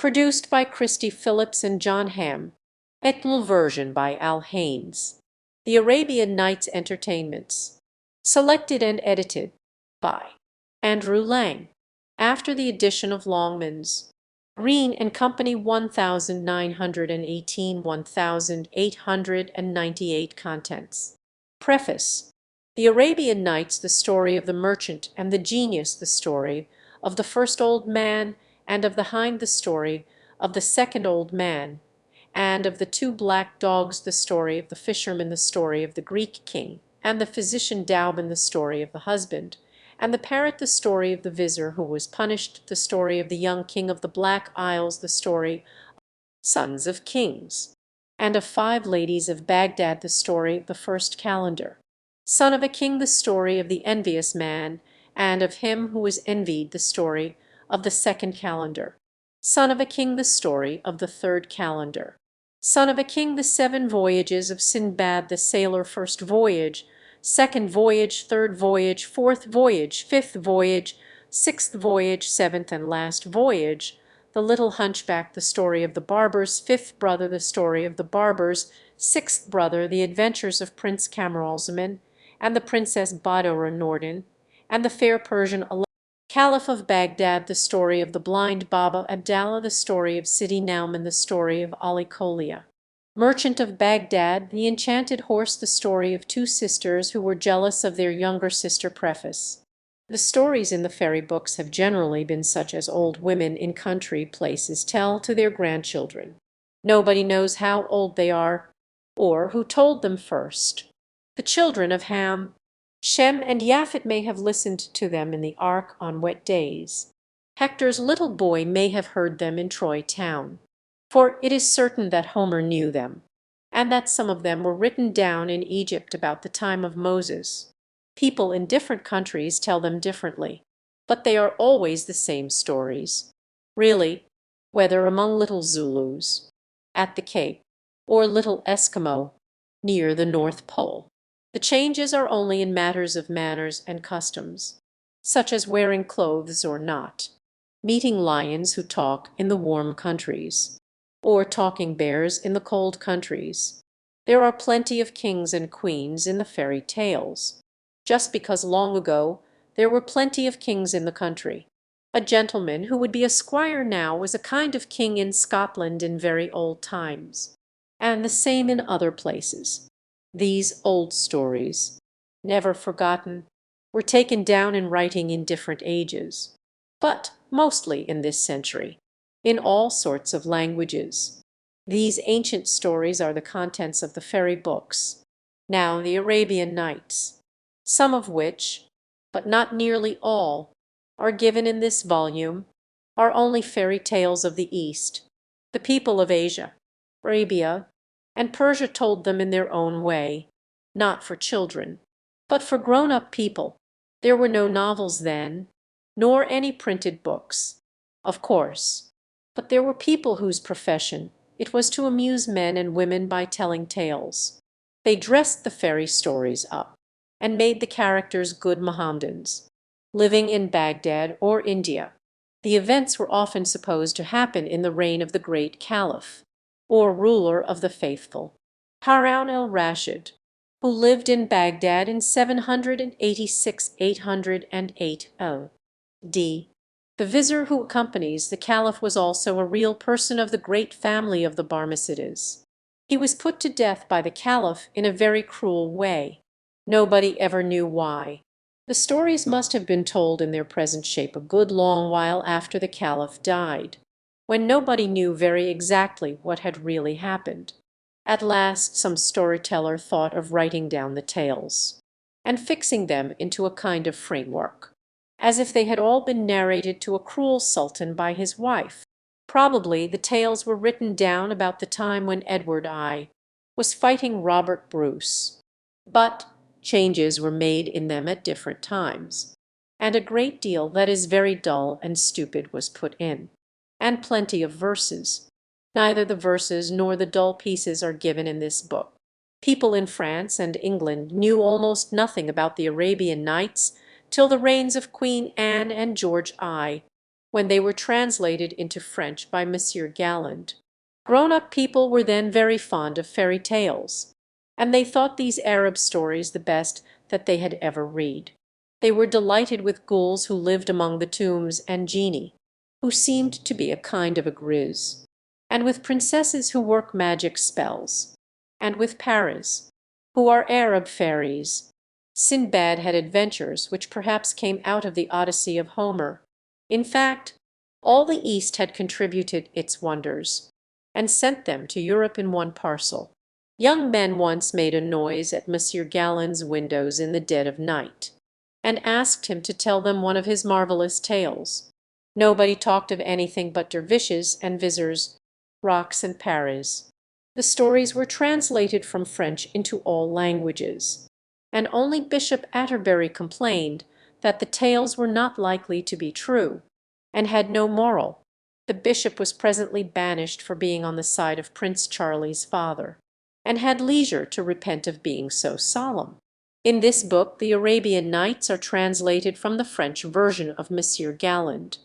Produced by Christy Phillips and John Hamm. Etnal version by Al Haynes. The Arabian Nights Entertainments. Selected and edited by Andrew Lang. After the edition of Longmans. Green and Company 1918 1898 contents. Preface. The Arabian Nights, the story of the merchant and the genius, the story of the first old man and of the hind, the story of the second old man, and of the two black dogs, the story of the fisherman, the story of the Greek king, and the physician Douban, the story of the husband, and the parrot, the story of the vizier who was punished, the story of the young king of the Black Isles, the story of sons of kings, and of 5 ladies of Baghdad, the story of the first calendar, son of a king, the story of the envious man, and of him who was envied, the story of the second calendar, son of a king, the story of the third calendar, son of a king, the 7 voyages of Sinbad the sailor, first voyage, second voyage, third voyage, fourth voyage, fifth voyage, sixth voyage, seventh and last voyage, the little hunchback, the story of the barbers, fifth brother, the story of the barbers, sixth brother, the adventures of Prince Camaralzaman and the Princess Badoura Nordin, and the fair Persian Caliph of Baghdad, the story of the blind Baba Abdallah, the story of Sidi Nauman, the story of Ali Kolia, merchant of Baghdad, the enchanted horse, the story of 2 sisters who were jealous of their younger sister. Preface. The stories in the fairy books have generally been such as old women in country places tell to their grandchildren. Nobody knows how old they are, or who told them first. The children of Ham, Shem, and Japhet may have listened to them in the ark on wet days. Hector's little boy may have heard them in Troy town. For it is certain that Homer knew them, and that some of them were written down in Egypt about the time of Moses. People in different countries tell them differently, but they are always the same stories. Really, whether among little Zulus at the Cape or little Eskimo near the North Pole, the changes are only in matters of manners and customs, such as wearing clothes or not, meeting lions who talk in the warm countries, or talking bears in the cold countries. There are plenty of kings and queens in the fairy tales, just because long ago there were plenty of kings in the country. A gentleman who would be a squire now was a kind of king in Scotland in very old times, and the same in other places. These old stories, never forgotten, were taken down in writing in different ages, but mostly in this century, in all sorts of languages. These ancient stories are the contents of the fairy books, now the Arabian Nights, some of which, but not nearly all, are given in this volume, are only fairy tales of the East. The people of Asia, Arabia, and Persia told them in their own way, not for children, but for grown-up people. There were no novels then, nor any printed books, of course, but there were people whose profession it was to amuse men and women by telling tales. They dressed the fairy stories up, and made the characters good Mohammedans, living in Baghdad or India. The events were often supposed to happen in the reign of the great Caliph, or ruler of the faithful, Harun al-Rashid, who lived in Baghdad in 786–808 D. The vizier who accompanies the Caliph was also a real person of the great family of the Barmecides. He was put to death by the Caliph in a very cruel way. Nobody ever knew why. The stories must have been told in their present shape a good long while after the Caliph died, when nobody knew very exactly what had really happened. At last some storyteller thought of writing down the tales, and fixing them into a kind of framework, as if they had all been narrated to a cruel sultan by his wife. Probably the tales were written down about the time when Edward I was fighting Robert Bruce, but changes were made in them at different times, and a great deal that is very dull and stupid was put in, and plenty of verses. Neither the verses nor the dull pieces are given in this book. People in France and England knew almost nothing about the Arabian Nights till the reigns of Queen Anne and George I. when they were translated into French by Monsieur Galland. Grown-up people were then very fond of fairy tales, and they thought these Arab stories the best that they had ever read. They were delighted with ghouls who lived among the tombs, and genii, who seemed to be a kind of a grizz, and with princesses who work magic spells, and with paras, who are Arab fairies. Sinbad had adventures which perhaps came out of the Odyssey of Homer. In fact, all the East had contributed its wonders, and sent them to Europe in one parcel. Young men once made a noise at Monsieur Galland's windows in the dead of night, and asked him to tell them one of his marvellous tales. Nobody talked of anything but dervishes and vizirs, rocks and paras. The stories were translated from French into all languages, and only Bishop Atterbury complained that the tales were not likely to be true, and had no moral. The bishop was presently banished for being on the side of Prince Charlie's father, and had leisure to repent of being so solemn. In this book the Arabian Nights are translated from the French version of Monsieur Galland,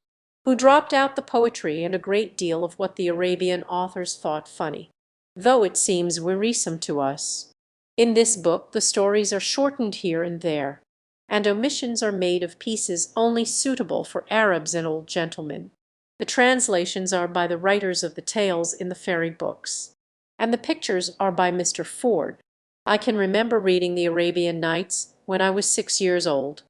who dropped out the poetry and a great deal of what the Arabian authors thought funny, though it seems wearisome to us. In this book the stories are shortened here and there, and omissions are made of pieces only suitable for Arabs and old gentlemen. The translations are by the writers of the tales in the fairy books, and the pictures are by Mr. Ford. I can remember reading the Arabian Nights when I was 6 years old,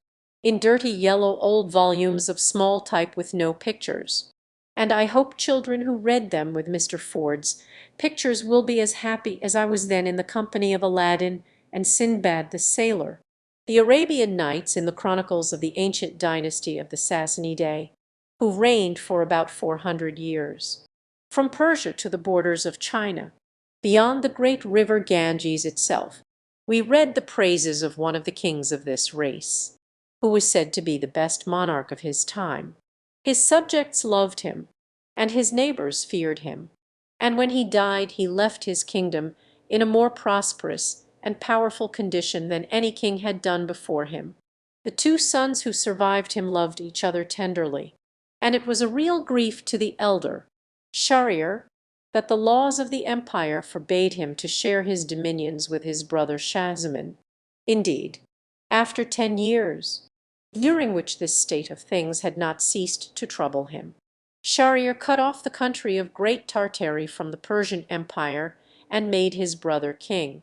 in dirty yellow old volumes of small type with no pictures, and I hope children who read them with Mr. Ford's pictures will be as happy as I was then in the company of Aladdin and Sinbad the Sailor. The Arabian Nights in the chronicles of the ancient dynasty of the Sassanidae, who reigned for about 400 years, from Persia to the borders of China, beyond the great river Ganges itself. We read the praises of one of the kings of this race, who was said to be the best monarch of his time. His subjects loved him, and his neighbors feared him, and when he died he left his kingdom in a more prosperous and powerful condition than any king had done before him. The two sons who survived him loved each other tenderly, and it was a real grief to the elder, Shahryar, that the laws of the empire forbade him to share his dominions with his brother Shahzaman. Indeed, after 10 years, during which this state of things had not ceased to trouble him, Shahryar cut off the country of Great Tartary from the Persian Empire and made his brother king.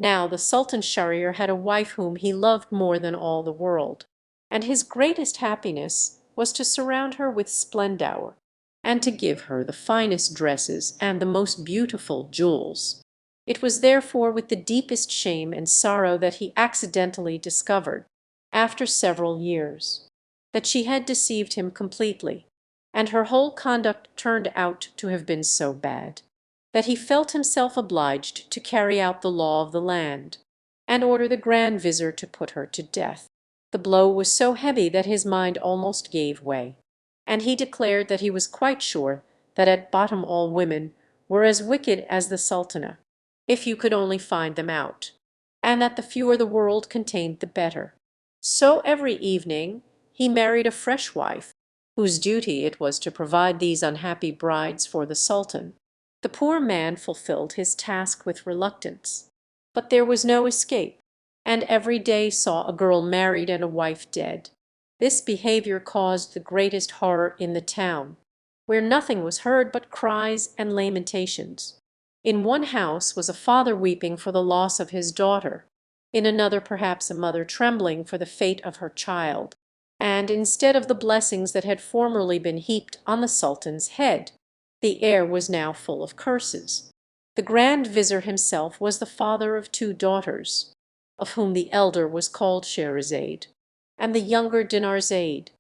Now the Sultan Shahryar had a wife whom he loved more than all the world, and his greatest happiness was to surround her with splendour, and to give her the finest dresses and the most beautiful jewels. It was therefore with the deepest shame and sorrow that he accidentally discovered, after several years, that she had deceived him completely, and her whole conduct turned out to have been so bad, that he felt himself obliged to carry out the law of the land, and order the Grand Vizier to put her to death. The blow was so heavy that his mind almost gave way, and he declared that he was quite sure that at bottom all women were as wicked as the Sultana, if you could only find them out, and that the fewer the world contained the better. So every evening he married a fresh wife, whose duty it was to provide these unhappy brides for the Sultan. The poor man fulfilled his task with reluctance, but there was no escape, and every day saw a girl married and a wife dead. This behaviour caused the greatest horror in the town, where nothing was heard but cries and lamentations. In one house was a father weeping for the loss of his daughter, in another perhaps a mother trembling for the fate of her child, and instead of the blessings that had formerly been heaped on the Sultan's head, the air was now full of curses. The Grand Vizier himself was the father of 2 daughters, of whom the elder was called Scheherazade, and the younger Dinarzade.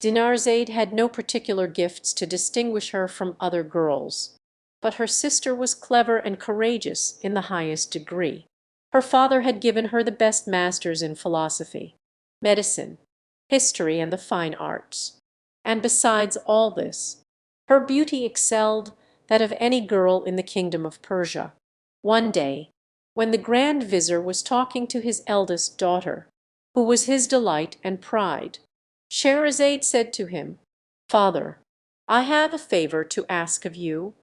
Dinarzade had no particular gifts to distinguish her from other girls, but her sister was clever and courageous in the highest degree. Her father had given her the best masters in philosophy, medicine, history, and the fine arts, and besides all this, her beauty excelled that of any girl in the kingdom of Persia. One day, when the Grand Vizier was talking to his eldest daughter, who was his delight and pride, Scheherazade said to him, "Father, I have a favor to ask of you.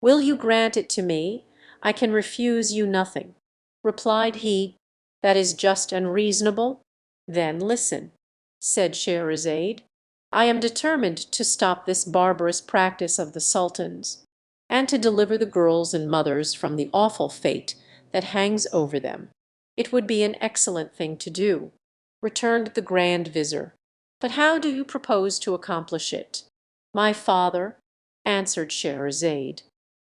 Will you grant it to me? I can refuse you nothing." Replied he, "That is just and reasonable." "Then listen," said Scheherazade. "I am determined to stop this barbarous practice of the sultans, and to deliver the girls and mothers from the awful fate that hangs over them." "It would be an excellent thing to do," returned the grand vizier. "But how do you propose to accomplish it?" "My father," answered Scheherazade,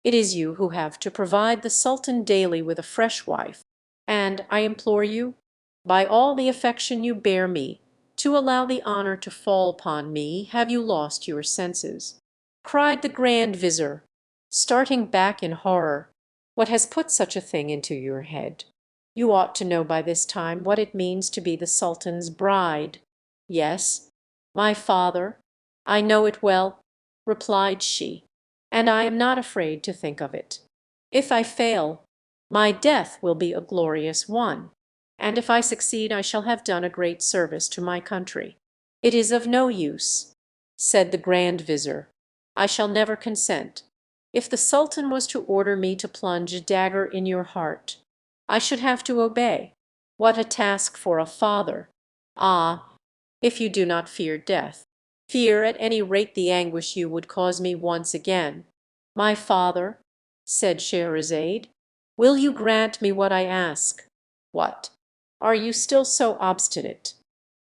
"it is you who have to provide the sultan daily with a fresh wife, and I implore you, by all the affection you bear me, to allow the honour to fall upon me. Have you lost your senses?" cried the grand vizier, starting back in horror. "What has put such a thing into your head? You ought to know by this time what it means to be the sultan's bride." "Yes, my father, I know it well," replied she, "and I am not afraid to think of it. If I fail, my death will be a glorious one, and if I succeed I shall have done a great service to my country." "It is of no use," said the grand vizier. "I shall never consent. If the sultan was to order me to plunge a dagger in your heart, I should have to obey. What a task for a father! Ah, if you do not fear death, fear at any rate the anguish you would cause me once again." "My father," said Scheherazade, "will you grant me what I ask?" "What? Are you still so obstinate?"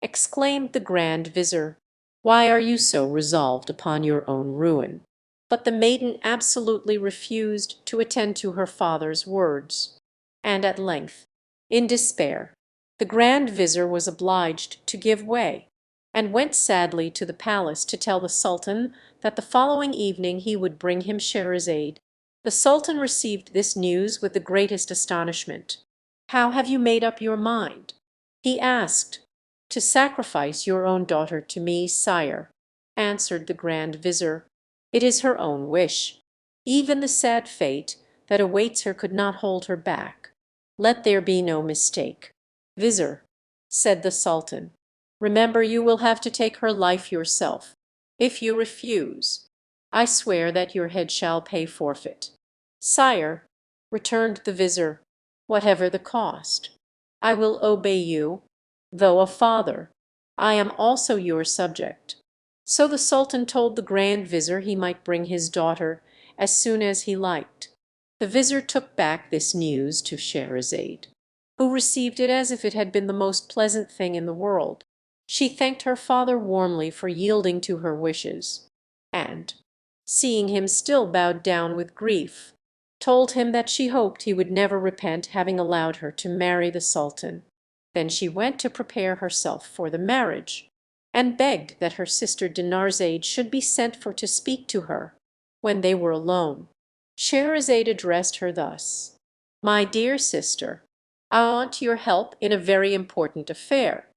exclaimed the grand vizier. "Why are you so resolved upon your own ruin?" But the maiden absolutely refused to attend to her father's words, and at length, in despair, the grand vizier was obliged to give way, and went sadly to the palace to tell the sultan that the following evening he would bring him Scheherazade. The sultan received this news with the greatest astonishment. "How have you made up your mind?" he asked. "To sacrifice your own daughter to me, sire," answered the grand vizier. "It is her own wish. Even the sad fate that awaits her could not hold her back. Let there be no mistake." "Vizier," said the sultan, "remember you will have to take her life yourself. If you refuse, I swear that your head shall pay forfeit." "Sire," returned the vizier, "whatever the cost, I will obey you. Though a father, I am also your subject." So the sultan told the grand vizier he might bring his daughter as soon as he liked. The vizier took back this news to Scheherazade, who received it as if it had been the most pleasant thing in the world. She thanked her father warmly for yielding to her wishes, and, seeing him still bowed down with grief, told him that she hoped he would never repent having allowed her to marry the sultan. Then she went to prepare herself for the marriage, and begged that her sister Dinarzade should be sent for to speak to her. When they were alone, Scheherazade addressed her thus: "My dear sister, I want your help in a very important affair.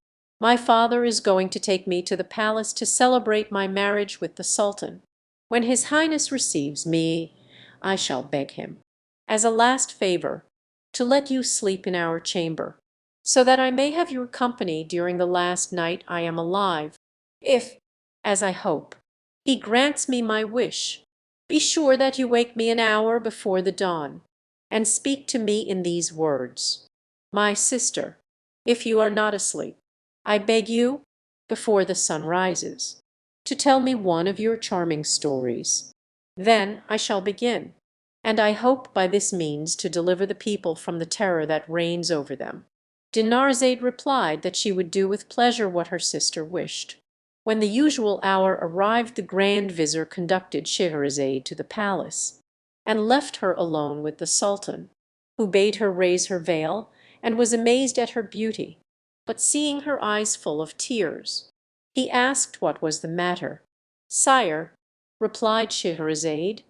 My father is going to take me to the palace to celebrate my marriage with the sultan. When his highness receives me, I shall beg him, as a last favour, to let you sleep in our chamber, so that I may have your company during the last night I am alive. If, as I hope, he grants me my wish, be sure that you wake me an hour before the dawn, and speak to me in these words: 'My sister, if you are not asleep, I beg you, before the sun rises, to tell me one of your charming stories. Then I shall begin, and I hope by this means to deliver the people from the terror that reigns over them." Dinarzade replied that she would do with pleasure what her sister wished. When the usual hour arrived, the grand vizier conducted Scheherazade to the palace, and left her alone with the sultan, who bade her raise her veil, and was amazed at her beauty, but seeing her eyes full of tears, he asked what was the matter. "Sire," replied Scheherazade,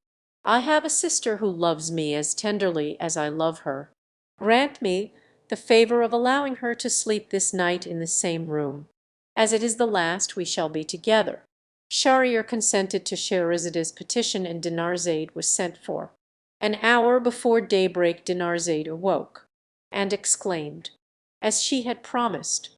"I have a sister who loves me as tenderly as I love her. Grant me the favour of allowing her to sleep this night in the same room, as it is the last we shall be together." Shahryar consented to Shahrazade's petition, and Dinarzade was sent for. An hour before daybreak Dinarzade awoke, and exclaimed, as she had promised,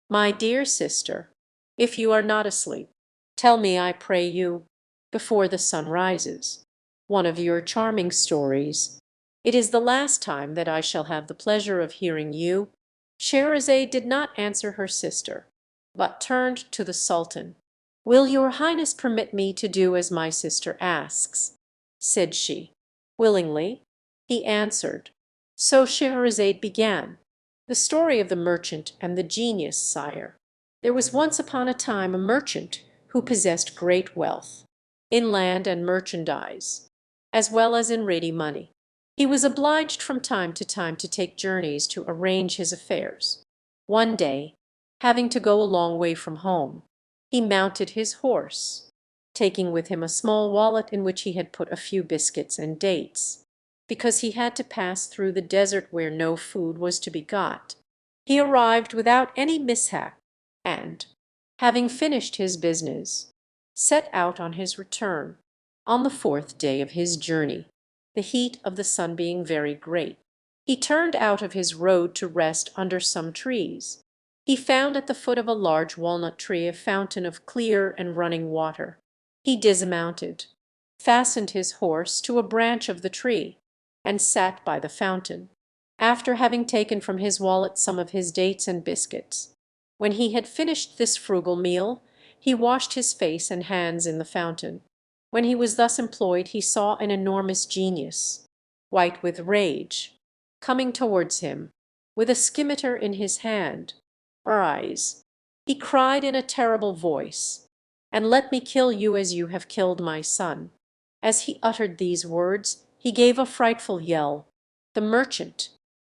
"My dear sister, if you are not asleep, tell me, I pray you, before the sun rises, one of your charming stories. It is the last time that I shall have the pleasure of hearing you." Scheherazade did not answer her sister, but turned to the Sultan. "Will your Highness permit me to do as my sister asks?" said she. "Willingly," he answered. So Scheherazade began. "The story of the merchant and the genius, sire. There was once upon a time a merchant who possessed great wealth, in land and merchandise, as well as in ready money. He was obliged from time to time to take journeys to arrange his affairs. One day, having to go a long way from home, he mounted his horse, taking with him a small wallet in which he had put a few biscuits and dates, because he had to pass through the desert where no food was to be got. He arrived without any mishap, and, having finished his business, set out on his return, on the fourth day of his journey, the heat of the sun being very great. He turned out of his road to rest under some trees. He found at the foot of a large walnut tree a fountain of clear and running water. He dismounted, fastened his horse to a branch of the tree, and sat by the fountain, after having taken from his wallet some of his dates and biscuits. When he had finished this frugal meal, he washed his face and hands in the fountain. When he was thus employed, he saw an enormous genius, white with rage, coming towards him, with a scimitar in his hand. "Arise," he cried in a terrible voice, "and let me kill you as you have killed my son." As he uttered these words, he gave a frightful yell. The merchant,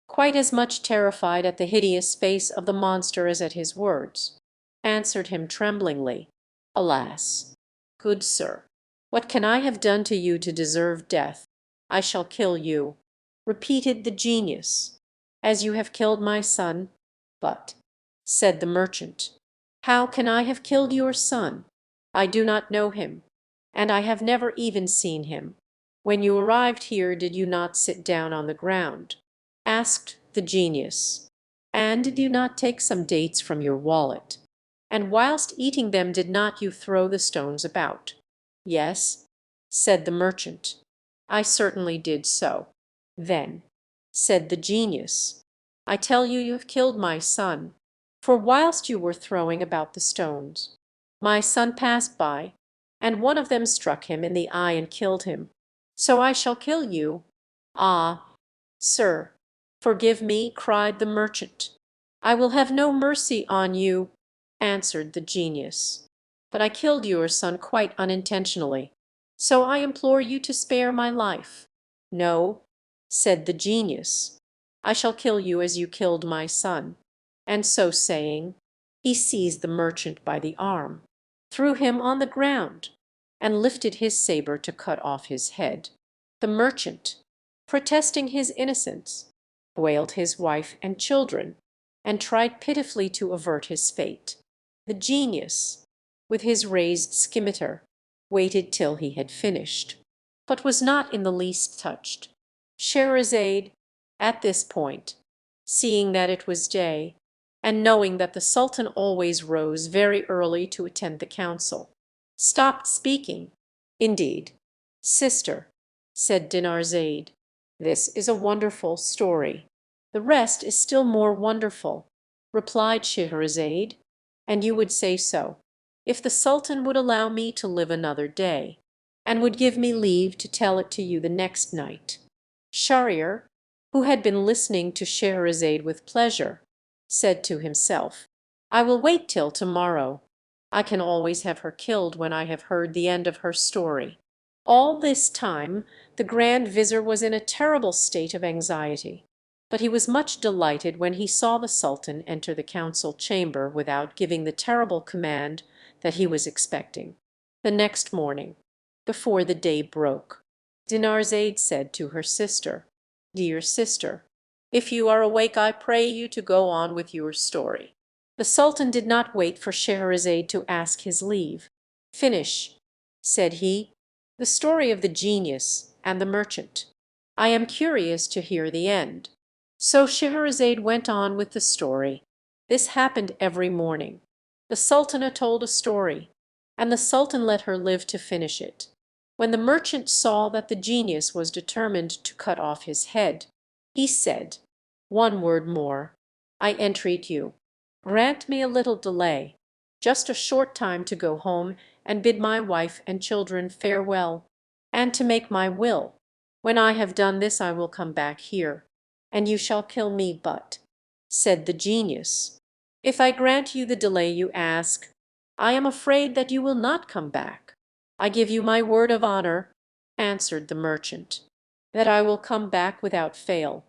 quite as much terrified at the hideous face of the monster as at his words, answered him tremblingly, "Alas, good sir, what can I have done to you to deserve death? I shall kill you," repeated the genius, "as you have killed my son." "But," said the merchant, "how can I have killed your son? I do not know him, and I have never even seen him. When you arrived here, did you not sit down on the ground?" asked the genius. "And did you not take some dates from your wallet? And whilst eating them, did not you throw the stones about?" "Yes," said the merchant, "I certainly did so." "Then," said the genius, "I tell you you have killed my son, for whilst you were throwing about the stones, my son passed by, and one of them struck him in the eye and killed him. So I shall kill you." "Ah, sir, forgive me," cried the merchant. "I will have no mercy on you," answered the genius. "But I killed your son quite unintentionally, so I implore you to spare my life." "No," said the genius, "I shall kill you as you killed my son." And so saying, he seized the merchant by the arm, threw him on the ground, and lifted his sabre to cut off his head. The merchant, protesting his innocence, wailed his wife and children, and tried pitifully to avert his fate. The genius, with his raised scimitar, waited till he had finished, but was not in the least touched. Scheherazade, at this point, seeing that it was day, and knowing that the Sultan always rose very early to attend the council, stopped speaking. "Indeed, sister," said Dinarzade, "this is a wonderful story." "The rest is still more wonderful," replied Scheherazade, "and you would say so, if the Sultan would allow me to live another day, and would give me leave to tell it to you the next night." Shahryar, who had been listening to Scheherazade with pleasure, said to himself, "I will wait till tomorrow. I can always have her killed when I have heard the end of her story." All this time the Grand Vizir was in a terrible state of anxiety, but he was much delighted when he saw the Sultan enter the council chamber without giving the terrible command that he was expecting. The next morning, before the day broke, Dinarzade said to her sister, "Dear sister, if you are awake, I pray you to go on with your story." The Sultan did not wait for Scheherazade to ask his leave. "Finish," said he, "the story of the genius and the merchant. I am curious to hear the end." So Scheherazade went on with the story. This happened every morning. The Sultana told a story, and the Sultan let her live to finish it. When the merchant saw that the genius was determined to cut off his head, he said, "One word more, I entreat you. Grant me a little delay, just a short time to go home and bid my wife and children farewell, and to make my will. When I have done this I will come back here, and you shall kill me. But," said the genius, "if I grant you the delay you ask, I am afraid that you will not come back." "I give you my word of honor," answered the merchant, "that I will come back without fail."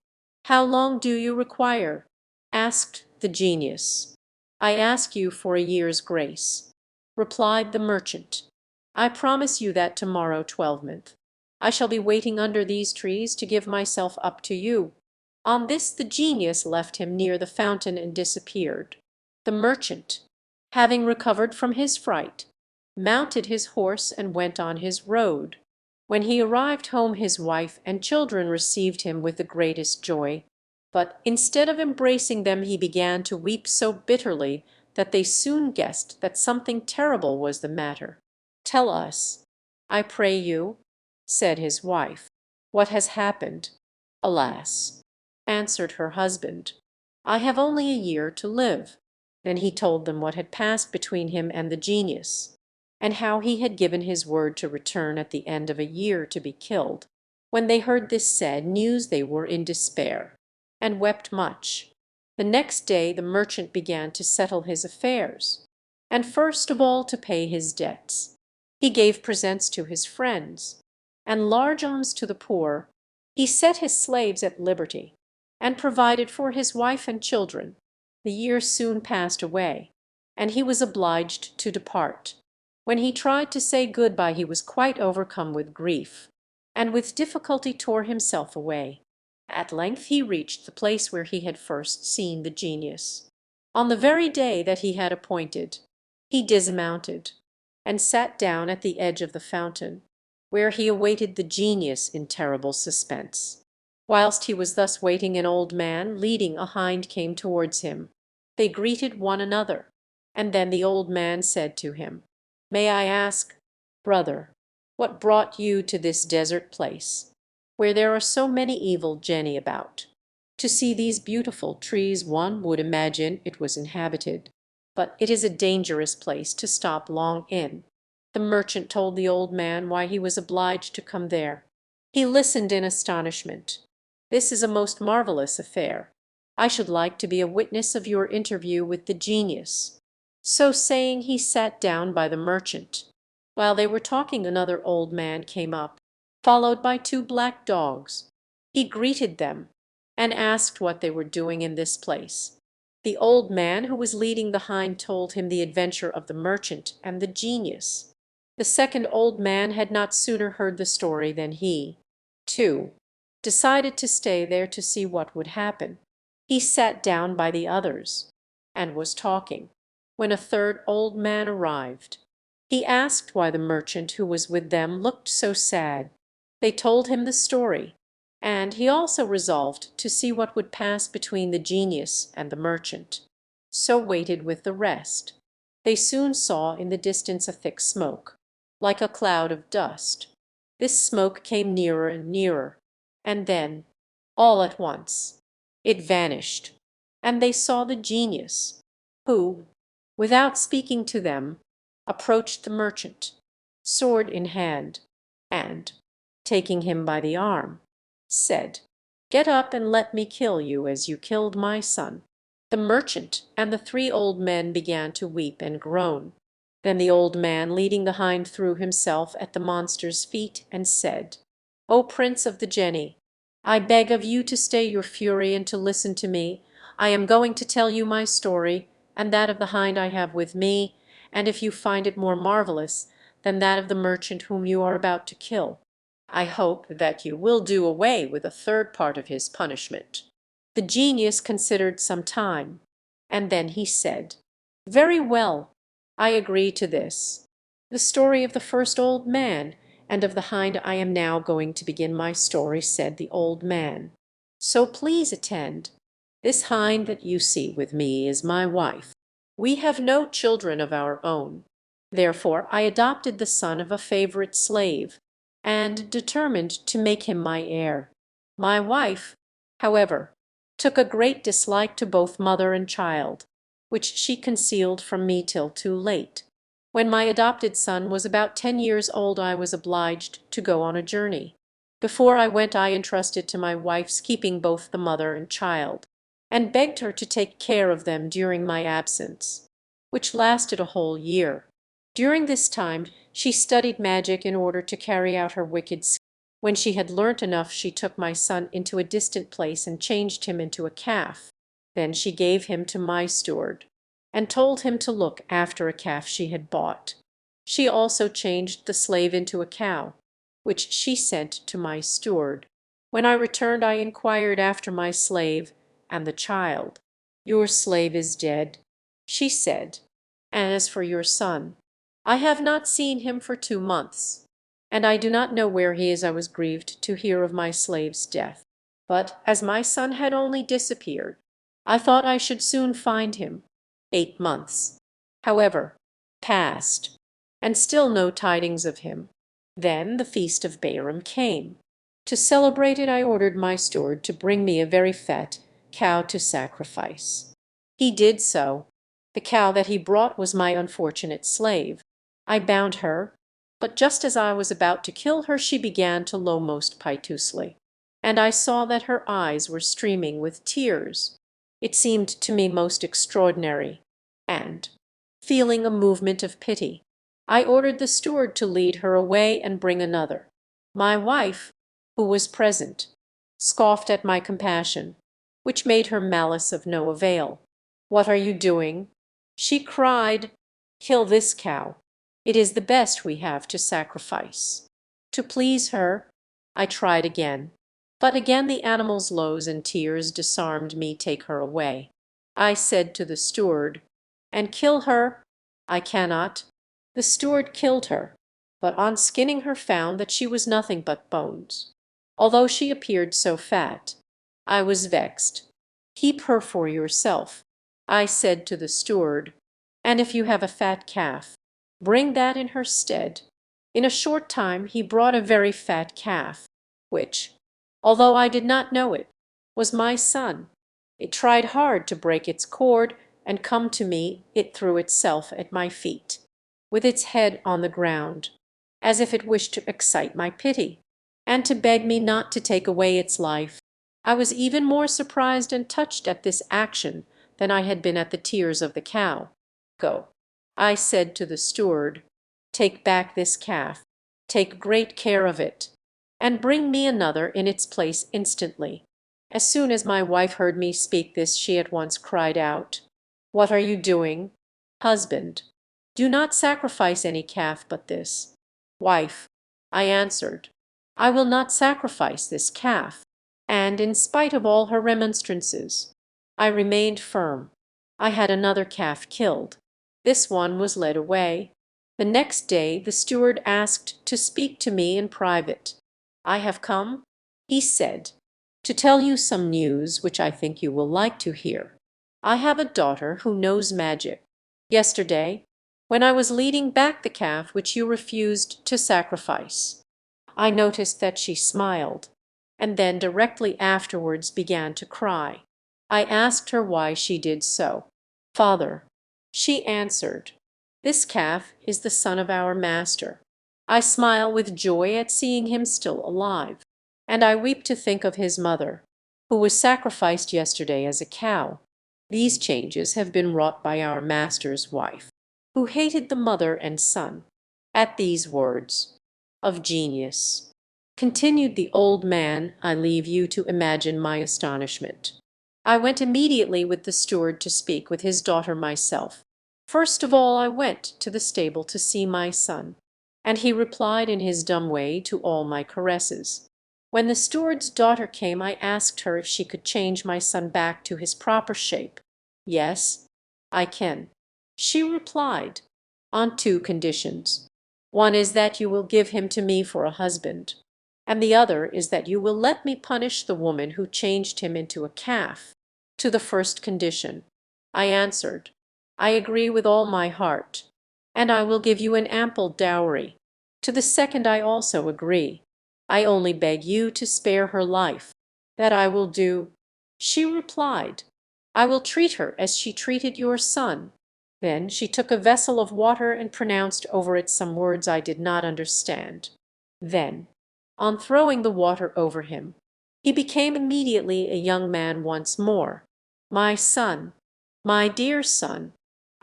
"How long do you require?" asked the genius. "I ask you for a year's grace," replied the merchant. "I promise you that tomorrow twelvemonth I shall be waiting under these trees to give myself up to you." On this the genius left him near the fountain and disappeared. The merchant, having recovered from his fright, mounted his horse and went on his road. When he arrived home his wife and children received him with the greatest joy, but instead of embracing them he began to weep so bitterly that they soon guessed that something terrible was the matter. "Tell us, I pray you," said his wife, "what has happened." "Alas," answered her husband, "I have only a year to live." Then he told them what had passed between him and the genius, and how he had given his word to return at the end of a year to be killed. When they heard this sad news they were in despair, and wept much. The next day the merchant began to settle his affairs, and first of all to pay his debts. He gave presents to his friends, and large alms to the poor. He set his slaves at liberty, and provided for his wife and children. The year soon passed away, and he was obliged to depart. When he tried to say good-bye he was quite overcome with grief, and with difficulty tore himself away. At length he reached the place where he had first seen the genius. On the very day that he had appointed, he dismounted, and sat down at the edge of the fountain, where he awaited the genius in terrible suspense. Whilst he was thus waiting an old man leading a hind came towards him. They greeted one another, and then the old man said to him, "May I ask, brother, what brought you to this desert place, where there are so many evil genii about? To see these beautiful trees one would imagine it was inhabited, but it is a dangerous place to stop long in." The merchant told the old man why he was obliged to come there. He listened in astonishment. "This is a most marvellous affair. I should like to be a witness of your interview with the genius." So saying, he sat down by the merchant. While they were talking another old man came up, followed by two black dogs. He greeted them, and asked what they were doing in this place. The old man who was leading the hind told him the adventure of the merchant and the genius. The second old man had not sooner heard the story than he, too, decided to stay there to see what would happen. He sat down by the others, and was talking, when a third old man arrived. He asked why the merchant who was with them looked so sad. They told him the story, and he also resolved to see what would pass between the genius and the merchant, so waited with the rest. They soon saw in the distance a thick smoke, like a cloud of dust. This smoke came nearer and nearer, and then, all at once, it vanished, and they saw the genius, who, without speaking to them, approached the merchant, sword in hand, and, taking him by the arm, said, "Get up and let me kill you as you killed my son." The merchant and the three old men began to weep and groan. Then the old man leading the hind threw himself at the monster's feet and said, "O Prince of the Genii, I beg of you to stay your fury and to listen to me. I am going to tell you my story, and that of the hind I have with me, and if you find it more marvellous than that of the merchant whom you are about to kill, I hope that you will do away with a third part of his punishment." The genius considered some time, and then he said, "Very well, I agree to this. The story of the first old man and of the hind I am now going to begin my story," said the old man. "So please attend. This hind that you see with me is my wife. We have no children of our own, Therefore I adopted the son of a favorite slave, and determined to make him my heir. My wife, however, took a great dislike to both mother and child, which she concealed from me till too late. When my adopted son was about 10 years old I was obliged to go on a journey. Before I went I entrusted to my wife's keeping both the mother and child, and begged her to take care of them during my absence, which lasted a whole year. During this time she studied magic in order to carry out her wicked scheme. When she had learnt enough she took my son into a distant place and changed him into a calf. Then she gave him to my steward, and told him to look after a calf she had bought. She also changed the slave into a cow, which she sent to my steward. When I returned I inquired after my slave and the child. "Your slave is dead," she said, "and as for your son, I have not seen him for 2 months, and I do not know where he is." I was grieved to hear of my slave's death, but as my son had only disappeared, I thought I should soon find him. 8 months, however, passed, and still no tidings of him. Then the feast of Bairam came. To celebrate it I ordered my steward to bring me a very fat cow to sacrifice. He did so. The cow that he brought was my unfortunate slave. I bound her, but just as I was about to kill her she began to low most piteously, and I saw that her eyes were streaming with tears. It seemed to me most extraordinary, and, feeling a movement of pity, I ordered the steward to lead her away and bring another. My wife, who was present, scoffed at my compassion, which made her malice of no avail. "What are you doing?" she cried. "Kill this cow. It is the best we have to sacrifice." To please her, I tried again, but again the animal's lows and tears disarmed me. "Take her away," I said to the steward, "and kill her." "I cannot." The steward killed her, but on skinning her found that she was nothing but bones, although she appeared so fat. I was vexed. "Keep her for yourself," I said to the steward, "and if you have a fat calf, bring that in her stead." In a short time he brought a very fat calf, which, although I did not know it, was my son. It tried hard to break its cord and come to me. It threw itself at my feet, with its head on the ground, as if it wished to excite my pity, and to beg me not to take away its life. I was even more surprised and touched at this action than I had been at the tears of the cow. "Go," I said to the steward, "take back this calf, take great care of it, and bring me another in its place instantly." As soon as my wife heard me speak this, she at once cried out, "What are you doing? Husband, do not sacrifice any calf but this." "Wife," I answered, "I will not sacrifice this calf." And in spite of all her remonstrances, I remained firm. I had another calf killed. This one was led away. The next day the steward asked to speak to me in private. "I have come," he said, "to tell you some news which I think you will like to hear. I have a daughter who knows magic. Yesterday, when I was leading back the calf which you refused to sacrifice, I noticed that she smiled, and then directly afterwards began to cry. I asked her why she did so. 'Father,' she answered, 'this calf is the son of our master. I smile with joy at seeing him still alive, and I weep to think of his mother, who was sacrificed yesterday as a cow. These changes have been wrought by our master's wife, who hated the mother and son.'" At these words of genius, continued the old man, I leave you to imagine my astonishment. I went immediately with the steward to speak with his daughter myself. First of all I went to the stable to see my son, and he replied in his dumb way to all my caresses. When the steward's daughter came I asked her if she could change my son back to his proper shape. "Yes, I can," she replied, "on 2 conditions. One is that you will give him to me for a husband, and the other is that you will let me punish the woman who changed him into a calf." To the first condition, I answered, "I agree with all my heart." and I will give you an ample dowry. To the second I also agree. I only beg you to spare her life. That I will do." She replied, "I will treat her as she treated your son." Then she took a vessel of water and pronounced over it some words I did not understand. Then, on throwing the water over him, he became immediately a young man once more. "My son, my dear son!"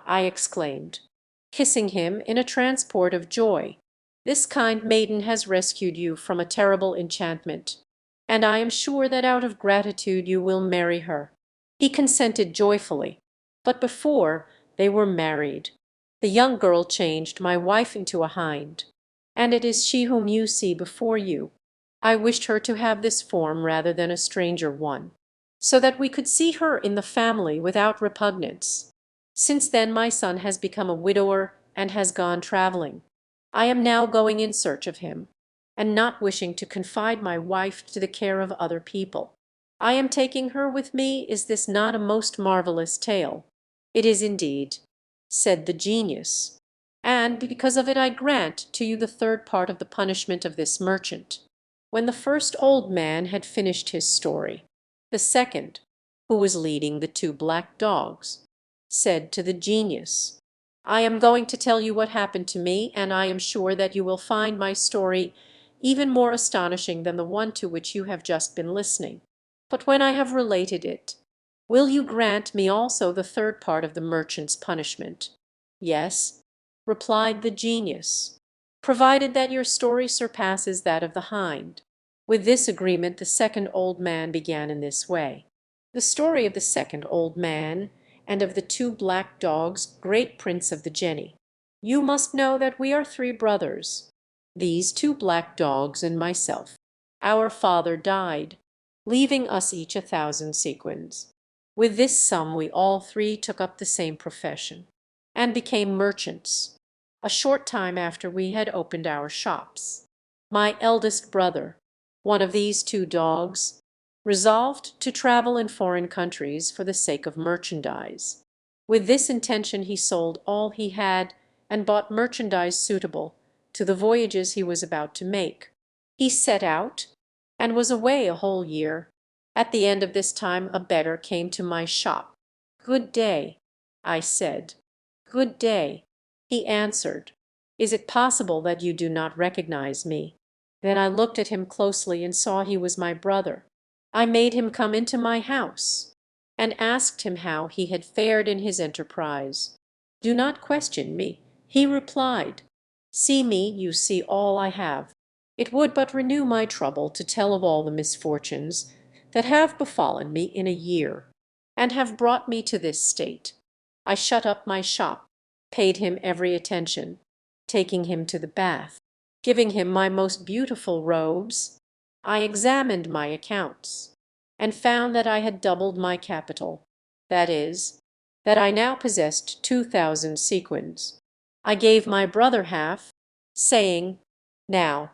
I exclaimed, kissing him in a transport of joy. "This kind maiden has rescued you from a terrible enchantment, and I am sure that out of gratitude you will marry her." He consented joyfully, but before they were married, the young girl changed my wife into a hind, and it is she whom you see before you. I wished her to have this form rather than a stranger one, so that we could see her in the family without repugnance. Since then my son has become a widower and has gone travelling. I am now going in search of him, and not wishing to confide my wife to the care of other people, I am taking her with me. Is this not a most marvellous tale?" "It is indeed," said the genius, "and because of it I grant to you the third part of the punishment of this merchant." When the first old man had finished his story, the second, who was leading the two black dogs, said to the genius, "I am going to tell you what happened to me, and I am sure that you will find my story even more astonishing than the one to which you have just been listening. But when I have related it, will you grant me also the third part of the merchant's punishment?" "Yes," replied the genius, "provided that your story surpasses that of the hind." With this agreement the second old man began in this way. The story of the second old man and of the two black dogs, great prince of the genii. You must know that we are three brothers, these two black dogs and myself. Our father died, leaving us each 1,000 sequins. With this sum we all three took up the same profession, and became merchants, a short time after we had opened our shops. My eldest brother, one of these two dogs, resolved to travel in foreign countries for the sake of merchandise. With this intention he sold all he had and bought merchandise suitable to the voyages he was about to make. He set out and was away a whole year. At the end of this time a beggar came to my shop. "Good day," I said. "Good day," he answered. "Is it possible that you do not recognize me?" Then I looked at him closely and saw he was my brother. I made him come into my house, and asked him how he had fared in his enterprise. "Do not question me," he replied. "See me, you see all I have. It would but renew my trouble to tell of all the misfortunes that have befallen me in a year, and have brought me to this state." I shut up my shop, paid him every attention, taking him to the bath, giving him my most beautiful robes. I examined my accounts, and found that I had doubled my capital, that is, that I now possessed 2,000 sequins. I gave my brother half, saying, "Now,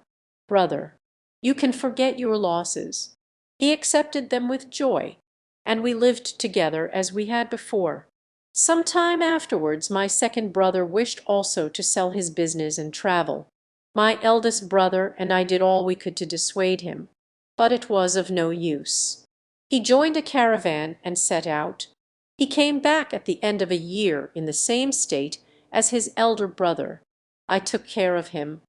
brother, you can forget your losses." He accepted them with joy, and we lived together as we had before. Some time afterwards my second brother wished also to sell his business and travel. My eldest brother and I did all we could to dissuade him, but it was of no use. He joined a caravan and set out. He came back at the end of a year in the same state as his elder brother. I took care of him,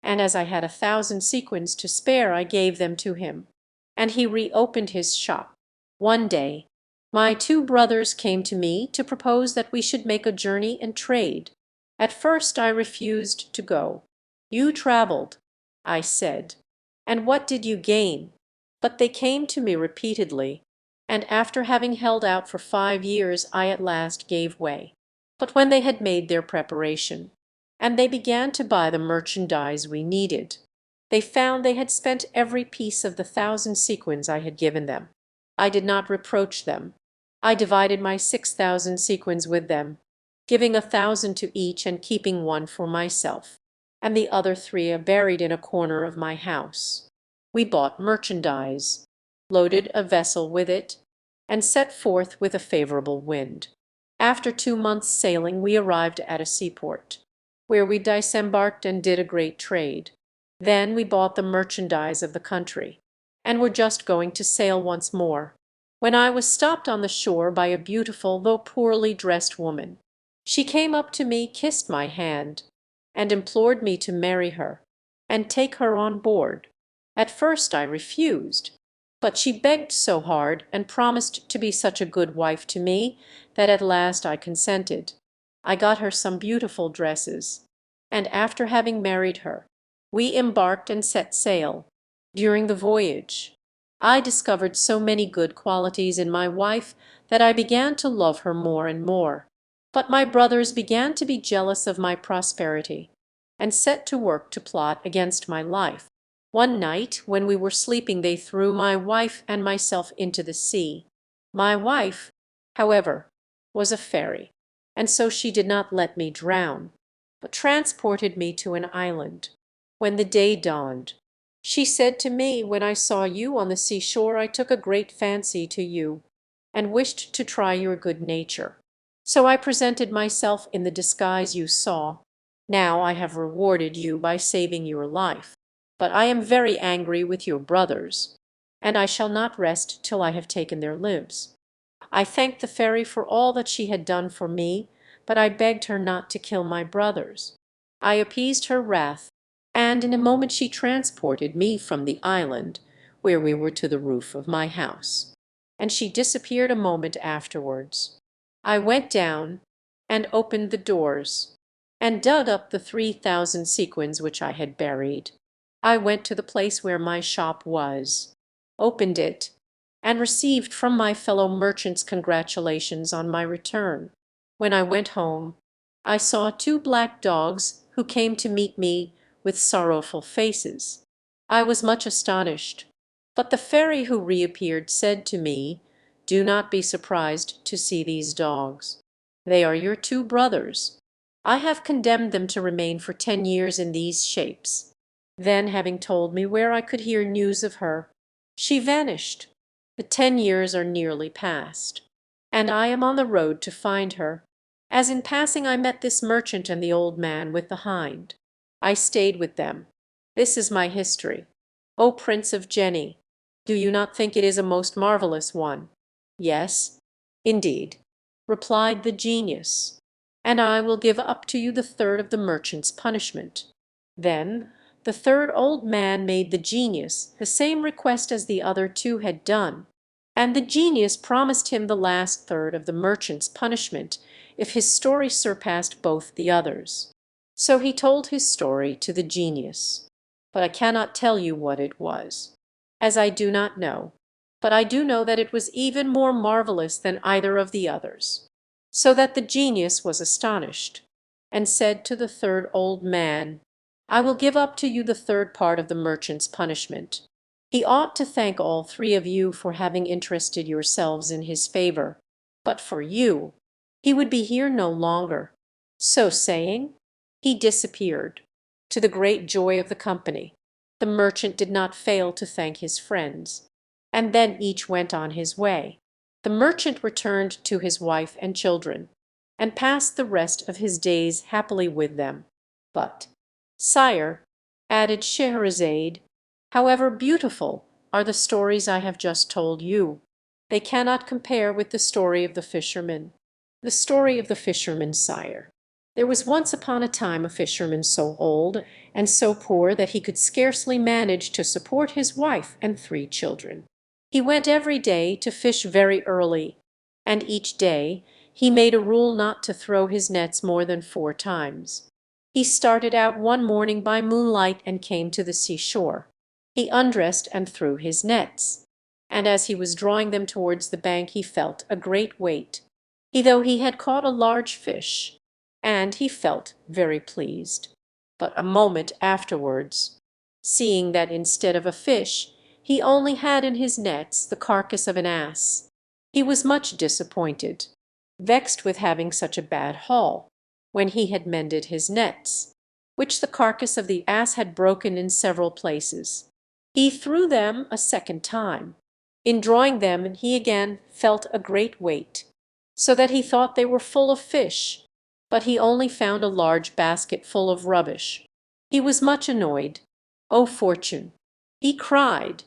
and as I had 1,000 sequins to spare I gave them to him, and he reopened his shop. One day my two brothers came to me to propose that we should make a journey and trade. At first I refused to go. "You travelled," I said, "and what did you gain?" But they came to me repeatedly, and after having held out for 5 years I at last gave way. But when they had made their preparation, and they began to buy the merchandise we needed, they found they had spent every piece of the 1,000 sequins I had given them. I did not reproach them. I divided my 6,000 sequins with them, giving 1,000 to each and keeping one for myself, and the other 3 are buried in a corner of my house. We bought merchandise, loaded a vessel with it, and set forth with a favorable wind. After 2 months' sailing we arrived at a seaport. where we disembarked and did a great trade. Then we bought the merchandise of the country, and were just going to sail once more, when I was stopped on the shore by a beautiful though poorly dressed woman. She came up to me, kissed my hand, and implored me to marry her, and take her on board. At first I refused, but she begged so hard and promised to be such a good wife to me that at last I consented. I got her some beautiful dresses, and after having married her, we embarked and set sail. During the voyage, I discovered so many good qualities in my wife that I began to love her more and more. But my brothers began to be jealous of my prosperity, and set to work to plot against my life. One night when we were sleeping they threw my wife and myself into the sea. My wife, however, was a fairy, and so she did not let me drown, but transported me to an island. When the day dawned, she said to me, "When I saw you on the seashore I took a great fancy to you, and wished to try your good nature. So I presented myself in the disguise you saw. Now I have rewarded you by saving your life, but I am very angry with your brothers, and I shall not rest till I have taken their lives." I thanked the fairy for all that she had done for me, but I begged her not to kill my brothers. I appeased her wrath, and in a moment she transported me from the island, where we were, to the roof of my house, and she disappeared a moment afterwards. I went down and opened the doors, and dug up the 3,000 sequins which I had buried. I went to the place where my shop was, opened it, and received from my fellow merchants congratulations on my return. When I went home, I saw 2 black dogs who came to meet me with sorrowful faces. I was much astonished, but the fairy who reappeared said to me, "Do not be surprised to see these dogs. They are your 2 brothers. I have condemned them to remain for 10 years in these shapes." Then, having told me where I could hear news of her, she vanished. The 10 years are nearly past, and I am on the road to find her. As in passing I met this merchant and the old man with the hind. I stayed with them. This is my history. O Prince of Genii, do you not think it is a most marvelous one? Yes, indeed, replied the genius, and I will give up to you the third of the merchant's punishment. Then the third old man made the genius the same request as the other 2 had done, and the genius promised him the last third of the merchant's punishment if his story surpassed both the others. So he told his story to the genius, but I cannot tell you what it was, as I do not know, but I do know that it was even more marvelous than either of the others. So that the genius was astonished, and said to the third old man, "I will give up to you the third part of the merchant's punishment. He ought to thank all 3 of you for having interested yourselves in his favor, but for you, he would be here no longer." So saying, he disappeared, to the great joy of the company. The merchant did not fail to thank his friends, and then each went on his way. The merchant returned to his wife and children, and passed the rest of his days happily with them. But, "Sire," added Scheherazade, "however beautiful are the stories I have just told you, they cannot compare with the story of the fisherman." The story of the fisherman, sire. There was once upon a time a fisherman so old and so poor that he could scarcely manage to support his wife and 3 children. He went every day to fish very early, and each day he made a rule not to throw his nets more than 4 times. He started out one morning by moonlight and came to the seashore. He undressed and threw his nets, and as he was drawing them towards the bank he felt a great weight. Though he had caught a large fish, and he felt very pleased. But a moment afterwards, seeing that instead of a fish he only had in his nets the carcass of an ass, he was much disappointed, vexed with having such a bad haul, when he had mended his nets, which the carcass of the ass had broken in several places. He threw them a second time. In drawing them he again felt a great weight, so that he thought they were full of fish. but he only found a large basket full of rubbish. He was much annoyed. "O Fortune," he cried,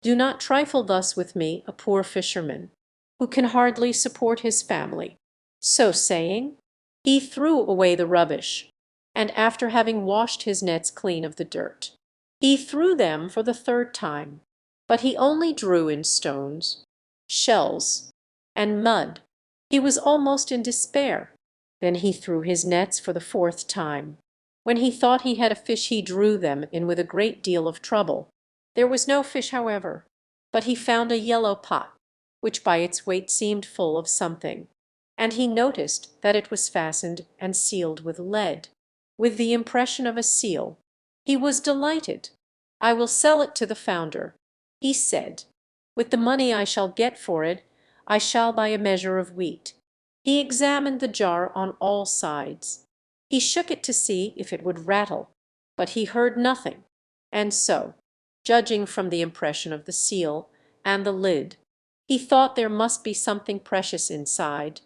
"do not trifle thus with me, a poor fisherman, who can hardly support his family." So saying, he threw away the rubbish, and after having washed his nets clean of the dirt, he threw them for the third time, but he only drew in stones, shells, and mud. He was almost in despair. Then he threw his nets for the fourth time. When he thought he had a fish, he drew them in with a great deal of trouble. There was no fish, however, but he found a yellow pot, which by its weight seemed full of something, and he noticed that it was fastened and sealed with lead, with the impression of a seal. He was delighted. "I will sell it to the founder," he said. "With the money I shall get for it, I shall buy a measure of wheat." He examined the jar on all sides. He shook it to see if it would rattle, but he heard nothing, and so, judging from the impression of the seal and the lid, he thought there must be something precious inside.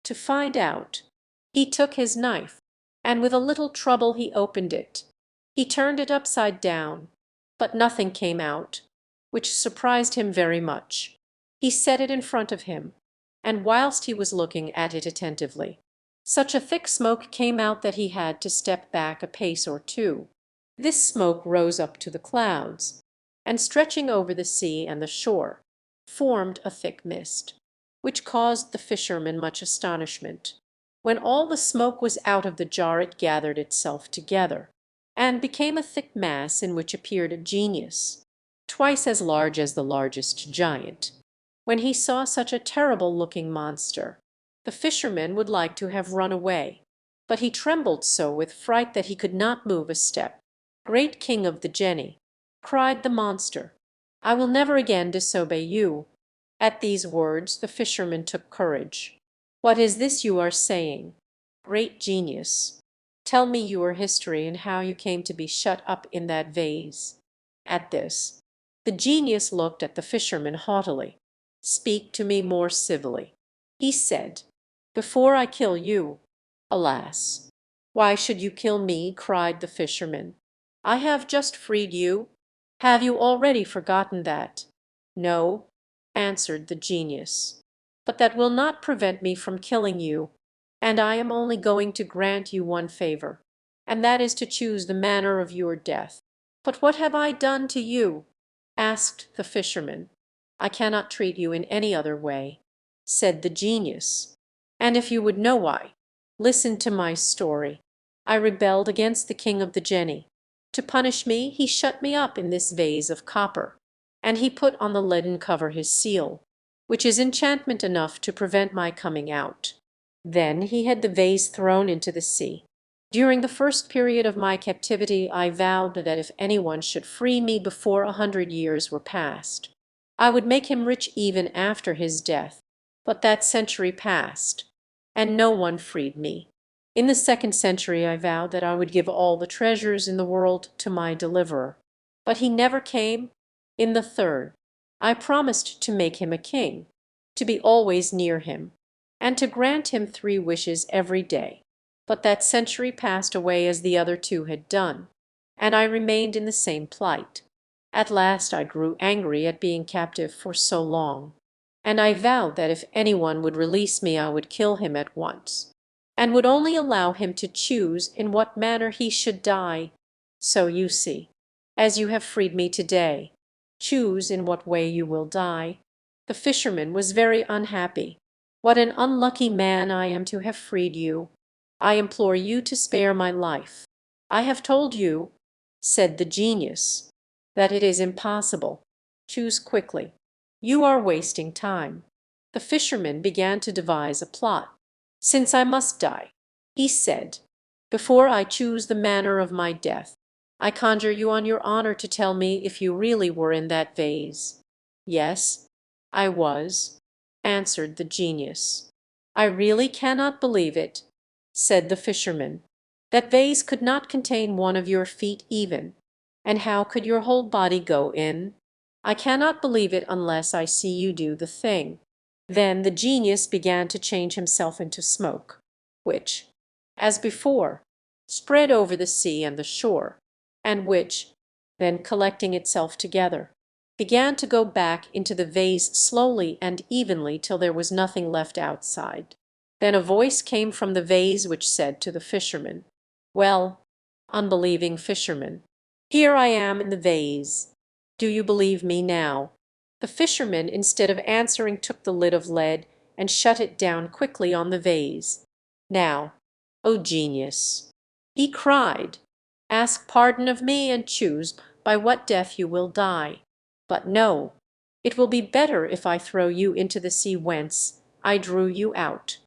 To find out, he took his knife, and with a little trouble he opened it. He turned it upside down, but nothing came out, which surprised him very much. He set it in front of him, and whilst he was looking at it attentively, such a thick smoke came out that he had to step back a pace or two. This smoke rose up to the clouds, and stretching over the sea and the shore, formed a thick mist, which caused the fisherman much astonishment. When all the smoke was out of the jar, it gathered itself together, and became a thick mass in which appeared a genius, twice as large as the largest giant. When he saw such a terrible-looking monster, the fisherman would like to have run away, but he trembled so with fright that he could not move a step. "Great King of the Genii," cried the monster, "I will never again disobey you." At these words the fisherman took courage. "What is this you are saying, great genius? Tell me your history and how you came to be shut up in that vase." At this the genius looked at the fisherman haughtily. "Speak to me more civilly," he said, "before I kill you." "Alas, why should you kill me?" cried the fisherman. "I have just freed you. Have you already forgotten that?" "No," answered the genius, "but that will not prevent me from killing you, and I am only going to grant you one favor, and that is to choose the manner of your death." "But what have I done to you?" asked the fisherman. "I cannot treat you in any other way," said the genius, "and if you would know why, listen to my story. I rebelled against the King of the Genii. To punish me, he shut me up in this vase of copper, and he put on the leaden cover his seal, which is enchantment enough to prevent my coming out. Then he had the vase thrown into the sea. During the first period of my captivity I vowed that if anyone should free me before 100 years were past, I would make him rich even after his death. But that century passed, and no one freed me. In the second century I vowed that I would give all the treasures in the world to my deliverer, but he never came. In the third, I promised to make him a king, to be always near him, and to grant him 3 wishes every day. But that century passed away as the other 2 had done, and I remained in the same plight. At last I grew angry at being captive for so long, and I vowed that if anyone would release me I would kill him at once, and would only allow him to choose in what manner he should die. So you see, as you have freed me today, choose in what way you will die." The fisherman was very unhappy. "What an unlucky man I am to have freed you! I implore you to spare my life." "I have told you," said the genius, "that it is impossible. Choose quickly. You are wasting time." The fisherman began to devise a plot. "Since I must die," he said, "before I choose the manner of my death, I conjure you on your honor to tell me if you really were in that vase." "Yes, I was," answered the genius. "I really cannot believe it," said the fisherman. "That vase could not contain one of your feet even, and how could your whole body go in? I cannot believe it unless I see you do the thing." Then the genius began to change himself into smoke, which, as before, spread over the sea and the shore, and which, then collecting itself together, began to go back into the vase slowly and evenly till there was nothing left outside. Then a voice came from the vase which said to the fisherman, "Well, unbelieving fisherman, here I am in the vase. Do you believe me now?" The fisherman, instead of answering, took the lid of lead and shut it down quickly on the vase. "Now, O genius," he cried, "ask pardon of me and choose by what death you will die. But no, it will be better if I throw you into the sea whence I drew you out,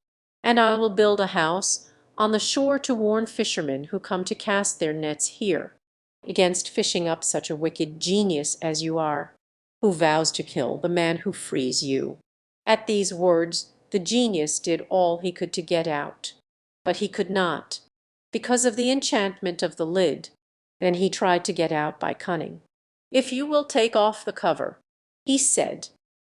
and I will build a house on the shore to warn fishermen who come to cast their nets here, against fishing up such a wicked genius as you are, who vows to kill the man who frees you." At these words the genius did all he could to get out, but he could not, because of the enchantment of the lid. Then he tried to get out by cunning. "If you will take off the cover," he said,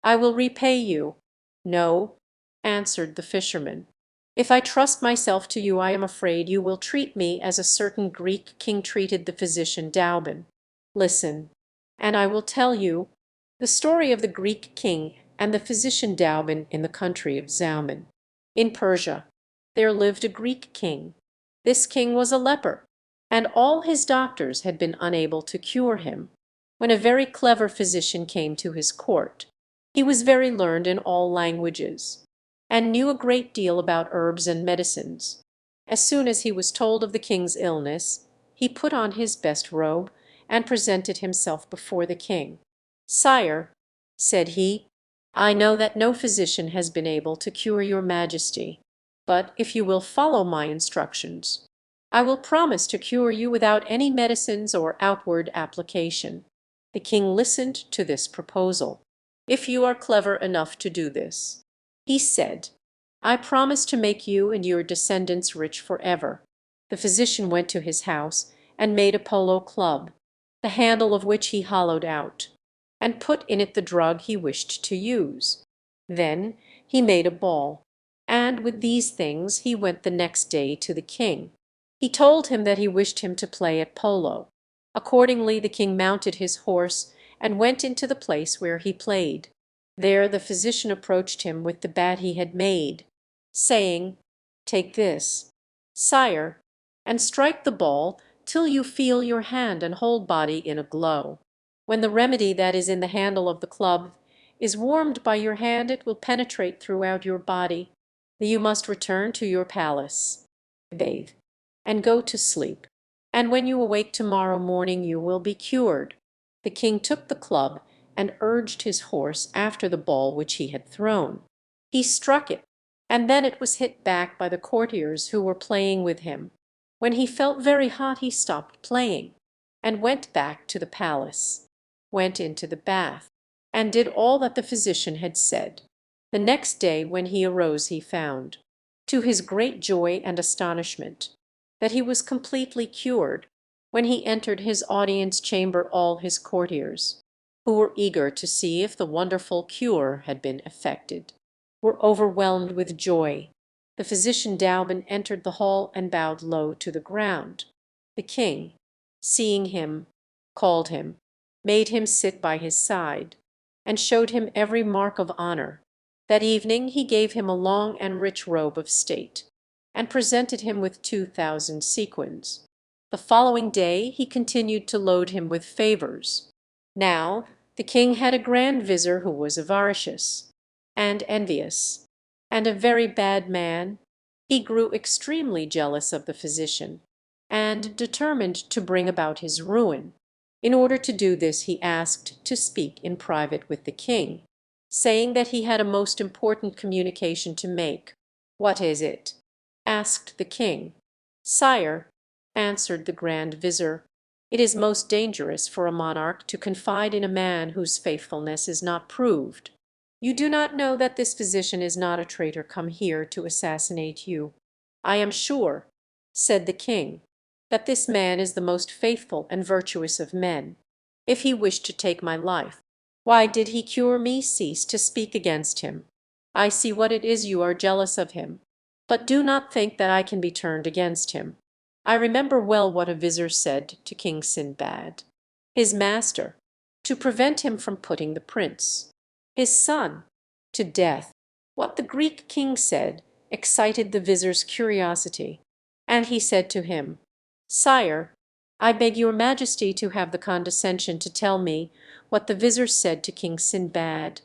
"I will repay you." "No," answered the fisherman, "if I trust myself to you I am afraid you will treat me as a certain Greek king treated the physician Douban. Listen, and I will tell you the story of the Greek king and the physician Douban in the country of Zauman. In Persia there lived a Greek king. This king was a leper, and all his doctors had been unable to cure him, when a very clever physician came to his court. He was very learned in all languages, and knew a great deal about herbs and medicines. As soon as he was told of the king's illness, he put on his best robe and presented himself before the king. "Sire," said he, "I know that no physician has been able to cure your majesty, but if you will follow my instructions, I will promise to cure you without any medicines or outward application." The king listened to this proposal. "If you are clever enough to do this," he said, "I promise to make you and your descendants rich forever." The physician went to his house and made a polo club, the handle of which he hollowed out, and put in it the drug he wished to use. Then he made a ball, and with these things he went the next day to the king. He told him that he wished him to play at polo. Accordingly the king mounted his horse and went into the place where he played. There the physician approached him with the bat he had made, saying, "Take this, sire, and strike the ball till you feel your hand and whole body in a glow. When the remedy that is in the handle of the club is warmed by your hand, it will penetrate throughout your body. You must return to your palace, bathe, and go to sleep, and when you awake tomorrow morning you will be cured." The king took the club and urged his horse after the ball which he had thrown. He struck it, and then it was hit back by the courtiers who were playing with him. When he felt very hot he stopped playing, and went back to the palace, went into the bath, and did all that the physician had said. The next day when he arose he found, to his great joy and astonishment, that he was completely cured. When he entered his audience chamber all his courtiers, who were eager to see if the wonderful cure had been effected, were overwhelmed with joy. The physician Douban entered the hall and bowed low to the ground. The king, seeing him, called him, made him sit by his side, and showed him every mark of honor. That evening he gave him a long and rich robe of state, and presented him with 2,000 sequins. The following day he continued to load him with favors. Now the king had a grand vizier who was avaricious and envious, and a very bad man. He grew extremely jealous of the physician, and determined to bring about his ruin. In order to do this he asked to speak in private with the king, saying that he had a most important communication to make. "What is it?" asked the king. "Sire," answered the grand vizier, "it is most dangerous for a monarch to confide in a man whose faithfulness is not proved. You do not know that this physician is not a traitor come here to assassinate you." "I am sure," said the king, "that this man is the most faithful and virtuous of men. If he wished to take my life, why did he cure me? Cease to speak against him. I see what it is you are jealous of him. but do not think that I can be turned against him. I remember well what a vizier said to King Sinbad, his master, to prevent him from putting the prince, his son, to death. What the Greek king said excited the vizier's curiosity, and he said to him, "Sire, I beg your majesty to have the condescension to tell me what the vizier said to King Sinbad."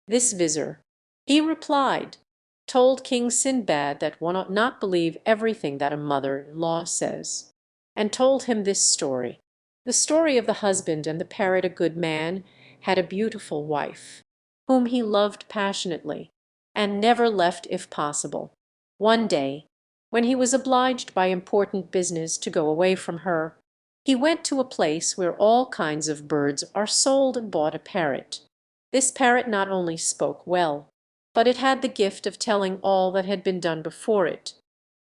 This vizier, he replied, told King Sinbad that one ought not believe everything that a mother-in-law says, and told him this story. The story of the husband and the parrot. A good man had a beautiful wife, whom he loved passionately, and never left if possible. One day, when he was obliged by important business to go away from her, he went to a place where all kinds of birds are sold and bought a parrot. This parrot not only spoke well, but it had the gift of telling all that had been done before it.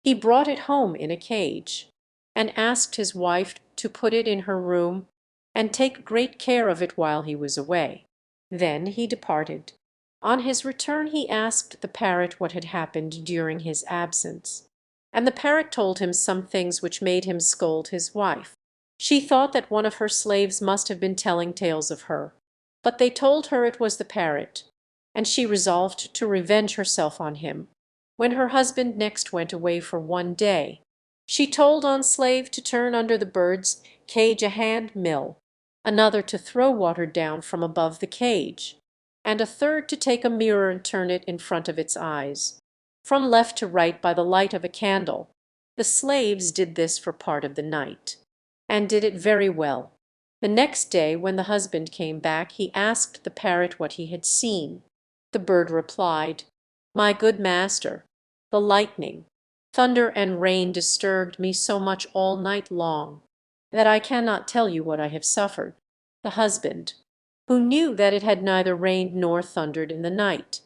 He brought it home in a cage, and asked his wife to put it in her room and take great care of it while he was away. Then he departed. On his return he asked the parrot what had happened during his absence, and the parrot told him some things which made him scold his wife. She thought that one of her slaves must have been telling tales of her, but they told her it was the parrot, and she resolved to revenge herself on him. When her husband next went away for one day, she told one slave to turn under the bird's cage a hand mill, another to throw water down from above the cage, and a third to take a mirror and turn it in front of its eyes, from left to right by the light of a candle. The slaves did this for part of the night, and did it very well. The next day, when the husband came back, he asked the parrot what he had seen. The bird replied, "My good master, the lightning, thunder, and rain disturbed me so much all night long that I cannot tell you what I have suffered." The husband, who knew that it had neither rained nor thundered in the night,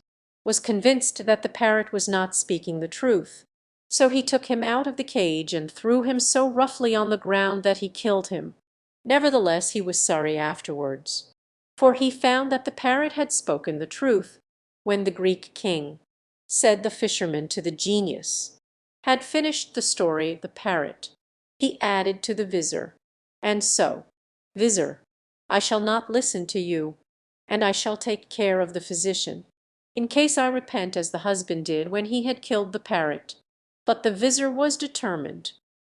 was convinced that the parrot was not speaking the truth. So he took him out of the cage and threw him so roughly on the ground that he killed him. Nevertheless, he was sorry afterwards, for he found that the parrot had spoken the truth. When the Greek king, said the fisherman to the genius, had finished the story of the parrot, he added to the vizier, "And so, vizier, I shall not listen to you, and I shall take care of the physician, in case I repent as the husband did when he had killed the parrot." But the vizier was determined.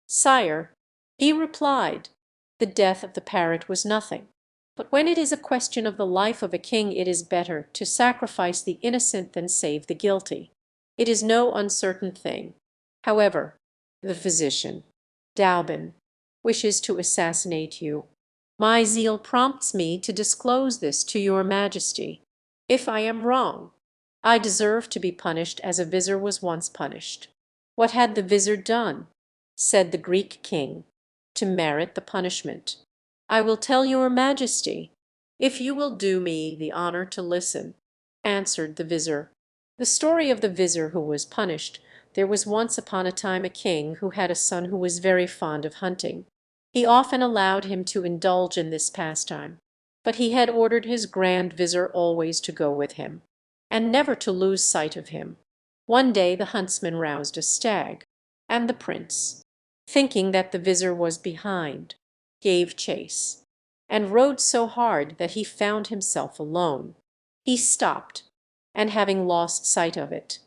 "Sire," he replied, "the death of the parrot was nothing. But when it is a question of the life of a king, it is better to sacrifice the innocent than save the guilty. It is no uncertain thing. However, the physician, Douban, wishes to assassinate you. My zeal prompts me to disclose this to your majesty. If I am wrong, I deserve to be punished as a vizier was once punished." "What had the vizier done," said the Greek king, "to merit the punishment?" "I will tell your majesty, if you will do me the honour to listen," answered the vizier. The story of the vizier who was punished. There was once upon a time a king who had a son who was very fond of hunting. He often allowed him to indulge in this pastime, but he had ordered his grand vizier always to go with him, and never to lose sight of him. One day the huntsman roused a stag, and the prince, thinking that the vizier was behind, gave chase, and rode so hard that he found himself alone. He stopped, and having lost sight of it,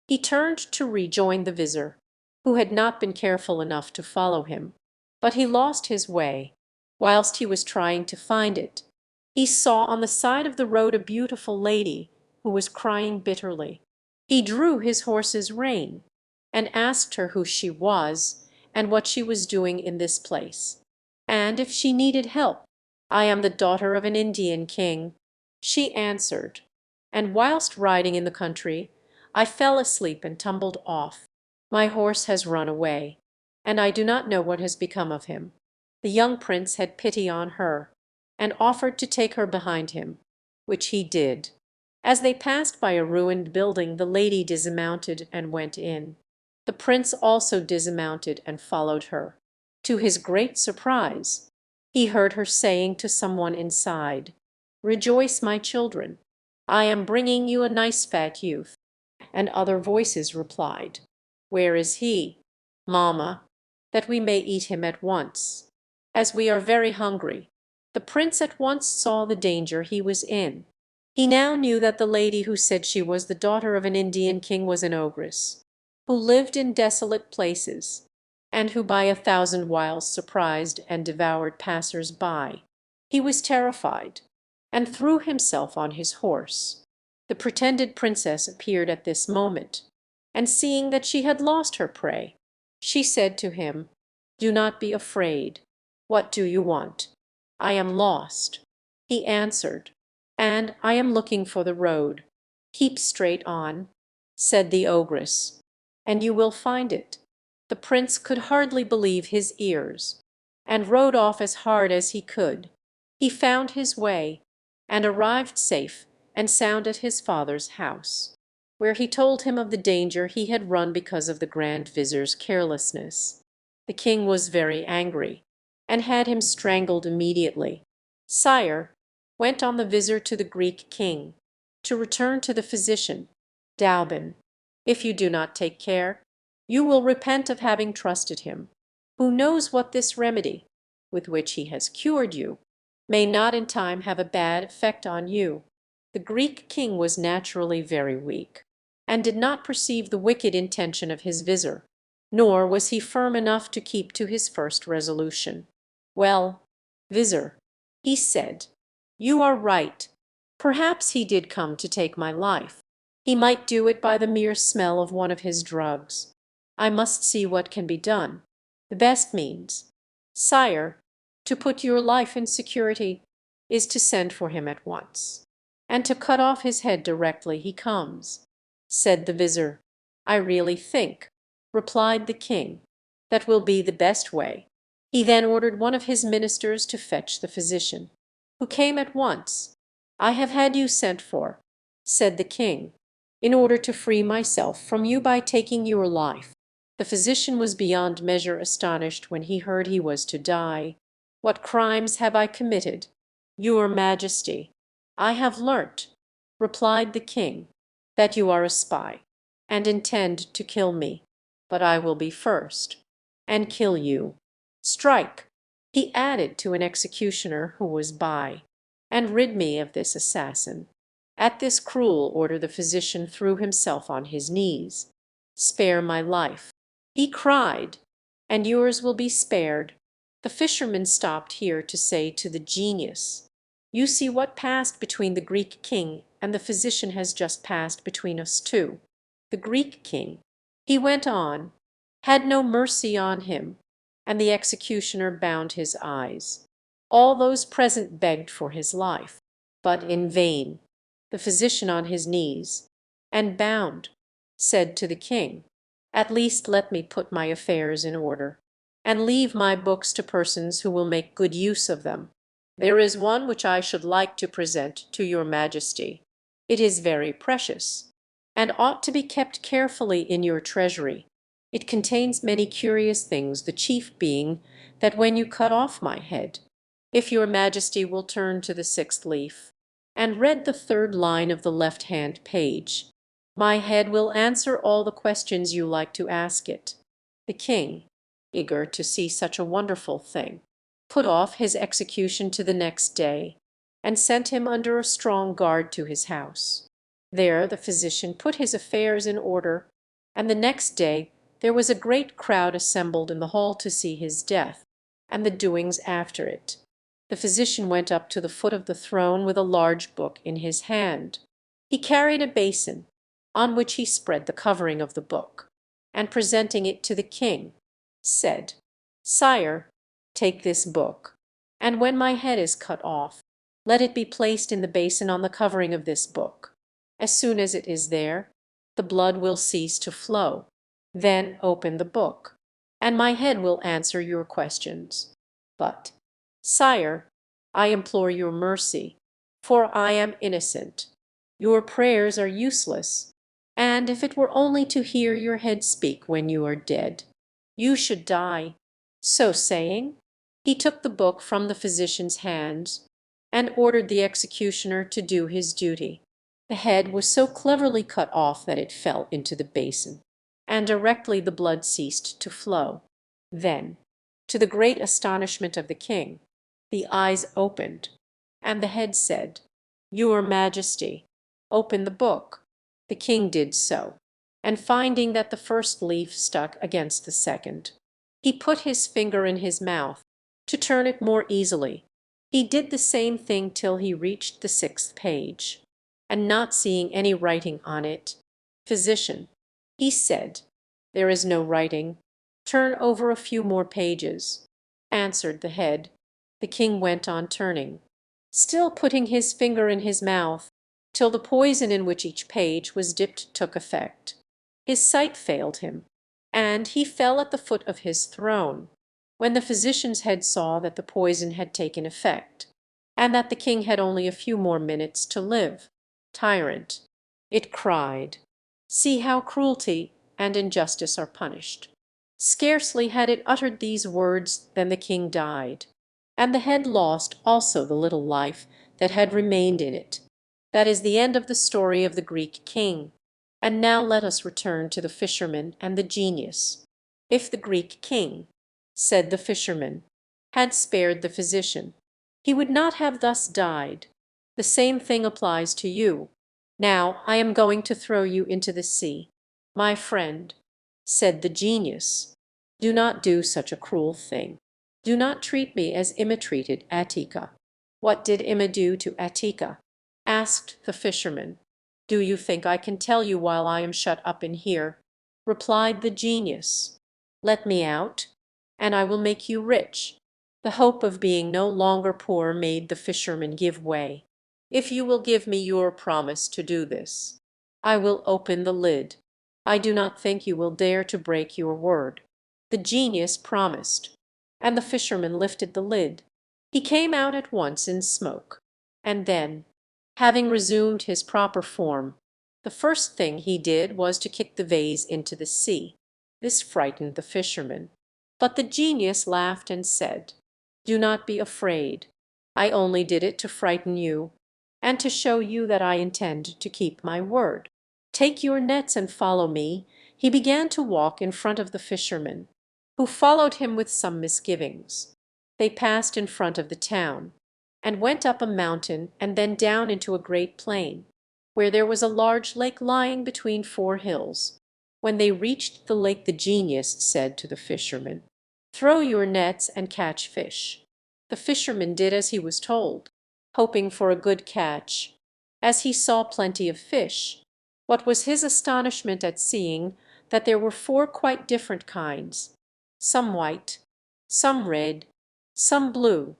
he turned to rejoin the vizier, who had not been careful enough to follow him. But he lost his way. Whilst he was trying to find it, he saw on the side of the road a beautiful lady who was crying bitterly. He drew his horse's rein, and asked her who she was, and what she was doing in this place, and if she needed help. "I am the daughter of an Indian king," she answered, "and whilst riding in the country I fell asleep and tumbled off. My horse has run away, and I do not know what has become of him." The young prince had pity on her, and offered to take her behind him, which he did. As they passed by a ruined building, the lady dismounted and went in. The prince also dismounted and followed her. To his great surprise, he heard her saying to some one inside, "Rejoice, my children, I am bringing you a nice fat youth." And other voices replied, "Where is he, mamma, that we may eat him at once, as we are very hungry?" The prince at once saw the danger he was in. He now knew that the lady who said she was the daughter of an Indian king was an ogress, who lived in desolate places, and who by 1,000 wiles surprised and devoured passers-by. He was terrified, and threw himself on his horse. The pretended princess appeared at this moment, and seeing that she had lost her prey, she said to him, "Do not be afraid. What do you want?" "I am lost," he answered, "and I am looking for the road." "Keep straight on," said the ogress, "and you will find it." The prince could hardly believe his ears, and rode off as hard as he could. He found his way, and arrived safe and sound at his father's house, where he told him of the danger he had run because of the Grand Vizier's carelessness. The king was very angry, and had him strangled immediately. "Sire," went on the vizier to the Greek king, "to return to the physician, Douban, if you do not take care, you will repent of having trusted him. Who knows what this remedy, with which he has cured you, may not in time have a bad effect on you." The Greek king was naturally very weak, and did not perceive the wicked intention of his vizier, nor was he firm enough to keep to his first resolution. "Well, vizier," he said, "you are right. Perhaps he did come to take my life. He might do it by the mere smell of one of his drugs. I must see what can be done. The best means, sire, to put your life in security, is to send for him at once, and to cut off his head directly he comes," said the vizier. "I really think," replied the king, "that will be the best way." He then ordered one of his ministers to fetch the physician, who came at once. "I have had you sent for," said the king, "in order to free myself from you by taking your life." The physician was beyond measure astonished when he heard he was to die. "What crimes have I committed, your Majesty?" "I have learnt," replied the king, "that you are a spy, and intend to kill me. But I will be first, and kill you. Strike," he added to an executioner who was by, "and rid me of this assassin." At this cruel order the physician threw himself on his knees. "Spare my life," he cried, "and yours will be spared." The fisherman stopped here to say to the genius, "You see what passed between the Greek king and the physician has just passed between us too. The Greek king," he went on, "had no mercy on him, and the executioner bound his eyes. All those present begged for his life, but in vain. The physician on his knees, and bound, said to the king, 'At least let me put my affairs in order, and leave my books to persons who will make good use of them. There is one which I should like to present to your Majesty. It is very precious, and ought to be kept carefully in your treasury. It contains many curious things, the chief being that when you cut off my head, if your Majesty will turn to the 6th leaf, and read the 3rd line of the left-hand page, my head will answer all the questions you like to ask it." The king, eager to see such a wonderful thing, put off his execution to the next day, and sent him under a strong guard to his house. There the physician put his affairs in order, and the next day there was a great crowd assembled in the hall to see his death, and the doings after it. The physician went up to the foot of the throne with a large book in his hand. He carried a basin, on which he spread the covering of the book, and presenting it to the king, said, "Sire, take this book, and when my head is cut off, let it be placed in the basin on the covering of this book. As soon as it is there, the blood will cease to flow. Then open the book, and my head will answer your questions. But, sire, I implore your mercy, for I am innocent. Your prayers are useless, and if it were only to hear your head speak when you are dead, you should die." So saying, he took the book from the physician's hands, and ordered the executioner to do his duty. The head was so cleverly cut off that it fell into the basin, and directly the blood ceased to flow. Then, to the great astonishment of the king, the eyes opened, and the head said, "Your Majesty, open the book." The king did so, and finding that the first leaf stuck against the second, he put his finger in his mouth to turn it more easily. He did the same thing till he reached the sixth page, and not seeing any writing on it, "Physician," he said, "there is no writing. Turn over a few more pages," answered the head. The king went on turning, still putting his finger in his mouth, till the poison in which each page was dipped took effect. His sight failed him, and he fell at the foot of his throne. When the physician's head saw that the poison had taken effect, and that the king had only a few more minutes to live, "Tyrant," it cried, "see how cruelty and injustice are punished." Scarcely had it uttered these words than the king died, and the head lost also the little life that had remained in it. That is the end of the story of the Greek king. And now let us return to the fisherman and the genius. "If the Greek king," said the fisherman, "had spared the physician, he would not have thus died. The same thing applies to you. Now I am going to throw you into the sea." "My friend," said the genius, "do not do such a cruel thing. Do not treat me as Imma treated Attika." "What did Imma do to Attika?" asked the fisherman. "Do you think I can tell you while I am shut up in here?" replied the genius. "Let me out, and I will make you rich." The hope of being no longer poor made the fisherman give way. "If you will give me your promise to do this, I will open the lid. I do not think you will dare to break your word." The genius promised, and the fisherman lifted the lid. He came out at once in smoke, and then, having resumed his proper form, the first thing he did was to kick the vase into the sea. This frightened the fisherman, but the genius laughed and said, "Do not be afraid. I only did it to frighten you, and to show you that I intend to keep my word. Take your nets and follow me." He began to walk in front of the fisherman, who followed him with some misgivings. They passed in front of the town, and went up a mountain and then down into a great plain, where there was a large lake lying between four hills. When they reached the lake the genius said to the fisherman, "Throw your nets and catch fish." The fisherman did as he was told, hoping for a good catch, as he saw plenty of fish. What was his astonishment at seeing that there were four quite different kinds, some white, some red, some blue,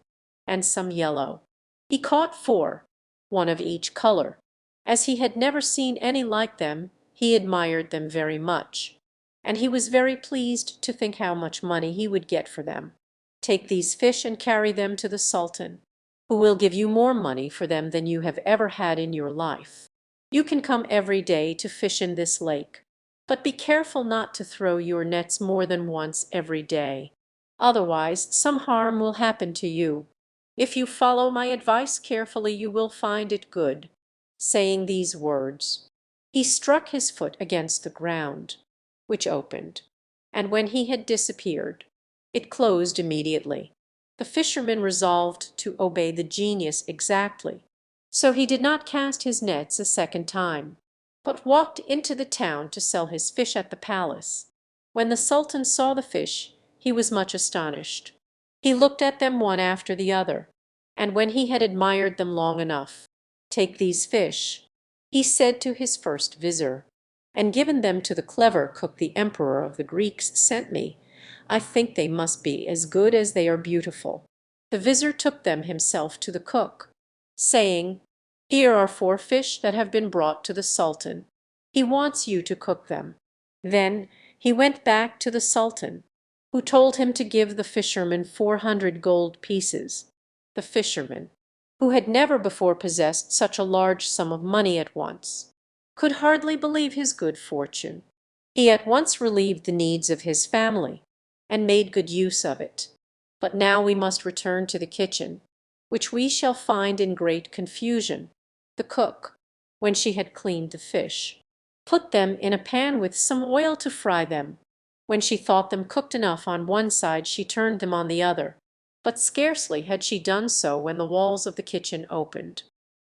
and some yellow. He caught four, one of each color. As he had never seen any like them, he admired them very much, and he was very pleased to think how much money he would get for them. "Take these fish and carry them to the Sultan, who will give you more money for them than you have ever had in your life. You can come every day to fish in this lake, but be careful not to throw your nets more than once every day. Otherwise some harm will happen to you. If you follow my advice carefully, you will find it good." Saying these words, he struck his foot against the ground, which opened, and when he had disappeared, it closed immediately. The fisherman resolved to obey the genius exactly, so he did not cast his nets a second time, but walked into the town to sell his fish at the palace. When the Sultan saw the fish, he was much astonished. He looked at them one after the other, and when he had admired them long enough, "Take these fish," he said to his first vizier, "and given them to the clever cook the emperor of the Greeks sent me. I think they must be as good as they are beautiful." The vizier took them himself to the cook, saying, "Here are four fish that have been brought to the Sultan. He wants you to cook them." Then he went back to the Sultan, who told him to give the fisherman 400 gold pieces. The fisherman, who had never before possessed such a large sum of money at once, could hardly believe his good fortune. He at once relieved the needs of his family, and made good use of it. But now we must return to the kitchen, which we shall find in great confusion. The cook, when she had cleaned the fish, put them in a pan with some oil to fry them. When she thought them cooked enough on one side, she turned them on the other. But scarcely had she done so when the walls of the kitchen opened,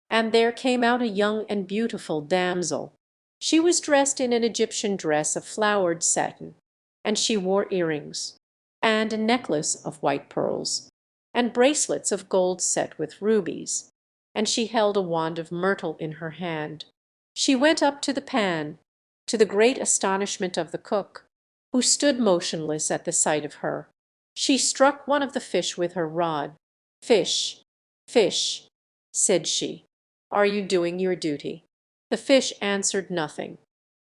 and there came out a young and beautiful damsel. She was dressed in an Egyptian dress of flowered satin, and she wore earrings, and a necklace of white pearls, and bracelets of gold set with rubies, and she held a wand of myrtle in her hand. She went up to the pan, to the great astonishment of the cook, who stood motionless at the sight of her. She struck one of the fish with her rod. "Fish, fish," said she, "are you doing your duty?" The fish answered nothing,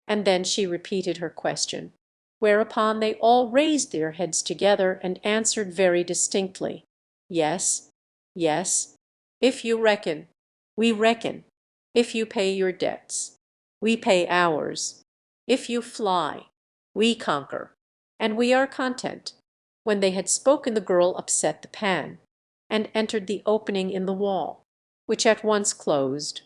and then she repeated her question, whereupon they all raised their heads together and answered very distinctly, "Yes, yes, if you reckon, we reckon; if you pay your debts, we pay ours; if you fly, we conquer, and we are content." When they had spoken, the girl upset the pan, and entered the opening in the wall, which at once closed,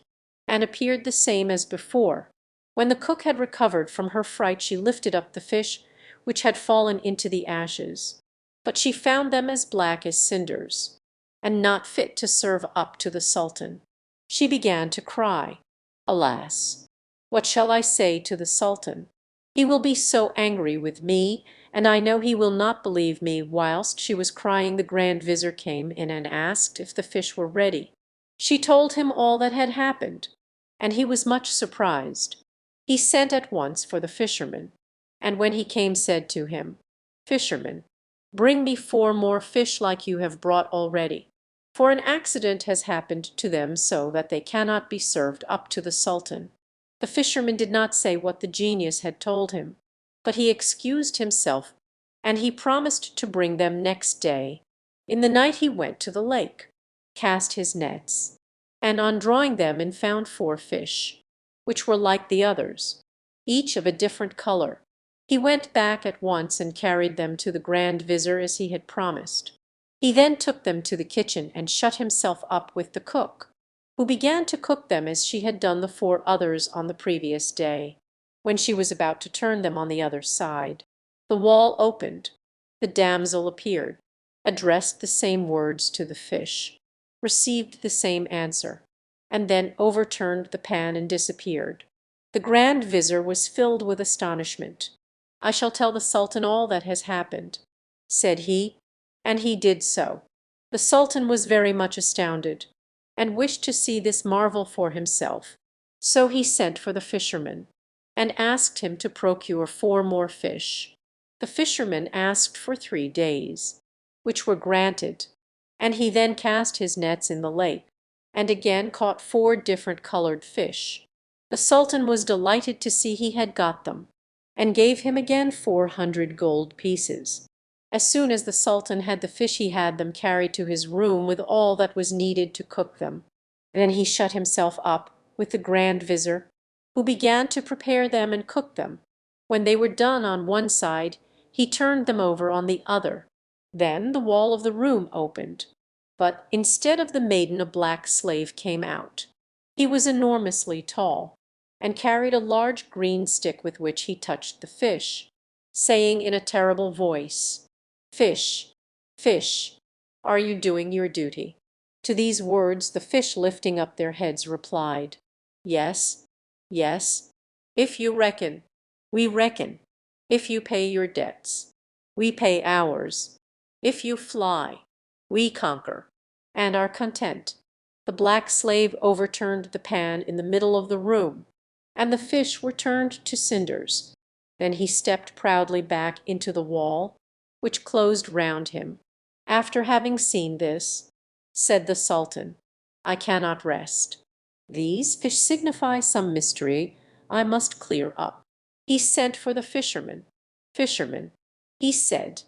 and appeared the same as before. When the cook had recovered from her fright, she lifted up the fish, which had fallen into the ashes, but she found them as black as cinders, and not fit to serve up to the Sultan. She began to cry. "Alas! what shall I say to the Sultan? He will be so angry with me, and I know he will not believe me." Whilst she was crying, the Grand Vizir came in and asked if the fish were ready. She told him all that had happened, and he was much surprised. He sent at once for the fisherman, and when he came said to him, "Fisherman, bring me 4 more fish like you have brought already, for an accident has happened to them so that they cannot be served up to the Sultan." The fisherman did not say what the genius had told him, but he excused himself, and he promised to bring them next day. In the night he went to the lake, cast his nets, and on drawing them in found 4 fish, which were like the others, each of a different color. He went back at once and carried them to the Grand Vizir as he had promised. He then took them to the kitchen and shut himself up with the cook, who began to cook them as she had done the 4 others on the previous day. When she was about to turn them on the other side, the wall opened, the damsel appeared, addressed the same words to the fish, received the same answer, and then overturned the pan and disappeared. The Grand Vizir was filled with astonishment. "I shall tell the Sultan all that has happened," said he, and he did so. The Sultan was very much astounded, and wished to see this marvel for himself. So he sent for the fisherman, and asked him to procure 4 more fish. The fisherman asked for 3 days, which were granted, and he then cast his nets in the lake, and again caught 4 different colored fish. The Sultan was delighted to see he had got them, and gave him again 400 gold pieces. As soon as the Sultan had the fish, he had them carried to his room with all that was needed to cook them. Then he shut himself up with the Grand Vizir, who began to prepare them and cook them. When they were done on one side, he turned them over on the other. Then the wall of the room opened, but instead of the maiden a black slave came out. He was enormously tall, and carried a large green stick with which he touched the fish, saying in a terrible voice, "Fish, fish, are you doing your duty?" To these words the fish, lifting up their heads, replied, "Yes, yes, if you reckon, we reckon; if you pay your debts, we pay ours; if you fly, we conquer, and are content." The black slave overturned the pan in the middle of the room, and the fish were turned to cinders. Then he stepped proudly back into the wall, which closed round him. After having seen this, said the Sultan, "I cannot rest. These fish signify some mystery I must clear up." He sent for the fisherman. "Fisherman," he said,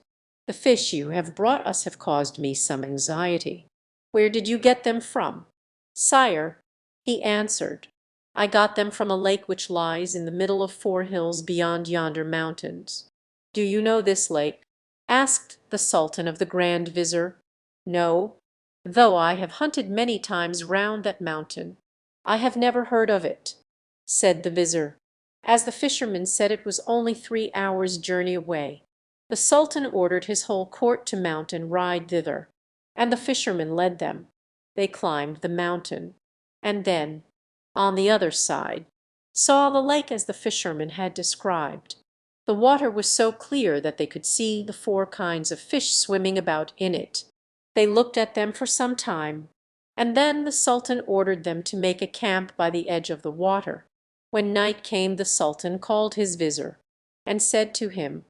"the fish you have brought us have caused me some anxiety. Where did you get them from?" "Sire," he answered, "I got them from a lake which lies in the middle of 4 hills beyond yonder mountains." "Do you know this lake?" asked the Sultan of the Grand Vizir. "No, though I have hunted many times round that mountain, I have never heard of it," said the Vizir. as the fisherman said it was only 3 hours' journey away. The Sultan ordered his whole court to mount and ride thither, and the fisherman led them. They climbed the mountain, and then, on the other side, saw the lake as the fisherman had described. The water was so clear that they could see the 4 kinds of fish swimming about in it. They looked at them for some time, and then the Sultan ordered them to make a camp by the edge of the water. When night came the Sultan called his vizir, and said to him,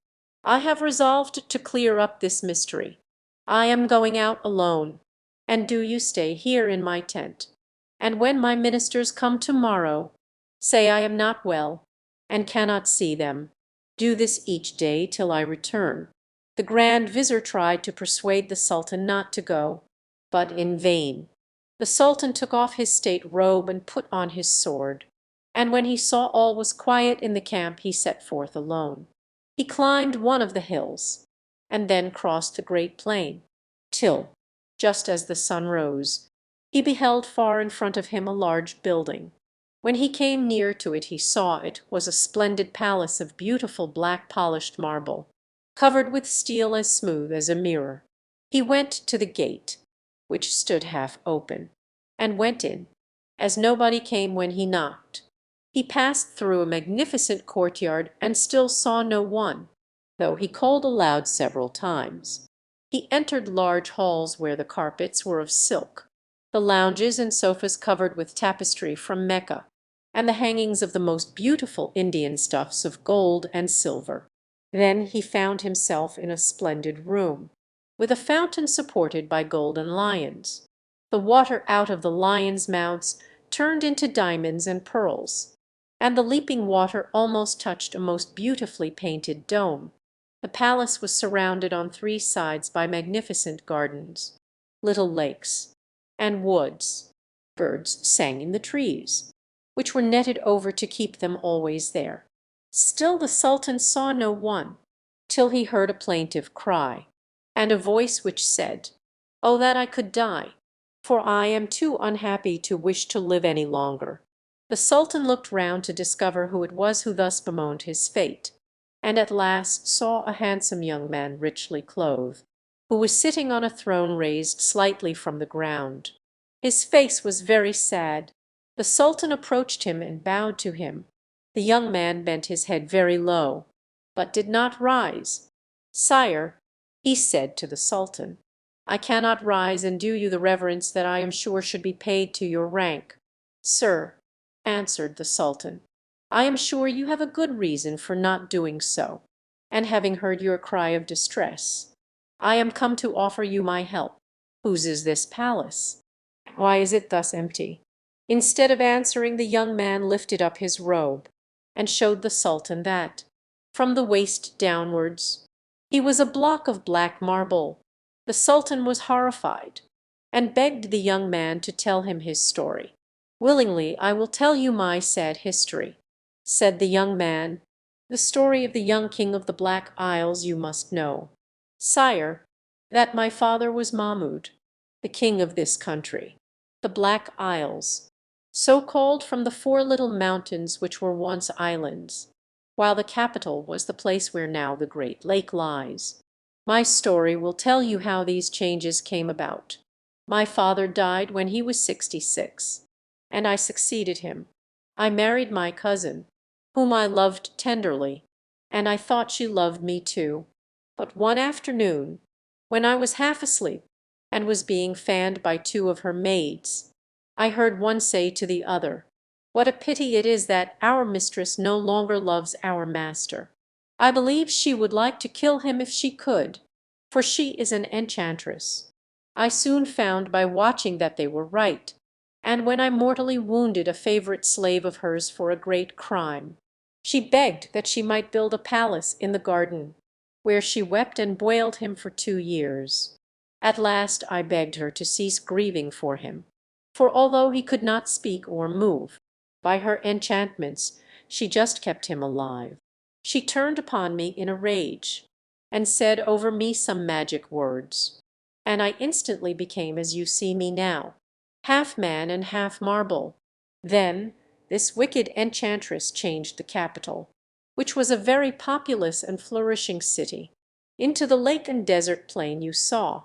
"I have resolved to clear up this mystery. I am going out alone, and do you stay here in my tent. And when my ministers come to-morrow, say I am not well, and cannot see them. Do this each day till I return." The Grand Vizir tried to persuade the Sultan not to go, but in vain. The Sultan took off his state robe and put on his sword, and when he saw all was quiet in the camp he set forth alone. He climbed one of the hills, and then crossed the great plain, till, just as the sun rose, he beheld far in front of him a large building. When he came near to it he saw it was a splendid palace of beautiful black polished marble, covered with steel as smooth as a mirror. He went to the gate, which stood half open, and went in, as nobody came when he knocked. He passed through a magnificent courtyard and still saw no one, though he called aloud several times. He entered large halls where the carpets were of silk, the lounges and sofas covered with tapestry from Mecca, and the hangings of the most beautiful Indian stuffs of gold and silver. Then he found himself in a splendid room, with a fountain supported by golden lions. The water out of the lions' mouths turned into diamonds and pearls, and the leaping water almost touched a most beautifully painted dome. The palace was surrounded on 3 sides by magnificent gardens, little lakes, and woods. Birds sang in the trees, which were netted over to keep them always there. Still the Sultan saw no one, till he heard a plaintive cry, and a voice which said, "Oh, that I could die, for I am too unhappy to wish to live any longer." The Sultan looked round to discover who it was who thus bemoaned his fate, and at last saw a handsome young man richly clothed, who was sitting on a throne raised slightly from the ground. His face was very sad. The Sultan approached him and bowed to him. The young man bent his head very low, but did not rise. "Sire," he said to the Sultan, "I cannot rise and do you the reverence that I am sure should be paid to your rank." "Sir," answered the Sultan, "I am sure you have a good reason for not doing so, and having heard your cry of distress, I am come to offer you my help. Whose is this palace? Why is it thus empty?" Instead of answering, the young man lifted up his robe, and showed the Sultan that, from the waist downwards, he was a block of black marble. The Sultan was horrified, and begged the young man to tell him his story. "Willingly I will tell you my sad history," said the young man. "The story of the young King of the Black Isles you must know, sire, that my father was Mahmud, the king of this country, the Black Isles, so called from the 4 little mountains which were once islands, while the capital was the place where now the great lake lies. My story will tell you how these changes came about. My father died when he was 66, and I succeeded him. I married my cousin, whom I loved tenderly, and I thought she loved me too. But one afternoon, when I was half asleep, and was being fanned by 2 of her maids, I heard one say to the other, 'What a pity it is that our mistress no longer loves our master. I believe she would like to kill him if she could, for she is an enchantress.' I soon found by watching that they were right, and when I mortally wounded a favorite slave of hers for a great crime, she begged that she might build a palace in the garden, where she wept and bewailed him for 2 years. At last I begged her to cease grieving for him, for although he could not speak or move, by her enchantments she just kept him alive. She turned upon me in a rage, and said over me some magic words, and I instantly became as you see me now, half man and half marble. Then this wicked enchantress changed the capital, which was a very populous and flourishing city, into the lake and desert plain you saw.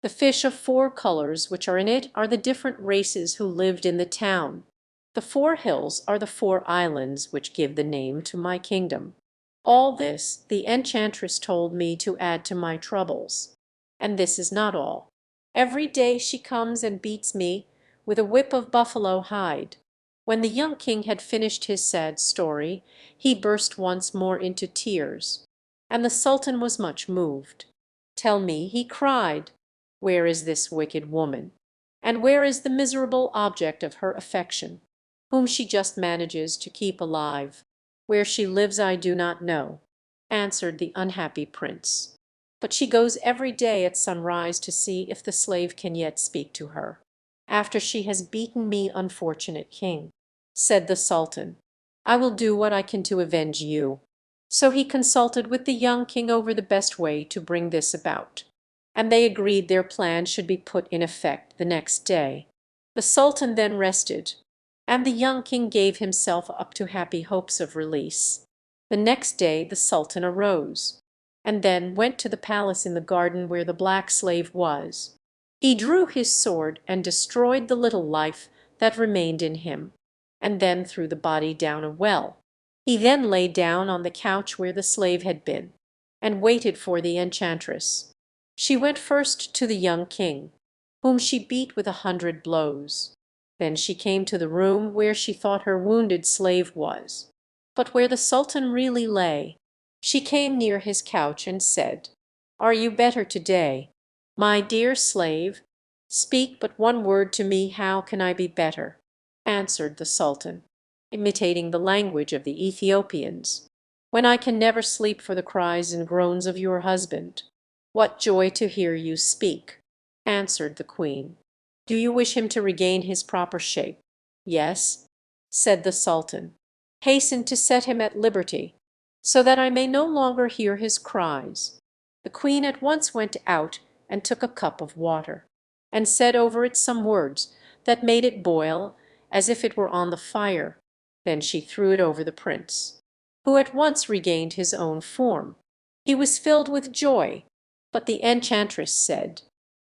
The fish of 4 colors which are in it are the different races who lived in the town. The 4 hills are the 4 islands which give the name to my kingdom. All this the enchantress told me to add to my troubles. And this is not all. Every day she comes and beats me with a whip of buffalo hide. When the young king had finished his sad story, he burst once more into tears, and the sultan was much moved. "Tell me," he cried, "where is this wicked woman? And where is the miserable object of her affection, whom she just manages to keep alive? Where she lives I do not know," answered the unhappy prince. "But she goes every day at sunrise to see if the slave can yet speak to her, after she has beaten me, unfortunate king." Said the sultan, "I will do what I can to avenge you." So he consulted with the young king over the best way to bring this about, and they agreed their plan should be put in effect the next day. The sultan then rested, and the young king gave himself up to happy hopes of release. The next day the sultan arose, and then went to the palace in the garden where the black slave was. He drew his sword and destroyed the little life that remained in him, and then threw the body down a well. He then lay down on the couch where the slave had been, and waited for the enchantress. She went first to the young king, whom she beat with 100 blows. Then she came to the room where she thought her wounded slave was, but where the sultan really lay. She came near his couch and said, "Are you better to-day? My dear slave, speak but one word to me, how can I be better?" Answered the sultan, imitating the language of the Ethiopians, "When I can never sleep for the cries and groans of your husband." "What joy to hear you speak," answered the queen. "Do you wish him to regain his proper shape?" "Yes," said the sultan. "Hasten to set him at liberty, so that I may no longer hear his cries." The queen at once went out and took a cup of water, and said over it some words that made it boil as if it were on the fire. Then she threw it over the prince, who at once regained his own form. He was filled with joy, but the enchantress said,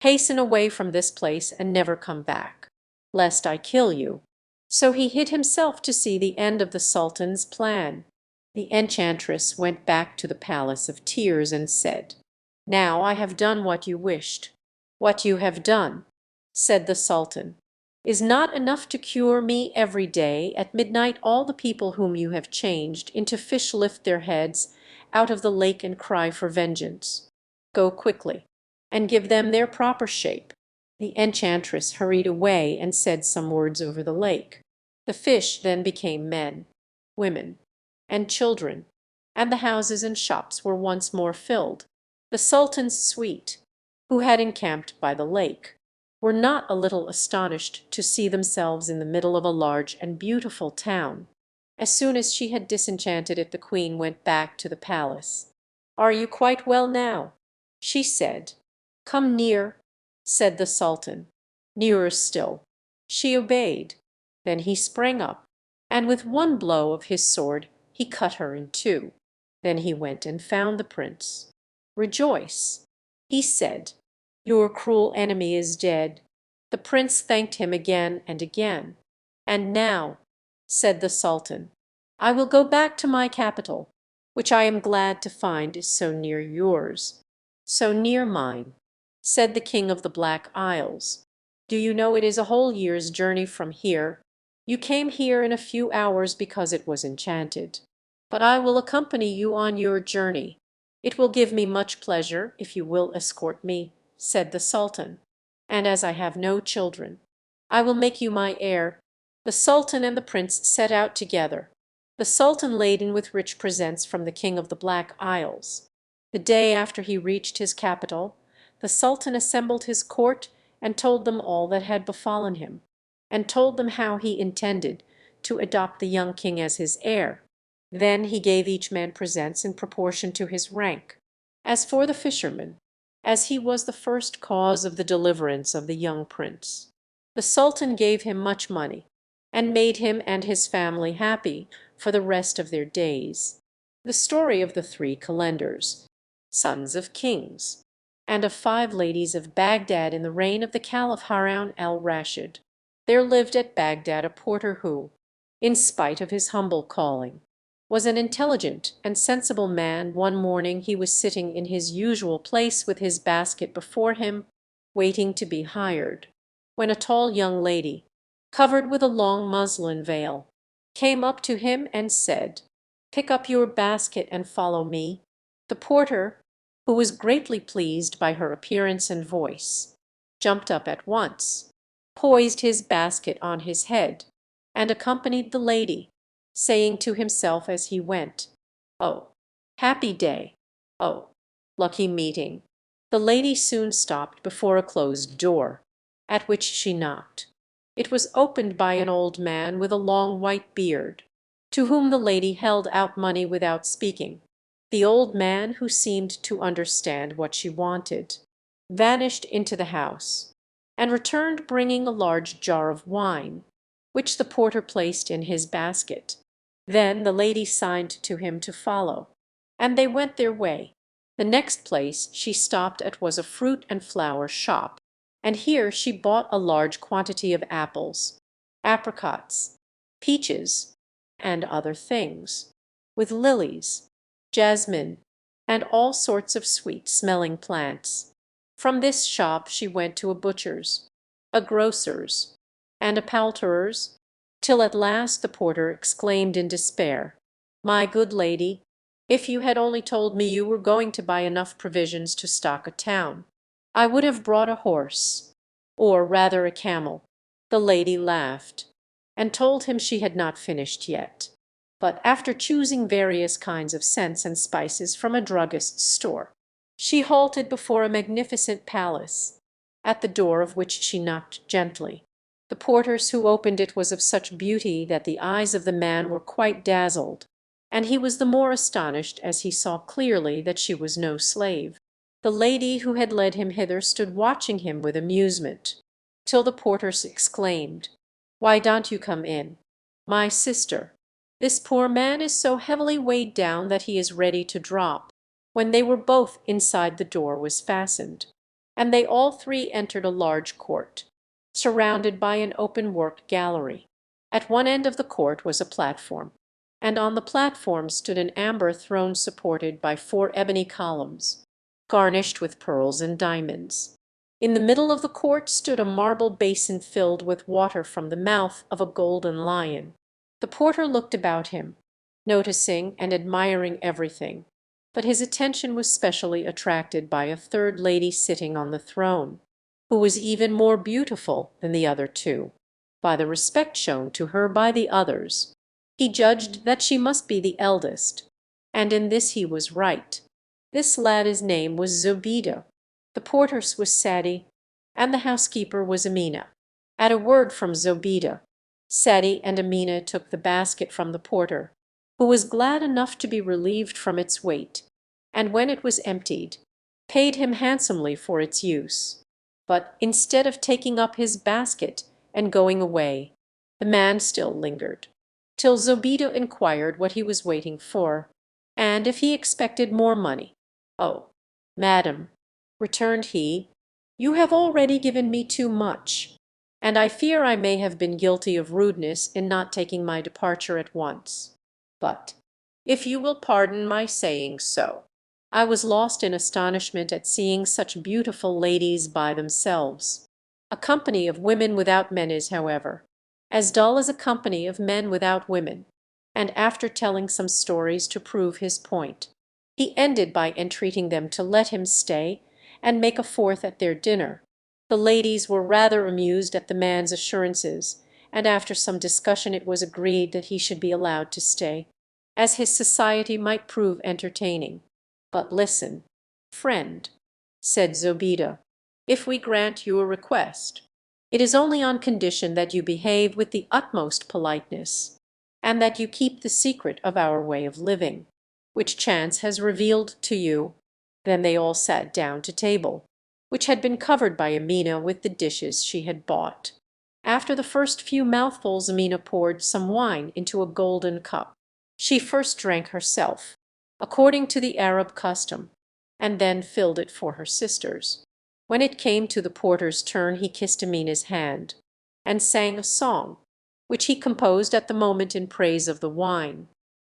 "Hasten away from this place and never come back, lest I kill you." So he hid himself to see the end of the sultan's plan. The enchantress went back to the Palace of Tears and said, "Now I have done what you wished." "What you have done," said the sultan, "is not enough to cure me. Every day at midnight all the people whom you have changed into fish lift their heads out of the lake and cry for vengeance. Go quickly and give them their proper shape." The enchantress hurried away and said some words over the lake. The fish then became men, women, and children, and the houses and shops were once more filled. The sultan's suite, who had encamped by the lake, were not a little astonished to see themselves in the middle of a large and beautiful town. As soon as she had disenchanted it, the queen went back to the palace. "Are you quite well now?" she said. "Come near," said the sultan. Nearer still. She obeyed. Then he sprang up, and with one blow of his sword he cut her in two. Then he went and found the prince. "Rejoice," he said, "your cruel enemy is dead." The prince thanked him again and again. "And now," said the sultan, "I will go back to my capital, which I am glad to find is so near yours." "So near mine," said the king of the Black Isles. "Do you know it is a whole year's journey from here? You came here in a few hours because it was enchanted. But I will accompany you on your journey. It will give me much pleasure if you will escort me," said the sultan. "And as I have no children, I will make you my heir." The sultan and the prince set out together, the sultan laden with rich presents from the king of the Black Isles. The day after he reached his capital, the sultan assembled his court and told them all that had befallen him, and told them how he intended to adopt the young king as his heir. Then he gave each man presents in proportion to his rank. As for the fisherman, as he was the first cause of the deliverance of the young prince, the sultan gave him much money, and made him and his family happy for the rest of their days. The story of the three calenders, sons of kings, and of 5 ladies of Baghdad in the reign of the Caliph Harun al-Rashid. There lived at Baghdad a porter who, in spite of his humble calling, was an intelligent and sensible man. One morning he was sitting in his usual place with his basket before him, waiting to be hired, when a tall young lady, covered with a long muslin veil, came up to him and said, "Pick up your basket and follow me." The porter, who was greatly pleased by her appearance and voice, jumped up at once, poised his basket on his head, and accompanied the lady, saying to himself as he went, "Oh, happy day! Oh, lucky meeting!" The lady soon stopped before a closed door, at which she knocked. It was opened by an old man with a long white beard, to whom the lady held out money without speaking. The old man, who seemed to understand what she wanted, vanished into the house, and returned bringing a large jar of wine, which the porter placed in his basket. Then the lady signed to him to follow, and they went their way. The next place she stopped at was a fruit and flower shop, and here she bought a large quantity of apples, apricots, peaches, and other things, with lilies, jasmine, and all sorts of sweet-smelling plants. From this shop she went to a butcher's, a grocer's, and a poulterer's, till at last the porter exclaimed in despair, "My good lady, if you had only told me you were going to buy enough provisions to stock a town, I would have brought a horse, or rather a camel." The lady laughed, and told him she had not finished yet. But after choosing various kinds of scents and spices from a druggist's store, she halted before a magnificent palace, at the door of which she knocked gently. The portress who opened it was of such beauty that the eyes of the man were quite dazzled, and he was the more astonished as he saw clearly that she was no slave. The lady who had led him hither stood watching him with amusement, till the portress exclaimed, "Why don't you come in, my sister? This poor man is so heavily weighed down that he is ready to drop." When they were both inside, the door was fastened, and they all three entered a large court, surrounded by an open-work gallery. At one end of the court was a platform, and on the platform stood an amber throne supported by 4 ebony columns, garnished with pearls and diamonds. In the middle of the court stood a marble basin filled with water from the mouth of a golden lion. The porter looked about him, noticing and admiring everything, but his attention was specially attracted by a third lady sitting on the throne, who was even more beautiful than the other two. By the respect shown to her by the others, he judged that she must be the eldest, and in this he was right. This lady's name was Zobeide, the portress was Sadi, and the housekeeper was Amina. At a word from Zobeide, Sadi and Amina took the basket from the porter, who was glad enough to be relieved from its weight, and when it was emptied, paid him handsomely for its use. But instead of taking up his basket and going away, the man still lingered, till Zobeide inquired what he was waiting for, and if he expected more money. "Oh, madam," returned he, "you have already given me too much, and I fear I may have been guilty of rudeness in not taking my departure at once. But, if you will pardon my saying so, I was lost in astonishment at seeing such beautiful ladies by themselves. A company of women without men is, however, as dull as a company of men without women." And after telling some stories to prove his point, he ended by entreating them to let him stay and make a fourth at their dinner. The ladies were rather amused at the man's assurances, and after some discussion it was agreed that he should be allowed to stay, as his society might prove entertaining. "But listen, friend," said Zobeide, "if we grant your request, it is only on condition that you behave with the utmost politeness, and that you keep the secret of our way of living, which chance has revealed to you." Then they all sat down to table, which had been covered by Amina with the dishes she had bought, After the first few mouthfuls Amina poured some wine into a golden cup. She first drank herself, according to the Arab custom, and then filled it for her sisters. When it came to the porter's turn he kissed Amina's hand, and sang a song, which he composed at the moment in praise of the wine.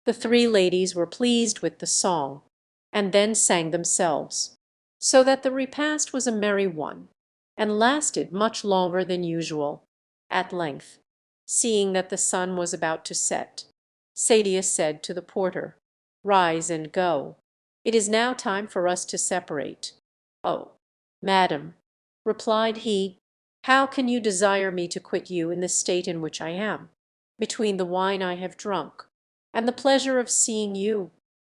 The three ladies were pleased with the song, and then sang themselves, so that the repast was a merry one, and lasted much longer than usual. At length, seeing that the sun was about to set, Sadia said to the porter, "Rise and go. It is now time for us to separate." "Oh, madam," replied he, "how can you desire me to quit you in the state in which I am? Between the wine I have drunk, and the pleasure of seeing you,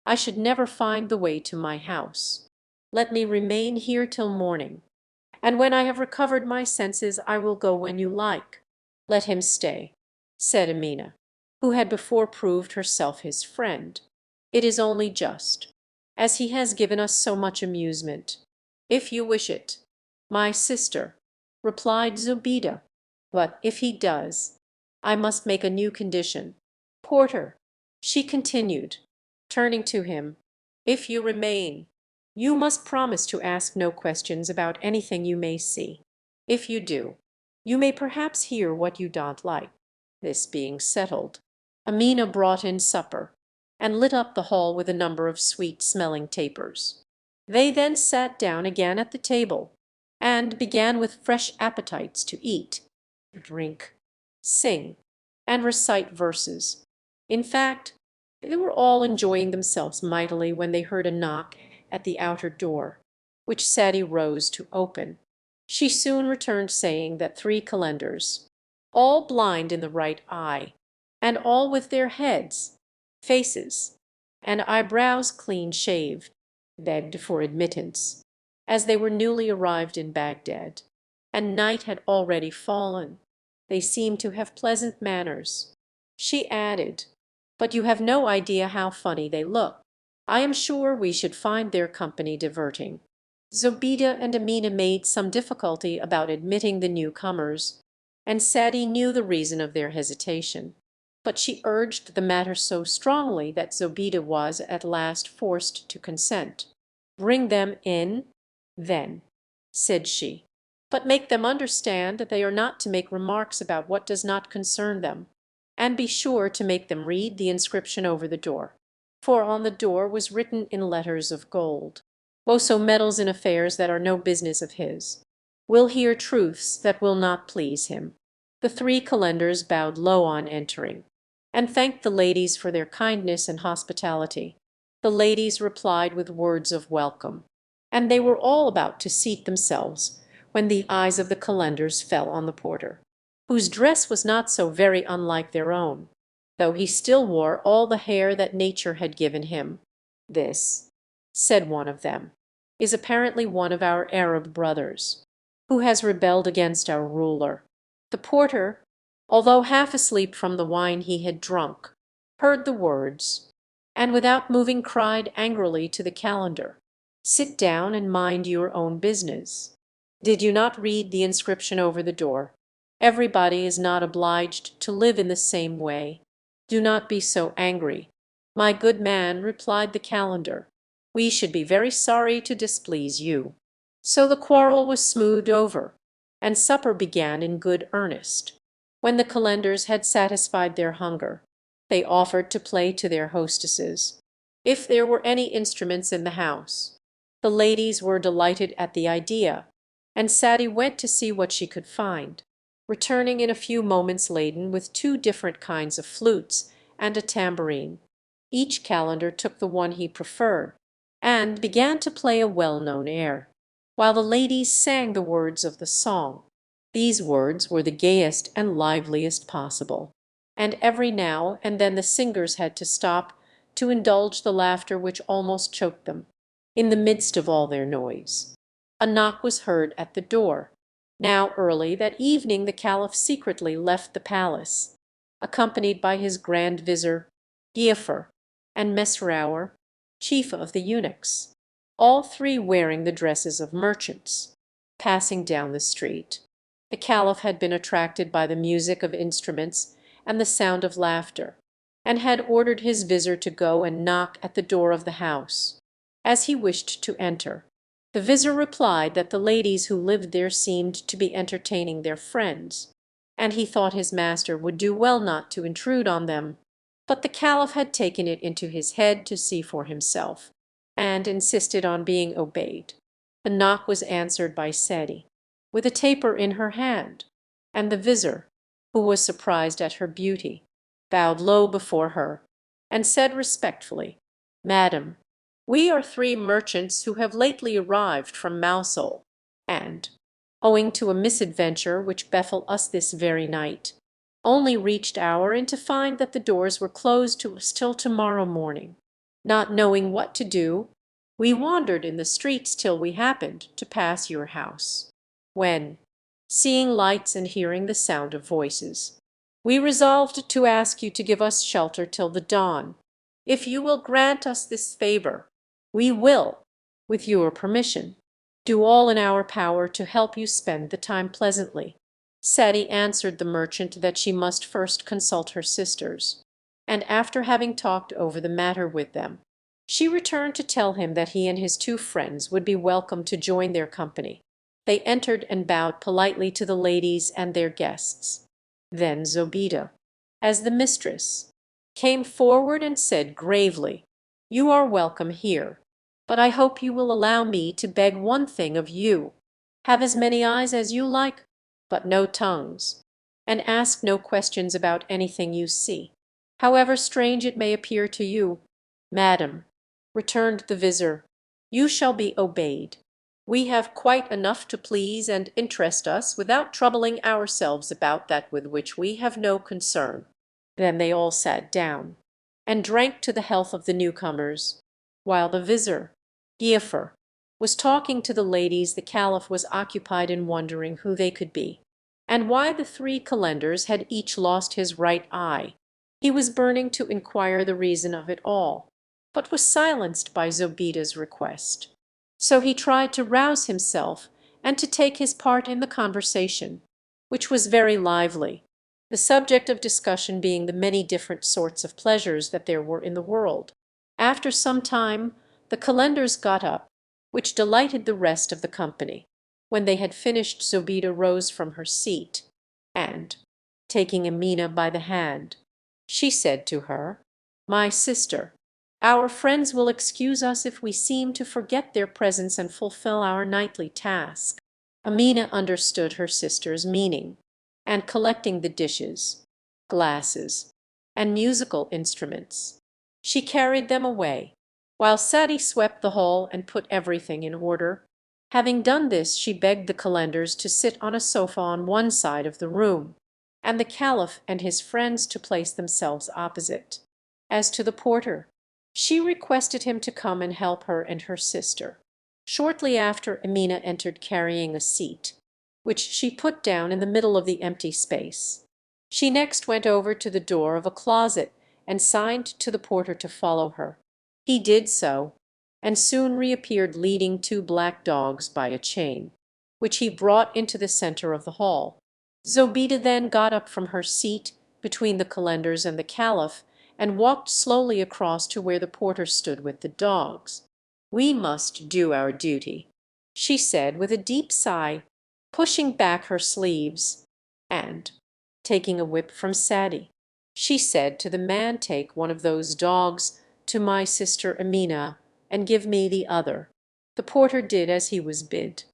I should never find the way to my house. Let me remain here till morning, and when I have recovered my senses I will go when you like." "Let him stay," said Amina, who had before proved herself his friend. "It is only just, as he has given us so much amusement." "If you wish it, my sister," replied Zobeide. "But if he does, I must make a new condition. Porter," she continued, turning to him, "if you remain, you must promise to ask no questions about anything you may see. If you do, you may perhaps hear what you don't like." This being settled, Amina brought in supper, and lit up the hall with a number of sweet-smelling tapers. They then sat down again at the table, and began with fresh appetites to eat, drink, sing, and recite verses. In fact, they were all enjoying themselves mightily when they heard a knock at the outer door, which Sadie rose to open. She soon returned saying that 3 calendars, all blind in the right eye, and all with their heads, faces, and eyebrows clean shaved, begged for admittance, as they were newly arrived in Baghdad, and night had already fallen. They seemed to have pleasant manners. She added, "But you have no idea how funny they look. I am sure we should find their company diverting." Zobeide and Amina made some difficulty about admitting the newcomers, and Sadie knew the reason of their hesitation. But she urged the matter so strongly that Zobeide was at last forced to consent. "Bring them in, then," said she, "but make them understand that they are not to make remarks about what does not concern them, and be sure to make them read the inscription over the door." For on the door was written in letters of gold, "Whoso meddles in affairs that are no business of his, will hear truths that will not please him." The 3 calendars bowed low on entering, and thanked the ladies for their kindness and hospitality. The ladies replied with words of welcome, and they were all about to seat themselves when the eyes of the calendars fell on the porter, whose dress was not so very unlike their own, though he still wore all the hair that nature had given him. "This," said one of them, "is apparently one of our Arab brothers, who has rebelled against our ruler." The porter, although half asleep from the wine he had drunk, heard the words, and without moving cried angrily to the calender, "Sit down and mind your own business. Did you not read the inscription over the door? Everybody is not obliged to live in the same way. Do not be so angry." "My good man," replied the calender, "we should be very sorry to displease you." So the quarrel was smoothed over, and supper began in good earnest. When the calenders had satisfied their hunger, they offered to play to their hostesses, if there were any instruments in the house. The ladies were delighted at the idea, and Sadie went to see what she could find, returning in a few moments laden with 2 different kinds of flutes and a tambourine. Each calender took the one he preferred, and began to play a well-known air, while the ladies sang the words of the song. These words were the gayest and liveliest possible, and every now and then the singers had to stop to indulge the laughter which almost choked them, in the midst of all their noise. A knock was heard at the door. Now early that evening the Caliph secretly left the palace, accompanied by his Grand Vizier, Giafar, and Mesrour, chief of the eunuchs, all 3 wearing the dresses of merchants, passing down the street. The Caliph had been attracted by the music of instruments and the sound of laughter, and had ordered his vizir to go and knock at the door of the house, as he wished to enter. The vizir replied that the ladies who lived there seemed to be entertaining their friends, and he thought his master would do well not to intrude on them. But the Caliph had taken it into his head to see for himself, and insisted on being obeyed. The knock was answered by Seti, with a taper in her hand, and the vizir, who was surprised at her beauty, bowed low before her, and said respectfully, "Madam, we are three merchants who have lately arrived from Mosul, and, owing to a misadventure which befell us this very night, only reached our inn to find that the doors were closed to us till to-morrow morning. Not knowing what to do, we wandered in the streets till we happened to pass your house, when, seeing lights and hearing the sound of voices, we resolved to ask you to give us shelter till the dawn. If you will grant us this favour, we will, with your permission, do all in our power to help you spend the time pleasantly." Seti answered the merchant that she must first consult her sisters, and after having talked over the matter with them, she returned to tell him that he and his two friends would be welcome to join their company. They entered and bowed politely to the ladies and their guests. Then Zobeide, as the mistress, came forward and said gravely, "You are welcome here, but I hope you will allow me to beg one thing of you. Have as many eyes as you like, but no tongues, and ask no questions about anything you see, however strange it may appear to you." "Madam," returned the vizir, "you shall be obeyed. We have quite enough to please and interest us without troubling ourselves about that with which we have no concern." Then they all sat down, and drank to the health of the newcomers. While the vizir, Giafar, was talking to the ladies, the Caliph was occupied in wondering who they could be, and why the three calenders had each lost his right eye. He was burning to inquire the reason of it all, but was silenced by Zobeide's request. So he tried to rouse himself and to take his part in the conversation, which was very lively, the subject of discussion being the many different sorts of pleasures that there were in the world. After some time the calenders got up, which delighted the rest of the company. When they had finished, Zobeide rose from her seat, and, taking Amina by the hand, she said to her, "My sister, our friends will excuse us if we seem to forget their presence and fulfill our nightly task." Amina understood her sister's meaning, and collecting the dishes, glasses, and musical instruments, she carried them away, while Sati swept the hall and put everything in order. Having done this, she begged the calenders to sit on a sofa on one side of the room, and the Caliph and his friends to place themselves opposite. As to the porter, she requested him to come and help her and her sister. Shortly after, Amina entered carrying a seat, which she put down in the middle of the empty space. She next went over to the door of a closet and signed to the porter to follow her. He did so, and soon reappeared leading two black dogs by a chain, which he brought into the centre of the hall. Zobeide then got up from her seat between the calenders and the Caliph, and walked slowly across to where the porter stood with the dogs. "We must do our duty," she said with a deep sigh, pushing back her sleeves, and, taking a whip from Sati, she said to the man, "Take one of those dogs to my sister Amina, and give me the other." The porter did as he was bid,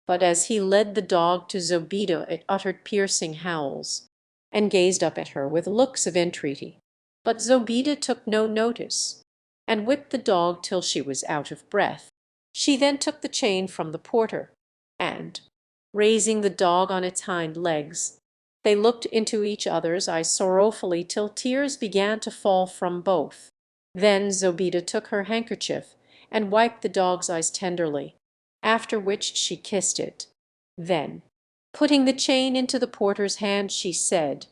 but as he led the dog to Zobeide it uttered piercing howls, and gazed up at her with looks of entreaty. But Zobeide took no notice, and whipped the dog till she was out of breath. She then took the chain from the porter, and, raising the dog on its hind legs, they looked into each other's eyes sorrowfully till tears began to fall from both. Then Zobeide took her handkerchief and wiped the dog's eyes tenderly, after which she kissed it. Then, putting the chain into the porter's hand, she said,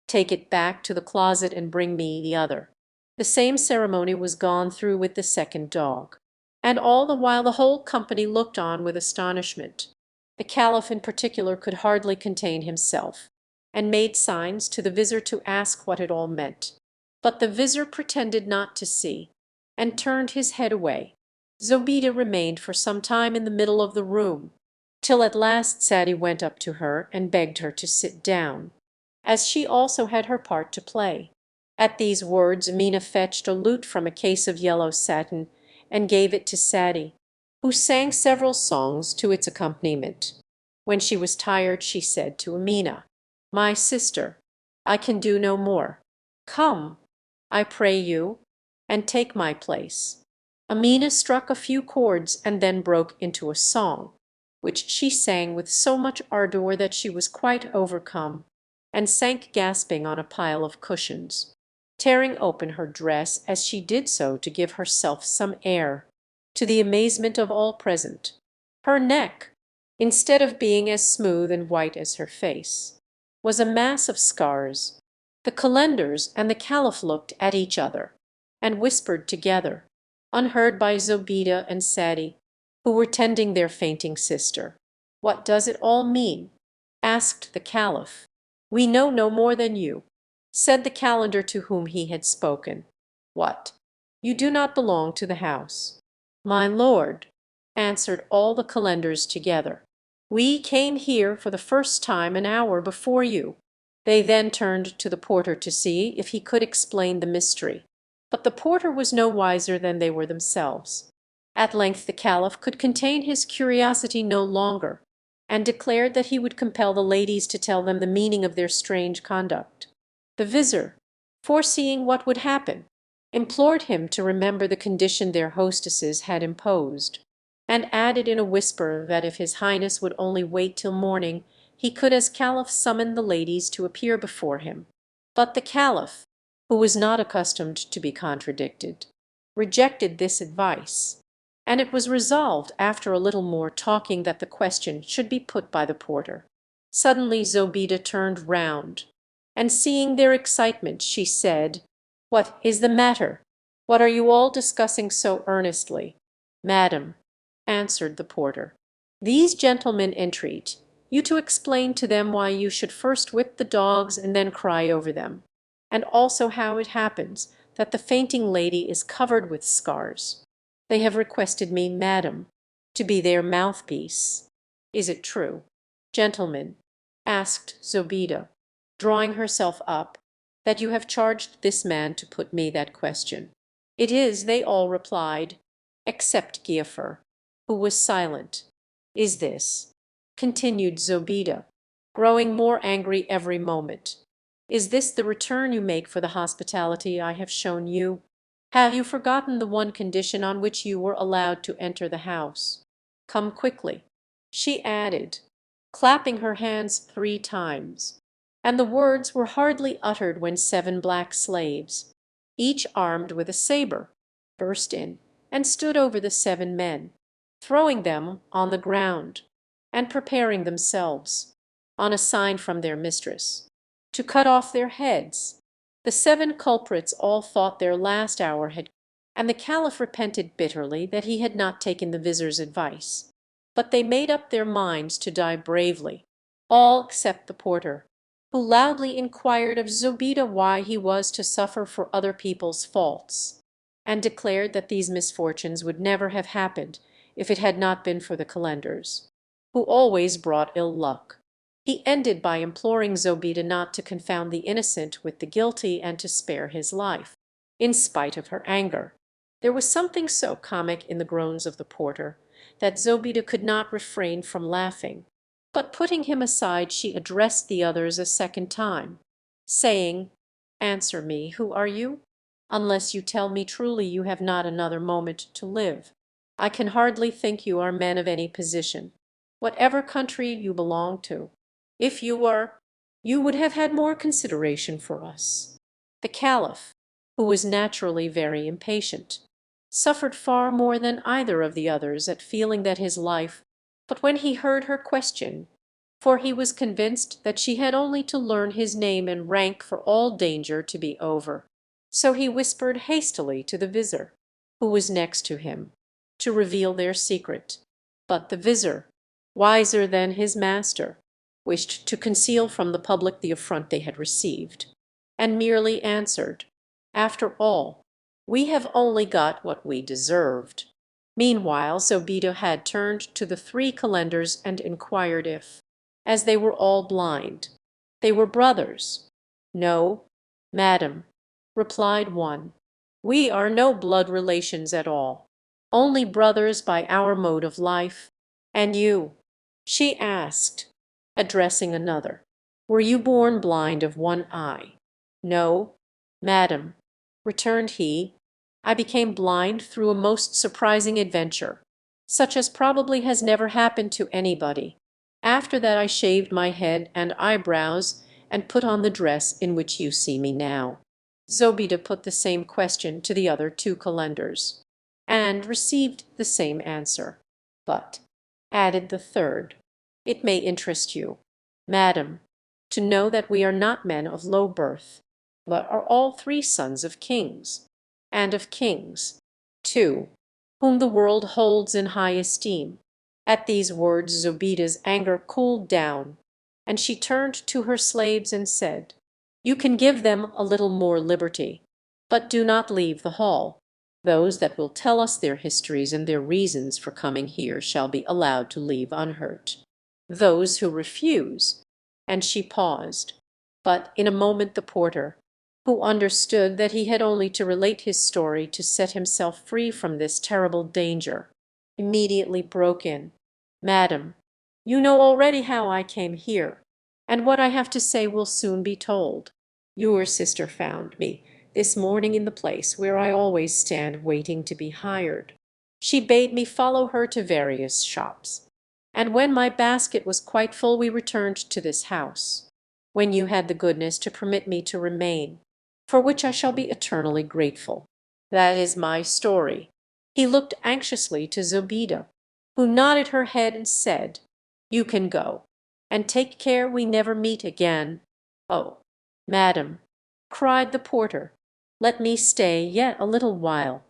"Take it back to the closet and bring me the other." The same ceremony was gone through with the second dog, and all the while the whole company looked on with astonishment. The Caliph in particular could hardly contain himself, and made signs to the vizir to ask what it all meant. But the vizir pretended not to see, and turned his head away. Zobeide remained for some time in the middle of the room, till at last Sadi went up to her and begged her to sit down, as she also had her part to play. At these words Amina fetched a lute from a case of yellow satin and gave it to Sadi, who sang several songs to its accompaniment. When she was tired she said to Amina, "My sister, I can do no more. Come, I pray you, and take my place." Amina struck a few chords and then broke into a song, which she sang with so much ardor that she was quite overcome, and sank gasping on a pile of cushions, tearing open her dress as she did so to give herself some air, to the amazement of all present. Her neck, instead of being as smooth and white as her face, was a mass of scars. The calenders and the Caliph looked at each other, and whispered together, unheard by Zobeide and Sadi, who were tending their fainting sister. "What does it all mean?" asked the Caliph. "We know no more than you," said the calender to whom he had spoken. "What? You do not belong to the house?" "My lord," answered all the calenders together, "we came here for the first time an hour before you." They then turned to the porter to see if he could explain the mystery, but the porter was no wiser than they were themselves. At length the Caliph could contain his curiosity no longer, and declared that he would compel the ladies to tell them the meaning of their strange conduct. The vizir, foreseeing what would happen, implored him to remember the condition their hostesses had imposed, and added in a whisper that if His Highness would only wait till morning he could as Caliph summon the ladies to appear before him. But the Caliph, who was not accustomed to be contradicted, rejected this advice, and it was resolved after a little more talking that the question should be put by the porter. Suddenly Zobeide turned round, and seeing their excitement, she said, "What is the matter? What are you all discussing so earnestly?" "Madam," answered the porter, "these gentlemen entreat you to explain to them why you should first whip the dogs and then cry over them, and also how it happens that the fainting lady is covered with scars. They have requested me, madam, to be their mouthpiece. Is it true, gentlemen," asked Zobeide, drawing herself up, "that you have charged this man to put me that question?" "It is," they all replied, except Giafar, who was silent. "Is this," continued Zobeide, growing more angry every moment, "is this the return you make for the hospitality I have shown you? Have you forgotten the one condition on which you were allowed to enter the house? Come quickly," she added, clapping her hands 3 times, and the words were hardly uttered when 7 black slaves, each armed with a sabre, burst in and stood over the 7 men, throwing them on the ground, and preparing themselves, on a sign from their mistress, to cut off their heads. The 7 culprits all thought their last hour had come, and the Caliph repented bitterly that he had not taken the vizir's advice. But they made up their minds to die bravely, all except the porter, who loudly inquired of Zobeide why he was to suffer for other people's faults, and declared that these misfortunes would never have happened if it had not been for the calenders, who always brought ill luck. He ended by imploring Zobeide not to confound the innocent with the guilty and to spare his life, in spite of her anger. There was something so comic in the groans of the porter that Zobeide could not refrain from laughing, but putting him aside she addressed the others a second time, saying, "Answer me, who are you? Unless you tell me truly you have not another moment to live. I can hardly think you are men of any position, whatever country you belong to. If you were, you would have had more consideration for us." The Caliph, who was naturally very impatient, suffered far more than either of the others at feeling that his life, but when he heard her question, for he was convinced that she had only to learn his name and rank for all danger to be over, so he whispered hastily to the vizir, who was next to him, to reveal their secret. But the vizir, wiser than his master, wished to conceal from the public the affront they had received, and merely answered, "After all, we have only got what we deserved." Meanwhile Zobeide had turned to the three calenders and inquired if, as they were all blind, they were brothers. "No, madam," replied one, "we are no blood relations at all, only brothers by our mode of life. And you," she asked, addressing another, "were you born blind of one eye?" "No, madam," returned he, "I became blind through a most surprising adventure, such as probably has never happened to anybody. After that I shaved my head and eyebrows, and put on the dress in which you see me now." Zobeide put the same question to the other two calenders, and received the same answer. "But," added the third, "it may interest you, madam, to know that we are not men of low birth, but are all three sons of kings, and of kings, too, whom the world holds in high esteem." At these words Zobeide's anger cooled down, and she turned to her slaves and said, "You can give them a little more liberty, but do not leave the hall. Those that will tell us their histories and their reasons for coming here shall be allowed to leave unhurt. Those who refuse—" and she paused. But in a moment the porter, who understood that he had only to relate his story to set himself free from this terrible danger, immediately broke in, "Madam, you know already how I came here, and what I have to say will soon be told. Your sister found me this morning in the place where I always stand waiting to be hired. She bade me follow her to various shops, and when my basket was quite full we returned to this house, when you had the goodness to permit me to remain, for which I shall be eternally grateful. That is my story." He looked anxiously to Zobeide, who nodded her head and said, "You can go, and take care we never meet again." "Oh, madam," cried the porter, "let me stay yet a little while.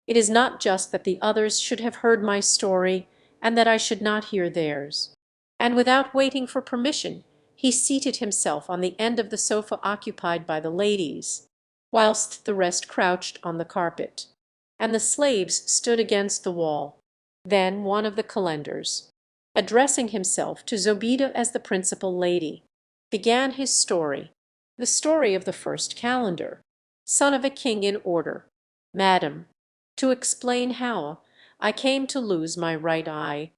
It is not just that the others should have heard my story, and that I should not hear theirs." And without waiting for permission, he seated himself on the end of the sofa occupied by the ladies, whilst the rest crouched on the carpet, and the slaves stood against the wall. Then one of the calenders, addressing himself to Zobeide as the principal lady, began his story, the story of the first calender, son of a king in order. "Madam, to explain how I came to lose my right eye,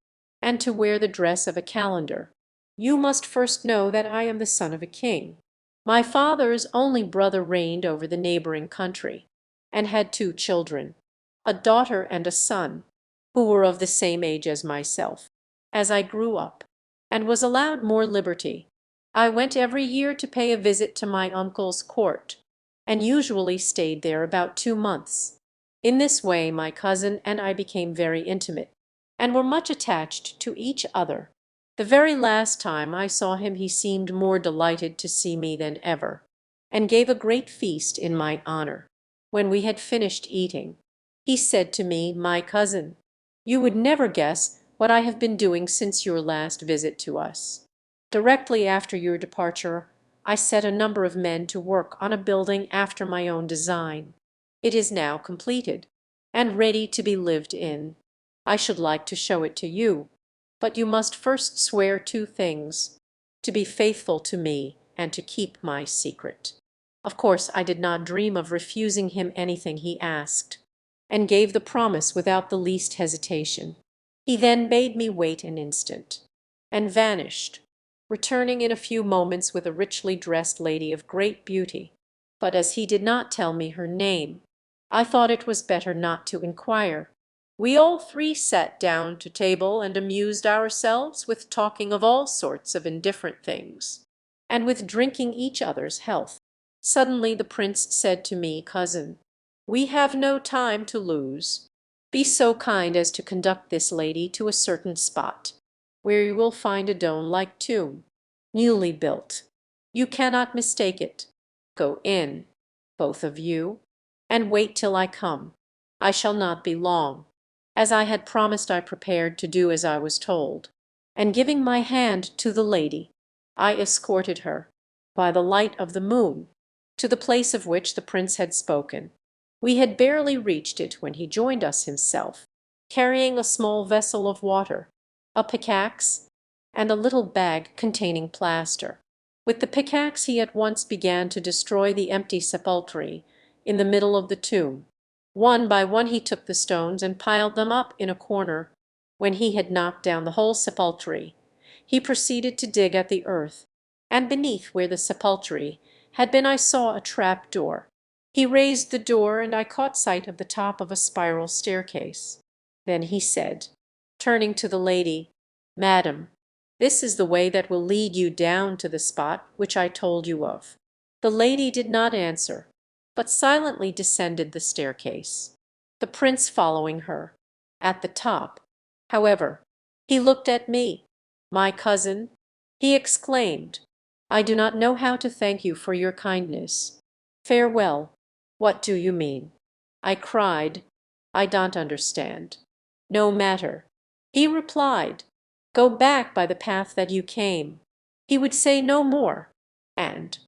and to wear the dress of a calender, you must first know that I am the son of a king. My father's only brother reigned over the neighbouring country, and had two children, a daughter and a son, who were of the same age as myself. As I grew up, and was allowed more liberty, I went every year to pay a visit to my uncle's court, and usually stayed there about 2 months. In this way my cousin and I became very intimate, and were much attached to each other. The very last time I saw him he seemed more delighted to see me than ever, and gave a great feast in my honour. When we had finished eating, he said to me, 'My cousin, you would never guess what I have been doing since your last visit to us. Directly after your departure I set a number of men to work on a building after my own design. It is now completed, and ready to be lived in. I should like to show it to you, but you must first swear 2 things: to be faithful to me, and to keep my secret.' Of course I did not dream of refusing him anything he asked, and gave the promise without the least hesitation. He then bade me wait an instant, and vanished, returning in a few moments with a richly dressed lady of great beauty. But as he did not tell me her name, I thought it was better not to inquire. We all three sat down to table and amused ourselves with talking of all sorts of indifferent things, and with drinking each other's health. Suddenly the prince said to me, 'Cousin, we have no time to lose. Be so kind as to conduct this lady to a certain spot, where you will find a dome-like tomb, newly built. You cannot mistake it. Go in, both of you, and wait till I come. I shall not be long.' As I had promised, I prepared to do as I was told. and giving my hand to the lady, I escorted her, by the light of the moon, to the place of which the prince had spoken. We had barely reached it when he joined us himself, carrying a small vessel of water, a pickaxe, and a little bag containing plaster. With the pickaxe he at once began to destroy the empty sepulchre in the middle of the tomb. One by one he took the stones and piled them up in a corner. When he had knocked down the whole sepulchre, he proceeded to dig at the earth, and beneath where the sepulchre had been I saw a trap door. He raised the door, and I caught sight of the top of a spiral staircase. Then he said, turning to the lady, "Madam, this is the way that will lead you down to the spot which I told you of." The lady did not answer, but silently descended the staircase, the prince following her. At the top, however, he looked at me. "My cousin," he exclaimed, "I do not know how to thank you for your kindness. Farewell." "What do you mean?" I cried. "I don't understand." "No matter," he replied. "Go back by the path that you came." He would say no more, and,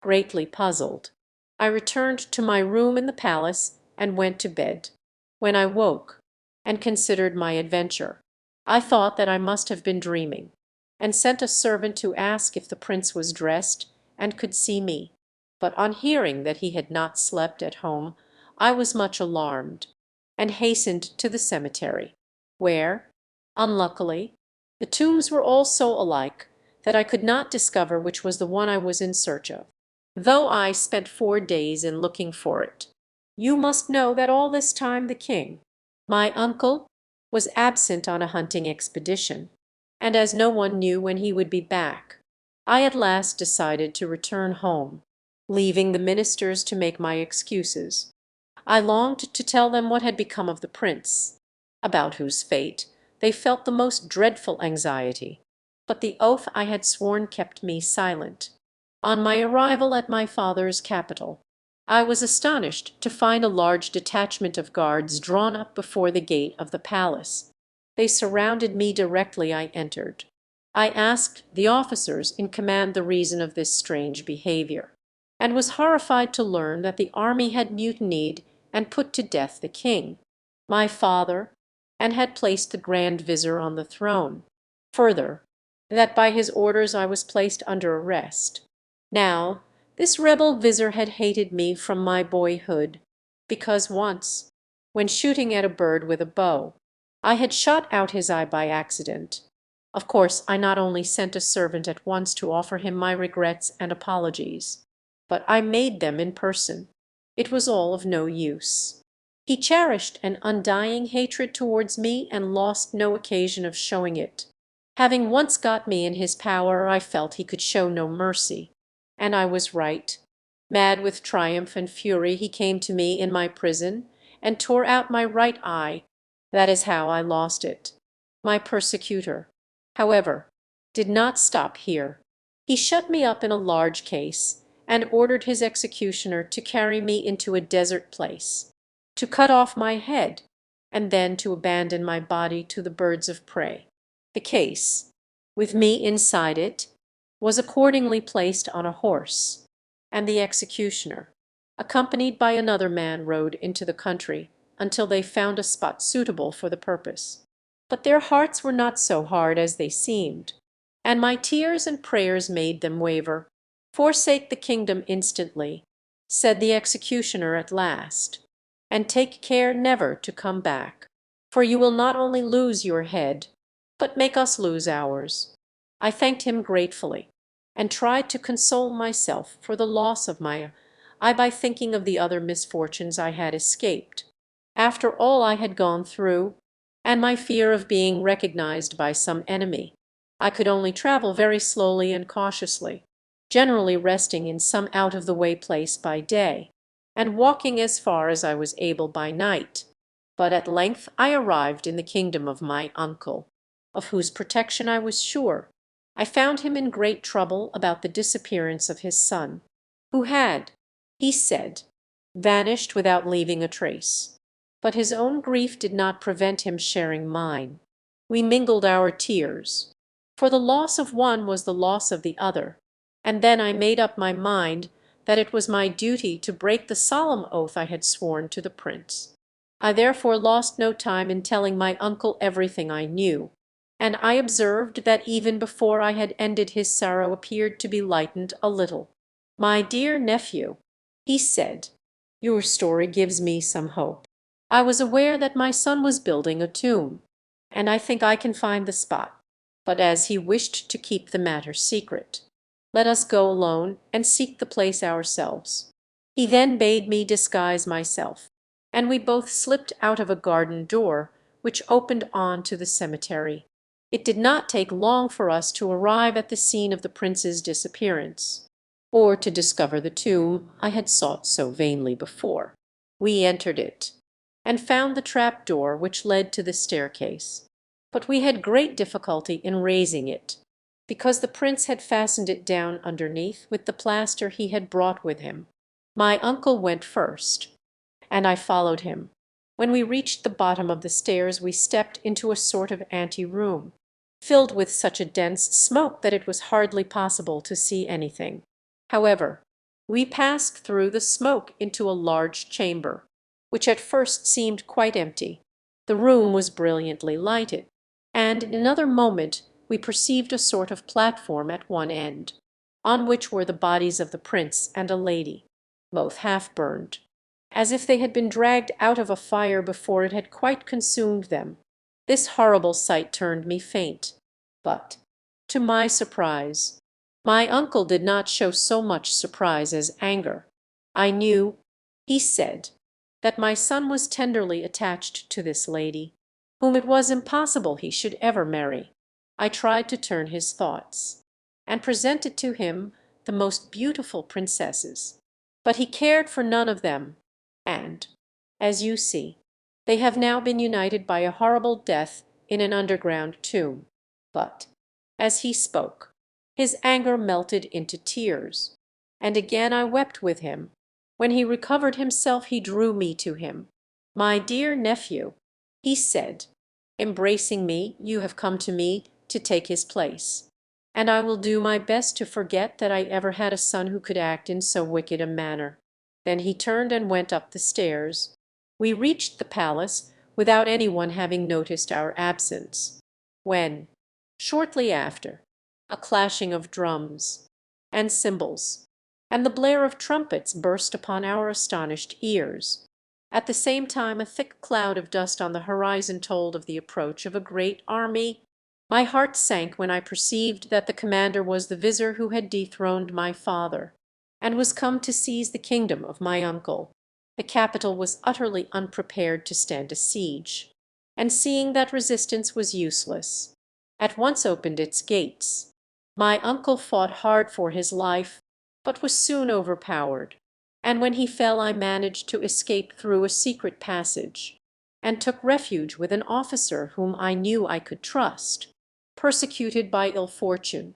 greatly puzzled, I returned to my room in the palace and went to bed. When I woke, and considered my adventure, I thought that I must have been dreaming, and sent a servant to ask if the prince was dressed and could see me. But on hearing that he had not slept at home, I was much alarmed, and hastened to the cemetery, where, unluckily, the tombs were all so alike that I could not discover which was the one I was in search of, though I spent 4 days in looking for it. You must know that all this time the king, my uncle, was absent on a hunting expedition, and as no one knew when he would be back, I at last decided to return home, leaving the ministers to make my excuses. I longed to tell them what had become of the prince, about whose fate they felt the most dreadful anxiety, but the oath I had sworn kept me silent. On my arrival at my father's capital, I was astonished to find a large detachment of guards drawn up before the gate of the palace. They surrounded me directly I entered. I asked the officers in command the reason of this strange behavior, and was horrified to learn that the army had mutinied and put to death the king, my father, and had placed the grand vizier on the throne. Further, that by his orders I was placed under arrest. Now, this rebel vizier had hated me from my boyhood, because once, when shooting at a bird with a bow, I had shot out his eye by accident. Of course, I not only sent a servant at once to offer him my regrets and apologies, but I made them in person. It was all of no use. He cherished an undying hatred towards me and lost no occasion of showing it. Having once got me in his power, I felt he could show no mercy. And I was right. Mad with triumph and fury, he came to me in my prison and tore out my right eye. That is how I lost it. My persecutor, however, did not stop here. He shut me up in a large case, and ordered his executioner to carry me into a desert place, to cut off my head, and then to abandon my body to the birds of prey. The case, with me inside it, was accordingly placed on a horse, and the executioner, accompanied by another man, rode into the country until they found a spot suitable for the purpose. But their hearts were not so hard as they seemed, and my tears and prayers made them waver. "Forsake the kingdom instantly," said the executioner at last, "and take care never to come back, for you will not only lose your head, but make us lose ours." I thanked him gratefully, and tried to console myself for the loss of my eye by thinking of the other misfortunes I had escaped. After all I had gone through, and my fear of being recognized by some enemy, I could only travel very slowly and cautiously, generally resting in some out-of-the-way place by day, and walking as far as I was able by night. But at length I arrived in the kingdom of my uncle, of whose protection I was sure. I found him in great trouble about the disappearance of his son, who had, he said, vanished without leaving a trace. But his own grief did not prevent him sharing mine. We mingled our tears, for the loss of one was the loss of the other, and then I made up my mind that it was my duty to break the solemn oath I had sworn to the prince. I therefore lost no time in telling my uncle everything I knew, and I observed that even before I had ended his sorrow appeared to be lightened a little. "My dear nephew," he said, "your story gives me some hope. I was aware that my son was building a tomb, and I think I can find the spot. But as he wished to keep the matter secret, let us go alone and seek the place ourselves." He then bade me disguise myself, and we both slipped out of a garden door which opened on to the cemetery. It did not take long for us to arrive at the scene of the prince's disappearance, or to discover the tomb I had sought so vainly before. We entered it, and found the trap door which led to the staircase. But we had great difficulty in raising it, because the prince had fastened it down underneath with the plaster he had brought with him. My uncle went first, and I followed him. When we reached the bottom of the stairs we stepped into a sort of ante-room, filled with such a dense smoke that it was hardly possible to see anything. However, we passed through the smoke into a large chamber, which at first seemed quite empty. The room was brilliantly lighted, and in another moment we perceived a sort of platform at one end, on which were the bodies of the prince and a lady, both half burned, as if they had been dragged out of a fire before it had quite consumed them. This horrible sight turned me faint, but, to my surprise, my uncle did not show so much surprise as anger. I knew, he said, that my son was tenderly attached to this lady, whom it was impossible he should ever marry. I tried to turn his thoughts, and presented to him the most beautiful princesses, but he cared for none of them, and, as you see, they have now been united by a horrible death in an underground tomb. But, as he spoke, his anger melted into tears, and again I wept with him. When he recovered himself he drew me to him. "My dear nephew," he said, embracing me, "you have come to me to take his place, and I will do my best to forget that I ever had a son who could act in so wicked a manner." Then he turned and went up the stairs. We reached the palace without any one having noticed our absence, when, shortly after, a clashing of drums and cymbals and the blare of trumpets burst upon our astonished ears. At the same time a thick cloud of dust on the horizon told of the approach of a great army. My heart sank when I perceived that the commander was the vizier who had dethroned my father, and was come to seize the kingdom of my uncle. The capital was utterly unprepared to stand a siege, and seeing that resistance was useless, at once opened its gates. My uncle fought hard for his life, but was soon overpowered, and when he fell I managed to escape through a secret passage, and took refuge with an officer whom I knew I could trust. Persecuted by ill fortune,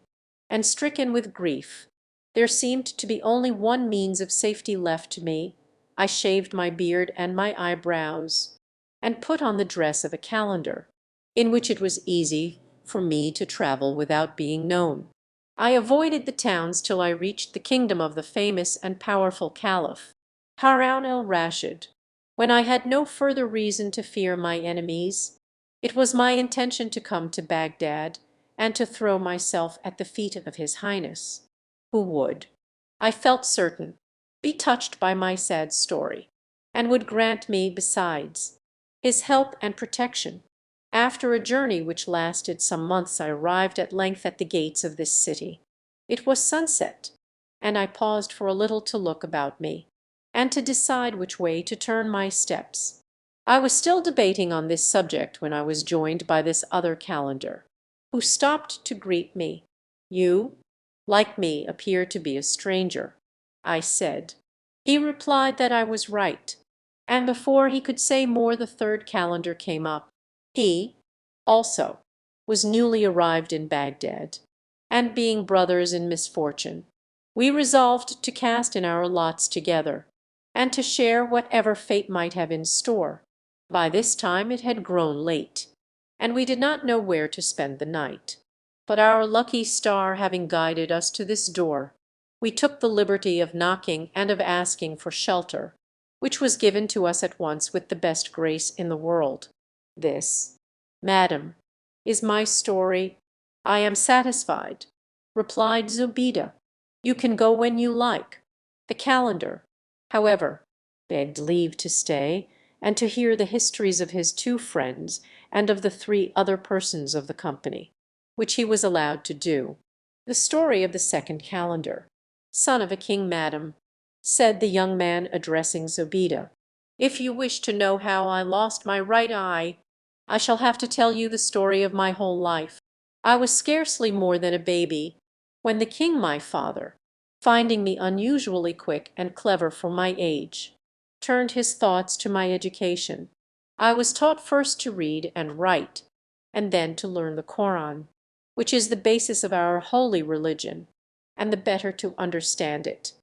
and stricken with grief, there seemed to be only one means of safety left to me. I shaved my beard and my eyebrows, and put on the dress of a calender, in which it was easy for me to travel without being known. I avoided the towns till I reached the kingdom of the famous and powerful Caliph, Harun al-Rashid, when I had no further reason to fear my enemies. It was my intention to come to Baghdad, and to throw myself at the feet of His Highness, who would, I felt certain, be touched by my sad story, and would grant me, besides, his help and protection. After a journey which lasted some months I arrived at length at the gates of this city. It was sunset, and I paused for a little to look about me, and to decide which way to turn my steps. I was still debating on this subject when I was joined by this other calender, who stopped to greet me. "You, like me, appear to be a stranger," I said. He replied that I was right, and before he could say more the third calender came up. He, also, was newly arrived in Baghdad, and being brothers in misfortune, we resolved to cast in our lots together, and to share whatever fate might have in store. By this time it had grown late, and we did not know where to spend the night. But our lucky star having guided us to this door, we took the liberty of knocking and of asking for shelter, which was given to us at once with the best grace in the world. This, madam, is my story. I am satisfied, replied Zobeide. You can go when you like. The calender, however, begged leave to stay, and to hear the histories of his two friends and of the three other persons of the company, which he was allowed to do. The story of the second calender. Son of a king, madam, said the young man addressing Zobeide, if you wish to know how I lost my right eye, I shall have to tell you the story of my whole life. I was scarcely more than a baby when the king my father, finding me unusually quick and clever for my age, turned his thoughts to my education. I was taught first to read and write, and then to learn the Koran, which is the basis of our holy religion, and the better to understand it,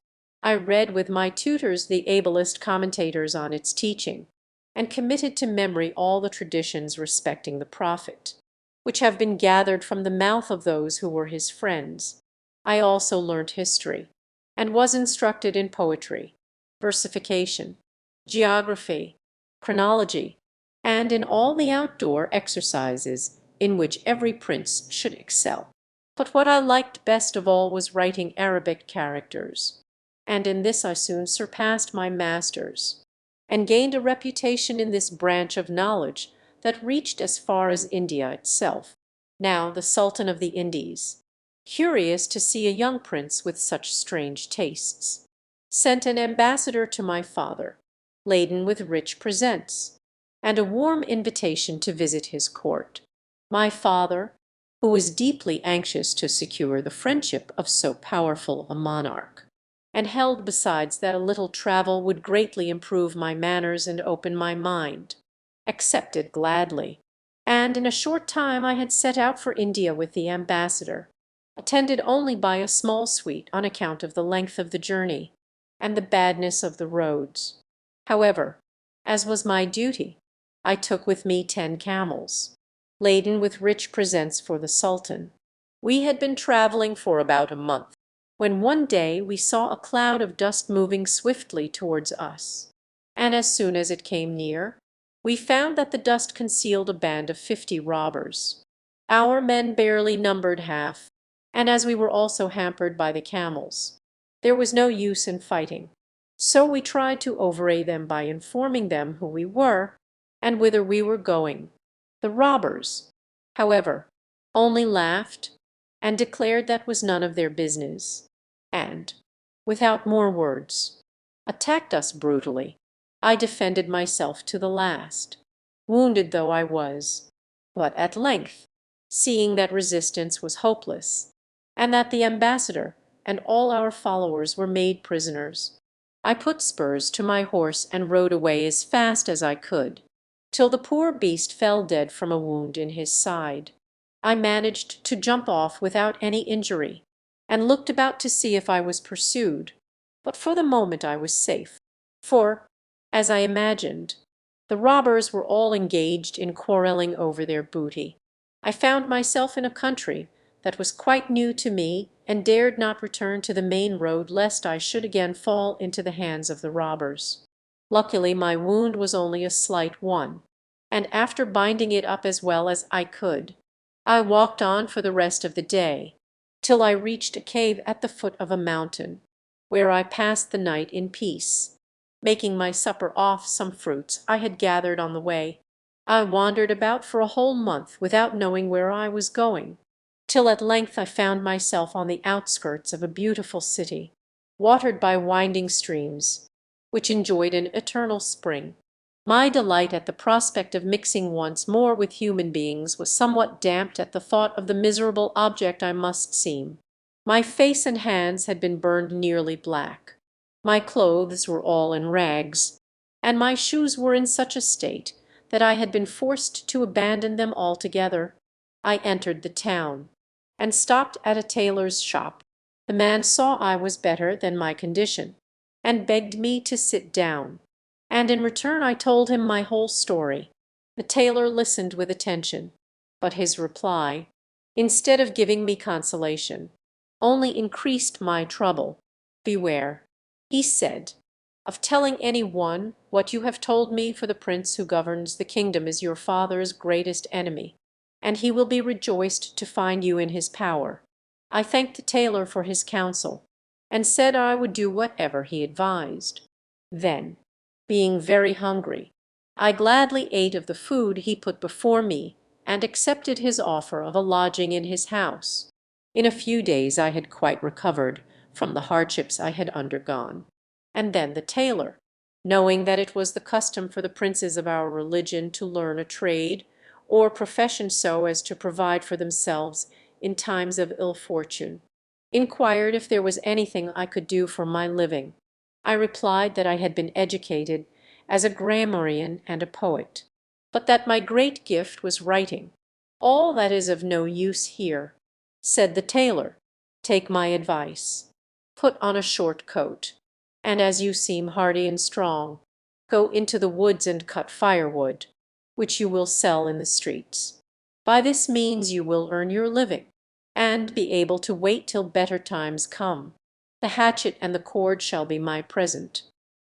I read with my tutors the ablest commentators on its teaching, and committed to memory all the traditions respecting the Prophet, which have been gathered from the mouth of those who were his friends. I also learnt history, and was instructed in poetry, versification, geography, chronology, and in all the outdoor exercises in which every prince should excel. But what I liked best of all was writing Arabic characters, and in this I soon surpassed my masters, and gained a reputation in this branch of knowledge that reached as far as India itself. Now the Sultan of the Indies, curious to see a young prince with such strange tastes, sent an ambassador to my father, laden with rich presents, and a warm invitation to visit his court. My father, who was deeply anxious to secure the friendship of so powerful a monarch, and held besides that a little travel would greatly improve my manners and open my mind, accepted gladly, and in a short time I had set out for India with the ambassador, attended only by a small suite on account of the length of the journey and the badness of the roads. However, as was my duty, I took with me 10 camels, laden with rich presents for the Sultan. We had been travelling for about a month, when one day we saw a cloud of dust moving swiftly towards us, and as soon as it came near, we found that the dust concealed a band of 50 robbers. Our men barely numbered half, and as we were also hampered by the camels, there was no use in fighting. So we tried to overawed them by informing them who we were and whither we were going. The robbers, however, only laughed and declared that was none of their business, and, without more words, attacked us brutally. I defended myself to the last, wounded though I was, but at length, seeing that resistance was hopeless, and that the ambassador and all our followers were made prisoners, I put spurs to my horse and rode away as fast as I could, till the poor beast fell dead from a wound in his side. I managed to jump off without any injury, and looked about to see if I was pursued, but for the moment I was safe, for, as I imagined, the robbers were all engaged in quarrelling over their booty. I found myself in a country that was quite new to me, and dared not return to the main road lest I should again fall into the hands of the robbers. Luckily my wound was only a slight one, and after binding it up as well as I could, I walked on for the rest of the day, till I reached a cave at the foot of a mountain, where I passed the night in peace, making my supper off some fruits I had gathered on the way. I wandered about for a whole month without knowing where I was going, till at length I found myself on the outskirts of a beautiful city, watered by winding streams, which enjoyed an eternal spring. My delight at the prospect of mixing once more with human beings was somewhat damped at the thought of the miserable object I must seem. My face and hands had been burned nearly black, my clothes were all in rags, and my shoes were in such a state that I had been forced to abandon them altogether. I entered the town, and stopped at a tailor's shop. The man saw I was better than my condition, and begged me to sit down, and in return I told him my whole story. The tailor listened with attention, but his reply, instead of giving me consolation, only increased my trouble. Beware," he said, "of telling any one what you have told me, for the prince who governs the kingdom is your father's greatest enemy, and he will be rejoiced to find you in his power." I thanked the tailor for his counsel, and said I would do whatever he advised. Then, being very hungry, I gladly ate of the food he put before me, and accepted his offer of a lodging in his house. In a few days I had quite recovered from the hardships I had undergone. And then the tailor, knowing that it was the custom for the princes of our religion to learn a trade or profession so as to provide for themselves in times of ill fortune, inquired if there was anything I could do for my living. I replied that I had been educated as a grammarian and a poet, but that my great gift was writing. "All that is of no use here," said the tailor. "Take my advice. Put on a short coat, and as you seem hardy and strong, go into the woods and cut firewood, which you will sell in the streets. By this means you will earn your living, and be able to wait till better times come. The hatchet and the cord shall be my present."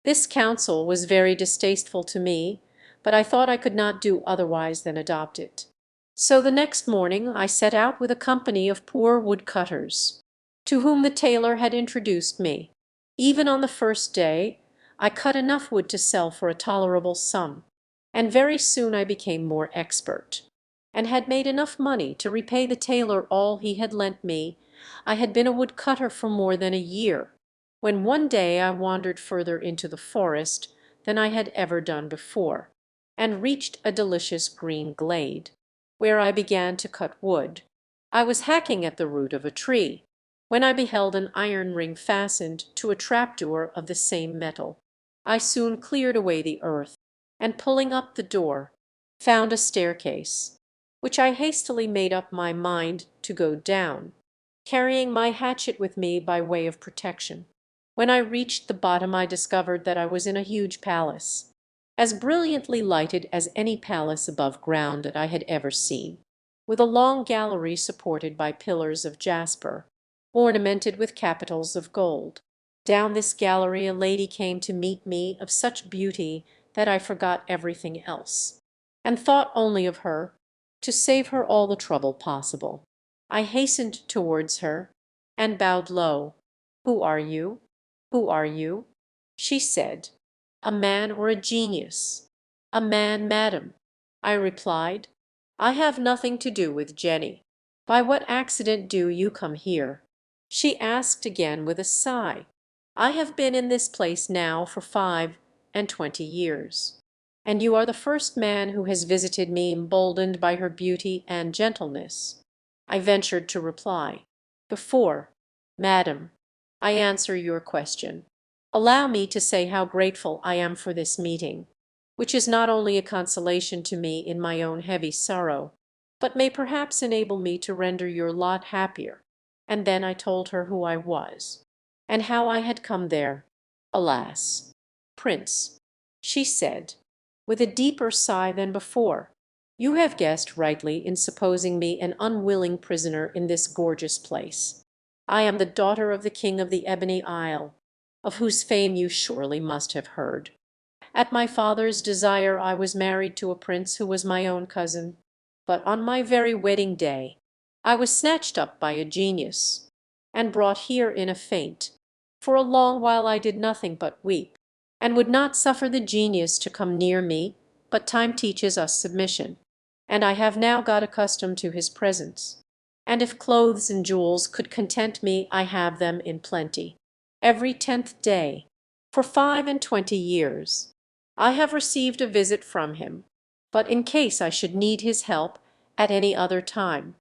This counsel was very distasteful to me, but I thought I could not do otherwise than adopt it. So the next morning I set out with a company of poor woodcutters, to whom the tailor had introduced me. Even on the first day I cut enough wood to sell for a tolerable sum, and very soon I became more expert, and had made enough money to repay the tailor all he had lent me. I had been a woodcutter for more than a year, when one day I wandered further into the forest than I had ever done before, and reached a delicious green glade, where I began to cut wood. I was hacking at the root of a tree, when I beheld an iron ring fastened to a trapdoor of the same metal. I soon cleared away the earth, and pulling up the door, found a staircase, which I hastily made up my mind to go down, carrying my hatchet with me by way of protection. When I reached the bottom I discovered that I was in a huge palace, as brilliantly lighted as any palace above ground that I had ever seen, with a long gallery supported by pillars of jasper, ornamented with capitals of gold. Down this gallery a lady came to meet me of such beauty that I forgot everything else, and thought only of her, to save her all the trouble possible. I hastened towards her, and bowed low. "Who are you? Who are you?" She said, "A man or a genius?" "A man, madam," I replied. "I have nothing to do with Jenny. By what accident do you come here?" She asked again with a sigh, "I have been in this place now for 25 years, and you are the first man who has visited me emboldened by her beauty and gentleness." I ventured to reply, "Before, madam, I answer your question, allow me to say how grateful I am for this meeting, which is not only a consolation to me in my own heavy sorrow, but may perhaps enable me to render your lot happier." And then I told her who I was, and how I had come there. "Alas, Prince," she said, with a deeper sigh than before, "you have guessed rightly in supposing me an unwilling prisoner in this gorgeous place. I am the daughter of the King of the Ebony Isle, of whose fame you surely must have heard. At my father's desire I was married to a prince who was my own cousin, but on my very wedding day I was snatched up by a genius, and brought here in a faint. For a long while I did nothing but weep, and would not suffer the genius to come near me, but time teaches us submission, and I have now got accustomed to his presence. And if clothes and jewels could content me, I have them in plenty. Every 10th day, for 25 years, I have received a visit from him, but in case I should need his help at any other time,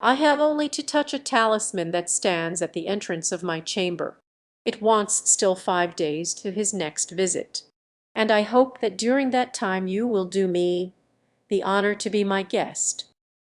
I have only to touch a talisman that stands at the entrance of my chamber. It wants still 5 days to his next visit, and I hope that during that time you will do me the honor to be my guest."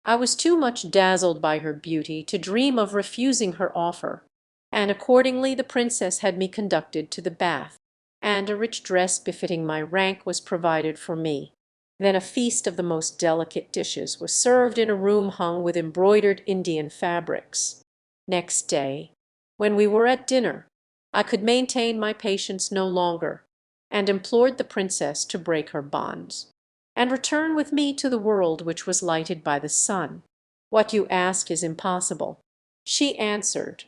I was too much dazzled by her beauty to dream of refusing her offer, and accordingly the princess had me conducted to the bath, and a rich dress befitting my rank was provided for me. Then a feast of the most delicate dishes was served in a room hung with embroidered Indian fabrics. Next day, when we were at dinner, I could maintain my patience no longer, and implored the princess to break her bonds, and return with me to the world which was lighted by the sun. "What you ask is impossible," she answered,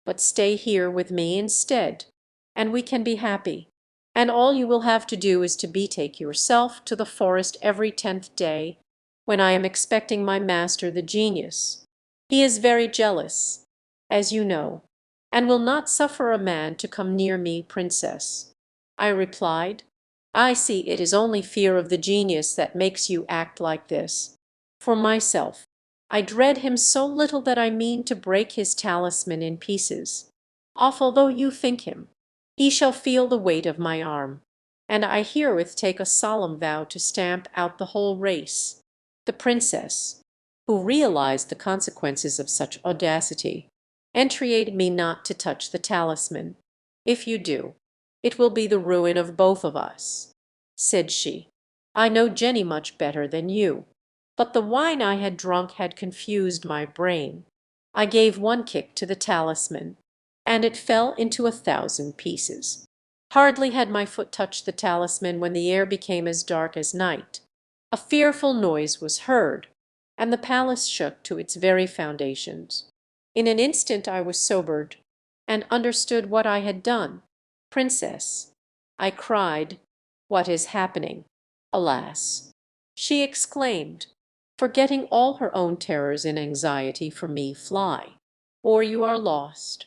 "but stay here with me instead, and we can be happy. And all you will have to do is to betake yourself to the forest every 10th day, when I am expecting my master the genius. He is very jealous, as you know, and will not suffer a man to come near me, princess." I replied, "I see it is only fear of the genius that makes you act like this. For myself, I dread him so little that I mean to break his talisman in pieces. Awful though you think him, he shall feel the weight of my arm, and I herewith take a solemn vow to stamp out the whole race." The princess, who realized the consequences of such audacity, entreated me not to touch the talisman. "If you do, it will be the ruin of both of us," said she. "I know Jenny much better than you." But the wine I had drunk had confused my brain. I gave one kick to the talisman, and it fell into 1,000 pieces. Hardly had my foot touched the talisman when the air became as dark as night. A fearful noise was heard, and the palace shook to its very foundations. In an instant I was sobered, and understood what I had done. "Princess," I cried, "what is happening?" "Alas!" she exclaimed, forgetting all her own terrors in anxiety for me, "fly, or you are lost."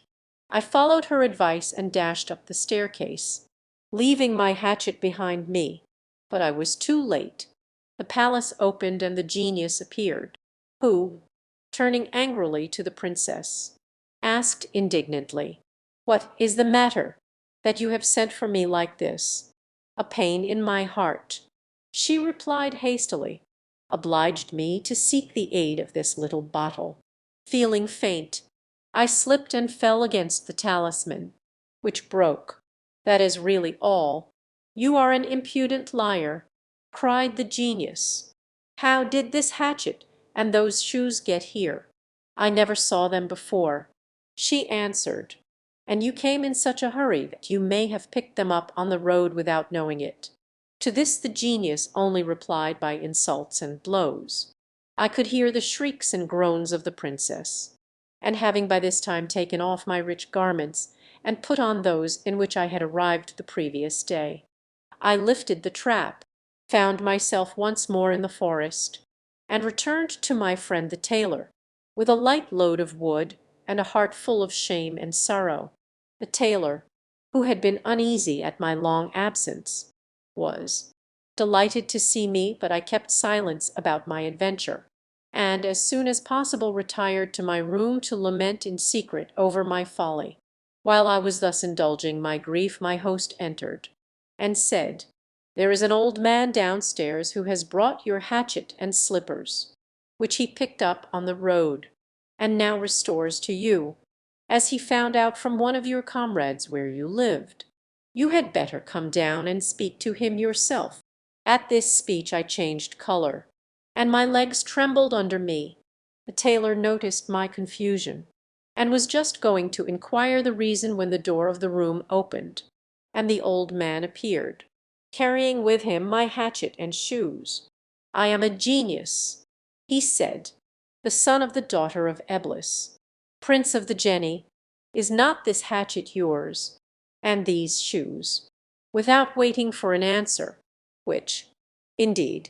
I followed her advice and dashed up the staircase, leaving my hatchet behind me, but I was too late. The palace opened and the genius appeared, who, turning angrily to the princess, asked indignantly, "What is the matter, that you have sent for me like this? A pain in my heart." She replied hastily, obliged me to seek the aid of this little bottle. Feeling faint, I slipped and fell against the talisman, which broke. "That is really all. You are an impudent liar," cried the genius. "How did this hatchet and those shoes get here? I never saw them before." She answered, "And you came in such a hurry that you may have picked them up on the road without knowing it." To this the genius only replied by insults and blows. I could hear the shrieks and groans of the princess, and having by this time taken off my rich garments and put on those in which I had arrived the previous day, I lifted the trap, found myself once more in the forest, and returned to my friend the tailor, with a light load of wood and a heart full of shame and sorrow. The tailor, who had been uneasy at my long absence, was delighted to see me, but I kept silence about my adventure, and as soon as possible retired to my room to lament in secret over my folly. While I was thus indulging my grief, my host entered, and said, "There is an old man downstairs who has brought your hatchet and slippers, which he picked up on the road, and now restores to you, as he found out from one of your comrades where you lived. You had better come down and speak to him yourself." At this speech I changed color, and my legs trembled under me. The tailor noticed my confusion, and was just going to inquire the reason when the door of the room opened, and the old man appeared, carrying with him my hatchet and shoes. "I am a genius," he said, "the son of the daughter of Eblis, prince of the Genii. Is not this hatchet yours, and these shoes?" Without waiting for an answer, which, indeed,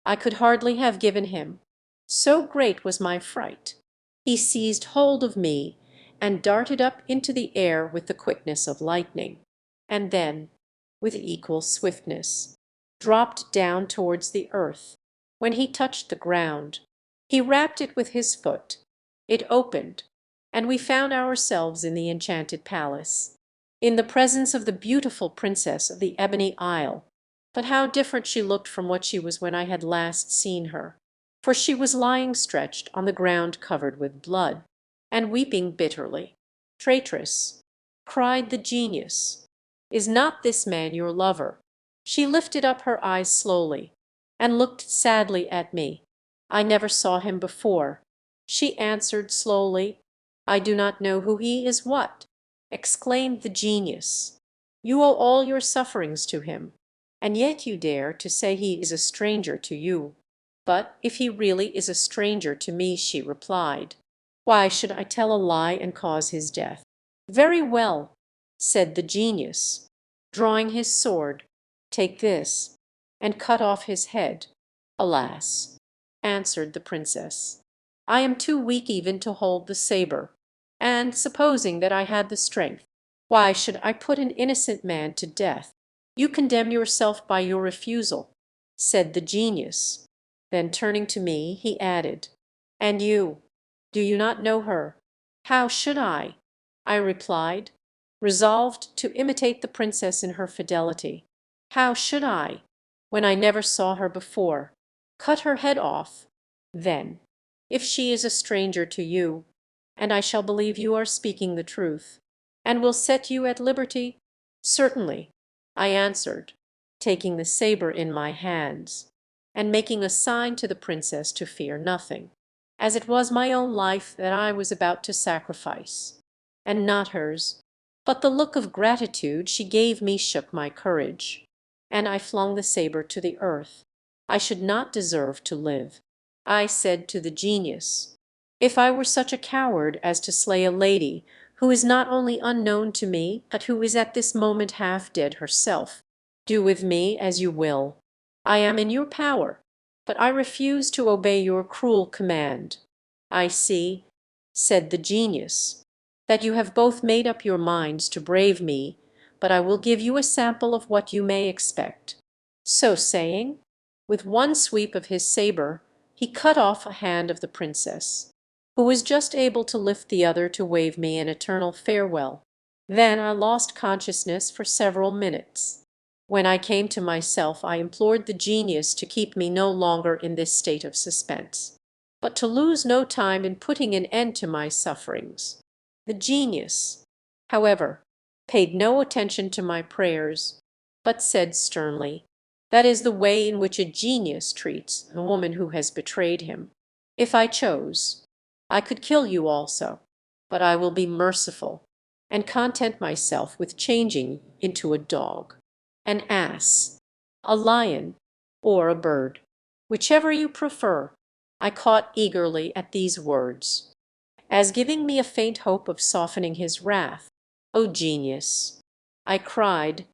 I could hardly have given him, so great was my fright, he seized hold of me and darted up into the air with the quickness of lightning, and then, with equal swiftness, dropped down towards the earth. When he touched the ground, he rapped it with his foot. It opened, and we found ourselves in the enchanted palace, in the presence of the beautiful princess of the Ebony Isle. But how different she looked from what she was when I had last seen her! For she was lying stretched on the ground covered with blood, and weeping bitterly. "Traitress," cried the genius, "is not this man your lover?" She lifted up her eyes slowly, and looked sadly at me. "I never saw him before." She answered slowly, "I do not know who he is what." Exclaimed the genius, "You owe all your sufferings to him, and yet you dare to say he is a stranger to you." "But if he really is a stranger to me," she replied, "why should I tell a lie and cause his death?" "Very well," said the genius, drawing his sword, "take this," and cut off his head. "Alas," answered the princess, "I am too weak even to hold the saber, and supposing that I had the strength, why should I put an innocent man to death?" "You condemn yourself by your refusal," said the genius. Then turning to me, he added, "And you, do you not know her?" "How should I?" I replied, resolved to imitate the princess in her fidelity. "How should I, when I never saw her before? Cut her head off, then, if she is a stranger to you, and I shall believe you are speaking the truth, and will set you at liberty." "Certainly," I answered, taking the saber in my hands, and making a sign to the princess to fear nothing, as it was my own life that I was about to sacrifice, and not hers. But the look of gratitude she gave me shook my courage, and I flung the saber to the earth. I should not deserve to live. I said to the genius, "If I were such a coward as to slay a lady who is not only unknown to me, but who is at this moment half dead herself, do with me as you will. I am in your power, but I refuse to obey your cruel command." "I see," said the genius, "that you have both made up your minds to brave me, but I will give you a sample of what you may expect." So saying, with one sweep of his saber he cut off a hand of the princess, who was just able to lift the other to wave me an eternal farewell. Then I lost consciousness for several minutes. When I came to myself I implored the genius to keep me no longer in this state of suspense, but to lose no time in putting an end to my sufferings. The genius, however, paid no attention to my prayers, but said sternly, "That is the way in which a genius treats a woman who has betrayed him. If I chose, I could kill you also, but I will be merciful, and content myself with changing into a dog, an ass, a lion, or a bird, whichever you prefer." I caught eagerly at these words, as giving me a faint hope of softening his wrath. "O genius," I cried,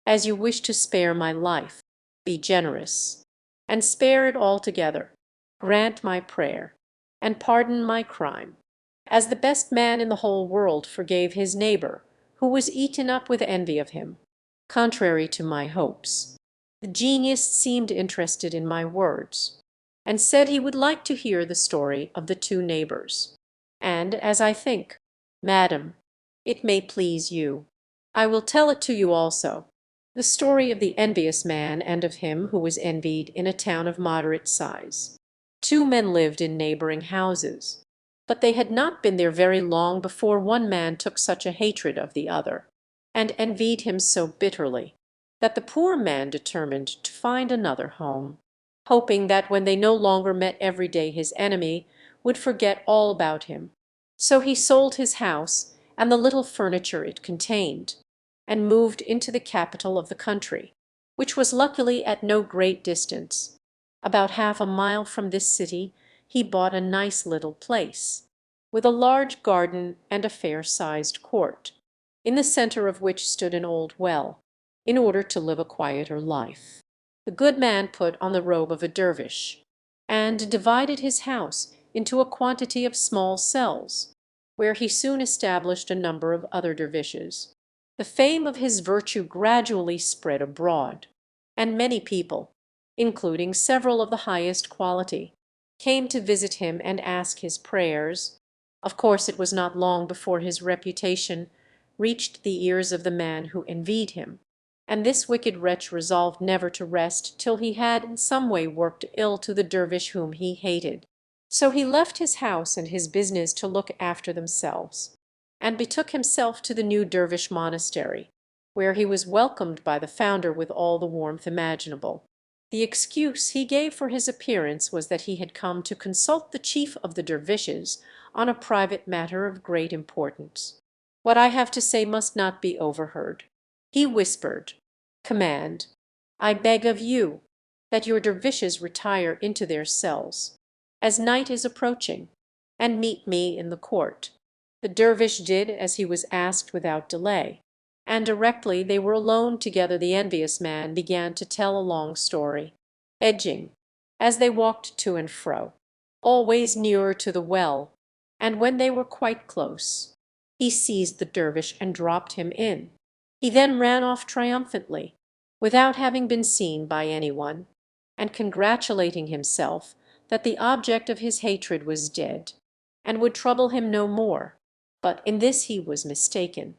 "as you wish to spare my life, be generous, and spare it altogether. Grant my prayer, and pardon my crime, as the best man in the whole world forgave his neighbor, who was eaten up with envy of him, contrary to my hopes." The genius seemed interested in my words, and said he would like to hear the story of the two neighbors. "And as I think, madam, it may please you, I will tell it to you also, the story of the envious man and of him who was envied in a town of moderate size. Two men lived in neighboring houses, but they had not been there very long before one man took such a hatred of the other, and envied him so bitterly, that the poor man determined to find another home, hoping that when they no longer met every day his enemy would forget all about him. So he sold his house and the little furniture it contained, and moved into the capital of the country, which was luckily at no great distance. About half a mile from this city he bought a nice little place, with a large garden and a fair-sized court, in the center of which stood an old well, in order to live a quieter life. The good man put on the robe of a dervish, and divided his house into a quantity of small cells, where he soon established a number of other dervishes. The fame of his virtue gradually spread abroad, and many people, including several of the highest quality, came to visit him and ask his prayers. Of course it was not long before his reputation reached the ears of the man who envied him, and this wicked wretch resolved never to rest till he had in some way worked ill to the dervish whom he hated. So he left his house and his business to look after themselves, and betook himself to the new dervish monastery, where he was welcomed by the founder with all the warmth imaginable. The excuse he gave for his appearance was that he had come to consult the chief of the dervishes on a private matter of great importance. What I have to say must not be overheard. He whispered, "Command, I beg of you, that your dervishes retire into their cells, as night is approaching, and meet me in the court." The dervish did as he was asked without delay, and directly they were alone together the envious man began to tell a long story, edging, as they walked to and fro, always nearer to the well, and when they were quite close, he seized the dervish and dropped him in. He then ran off triumphantly, without having been seen by any one, and congratulating himself that the object of his hatred was dead, and would trouble him no more. But in this he was mistaken.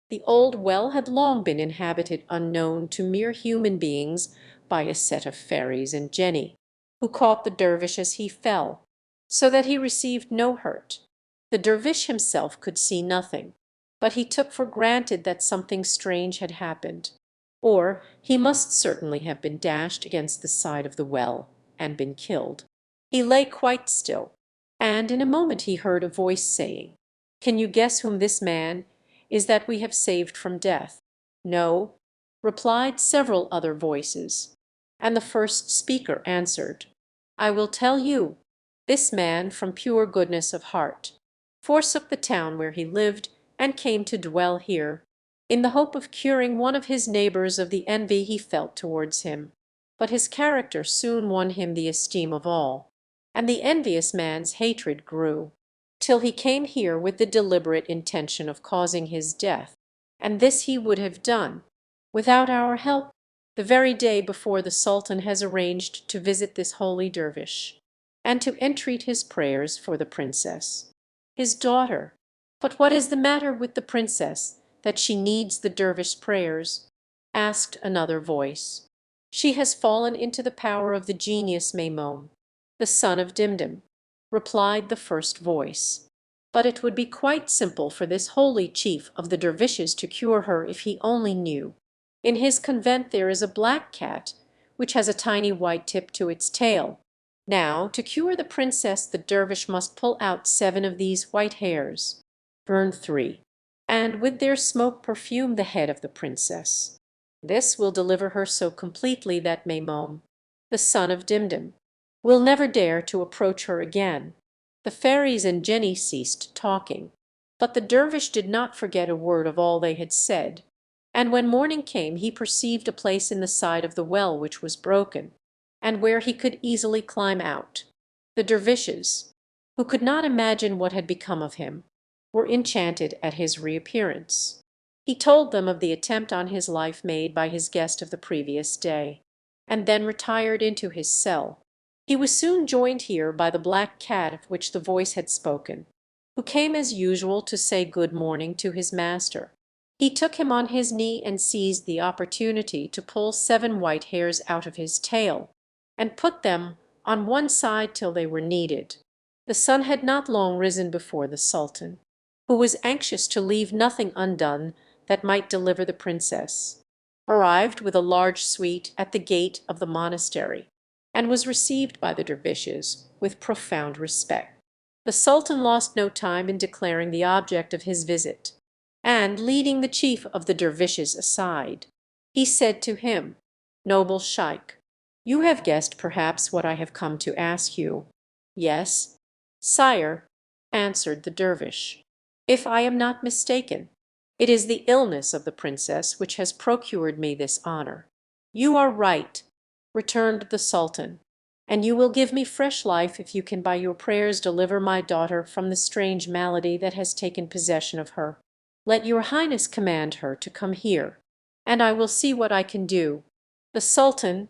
The old well had long been inhabited unknown to mere human beings by a set of fairies and genii, who caught the dervish as he fell, so that he received no hurt. The dervish himself could see nothing, but he took for granted that something strange had happened, or he must certainly have been dashed against the side of the well and been killed. He lay quite still, and in a moment he heard a voice saying, "Can you guess whom this man is that we have saved from death?" "No," replied several other voices, and the first speaker answered, "I will tell you. This man, from pure goodness of heart, forsook the town where he lived and came to dwell here, in the hope of curing one of his neighbours of the envy he felt towards him. But his character soon won him the esteem of all, and the envious man's hatred grew, till he came here with the deliberate intention of causing his death, and this he would have done, without our help, the very day before the Sultan has arranged to visit this holy dervish, and to entreat his prayers for the princess, his daughter." "But what is the matter with the princess, that she needs the dervish prayers?" asked another voice. "She has fallen into the power of the genius Maimon, the son of Dimdim," replied the first voice. "But it would be quite simple for this holy chief of the dervishes to cure her if he only knew. In his convent there is a black cat, which has a tiny white tip to its tail. Now, to cure the princess, the dervish must pull out 7 of these white hairs, burn 3, and with their smoke perfume the head of the princess. This will deliver her so completely that Maimon, the son of Dimdim, will never dare to approach her again." The fairies and genii ceased talking, but the dervish did not forget a word of all they had said, and when morning came he perceived a place in the side of the well which was broken, and where he could easily climb out. The dervishes, who could not imagine what had become of him, were enchanted at his reappearance. He told them of the attempt on his life made by his guest of the previous day, and then retired into his cell. He was soon joined here by the black cat of which the voice had spoken, who came as usual to say good morning to his master. He took him on his knee and seized the opportunity to pull 7 white hairs out of his tail, and put them on one side till they were needed. The sun had not long risen before the Sultan, who was anxious to leave nothing undone that might deliver the princess, arrived with a large suite at the gate of the monastery, and was received by the dervishes with profound respect. The Sultan lost no time in declaring the object of his visit, and leading the chief of the dervishes aside, he said to him, "Noble Shaykh, you have guessed perhaps what I have come to ask you." "Yes, sire," answered the dervish. "If I am not mistaken, it is the illness of the princess which has procured me this honour." "You are right," returned the Sultan, "and you will give me fresh life if you can by your prayers deliver my daughter from the strange malady that has taken possession of her. Let your Highness command her to come here, and I will see what I can do." The Sultan,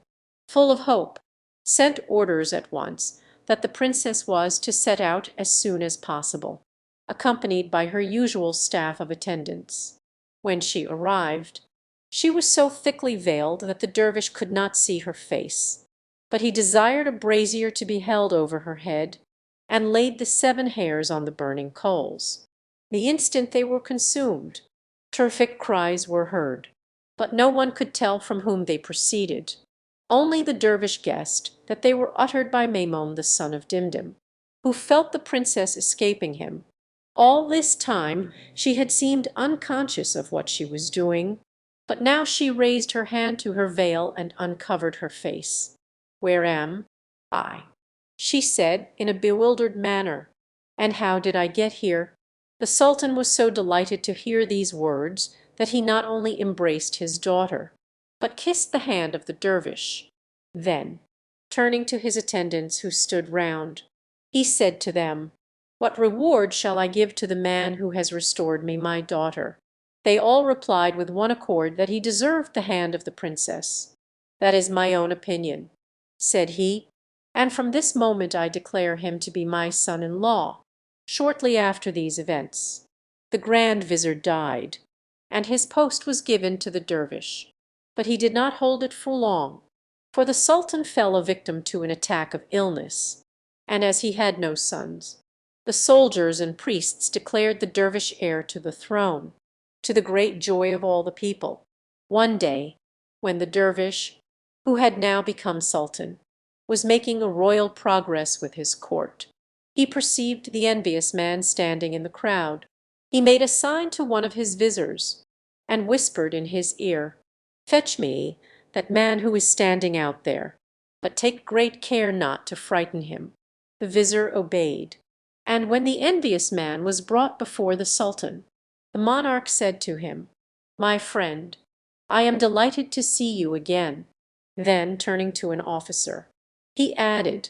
full of hope, sent orders at once that the princess was to set out as soon as possible, accompanied by her usual staff of attendants. When she arrived, she was so thickly veiled that the dervish could not see her face, but he desired a brazier to be held over her head, and laid the 7 hairs on the burning coals. The instant they were consumed, terrific cries were heard, but no one could tell from whom they proceeded. Only the dervish guessed that they were uttered by Maimon the son of Dimdim, who felt the princess escaping him. All this time she had seemed unconscious of what she was doing, but now she raised her hand to her veil and uncovered her face. "Where am I?" she said in a bewildered manner. "And how did I get here?" The sultan was so delighted to hear these words that he not only embraced his daughter, but kissed the hand of the dervish. Then, turning to his attendants who stood round, he said to them, "What reward shall I give to the man who has restored me my daughter?" They all replied with one accord that he deserved the hand of the princess. "That is my own opinion," said he, "and from this moment I declare him to be my son-in-law." Shortly after these events, the Grand Vizir died, and his post was given to the dervish. But he did not hold it for long, for the sultan fell a victim to an attack of illness, and as he had no sons, the soldiers and priests declared the dervish heir to the throne, to the great joy of all the people. One day, when the dervish, who had now become sultan, was making a royal progress with his court, he perceived the envious man standing in the crowd. He made a sign to one of his vizirs, and whispered in his ear, "Fetch me that man who is standing out there, but take great care not to frighten him." The vizir obeyed, and when the envious man was brought before the sultan, the monarch said to him, "My friend, I am delighted to see you again." Then, turning to an officer, he added,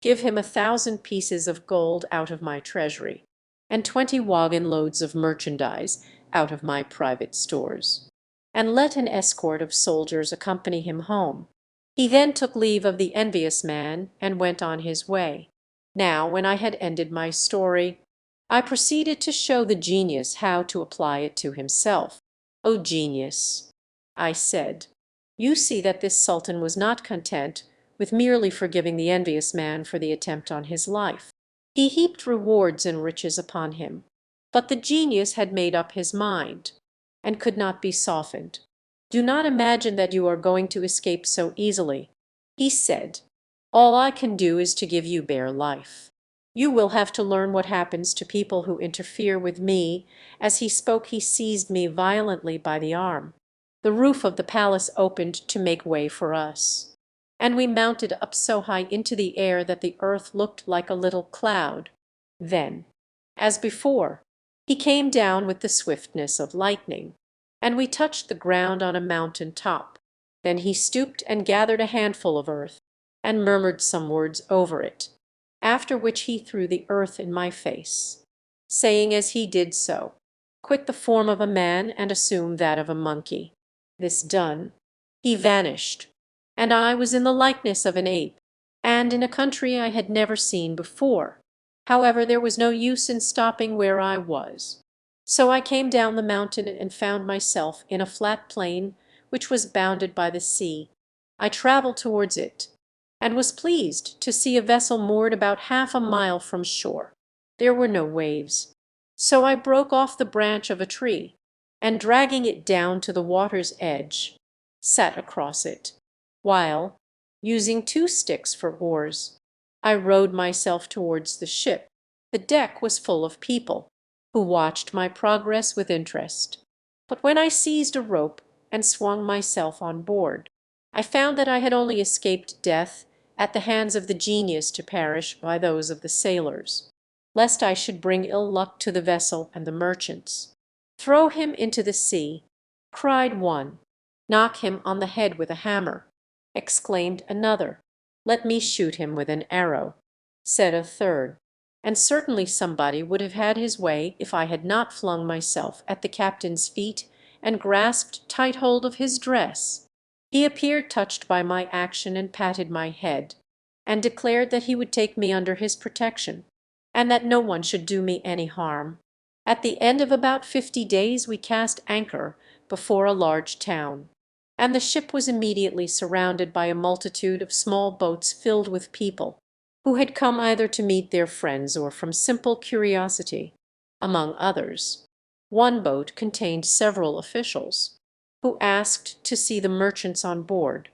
"Give him 1,000 pieces of gold out of my treasury, and 20 wagon loads of merchandise out of my private stores, and let an escort of soldiers accompany him home." He then took leave of the envious man and went on his way. Now, when I had ended my story, I proceeded to show the genius how to apply it to himself. "O genius," I said, "you see that this sultan was not content with merely forgiving the envious man for the attempt on his life. He heaped rewards and riches upon him, but the genius had made up his mind, and could not be softened. Do not imagine that you are going to escape so easily." He said, "All I can do is to give you bare life. You will have to learn what happens to people who interfere with me." As he spoke he seized me violently by the arm. The roof of the palace opened to make way for us, and we mounted up so high into the air that the earth looked like a little cloud. Then, as before, he came down with the swiftness of lightning, and we touched the ground on a mountain top. Then he stooped and gathered a handful of earth, and murmured some words over it, after which he threw the earth in my face, saying as he did so, "Quit the form of a man and assume that of a monkey." This done, he vanished, and I was in the likeness of an ape, and in a country I had never seen before. However, there was no use in stopping where I was, so I came down the mountain and found myself in a flat plain which was bounded by the sea. I travelled towards it, and was pleased to see a vessel moored about half a mile from shore. There were no waves, so I broke off the branch of a tree, and dragging it down to the water's edge, sat across it, while, using 2 sticks for oars, I rowed myself towards the ship. The deck was full of people, who watched my progress with interest. But when I seized a rope and swung myself on board, I found that I had only escaped death at the hands of the genius to perish by those of the sailors, lest I should bring ill luck to the vessel and the merchants. "Throw him into the sea," cried one. "Knock him on the head with a hammer," exclaimed another. "Let me shoot him with an arrow," said a third. And certainly somebody would have had his way if I had not flung myself at the captain's feet and grasped tight hold of his dress. He appeared touched by my action and patted my head, and declared that he would take me under his protection, and that no one should do me any harm. At the end of about 50 days we cast anchor before a large town, and the ship was immediately surrounded by a multitude of small boats filled with people, who had come either to meet their friends or from simple curiosity. Among others, one boat contained several officials, who asked to see the merchants on board.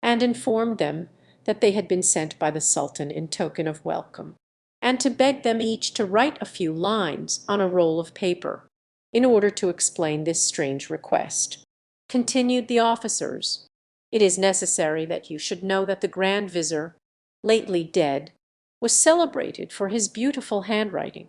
and informed them that they had been sent by the Sultan in token of welcome, and to beg them each to write a few lines on a roll of paper, in order to explain this strange request. Continued the officers, "It is necessary that you should know that the Grand Vizir, lately dead, was celebrated for his beautiful handwriting,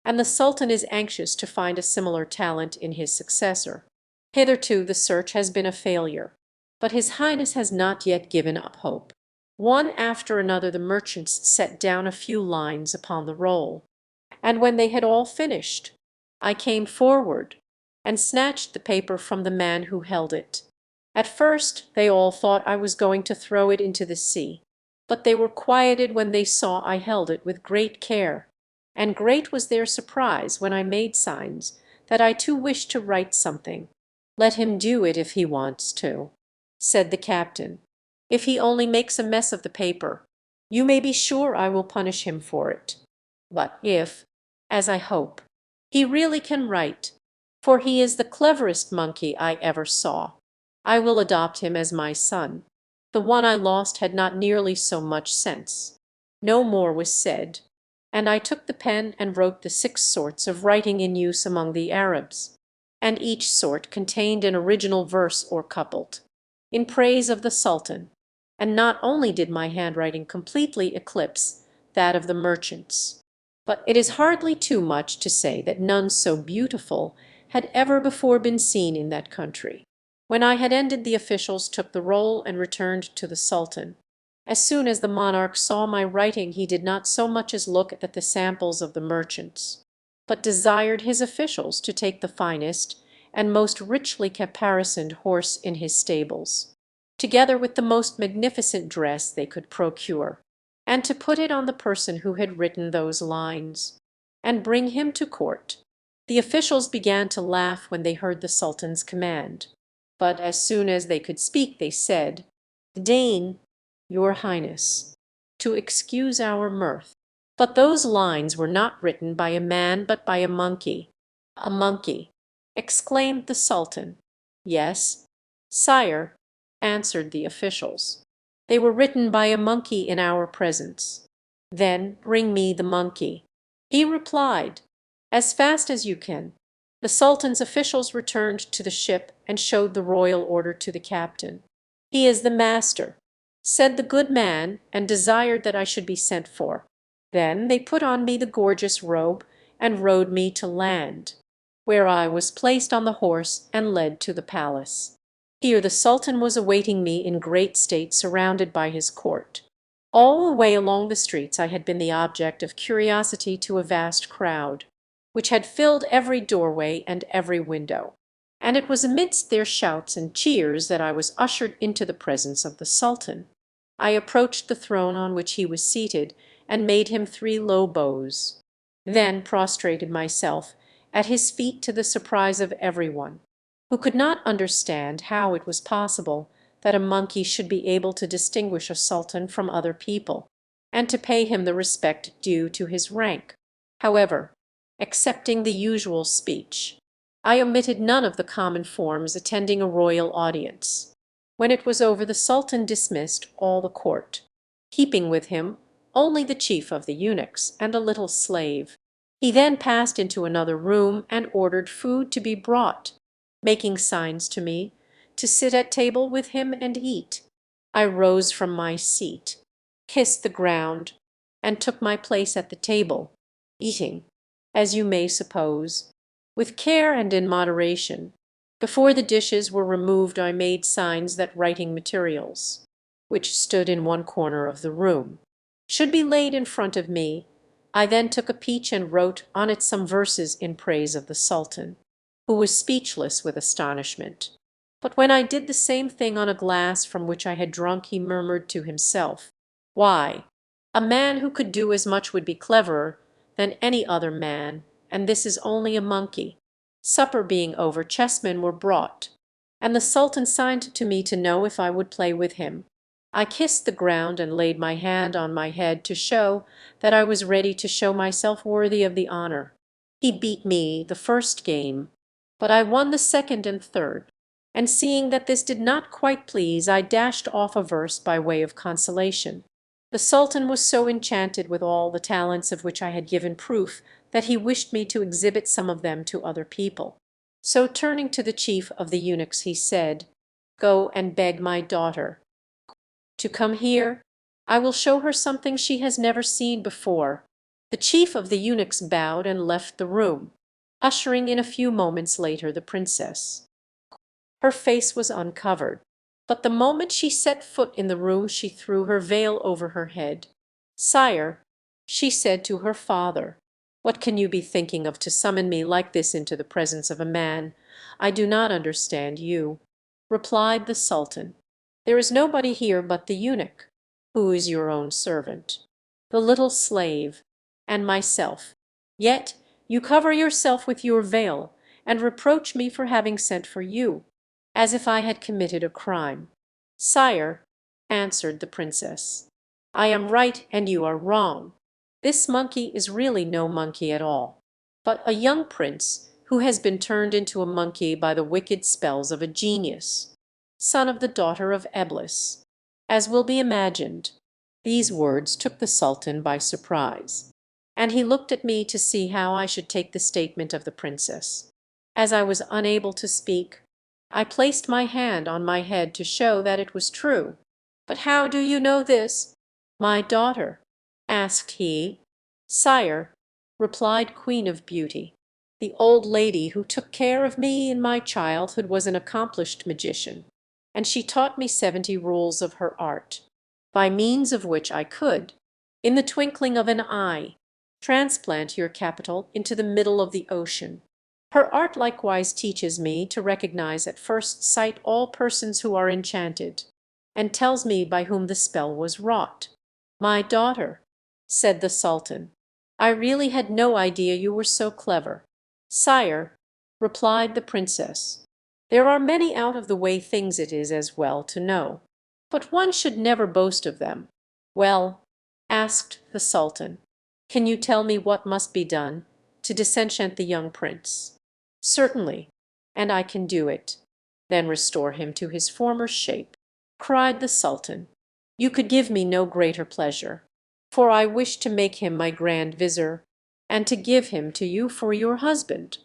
and the Sultan is anxious to find a similar talent in his successor. Hitherto the search has been a failure, but His Highness has not yet given up hope." One after another the merchants set down a few lines upon the roll, and when they had all finished, I came forward and snatched the paper from the man who held it. At first they all thought I was going to throw it into the sea, but they were quieted when they saw I held it with great care, and great was their surprise when I made signs that I too wished to write something. "Let him do it if he wants to," said the captain. "If he only makes a mess of the paper, you may be sure I will punish him for it. But if, as I hope, he really can write, for he is the cleverest monkey I ever saw, I will adopt him as my son. The one I lost had not nearly so much sense." No more was said, and I took the pen and wrote the 6 sorts of writing in use among the Arabs, and each sort contained an original verse or couplet, in praise of the Sultan, and not only did my handwriting completely eclipse that of the merchants, but it is hardly too much to say that none so beautiful had ever before been seen in that country. When I had ended, the officials took the roll and returned to the Sultan. As soon as the monarch saw my writing he did not so much as look at the samples of the merchants, but desired his officials to take the finest and most richly caparisoned horse in his stables, together with the most magnificent dress they could procure, and to put it on the person who had written those lines, and bring him to court. The officials began to laugh when they heard the Sultan's command, but as soon as they could speak they said, "Deign, your Highness, to excuse our mirth, but those lines were not written by a man but by a monkey." "A monkey!" exclaimed the Sultan. "Yes, sire," answered the officials. "They were written by a monkey in our presence." "Then bring me the monkey." He replied, "As fast as you can." The Sultan's officials returned to the ship and showed the royal order to the captain. "He is the master," said the good man, and desired that I should be sent for. Then they put on me the gorgeous robe and rowed me to land, where I was placed on the horse and led to the palace. Here the Sultan was awaiting me in great state, surrounded by his court. All the way along the streets I had been the object of curiosity to a vast crowd, which had filled every doorway and every window, and it was amidst their shouts and cheers that I was ushered into the presence of the Sultan. I approached the throne on which he was seated, and made him 3 low bows, then prostrated myself at his feet, to the surprise of everyone, who could not understand how it was possible that a monkey should be able to distinguish a sultan from other people, and to pay him the respect due to his rank. However, excepting the usual speech, I omitted none of the common forms attending a royal audience. When it was over, the Sultan dismissed all the court, keeping with him only the chief of the eunuchs and a little slave. He then passed into another room and ordered food to be brought, making signs to me to sit at table with him and eat. I rose from my seat, kissed the ground, and took my place at the table, eating, as you may suppose, with care and in moderation. Before the dishes were removed I made signs that writing materials, which stood in one corner of the room, should be laid in front of me. I then took a peach and wrote on it some verses in praise of the Sultan, who was speechless with astonishment. But when I did the same thing on a glass from which I had drunk, he murmured to himself, "Why, a man who could do as much would be cleverer than any other man, and this is only a monkey." Supper being over, chessmen were brought, and the Sultan signed to me to know if I would play with him. I kissed the ground and laid my hand on my head to show that I was ready to show myself worthy of the honor. He beat me the first game, but I won the second and third. and seeing that this did not quite please, I dashed off a verse by way of consolation. The Sultan was so enchanted with all the talents of which I had given proof that he wished me to exhibit some of them to other people. So turning to the chief of the eunuchs, he said, "Go and beg my daughter to come here. I will show her something she has never seen before." The chief of the eunuchs bowed and left the room, ushering in a few moments later the princess. Her face was uncovered, but the moment she set foot in the room she threw her veil over her head. "Sire," she said to her father, "what can you be thinking of to summon me like this into the presence of a man? I do not understand you." Replied the Sultan, "There is nobody here but the eunuch, who is your own servant, the little slave, and myself. Yet you cover yourself with your veil, and reproach me for having sent for you, as if I had committed a crime." "Sire," answered the princess, "I am right and you are wrong. This monkey is really no monkey at all, but a young prince who has been turned into a monkey by the wicked spells of a genius, son of the daughter of Eblis, as will be imagined." These words took the Sultan by surprise, and he looked at me to see how I should take the statement of the princess. As I was unable to speak, I placed my hand on my head to show that it was true. "But how do you know this, my daughter?" asked he. "Sire," replied Queen of Beauty, "the old lady who took care of me in my childhood was an accomplished magician, and she taught me 70 rules of her art, by means of which I could, in the twinkling of an eye, transplant your capital into the middle of the ocean. Her art likewise teaches me to recognize at first sight all persons who are enchanted, and tells me by whom the spell was wrought." "My daughter," said the Sultan, "I really had no idea you were so clever." "Sire," replied the princess, "there are many out of the way things it is as well to know, but one should never boast of them." "Well," asked the Sultan, "can you tell me what must be done to disenchant the young prince?" "Certainly, and I can do it." "Then restore him to his former shape," cried the Sultan. "You could give me no greater pleasure, for I wish to make him my Grand Vizir, and to give him to you for your husband."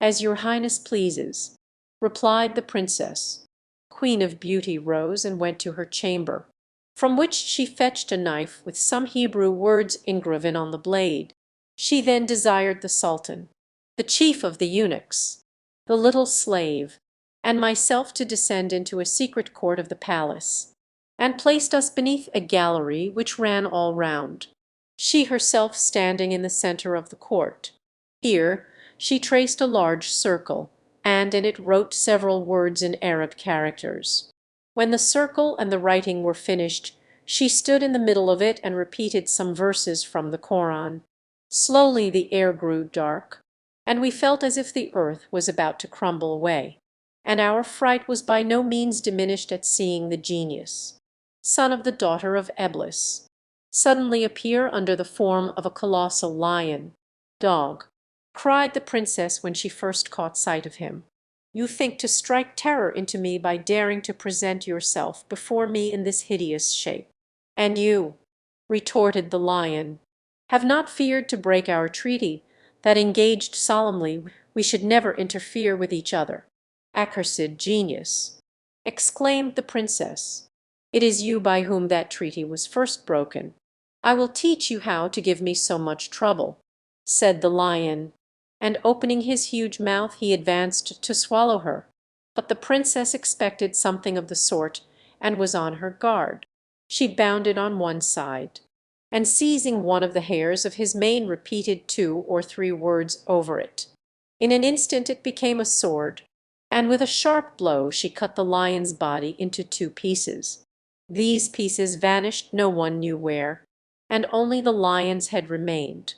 "As your Highness pleases," replied the princess. Queen of Beauty rose and went to her chamber, from which she fetched a knife with some Hebrew words engraven on the blade. She then desired the Sultan, the chief of the eunuchs, the little slave, and myself to descend into a secret court of the palace, and placed us beneath a gallery which ran all round, she herself standing in the centre of the court. Here she traced a large circle, and in it wrote several words in Arab characters. When the circle and the writing were finished, she stood in the middle of it and repeated some verses from the Koran. Slowly the air grew dark, and we felt as if the earth was about to crumble away, and our fright was by no means diminished at seeing the genius, son of the daughter of Eblis, suddenly appear under the form of a colossal lion. "Dog," cried the princess when she first caught sight of him, "you think to strike terror into me by daring to present yourself before me in this hideous shape." "And you," retorted the lion, "have not feared to break our treaty, that engaged solemnly we should never interfere with each other." "Accursed genius," exclaimed the princess, "it is you by whom that treaty was first broken." "I will teach you how to give me so much trouble," said the lion, and opening his huge mouth he advanced to swallow her. But the princess expected something of the sort, and was on her guard. She bounded on one side, and seizing one of the hairs of his mane repeated 2 or 3 words over it. In an instant it became a sword, and with a sharp blow she cut the lion's body into 2 pieces. These pieces vanished no one knew where, and only the lion's head remained,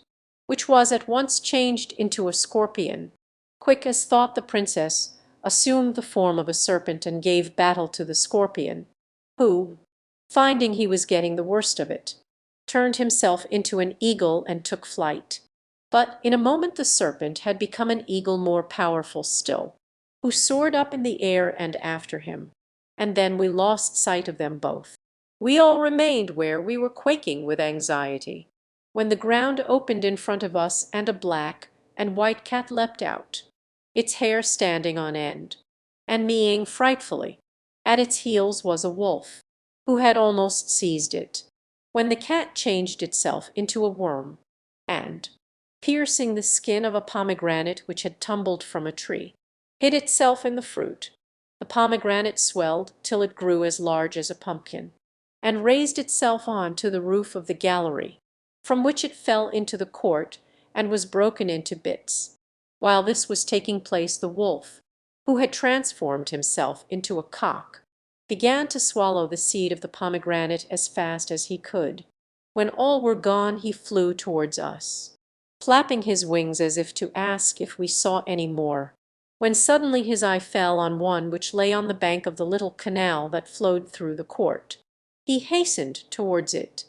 which was at once changed into a scorpion. Quick as thought the princess assumed the form of a serpent and gave battle to the scorpion, who, finding he was getting the worst of it, turned himself into an eagle and took flight. But in a moment the serpent had become an eagle more powerful still. who soared up in the air and after him, and then we lost sight of them both. We all remained where we were quaking with anxiety, when the ground opened in front of us and a black and white cat leapt out, its hair standing on end, and mewing frightfully. At its heels was a wolf, who had almost seized it, when the cat changed itself into a worm, and, piercing the skin of a pomegranate which had tumbled from a tree, hid itself in the fruit. The pomegranate swelled till it grew as large as a pumpkin, and raised itself on to the roof of the gallery, from which it fell into the court and was broken into bits. While this was taking place, the wolf, who had transformed himself into a cock, began to swallow the seed of the pomegranate as fast as he could. When all were gone he flew towards us, flapping his wings as if to ask if we saw any more, when suddenly his eye fell on one which lay on the bank of the little canal that flowed through the court. He hastened towards it,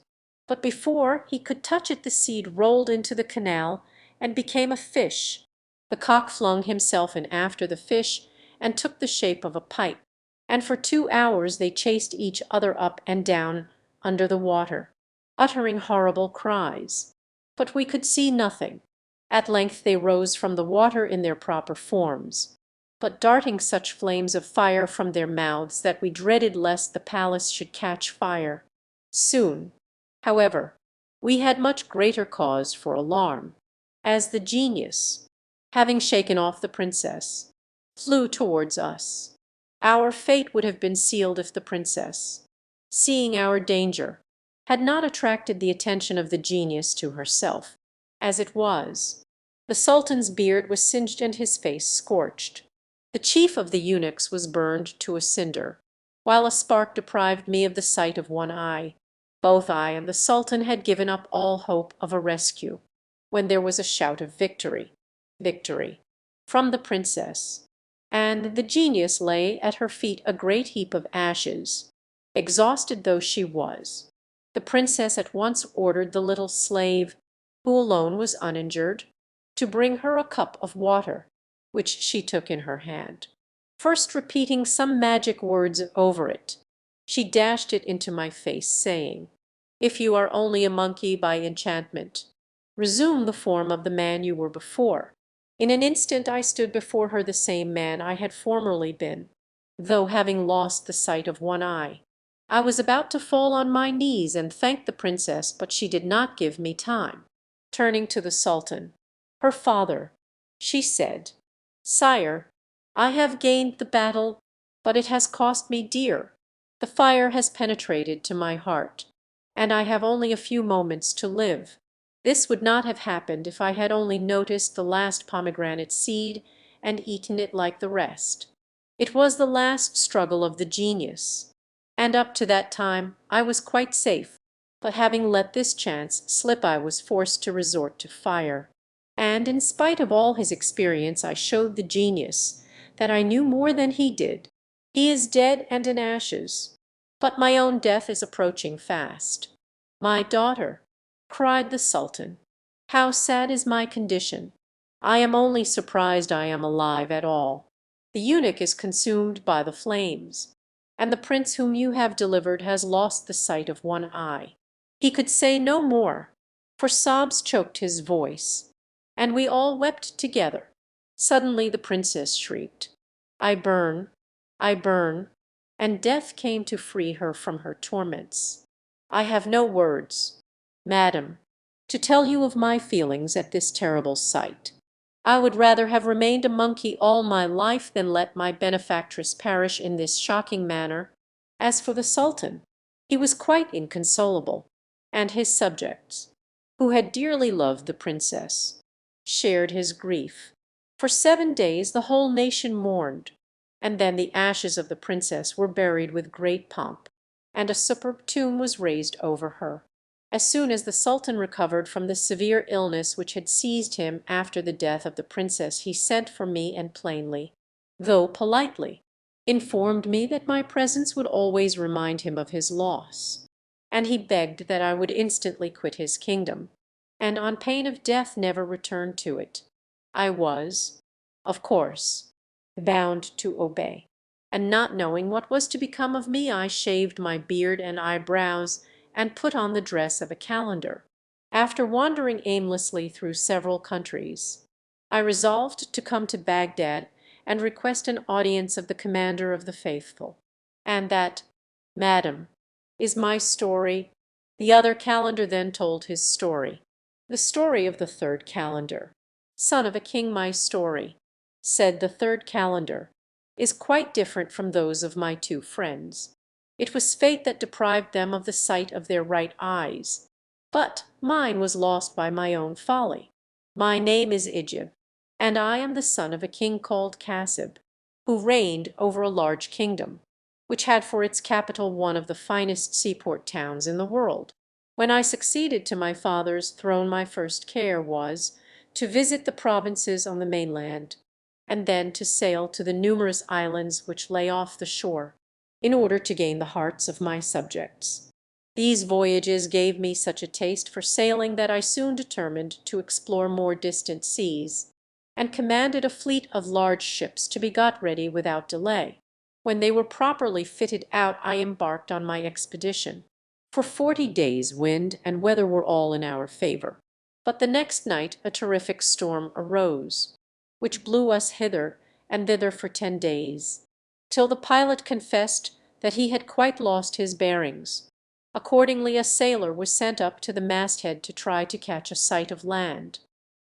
but before he could touch it the seed rolled into the canal and became a fish. The cock flung himself in after the fish and took the shape of a pipe, and for 2 hours they chased each other up and down under the water, uttering horrible cries. But we could see nothing. At length they rose from the water in their proper forms, but darting such flames of fire from their mouths that we dreaded lest the palace should catch fire. Soon, however, we had much greater cause for alarm, as the genius, having shaken off the princess, flew towards us. Our fate would have been sealed if the princess, seeing our danger, had not attracted the attention of the genius to herself. As it was, the sultan's beard was singed and his face scorched. The chief of the eunuchs was burned to a cinder, while a spark deprived me of the sight of one eye. Both I and the sultan had given up all hope of a rescue, when there was a shout of victory, victory, from the princess, and the genius lay at her feet a great heap of ashes. Exhausted though she was, the princess at once ordered the little slave, who alone was uninjured, to bring her a cup of water, which she took in her hand. First repeating some magic words over it, she dashed it into my face, saying, "If you are only a monkey by enchantment, resume the form of the man you were before." In an instant I stood before her the same man I had formerly been, though having lost the sight of one eye. I was about to fall on my knees and thank the princess, but she did not give me time. Turning to the sultan, her father, she said, "Sire, I have gained the battle, but it has cost me dear. The fire has penetrated to my heart, and I have only a few moments to live. This would not have happened if I had only noticed the last pomegranate seed and eaten it like the rest. It was the last struggle of the genius, and up to that time I was quite safe, but having let this chance slip I was forced to resort to fire. And in spite of all his experience I showed the genius that I knew more than he did. He is dead and in ashes, but my own death is approaching fast." "My daughter," cried the sultan, "how sad is my condition! I am only surprised I am alive at all. The eunuch is consumed by the flames, and the prince whom you have delivered has lost the sight of one eye." He could say no more, for sobs choked his voice, and we all wept together. Suddenly the princess shrieked, "I burn, I burn," and death came to free her from her torments. I have no words, madam, to tell you of my feelings at this terrible sight. I would rather have remained a monkey all my life than let my benefactress perish in this shocking manner. As for the sultan, he was quite inconsolable, and his subjects, who had dearly loved the princess, shared his grief. For 7 days the whole nation mourned, and then the ashes of the princess were buried with great pomp, and a superb tomb was raised over her. As soon as the sultan recovered from the severe illness which had seized him after the death of the princess, he sent for me and plainly, though politely, informed me that my presence would always remind him of his loss, and he begged that I would instantly quit his kingdom, and on pain of death never return to it. I was, of course, bound to obey. And not knowing what was to become of me, I shaved my beard and eyebrows, and put on the dress of a calender. After wandering aimlessly through several countries, I resolved to come to Baghdad and request an audience of the commander of the faithful. And that, madam, is my story." The other calender then told his story. "The story of the third calender. Son of a king, my story," said the third calender, "is quite different from those of my two friends. It was fate that deprived them of the sight of their right eyes, but mine was lost by my own folly. My name is Ijib, and I am the son of a king called Cassib, who reigned over a large kingdom, which had for its capital one of the finest seaport towns in the world. When I succeeded to my father's throne, my first care was to visit the provinces on the mainland, and then to sail to the numerous islands which lay off the shore, in order to gain the hearts of my subjects. These voyages gave me such a taste for sailing that I soon determined to explore more distant seas, and commanded a fleet of large ships to be got ready without delay. When they were properly fitted out, I embarked on my expedition. For 40 days wind and weather were all in our favor. But the next night a terrific storm arose, which blew us hither and thither for 10 days, till the pilot confessed that he had quite lost his bearings. Accordingly a sailor was sent up to the masthead to try to catch a sight of land,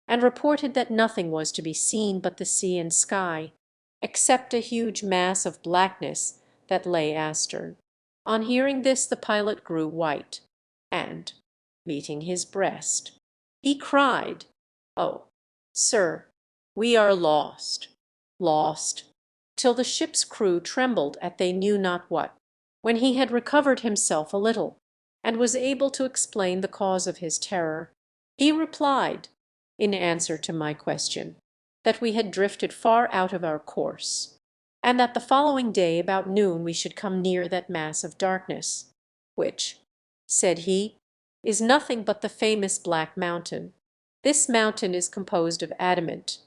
and reported that nothing was to be seen but the sea and sky, except a huge mass of blackness that lay astern. On hearing this the pilot grew white, and, beating his breast, he cried, "Oh, sir, we are lost, lost," till the ship's crew trembled at they knew not what. When he had recovered himself a little, and was able to explain the cause of his terror, he replied, in answer to my question, that we had drifted far out of our course, and that the following day about noon we should come near that mass of darkness, which, said he, is nothing but the famous Black Mountain. This mountain is composed of adamant,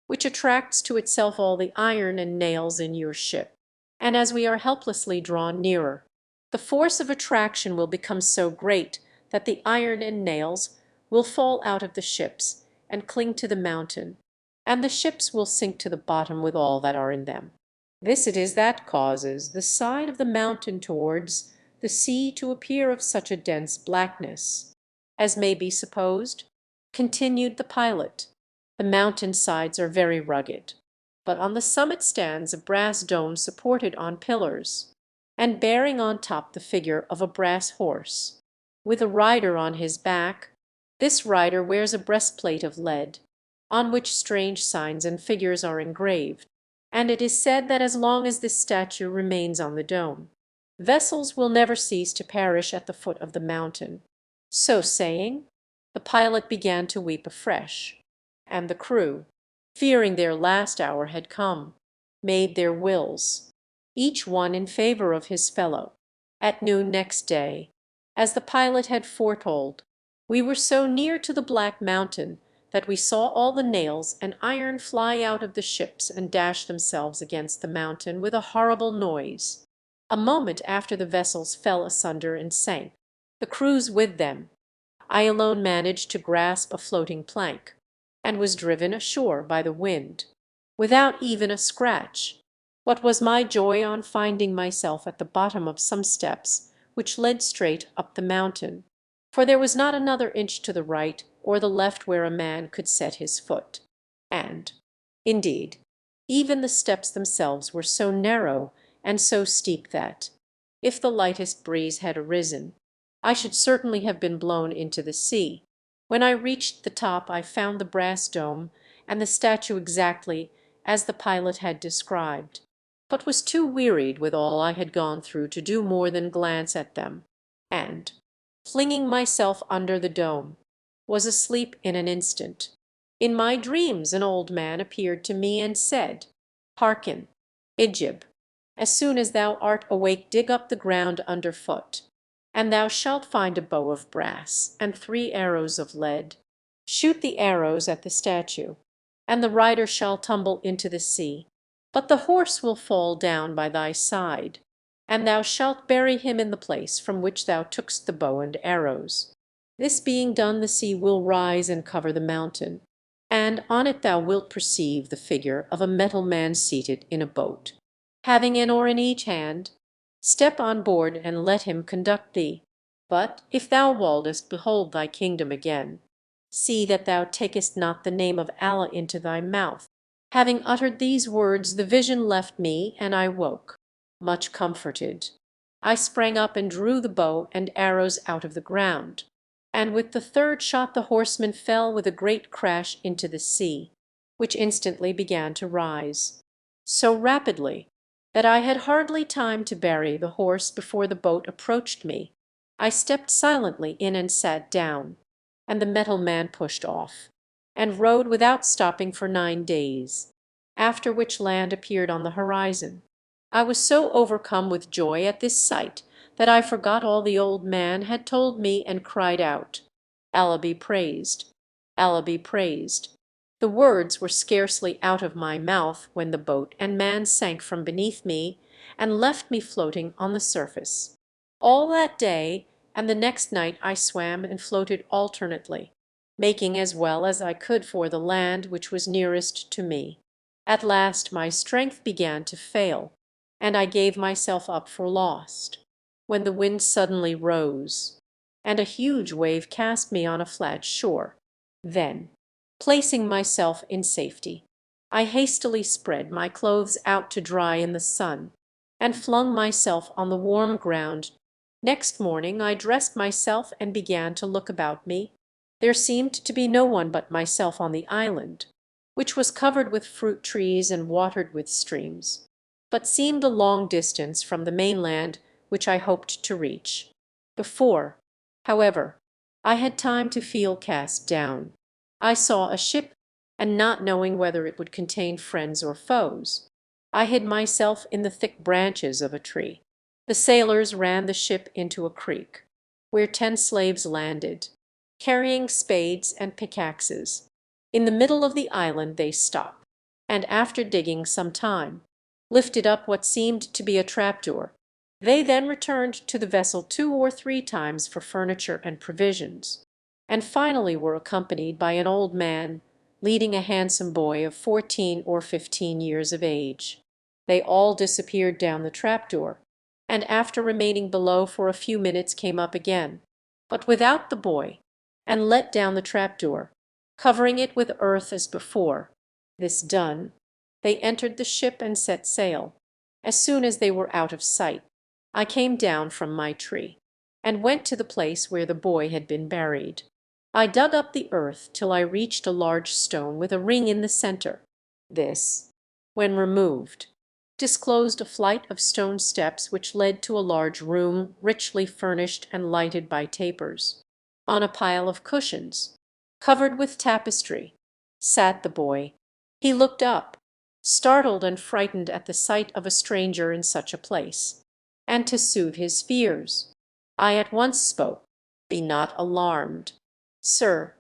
which attracts to itself all the iron and nails in your ship, and as we are helplessly drawn nearer, the force of attraction will become so great that the iron and nails will fall out of the ships and cling to the mountain, and the ships will sink to the bottom with all that are in them. This it is that causes the side of the mountain towards the sea to appear of such a dense blackness. As may be supposed," continued the pilot, "the mountain sides are very rugged, but on the summit stands a brass dome supported on pillars, and bearing on top the figure of a brass horse, with a rider on his back. This rider wears a breastplate of lead, on which strange signs and figures are engraved, and it is said that as long as this statue remains on the dome, vessels will never cease to perish at the foot of the mountain." So saying, the pilot began to weep afresh, and the crew, fearing their last hour had come, made their wills, each one in favor of his fellow. At noon next day, as the pilot had foretold, we were so near to the Black Mountain that we saw all the nails and iron fly out of the ships and dash themselves against the mountain with a horrible noise. A moment after the vessels fell asunder and sank, the crews with them. I alone managed to grasp a floating plank, and was driven ashore by the wind, without even a scratch. What was my joy on finding myself at the bottom of some steps which led straight up the mountain, for there was not another inch to the right or the left where a man could set his foot. And, indeed, even the steps themselves were so narrow and so steep that, if the lightest breeze had arisen, I should certainly have been blown into the sea. When I reached the top I found the brass dome and the statue exactly as the pilot had described, but was too wearied with all I had gone through to do more than glance at them, and, flinging myself under the dome, was asleep in an instant. In my dreams an old man appeared to me and said, "Hearken, Ijib, as soon as thou art awake dig up the ground underfoot, and thou shalt find a bow of brass and 3 arrows of lead. Shoot the arrows at the statue, and the rider shall tumble into the sea. But the horse will fall down by thy side, and thou shalt bury him in the place from which thou tookst the bow and arrows. This being done, the sea will rise and cover the mountain, and on it thou wilt perceive the figure of a metal man seated in a boat, having an oar in each hand. Step on board and let him conduct thee. But if thou wouldest behold thy kingdom again, see that thou takest not the name of Allah into thy mouth." Having uttered these words, the vision left me, and I woke, much comforted. I sprang up and drew the bow and arrows out of the ground, and with the third shot the horseman fell with a great crash into the sea, which instantly began to rise, so rapidly that I had hardly time to bury the horse before the boat approached me. I stepped silently in and sat down, and the metal man pushed off, and rowed without stopping for 9 days, after which land appeared on the horizon. I was so overcome with joy at this sight that I forgot all the old man had told me, and cried out, "Allah be praised! Allah be praised!" The words were scarcely out of my mouth when the boat and man sank from beneath me and left me floating on the surface. All that day and the next night I swam and floated alternately, making as well as I could for the land which was nearest to me. At last my strength began to fail, and I gave myself up for lost, when the wind suddenly rose, and a huge wave cast me on a flat shore. Then, placing myself in safety, I hastily spread my clothes out to dry in the sun, and flung myself on the warm ground. Next morning I dressed myself and began to look about me. There seemed to be no one but myself on the island, which was covered with fruit trees and watered with streams, but seemed a long distance from the mainland which I hoped to reach. Before, however, I had time to feel cast down, I saw a ship, and not knowing whether it would contain friends or foes, I hid myself in the thick branches of a tree. The sailors ran the ship into a creek, where 10 slaves landed, carrying spades and pickaxes. In the middle of the island they stopped, and after digging some time, lifted up what seemed to be a trapdoor. They then returned to the vessel 2 or 3 times for furniture and provisions, and finally were accompanied by an old man leading a handsome boy of 14 or 15 years of age. They all disappeared down the trapdoor, and after remaining below for a few minutes came up again, but without the boy, and let down the trapdoor, covering it with earth as before. This done, they entered the ship and set sail. As soon as they were out of sight, I came down from my tree, and went to the place where the boy had been buried. I dug up the earth till I reached a large stone with a ring in the center. This, when removed, disclosed a flight of stone steps which led to a large room richly furnished and lighted by tapers. On a pile of cushions, covered with tapestry, sat the boy. He looked up, startled and frightened at the sight of a stranger in such a place, and to soothe his fears, I at once spoke. "Be not alarmed, sir,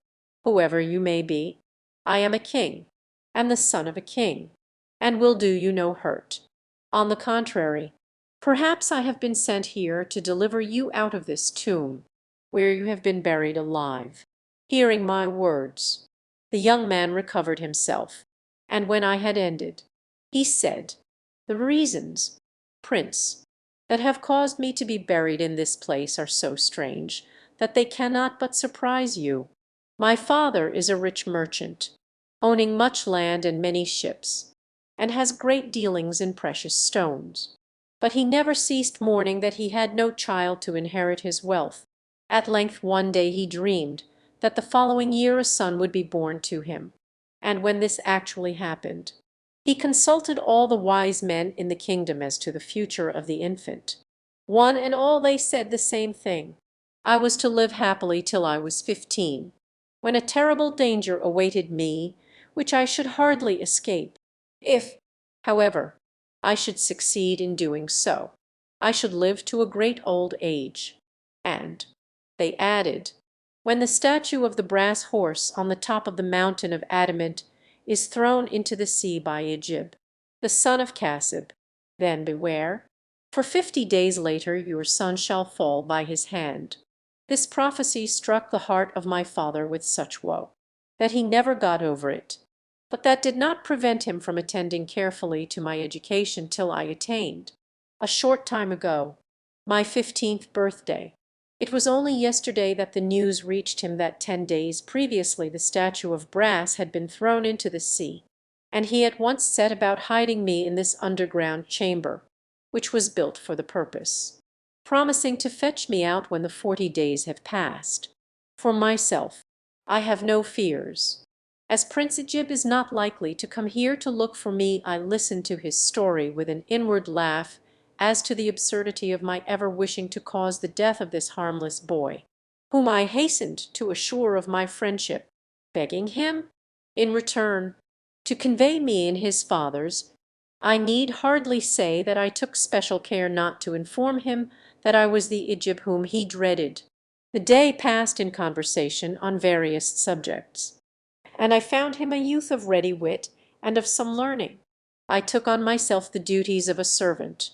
whoever you may be. I am a king, and the son of a king, and will do you no hurt. On the contrary, perhaps I have been sent here to deliver you out of this tomb, where you have been buried alive." Hearing my words, the young man recovered himself, and when I had ended, he said, "The reasons, Prince, that have caused me to be buried in this place are so strange that they cannot but surprise you. My father is a rich merchant, owning much land and many ships, and has great dealings in precious stones. But he never ceased mourning that he had no child to inherit his wealth. At length one day he dreamed that the following year a son would be born to him, and when this actually happened, he consulted all the wise men in the kingdom as to the future of the infant. One and all they said the same thing. I was to live happily till I was 15, when a terrible danger awaited me which I should hardly escape. If, however, I should succeed in doing so, I should live to a great old age. And, they added, when the statue of the brass horse on the top of the mountain of adamant is thrown into the sea by Egypt, the son of Cassib. Then beware, for 50 days later your son shall fall by his hand." This prophecy struck the heart of my father with such woe that he never got over it, but that did not prevent him from attending carefully to my education till I attained, a short time ago, my 15th birthday. It was only yesterday that the news reached him that 10 days previously the statue of brass had been thrown into the sea, and he at once set about hiding me in this underground chamber, which was built for the purpose, promising to fetch me out when the 40 days have passed. For myself, I have no fears. As Prince Ajib is not likely to come here to look for me, I listened to his story with an inward laugh as to the absurdity of my ever wishing to cause the death of this harmless boy, whom I hastened to assure of my friendship, begging him, in return, to convey me in his father's. I need hardly say that I took special care not to inform him that I was the Ajib whom he dreaded. The day passed in conversation on various subjects, and I found him a youth of ready wit and of some learning. I took on myself the duties of a servant,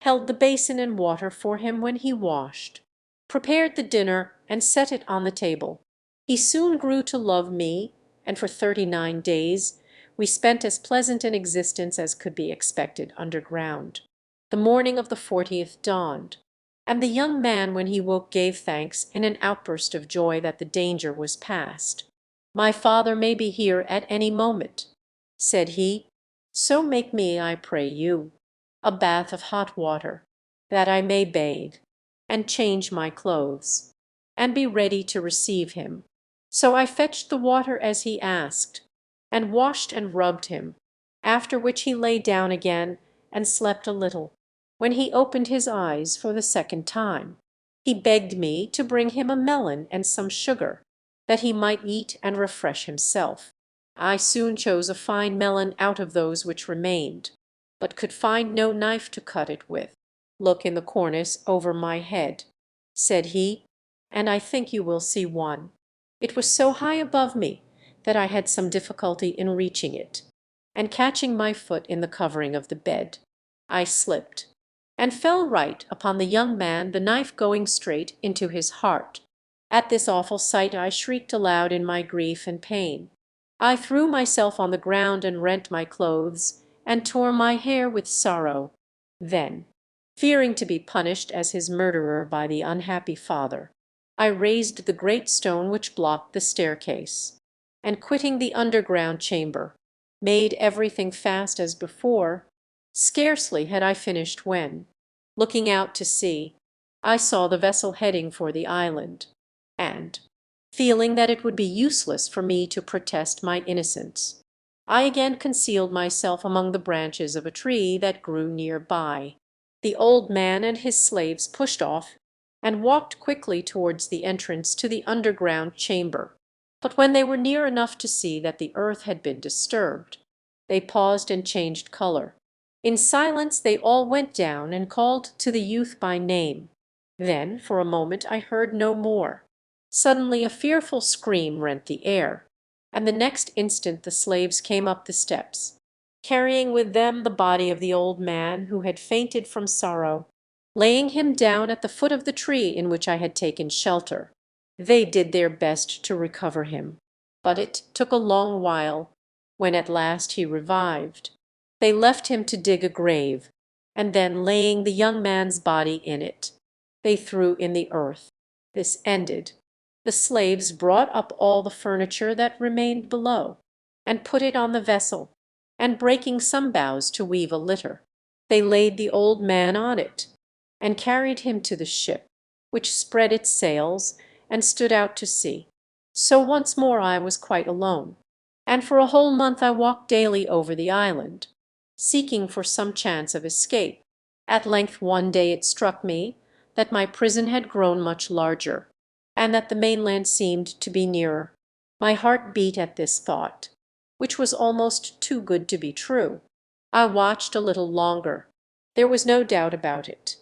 held the basin and water for him when he washed, prepared the dinner, and set it on the table. He soon grew to love me, and for 39 days we spent as pleasant an existence as could be expected underground. The morning of the 40th dawned, and the young man when he woke gave thanks in an outburst of joy that the danger was past. "My father may be here at any moment," said he, "so make me, I pray you, a bath of hot water, that I may bathe, and change my clothes, and be ready to receive him." So I fetched the water as he asked, and washed and rubbed him, after which he lay down again and slept a little. When he opened his eyes for the second time, he begged me to bring him a melon and some sugar, that he might eat and refresh himself. I soon chose a fine melon out of those which remained, but could find no knife to cut it with. "Look in the cornice over my head," said he, "and I think you will see one." It was so high above me that I had some difficulty in reaching it, and catching my foot in the covering of the bed, I slipped, and fell right upon the young man, the knife going straight into his heart. At this awful sight I shrieked aloud in my grief and pain. I threw myself on the ground and rent my clothes, and tore my hair with sorrow. Then, fearing to be punished as his murderer by the unhappy father, I raised the great stone which blocked the staircase, and quitting the underground chamber, made everything fast as before. Scarcely had I finished when, looking out to sea, I saw the vessel heading for the island, and, feeling that it would be useless for me to protest my innocence, I again concealed myself among the branches of a tree that grew near by. The old man and his slaves pushed off and walked quickly towards the entrance to the underground chamber. But when they were near enough to see that the earth had been disturbed, they paused and changed color. In silence they all went down and called to the youth by name. Then for a moment I heard no more. Suddenly a fearful scream rent the air, and the next instant the slaves came up the steps, carrying with them the body of the old man who had fainted from sorrow. Laying him down at the foot of the tree in which I had taken shelter, they did their best to recover him, but it took a long while. When at last he revived, they left him to dig a grave, and then laying the young man's body in it, they threw in the earth. This ended, the slaves brought up all the furniture that remained below, and put it on the vessel, and breaking some boughs to weave a litter, they laid the old man on it, and carried him to the ship, which spread its sails and stood out to sea. So once more I was quite alone, and for a whole month I walked daily over the island, seeking for some chance of escape. At length one day it struck me that my prison had grown much larger, and that the mainland seemed to be nearer. My heart beat at this thought, which was almost too good to be true. I watched a little longer. There was no doubt about it,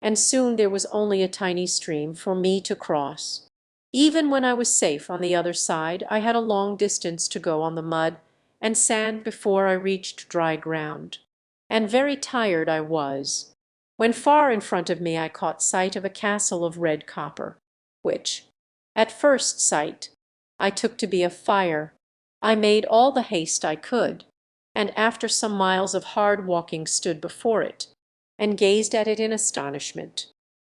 and soon there was only a tiny stream for me to cross. Even when I was safe on the other side I had a long distance to go on the mud and sand before I reached dry ground. and very tired I was, when far in front of me I caught sight of a castle of red copper, which, at first sight, I took to be a fire. I made all the haste I could, and after some miles of hard walking stood before it, and gazed at it in astonishment,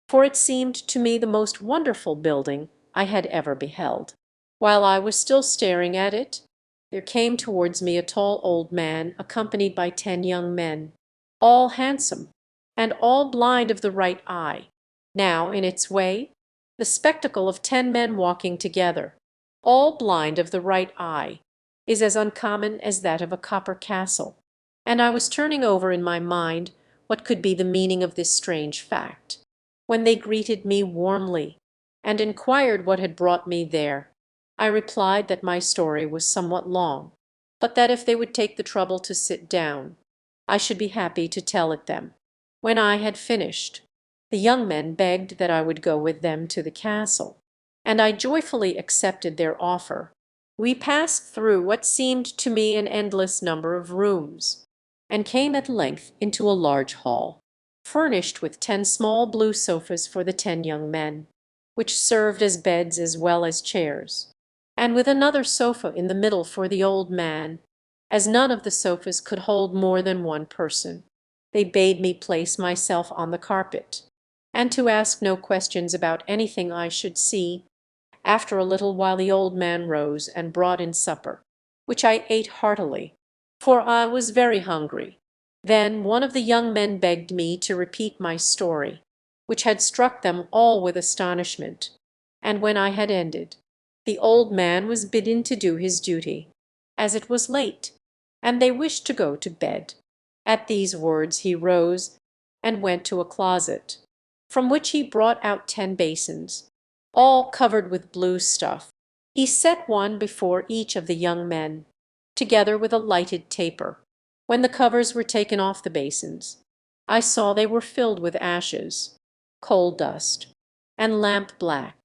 for it seemed to me the most wonderful building I had ever beheld. While I was still staring at it, there came towards me a tall old man accompanied by 10 young men, all handsome, and all blind of the right eye. Now, in its way, the spectacle of 10 men walking together, all blind of the right eye, is as uncommon as that of a copper castle, and I was turning over in my mind what could be the meaning of this strange fact, when they greeted me warmly, and inquired what had brought me there. I replied that my story was somewhat long, but that if they would take the trouble to sit down, I should be happy to tell it them. When I had finished, the young men begged that I would go with them to the castle, and I joyfully accepted their offer. We passed through what seemed to me an endless number of rooms, and came at length into a large hall, furnished with 10 small blue sofas for the 10 young men, which served as beds as well as chairs, and with another sofa in the middle for the old man, as none of the sofas could hold more than one person. They bade me place myself on the carpet, and to ask no questions about anything I should see. After a little while the old man rose and brought in supper, which I ate heartily, for I was very hungry. Then one of the young men begged me to repeat my story, which had struck them all with astonishment, and when I had ended, the old man was bidden to do his duty, as it was late, and they wished to go to bed. At these words he rose and went to a closet, from which he brought out 10 basins, all covered with blue stuff. He set one before each of the young men, together with a lighted taper. When the covers were taken off the basins, I saw they were filled with ashes, coal dust, and lamp black.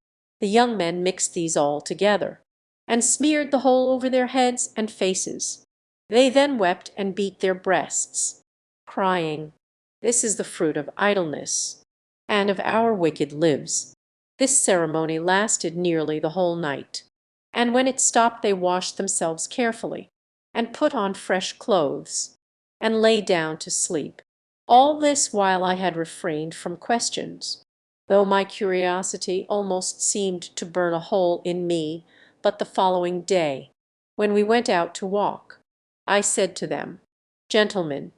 The young men mixed these all together, and smeared the whole over their heads and faces. They then wept and beat their breasts, crying, "This is the fruit of idleness, and of our wicked lives." This ceremony lasted nearly the whole night, and when it stopped they washed themselves carefully, and put on fresh clothes, and lay down to sleep. All this while I had refrained from questions, though my curiosity almost seemed to burn a hole in me. But the following day, when we went out to walk, I said to them, "Gentlemen,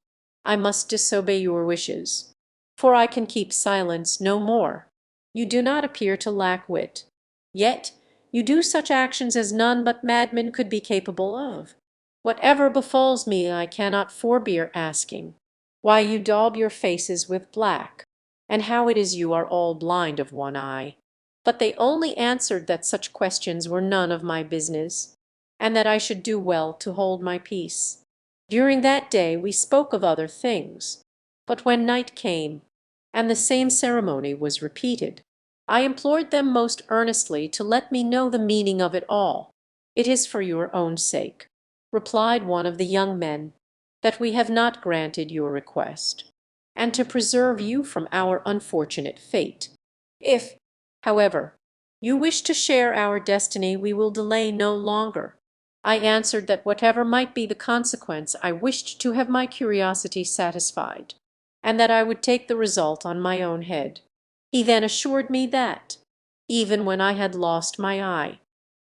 I must disobey your wishes, for I can keep silence no more. You do not appear to lack wit, yet you do such actions as none but madmen could be capable of. Whatever befalls me I cannot forbear asking, why you daub your faces with black, and how it is you are all blind of one eye." But they only answered that such questions were none of my business, and that I should do well to hold my peace. During that day we spoke of other things, but when night came, and the same ceremony was repeated, I implored them most earnestly to let me know the meaning of it all. "It is for your own sake," replied one of the young men, "that we have not granted your request, and to preserve you from our unfortunate fate. If, however, you wish to share our destiny, we will delay no longer." I answered that whatever might be the consequence I wished to have my curiosity satisfied, and that I would take the result on my own head. He then assured me that, even when I had lost my eye,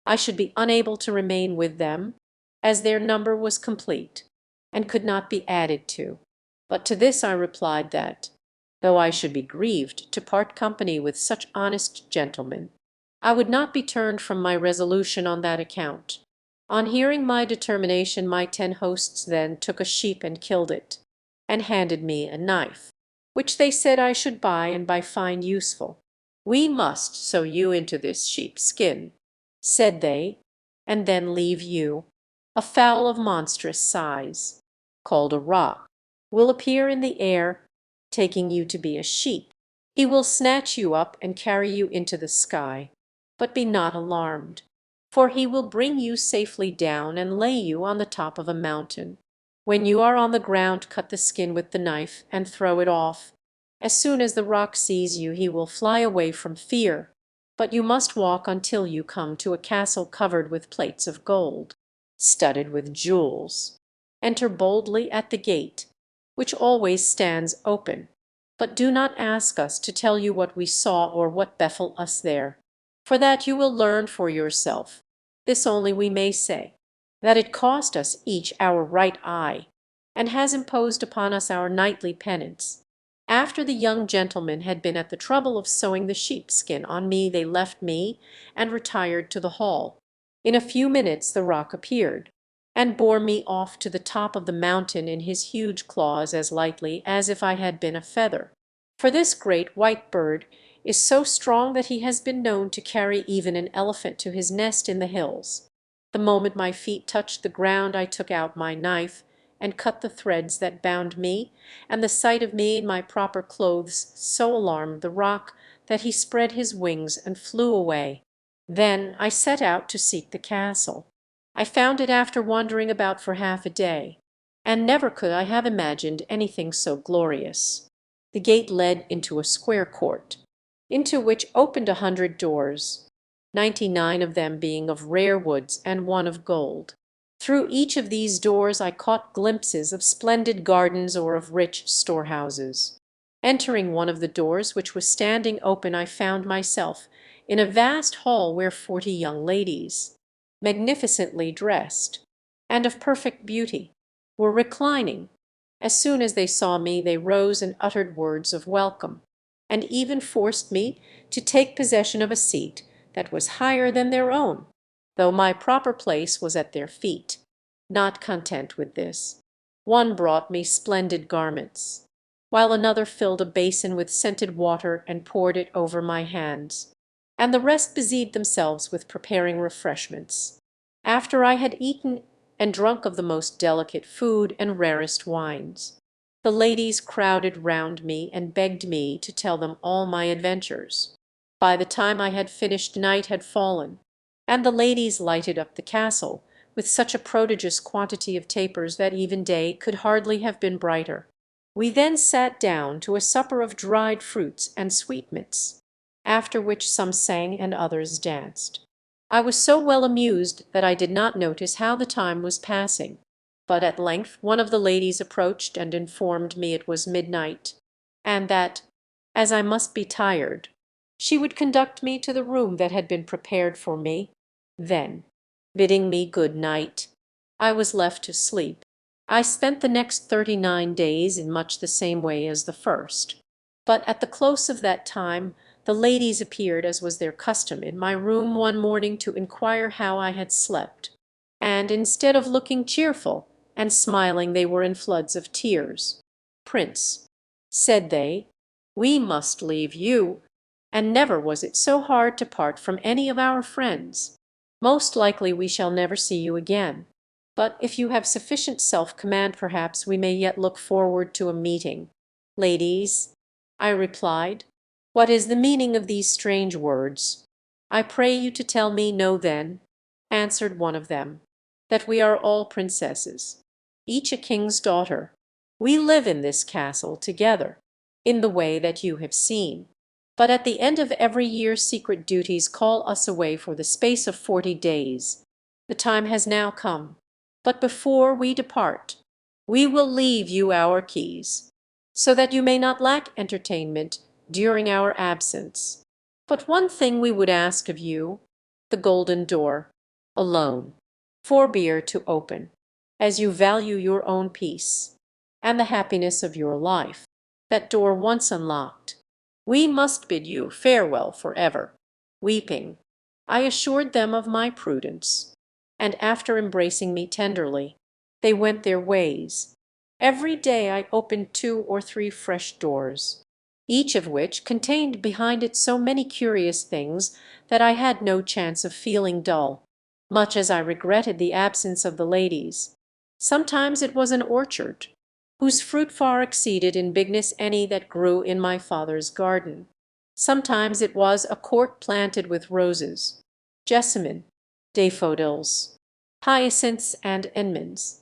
I should be unable to remain with them, as their number was complete, and could not be added to. But to this I replied that, though I should be grieved to part company with such honest gentlemen, I would not be turned from my resolution on that account. On hearing my determination, my 10 hosts then took a sheep and killed it, and handed me a knife, which they said I should buy and by find useful. "We must sew you into this sheep's skin," said they, "and then leave you. A fowl of monstrous size, called a roc, will appear in the air, taking you to be a sheep. He will snatch you up and carry you into the sky. But be not alarmed, for he will bring you safely down and lay you on the top of a mountain. When you are on the ground, cut the skin with the knife and throw it off. As soon as the roc sees you, he will fly away from fear. But you must walk until you come to a castle covered with plates of gold, studded with jewels. Enter boldly at the gate, which always stands open. But do not ask us to tell you what we saw or what befell us there, for that you will learn for yourself. This only we may say, that it cost us each our right eye, and has imposed upon us our nightly penance. After the young gentlemen had been at the trouble of sewing the sheepskin on me, they left me and retired to the hall. In a few minutes the roc appeared, and bore me off to the top of the mountain in his huge claws as lightly as if I had been a feather. For this great white bird is so strong that he has been known to carry even an elephant to his nest in the hills. The moment my feet touched the ground I took out my knife and cut the threads that bound me, and the sight of me in my proper clothes so alarmed the roc that he spread his wings and flew away. Then I set out to seek the castle. I found it after wandering about for half a day, and never could I have imagined anything so glorious. The gate led into a square court, into which opened 100 doors, 99 of them being of rare woods and one of gold. Through each of these doors I caught glimpses of splendid gardens or of rich storehouses. Entering one of the doors, which was standing open, I found myself in a vast hall where 40 young ladies, magnificently dressed, and of perfect beauty, were reclining. As soon as they saw me, they rose and uttered words of welcome, and even forced me to take possession of a seat that was higher than their own, though my proper place was at their feet. Not content with this, one brought me splendid garments, while another filled a basin with scented water and poured it over my hands, and the rest busied themselves with preparing refreshments. After I had eaten and drunk of the most delicate food and rarest wines, the ladies crowded round me and begged me to tell them all my adventures. By the time I had finished, night had fallen, and the ladies lighted up the castle with such a prodigious quantity of tapers that even day could hardly have been brighter. We then sat down to a supper of dried fruits and sweetmeats, after which some sang and others danced. I was so well amused that I did not notice how the time was passing, but at length one of the ladies approached and informed me it was midnight, and that, as I must be tired, she would conduct me to the room that had been prepared for me. Then, bidding me good night, I was left to sleep. I spent the next 39 days in much the same way as the first, but at the close of that time the ladies appeared, as was their custom, in my room one morning to inquire how I had slept, and instead of looking cheerful and smiling they were in floods of tears. "Prince," said they, "we must leave you, and never was it so hard to part from any of our friends. Most likely we shall never see you again, but if you have sufficient self-command perhaps we may yet look forward to a meeting." "Ladies," I replied, "what is the meaning of these strange words?" "I pray you to tell me." "Know then," answered one of them, "that we are all princesses, each a king's daughter. We live in this castle together, in the way that you have seen. But at the end of every year secret duties call us away for the space of 40 days. The time has now come, but before we depart, we will leave you our keys, so that you may not lack entertainment during our absence. But one thing we would ask of you, the golden door alone forbear to open, as you value your own peace and the happiness of your life. That door once unlocked, we must bid you farewell forever." Weeping, I assured them of my prudence, and after embracing me tenderly, they went their ways. Every day I opened 2 or 3 fresh doors, each of which contained behind it so many curious things that I had no chance of feeling dull, much as I regretted the absence of the ladies. Sometimes it was an orchard, whose fruit far exceeded in bigness any that grew in my father's garden. Sometimes it was a court planted with roses, jessamine, daffodils, hyacinths, and enmins,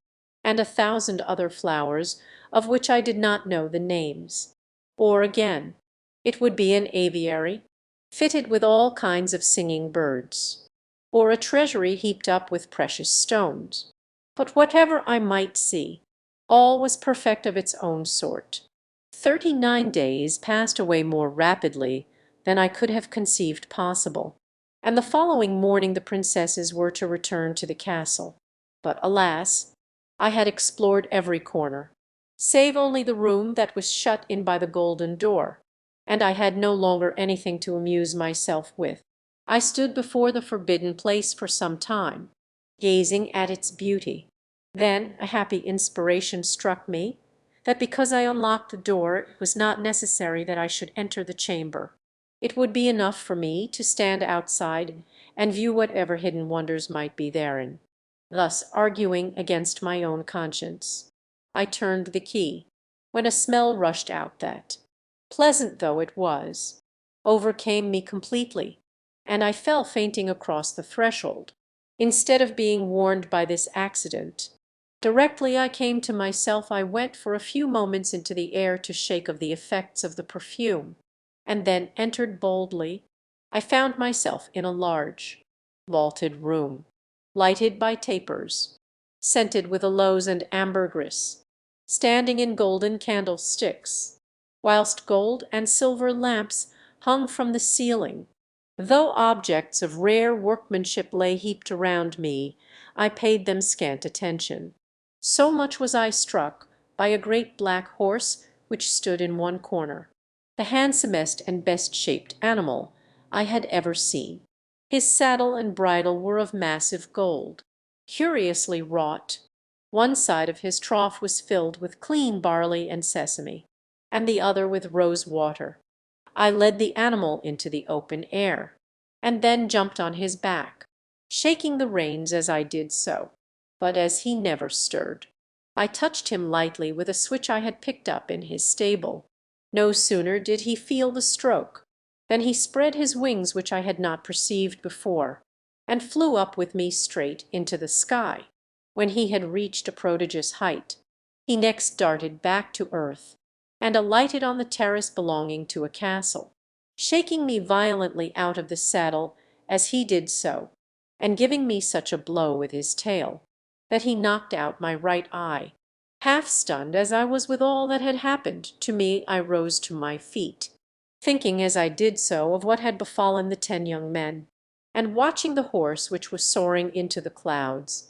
and 1,000 other flowers of which I did not know the names. Or again, it would be an aviary, fitted with all kinds of singing birds, or a treasury heaped up with precious stones. But whatever I might see, all was perfect of its own sort. 39 days passed away more rapidly than I could have conceived possible, and the following morning the princesses were to return to the castle. But alas, I had explored every corner, save only the room that was shut in by the golden door, and I had no longer anything to amuse myself with. I stood before the forbidden place for some time, gazing at its beauty. Then a happy inspiration struck me that because I unlocked the door it was not necessary that I should enter the chamber. It would be enough for me to stand outside and view whatever hidden wonders might be therein. Thus arguing against my own conscience, I turned the key, when a smell rushed out that, pleasant though it was, overcame me completely, and I fell fainting across the threshold. Instead of being warned by this accident, directly I came to myself I went for a few moments into the air to shake of the effects of the perfume, and then entered boldly. I found myself in a large, vaulted room, lighted by tapers, scented with aloes and ambergris, standing in golden candlesticks, whilst gold and silver lamps hung from the ceiling. Though objects of rare workmanship lay heaped around me, I paid them scant attention. So much was I struck by a great black horse which stood in one corner, the handsomest and best shaped animal I had ever seen. His saddle and bridle were of massive gold, curiously wrought. One side of his trough was filled with clean barley and sesame, and the other with rose water. I led the animal into the open air, and then jumped on his back, shaking the reins as I did so. But as he never stirred, I touched him lightly with a switch I had picked up in his stable. No sooner did he feel the stroke than he spread his wings, which I had not perceived before, and flew up with me straight into the sky. When he had reached a prodigious height, he next darted back to earth, and alighted on the terrace belonging to a castle, shaking me violently out of the saddle as he did so, and giving me such a blow with his tail that he knocked out my right eye. Half stunned as I was with all that had happened to me, I rose to my feet, thinking as I did so of what had befallen the 10 young men, and watching the horse which was soaring into the clouds.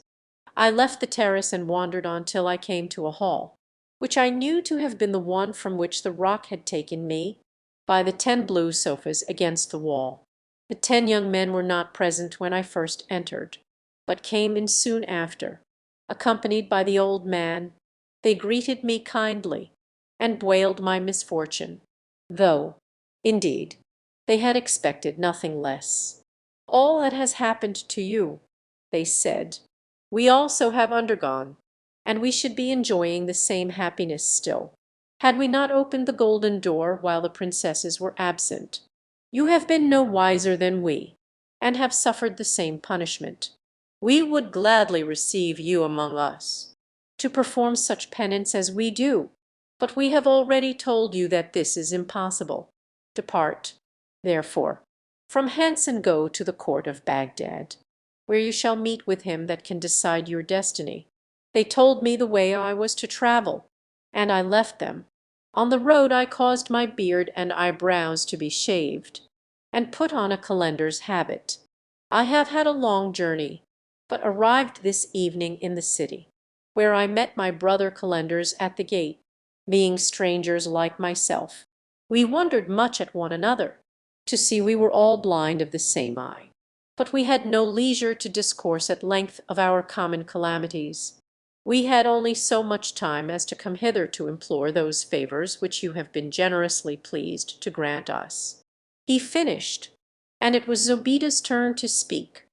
I left the terrace and wandered on till I came to a hall, which I knew to have been the one from which the roc had taken me, by the 10 blue sofas against the wall. The 10 young men were not present when I first entered, but came in soon after, accompanied by the old man. They greeted me kindly, and bewailed my misfortune, though, indeed, they had expected nothing less. "All that has happened to you," they said, "we also have undergone, and we should be enjoying the same happiness still, had we not opened the golden door while the princesses were absent. You have been no wiser than we, and have suffered the same punishment. We would gladly receive you among us, to perform such penance as we do, but we have already told you that this is impossible. Depart, therefore, from hence and go to the court of Bagdad, where you shall meet with him that can decide your destiny." They told me the way I was to travel, and I left them. On the road I caused my beard and eyebrows to be shaved, and put on a calender's habit. I have had a long journey, but arrived this evening in the city, where I met my brother calenders at the gate. Being strangers like myself, we wondered much at one another, to see we were all blind of the same eye. But we had no leisure to discourse at length of our common calamities. We had only so much time as to come hither to implore those favors which you have been generously pleased to grant us." He finished, and it was Zobeida's turn to speak.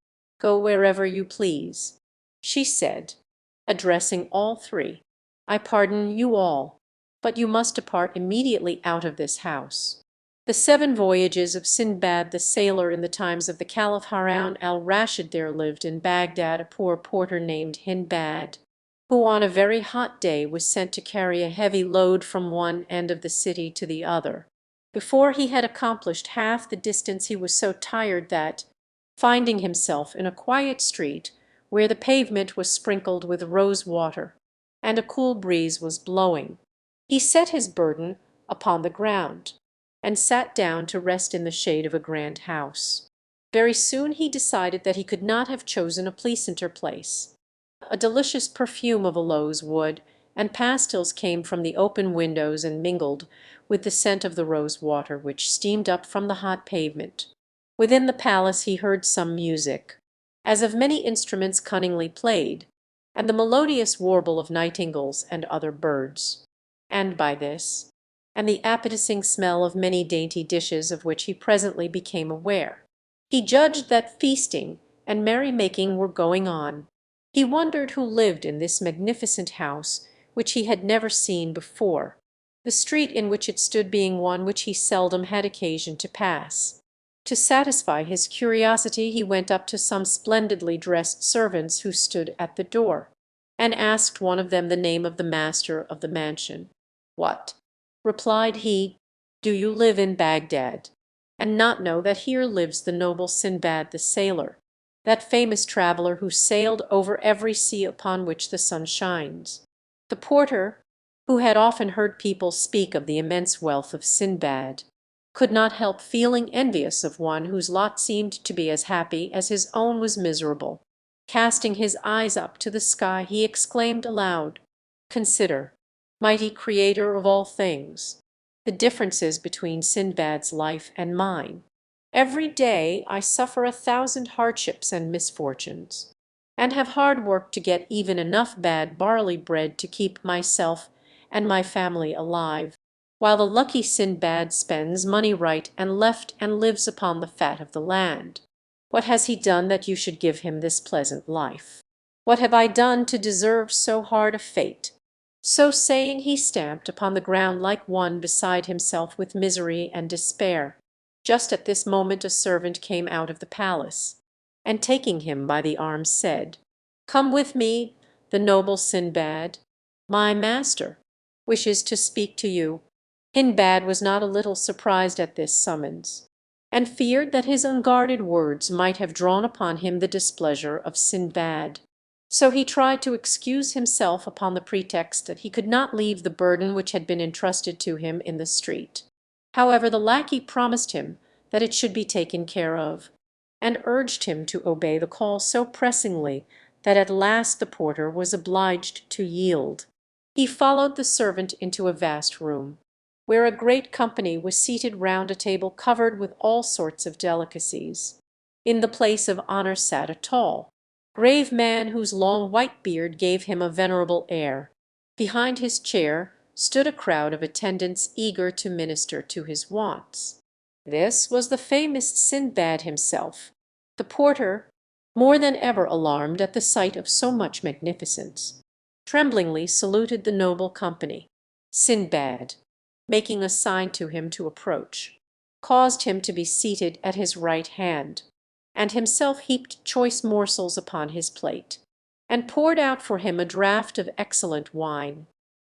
"Go wherever you please," she said, addressing all three. "I pardon you all, but you must depart immediately out of this house." The 7 voyages of Sindbad the sailor in the times of the Caliph Harun al-Rashid. There lived in Bagdad a poor porter named Hindbad. who on a very hot day was sent to carry a heavy load from one end of the city to the other. Before he had accomplished half the distance he was so tired that, finding himself in a quiet street where the pavement was sprinkled with rose water, and a cool breeze was blowing, he set his burden upon the ground, and sat down to rest in the shade of a grand house. Very soon he decided that he could not have chosen a pleasanter place. A delicious perfume of aloes wood and pastils came from the open windows and mingled with the scent of the rose water which steamed up from the hot pavement. Within the palace he heard some music, as of many instruments cunningly played, and the melodious warble of nightingales and other birds. And by this, and the appetizing smell of many dainty dishes of which he presently became aware, he judged that feasting and merry-making were going on. He wondered who lived in this magnificent house, which he had never seen before, the street in which it stood being one which he seldom had occasion to pass. To satisfy his curiosity he went up to some splendidly dressed servants who stood at the door, and asked one of them the name of the master of the mansion. "What," replied he, "do you live in Baghdad, and not know that here lives the noble Sinbad the sailor, that famous traveller who sailed over every sea upon which the sun shines?" The porter, who had often heard people speak of the immense wealth of Sinbad, could not help feeling envious of one whose lot seemed to be as happy as his own was miserable. Casting his eyes up to the sky, he exclaimed aloud, "Consider, mighty Creator of all things, the differences between Sinbad's life and mine. Every day I suffer 1,000 hardships and misfortunes, and have hard work to get even enough bad barley bread to keep myself and my family alive, while the lucky Sinbad spends money right and left and lives upon the fat of the land. What has he done that you should give him this pleasant life? What have I done to deserve so hard a fate?" So saying, he stamped upon the ground like one beside himself with misery and despair. Just at this moment a servant came out of the palace, and taking him by the arm said, "Come with me, the noble Sinbad. My master wishes to speak to you." Hindbad was not a little surprised at this summons, and feared that his unguarded words might have drawn upon him the displeasure of Sinbad. So he tried to excuse himself upon the pretext that he could not leave the burden which had been entrusted to him in the street. However, the lackey promised him that it should be taken care of, and urged him to obey the call so pressingly that at last the porter was obliged to yield. He followed the servant into a vast room, where a great company was seated round a table covered with all sorts of delicacies. In the place of honour sat a tall, grave man whose long white beard gave him a venerable air. Behind his chair stood a crowd of attendants eager to minister to his wants. This was the famous Sinbad himself. The porter, more than ever alarmed at the sight of so much magnificence, tremblingly saluted the noble company. Sinbad, making a sign to him to approach, caused him to be seated at his right hand, and himself heaped choice morsels upon his plate, and poured out for him a draught of excellent wine,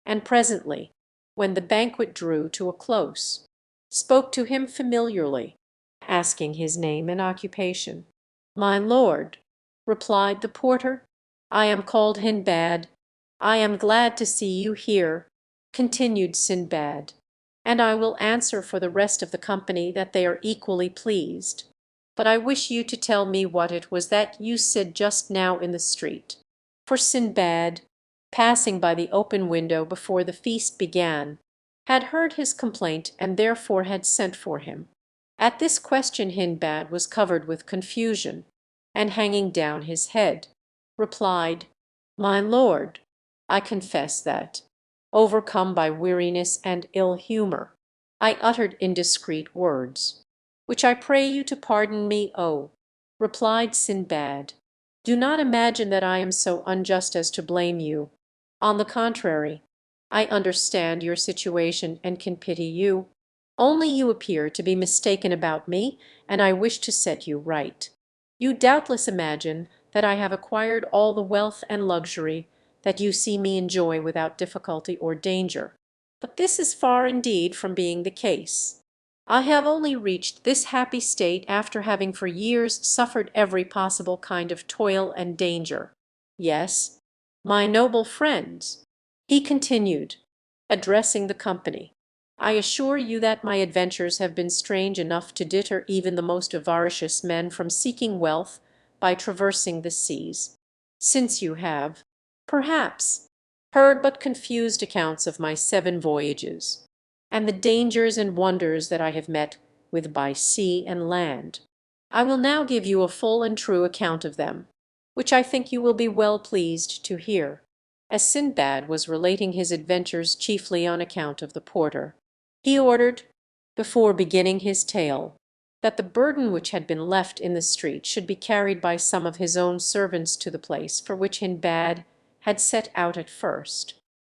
and presently, when the banquet drew to a close, spoke to him familiarly, asking his name and occupation. "My lord," replied the porter, "I am called Hindbad. I am glad to see you here," continued Sinbad, "and I will answer for the rest of the company that they are equally pleased. But I wish you to tell me what it was that you said just now in the street." For Sinbad, passing by the open window before the feast began, had heard his complaint and therefore had sent for him. At this question Hindbad was covered with confusion, and hanging down his head, replied, "My lord, I confess that, overcome by weariness and ill humour, I uttered indiscreet words, which I pray you to pardon me." "Oh," replied Sinbad, "do not imagine that I am so unjust as to blame you. On the contrary, I understand your situation and can pity you. Only you appear to be mistaken about me, and I wish to set you right. You doubtless imagine that I have acquired all the wealth and luxury that you see me enjoy without difficulty or danger. But this is far indeed from being the case. I have only reached this happy state after having for years suffered every possible kind of toil and danger. Yes, my noble friends," he continued, addressing the company, "I assure you that my adventures have been strange enough to deter even the most avaricious men from seeking wealth by traversing the seas, since you have, perhaps, heard but confused accounts of my 7 voyages, and the dangers and wonders that I have met with by sea and land. I will now give you a full and true account of them, which I think you will be well pleased to hear." As Sindbad was relating his adventures chiefly on account of the porter, he ordered, before beginning his tale, that the burden which had been left in the street should be carried by some of his own servants to the place for which Hindbad had set out at first,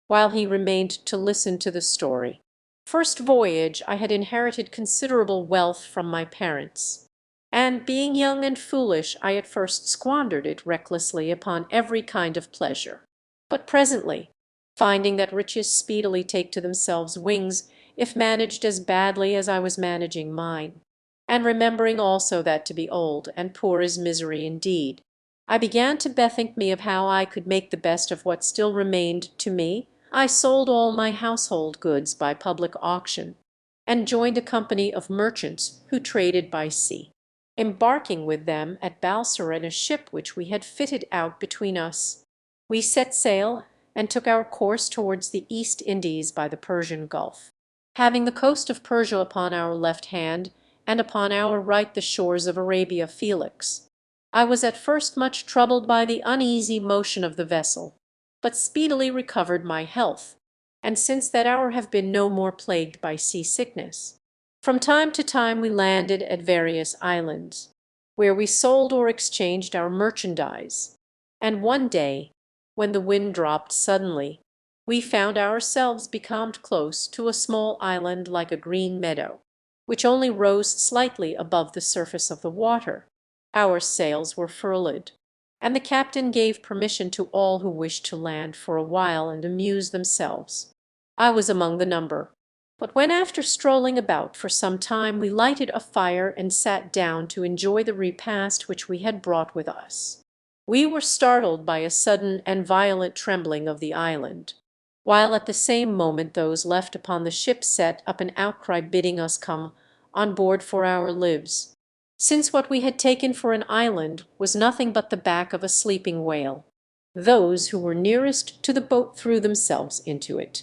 while he remained to listen to the story. "First voyage I had inherited considerable wealth from my parents, and being young and foolish I at first squandered it recklessly upon every kind of pleasure. But presently, finding that riches speedily take to themselves wings if managed as badly as I was managing mine, and remembering also that to be old and poor is misery indeed, I began to bethink me of how I could make the best of what still remained to me. I sold all my household goods by public auction, and joined a company of merchants who traded by sea, embarking with them at Balsora in a ship which we had fitted out between us. We set sail and took our course towards the East Indies by the Persian Gulf, having the coast of Persia upon our left hand, and upon our right the shores of Arabia Felix. I was at first much troubled by the uneasy motion of the vessel, but speedily recovered my health, and since that hour have been no more plagued by sea-sickness. From time to time we landed at various islands, where we sold or exchanged our merchandise, and one day, when the wind dropped suddenly, we found ourselves becalmed close to a small island like a green meadow, which only rose slightly above the surface of the water. Our sails were furled, and the captain gave permission to all who wished to land for a while and amuse themselves. I was among the number. But when after strolling about for some time we lighted a fire and sat down to enjoy the repast which we had brought with us, we were startled by a sudden and violent trembling of the island, while at the same moment those left upon the ship set up an outcry bidding us come on board for our lives, since what we had taken for an island was nothing but the back of a sleeping whale. Those who were nearest to the boat threw themselves into it.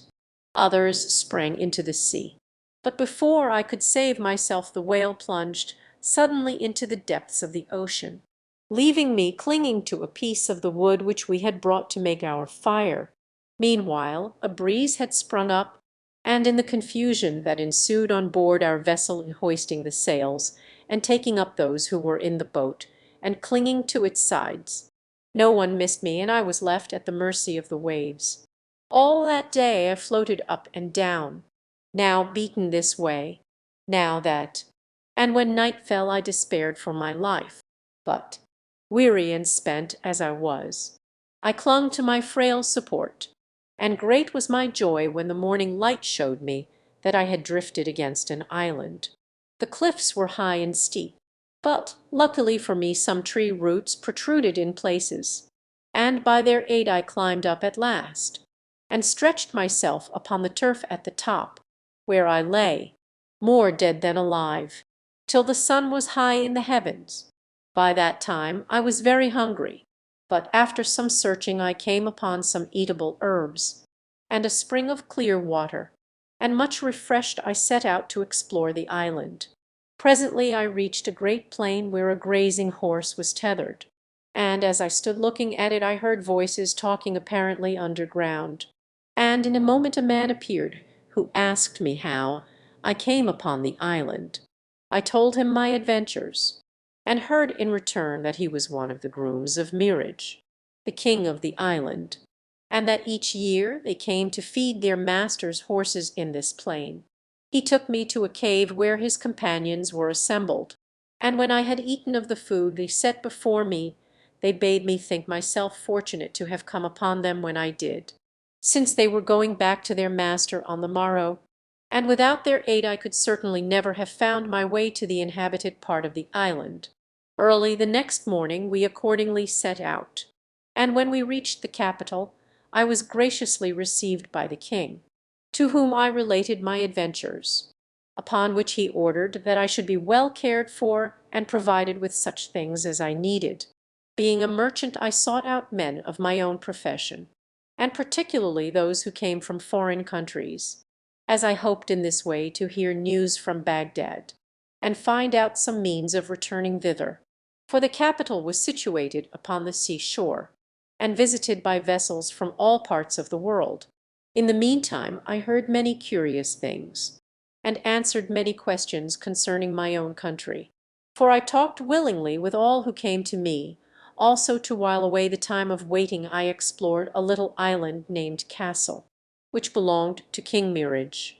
Others sprang into the sea. But before I could save myself the whale plunged suddenly into the depths of the ocean, leaving me clinging to a piece of the wood which we had brought to make our fire. Meanwhile a breeze had sprung up, and in the confusion that ensued on board our vessel in hoisting the sails, and taking up those who were in the boat, and clinging to its sides, no one missed me, and I was left at the mercy of the waves. All that day I floated up and down, now beaten this way, now that, and when night fell I despaired for my life. But, weary and spent as I was, I clung to my frail support, and great was my joy when the morning light showed me that I had drifted against an island. The cliffs were high and steep, but luckily for me some tree roots protruded in places, and by their aid I climbed up at last, and stretched myself upon the turf at the top, where I lay, more dead than alive, till the sun was high in the heavens. By that time I was very hungry, but after some searching I came upon some eatable herbs, and a spring of clear water, and much refreshed I set out to explore the island. Presently I reached a great plain where a grazing horse was tethered, and as I stood looking at it I heard voices talking apparently underground, and in a moment a man appeared who asked me how I came upon the island. I told him my adventures, and heard in return that he was one of the grooms of Mirage, the king of the island, and that each year they came to feed their master's horses in this plain. He took me to a cave where his companions were assembled, and when I had eaten of the food they set before me, they bade me think myself fortunate to have come upon them when I did, since they were going back to their master on the morrow, and without their aid I could certainly never have found my way to the inhabited part of the island. Early the next morning we accordingly set out, and when we reached the capital I was graciously received by the king, to whom I related my adventures, upon which he ordered that I should be well cared for and provided with such things as I needed. Being a merchant, I sought out men of my own profession, and particularly those who came from foreign countries, as I hoped in this way to hear news from Baghdad, and find out some means of returning thither, for the capital was situated upon the sea shore, and visited by vessels from all parts of the world. In the meantime I heard many curious things, and answered many questions concerning my own country, for I talked willingly with all who came to me. Also, to while away the time of waiting I explored a little island named Castle, which belonged to King Mirage,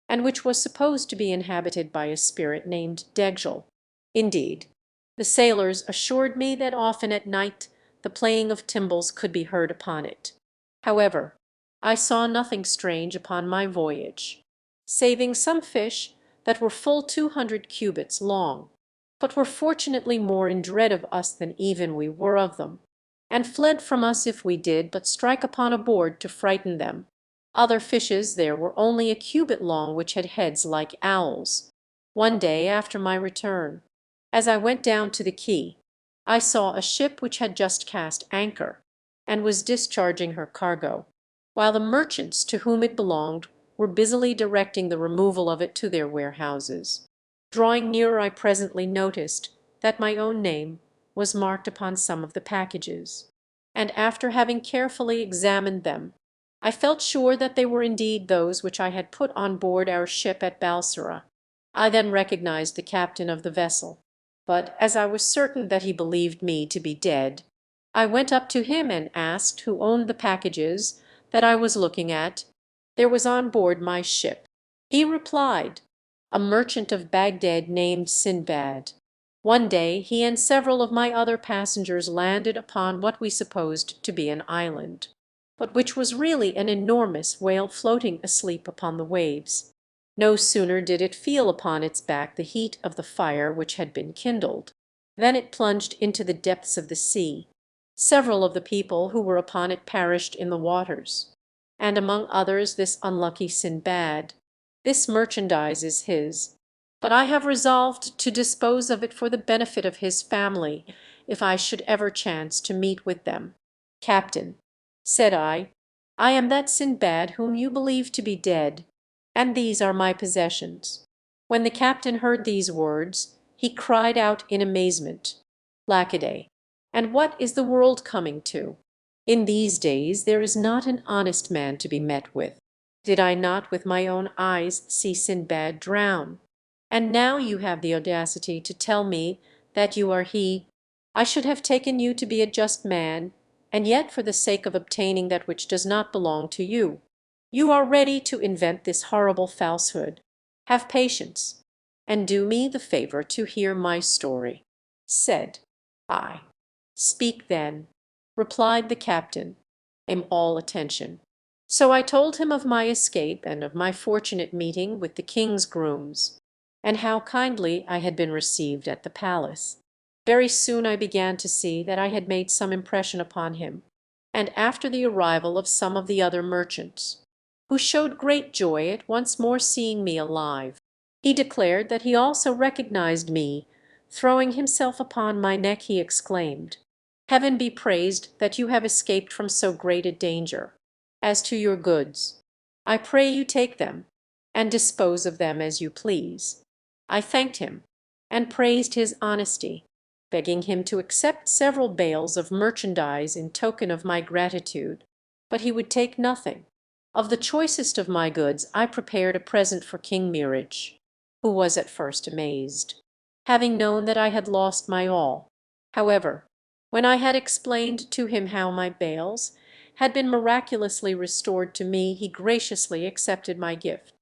and which was supposed to be inhabited by a spirit named Degel. Indeed, the sailors assured me that often at night the playing of timbrels could be heard upon it. However, I saw nothing strange upon my voyage, saving some fish that were full 200 cubits long, but were fortunately more in dread of us than even we were of them, and fled from us if we did but strike upon a board to frighten them. Other fishes there were only a cubit long which had heads like owls. One day after my return, as I went down to the quay, I saw a ship which had just cast anchor, and was discharging her cargo, while the merchants to whom it belonged were busily directing the removal of it to their warehouses. Drawing nearer, I presently noticed that my own name was marked upon some of the packages, and after having carefully examined them, I felt sure that they were indeed those which I had put on board our ship at Balsora. I then recognized the captain of the vessel, but as I was certain that he believed me to be dead, I went up to him and asked who owned the packages that I was looking at. There was on board my ship. He replied, a merchant of Baghdad named Sinbad. One day he and several of my other passengers landed upon what we supposed to be an island, but which was really an enormous whale floating asleep upon the waves. No sooner did it feel upon its back the heat of the fire which had been kindled, than it plunged into the depths of the sea. Several of the people who were upon it perished in the waters, and among others this unlucky Sinbad. This merchandise is his, but I have resolved to dispose of it for the benefit of his family if I should ever chance to meet with them. Captain, said I am that Sinbad whom you believe to be dead, and these are my possessions. When the captain heard these words, he cried out in amazement, Lackaday, and what is the world coming to? In these days there is not an honest man to be met with. Did I not with my own eyes see Sinbad drown? And now you have the audacity to tell me that you are he. I should have taken you to be a just man, and yet for the sake of obtaining that which does not belong to you, you are ready to invent this horrible falsehood. Have patience, and do me the favor to hear my story. Said I. Speak then, replied the captain. Am all attention. So I told him of my escape and of my fortunate meeting with the king's grooms, and how kindly I had been received at the palace. Very soon I began to see that I had made some impression upon him, and after the arrival of some of the other merchants, who showed great joy at once more seeing me alive, he declared that he also recognized me. Throwing himself upon my neck, he exclaimed, Heaven be praised that you have escaped from so great a danger. As to your goods, I pray you take them, and dispose of them as you please. I thanked him, and praised his honesty, begging him to accept several bales of merchandise in token of my gratitude, but he would take nothing. Of the choicest of my goods I prepared a present for King Mirage, who was at first amazed, having known that I had lost my all. However, when I had explained to him how my bales had been miraculously restored to me, he graciously accepted my gift,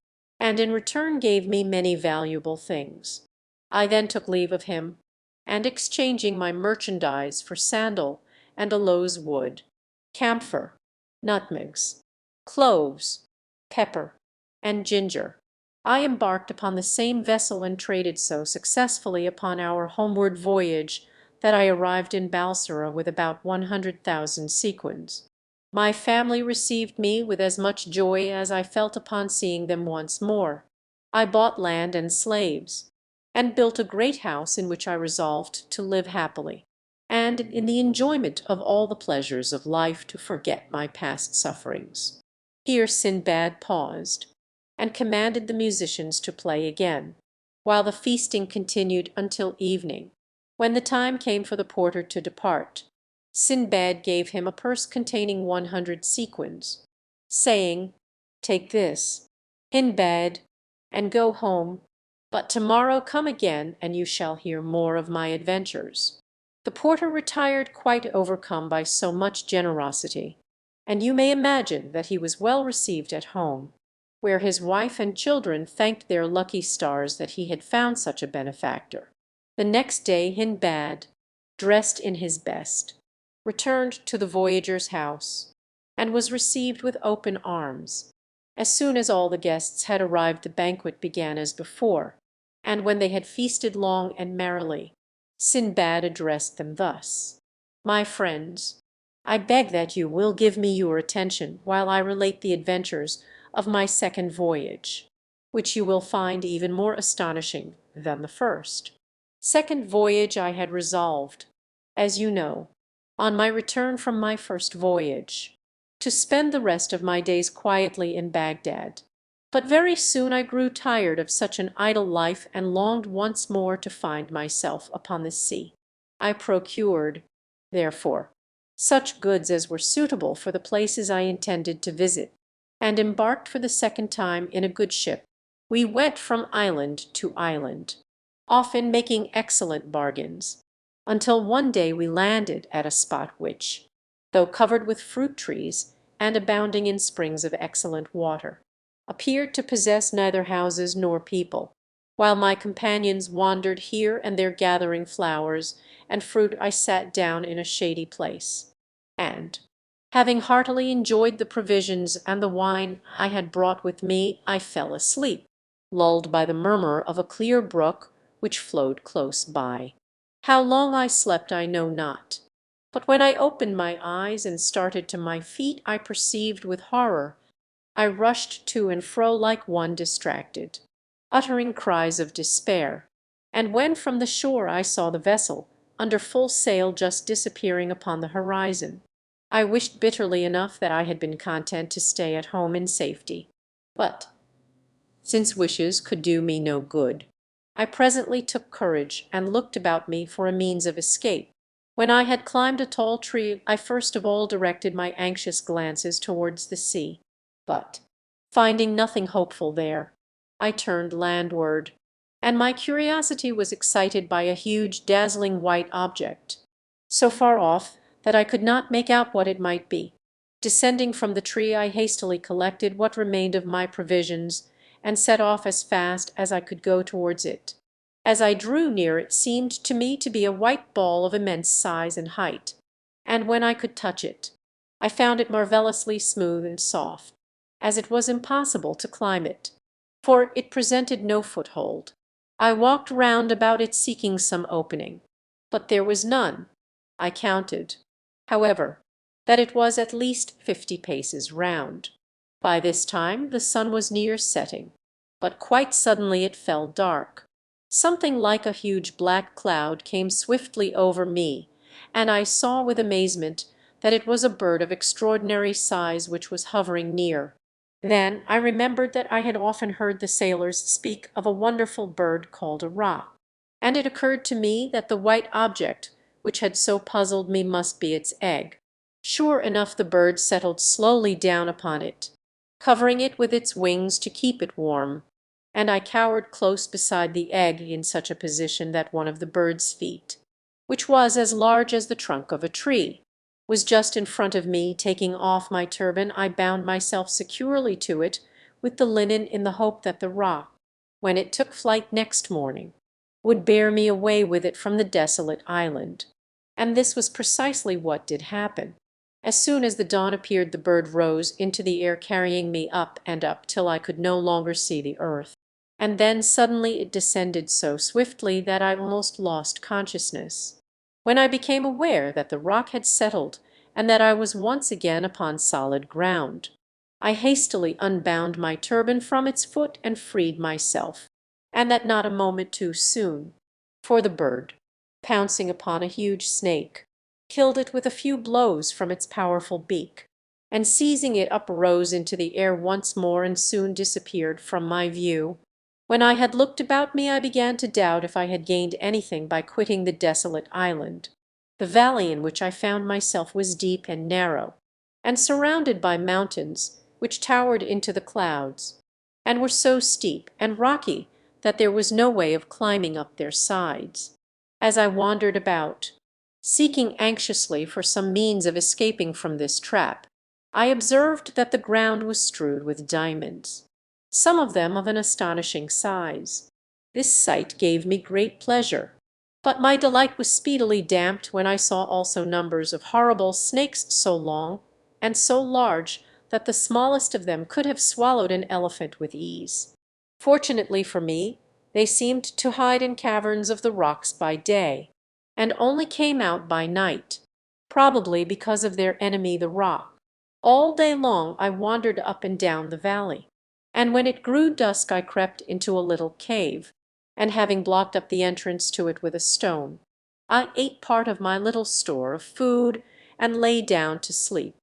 and in return gave me many valuable things. I then took leave of him, and exchanging my merchandise for sandal and aloes wood, camphor, nutmegs, cloves, pepper, and ginger. I embarked upon the same vessel and traded so successfully upon our homeward voyage that I arrived in Balsora with about 100,000 sequins. My family received me with as much joy as I felt upon seeing them once more. I bought land and slaves, and built a great house in which I resolved to live happily, and in the enjoyment of all the pleasures of life to forget my past sufferings." Here Sindbad paused, and commanded the musicians to play again, while the feasting continued until evening. When the time came for the porter to depart, Sindbad gave him a purse containing 100 sequins, saying, "Take this, Hindbad, and go home, but tomorrow come again, and you shall hear more of my adventures." The porter retired quite overcome by so much generosity, and you may imagine that he was well received at home, where his wife and children thanked their lucky stars that he had found such a benefactor. The next day Hindbad, dressed in his best, returned to the voyager's house, and was received with open arms. As soon as all the guests had arrived the banquet began as before, and when they had feasted long and merrily, Sindbad addressed them thus: "My friends, I beg that you will give me your attention while I relate the adventures of my second voyage, which you will find even more astonishing than the first. Second voyage I had resolved, as you know, on my return from my first voyage, to spend the rest of my days quietly in Baghdad. But very soon I grew tired of such an idle life and longed once more to find myself upon the sea. I procured, therefore, such goods as were suitable for the places I intended to visit, and embarked for the second time in a good ship. We went from island to island, often making excellent bargains, until one day we landed at a spot which, though covered with fruit trees and abounding in springs of excellent water, appeared to possess neither houses nor people. While my companions wandered here and there gathering flowers and fruit, I sat down in a shady place, and, having heartily enjoyed the provisions and the wine I had brought with me, I fell asleep, lulled by the murmur of a clear brook which flowed close by. How long I slept I know not, but when I opened my eyes and started to my feet, I perceived with horror I rushed to and fro like one distracted, uttering cries of despair, and when from the shore I saw the vessel under full sail just disappearing upon the horizon, I wished bitterly enough that I had been content to stay at home in safety. But since wishes could do me no good, I presently took courage and looked about me for a means of escape. When I had climbed a tall tree, I first of all directed my anxious glances towards the sea, but, finding nothing hopeful there, I turned landward, and my curiosity was excited by a huge dazzling white object, so far off that I could not make out what it might be. Descending from the tree, I hastily collected what remained of my provisions, and set off as fast as I could go towards it. As I drew near, it seemed to me to be a white ball of immense size and height, and when I could touch it, I found it marvellously smooth and soft, as it was impossible to climb it, for it presented no foothold. I walked round about it seeking some opening, but there was none. I counted, however, that it was at least 50 paces round. By this time the sun was near setting, but quite suddenly it fell dark. Something like a huge black cloud came swiftly over me, and I saw with amazement that it was a bird of extraordinary size which was hovering near. Then I remembered that I had often heard the sailors speak of a wonderful bird called a roc, and it occurred to me that the white object which had so puzzled me must be its egg. Sure enough the bird settled slowly down upon it, covering it with its wings to keep it warm, and I cowered close beside the egg in such a position that one of the bird's feet, which was as large as the trunk of a tree, was just in front of me. Taking off my turban, I bound myself securely to it with the linen in the hope that the roc, when it took flight next morning, would bear me away with it from the desolate island. And this was precisely what did happen. As soon as the dawn appeared, the bird rose into the air, carrying me up and up till I could no longer see the earth. And then suddenly it descended so swiftly that I almost lost consciousness, when I became aware that the rock had settled and that I was once again upon solid ground. I hastily unbound my turban from its foot and freed myself, and that not a moment too soon, for the bird, pouncing upon a huge snake, killed it with a few blows from its powerful beak, and seizing it uprose into the air once more and soon disappeared from my view. When I had looked about me, I began to doubt if I had gained anything by quitting the desolate island. The valley in which I found myself was deep and narrow, and surrounded by mountains which towered into the clouds, and were so steep and rocky that there was no way of climbing up their sides. As I wandered about, seeking anxiously for some means of escaping from this trap, I observed that the ground was strewed with diamonds, some of them of an astonishing size. This sight gave me great pleasure, but my delight was speedily damped when I saw also numbers of horrible snakes so long and so large that the smallest of them could have swallowed an elephant with ease. Fortunately for me, they seemed to hide in caverns of the rocks by day, and only came out by night, probably because of their enemy the rock. All day long I wandered up and down the valley, and when it grew dusk I crept into a little cave, and having blocked up the entrance to it with a stone, I ate part of my little store of food and lay down to sleep.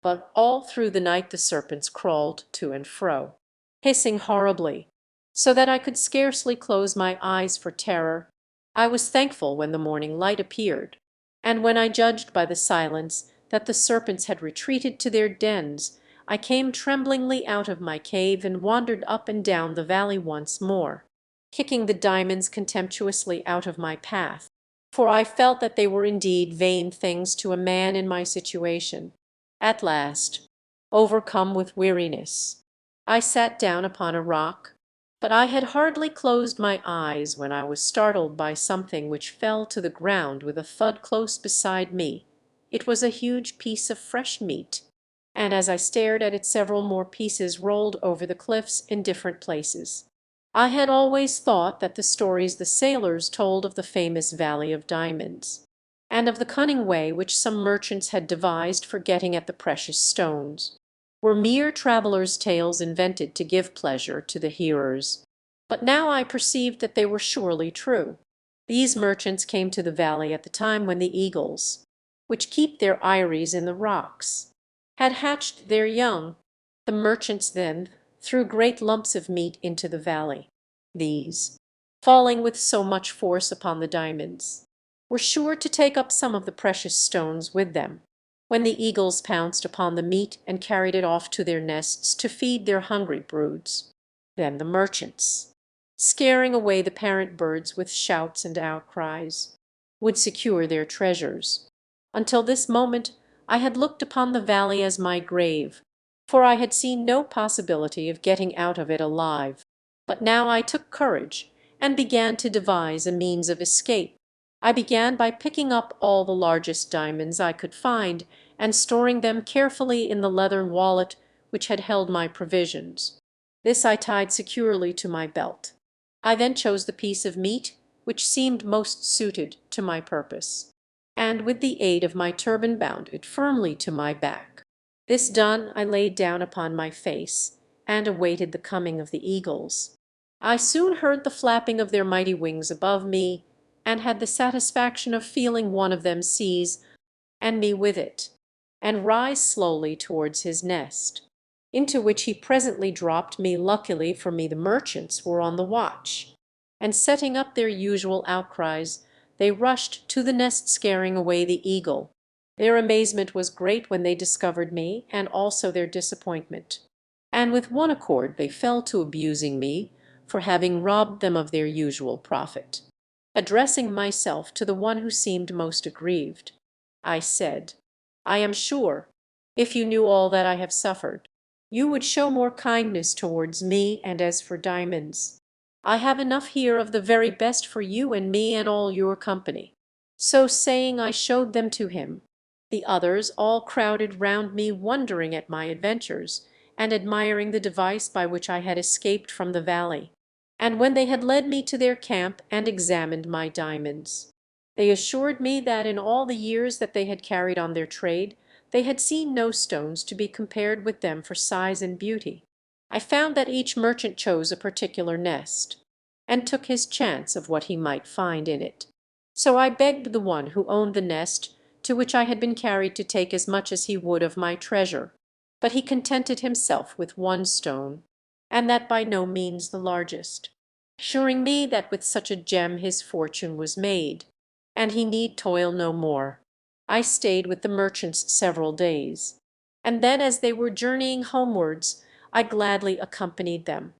But all through the night the serpents crawled to and fro, hissing horribly, so that I could scarcely close my eyes for terror. I was thankful when the morning light appeared, and when I judged by the silence that the serpents had retreated to their dens, I came tremblingly out of my cave and wandered up and down the valley once more, kicking the diamonds contemptuously out of my path, for I felt that they were indeed vain things to a man in my situation. At last, overcome with weariness, I sat down upon a rock, but I had hardly closed my eyes when I was startled by something which fell to the ground with a thud close beside me. It was a huge piece of fresh meat, and as I stared at it several more pieces rolled over the cliffs in different places. I had always thought that the stories the sailors told of the famous Valley of Diamonds, and of the cunning way which some merchants had devised for getting at the precious stones, were mere travellers' tales invented to give pleasure to the hearers. But now I perceived that they were surely true. These merchants came to the valley at the time when the eagles, which keep their eyries in the rocks, had hatched their young. The merchants then threw great lumps of meat into the valley. These, falling with so much force upon the diamonds, were sure to take up some of the precious stones with them, when the eagles pounced upon the meat and carried it off to their nests to feed their hungry broods. Then the merchants, scaring away the parent birds with shouts and outcries, would secure their treasures. Until this moment I had looked upon the valley as my grave, for I had seen no possibility of getting out of it alive. But now I took courage and began to devise a means of escape. I began by picking up all the largest diamonds I could find and storing them carefully in the leathern wallet which had held my provisions. This I tied securely to my belt. I then chose the piece of meat which seemed most suited to my purpose, and with the aid of my turban bound it firmly to my back. This done, I laid down upon my face and awaited the coming of the eagles. I soon heard the flapping of their mighty wings above me, and had the satisfaction of feeling one of them seize and me with it, and rise slowly towards his nest, into which he presently dropped me. Luckily for me the merchants were on the watch, and setting up their usual outcries, they rushed to the nest scaring away the eagle. Their amazement was great when they discovered me, and also their disappointment, and with one accord they fell to abusing me for having robbed them of their usual profit. Addressing myself to the one who seemed most aggrieved, I said, "I am sure, if you knew all that I have suffered, you would show more kindness towards me, and as for diamonds, I have enough here of the very best for you and me and all your company." So saying, I showed them to him. The others all crowded round me, wondering at my adventures, and admiring the device by which I had escaped from the valley. And when they had led me to their camp and examined my diamonds, they assured me that in all the years that they had carried on their trade, they had seen no stones to be compared with them for size and beauty. I found that each merchant chose a particular nest, and took his chance of what he might find in it. So I begged the one who owned the nest to which I had been carried to take as much as he would of my treasure, but he contented himself with one stone, and that by no means the largest, assuring me that with such a gem his fortune was made, and he need toil no more. I stayed with the merchants several days, and then as they were journeying homewards, I gladly accompanied them.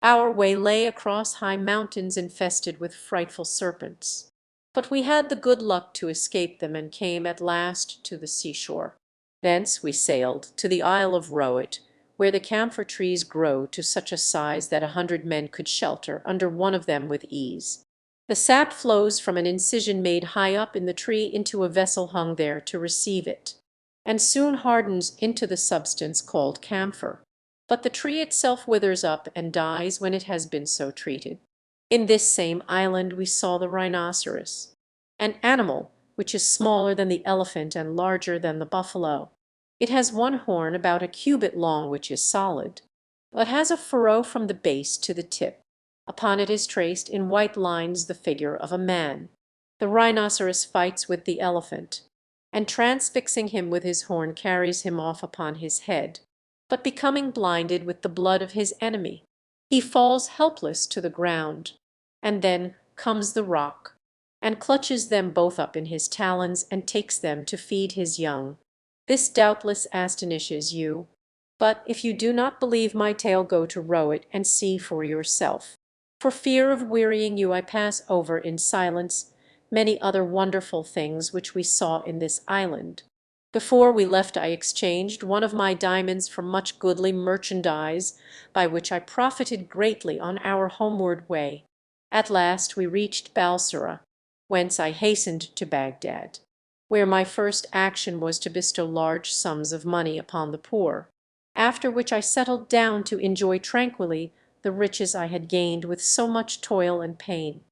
Our way lay across high mountains infested with frightful serpents, but we had the good luck to escape them and came at last to the seashore. Thence we sailed to the Isle of Rowett, where the camphor trees grow to such a size that 100 men could shelter under one of them with ease. The sap flows from an incision made high up in the tree into a vessel hung there to receive it, and soon hardens into the substance called camphor. But the tree itself withers up and dies when it has been so treated. In this same island we saw the rhinoceros, an animal which is smaller than the elephant and larger than the buffalo. It has one horn about a cubit long which is solid, but has a furrow from the base to the tip. Upon it is traced in white lines the figure of a man. The rhinoceros fights with the elephant, and transfixing him with his horn carries him off upon his head, but becoming blinded with the blood of his enemy, he falls helpless to the ground, and then comes the roc, and clutches them both up in his talons and takes them to feed his young. This doubtless astonishes you, but if you do not believe my tale, go to Rowett and see for yourself. For fear of wearying you, I pass over in silence many other wonderful things which we saw in this island. Before we left I exchanged one of my diamonds for much goodly merchandise, by which I profited greatly on our homeward way. At last we reached Balsora, whence I hastened to Baghdad, where my first action was to bestow large sums of money upon the poor, after which I settled down to enjoy tranquilly the riches I had gained with so much toil and pain.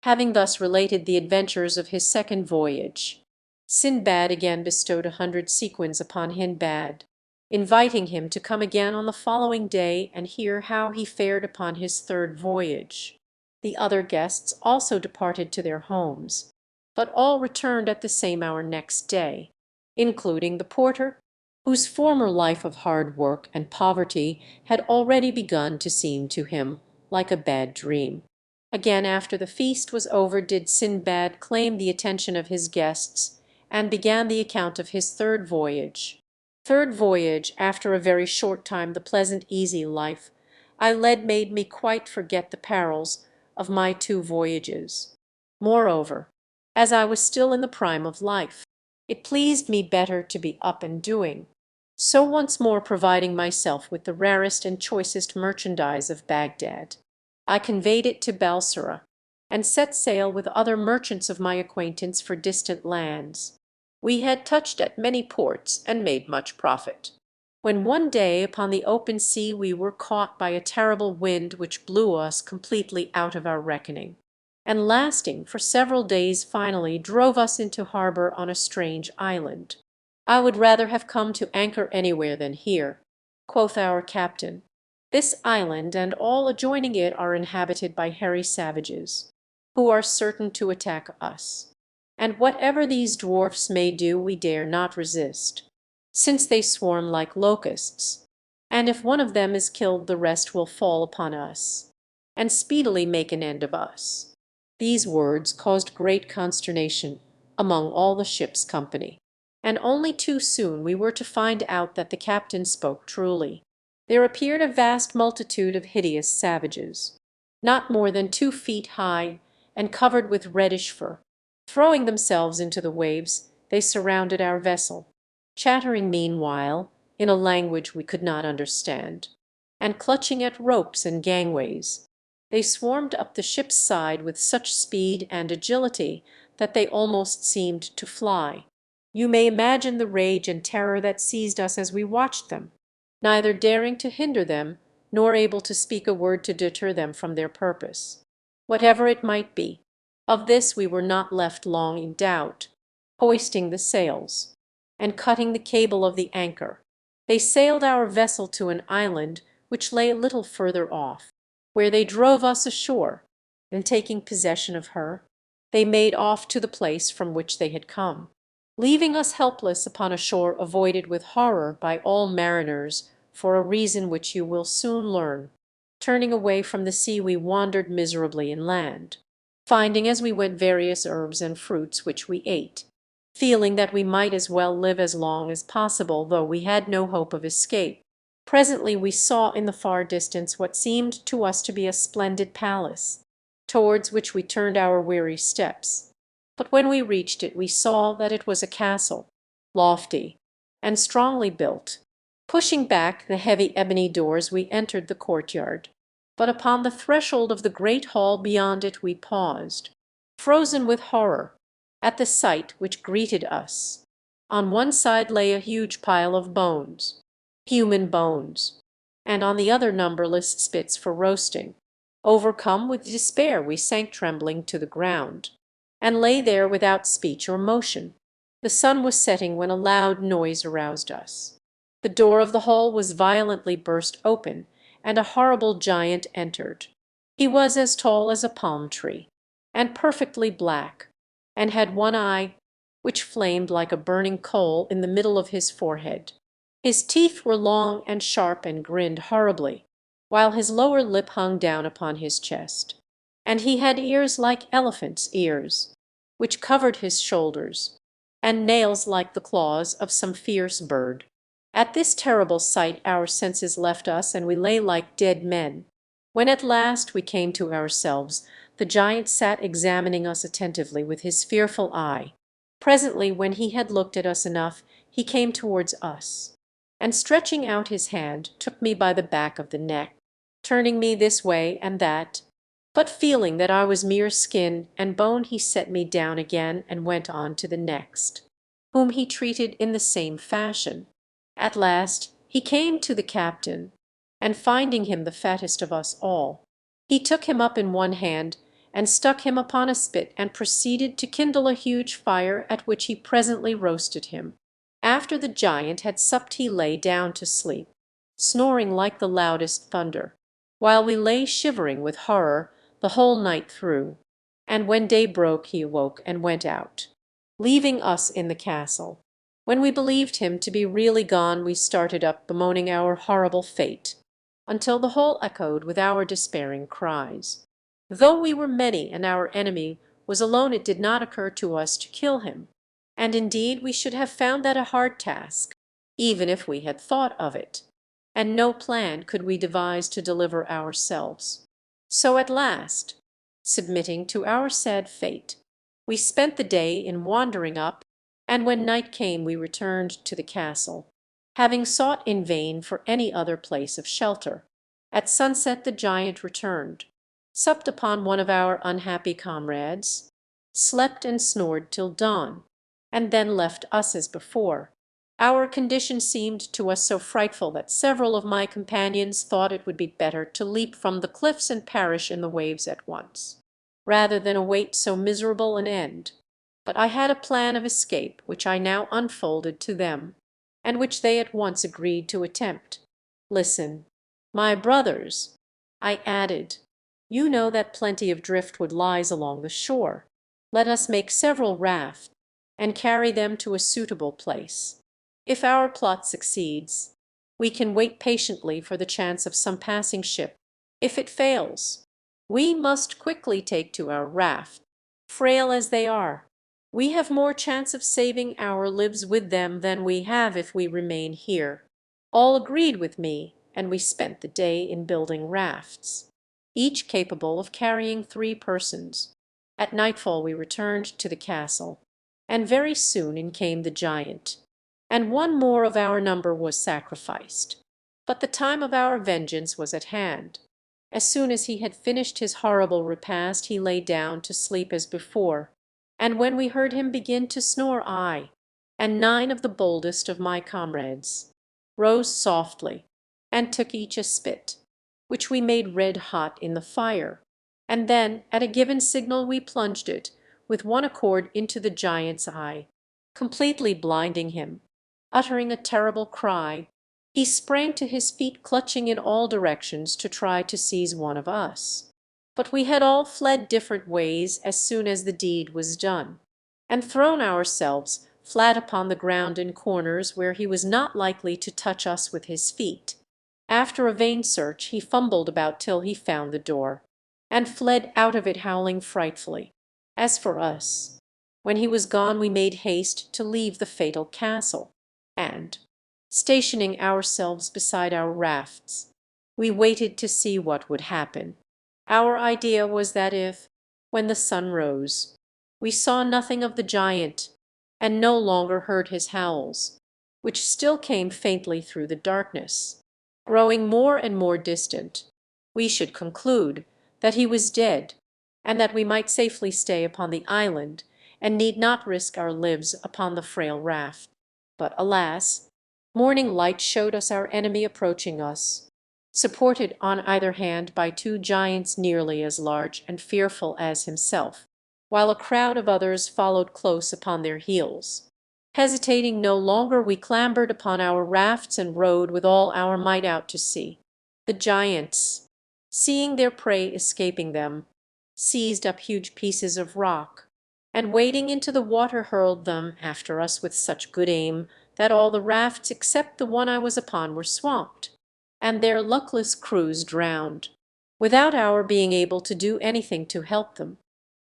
Having thus related the adventures of his second voyage, Sindbad again bestowed 100 sequins upon Hindbad, inviting him to come again on the following day and hear how he fared upon his third voyage. The other guests also departed to their homes, but all returned at the same hour next day, including the porter, whose former life of hard work and poverty had already begun to seem to him like a bad dream. Again after the feast was over did Sindbad claim the attention of his guests, and began the account of his third voyage. Third voyage, after a very short time the pleasant easy life I led made me quite forget the perils of my 2 voyages. Moreover, as I was still in the prime of life, it pleased me better to be up and doing. So once more providing myself with the rarest and choicest merchandise of Baghdad, I conveyed it to Balsora, and set sail with other merchants of my acquaintance for distant lands. We had touched at many ports and made much profit, when one day upon the open sea we were caught by a terrible wind which blew us completely out of our reckoning, and lasting for several days finally drove us into harbour on a strange island. I would rather have come to anchor anywhere than here, quoth our captain. This island and all adjoining it are inhabited by hairy savages, who are certain to attack us, and whatever these dwarfs may do we dare not resist, since they swarm like locusts, and if one of them is killed the rest will fall upon us, and speedily make an end of us. These words caused great consternation among all the ship's company, and only too soon we were to find out that the captain spoke truly. There appeared a vast multitude of hideous savages, not more than 2 feet high, and covered with reddish fur. Throwing themselves into the waves, they surrounded our vessel, chattering meanwhile in a language we could not understand, and clutching at ropes and gangways. They swarmed up the ship's side with such speed and agility that they almost seemed to fly. You may imagine the rage and terror that seized us as we watched them, neither daring to hinder them nor able to speak a word to deter them from their purpose. Whatever it might be, of this we were not left long in doubt. Hoisting the sails, and cutting the cable of the anchor, they sailed our vessel to an island which lay a little further off, where they drove us ashore, and taking possession of her, they made off to the place from which they had come, leaving us helpless upon a shore avoided with horror by all mariners for a reason which you will soon learn. Turning away from the sea, we wandered miserably inland, finding as we went various herbs and fruits which we ate, feeling that we might as well live as long as possible, though we had no hope of escape. Presently we saw in the far distance what seemed to us to be a splendid palace, towards which we turned our weary steps. But when we reached it we saw that it was a castle, lofty and strongly built. Pushing back the heavy ebony doors we entered the courtyard, but upon the threshold of the great hall beyond it we paused, frozen with horror at the sight which greeted us. On one side lay a huge pile of bones, human bones, and on the other numberless spits for roasting. Overcome with despair, we sank trembling to the ground, and lay there without speech or motion. The sun was setting when a loud noise aroused us. The door of the hall was violently burst open, and a horrible giant entered. He was as tall as a palm tree, and perfectly black, and had one eye, which flamed like a burning coal, in the middle of his forehead. His teeth were long and sharp and grinned horribly, while his lower lip hung down upon his chest. And he had ears like elephants' ears, which covered his shoulders, and nails like the claws of some fierce bird. At this terrible sight our senses left us, and we lay like dead men. When at last we came to ourselves, the giant sat examining us attentively with his fearful eye. Presently, when he had looked at us enough, he came towards us, and stretching out his hand, took me by the back of the neck, turning me this way and that, but feeling that I was mere skin and bone, he set me down again and went on to the next, whom he treated in the same fashion. At last he came to the captain, and finding him the fattest of us all, he took him up in one hand and stuck him upon a spit, and proceeded to kindle a huge fire, at which he presently roasted him. After the giant had supped he lay down to sleep, snoring like the loudest thunder, while we lay shivering with horror the whole night through, and when day broke he awoke and went out, leaving us in the castle. When we believed him to be really gone, we started up bemoaning our horrible fate, until the hall echoed with our despairing cries. Though we were many and our enemy was alone, it did not occur to us to kill him, and indeed we should have found that a hard task, even if we had thought of it, and no plan could we devise to deliver ourselves. So at last, submitting to our sad fate, we spent the day in wandering up, and when night came we returned to the castle, having sought in vain for any other place of shelter. At sunset the giant returned, supped upon one of our unhappy comrades, slept and snored till dawn, and then left us as before. Our condition seemed to us so frightful that several of my companions thought it would be better to leap from the cliffs and perish in the waves at once, rather than await so miserable an end. But I had a plan of escape which I now unfolded to them, and which they at once agreed to attempt. Listen, my brothers, I added, you know that plenty of driftwood lies along the shore. Let us make several rafts, and carry them to a suitable place. If our plot succeeds, we can wait patiently for the chance of some passing ship. If it fails, we must quickly take to our raft. Frail as they are, we have more chance of saving our lives with them than we have if we remain here." All agreed with me, and we spent the day in building rafts, each capable of carrying 3 persons. At nightfall we returned to the castle, and very soon in came the giant, and one more of our number was sacrificed. But the time of our vengeance was at hand. As soon as he had finished his horrible repast he lay down to sleep as before, And when we heard him begin to snore, I, and 9 of the boldest of my comrades, rose softly, and took each a spit, which we made red hot in the fire, and then at a given signal we plunged it with one accord into the giant's eye, completely blinding him. Uttering a terrible cry, he sprang to his feet, clutching in all directions to try to seize one of us. But we had all fled different ways as soon as the deed was done, and thrown ourselves flat upon the ground in corners where he was not likely to touch us with his feet. After a vain search he fumbled about till he found the door, and fled out of it howling frightfully. As for us, when he was gone we made haste to leave the fatal castle, and, stationing ourselves beside our rafts, we waited to see what would happen. Our idea was that if, when the sun rose, we saw nothing of the giant, and no longer heard his howls, which still came faintly through the darkness, growing more and more distant, we should conclude that he was dead, and that we might safely stay upon the island, and need not risk our lives upon the frail raft. But alas! Morning light showed us our enemy approaching us, supported on either hand by 2 giants nearly as large and fearful as himself, while a crowd of others followed close upon their heels. Hesitating no longer, we clambered upon our rafts and rowed with all our might out to sea. The giants, seeing their prey escaping them, seized up huge pieces of rock, and wading into the water hurled them after us with such good aim that all the rafts except the one I was upon were swamped, and their luckless crews drowned, without our being able to do anything to help them.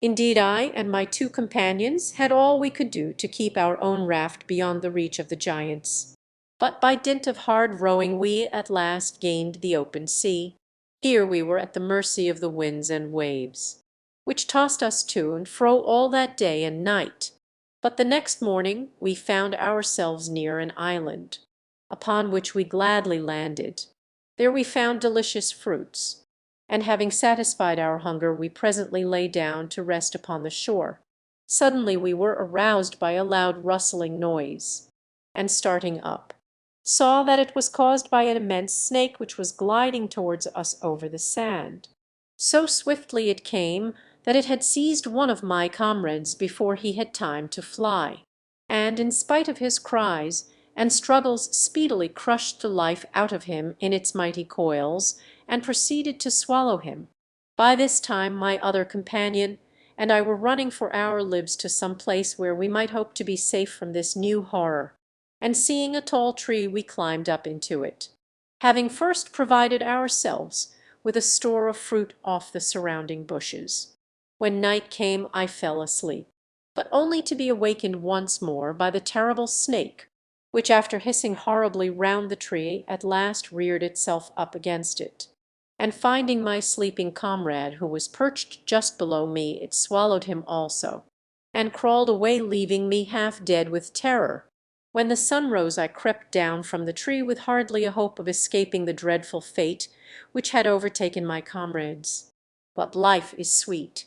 Indeed, I and my 2 companions had all we could do to keep our own raft beyond the reach of the giants. But by dint of hard rowing we at last gained the open sea. Here we were at the mercy of the winds and waves, which tossed us to and fro all that day and night. But the next morning we found ourselves near an island, upon which we gladly landed. There we found delicious fruits, and having satisfied our hunger we presently lay down to rest upon the shore. Suddenly we were aroused by a loud rustling noise, and starting up, saw that it was caused by an immense snake which was gliding towards us over the sand. So swiftly it came that it had seized one of my comrades before he had time to fly, and in spite of his cries and struggles speedily crushed the life out of him in its mighty coils, and proceeded to swallow him. By this time my other companion and I were running for our lives to some place where we might hope to be safe from this new horror, and seeing a tall tree we climbed up into it, having first provided ourselves with a store of fruit off the surrounding bushes. When night came I fell asleep, but only to be awakened once more by the terrible snake, which after hissing horribly round the tree at last reared itself up against it, and finding my sleeping comrade, who was perched just below me, it swallowed him also, and crawled away leaving me half dead with terror. When the sun rose I crept down from the tree with hardly a hope of escaping the dreadful fate which had overtaken my comrades. But life is sweet,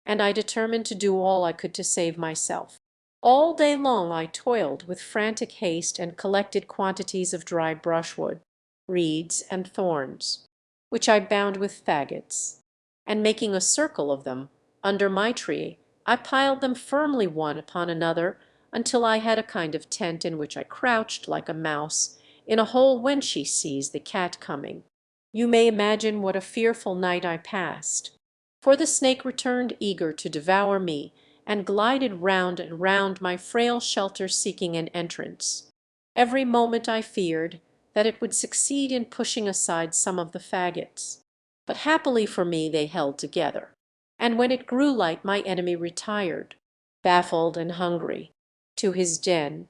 and I determined to do all I could to save myself. All day long I toiled with frantic haste and collected quantities of dry brushwood, reeds, and thorns, which I bound with faggots, and making a circle of them under my tree, I piled them firmly one upon another until I had a kind of tent in which I crouched like a mouse in a hole when she sees the cat coming. You may imagine what a fearful night I passed, for the snake returned eager to devour me, and glided round and round my frail shelter seeking an entrance. Every moment I feared that it would succeed in pushing aside some of the faggots, but happily for me they held together, and when it grew light my enemy retired, baffled and hungry, to his den.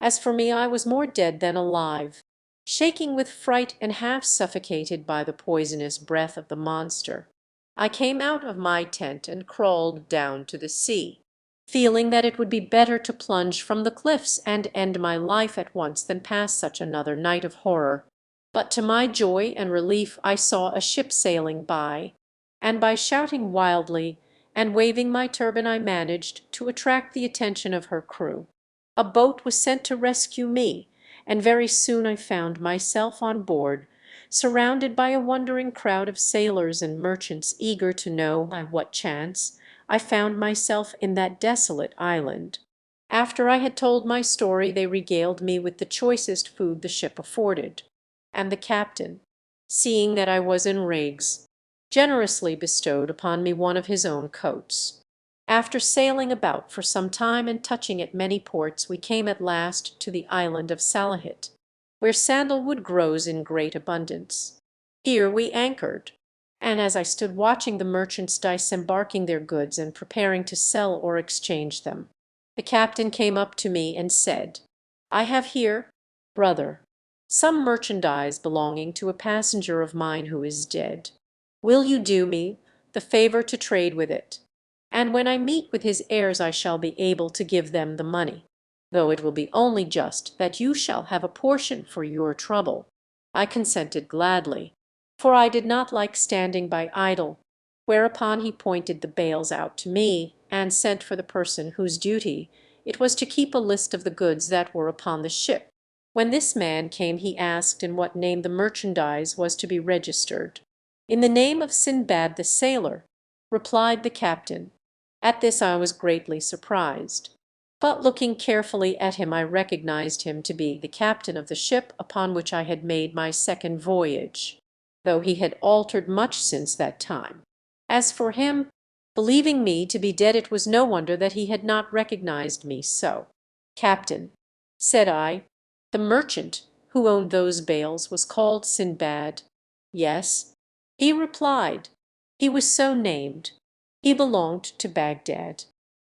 As for me I was more dead than alive, shaking with fright and half suffocated by the poisonous breath of the monster. I came out of my tent and crawled down to the sea, feeling that it would be better to plunge from the cliffs and end my life at once than pass such another night of horror. But to my joy and relief I saw a ship sailing by, and by shouting wildly and waving my turban I managed to attract the attention of her crew. A boat was sent to rescue me, and very soon I found myself on board, surrounded by a wondering crowd of sailors and merchants eager to know by what chance I found myself in that desolate island. After I had told my story they regaled me with the choicest food the ship afforded, and the captain, seeing that I was in rags, generously bestowed upon me one of his own coats. After sailing about for some time and touching at many ports, we came at last to the island of Salahit, where sandalwood grows in great abundance. Here we anchored, and as I stood watching the merchants disembarking their goods and preparing to sell or exchange them, the captain came up to me and said, "I have here, brother, some merchandise belonging to a passenger of mine who is dead. Will you do me the favor to trade with it? And when I meet with his heirs I shall be able to give them the money, though it will be only just that you shall have a portion for your trouble." I consented gladly, for I did not like standing by idle, whereupon he pointed the bales out to me, and sent for the person whose duty it was to keep a list of the goods that were upon the ship. When this man came he asked in what name the merchandise was to be registered. "In the name of Sinbad the sailor," replied the captain. At this I was greatly surprised, but looking carefully at him I recognized him to be the captain of the ship upon which I had made my second voyage, though he had altered much since that time. As for him, believing me to be dead, it was no wonder that he had not recognized me so. "Captain," said I, "the merchant who owned those bales was called Sinbad." "Yes," he replied, "he was so named. He belonged to Baghdad,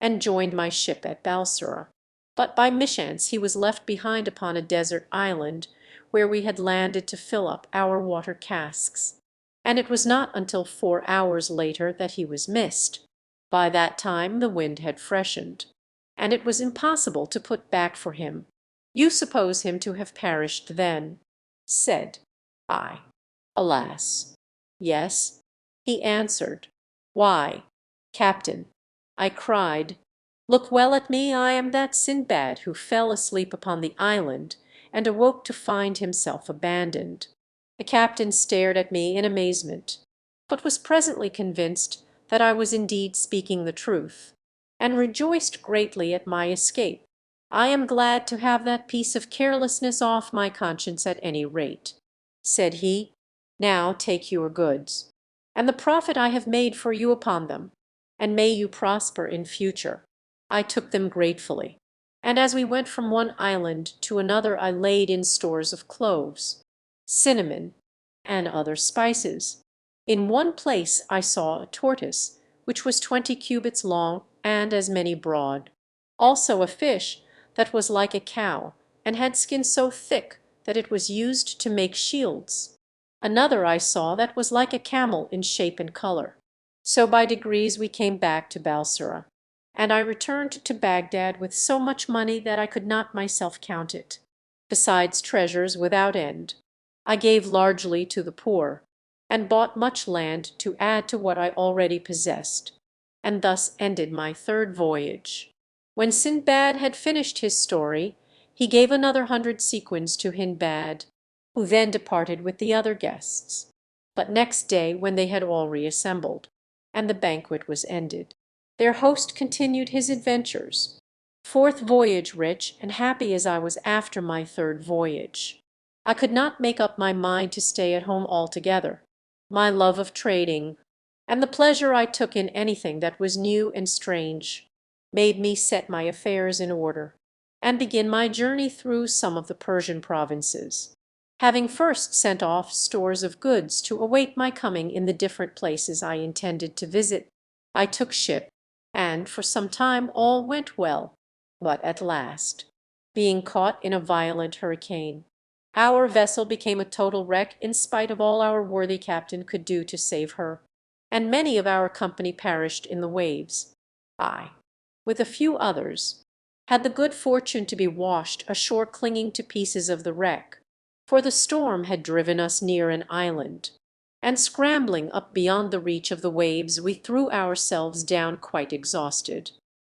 and joined my ship at Balsora. But by mischance he was left behind upon a desert island where we had landed to fill up our water casks, and it was not until 4 hours later that he was missed. By that time the wind had freshened, and it was impossible to put back for him. You suppose him to have perished then?" Said I, "Alas, yes." He answered, "Why, captain," I cried, "look well at me. I am that Sinbad who fell asleep upon the island and awoke to find himself abandoned." The captain stared at me in amazement, but was presently convinced that I was indeed speaking the truth, and rejoiced greatly at my escape. "I am glad to have that piece of carelessness off my conscience at any rate," said he. "Now take your goods, and the profit I have made for you upon them, and may you prosper in future." I took them gratefully, and as we went from one island to another I laid in stores of cloves, cinnamon, and other spices. In one place I saw a tortoise, which was 20 cubits long and as many broad; also a fish that was like a cow, and had skin so thick that it was used to make shields. Another I saw that was like a camel in shape and color. So by degrees we came back to Balsora, and I returned to Baghdad with so much money that I could not myself count it, besides treasures without end. I gave largely to the poor, and bought much land to add to what I already possessed, and thus ended my third voyage. When Sinbad had finished his story, he gave another 100 sequins to Hindbad, who then departed with the other guests. But next day, when they had all reassembled, and the banquet was ended, their host continued his adventures. Fourth voyage rich and happy as I was after my third voyage. I could not make up my mind to stay at home altogether. My love of trading, and the pleasure I took in anything that was new and strange, made me set my affairs in order, and begin my journey through some of the Persian provinces. Having first sent off stores of goods to await my coming in the different places I intended to visit, I took ship, and for some time all went well. But at last, being caught in a violent hurricane, our vessel became a total wreck in spite of all our worthy captain could do to save her, and many of our company perished in the waves. I, with a few others, had the good fortune to be washed ashore clinging to pieces of the wreck, for the storm had driven us near an island, and scrambling up beyond the reach of the waves we threw ourselves down quite exhausted,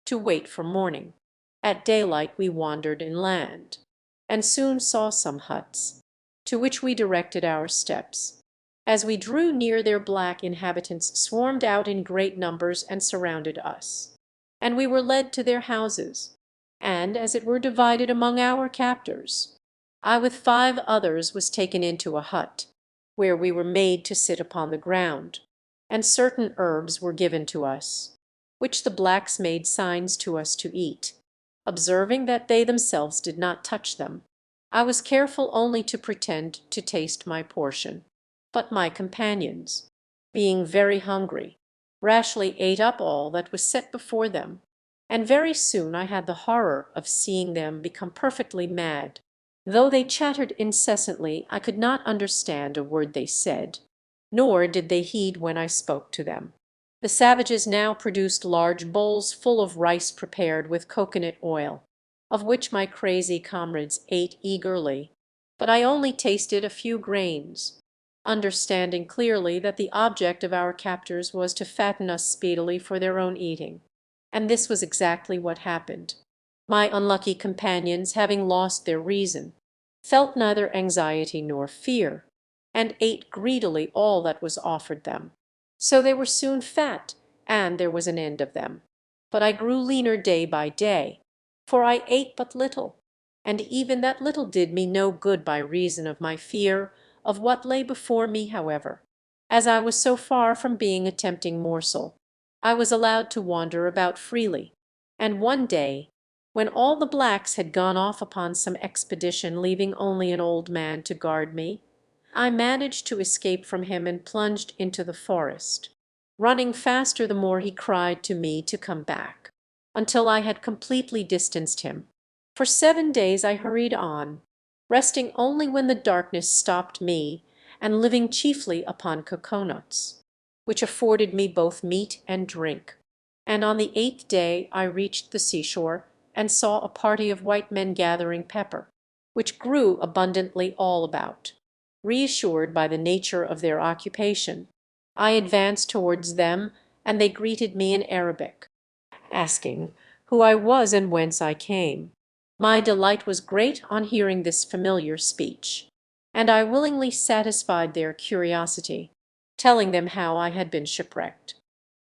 to wait for morning. At daylight we wandered inland, and soon saw some huts, to which we directed our steps. As we drew near, their black inhabitants swarmed out in great numbers and surrounded us, and we were led to their houses, and as it were divided among our captors. I with 5 others was taken into a hut, where we were made to sit upon the ground, and certain herbs were given to us, which the blacks made signs to us to eat, observing that they themselves did not touch them. I was careful only to pretend to taste my portion, but my companions, being very hungry, rashly ate up all that was set before them, and very soon I had the horror of seeing them become perfectly mad. Though they chattered incessantly, I could not understand a word they said, nor did they heed when I spoke to them. The savages now produced large bowls full of rice prepared with cocoanut oil, of which my crazy comrades ate eagerly, but I only tasted a few grains, understanding clearly that the object of our captors was to fatten us speedily for their own eating. And this was exactly what happened. My unlucky companions, having lost their reason, felt neither anxiety nor fear, and ate greedily all that was offered them. So they were soon fat, and there was an end of them. But I grew leaner day by day, for I ate but little, and even that little did me no good by reason of my fear of what lay before me. However, as I was so far from being a tempting morsel, I was allowed to wander about freely, and one day, when all the blacks had gone off upon some expedition, leaving only an old man to guard me, I managed to escape from him and plunged into the forest, running faster the more he cried to me to come back, until I had completely distanced him. For 7 days I hurried on, resting only when the darkness stopped me, and living chiefly upon cocoanuts, which afforded me both meat and drink. And on the 8th day I reached the seashore, and saw a party of white men gathering pepper, which grew abundantly all about. Reassured by the nature of their occupation, I advanced towards them, and they greeted me in Arabic, asking who I was and whence I came. My delight was great on hearing this familiar speech, and I willingly satisfied their curiosity, telling them how I had been shipwrecked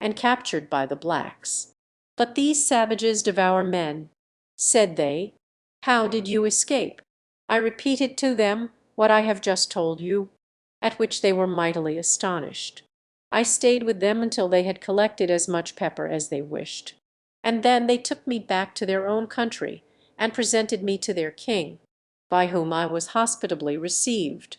and captured by the blacks. "But these savages devour men," said they. "How did you escape?" I repeated to them what I have just told you, at which they were mightily astonished. I stayed with them until they had collected as much pepper as they wished, and then they took me back to their own country and presented me to their king, by whom I was hospitably received.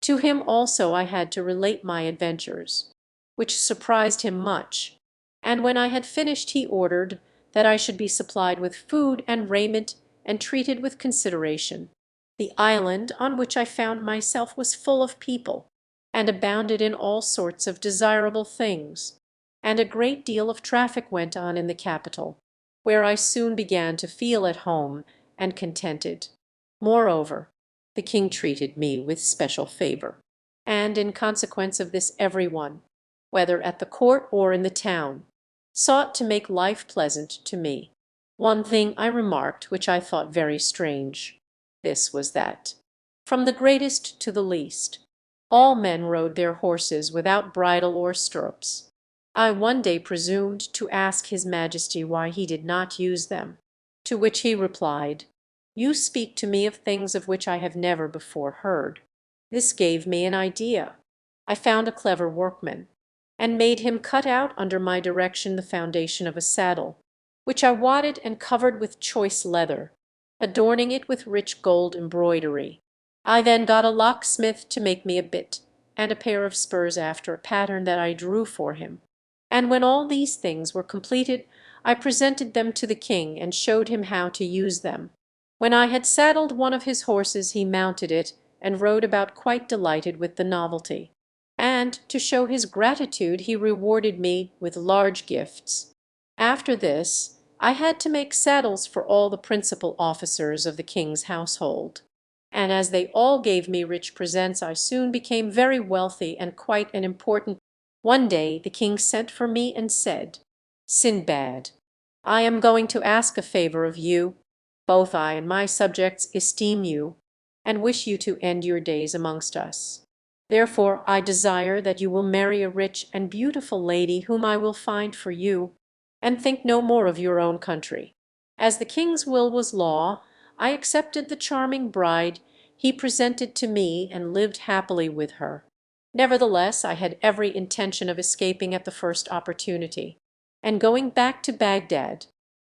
To him also I had to relate my adventures, which surprised him much, and when I had finished he ordered that I should be supplied with food and raiment and treated with consideration. The island on which I found myself was full of people, and abounded in all sorts of desirable things, and a great deal of traffic went on in the capital, where I soon began to feel at home and contented. Moreover, the king treated me with special favor, and in consequence of this every one, whether at the court or in the town, sought to make life pleasant to me. One thing I remarked which I thought very strange. This was that, from the greatest to the least, all men rode their horses without bridle or stirrups. I one day presumed to ask his majesty why he did not use them, to which he replied, "You speak to me of things of which I have never before heard." This gave me an idea. I found a clever workman, and made him cut out under my direction the foundation of a saddle, which I wadded and covered with choice leather, adorning it with rich gold embroidery. I then got a locksmith to make me a bit and a pair of spurs after a pattern that I drew for him. And when all these things were completed, I presented them to the king and showed him how to use them. When I had saddled one of his horses, he mounted it and rode about quite delighted with the novelty. And to show his gratitude he rewarded me with large gifts. After this I had to make saddles for all the principal officers of the king's household. and as they all gave me rich presents, I soon became very wealthy and quite an important. One day the king sent for me and said, "Sindbad, I am going to ask a favor of you. Both I and my subjects esteem you, and wish you to end your days amongst us. Therefore I desire that you will marry a rich and beautiful lady whom I will find for you, and think no more of your own country." As the king's will was law, I accepted the charming bride he presented to me and lived happily with her. Nevertheless, I had every intention of escaping at the first opportunity, and going back to Baghdad.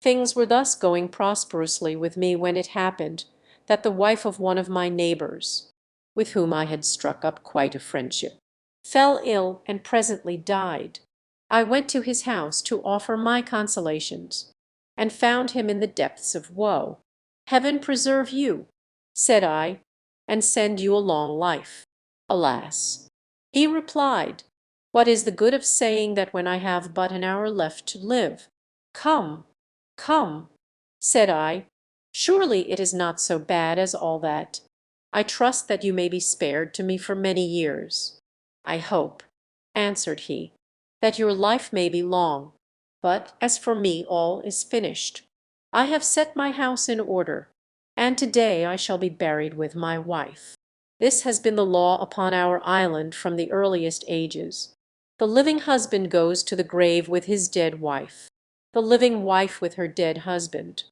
Things were thus going prosperously with me when it happened that the wife of one of my neighbors, with whom I had struck up quite a friendship, fell ill and presently died. I went to his house to offer my consolations, and found him in the depths of woe. "Heaven preserve you," said I, "and send you a long life." "Alas!" he replied, "what is the good of saying that when I have but an hour left to live?" "Come, come," said I, "surely it is not so bad as all that. I trust that you may be spared to me for many years." "I hope," answered he, "that your life may be long, but as for me all is finished. I have set my house in order, and to-day I shall be buried with my wife. This has been the law upon our island from the earliest ages. The living husband goes to the grave with his dead wife, the living wife with her dead husband.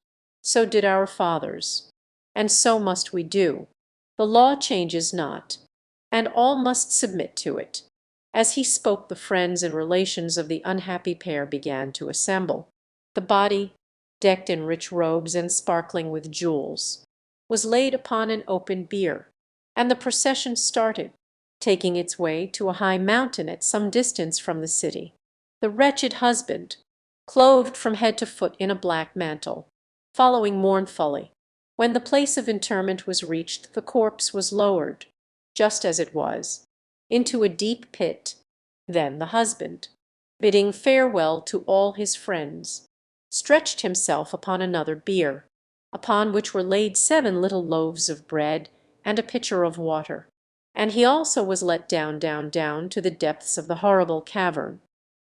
So did our fathers, and so must we do. The law changes not, and all must submit to it." As he spoke, the friends and relations of the unhappy pair began to assemble. The body, decked in rich robes and sparkling with jewels, was laid upon an open bier, and the procession started, taking its way to a high mountain at some distance from the city. The wretched husband, clothed from head to foot in a black mantle, following mournfully. When the place of interment was reached, the corpse was lowered, just as it was, into a deep pit. Then the husband, bidding farewell to all his friends, stretched himself upon another bier, upon which were laid 7 little loaves of bread and a pitcher of water. And he also was let down, down, down to the depths of the horrible cavern,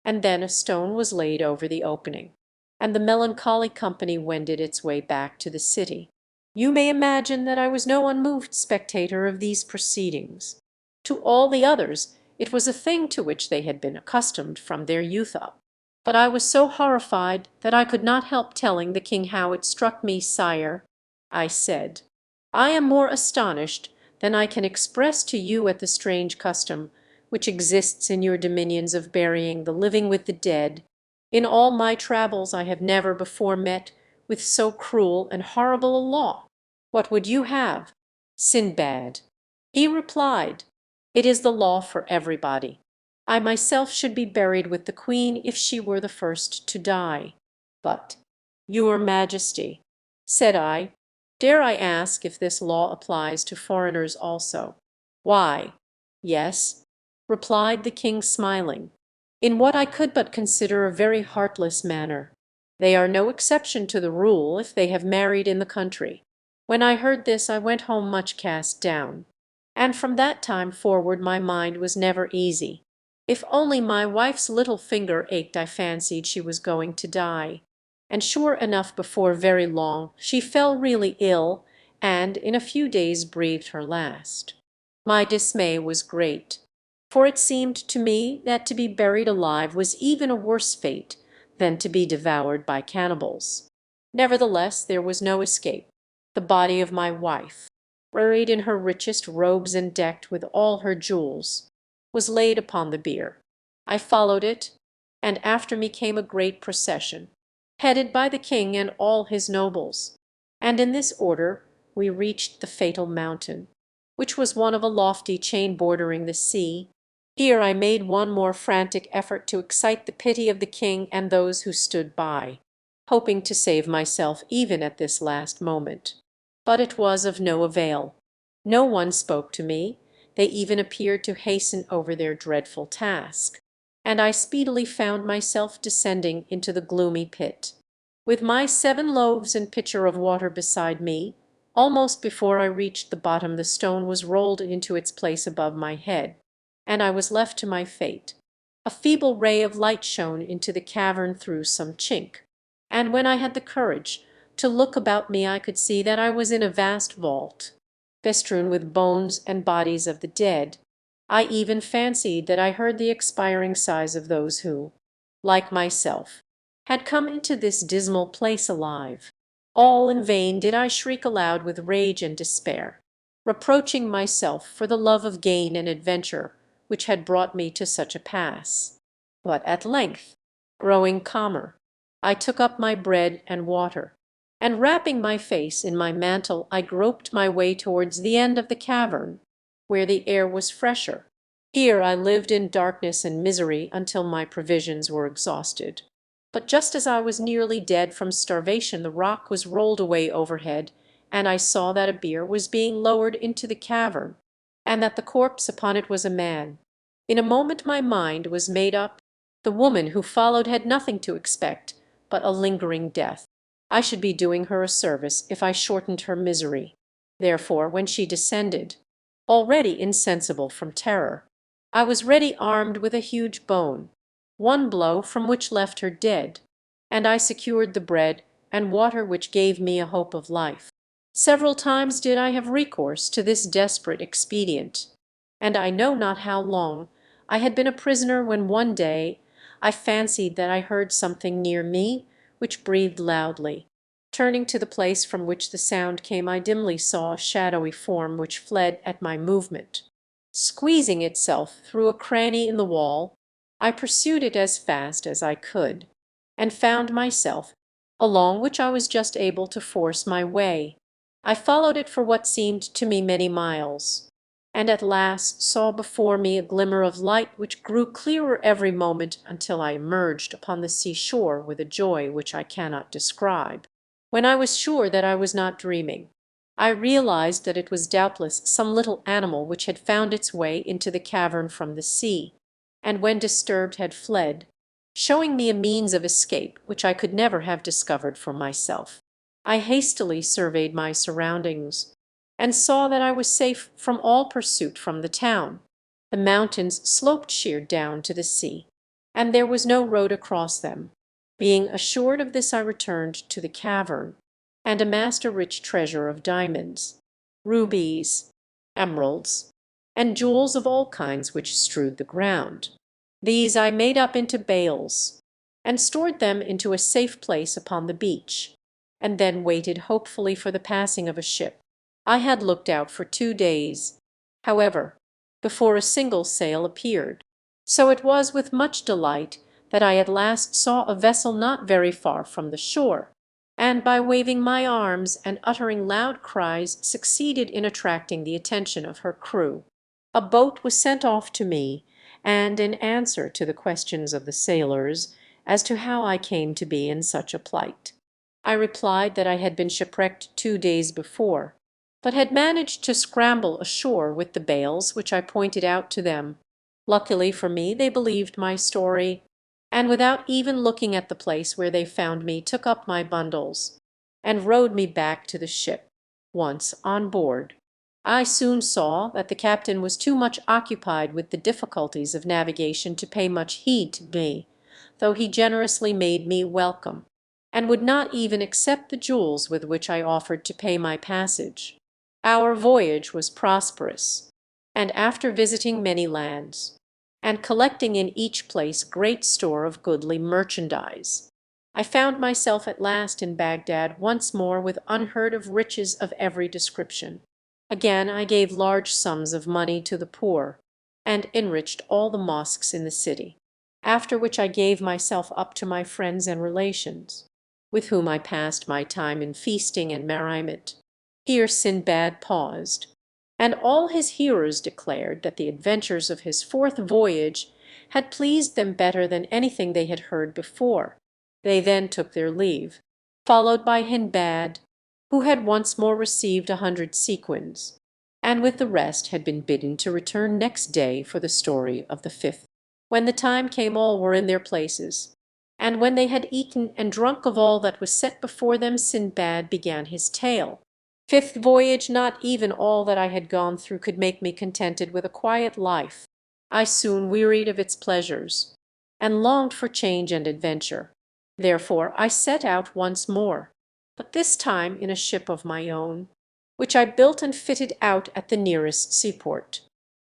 and then a stone was laid over the opening, and the melancholy company wended its way back to the city. You may imagine that I was no unmoved spectator of these proceedings. To all the others it was a thing to which they had been accustomed from their youth up. But I was so horrified that I could not help telling the king how it struck me. "Sire," I said, "I am more astonished than I can express to you at the strange custom which exists in your dominions of burying the living with the dead. In all my travels I have never before met with so cruel and horrible a law. What would you have?" "Sindbad," he replied, "it is the law for everybody. I myself should be buried with the queen if she were the first to die." "But, your Majesty," said I, "dare I ask if this law applies to foreigners also?" "Why, yes," replied the king, smiling, in what I could but consider a very heartless manner. "They are no exception to the rule if they have married in the country." When I heard this I went home much cast down, and from that time forward my mind was never easy. If only my wife's little finger ached I fancied she was going to die. And sure enough before very long she fell really ill, and in a few days breathed her last. My dismay was great, for it seemed to me that to be buried alive was even a worse fate than to be devoured by cannibals. Nevertheless there was no escape. The body of my wife, arrayed in her richest robes and decked with all her jewels, was laid upon the bier. I followed it, and after me came a great procession, headed by the king and all his nobles, and in this order we reached the fatal mountain, which was one of a lofty chain bordering the sea. Here I made one more frantic effort to excite the pity of the king and those who stood by, hoping to save myself even at this last moment. But it was of no avail. No one spoke to me, they even appeared to hasten over their dreadful task, and I speedily found myself descending into the gloomy pit, with my 7 loaves and pitcher of water beside me, Almost before I reached the bottom the stone was rolled into its place above my head, and I was left to my fate. A feeble ray of light shone into the cavern through some chink, and when I had the courage to look about me I could see that I was in a vast vault, bestrewn with bones and bodies of the dead. I even fancied that I heard the expiring sighs of those who, like myself, had come into this dismal place alive. All in vain did I shriek aloud with rage and despair, reproaching myself for the love of gain and adventure which had brought me to such a pass. But at length, growing calmer, I took up my bread and water, and wrapping my face in my mantle I groped my way towards the end of the cavern, where the air was fresher. Here I lived in darkness and misery until my provisions were exhausted. But just as I was nearly dead from starvation the rock was rolled away overhead, and I saw that a bier was being lowered into the cavern, and that the corpse upon it was a man. In a moment my mind was made up. The woman who followed had nothing to expect but a lingering death. I should be doing her a service if I shortened her misery. Therefore, when she descended, already insensible from terror, I was ready armed with a huge bone, one blow from which left her dead, and I secured the bread and water which gave me a hope of life. Several times did I have recourse to this desperate expedient, and I know not how long I had been a prisoner when one day I fancied that I heard something near me which breathed loudly. Turning to the place from which the sound came, I dimly saw a shadowy form which fled at my movement. Squeezing itself through a cranny in the wall, I pursued it as fast as I could, and found myself along which I was just able to force my way. I followed it for what seemed to me many miles, and at last saw before me a glimmer of light which grew clearer every moment until I emerged upon the seashore with a joy which I cannot describe. When I was sure that I was not dreaming, I realized that it was doubtless some little animal which had found its way into the cavern from the sea, and when disturbed had fled, showing me a means of escape which I could never have discovered for myself. I hastily surveyed my surroundings, and saw that I was safe from all pursuit from the town. The mountains sloped sheer down to the sea, and there was no road across them. Being assured of this I returned to the cavern, and amassed a rich treasure of diamonds, rubies, emeralds, and jewels of all kinds which strewed the ground. These I made up into bales, and stored them into a safe place upon the beach, and then waited hopefully for the passing of a ship. I had looked out for 2 days, however, before a single sail appeared. So it was with much delight that I at last saw a vessel not very far from the shore, and by waving my arms and uttering loud cries succeeded in attracting the attention of her crew. A boat was sent off to me, and in answer to the questions of the sailors as to how I came to be in such a plight, I replied that I had been shipwrecked 2 days before, but had managed to scramble ashore with the bales which I pointed out to them. Luckily for me they believed my story, and without even looking at the place where they found me took up my bundles, and rowed me back to the ship. Once on board, I soon saw that the captain was too much occupied with the difficulties of navigation to pay much heed to me, though he generously made me welcome, and would not even accept the jewels with which I offered to pay my passage. Our voyage was prosperous, and after visiting many lands, and collecting in each place great store of goodly merchandise, I found myself at last in Baghdad once more with unheard of riches of every description. Again I gave large sums of money to the poor, and enriched all the mosques in the city, after which I gave myself up to my friends and relations, with whom I passed my time in feasting and merriment. Here Sindbad paused, and all his hearers declared that the adventures of his fourth voyage had pleased them better than anything they had heard before. They then took their leave, followed by Hindbad, who had once more received 100 sequins, and with the rest had been bidden to return next day for the story of the fifth. When the time came all were in their places, and when they had eaten and drunk of all that was set before them Sindbad began his tale. Fifth voyage, not even all that I had gone through could make me contented with a quiet life. I soon wearied of its pleasures, and longed for change and adventure. Therefore I set out once more, but this time in a ship of my own, which I built and fitted out at the nearest seaport.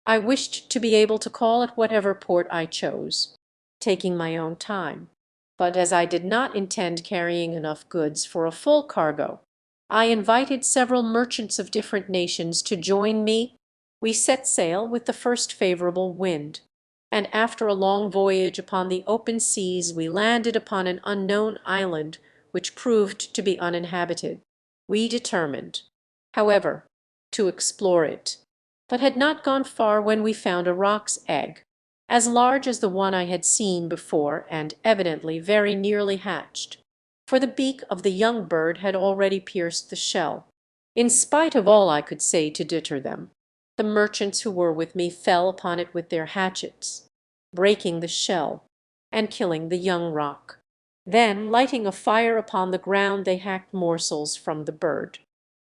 I wished to be able to call at whatever port I chose, taking my own time. But as I did not intend carrying enough goods for a full cargo, I invited several merchants of different nations to join me. We set sail with the first favorable wind, and after a long voyage upon the open seas we landed upon an unknown island which proved to be uninhabited. We determined, however, to explore it, but had not gone far when we found a roc's egg, as large as the one I had seen before and evidently very nearly hatched, for the beak of the young bird had already pierced the shell. In spite of all I could say to deter them, the merchants who were with me fell upon it with their hatchets, breaking the shell and killing the young roc. Then, lighting a fire upon the ground, they hacked morsels from the bird,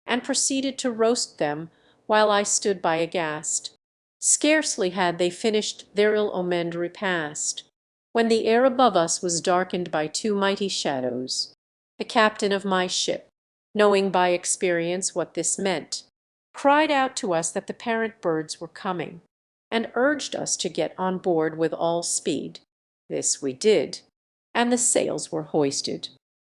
and proceeded to roast them while I stood by aghast. Scarcely had they finished their ill-omened repast, when the air above us was darkened by two mighty shadows. The captain of my ship, knowing by experience what this meant, cried out to us that the parent birds were coming, and urged us to get on board with all speed. This we did, and the sails were hoisted.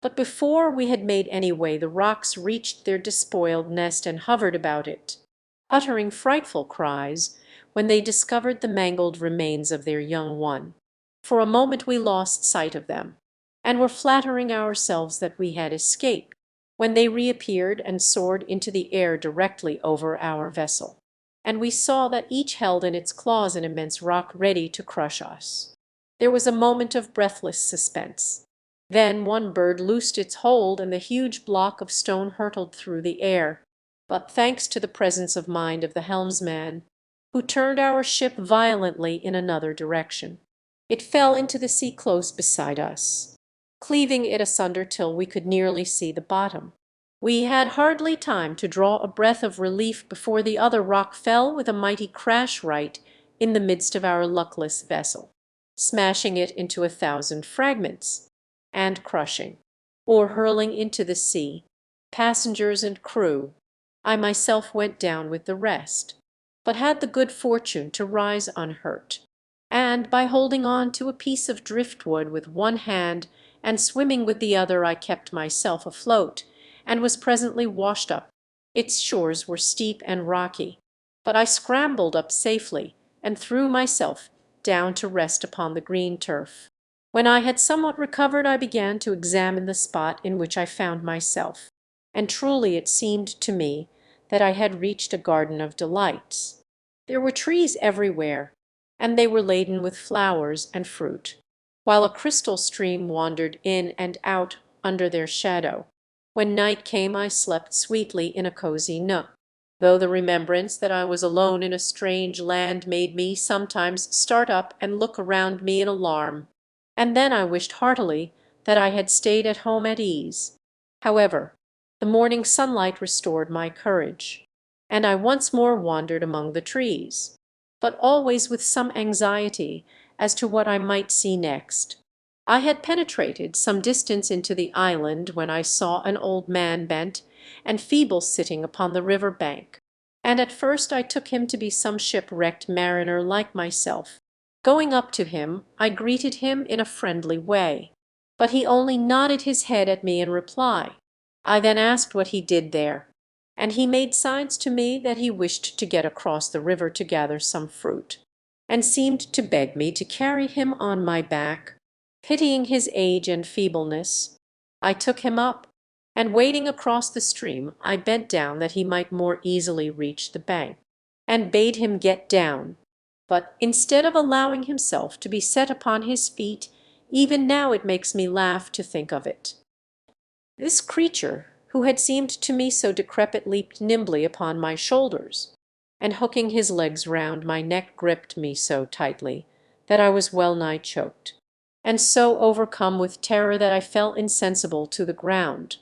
But before we had made any way the rocs reached their despoiled nest and hovered about it, uttering frightful cries when they discovered the mangled remains of their young one. For a moment we lost sight of them, and were flattering ourselves that we had escaped, when they reappeared and soared into the air directly over our vessel, and we saw that each held in its claws an immense roc ready to crush us. There was a moment of breathless suspense. Then one bird loosed its hold, and the huge block of stone hurtled through the air. But thanks to the presence of mind of the helmsman, who turned our ship violently in another direction, it fell into the sea close beside us, cleaving it asunder till we could nearly see the bottom. We had hardly time to draw a breath of relief before the other roc fell with a mighty crash right in the midst of our luckless vessel, smashing it into 1,000 fragments, and crushing, or hurling into the sea, passengers and crew. I myself went down with the rest, but had the good fortune to rise unhurt, and by holding on to a piece of driftwood with one hand and swimming with the other I kept myself afloat, and was presently washed up. Its shores were steep and rocky, but I scrambled up safely and threw myself down to rest upon the green turf. When I had somewhat recovered I began to examine the spot in which I found myself, and truly it seemed to me that I had reached a garden of delights. There were trees everywhere, and they were laden with flowers and fruit, while a crystal stream wandered in and out under their shadow. When night came I slept sweetly in a cozy nook, though the remembrance that I was alone in a strange land made me sometimes start up and look around me in alarm, and then I wished heartily that I had stayed at home at ease. However, the morning sunlight restored my courage, and I once more wandered among the trees, but always with some anxiety as to what I might see next. I had penetrated some distance into the island when I saw an old man bent and feeble sitting upon the river bank, and at first I took him to be some shipwrecked mariner like myself. Going up to him, I greeted him in a friendly way, but he only nodded his head at me in reply. I then asked what he did there, and he made signs to me that he wished to get across the river to gather some fruit, and seemed to beg me to carry him on my back. Pitying his age and feebleness, I took him up, and wading across the stream, I bent down that he might more easily reach the bank, and bade him get down. But instead of allowing himself to be set upon his feet, even now it makes me laugh to think of it. This creature, who had seemed to me so decrepit, leaped nimbly upon my shoulders, and hooking his legs round my neck gripped me so tightly that I was well nigh choked, and so overcome with terror that I fell insensible to the ground.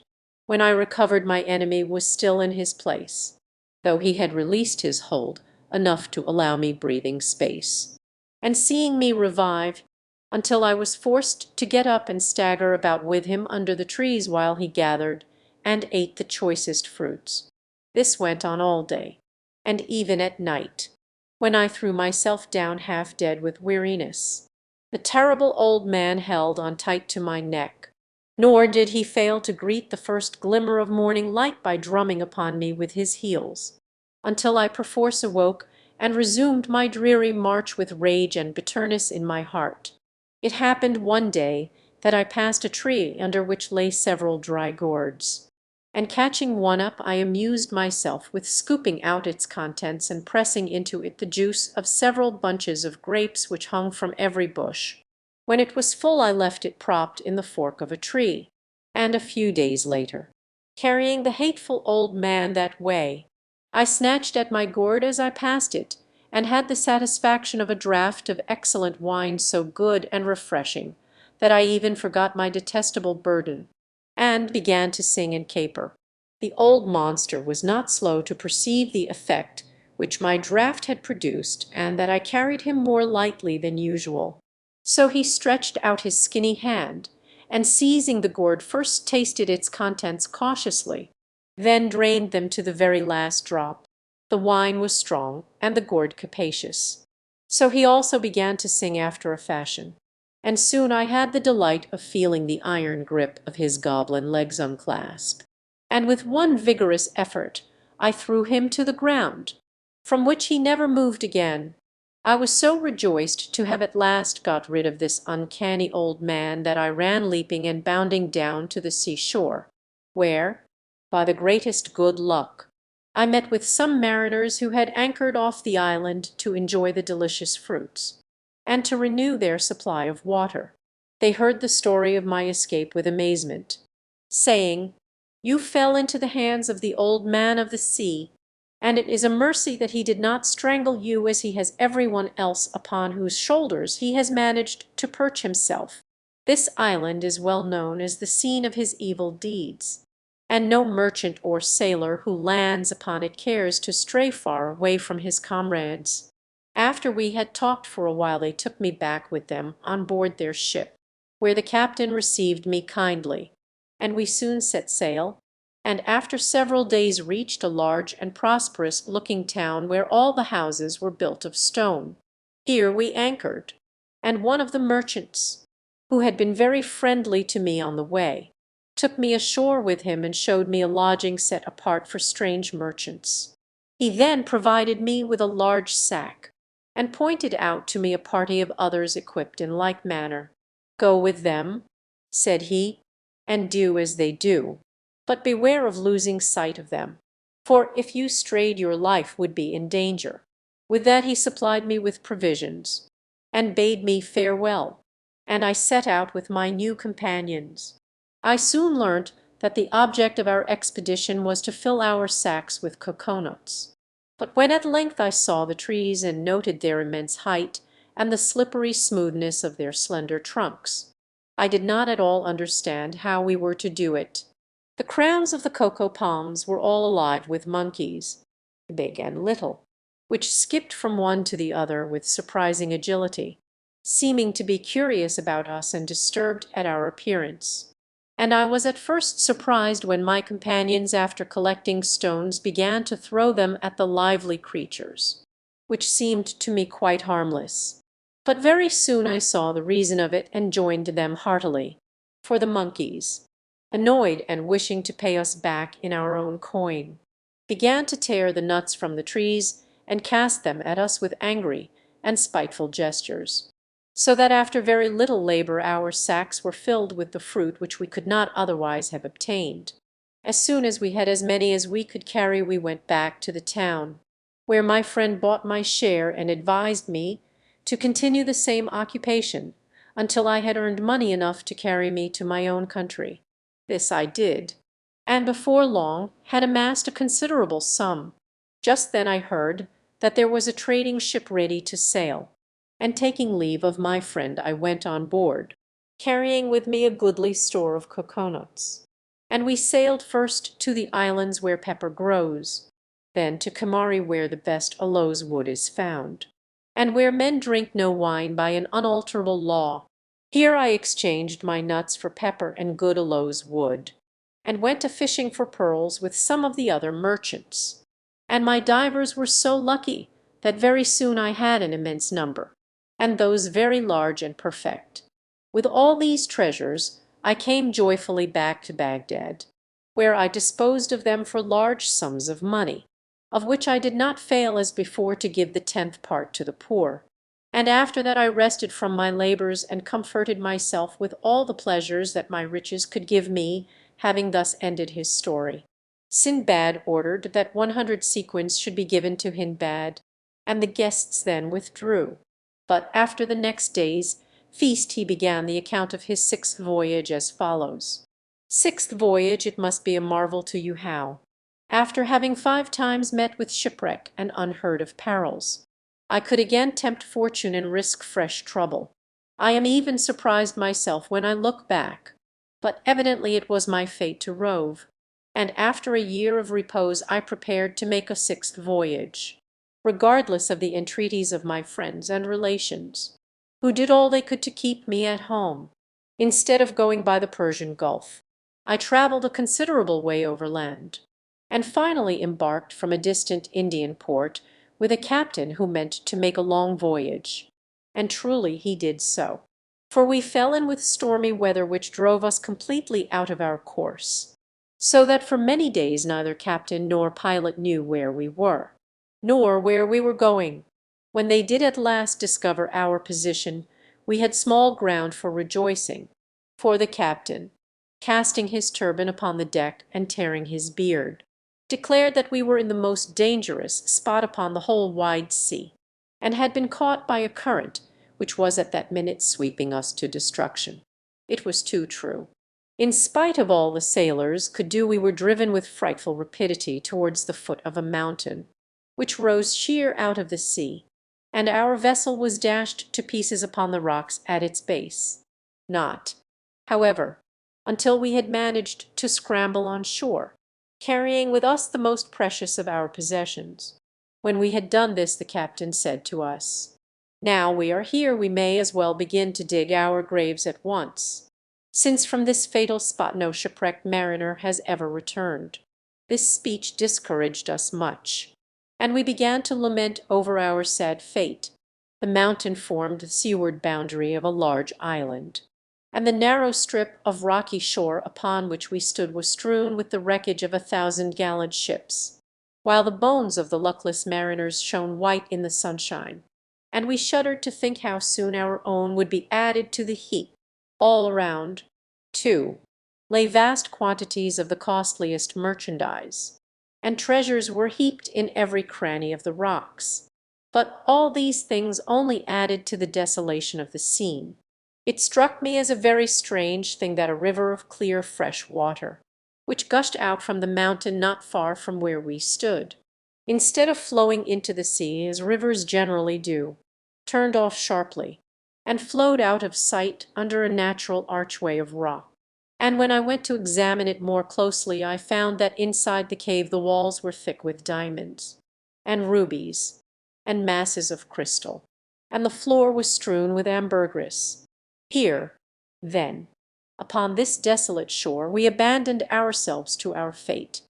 When I recovered, my enemy was still in his place, though he had released his hold enough to allow me breathing space. And seeing me revive, until I was forced to get up and stagger about with him under the trees while he gathered and ate the choicest fruits. This went on all day, and even at night, when I threw myself down half dead with weariness. The terrible old man held on tight to my neck, nor did he fail to greet the first glimmer of morning light by drumming upon me with his heels, until I perforce awoke and resumed my dreary march with rage and bitterness in my heart. It happened one day that I passed a tree under which lay several dry gourds, and catching one up I amused myself with scooping out its contents and pressing into it the juice of several bunches of grapes which hung from every bush. When it was full I left it propped in the fork of a tree, and a few days later, carrying the hateful old man that way, I snatched at my gourd as I passed it, and had the satisfaction of a draught of excellent wine so good and refreshing that I even forgot my detestable burden, and began to sing and caper. The old monster was not slow to perceive the effect which my draught had produced, and that I carried him more lightly than usual. So he stretched out his skinny hand, and seizing the gourd first tasted its contents cautiously, then drained them to the very last drop. The wine was strong and the gourd capacious. So he also began to sing after a fashion, and soon I had the delight of feeling the iron grip of his goblin legs unclasp, and with one vigorous effort I threw him to the ground, from which he never moved again. I was so rejoiced to have at last got rid of this uncanny old man that I ran leaping and bounding down to the seashore, where, by the greatest good luck, I met with some mariners who had anchored off the island to enjoy the delicious fruits, and to renew their supply of water. They heard the story of my escape with amazement, saying, "You fell into the hands of the old man of the sea, and it is a mercy that he did not strangle you as he has every one else upon whose shoulders he has managed to perch himself. This island is well known as the scene of his evil deeds, and no merchant or sailor who lands upon it cares to stray far away from his comrades." After we had talked for a while they took me back with them on board their ship, where the captain received me kindly, and we soon set sail, and after several days reached a large and prosperous looking town where all the houses were built of stone. Here we anchored, and one of the merchants, who had been very friendly to me on the way, took me ashore with him and showed me a lodging set apart for strange merchants. He then provided me with a large sack, and pointed out to me a party of others equipped in like manner. "Go with them," said he, "and do as they do, but beware of losing sight of them, for if you strayed your life would be in danger." With that he supplied me with provisions, and bade me farewell, and I set out with my new companions. I soon learnt that the object of our expedition was to fill our sacks with cocoanuts. But when at length I saw the trees and noted their immense height and the slippery smoothness of their slender trunks, I did not at all understand how we were to do it. The crowns of the cocoa palms were all alive with monkeys, big and little, which skipped from one to the other with surprising agility, seeming to be curious about us and disturbed at our appearance. And I was at first surprised when my companions, after collecting stones, began to throw them at the lively creatures, which seemed to me quite harmless. But very soon I saw the reason of it and joined them heartily, for the monkeys, annoyed and wishing to pay us back in our own coin, began to tear the nuts from the trees and cast them at us with angry and spiteful gestures, so that after very little labor our sacks were filled with the fruit which we could not otherwise have obtained. As soon as we had as many as we could carry we went back to the town, where my friend bought my share and advised me to continue the same occupation until I had earned money enough to carry me to my own country. This I did, and before long had amassed a considerable sum. Just then I heard that there was a trading ship ready to sail, and taking leave of my friend I went on board, carrying with me a goodly store of cocoanuts. and we sailed first to the islands where pepper grows, then to Kamari where the best aloes wood is found, and where men drink no wine by an unalterable law. Here I exchanged my nuts for pepper and good aloes wood, and went a fishing for pearls with some of the other merchants. And my divers were so lucky that very soon I had an immense number, and those very large and perfect. With all these treasures I came joyfully back to Baghdad, where I disposed of them for large sums of money, of which I did not fail as before to give the 10th part to the poor. And after that I rested from my labors and comforted myself with all the pleasures that my riches could give me. Having thus ended his story, Sindbad ordered that 100 sequins should be given to Hindbad, and the guests then withdrew. But after the next day's feast he began the account of his 6th voyage as follows. 6th voyage, it must be a marvel to you how, after having 5 times met with shipwreck and unheard of perils, I could again tempt fortune and risk fresh trouble. I am even surprised myself when I look back, but evidently it was my fate to rove, and after a year of repose I prepared to make a 6th voyage, regardless of the entreaties of my friends and relations, who did all they could to keep me at home. Instead of going by the Persian Gulf, I travelled a considerable way overland, and finally embarked from a distant Indian port with a captain who meant to make a long voyage. And truly he did so, for we fell in with stormy weather which drove us completely out of our course, so that for many days neither captain nor pilot knew where we were, nor where we were going. When they did at last discover our position, we had small ground for rejoicing, for the captain, casting his turban upon the deck and tearing his beard, declared that we were in the most dangerous spot upon the whole wide sea, and had been caught by a current which was at that minute sweeping us to destruction. It was too true. In spite of all the sailors could do, we were driven with frightful rapidity towards the foot of a mountain, which rose sheer out of the sea, and our vessel was dashed to pieces upon the rocks at its base. Not, however, until we had managed to scramble on shore, carrying with us the most precious of our possessions. When we had done this, the captain said to us, "Now we are here, we may as well begin to dig our graves at once, since from this fatal spot no shipwrecked mariner has ever returned." This speech discouraged us much, and we began to lament over our sad fate. The mountain formed the seaward boundary of a large island, and the narrow strip of rocky shore upon which we stood was strewn with the wreckage of 1,000 gallant ships, while the bones of the luckless mariners shone white in the sunshine, and we shuddered to think how soon our own would be added to the heap. All around, too, lay vast quantities of the costliest merchandise, and treasures were heaped in every cranny of the rocks. But all these things only added to the desolation of the scene. It struck me as a very strange thing that a river of clear fresh water, which gushed out from the mountain not far from where we stood, instead of flowing into the sea as rivers generally do, turned off sharply, and flowed out of sight under a natural archway of rock. And when I went to examine it more closely, I found that inside the cave the walls were thick with diamonds, and rubies, and masses of crystal, and the floor was strewn with ambergris. Here, then, upon this desolate shore, we abandoned ourselves to our fate,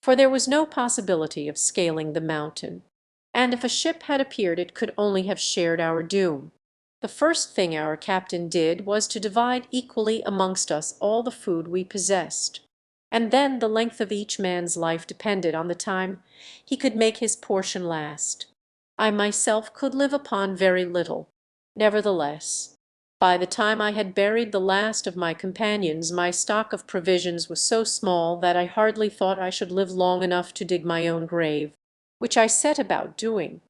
for there was no possibility of scaling the mountain, and if a ship had appeared it could only have shared our doom. The first thing our captain did was to divide equally amongst us all the food we possessed, and then the length of each man's life depended on the time he could make his portion last. I myself could live upon very little. Nevertheless, by the time I had buried the last of my companions, my stock of provisions was so small that I hardly thought I should live long enough to dig my own grave, which I set about doing,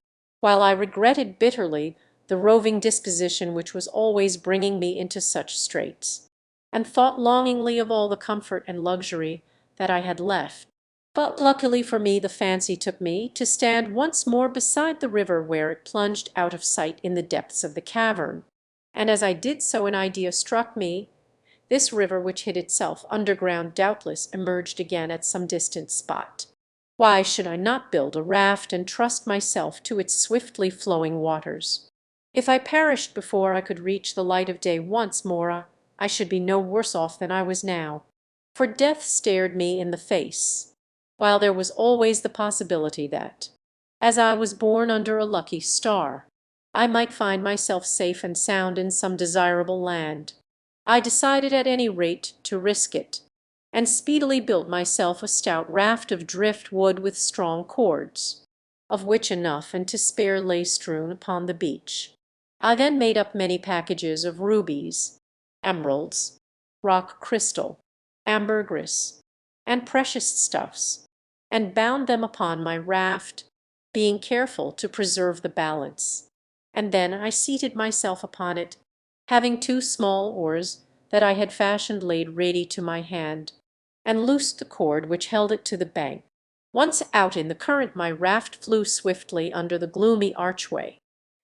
while I regretted bitterly the roving disposition which was always bringing me into such straits, and thought longingly of all the comfort and luxury that I had left. But luckily for me the fancy took me to stand once more beside the river where it plunged out of sight in the depths of the cavern, and as I did so an idea struck me This river, which hid itself underground, doubtless emerged again at some distant spot. Why should I not build a raft and trust myself to its swiftly flowing waters? If I perished before I could reach the light of day once more, I should be no worse off than I was now, for death stared me in the face, while there was always the possibility that, as I was born under a lucky star, I might find myself safe and sound in some desirable land. I decided at any rate to risk it, and speedily built myself a stout raft of drift wood with strong cords, of which enough and to spare lay strewn upon the beach. I then made up many packages of rubies, emeralds, rock crystal, ambergris, and precious stuffs, and bound them upon my raft, being careful to preserve the balance. And then I seated myself upon it, having two small oars that I had fashioned laid ready to my hand, and loosed the cord which held it to the bank. Once out in the current, my raft flew swiftly under the gloomy archway,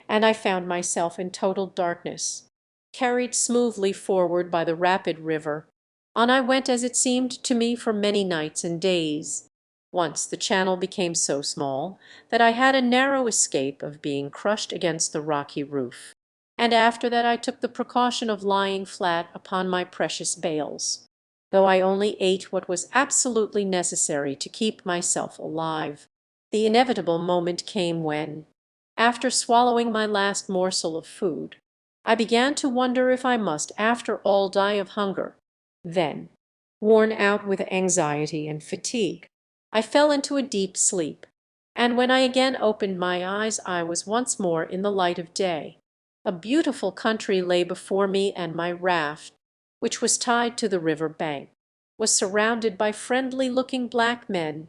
and I found myself in total darkness, carried smoothly forward by the rapid river. On I went, as it seemed to me, for many nights and days. Once the channel became so small that I had a narrow escape of being crushed against the rocky roof, and after that I took the precaution of lying flat upon my precious bales, though I only ate what was absolutely necessary to keep myself alive. The inevitable moment came when, after swallowing my last morsel of food, I began to wonder if I must after all die of hunger. Then, worn out with anxiety and fatigue, I fell into a deep sleep, and when I again opened my eyes I was once more in the light of day. A beautiful country lay before me, and my raft, which was tied to the river bank, was surrounded by friendly-looking black men.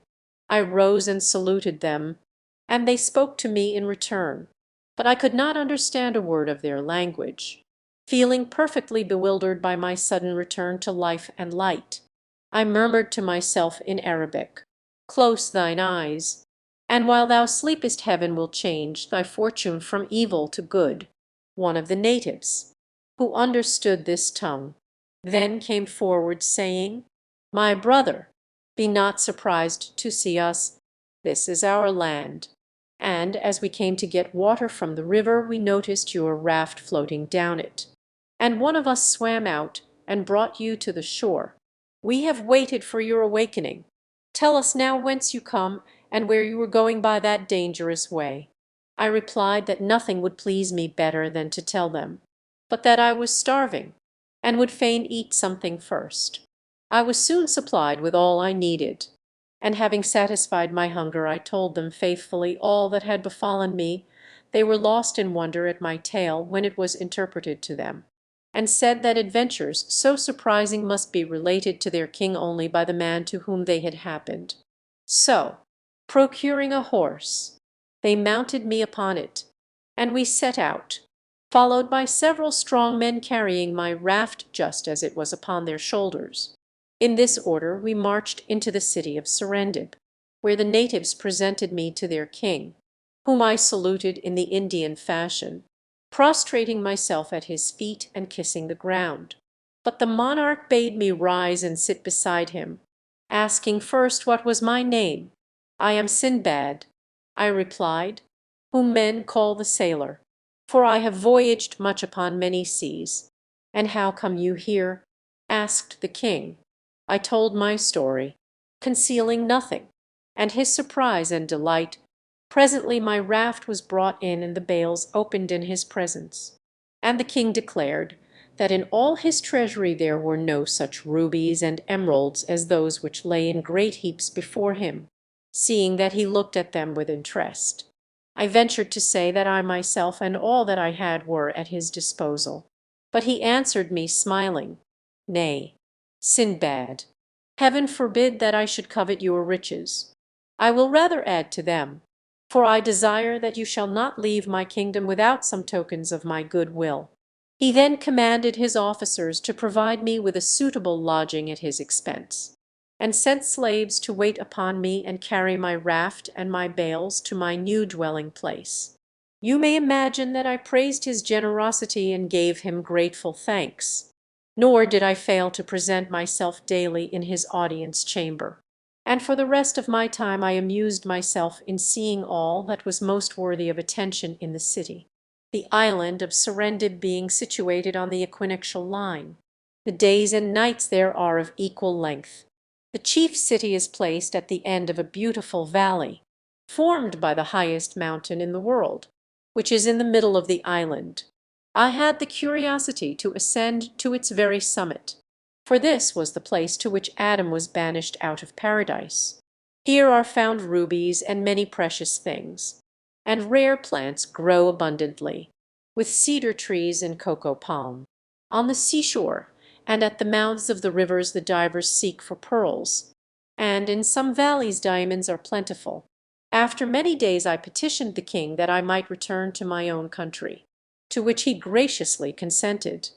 I rose and saluted them, and they spoke to me in return, but I could not understand a word of their language. Feeling perfectly bewildered by my sudden return to life and light, I murmured to myself in Arabic, "Close thine eyes, and while thou sleepest heaven will change thy fortune from evil to good." One of the natives, who understood this tongue, then came forward, saying, "My brother, be not surprised to see us. This is our land, and as we came to get water from the river we noticed your raft floating down it, and one of us swam out and brought you to the shore. We have waited for your awakening. Tell us now whence you come and where you were going by that dangerous way." I replied that nothing would please me better than to tell them, but that I was starving, and would fain eat something first. I was soon supplied with all I needed, and having satisfied my hunger I told them faithfully all that had befallen me. They were lost in wonder at my tale when it was interpreted to them, and said that adventures so surprising must be related to their king only by the man to whom they had happened. So, procuring a horse, they mounted me upon it, and we set out, followed by several strong men carrying my raft just as it was upon their shoulders. In this order we marched into the city of Serendib, where the natives presented me to their king, whom I saluted in the Indian fashion, prostrating myself at his feet and kissing the ground. But the monarch bade me rise and sit beside him, asking first what was my name. "I am Sinbad," I replied, "whom men call the sailor, for I have voyaged much upon many seas." "And how come you here?" asked the king. I told my story, concealing nothing, and his surprise and delight. Presently my raft was brought in and the bales opened in his presence, and the king declared that in all his treasury there were no such rubies and emeralds as those which lay in great heaps before him. Seeing that he looked at them with interest, I ventured to say that I myself and all that I had were at his disposal. But he answered me smiling, "Nay, Sinbad, heaven forbid that I should covet your riches. I will rather add to them, for I desire that you shall not leave my kingdom without some tokens of my good will." He then commanded his officers to provide me with a suitable lodging at his expense, and sent slaves to wait upon me and carry my raft and my bales to my new dwelling place. You may imagine that I praised his generosity and gave him grateful thanks. Nor did I fail to present myself daily in his audience chamber. And for the rest of my time I amused myself in seeing all that was most worthy of attention in the city, the island of Serendib being situated on the equinoctial line. The days and nights there are of equal length. The chief city is placed at the end of a beautiful valley, formed by the highest mountain in the world, which is in the middle of the island. I had the curiosity to ascend to its very summit, for this was the place to which Adam was banished out of paradise. Here are found rubies and many precious things, and rare plants grow abundantly, with cedar trees and cocoa palm. On the seashore and at the mouths of the rivers the divers seek for pearls, and in some valleys diamonds are plentiful. After many days I petitioned the king that I might return to my own country, to which he graciously consented.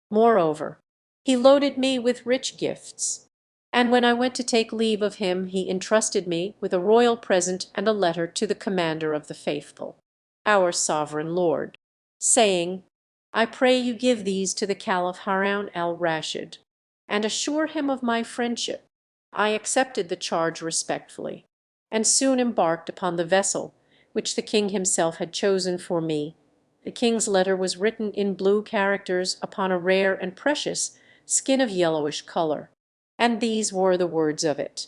Moreover, he loaded me with rich gifts, and when I went to take leave of him he entrusted me with a royal present and a letter to the commander of the faithful, our sovereign lord, saying, "I pray you give these to the Caliph Harun al-Rashid, and assure him of my friendship." I accepted the charge respectfully, and soon embarked upon the vessel which the king himself had chosen for me. The king's letter was written in blue characters upon a rare and precious skin of yellowish color, and these were the words of it: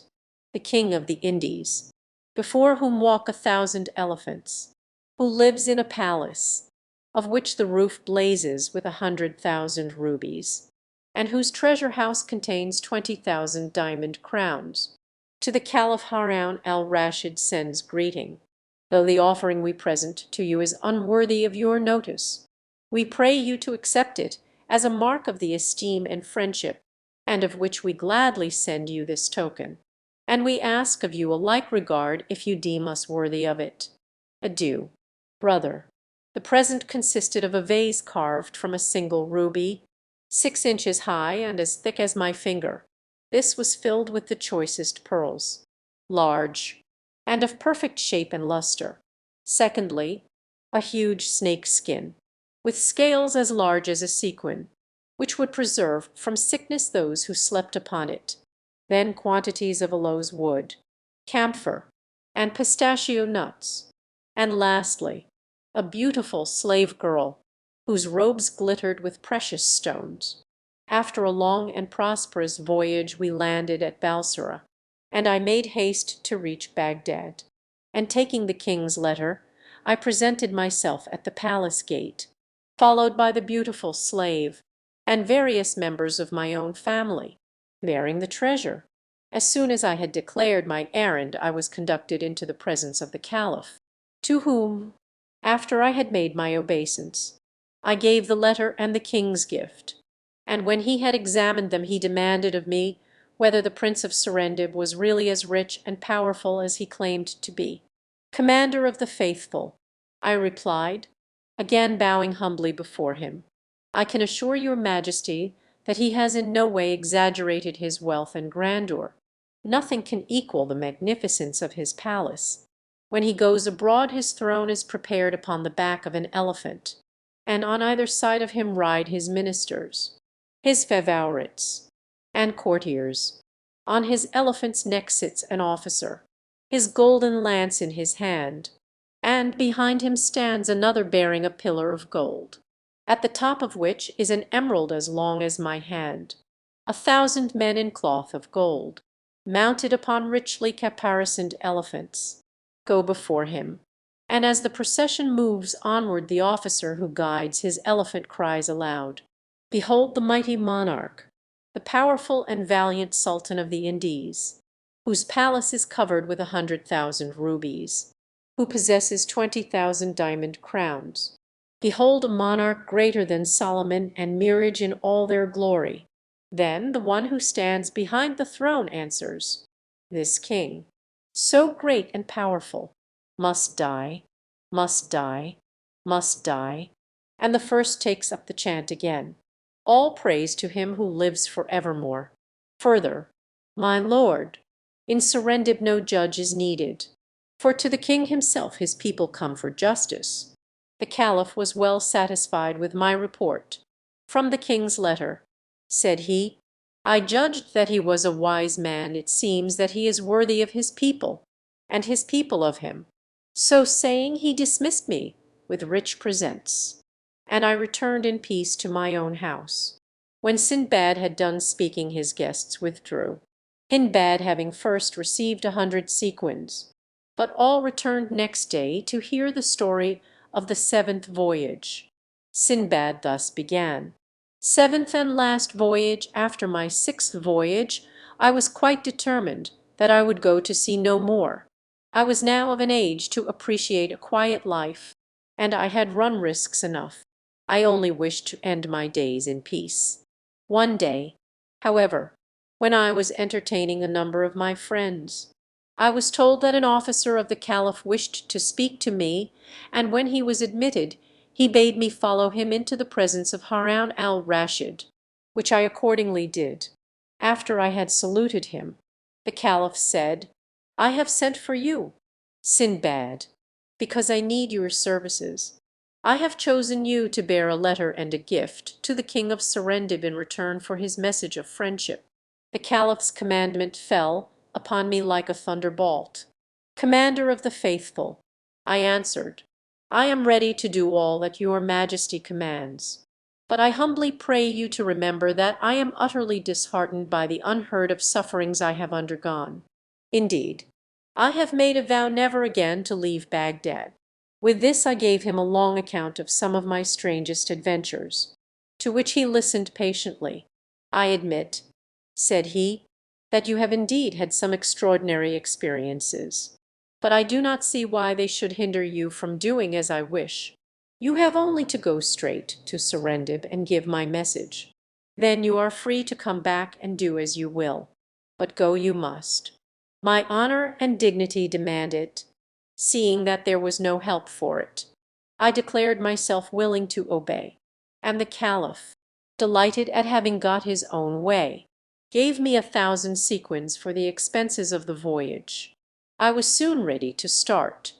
"The king of the Indies, before whom walk 1,000 elephants, who lives in a palace, of which the roof blazes with 100,000 rubies, and whose treasure house contains 20,000 diamond crowns, to the Caliph Harun al-Rashid sends greeting. Though the offering we present to you is unworthy of your notice, we pray you to accept it as a mark of the esteem and friendship, and of which we gladly send you this token. And we ask of you a like regard if you deem us worthy of it. Adieu, brother." The present consisted of a vase carved from a single ruby, 6 inches high and as thick as my finger. This was filled with the choicest pearls, large, and of perfect shape and luster. Secondly, a huge snake skin, with scales as large as a sequin, which would preserve from sickness those who slept upon it. Then quantities of aloes wood, camphor, and pistachio nuts. And lastly, a beautiful slave girl, whose robes glittered with precious stones. After a long and prosperous voyage we landed at Balsora, and I made haste to reach Baghdad. And taking the king's letter, I presented myself at the palace gate, followed by the beautiful slave, and various members of my own family, bearing the treasure. As soon as I had declared my errand, I was conducted into the presence of the Caliph, to whom, after I had made my obeisance, I gave the letter and the king's gift. And when he had examined them, he demanded of me whether the Prince of Serendib was really as rich and powerful as he claimed to be. "Commander of the faithful," I replied, again bowing humbly before him, "I can assure your Majesty that he has in no way exaggerated his wealth and grandeur. Nothing can equal the magnificence of his palace. When he goes abroad his throne is prepared upon the back of an elephant, and on either side of him ride his ministers, his favorites, and courtiers. On his elephant's neck sits an officer, his golden lance in his hand, and behind him stands another bearing a pillar of gold, at the top of which is an emerald as long as my hand. 1,000 men in cloth of gold, mounted upon richly caparisoned elephants, go before him, and as the procession moves onward the officer who guides his elephant cries aloud, 'Behold the mighty monarch, the powerful and valiant Sultan of the Indies, whose palace is covered with 100,000 rubies, who possesses 20,000 diamond crowns. Behold a monarch greater than Solomon and mirage in all their glory.' Then the one who stands behind the throne answers, 'This king, so great and powerful, must die, must die, must die.' And the first takes up the chant again, 'All praise to him who lives for evermore.' Further, 'My lord, in Serendib no judge is needed, for to the king himself his people come for justice.' The Caliph was well satisfied with my report from the king's letter, said he. "I judged that he was a wise man. It seems that he is worthy of his people, and his people of him." So saying, he dismissed me with rich presents, and I returned in peace to my own house. When Sindbad had done speaking, his guests withdrew, Hindbad having first received 100 sequins. But all returned next day to hear the story of the seventh voyage. Sindbad thus began: "Seventh and last voyage, after my sixth voyage, I was quite determined that I would go to sea no more. I was now of an age to appreciate a quiet life, and I had run risks enough. I only wished to end my days in peace. One day, however, when I was entertaining a number of my friends, I was told that an officer of the Caliph wished to speak to me, and when he was admitted, he bade me follow him into the presence of Harun al-Rashid, which I accordingly did. After I had saluted him, the Caliph said, 'I have sent for you, Sindbad, because I need your services. I have chosen you to bear a letter and a gift to the King of Serendib in return for his message of friendship.' The Caliph's commandment fell upon me like a thunderbolt. 'Commander of the faithful,' I answered, 'I am ready to do all that your Majesty commands. But I humbly pray you to remember that I am utterly disheartened by the unheard of sufferings I have undergone. Indeed, I have made a vow never again to leave Baghdad.' With this I gave him a long account of some of my strangest adventures, to which he listened patiently. 'I admit,' said he, 'that you have indeed had some extraordinary experiences, but I do not see why they should hinder you from doing as I wish. You have only to go straight to Serendib and give my message. Then you are free to come back and do as you will. But go you must. My honor and dignity demand it.' Seeing that there was no help for it, I declared myself willing to obey, and the Caliph, delighted at having got his own way, gave me 1,000 sequins for the expenses of the voyage. I was soon ready to start,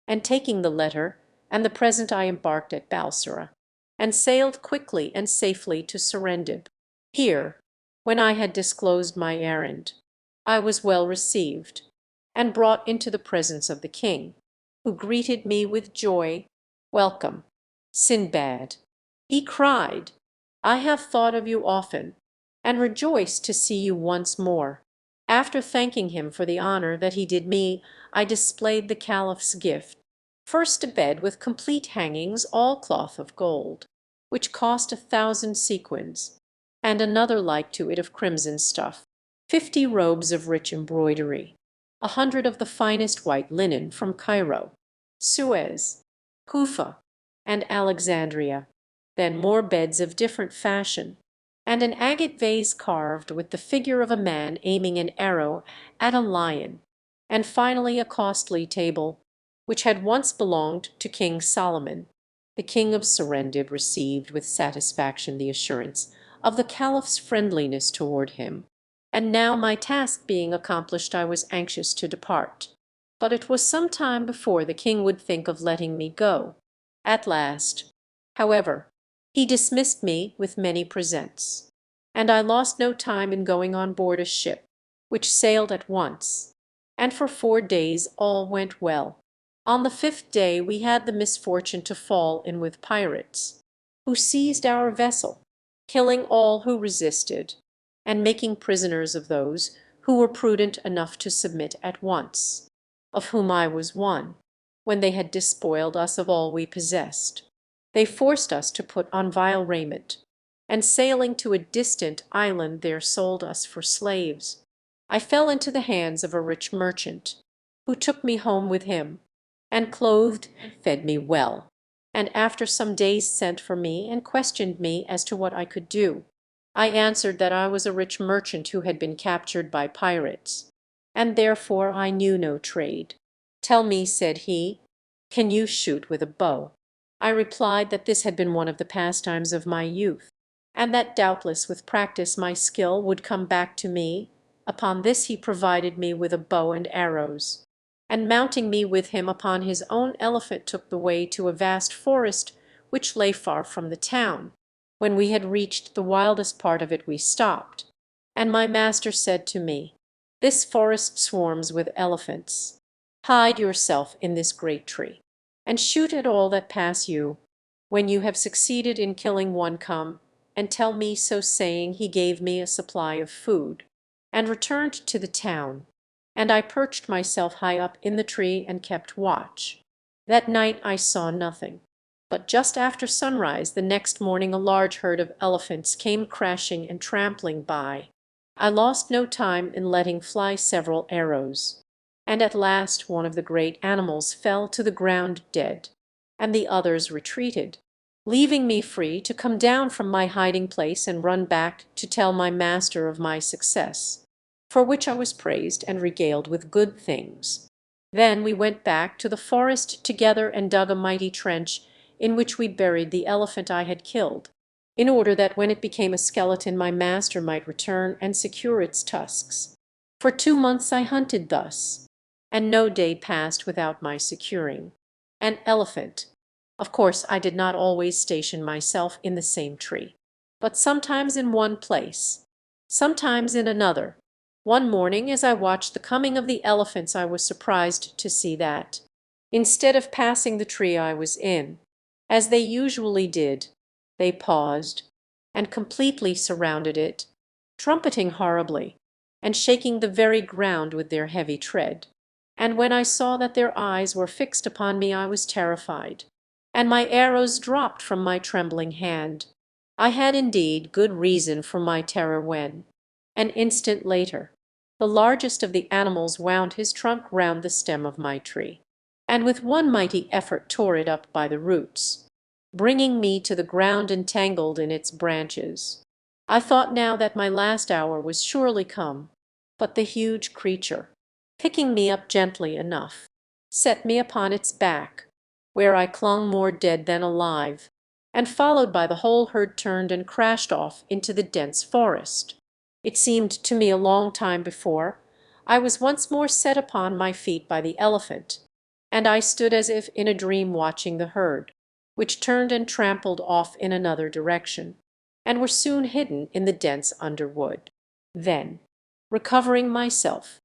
and taking the letter and the present I embarked at Balsora, and sailed quickly and safely to Serendib. Here, when I had disclosed my errand, I was well received, and brought into the presence of the king, who greeted me with joy. 'Welcome, Sindbad,' he cried. 'I have thought of you often, and rejoiced to see you once more.' After thanking him for the honor that he did me, I displayed the Caliph's gift. First a bed with complete hangings, all cloth of gold, which cost 1,000 sequins, and another like to it of crimson stuff, 50 robes of rich embroidery, 100 of the finest white linen from Cairo, Suez, Kufa, and Alexandria, then more beds of different fashion, and an agate vase carved with the figure of a man aiming an arrow at a lion, and finally a costly table, which had once belonged to King Solomon. The King of Serendib received with satisfaction the assurance of the Caliph's friendliness toward him, and now my task being accomplished I was anxious to depart. But it was some time before the king would think of letting me go. At last, however, he dismissed me with many presents, and I lost no time in going on board a ship, which sailed at once, and for 4 days all went well. On the 5th day we had the misfortune to fall in with pirates, who seized our vessel, killing all who resisted, and making prisoners of those who were prudent enough to submit at once, of whom I was one. When they had despoiled us of all we possessed, they forced us to put on vile raiment, and sailing to a distant island there sold us for slaves. I fell into the hands of a rich merchant, who took me home with him, and clothed and fed me well, and after some days sent for me and questioned me as to what I could do. I answered that I was a rich merchant who had been captured by pirates, and therefore I knew no trade. 'Tell me,' said he, 'can you shoot with a bow?' I replied that this had been one of the pastimes of my youth, and that doubtless with practice my skill would come back to me. Upon this he provided me with a bow and arrows, and mounting me with him upon his own elephant took the way to a vast forest which lay far from the town. When we had reached the wildest part of it we stopped, and my master said to me, "This forest swarms with elephants. Hide yourself in this great tree, and shoot at all that pass you. When you have succeeded in killing one, come and tell me." So saying, he gave me a supply of food, and returned to the town, and I perched myself high up in the tree and kept watch. That night I saw nothing, but just after sunrise the next morning a large herd of elephants came crashing and trampling by. I lost no time in letting fly several arrows, and at last one of the great animals fell to the ground dead, and the others retreated, leaving me free to come down from my hiding place and run back to tell my master of my success, for which I was praised and regaled with good things. Then we went back to the forest together and dug a mighty trench, in which we buried the elephant I had killed, in order that when it became a skeleton my master might return and secure its tusks. For 2 months I hunted thus, and no day passed without my securing an elephant. Of course I did not always station myself in the same tree, but sometimes in one place, sometimes in another. One morning as I watched the coming of the elephants I was surprised to see that, instead of passing the tree I was in, as they usually did, they paused and completely surrounded it, trumpeting horribly, and shaking the very ground with their heavy tread. And when I saw that their eyes were fixed upon me I was terrified, and my arrows dropped from my trembling hand. I had indeed good reason for my terror when, an instant later, the largest of the animals wound his trunk round the stem of my tree, and with one mighty effort tore it up by the roots, bringing me to the ground entangled in its branches. I thought now that my last hour was surely come, but the huge creature, picking me up gently enough, set me upon its back, where I clung more dead than alive, and followed by the whole herd turned and crashed off into the dense forest. It seemed to me a long time before I was once more set upon my feet by the elephant, and I stood as if in a dream watching the herd, which turned and trampled off in another direction, and were soon hidden in the dense underwood. Then, recovering myself,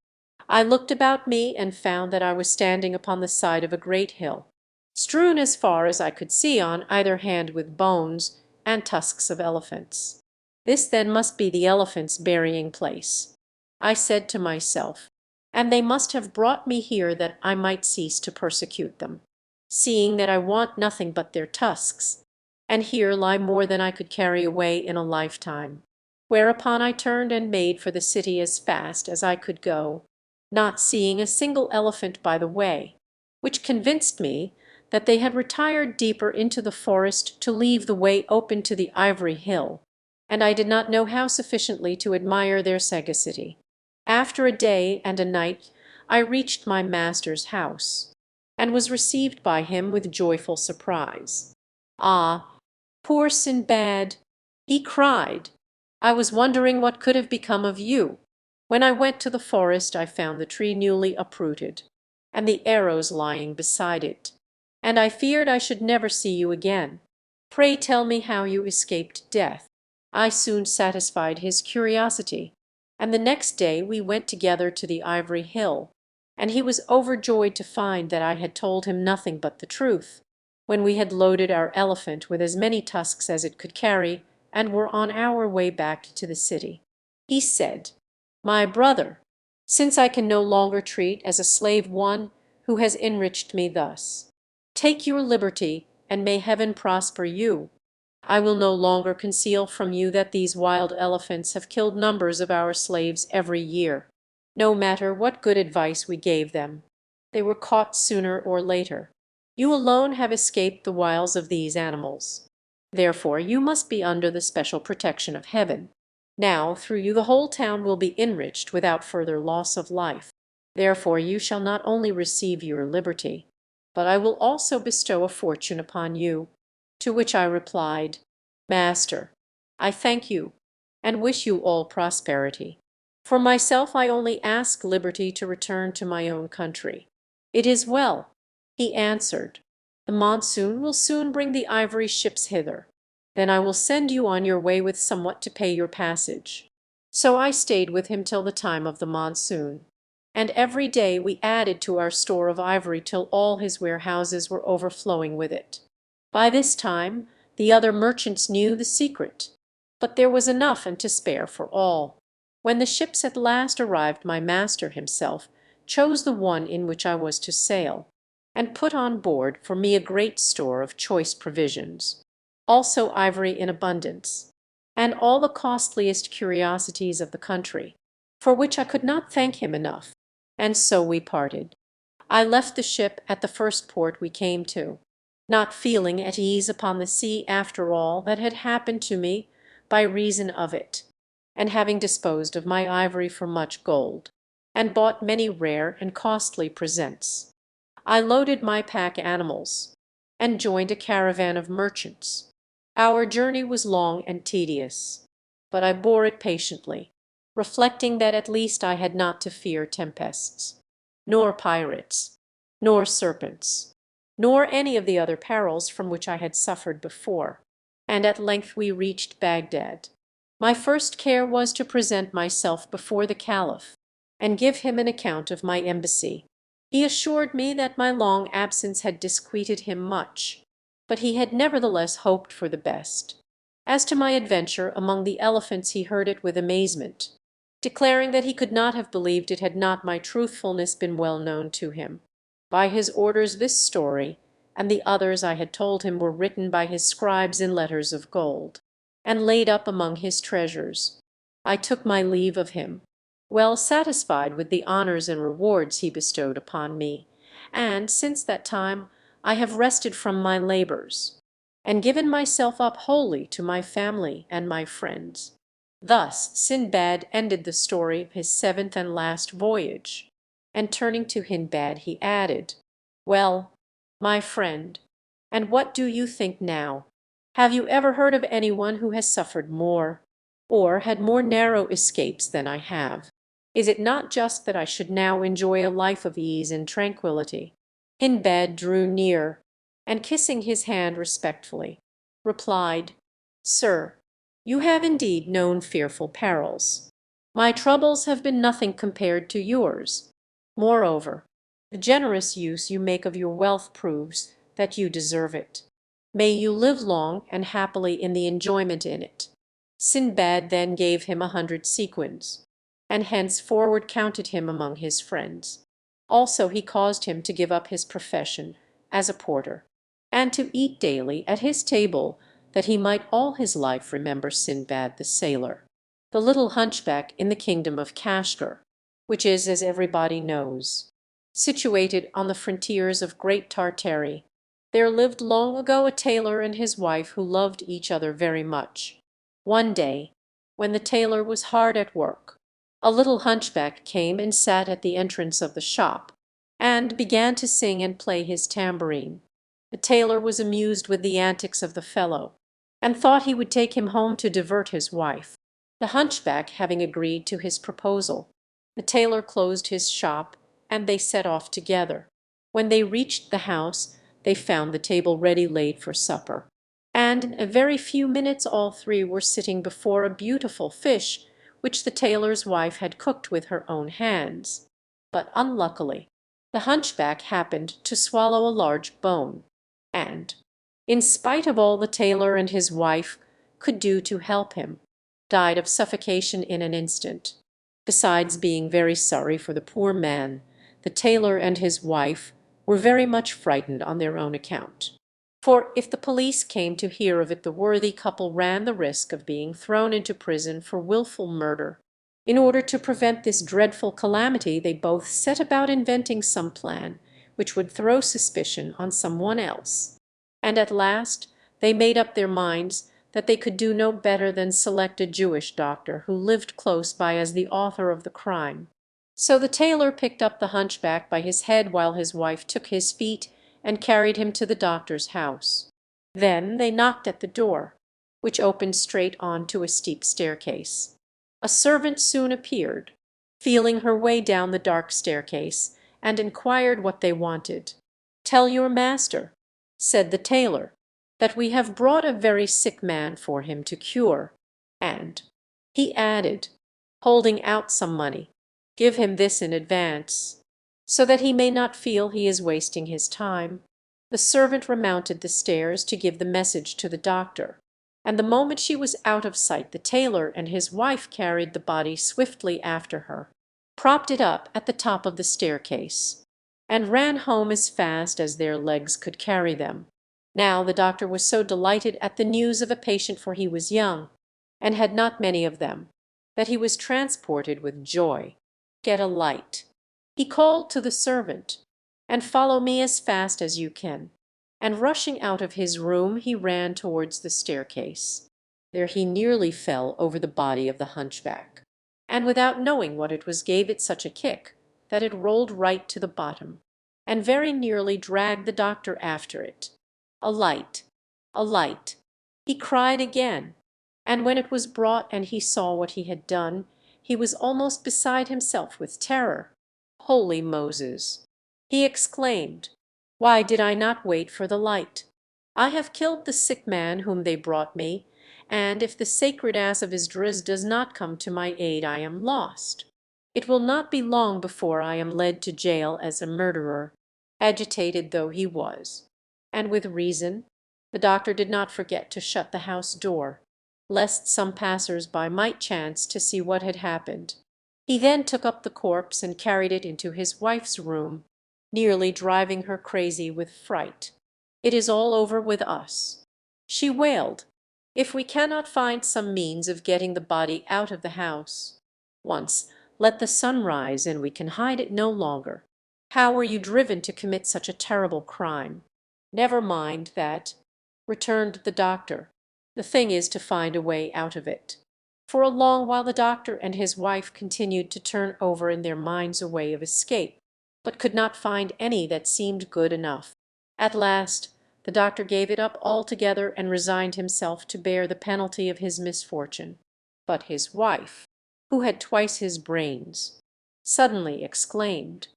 I looked about me and found that I was standing upon the side of a great hill, strewn as far as I could see on either hand with bones and tusks of elephants. This then must be the elephants' burying place, I said to myself, and they must have brought me here that I might cease to persecute them, seeing that I want nothing but their tusks, and here lie more than I could carry away in a lifetime. Whereupon I turned and made for the city as fast as I could go, not seeing a single elephant by the way, which convinced me that they had retired deeper into the forest to leave the way open to the ivory hill, and I did not know how sufficiently to admire their sagacity. After a day and a night I reached my master's house, and was received by him with joyful surprise. "Ah, poor Sinbad!" he cried. "I was wondering what could have become of you. When I went to the forest I found the tree newly uprooted, and the arrows lying beside it, and I feared I should never see you again. Pray tell me how you escaped death." I soon satisfied his curiosity, and the next day we went together to the ivory hill, and he was overjoyed to find that I had told him nothing but the truth, when we had loaded our elephant with as many tusks as it could carry, and were on our way back to the city. He said, "My brother, since I can no longer treat as a slave one who has enriched me thus, take your liberty, and may heaven prosper you. I will no longer conceal from you that these wild elephants have killed numbers of our slaves every year. No matter what good advice we gave them, they were caught sooner or later. You alone have escaped the wiles of these animals. Therefore you must be under the special protection of heaven. Now through you the whole town will be enriched without further loss of life. Therefore you shall not only receive your liberty, but I will also bestow a fortune upon you." To which I replied, "Master, I thank you, and wish you all prosperity. For myself I only ask liberty to return to my own country." "It is well," he answered. "The monsoon will soon bring the ivory ships hither, Then I will send you on your way with somewhat to pay your passage." So I stayed with him till the time of the monsoon, and every day we added to our store of ivory till all his warehouses were overflowing with it. By this time the other merchants knew the secret, but there was enough and to spare for all. When the ships at last arrived, my master himself chose the one in which I was to sail, and put on board for me a great store of choice provisions, also ivory in abundance, and all the costliest curiosities of the country, for which I could not thank him enough. And so we parted. I left the ship at the first port we came to, not feeling at ease upon the sea after all that had happened to me by reason of it, and having disposed of my ivory for much gold, and bought many rare and costly presents, I loaded my pack animals, and joined a caravan of merchants. Our journey was long and tedious, but I bore it patiently, reflecting that at least I had not to fear tempests, nor pirates, nor serpents, nor any of the other perils from which I had suffered before. And at length we reached Baghdad. My first care was to present myself before the Caliph, and give him an account of my embassy. He assured me that my long absence had disquieted him much, but he had nevertheless hoped for the best. As to my adventure among the elephants, he heard it with amazement, declaring that he could not have believed it had not my truthfulness been well known to him. By his orders this story and the others I had told him were written by his scribes in letters of gold, and laid up among his treasures. I took my leave of him, well satisfied with the honours and rewards he bestowed upon me, and since that time I have rested from my labours, and given myself up wholly to my family and my friends. Thus Sinbad ended the story of his seventh and last voyage, and turning to Hindbad he added, "Well, my friend, and what do you think now? Have you ever heard of any one who has suffered more, or had more narrow escapes than I have? Is it not just that I should now enjoy a life of ease and tranquillity?" Hindbad drew near, and kissing his hand respectfully, replied, "Sir, you have indeed known fearful perils. My troubles have been nothing compared to yours. Moreover, the generous use you make of your wealth proves that you deserve it. May you live long and happily in the enjoyment in it." Sinbad then gave him 100 sequins, and henceforward counted him among his friends. Also he caused him to give up his profession as a porter, and to eat daily at his table, that he might all his life remember Sinbad the sailor. The little hunchback in the kingdom of Kashgar, which is, as everybody knows, situated on the frontiers of Great Tartary, there lived long ago a tailor and his wife who loved each other very much. One day, when the tailor was hard at work, a little hunchback came and sat at the entrance of the shop, and began to sing and play his tambourine. The tailor was amused with the antics of the fellow, and thought he would take him home to divert his wife. The hunchback having agreed to his proposal, the tailor closed his shop, and they set off together. When they reached the house, they found the table ready laid for supper, and in a very few minutes all three were sitting before a beautiful fish which the tailor's wife had cooked with her own hands. But unluckily the hunchback happened to swallow a large bone, and, in spite of all the tailor and his wife could do to help him, died of suffocation in an instant. Besides being very sorry for the poor man, the tailor and his wife were very much frightened on their own account. For if the police came to hear of it, the worthy couple ran the risk of being thrown into prison for wilful murder. In order to prevent this dreadful calamity, they both set about inventing some plan which would throw suspicion on some one else, and at last they made up their minds that they could do no better than select a Jewish doctor who lived close by as the author of the crime. So the tailor picked up the hunchback by his head while his wife took his feet and carried him to the doctor's house. Then they knocked at the door, which opened straight on to a steep staircase. A servant soon appeared, feeling her way down the dark staircase, and inquired what they wanted. "Tell your master," said the tailor, that we have brought a very sick man for him to cure, and," he added, holding out some money, "give him this in advance, so that he may not feel he is wasting his time." The servant remounted the stairs to give the message to the doctor, and the moment she was out of sight the tailor and his wife carried the body swiftly after her, propped it up at the top of the staircase, and ran home as fast as their legs could carry them. Now the doctor was so delighted at the news of a patient, for he was young, and had not many of them, that he was transported with joy. "Get a light," he called to the servant, "and follow me as fast as you can." And rushing out of his room, he ran towards the staircase. There he nearly fell over the body of the hunchback, and without knowing what it was gave it such a kick that it rolled right to the bottom, and very nearly dragged the doctor after it. "A light! A light!" he cried again, and when it was brought and he saw what he had done, he was almost beside himself with terror. "Holy Moses!" he exclaimed, "why did I not wait for the light? I have killed the sick man whom they brought me, and if the sacred ass of Esdras does not come to my aid, I am lost. It will not be long before I am led to jail as a murderer." Agitated though he was, and with reason, the doctor did not forget to shut the house door, lest some passers-by might chance to see what had happened. He then took up the corpse and carried it into his wife's room, nearly driving her crazy with fright. "It is all over with us," she wailed, "if we cannot find some means of getting the body out of the house. Once let the sun rise and we can hide it no longer. How were you driven to commit such a terrible crime?" "Never mind that," returned the doctor. "The thing is to find a way out of it." For a long while the doctor and his wife continued to turn over in their minds a way of escape, but could not find any that seemed good enough. At last the doctor gave it up altogether and resigned himself to bear the penalty of his misfortune. But his wife, who had twice his brains, suddenly exclaimed,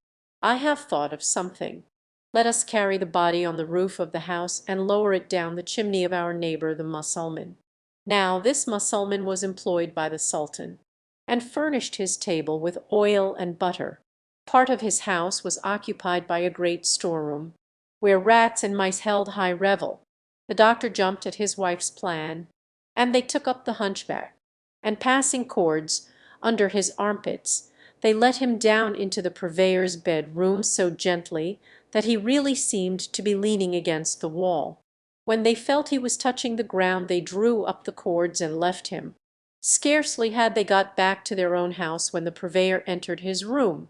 "I have thought of something. Let us carry the body on the roof of the house and lower it down the chimney of our neighbor the Mussulman." Now this Mussulman was employed by the Sultan, and furnished his table with oil and butter. Part of his house was occupied by a great storeroom, where rats and mice held high revel. The doctor jumped at his wife's plan, and they took up the hunchback, and passing cords under his armpits, they let him down into the purveyor's bedroom so gently that he really seemed to be leaning against the wall. When they felt he was touching the ground, they drew up the cords and left him. Scarcely had they got back to their own house when the purveyor entered his room.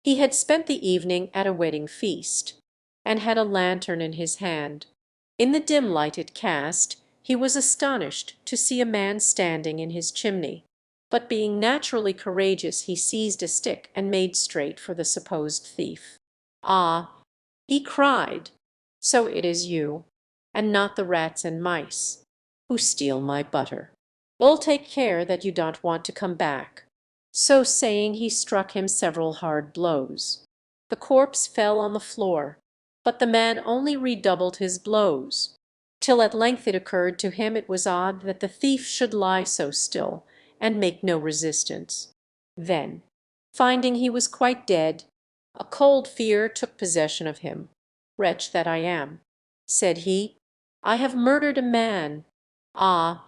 He had spent the evening at a wedding feast, and had a lantern in his hand. In the dim light it cast, he was astonished to see a man standing in his chimney, but being naturally courageous, he seized a stick and made straight for the supposed thief. "Ah," he cried, "so it is you, and not the rats and mice, who steal my butter. You'll take care that you don't want to come back." So saying, he struck him several hard blows. The corpse fell on the floor, but the man only redoubled his blows, till at length it occurred to him it was odd that the thief should lie so still and make no resistance. Then, finding he was quite dead, a cold fear took possession of him. "Wretch that I am," said he, "I have murdered a man. Ah,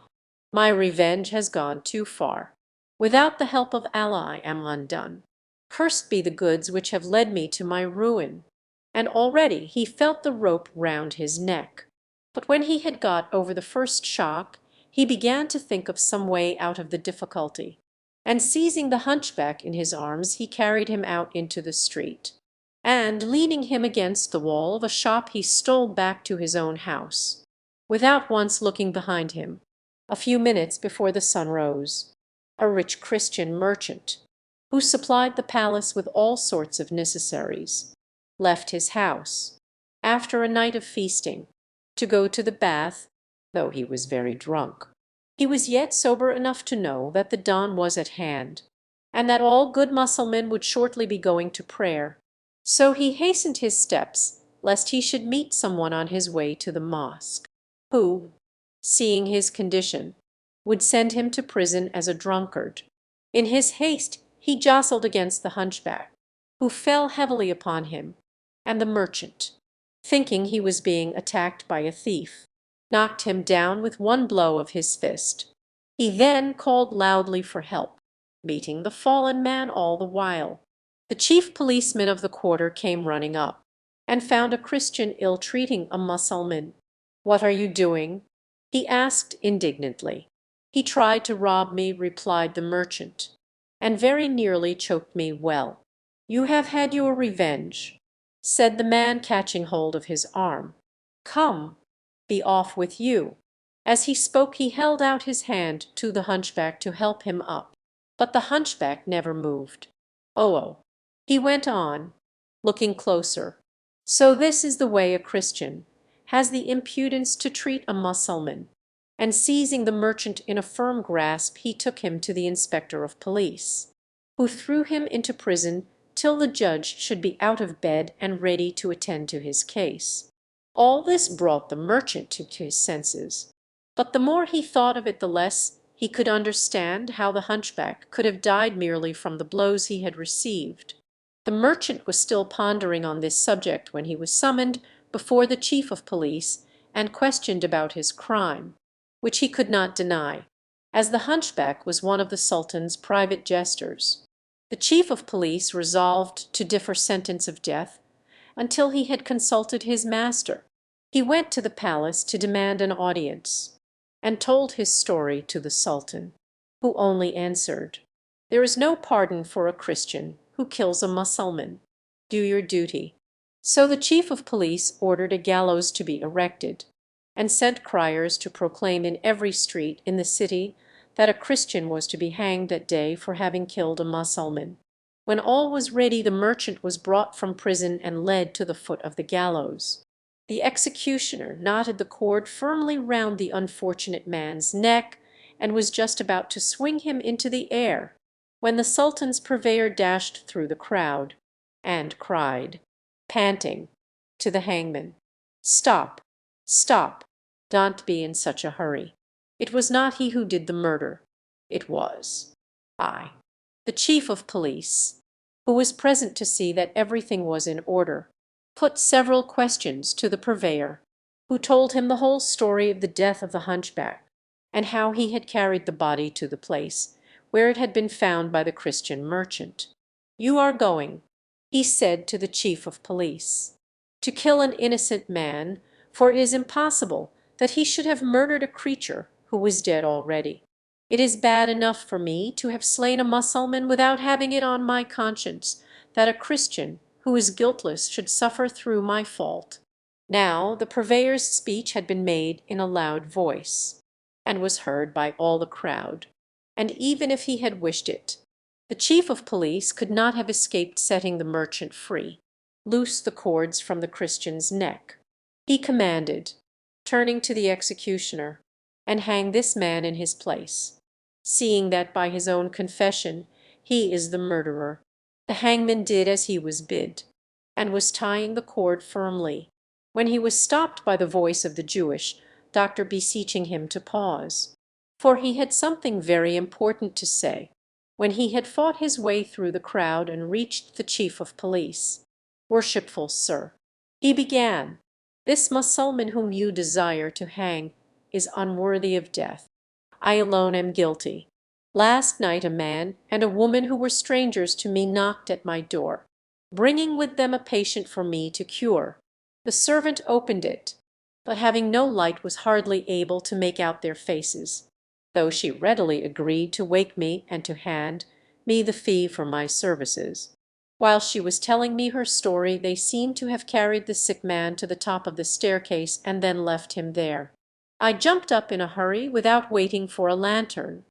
my revenge has gone too far. Without the help of Allah I am undone. Cursed be the goods which have led me to my ruin." And already he felt the rope round his neck. But when he had got over the first shock, he began to think of some way out of the difficulty, and seizing the hunchback in his arms, he carried him out into the street, and leaning him against the wall of a shop, he stole back to his own house, without once looking behind him. A few minutes before the sun rose, a rich Christian merchant, who supplied the palace with all sorts of necessaries, left his house, after a night of feasting, to go to the bath, though he was very drunk. He was yet sober enough to know that the dawn was at hand, and that all good Mussulmen would shortly be going to prayer. So he hastened his steps, lest he should meet some one on his way to the mosque. who, seeing his condition, would send him to prison as a drunkard. In his haste he jostled against the hunchback, who fell heavily upon him, and the merchant, thinking he was being attacked by a thief, knocked him down with one blow of his fist. He then called loudly for help, beating the fallen man all the while. The chief policeman of the quarter came running up, and found a Christian ill-treating a Mussulman. "What are you doing?" he asked indignantly. "He tried to rob me," replied the merchant, "and very nearly choked me well." "You have had your revenge," said the man, catching hold of his arm. "Come, be off with you." As he spoke he held out his hand to the hunchback to help him up, but the hunchback never moved. "Oh," he went on, looking closer, "so this is the way a Christian has the impudence to treat a Mussulman." And seizing the merchant in a firm grasp, he took him to the inspector of police, who threw him into prison till the judge should be out of bed and ready to attend to his case. All this brought the merchant to his senses, but the more he thought of it the less he could understand how the hunchback could have died merely from the blows he had received. The merchant was still pondering on this subject when he was summoned before the chief of police and questioned about his crime, which he could not deny, as the hunchback was one of the Sultan's private jesters. The chief of police resolved to defer sentence of death until he had consulted his master. He went to the palace to demand an audience, and told his story to the Sultan, who only answered, "There is no pardon for a Christian who kills a Mussulman. Do your duty." So the chief of police ordered a gallows to be erected, and sent criers to proclaim in every street in the city that a Christian was to be hanged that day for having killed a Mussulman. When all was ready the merchant was brought from prison and led to the foot of the gallows. The executioner knotted the cord firmly round the unfortunate man's neck, and was just about to swing him into the air, when the Sultan's purveyor dashed through the crowd, and cried, panting, to the hangman, "Stop! Stop! Don't be in such a hurry. It was not he who did the murder. It was I." The chief of police, who was present to see that everything was in order, put several questions to the purveyor, who told him the whole story of the death of the hunchback, and how he had carried the body to the place where it had been found by the Christian merchant. "You are going," he said to the chief of police, "to kill an innocent man, for it is impossible that he should have murdered a creature who was dead already. It is bad enough for me to have slain a Mussulman without having it on my conscience that a Christian who is guiltless should suffer through my fault." Now the purveyor's speech had been made in a loud voice, and was heard by all the crowd, and even if he had wished it, the chief of police could not have escaped setting the merchant free. "Loose the cords from the Christian's neck," he commanded, turning to the executioner, "and hang this man in his place, seeing that by his own confession he is the murderer." The hangman did as he was bid, and was tying the cord firmly, when he was stopped by the voice of the Jewish doctor beseeching him to pause, for he had something very important to say. When he had fought his way through the crowd and reached the chief of police, "Worshipful sir," he began, "this Mussulman whom you desire to hang is unworthy of death. I alone am guilty. Last night a man and a woman who were strangers to me knocked at my door, bringing with them a patient for me to cure. The servant opened it, but having no light was hardly able to make out their faces, though she readily agreed to wake me and to hand me the fee for my services. While she was telling me her story, they seemed to have carried the sick man to the top of the staircase and then left him there. I jumped up in a hurry without waiting for a lantern,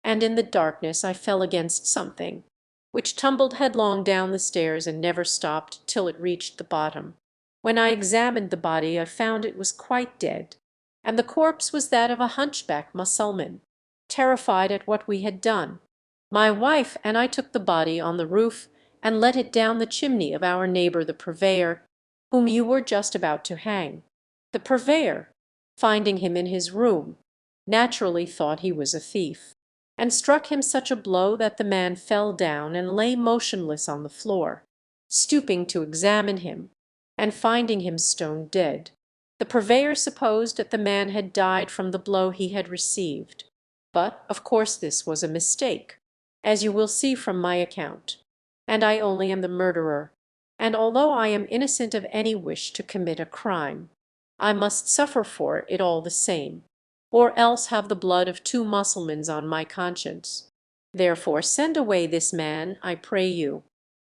and in the darkness I fell against something, which tumbled headlong down the stairs and never stopped till it reached the bottom. When I examined the body I found it was quite dead, and the corpse was that of a hunchback Mussulman, terrified at what we had done. My wife and I took the body on the roof and let it down the chimney of our neighbour the purveyor, whom you were just about to hang. The purveyor, finding him in his room, naturally thought he was a thief, and struck him such a blow that the man fell down and lay motionless on the floor. Stooping to examine him, and finding him stone dead, the purveyor supposed that the man had died from the blow he had received. But of course this was a mistake, as you will see from my account, and I only am the murderer, and although I am innocent of any wish to commit a crime, I must suffer for it all the same, or else have the blood of 2 Mussulmans on my conscience. Therefore send away this man, I pray you,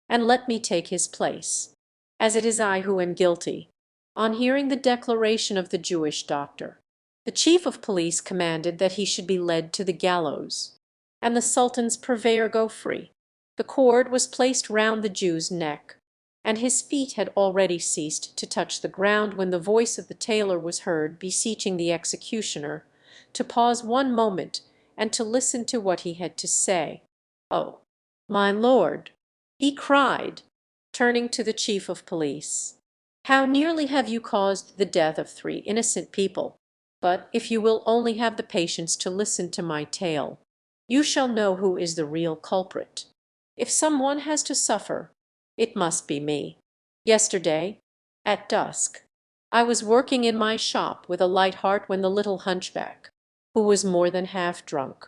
and let me take his place, as it is I who am guilty." On hearing the declaration of the Jewish doctor, the chief of police commanded that he should be led to the gallows, and the Sultan's purveyor go free. The cord was placed round the Jew's neck, and his feet had already ceased to touch the ground when the voice of the tailor was heard beseeching the executioner to pause one moment and to listen to what he had to say. "Oh, my lord," he cried, turning to the chief of police, "how nearly have you caused the death of 3 innocent people! But if you will only have the patience to listen to my tale, you shall know who is the real culprit. If some one has to suffer, it must be me. Yesterday, at dusk, I was working in my shop with a light heart when the little hunchback, who was more than half drunk,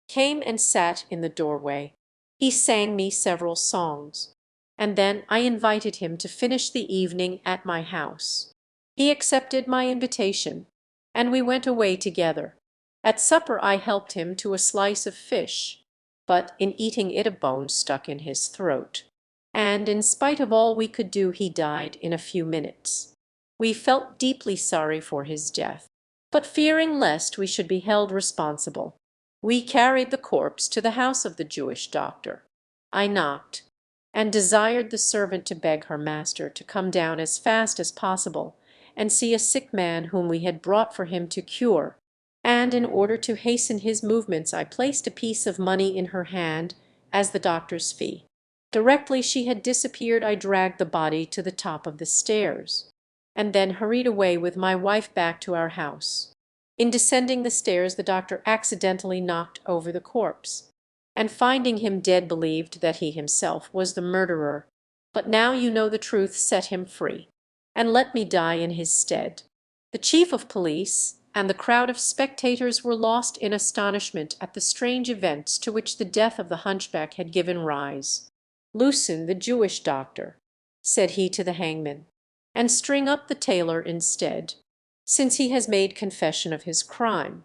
came and sat in the doorway. He sang me several songs, and then I invited him to finish the evening at my house. He accepted my invitation, and we went away together. At supper I helped him to a slice of fish, but in eating it a bone stuck in his throat, and in spite of all we could do he died in a few minutes. We felt deeply sorry for his death, but fearing lest we should be held responsible, we carried the corpse to the house of the Jewish doctor. I knocked, and desired the servant to beg her master to come down as fast as possible and see a sick man whom we had brought for him to cure, and in order to hasten his movements I placed a piece of money in her hand as the doctor's fee. Directly she had disappeared I dragged the body to the top of the stairs, and then hurried away with my wife back to our house. In descending the stairs the doctor accidentally knocked over the corpse, and finding him dead believed that he himself was the murderer. But now you know the truth, set him free, and let me die in his stead." The chief of police and the crowd of spectators were lost in astonishment at the strange events to which the death of the hunchback had given rise. "Loosen the Jewish doctor," said he to the hangman, "and string up the tailor instead, since he has made confession of his crime.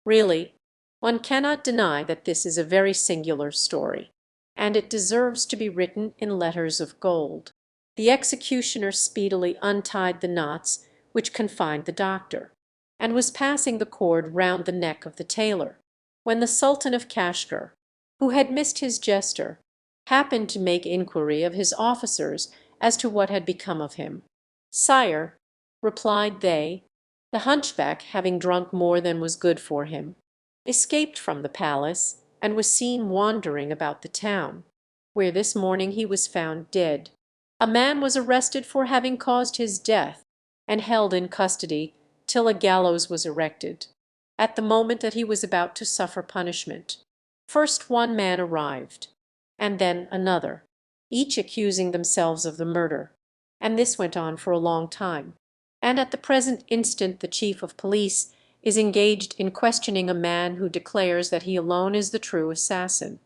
Really, one cannot deny that this is a very singular story, and it deserves to be written in letters of gold." The executioner speedily untied the knots which confined the doctor, and was passing the cord round the neck of the tailor, when the Sultan of Kashgar, who had missed his jester, happened to make inquiry of his officers as to what had become of him. "Sire," replied they, "the hunchback, having drunk more than was good for him, escaped from the palace, and was seen wandering about the town, where this morning he was found dead. A man was arrested for having caused his death, and held in custody till a gallows was erected. At the moment that he was about to suffer punishment, first one man arrived, and then another, each accusing themselves of the murder, and this went on for a long time, and at the present instant the chief of police is engaged in questioning a man who declares that he alone is the true assassin."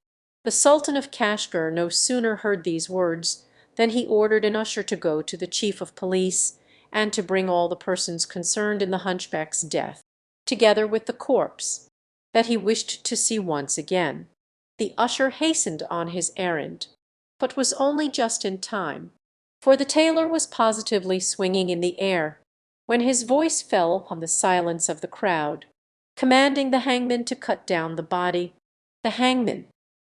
The Sultan of Kashgar no sooner heard these words than he ordered an usher to go to the chief of police and to bring all the persons concerned in the hunchback's death, together with the corpse, that he wished to see once again. The usher hastened on his errand, but was only just in time, for the tailor was positively swinging in the air, when his voice fell upon the silence of the crowd, commanding the hangman to cut down the body. The hangman,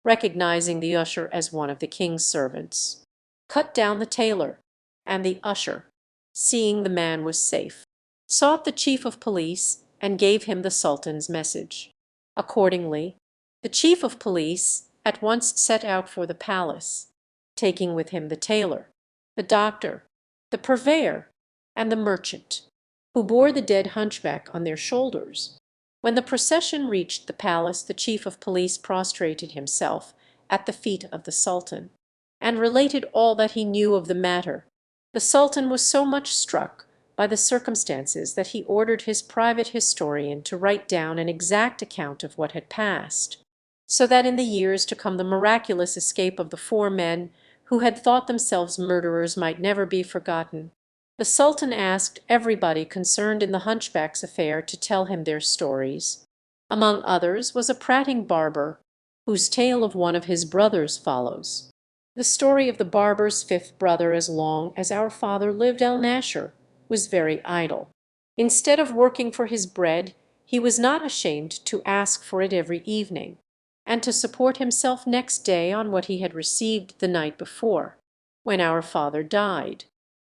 recognizing the usher as one of the king's servants, cut down the tailor, and the usher, seeing the man was safe, sought the chief of police and gave him the sultan's message. Accordingly, the chief of police at once set out for the palace, taking with him the tailor, the doctor, the purveyor, and the merchant. who bore the dead hunchback on their shoulders. When the procession reached the palace, the chief of police prostrated himself at the feet of the sultan, and related all that he knew of the matter. The sultan was so much struck by the circumstances that he ordered his private historian to write down an exact account of what had passed, so that in the years to come the miraculous escape of the four men who had thought themselves murderers might never be forgotten. The sultan asked everybody concerned in the hunchback's affair to tell him their stories. Among others was a prating barber, whose tale of one of his brothers follows. The story of the barber's fifth brother, as long as our father lived, Al-Nasher, was very idle. Instead of working for his bread, he was not ashamed to ask for it every evening, and to support himself next day on what he had received the night before. When our father died,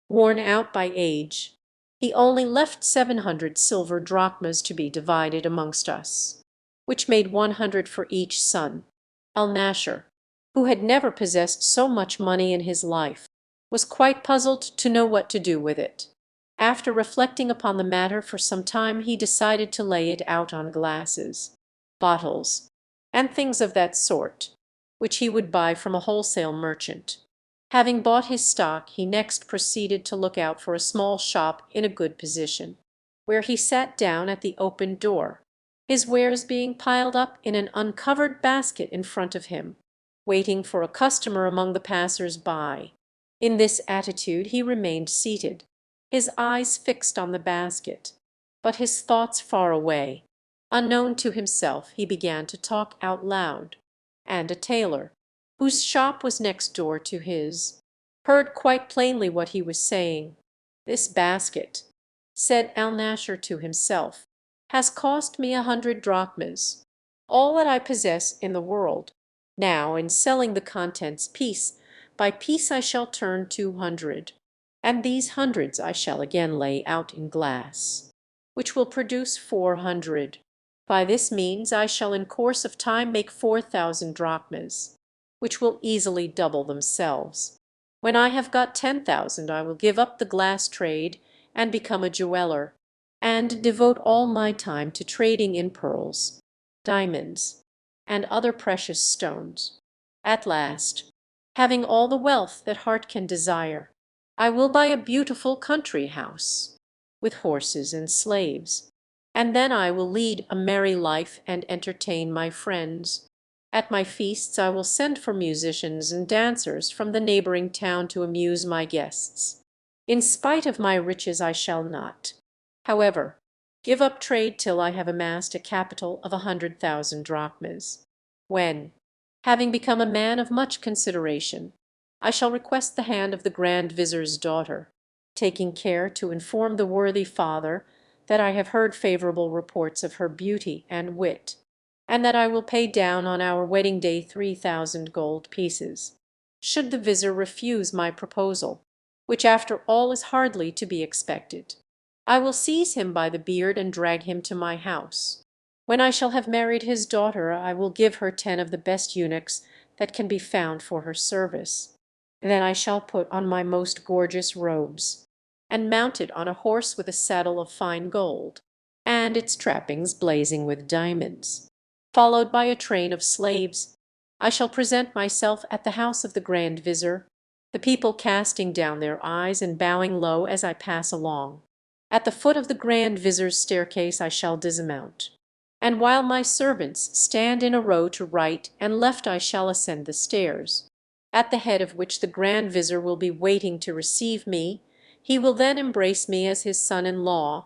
worn out by age, he only left 700 silver drachmas to be divided amongst us, which made 100 for each son. Al-Nasher, who had never possessed so much money in his life, was quite puzzled to know what to do with it. After reflecting upon the matter for some time, he decided to lay it out on glasses, bottles, and things of that sort, which he would buy from a wholesale merchant. Having bought his stock, he next proceeded to look out for a small shop in a good position, where he sat down at the open door, his wares being piled up in an uncovered basket in front of him, waiting for a customer among the passers-by. In this attitude he remained seated, his eyes fixed on the basket, but his thoughts far away. Unknown to himself, he began to talk out loud, and a tailor, whose shop was next door to his, heard quite plainly what he was saying. "This basket," said Al-Nasher to himself, "has cost me 100 drachmas, all that I possess in the world. Now, in selling the contents piece by piece, I shall turn 200, and these hundreds I shall again lay out in glass, which will produce 400. By this means I shall in course of time make 4,000 drachmas, which will easily double themselves. When I have got 10,000, I will give up the glass trade and become a jeweller, and devote all my time to trading in pearls, diamonds, and other precious stones. At last, having all the wealth that heart can desire, I will buy a beautiful country house, with horses and slaves, and then I will lead a merry life and entertain my friends. At my feasts I will send for musicians and dancers from the neighboring town to amuse my guests. In spite of my riches I shall not, however, give up trade till I have amassed a capital of 100,000 drachmas, when, having become a man of much consideration, I shall request the hand of the Grand Vizier's daughter, taking care to inform the worthy father that I have heard favourable reports of her beauty and wit, and that I will pay down on our wedding day 3,000 gold pieces. Should the vizier refuse my proposal, which after all is hardly to be expected, I will seize him by the beard and drag him to my house. When I shall have married his daughter, I will give her 10 of the best eunuchs that can be found for her service. Then I shall put on my most gorgeous robes, and mounted on a horse with a saddle of fine gold, and its trappings blazing with diamonds, followed by a train of slaves, I shall present myself at the house of the Grand Vizier, the people casting down their eyes and bowing low as I pass along. At the foot of the Grand Vizier's staircase I shall dismount, and while my servants stand in a row to right and left I shall ascend the stairs, at the head of which the Grand Vizier will be waiting to receive me. He will then embrace me as his son-in-law,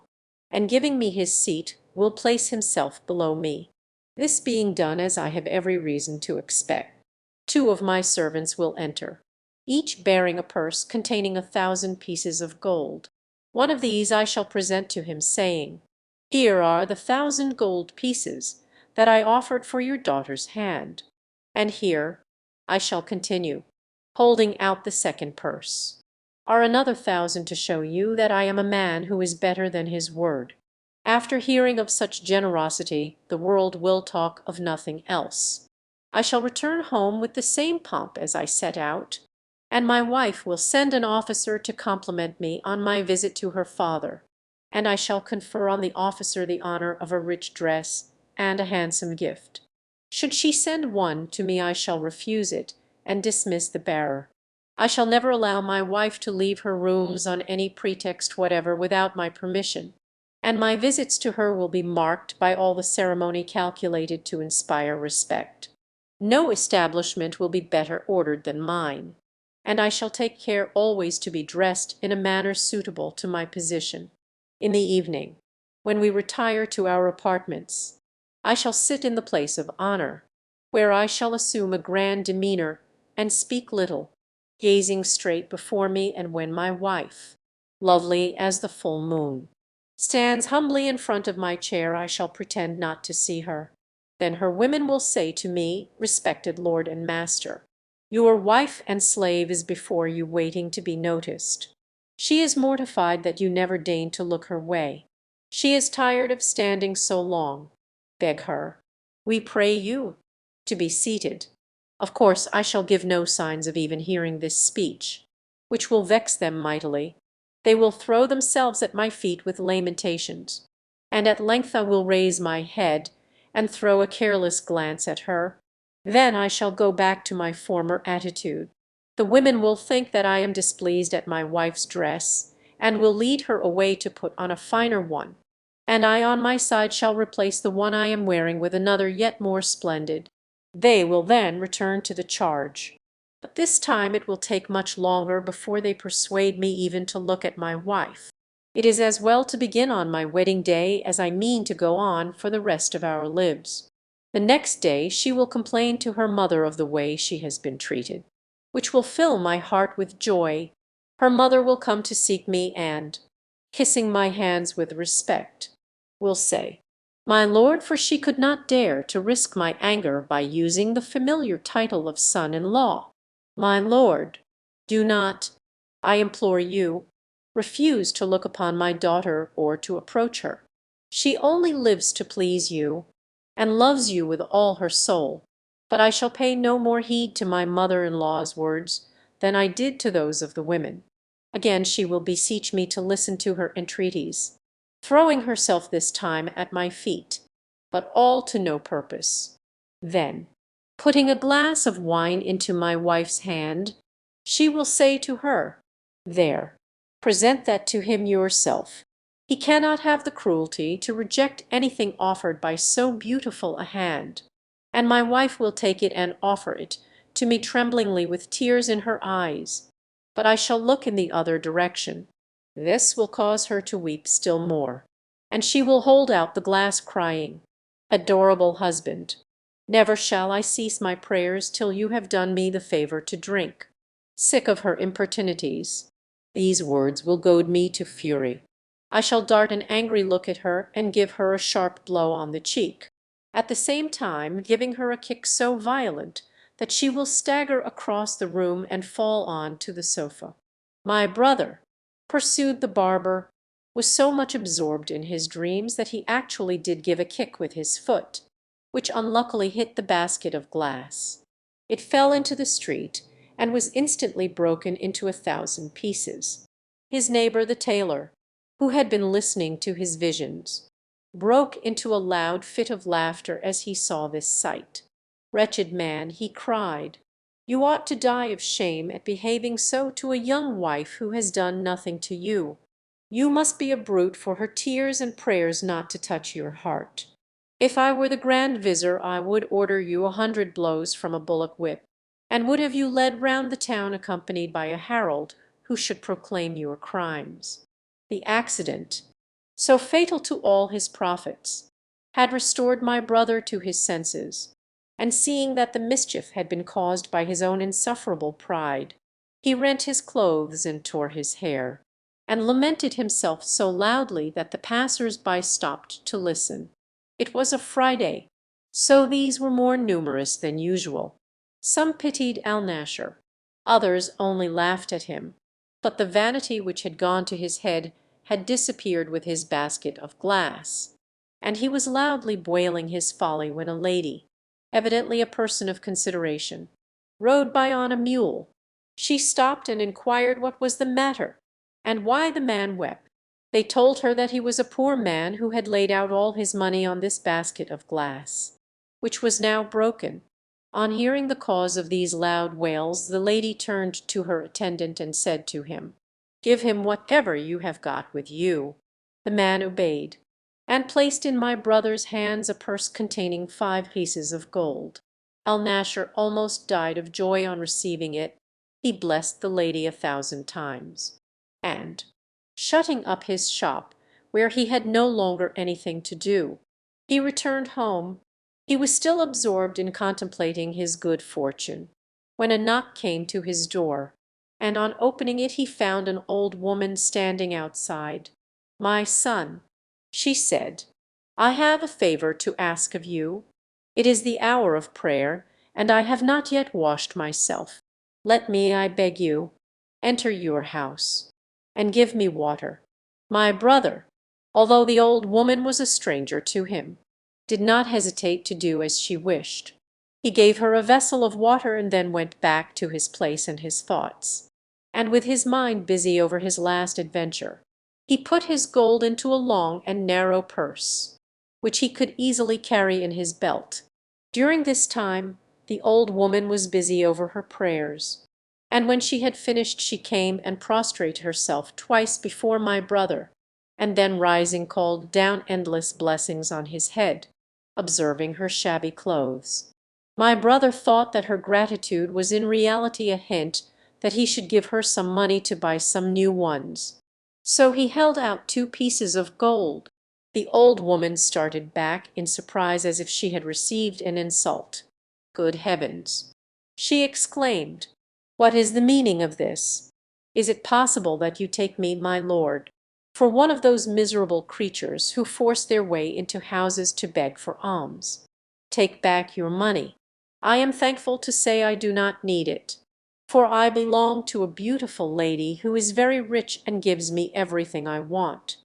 and giving me his seat, will place himself below me. This being done, as I have every reason to expect, 2 of my servants will enter, each bearing a purse containing 1,000 pieces of gold. One of these I shall present to him, saying, "Here are the 1,000 gold pieces that I offered for your daughter's hand, and here," I shall continue, holding out the second purse, "are another 1,000 to show you that I am a man who is better than his word." After hearing of such generosity, the world will talk of nothing else. I shall return home with the same pomp as I set out, and my wife will send an officer to compliment me on my visit to her father. and I shall confer on the officer the honor of a rich dress and a handsome gift. Should she send one to me I shall refuse it, and dismiss the bearer. I shall never allow my wife to leave her rooms on any pretext whatever without my permission, and my visits to her will be marked by all the ceremony calculated to inspire respect. No establishment will be better ordered than mine, and I shall take care always to be dressed in a manner suitable to my position. In the evening, when we retire to our apartments, I shall sit in the place of honor, where I shall assume a grand demeanor and speak little, gazing straight before me, and when my wife, lovely as the full moon, stands humbly in front of my chair, I shall pretend not to see her. Then her women will say to me, "Respected lord and master, your wife and slave is before you waiting to be noticed. She is mortified that you never deign to look her way. She is tired of standing so long. Beg her, we pray you, to be seated." Of course I shall give no signs of even hearing this speech, which will vex them mightily. They will throw themselves at my feet with lamentations, and at length I will raise my head and throw a careless glance at her. Then I shall go back to my former attitude. The women will think that I am displeased at my wife's dress, and will lead her away to put on a finer one, and I on my side shall replace the one I am wearing with another yet more splendid. They will then return to the charge. But this time it will take much longer before they persuade me even to look at my wife. It is as well to begin on my wedding day as I mean to go on for the rest of our lives. The next day she will complain to her mother of the way she has been treated, which will fill my heart with joy. Her mother will come to seek me and, kissing my hands with respect, will say, "My lord," for she could not dare to risk my anger by using the familiar title of son-in-law. "My lord, do not, I implore you, refuse to look upon my daughter or to approach her. She only lives to please you, and loves you with all her soul." But I shall pay no more heed to my mother-in-law's words than I did to those of the women. Again she will beseech me to listen to her entreaties, throwing herself this time at my feet, but all to no purpose. Then, putting a glass of wine into my wife's hand, she will say to her, "There, present that to him yourself. He cannot have the cruelty to reject anything offered by so beautiful a hand." And my wife will take it and offer it to me tremblingly with tears in her eyes. But I shall look in the other direction. This will cause her to weep still more, and she will hold out the glass crying, "Adorable husband, never shall I cease my prayers till you have done me the favor to drink." Sick of her importunities, these words will goad me to fury. I shall dart an angry look at her and give her a sharp blow on the cheek, at the same time giving her a kick so violent that she will stagger across the room and fall on to the sofa. "My brother," pursued the barber, "was so much absorbed in his dreams that he actually did give a kick with his foot, which unluckily hit the basket of glass. It fell into the street, and was instantly broken into 1,000 pieces. His neighbor the tailor, who had been listening to his visions, broke into a loud fit of laughter as he saw this sight. 'Wretched man,' he cried, 'you ought to die of shame at behaving so to a young wife who has done nothing to you. You must be a brute for her tears and prayers not to touch your heart. If I were the Grand Vizir I would order you 100 blows from a bullock whip, and would have you led round the town accompanied by a herald who should proclaim your crimes.' The accident, so fatal to all his profits, had restored my brother to his senses, and seeing that the mischief had been caused by his own insufferable pride, he rent his clothes and tore his hair, and lamented himself so loudly that the passers-by stopped to listen. It was a Friday, so these were more numerous than usual. Some pitied Alnaschar, others only laughed at him, but the vanity which had gone to his head had disappeared with his basket of glass, and he was loudly bewailing his folly when a lady, evidently a person of consideration, rode by on a mule. She stopped and inquired what was the matter, and why the man wept. They told her that he was a poor man who had laid out all his money on this basket of glass, which was now broken. On hearing the cause of these loud wails, the lady turned to her attendant and said to him, "Give him whatever you have got with you." The man obeyed, and placed in my brother's hands a purse containing 5 pieces of gold. Alnasher almost died of joy on receiving it. He blessed the lady 1,000 times, and, shutting up his shop, where he had no longer anything to do, he returned home. He was still absorbed in contemplating his good fortune, when a knock came to his door, and on opening it he found an old woman standing outside. "My son," she said, "I have a favor to ask of you. It is the hour of prayer, and I have not yet washed myself. Let me, I beg you, enter your house, and give me water." My brother, although the old woman was a stranger to him, did not hesitate to do as she wished. He gave her a vessel of water and then went back to his place and his thoughts, and with his mind busy over his last adventure, he put his gold into a long and narrow purse, which he could easily carry in his belt. During this time the old woman was busy over her prayers, and when she had finished she came and prostrated herself twice before my brother, and then rising called down endless blessings on his head, observing her shabby clothes. My brother thought that her gratitude was in reality a hint that he should give her some money to buy some new ones. So he held out 2 pieces of gold. The old woman started back in surprise as if she had received an insult. "Good heavens!" she exclaimed. "What is the meaning of this? Is it possible that you take me, my lord, for one of those miserable creatures who force their way into houses to beg for alms? Take back your money. I am thankful to say I do not need it, for I belong to a beautiful lady who is very rich and gives me everything I want."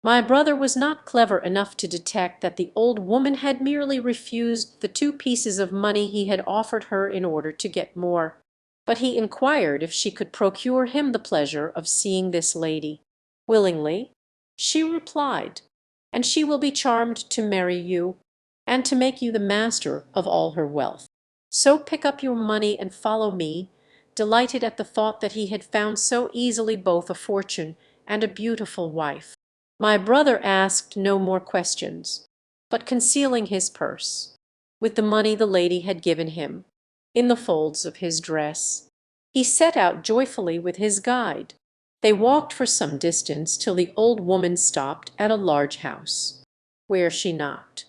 My brother was not clever enough to detect that the old woman had merely refused the 2 pieces of money he had offered her in order to get more, but he inquired if she could procure him the pleasure of seeing this lady. "Willingly," she replied, "and she will be charmed to marry you, and to make you the master of all her wealth. So pick up your money and follow me," delighted at the thought that he had found so easily both a fortune and a beautiful wife. My brother asked no more questions, but concealing his purse, with the money the lady had given him, in the folds of his dress, he set out joyfully with his guide. They walked for some distance till the old woman stopped at a large house, where she knocked.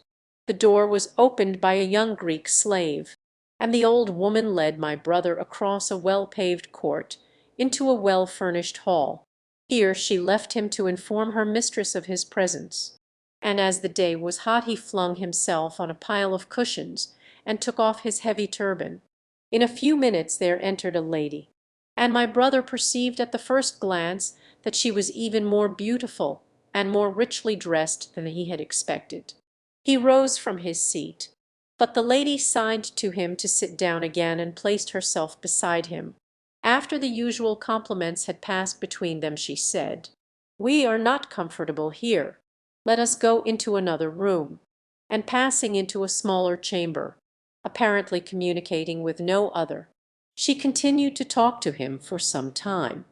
The door was opened by a young Greek slave, and the old woman led my brother across a well-paved court into a well-furnished hall. Here she left him to inform her mistress of his presence, and as the day was hot he flung himself on a pile of cushions and took off his heavy turban. In a few minutes there entered a lady, and my brother perceived at the first glance that she was even more beautiful and more richly dressed than he had expected. He rose from his seat, but the lady signed to him to sit down again and placed herself beside him. After the usual compliments had passed between them, she said, "We are not comfortable here. Let us go into another room," and passing into a smaller chamber, apparently communicating with no other, she continued to talk to him for some time.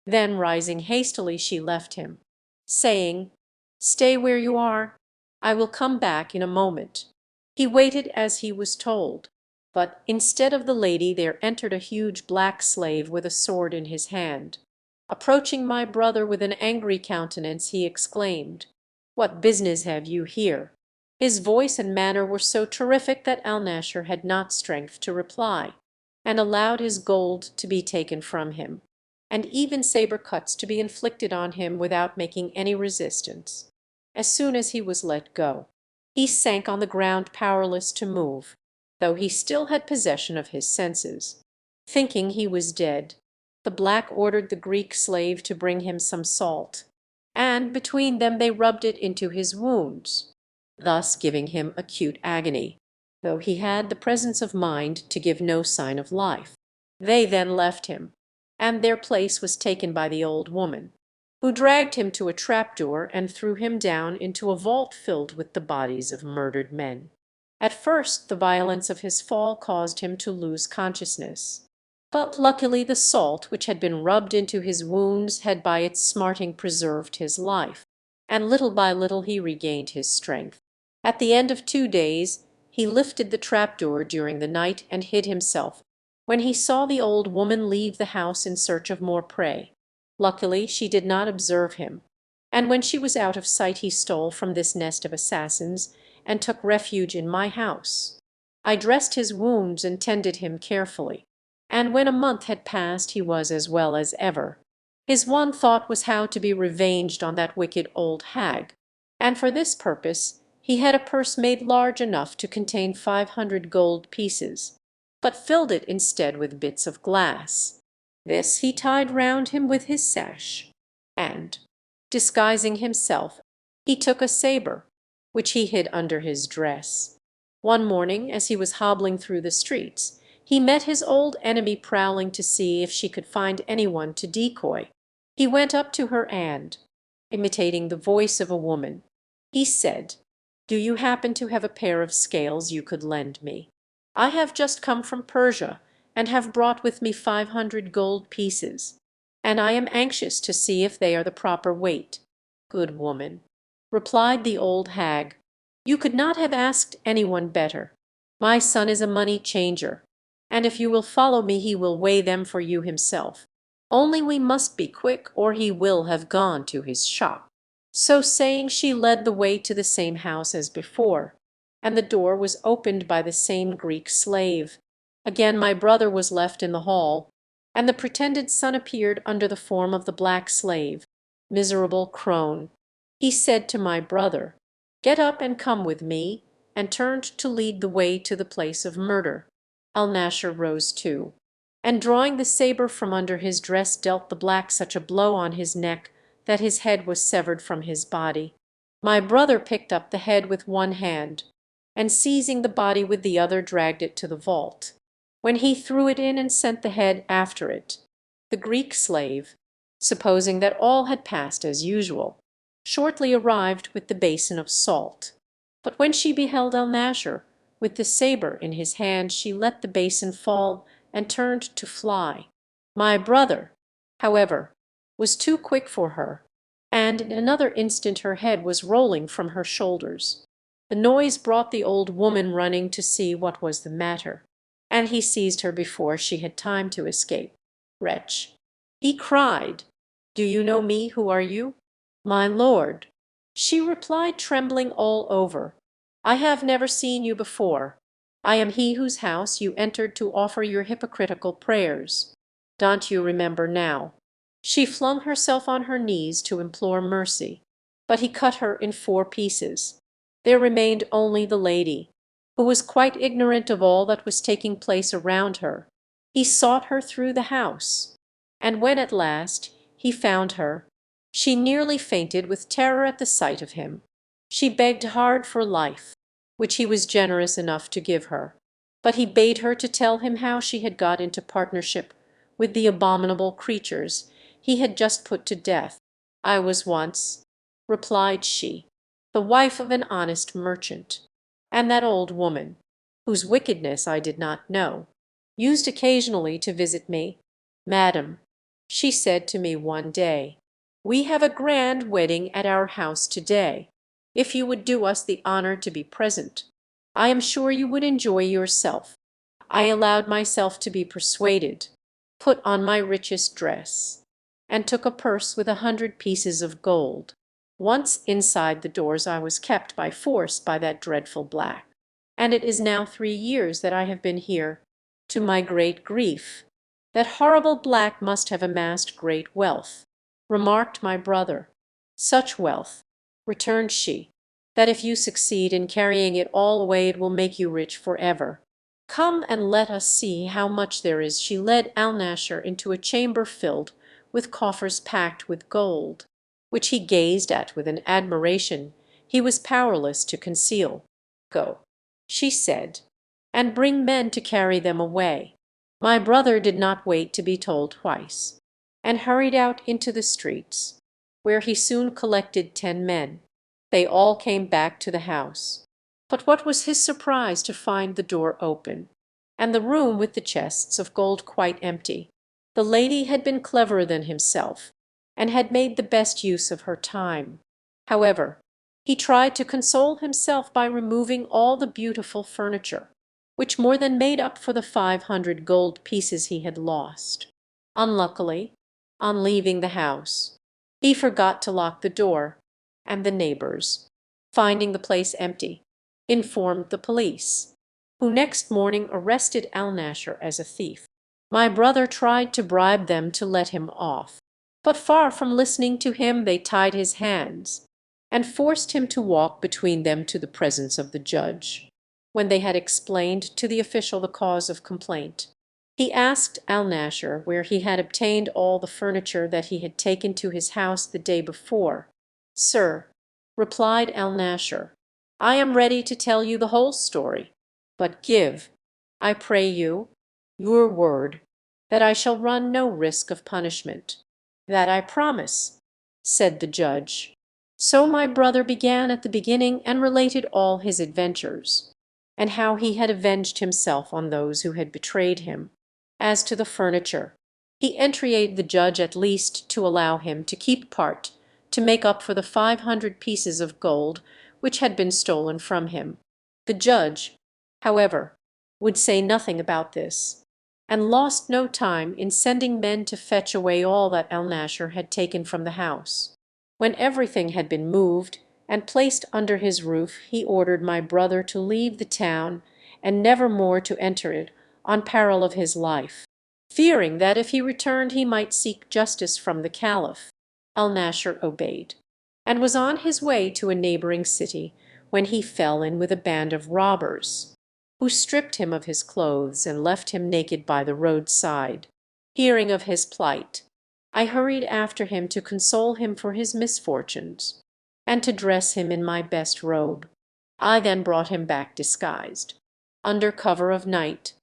Then rising hastily she left him, saying, "Stay where you are. I will come back in a moment." He waited as he was told, but instead of the lady there entered a huge black slave with a sword in his hand. Approaching my brother with an angry countenance, he exclaimed, "What business have you here?" His voice and manner were so terrific that Alnasher had not strength to reply, and allowed his gold to be taken from him, and even sabre cuts to be inflicted on him without making any resistance. As soon as he was let go, he sank on the ground powerless to move, though he still had possession of his senses. Thinking he was dead, the black ordered the Greek slave to bring him some salt, and between them they rubbed it into his wounds, thus giving him acute agony, though he had the presence of mind to give no sign of life. They then left him, and their place was taken by the old woman. who dragged him to a trapdoor and threw him down into a vault filled with the bodies of murdered men. At first the violence of his fall caused him to lose consciousness, but luckily the salt which had been rubbed into his wounds had by its smarting preserved his life, and little by little he regained his strength. At the end of 2 days he lifted the trapdoor during the night and hid himself, when he saw the old woman leave the house in search of more prey. Luckily she did not observe him, and when she was out of sight he stole from this nest of assassins and took refuge in my house. I dressed his wounds and tended him carefully, and when a month had passed he was as well as ever. His one thought was how to be revenged on that wicked old hag, and for this purpose he had a purse made large enough to contain 500 gold pieces, but filled it instead with bits of glass. This he tied round him with his sash, and, disguising himself, he took a sabre, which he hid under his dress. One morning, as he was hobbling through the streets, he met his old enemy prowling to see if she could find anyone to decoy. He went up to her and, imitating the voice of a woman, he said, "Do you happen to have a pair of scales you could lend me? I have just come from Persia, and have brought with me 500 gold pieces, and I am anxious to see if they are the proper weight." "Good woman," replied the old hag, "you could not have asked anyone better. My son is a money changer, and if you will follow me he will weigh them for you himself. Only we must be quick, or he will have gone to his shop." So saying, she led the way to the same house as before, and the door was opened by the same Greek slave. Again my brother was left in the hall, and the pretended son appeared under the form of the black slave. Miserable crone! He said to my brother, "Get up and come with me," and turned to lead the way to the place of murder. Alnasher rose too, and drawing the sabre from under his dress dealt the black such a blow on his neck that his head was severed from his body. My brother picked up the head with one hand, and seizing the body with the other dragged it to the vault, when he threw it in and sent the head after it. The Greek slave, supposing that all had passed as usual, shortly arrived with the basin of salt. But when she beheld Alnasher with the sabre in his hand, she let the basin fall and turned to fly. My brother, however, was too quick for her, and in another instant her head was rolling from her shoulders. The noise brought the old woman running to see what was the matter, and he seized her before she had time to escape. "Wretch!" he cried, "do you know me? Who are you?" "My lord," she replied, trembling all over, "I have never seen you before. I am he whose house you entered to offer your hypocritical prayers. Don't you remember now?" She flung herself on her knees to implore mercy, but he cut her in 4 pieces. There remained only the lady, who was quite ignorant of all that was taking place around her. He sought her through the house, and when at last he found her, she nearly fainted with terror at the sight of him. She begged hard for life, which he was generous enough to give her, but he bade her to tell him how she had got into partnership with the abominable creatures he had just put to death. "I was once," replied she, "the wife of an honest merchant, and that old woman, whose wickedness I did not know, used occasionally to visit me. 'Madam,' she said to me one day, 'we have a grand wedding at our house to-day. If you would do us the honour to be present, I am sure you would enjoy yourself.' I allowed myself to be persuaded, put on my richest dress, and took a purse with 100 pieces of gold. Once inside the doors I was kept by force by that dreadful black, and it is now 3 years that I have been here, to my great grief. That horrible black must have amassed great wealth," remarked my brother. "Such wealth," returned she, "that if you succeed in carrying it all away it will make you rich for ever. Come and let us see how much there is." She led Alnasher into a chamber filled with coffers packed with gold, which he gazed at with an admiration he was powerless to conceal. "Go," she said, "and bring men to carry them away." My brother did not wait to be told twice, and hurried out into the streets. where he soon collected 10 men. They all came back to the house. But what was his surprise to find the door open, and the room with the chests of gold quite empty. The lady had been cleverer than himself, and had made the best use of her time. However, he tried to console himself by removing all the beautiful furniture, which more than made up for the 500 gold pieces he had lost. Unluckily, on leaving the house, he forgot to lock the door, and the neighbors, finding the place empty, informed the police, who next morning arrested Alnasher as a thief. My brother tried to bribe them to let him off, but far from listening to him they tied his hands, and forced him to walk between them to the presence of the judge. When they had explained to the official the cause of complaint, he asked Alnasher where he had obtained all the furniture that he had taken to his house the day before. "Sir," replied Alnasher, "I am ready to tell you the whole story, but give, I pray you, your word that I shall run no risk of punishment." "That I promise," said the judge. So my brother began at the beginning and related all his adventures, and how he had avenged himself on those who had betrayed him. As to the furniture, he entreated the judge at least to allow him to keep part, to make up for the 500 pieces of gold which had been stolen from him. The judge, however, would say nothing about this, and lost no time in sending men to fetch away all that Alnasher had taken from the house. When everything had been moved and placed under his roof, he ordered my brother to leave the town and never more to enter it on peril of his life, fearing that if he returned he might seek justice from the Caliph. Alnasher obeyed, and was on his way to a neighbouring city when he fell in with a band of robbers, who stripped him of his clothes and left him naked by the roadside. Hearing of his plight, I hurried after him to console him for his misfortunes, and to dress him in my best robe. I then brought him back disguised, under cover of night,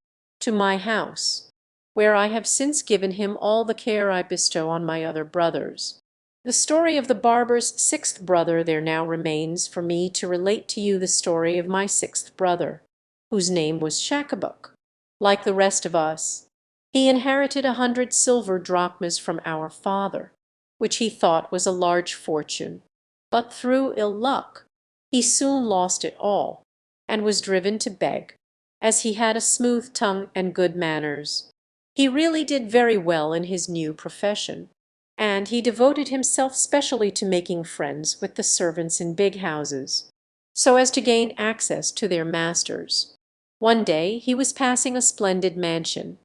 to my house, where I have since given him all the care I bestow on my other brothers. The story of the barber's 6th brother there now remains for me to relate to you the story of my 6th brother, whose name was Shakabuk. Like the rest of us, he inherited 100 silver drachmas from our father, which he thought was a large fortune, but through ill luck he soon lost it all, and was driven to beg, as he had a smooth tongue and good manners. He really did very well in his new profession, and he devoted himself specially to making friends with the servants in big houses, so as to gain access to their masters. One day he was passing a splendid mansion,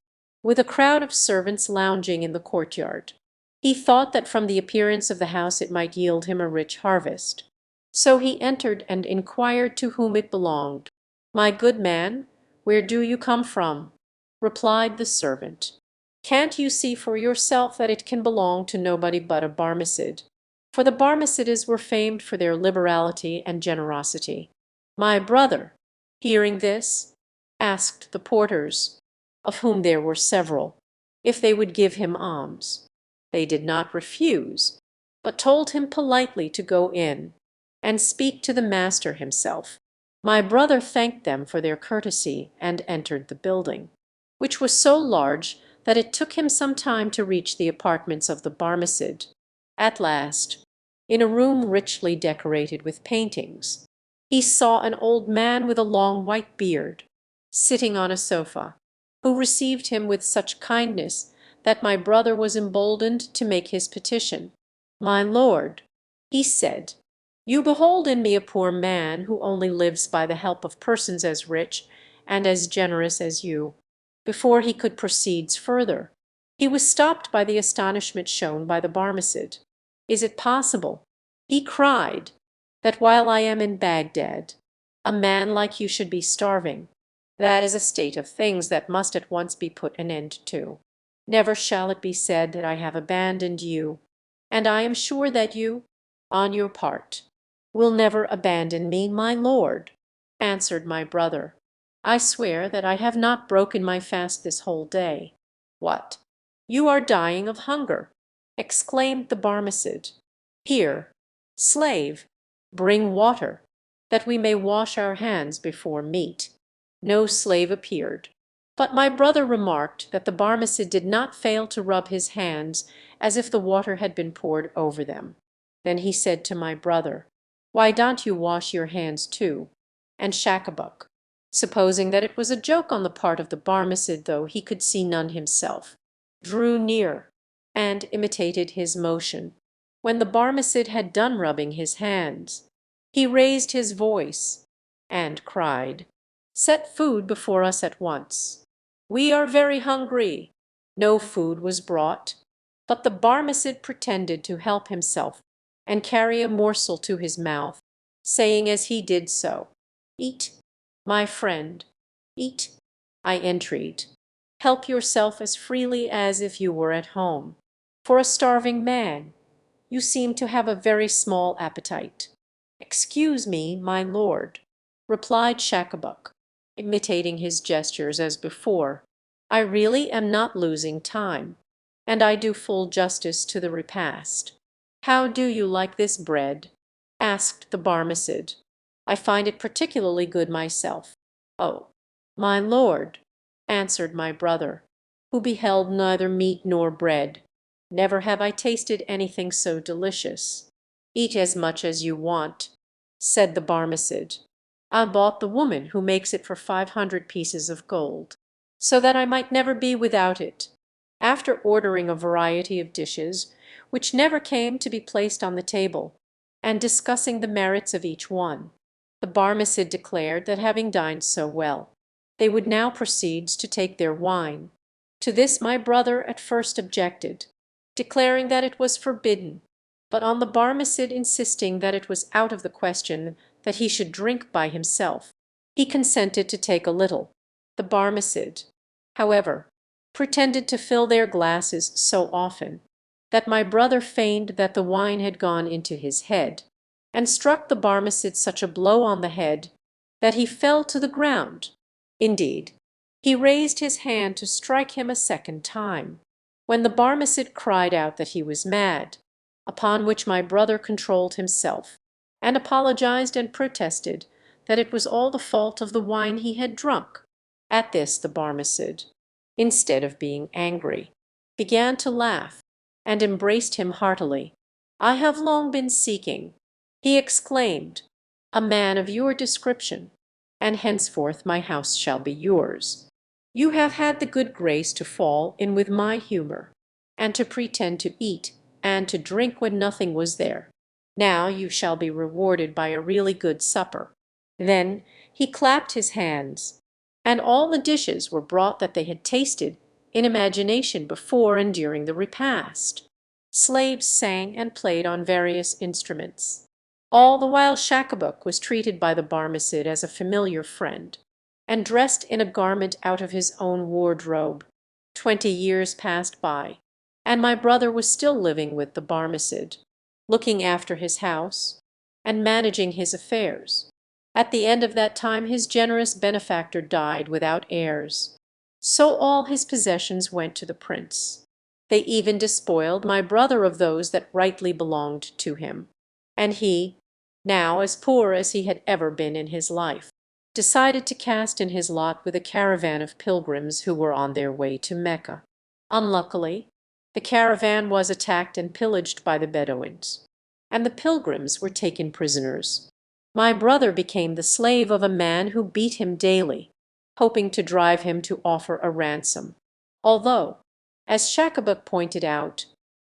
with a crowd of servants lounging in the courtyard. He thought that from the appearance of the house it might yield him a rich harvest. So he entered and inquired to whom it belonged. "My good man, where do you come from?" replied the servant. "Can't you see for yourself that it can belong to nobody but a Barmecide?" For the Barmecides were famed for their liberality and generosity. My brother, hearing this, asked the porters, of whom there were several, if they would give him alms. They did not refuse, but told him politely to go in and speak to the master himself. My brother thanked them for their courtesy and entered the building, which was so large that it took him some time to reach the apartments of the Barmecide. At last, in a room richly decorated with paintings, he saw an old man with a long white beard, sitting on a sofa, who received him with such kindness that my brother was emboldened to make his petition. "My lord," he said, "you behold in me a poor man who only lives by the help of persons as rich and as generous as you." Before he could proceed further, he was stopped by the astonishment shown by the Barmecide. "Is it possible," he cried, "that while I am in Baghdad, a man like you should be starving? That is a state of things that must at once be put an end to. Never shall it be said that I have abandoned you, and I am sure that you, on your part, will never abandon me, my lord," answered my brother. "I swear that I have not broken my fast this whole day." "What, you are dying of hunger?" exclaimed the Barmecide. Here, slave, bring water, that we may wash our hands before meat. No slave appeared. But my brother remarked that the Barmecid did not fail to rub his hands as if the water had been poured over them. Then he said to my brother, "Why don't you wash your hands too?" And Shakabuk, supposing that it was a joke on the part of the Barmecid, though he could see none himself, drew near and imitated his motion. When the Barmecid had done rubbing his hands, he raised his voice and cried, "Set food before us at once. We are very hungry." No food was brought, but the Barmecid pretended to help himself and carry a morsel to his mouth, saying as he did so, "Eat, my friend, eat," I entreat. "Help yourself as freely as if you were at home. For a starving man, you seem to have a very small appetite." "Excuse me, my lord," replied Shakabuk, imitating his gestures as before. "I really am not losing time, and I do full justice to the repast." "How do you like this bread?" asked the Barmecid. "I find it particularly good myself." "Oh, my lord," answered my brother, who beheld neither meat nor bread, "never have I tasted anything so delicious." "Eat as much as you want," said the Barmecid. "I bought the woman who makes it for 500 pieces of gold, so that I might never be without it." After ordering a variety of dishes, which never came to be placed on the table, and discussing the merits of each one, the Barmecid declared that having dined so well, they would now proceed to take their wine. To this my brother at first objected, declaring that it was forbidden, but on the Barmecid insisting that it was out of the question that he should drink by himself, he consented to take a little. The Barmecid, however, pretended to fill their glasses so often that my brother feigned that the wine had gone into his head, and struck the Barmecid such a blow on the head that he fell to the ground. Indeed, he raised his hand to strike him a second time, when the Barmecid cried out that he was mad, upon which my brother controlled himself, and apologized and protested that it was all the fault of the wine he had drunk. At this the Barmecid, instead of being angry, began to laugh, and embraced him heartily. "I have long been seeking," he exclaimed, "a man of your description, and henceforth my house shall be yours. You have had the good grace to fall in with my humour, and to pretend to eat and to drink when nothing was there. Now you shall be rewarded by a really good supper." Then he clapped his hands, and all the dishes were brought that they had tasted in imagination before and during the repast. Slaves sang and played on various instruments. All the while Shakabuk was treated by the Barmecid as a familiar friend, and dressed in a garment out of his own wardrobe. 20 years passed by, and my brother was still living with the Barmecid, looking after his house and managing his affairs. At the end of that time his generous benefactor died without heirs, so all his possessions went to the prince. They even despoiled my brother of those that rightly belonged to him, and he, now as poor as he had ever been in his life, decided to cast in his lot with a caravan of pilgrims who were on their way to Mecca. Unluckily, the caravan was attacked and pillaged by the Bedouins, and the pilgrims were taken prisoners. My brother became the slave of a man who beat him daily, hoping to drive him to offer a ransom, although, as Shakabuk pointed out,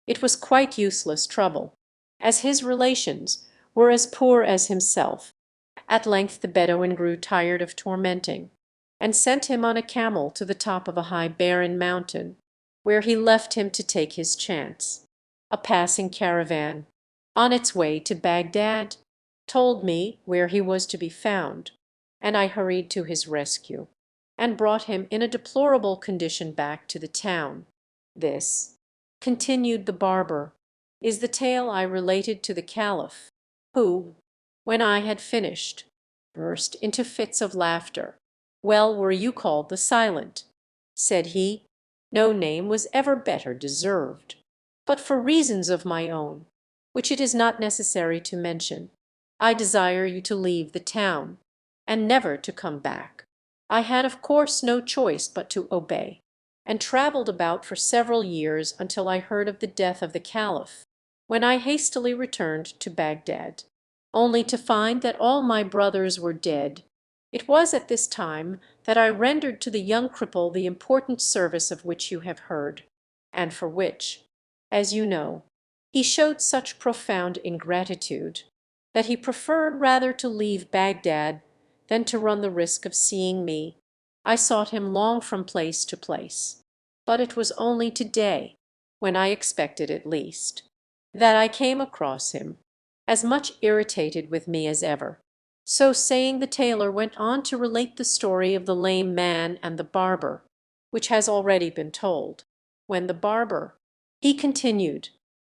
it was quite useless trouble, as his relations were as poor as himself. At length the Bedouin grew tired of tormenting, and sent him on a camel to the top of a high barren mountain, where he left him to take his chance. A passing caravan, on its way to Baghdad, told me where he was to be found, and I hurried to his rescue, and brought him in a deplorable condition back to the town. This," continued the barber, "is the tale I related to the Caliph, who, when I had finished, burst into fits of laughter. 'Well were you called the Silent,' said he. 'No name was ever better deserved. But for reasons of my own, which it is not necessary to mention. I desire you to leave the town, and never to come back." I had of course no choice but to obey, and travelled about for several years until I heard of the death of the Caliph, when I hastily returned to Baghdad, only to find that all my brothers were dead. It was at this time that I rendered to the young cripple the important service of which you have heard, and for which, as you know, he showed such profound ingratitude, that he preferred rather to leave Baghdad than to run the risk of seeing me. I sought him long from place to place, but it was only to-day, when I expected it least, that I came across him, as much irritated with me as ever." So saying, the tailor went on to relate the story of the lame man and the barber, which has already been told. When the barber, he continued,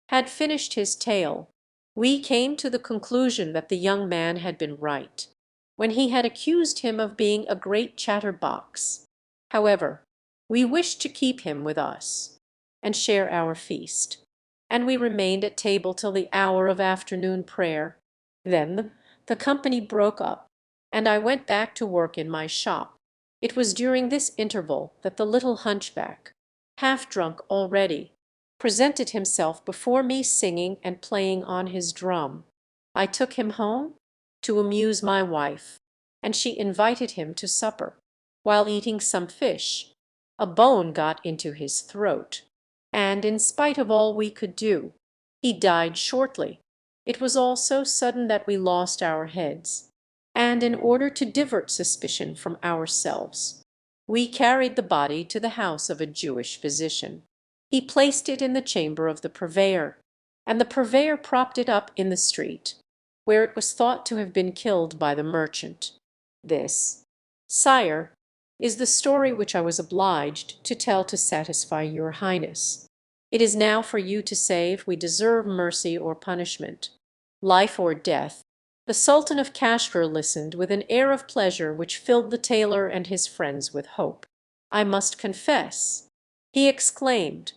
had finished his tale, we came to the conclusion that the young man had been right, when he had accused him of being a great chatterbox. However, we wished to keep him with us, and share our feast, and we remained at table till the hour of afternoon prayer. Then the company broke up, and I went back to work in my shop. It was during this interval that the little hunchback, half drunk already, presented himself before me singing and playing on his drum. I took him home to amuse my wife, and she invited him to supper. While eating some fish, a bone got into his throat, and in spite of all we could do, he died shortly. It was all so sudden that we lost our heads, and in order to divert suspicion from ourselves, we carried the body to the house of a Jewish physician. He placed it in the chamber of the purveyor, and the purveyor propped it up in the street, where it was thought to have been killed by the merchant. This, sire, is the story which I was obliged to tell to satisfy your Highness. It is now for you to say if we deserve mercy or punishment, life or death." The Sultan of Kashgar listened with an air of pleasure which filled the tailor and his friends with hope. "I must confess," he exclaimed,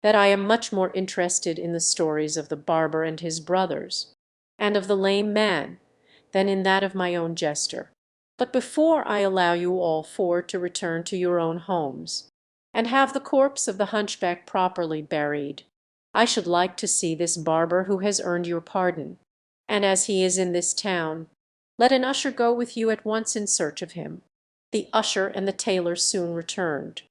"that I am much more interested in the stories of the barber and his brothers, and of the lame man, than in that of my own jester. But before I allow you all four to return to your own homes, and have the corpse of the hunchback properly buried, I should like to see this barber who has earned your pardon, and as he is in this town, let an usher go with you at once in search of him." The usher and the tailor soon returned,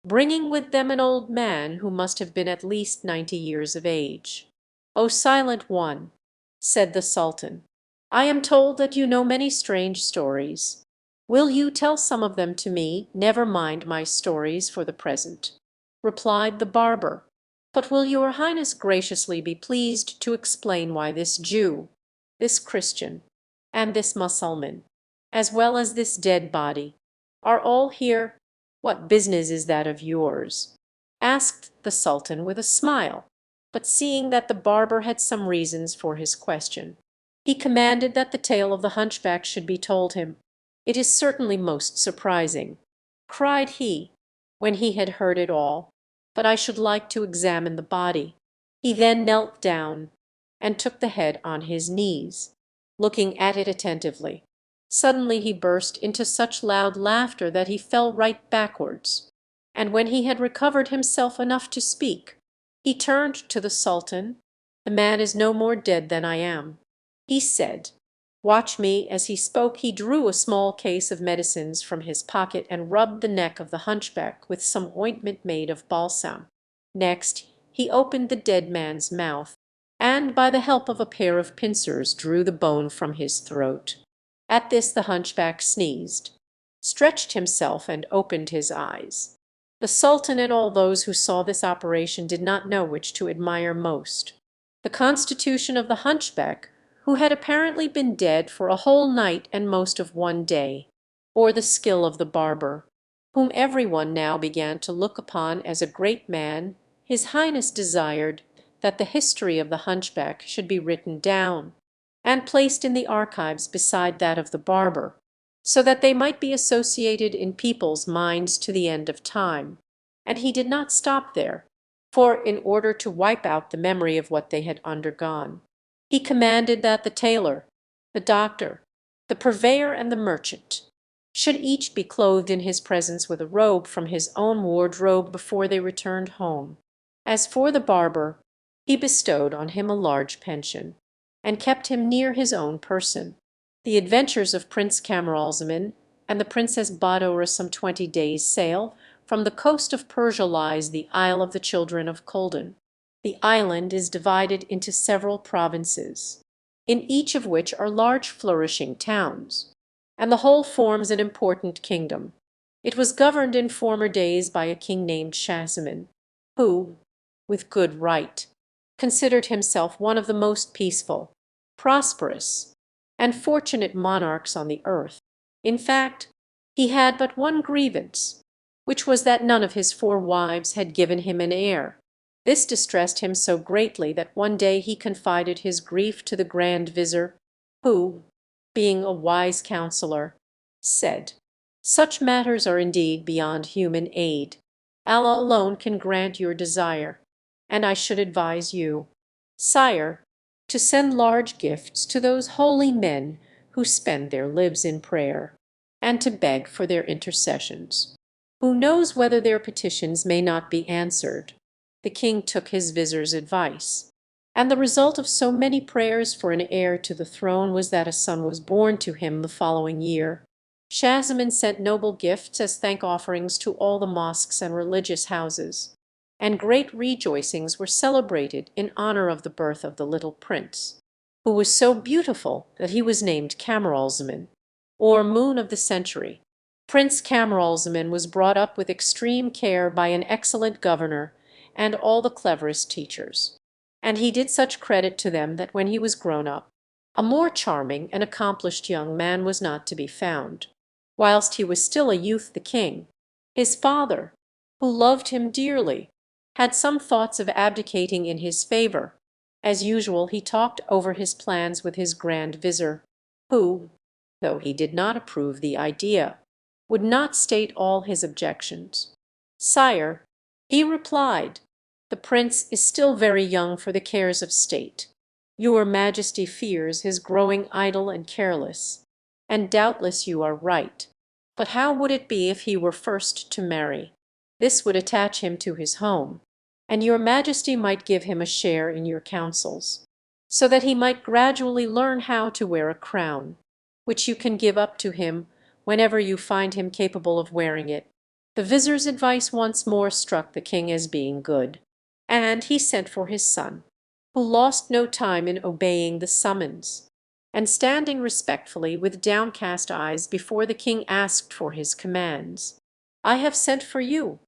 bringing with them an old man who must have been at least 90 years of age. "O Silent One," said the Sultan, "I am told that you know many strange stories. Will you tell some of them to me?" "Never mind my stories for the present," replied the barber, "but will your Highness graciously be pleased to explain why this Jew, this Christian, and this Mussulman, as well as this dead body, are all here?" "What business is that of yours?" asked the Sultan with a smile, but seeing that the barber had some reasons for his question, he commanded that the tale of the hunchback should be told him. "It is certainly most surprising," cried he, when he had heard it all, "but I should like to examine the body." He then knelt down, and took the head on his knees, looking at it attentively. Suddenly he burst into such loud laughter that he fell right backwards, and when he had recovered himself enough to speak, he turned to the Sultan. "The man is no more dead than I am," he said. "Watch me." As he spoke he drew a small case of medicines from his pocket and rubbed the neck of the hunchback with some ointment made of balsam. Next he opened the dead man's mouth, and by the help of a pair of pincers drew the bone from his throat. At this the hunchback sneezed, stretched himself, and opened his eyes. The Sultan and all those who saw this operation did not know which to admire most, the constitution of the hunchback, who had apparently been dead for a whole night and most of one day, or the skill of the barber, whom every one now began to look upon as a great man. His Highness desired that the history of the hunchback should be written down, and placed in the archives beside that of the barber, so that they might be associated in people's minds to the end of time. And he did not stop there, for in order to wipe out the memory of what they had undergone, He commanded that the tailor, the doctor, the purveyor, and the merchant should each be clothed in his presence with a robe from his own wardrobe before they returned home. As for the barber, he bestowed on him a large pension, and kept him near his own person. The adventures of Prince Camaralzaman and the Princess Badoura. Some 20 days' sail from the coast of Persia lies the Isle of the Children of Khuldan. The island is divided into several provinces, in each of which are large flourishing towns, and the whole forms an important kingdom. It was governed in former days by a king named Shahzaman, who, with good right, considered himself one of the most peaceful, prosperous, and fortunate monarchs on the earth. In fact, he had but one grievance, which was that none of his 4 wives had given him an heir. This distressed him so greatly that one day he confided his grief to the Grand Vizir, who, being a wise counsellor, said, "Such matters are indeed beyond human aid. Allah alone can grant your desire, and I should advise you, sire, to send large gifts to those holy men who spend their lives in prayer, and to beg for their intercessions. Who knows whether their petitions may not be answered?" The king took his vizir's advice, and the result of so many prayers for an heir to the throne was that a son was born to him the following year. Shahzaman sent noble gifts as thank offerings to all the mosques and religious houses, and great rejoicings were celebrated in honor of the birth of the little prince, who was so beautiful that he was named Camaralzaman, or Moon of the Century. Prince Camaralzaman was brought up with extreme care by an excellent governor and all the cleverest teachers, and he did such credit to them that when he was grown up, a more charming and accomplished young man was not to be found. Whilst he was still a youth, the king, his father, who loved him dearly, had some thoughts of abdicating in his favour. As usual, he talked over his plans with his Grand Vizir, who, though he did not approve the idea, would not state all his objections. "Sire," he replied, "the prince is still very young for the cares of state. Your Majesty fears his growing idle and careless, and doubtless you are right. But how would it be if he were first to marry? This would attach him to his home, and your Majesty might give him a share in your counsels, so that he might gradually learn how to wear a crown, which you can give up to him whenever you find him capable of wearing it." The vizir's advice once more struck the king as being good, and he sent for his son, who lost no time in obeying the summons, and standing respectfully with downcast eyes before the king asked for his commands. "I have sent for you,"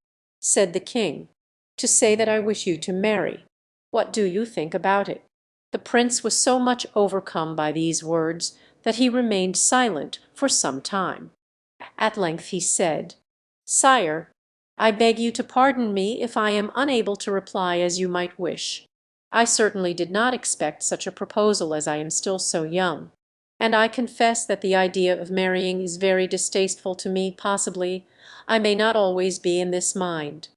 said the king, "to say that I wish you to marry. What do you think about it?" The prince was so much overcome by these words that he remained silent for some time. At length he said, "Sire, I beg you to pardon me if I am unable to reply as you might wish. I certainly did not expect such a proposal as I am still so young, and I confess that the idea of marrying is very distasteful to me. Possibly I may not always be in this mind,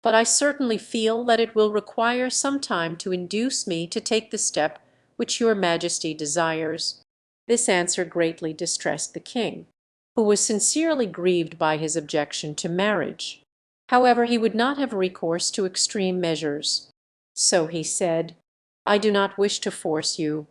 but I certainly feel that it will require some time to induce me to take the step which your Majesty desires." This answer greatly distressed the king, who was sincerely grieved by his objection to marriage. However, he would not have recourse to extreme measures. So he said, "I do not wish to force you.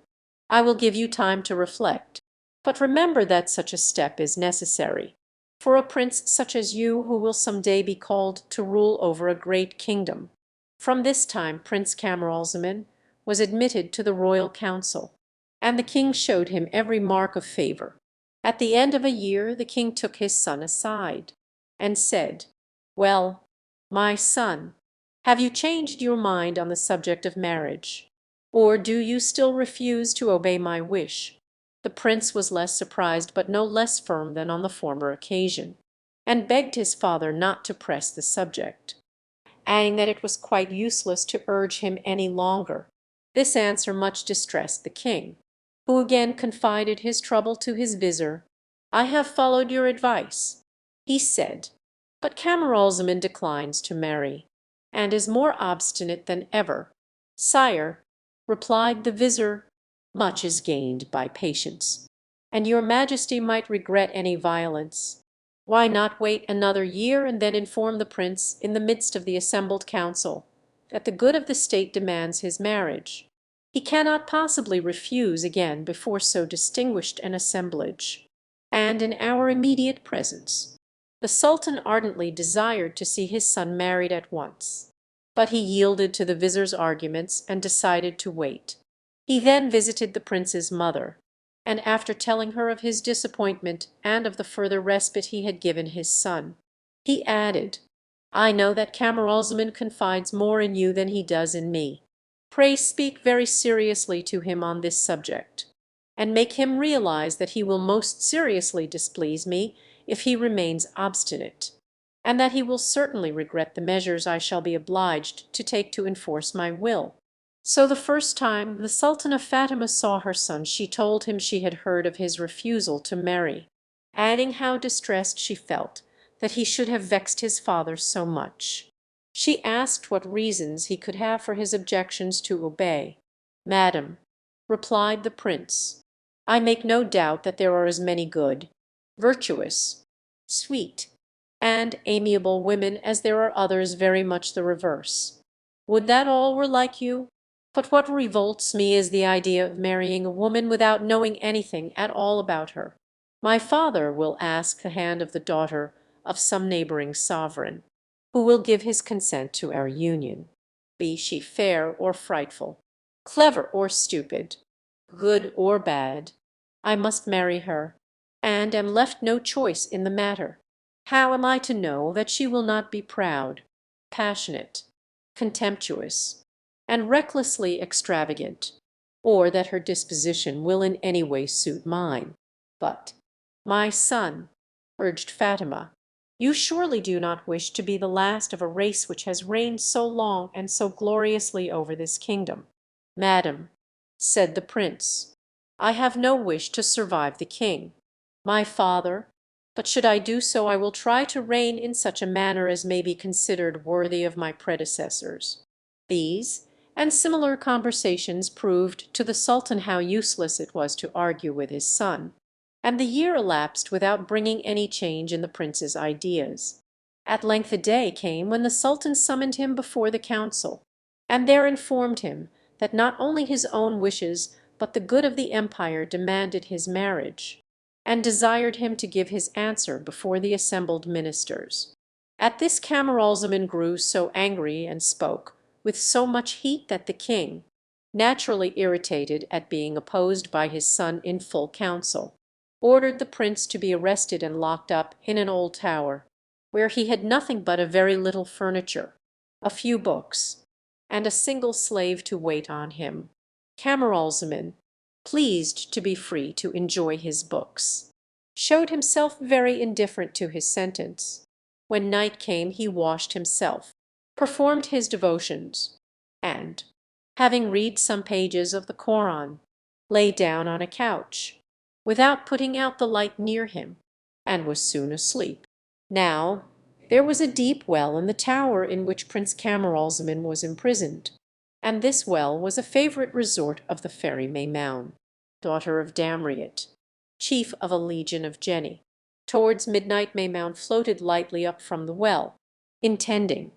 I will give you time to reflect. But remember that such a step is necessary for a prince such as you, who will some day be called to rule over a great kingdom." From this time Prince Camaralzaman was admitted to the royal council, and the king showed him every mark of favour. At the end of a year the king took his son aside, and said, "Well, my son, have you changed your mind on the subject of marriage? Or do you still refuse to obey my wish?" The prince was less surprised but no less firm than on the former occasion, and begged his father not to press the subject, adding that it was quite useless to urge him any longer. This answer much distressed the king, who again confided his trouble to his vizir. "I have followed your advice," he said, "but Camaralzaman declines to marry, and is more obstinate than ever." "Sire," replied the vizir, Much is gained by patience, and your Majesty might regret any violence. Why not wait another year and then inform the prince in the midst of the assembled council that the good of the state demands his marriage? He cannot possibly refuse again before so distinguished an assemblage, and in our immediate presence." The sultan ardently desired to see his son married at once, but he yielded to the vizir's arguments and decided to wait. He then visited the prince's mother, and after telling her of his disappointment and of the further respite he had given his son, he added, "I know that Camaralzaman confides more in you than he does in me. Pray speak very seriously to him on this subject, and make him realize that he will most seriously displease me if he remains obstinate, and that he will certainly regret the measures I shall be obliged to take to enforce my will." So the first time the Sultan of Fatima saw her son she told him she had heard of his refusal to marry, adding how distressed she felt that he should have vexed his father so much. She asked what reasons he could have for his objections to obey. "Madam," replied the prince, "I make no doubt that there are as many good, virtuous, sweet, and amiable women as there are others very much the reverse. Would that all were like you! But what revolts me is the idea of marrying a woman without knowing anything at all about her. My father will ask the hand of the daughter of some neighbouring sovereign, who will give his consent to our union. Be she fair or frightful, clever or stupid, good or bad, I must marry her, and am left no choice in the matter. How am I to know that she will not be proud, passionate, contemptuous, and recklessly extravagant, or that her disposition will in any way suit mine?" "But, my son," urged Fatima, "you surely do not wish to be the last of a race which has reigned so long and so gloriously over this kingdom." "Madam," said the prince, "I have no wish to survive the king, my father, but should I do so I will try to reign in such a manner as may be considered worthy of my predecessors." These and similar conversations proved to the sultan how useless it was to argue with his son, and the year elapsed without bringing any change in the prince's ideas. At length a day came when the sultan summoned him before the council, and there informed him that not only his own wishes but the good of the empire demanded his marriage, and desired him to give his answer before the assembled ministers. At this Camaralzaman grew so angry and spoke with so much heat that the king, naturally irritated at being opposed by his son in full council, ordered the prince to be arrested and locked up in an old tower, where he had nothing but a very little furniture, a few books, and a single slave to wait on him. Camaralzaman, pleased to be free to enjoy his books, showed himself very indifferent to his sentence. When night came he washed himself, performed his devotions, and, having read some pages of the Koran, lay down on a couch, without putting out the light near him, and was soon asleep. Now there was a deep well in the tower in which Prince Camaralzaman was imprisoned, and this well was a favourite resort of the fairy Maymoun, daughter of Damriat, chief of a legion of genii. Towards midnight Maymoun floated lightly up from the well, intending,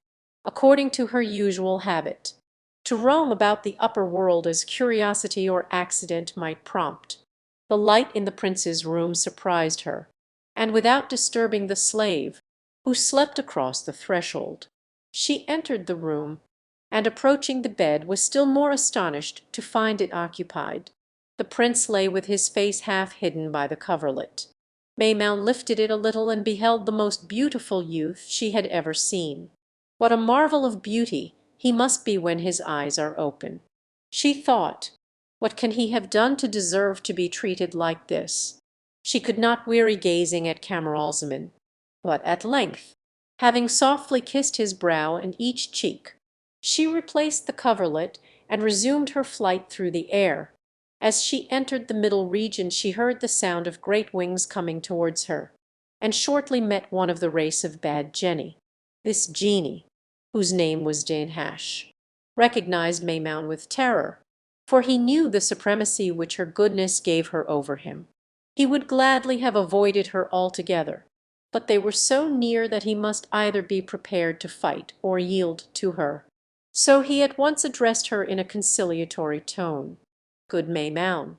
according to her usual habit, to roam about the upper world as curiosity or accident might prompt. The light in the prince's room surprised her, and without disturbing the slave, who slept across the threshold, she entered the room, and approaching the bed was still more astonished to find it occupied. The prince lay with his face half hidden by the coverlet. Maymoun lifted it a little and beheld the most beautiful youth she had ever seen. What a marvel of beauty he must be when his eyes are open! She thought, what can he have done to deserve to be treated like this? She could not weary gazing at Camaralzaman, but at length, having softly kissed his brow and each cheek, she replaced the coverlet and resumed her flight through the air. As she entered the middle region she heard the sound of great wings coming towards her, and shortly met one of the race of bad genii. This genie, whose name was Danhasch, recognized Maymoun with terror, for he knew the supremacy which her goodness gave her over him. He would gladly have avoided her altogether, but they were so near that he must either be prepared to fight or yield to her. So he at once addressed her in a conciliatory tone. "Good Maimoun,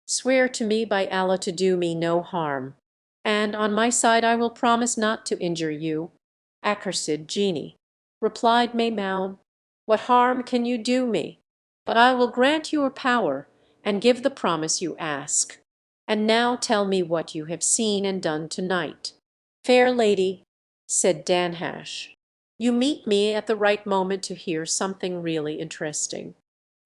swear to me by Allah to do me no harm, and on my side I will promise not to injure you." "Accursed genie," replied Maimoun, "what harm can you do me? But I will grant your power, and give the promise you ask. And now tell me what you have seen and done to-night." "Fair lady," said Danhasch, "you meet me at the right moment to hear something really interesting.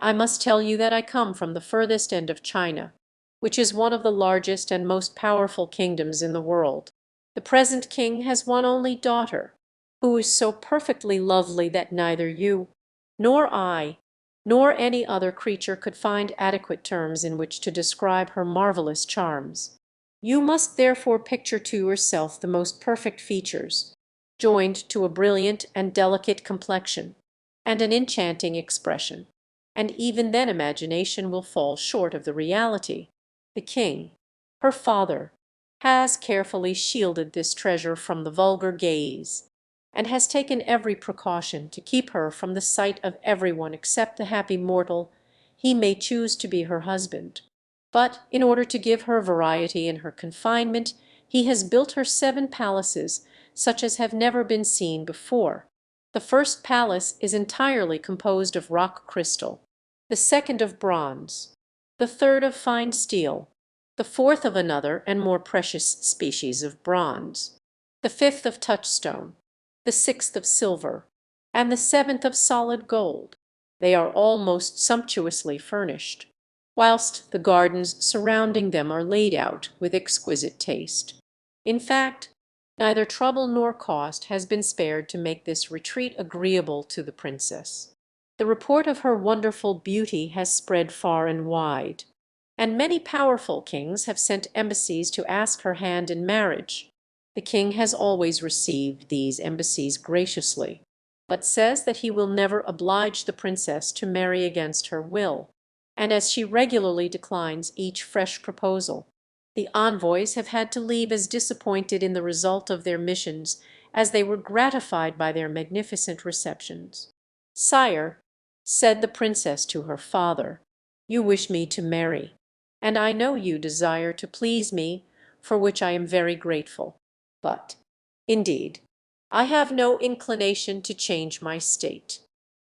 I must tell you that I come from the furthest end of China, which is one of the largest and most powerful kingdoms in the world. The present king has one only daughter, who is so perfectly lovely that neither you, nor I, nor any other creature could find adequate terms in which to describe her marvelous charms. You must therefore picture to yourself the most perfect features, joined to a brilliant and delicate complexion, and an enchanting expression, and even then imagination will fall short of the reality. The king, her father, has carefully shielded this treasure from the vulgar gaze, and has taken every precaution to keep her from the sight of every one except the happy mortal he may choose to be her husband. But in order to give her variety in her confinement, he has built her 7 palaces, such as have never been seen before. The first palace is entirely composed of rock crystal, the second of bronze, the third of fine steel, the fourth of another and more precious species of bronze, the fifth of touchstone, the sixth of silver, and the seventh of solid gold. They are all most sumptuously furnished, whilst the gardens surrounding them are laid out with exquisite taste. In fact, neither trouble nor cost has been spared to make this retreat agreeable to the princess. The report of her wonderful beauty has spread far and wide, and many powerful kings have sent embassies to ask her hand in marriage. The king has always received these embassies graciously, but says that he will never oblige the princess to marry against her will, and as she regularly declines each fresh proposal, the envoys have had to leave as disappointed in the result of their missions as they were gratified by their magnificent receptions. "Sire," said the princess to her father, "you wish me to marry, and I know you desire to please me, for which I am very grateful. But, indeed, I have no inclination to change my state.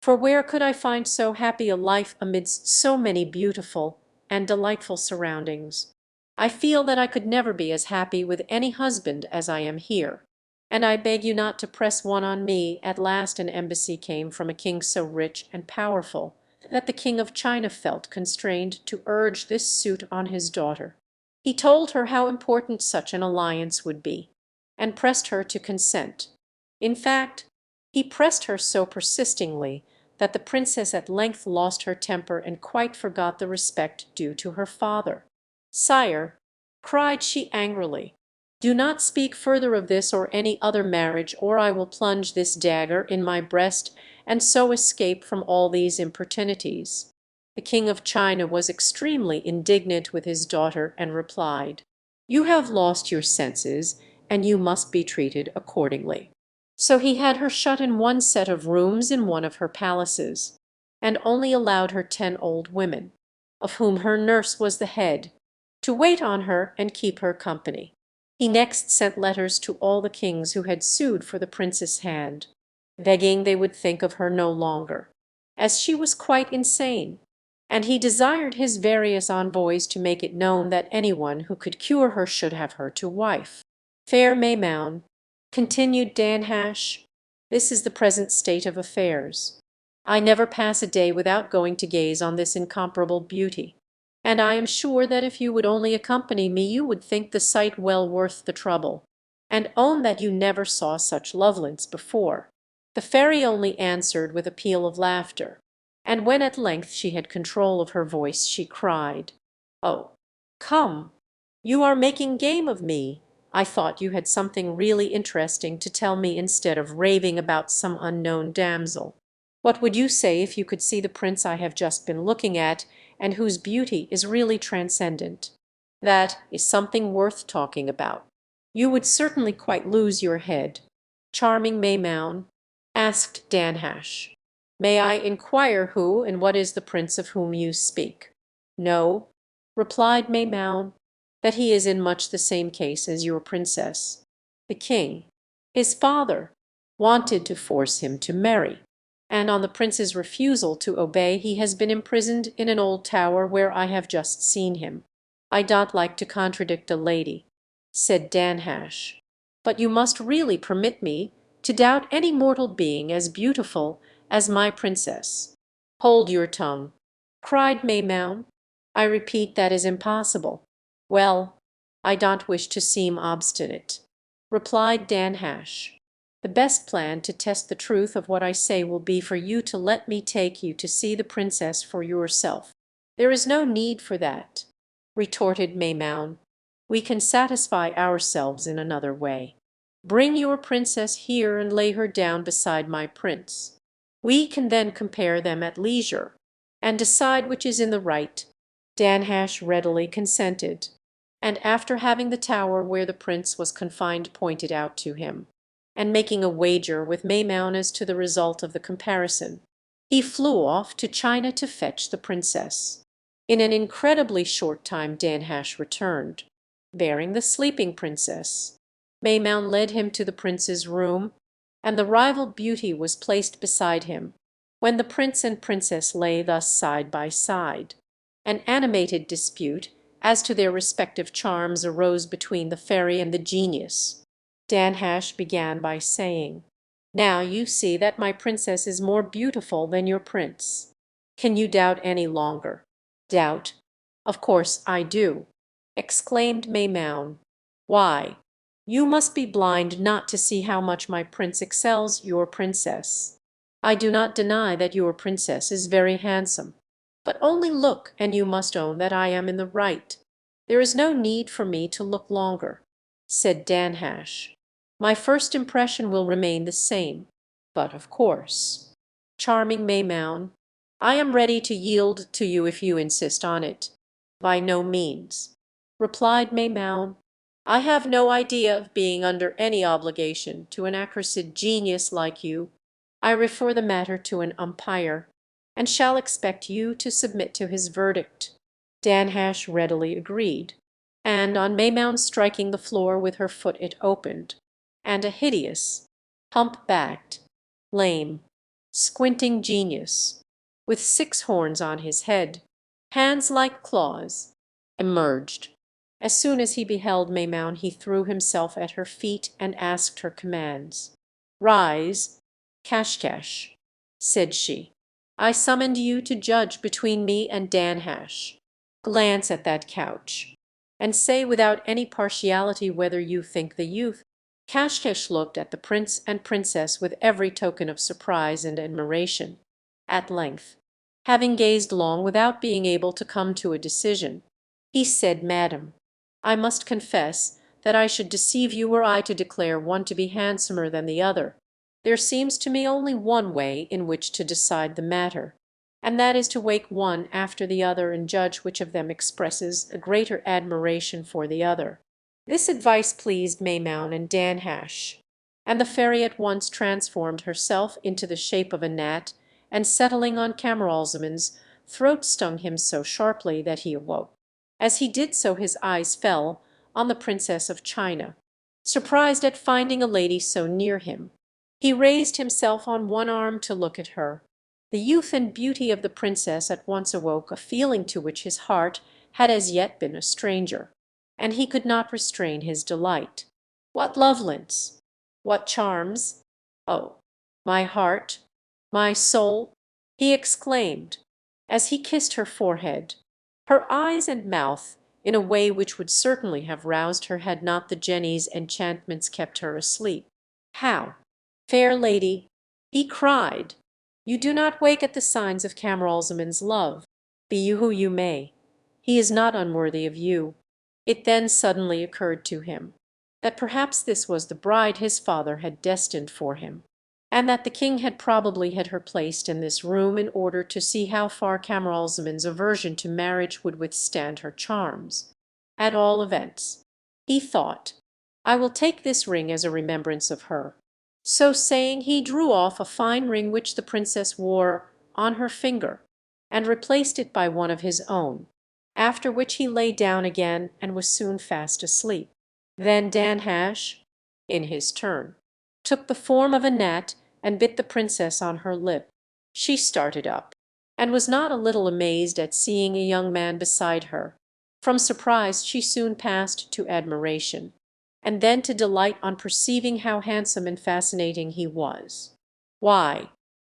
For where could I find so happy a life amidst so many beautiful and delightful surroundings? I feel that I could never be as happy with any husband as I am here, and I beg you not to press one on me." At last an embassy came from a king so rich and powerful that the King of China felt constrained to urge this suit on his daughter. He told her how important such an alliance would be, and pressed her to consent. In fact, he pressed her so persistingly that the princess at length lost her temper and quite forgot the respect due to her father. "Sire," cried she angrily, "do not speak further of this or any other marriage, or I will plunge this dagger in my breast and so escape from all these importunities." The King of China was extremely indignant with his daughter, and replied, "You have lost your senses, and you must be treated accordingly." So he had her shut in one set of rooms in one of her palaces, and only allowed her 10 old women, of whom her nurse was the head, to wait on her and keep her company. He next sent letters to all the kings who had sued for the princess' hand, begging they would think of her no longer, as she was quite insane, and he desired his various envoys to make it known that any one who could cure her should have her to wife. "Fair Maimoun," continued Danhasch, "this is the present state of affairs. I never pass a day without going to gaze on this incomparable beauty, and I am sure that if you would only accompany me you would think the sight well worth the trouble, and own that you never saw such loveliness before." The fairy only answered with a peal of laughter, and when at length she had control of her voice, she cried, "Oh, come, you are making game of me. I thought you had something really interesting to tell me instead of raving about some unknown damsel. What would you say if you could see the prince I have just been looking at, and whose beauty is really transcendent? That is something worth talking about. You would certainly quite lose your head. Charming Maymoun, asked Danhasch. May I inquire who and what is the prince of whom you speak? No, replied Maymoun, that he is in much the same case as your princess. The king, his father, wanted to force him to marry, and on the prince's refusal to obey he has been imprisoned in an old tower where I have just seen him. I don't like to contradict a lady, said Danhasch, but you must really permit me to doubt any mortal being as beautiful as my princess. Hold your tongue, cried Maymoun. I repeat that is impossible. Well, I don't wish to seem obstinate, replied Danhasch. The best plan to test the truth of what I say will be for you to let me take you to see the princess for yourself. There is no need for that, retorted Maymoun. We can satisfy ourselves in another way. Bring your princess here and lay her down beside my prince. We can then compare them at leisure, and decide which is in the right. Danhasch readily consented, and after having the tower where the prince was confined pointed out to him, and making a wager with Maymoun as to the result of the comparison, he flew off to China to fetch the princess. In an incredibly short time Danhasch returned, bearing the sleeping princess. Maymoun led him to the prince's room, and the rival beauty was placed beside him. When the prince and princess lay thus side by side, an animated dispute as to their respective charms arose between the fairy and the genius. Danhasch began by saying, "Now you see that my princess is more beautiful than your prince. Can you doubt any longer?" "Doubt? Of course I do," exclaimed Maymoun. "Why, you must be blind not to see how much my prince excels your princess. I do not deny that your princess is very handsome, but only look and you must own that I am in the right." "There is no need for me to look longer," said Danhasch. "My first impression will remain the same, but of course—" "Charming Maymoun, I am ready to yield to you if you insist on it." "By no means," replied Maymoun. "I have no idea of being under any obligation to an accursed genius like you. I refer the matter to an umpire, and shall expect you to submit to his verdict." Danhasch readily agreed, and on Maymoun striking the floor with her foot it opened, and a hideous, hump-backed, lame, squinting genius, with 6 horns on his head, hands like claws, emerged. As soon as he beheld Maymoun he threw himself at her feet and asked her commands. "Rise, Caschcasch," said she. "I summoned you to judge between me and Danhasch. Glance at that couch, and say without any partiality whether you think the youth—" Caschcasch looked at the prince and princess with every token of surprise and admiration. At length, having gazed long without being able to come to a decision, he said, "Madam, I must confess that I should deceive you were I to declare one to be handsomer than the other. There seems to me only one way in which to decide the matter, and that is to wake one after the other and judge which of them expresses a greater admiration for the other." This advice pleased Maymoun and Danhasch, and the fairy at once transformed herself into the shape of a gnat, and settling on Camaralzaman's throat stung him so sharply that he awoke. As he did so his eyes fell on the Princess of China. Surprised at finding a lady so near him, he raised himself on one arm to look at her. The youth and beauty of the princess at once awoke a feeling to which his heart had as yet been a stranger, and he could not restrain his delight. "What loveliness! What charms! Oh, my heart, my soul!" he exclaimed, as he kissed her forehead, her eyes and mouth, in a way which would certainly have roused her had not the Jenny's enchantments kept her asleep. "How, fair lady," he cried, "you do not wake at the signs of Camaralzaman's love. Be you who you may, he is not unworthy of you." It then suddenly occurred to him that perhaps this was the bride his father had destined for him. and that the king had probably had her placed in this room in order to see how far Camaralzaman's aversion to marriage would withstand her charms. At all events, he thought, I will take this ring as a remembrance of her. So saying, he drew off a fine ring which the princess wore on her finger, and replaced it by one of his own, after which he lay down again and was soon fast asleep. Then Danhasch, in his turn, took the form of a gnat and bit the princess on her lip. She started up, and was not a little amazed at seeing a young man beside her. From surprise she soon passed to admiration, and then to delight on perceiving how handsome and fascinating he was. "Why,"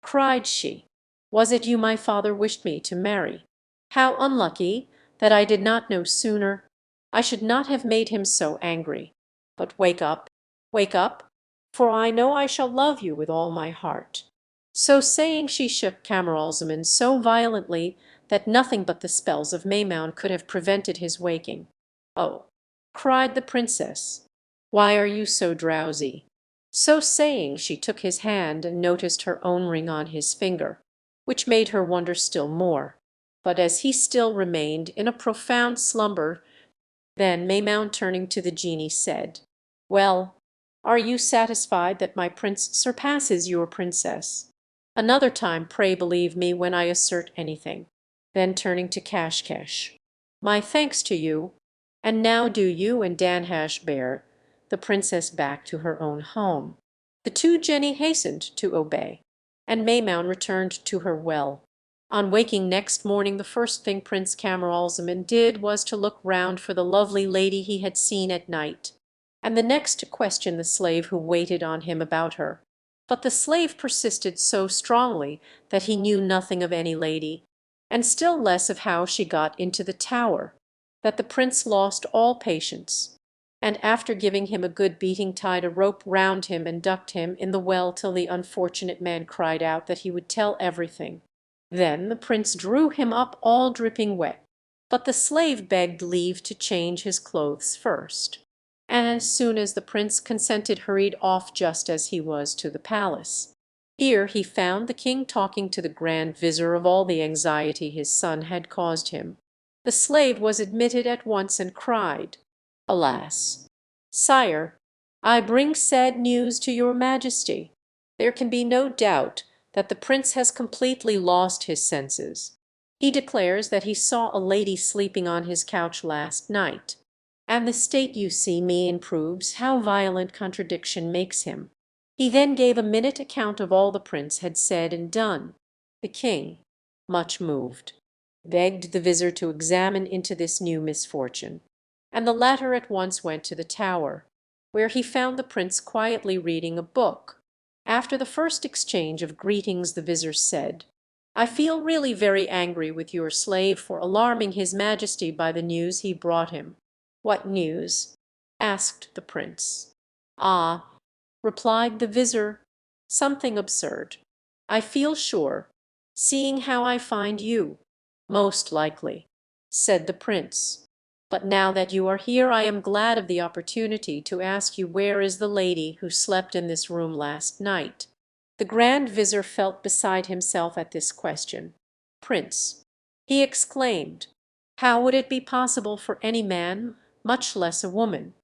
cried she, "was it you my father wished me to marry? How unlucky that I did not know sooner! I should not have made him so angry. But wake up, for I know I shall love you with all my heart." So saying, she shook Camaralzaman so violently that nothing but the spells of Maimoun could have prevented his waking. "Oh," cried the princess, "why are you so drowsy?" So saying, she took his hand and noticed her own ring on his finger, which made her wonder still more. But as he still remained in a profound slumber, then Maimoun, turning to the genie, said, "Well, are you satisfied that my prince surpasses your princess? Another time pray believe me when I assert anything." Then turning to Kashkesh, "My thanks to you, and now do you and Danhasch bear the princess back to her own home." The two genii hastened to obey, and Maimoun returned to her well. On waking next morning, the first thing Prince Camaralzaman did was to look round for the lovely lady he had seen at night, and the next to question the slave who waited on him about her. But the slave persisted so strongly that he knew nothing of any lady, and still less of how she got into the tower, that the prince lost all patience, and after giving him a good beating tied a rope round him and ducked him in the well till the unfortunate man cried out that he would tell everything. Then the prince drew him up all dripping wet, but the slave begged leave to change his clothes first, and as soon as the prince consented hurried off just as he was to the palace. Here he found the king talking to the grand vizir of all the anxiety his son had caused him. The slave was admitted at once and cried, "Alas, sire, I bring sad news to your majesty. There can be no doubt that the prince has completely lost his senses. He declares that he saw a lady sleeping on his couch last night, and the state you see me in proves how violent contradiction makes him." He then gave a minute account of all the prince had said and done. The king, much moved, begged the vizir to examine into this new misfortune, and the latter at once went to the tower, where he found the prince quietly reading a book. After the first exchange of greetings, the vizir said, "I feel really very angry with your slave for alarming his majesty by the news he brought him." "What news?" asked the prince. "Ah," replied the vizir, "something absurd, I feel sure, seeing how I find you." "Most likely," said the prince. "But now that you are here, I am glad of the opportunity to ask you where is the lady who slept in this room last night?" The grand vizir felt beside himself at this question. "Prince," he exclaimed, "how would it be possible for any man, much less a woman,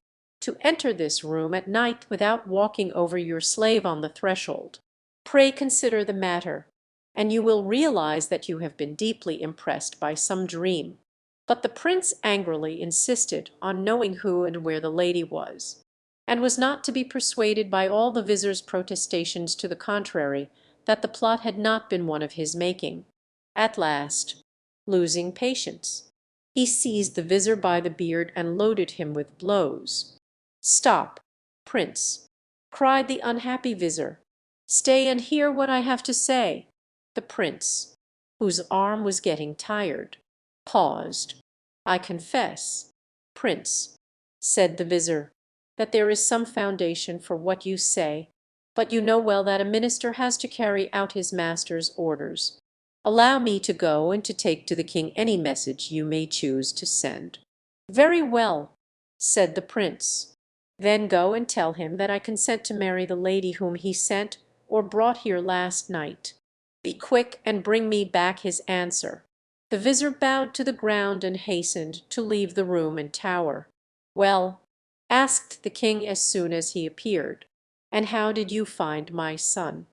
to enter this room at night without walking over your slave on the threshold? Pray consider the matter, and you will realize that you have been deeply impressed by some dream." But the prince angrily insisted on knowing who and where the lady was, and was not to be persuaded by all the vizir's protestations to the contrary that the plot had not been one of his making. At last, losing patience, he seized the vizir by the beard and loaded him with blows. "Stop, prince," cried the unhappy vizir. "Stay and hear what I have to say." The prince, whose arm was getting tired, paused. "I confess, prince," said the vizir, "that there is some foundation for what you say, but you know well that a minister has to carry out his master's orders. Allow me to go and to take to the king any message you may choose to send." "Very well," said the prince. "Then go and tell him that I consent to marry the lady whom he sent or brought here last night? Be quick and bring me back his answer." The vizir bowed to the ground and hastened to leave the room and tower. "Well," asked the king as soon as he appeared, "and how did you find my son?"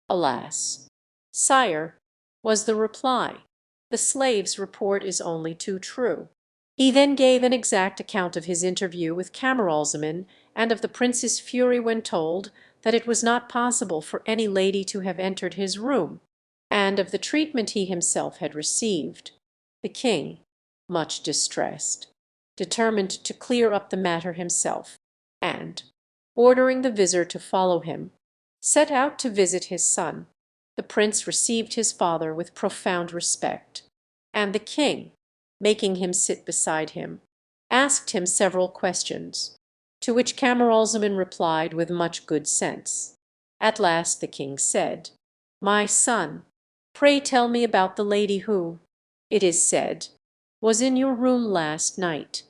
"Alas, sire," was the reply, "the slave's report is only too true." He then gave an exact account of his interview with Camaralzaman, and of the prince's fury when told that it was not possible for any lady to have entered his room, and of the treatment he himself had received. The king, much distressed, determined to clear up the matter himself, and, ordering the vizir to follow him, set out to visit his son. The prince received his father with profound respect, and the king, making him sit beside him, asked him several questions, to which Camaralzaman replied with much good sense. At last the king said, "My son, pray tell me about the lady who, it is said, was in your room last night."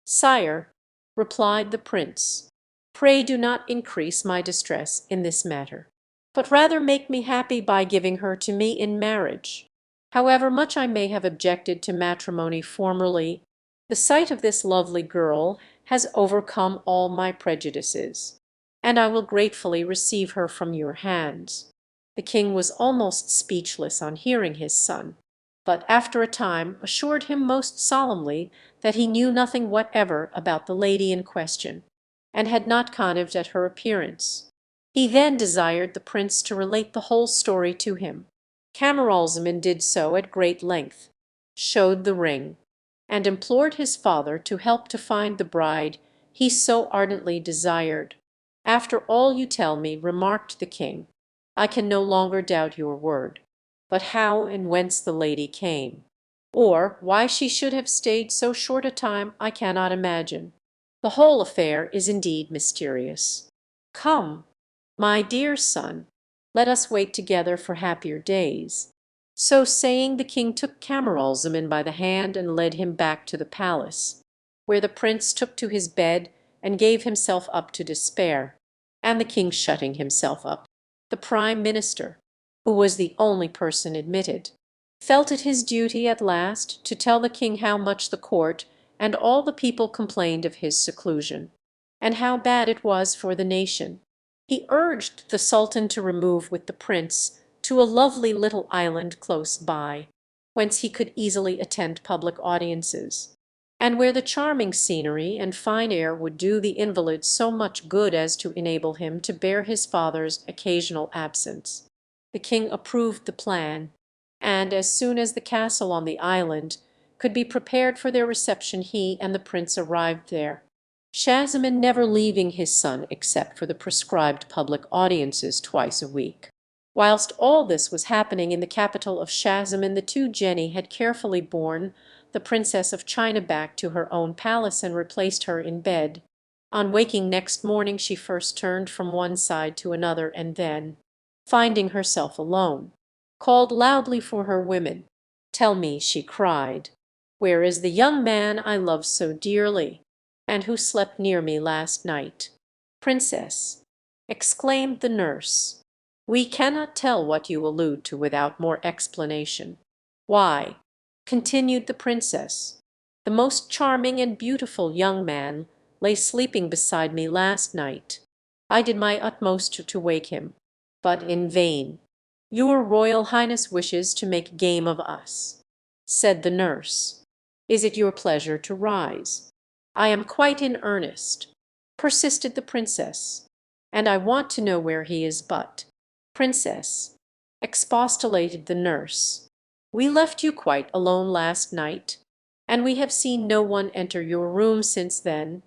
"Sire," replied the prince, "pray do not increase my distress in this matter, but rather make me happy by giving her to me in marriage. However much I may have objected to matrimony formerly, the sight of this lovely girl has overcome all my prejudices, and I will gratefully receive her from your hands." The king was almost speechless on hearing his son, but after a time assured him most solemnly that he knew nothing whatever about the lady in question, and had not connived at her appearance. He then desired the prince to relate the whole story to him. Camaralzaman did so at great length, showed the ring, and implored his father to help to find the bride he so ardently desired. "After all you tell me," remarked the king, "I can no longer doubt your word. But how and whence the lady came, or why she should have stayed so short a time, I cannot imagine. The whole affair is indeed mysterious. Come, my dear son, let us wait together for happier days." So saying, the king took Camaralzaman by the hand and led him back to the palace, where the prince took to his bed and gave himself up to despair, and the king shutting himself up. The prime minister, who was the only person admitted, felt it his duty at last to tell the king how much the court and all the people complained of his seclusion, and how bad it was for the nation. He urged the sultan to remove with the prince to a lovely little island close by, whence he could easily attend public audiences, and where the charming scenery and fine air would do the invalid so much good as to enable him to bear his father's occasional absence. The king approved the plan, and as soon as the castle on the island could be prepared for their reception he and the prince arrived there, Schahzaman never leaving his son except for the prescribed public audiences twice a week. Whilst all this was happening in the capital of Schahzaman, the two genii had carefully borne the Princess of China back to her own palace and replaced her in bed. On waking next morning she first turned from one side to another, and then, finding herself alone, called loudly for her women. "Tell me," she cried, "where is the young man I love so dearly, and who slept near me last night?" "Princess," exclaimed the nurse, "we cannot tell what you allude to without more explanation." "Why," continued the princess, "the most charming and beautiful young man lay sleeping beside me last night. I did my utmost to wake him, but in vain. Your Royal Highness wishes to make game of us," said the nurse. "Is it your pleasure to rise?" "I am quite in earnest," persisted the princess, "and I want to know where he is. But, princess," expostulated the nurse, "we left you quite alone last night, and we have seen no one enter your room since then."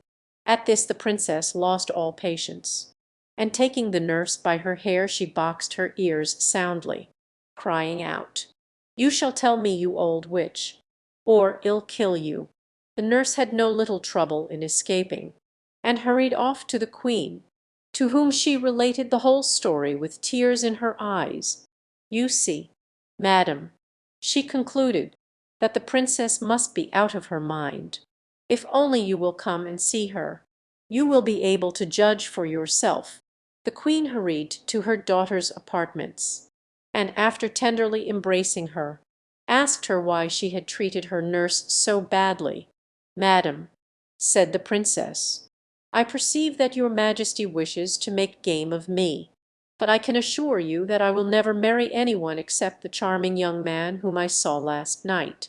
At this the princess lost all patience, and taking the nurse by her hair she boxed her ears soundly, crying out, "You shall tell me, you old witch, or I'll kill you." The nurse had no little trouble in escaping, and hurried off to the queen, to whom she related the whole story with tears in her eyes. "You see, madam," she concluded, "that the princess must be out of her mind. If only you will come and see her, you will be able to judge for yourself. the queen hurried to her daughter's apartments, and after tenderly embracing her, asked her why she had treated her nurse so badly. "Madam," said the princess, "I perceive that your majesty wishes to make game of me, but I can assure you that I will never marry anyone except the charming young man whom I saw last night.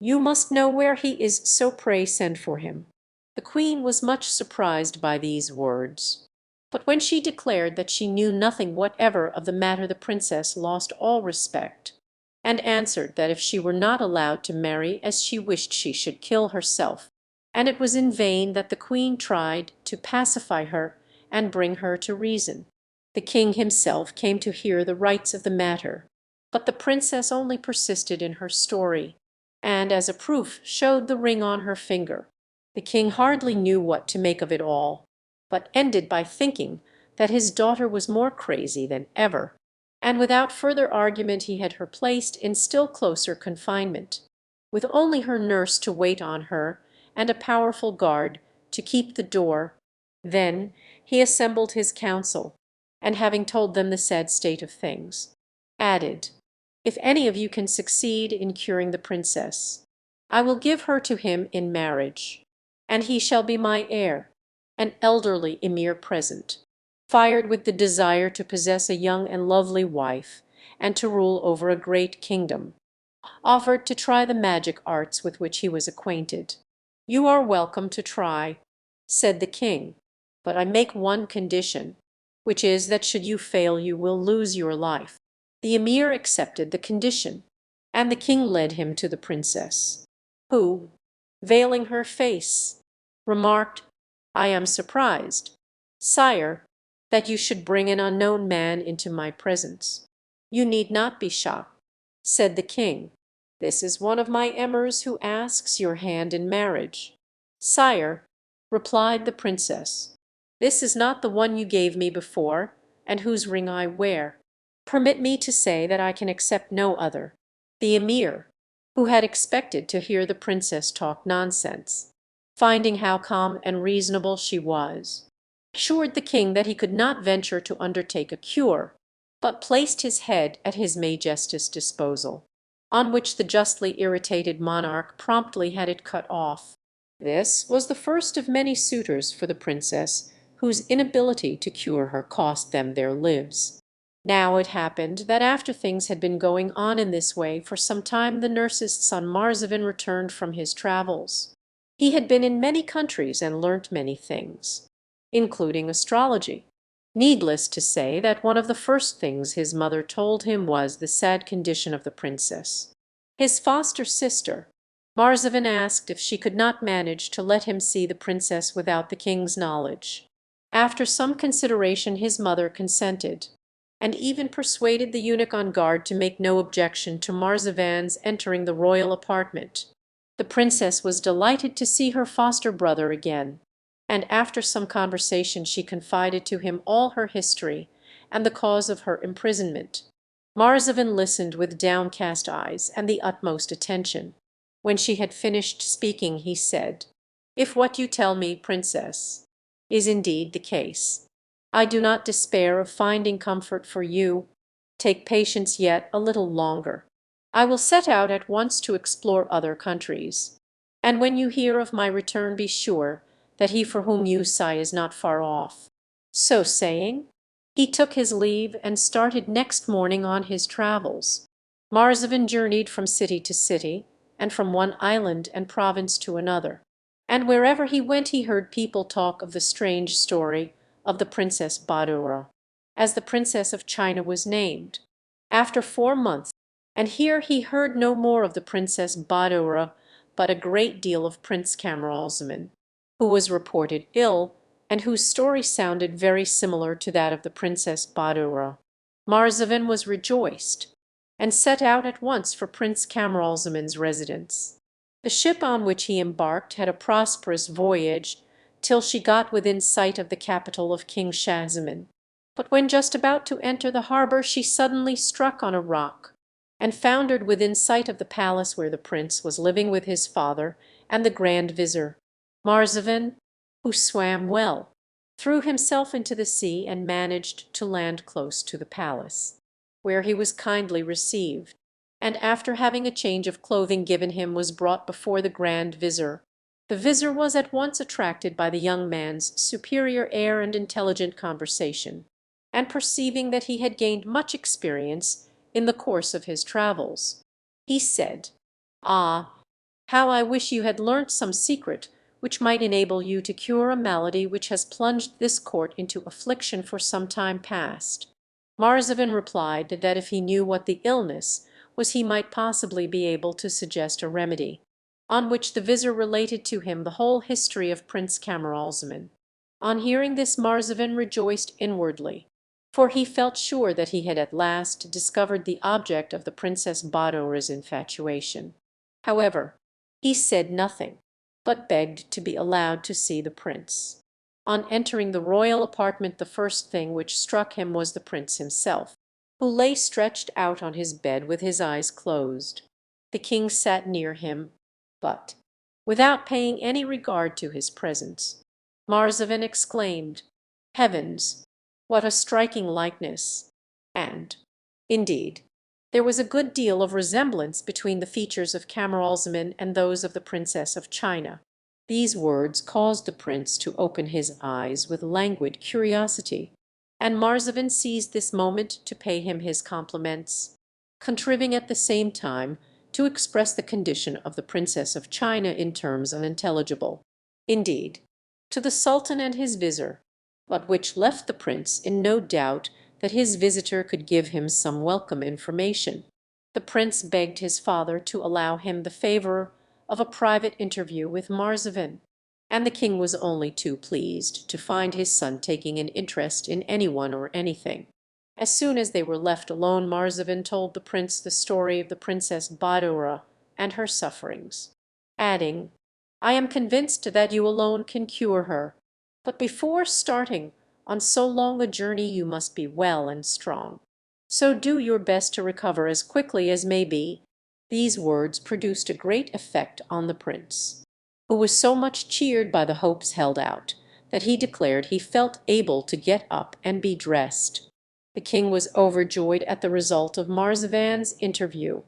You must know where he is, so pray send for him." The queen was much surprised by these words, but when she declared that she knew nothing whatever of the matter the princess lost all respect, and answered that if she were not allowed to marry as she wished she should kill herself, and it was in vain that the queen tried to pacify her and bring her to reason. The king himself came to hear the rights of the matter, but the princess only persisted in her story, and as a proof showed the ring on her finger. The king hardly knew what to make of it all, but ended by thinking that his daughter was more crazy than ever, and without further argument he had her placed in still closer confinement, with only her nurse to wait on her and a powerful guard to keep the door. Then he assembled his council, and having told them the sad state of things, added, "If any of you can succeed in curing the princess, I will give her to him in marriage, and he shall be my heir." An elderly emir present, fired with the desire to possess a young and lovely wife and to rule over a great kingdom, offered to try the magic arts with which he was acquainted. "You are welcome to try," said the king, "but I make one condition, which is that should you fail you will lose your life." The emir accepted the condition, and the king led him to the princess, who, veiling her face, remarked, "I am surprised, sire, that you should bring an unknown man into my presence." "You need not be shocked," said the king. "This is one of my emirs who asks your hand in marriage." "Sire," replied the princess, "this is not the one you gave me before, and whose ring I wear. Permit me to say that I can accept no other." The emir, who had expected to hear the princess talk nonsense, finding how calm and reasonable she was, assured the king that he could not venture to undertake a cure, but placed his head at his majesty's disposal, on which the justly irritated monarch promptly had it cut off. This was the first of many suitors for the princess whose inability to cure her cost them their lives. Now it happened that after things had been going on in this way for some time, the nurse's son Marzavan returned from his travels. He had been in many countries and learnt many things, including astrology. Needless to say that one of the first things his mother told him was the sad condition of the princess. His foster sister, Marzavan, asked if she could not manage to let him see the princess without the king's knowledge. After some consideration his mother consented, and even persuaded the eunuch on guard to make no objection to Marzavan's entering the royal apartment. The princess was delighted to see her foster brother again, and after some conversation she confided to him all her history and the cause of her imprisonment. Marzavan listened with downcast eyes and the utmost attention. When she had finished speaking he said, "If what you tell me, princess, is indeed the case, I do not despair of finding comfort for you. Take patience yet a little longer. I will set out at once to explore other countries, and when you hear of my return be sure that he for whom you sigh is not far off." So saying, he took his leave and started next morning on his travels. Marzavan journeyed from city to city, and from one island and province to another, and wherever he went he heard people talk of the strange story of the Princess Badoura, as the Princess of China was named. After 4 months, and here he heard no more of the Princess Badoura, but a great deal of Prince Camaralzaman, who was reported ill, and whose story sounded very similar to that of the Princess Badoura. Marzavan was rejoiced, and set out at once for Prince Camaralzaman's residence. The ship on which he embarked had a prosperous voyage till she got within sight of the capital of King Shahzaman. But when just about to enter the harbour she suddenly struck on a rock, and foundered within sight of the palace where the prince was living with his father and the Grand Vizir. Marzavan, who swam well, threw himself into the sea, and managed to land close to the palace, where he was kindly received, and after having a change of clothing given him was brought before the Grand Vizir. The Vizir was at once attracted by the young man's superior air and intelligent conversation, and perceiving that he had gained much experience in the course of his travels, he said, "Ah, how I wish you had learnt some secret which might enable you to cure a malady which has plunged this court into affliction for some time past." Marzavan replied that if he knew what the illness was he might possibly be able to suggest a remedy, on which the Vizir related to him the whole history of Prince Camaralzaman. On hearing this Marzavan rejoiced inwardly, for he felt sure that he had at last discovered the object of the Princess Badoura's infatuation. However, he said nothing, but begged to be allowed to see the prince. On entering the royal apartment the first thing which struck him was the prince himself, who lay stretched out on his bed with his eyes closed. The king sat near him, but, without paying any regard to his presence, Marzavan exclaimed, "Heavens, what a striking likeness!" And, indeed, there was a good deal of resemblance between the features of Camaralzaman and those of the Princess of China. These words caused the prince to open his eyes with languid curiosity, and Marzavan seized this moment to pay him his compliments, contriving at the same time to express the condition of the Princess of China in terms unintelligible, indeed, to the Sultan and his Vizir, but which left the prince in no doubt that his visitor could give him some welcome information. The prince begged his father to allow him the favour of a private interview with Marzavan, and the king was only too pleased to find his son taking an interest in any one or anything. As soon as they were left alone, Marzavan told the prince the story of the Princess Badoura and her sufferings, adding, "I am convinced that you alone can cure her, but before starting on so long a journey you must be well and strong. So do your best to recover as quickly as may be." These words produced a great effect on the prince, who was so much cheered by the hopes held out that he declared he felt able to get up and be dressed. The king was overjoyed at the result of Marzavan's interview,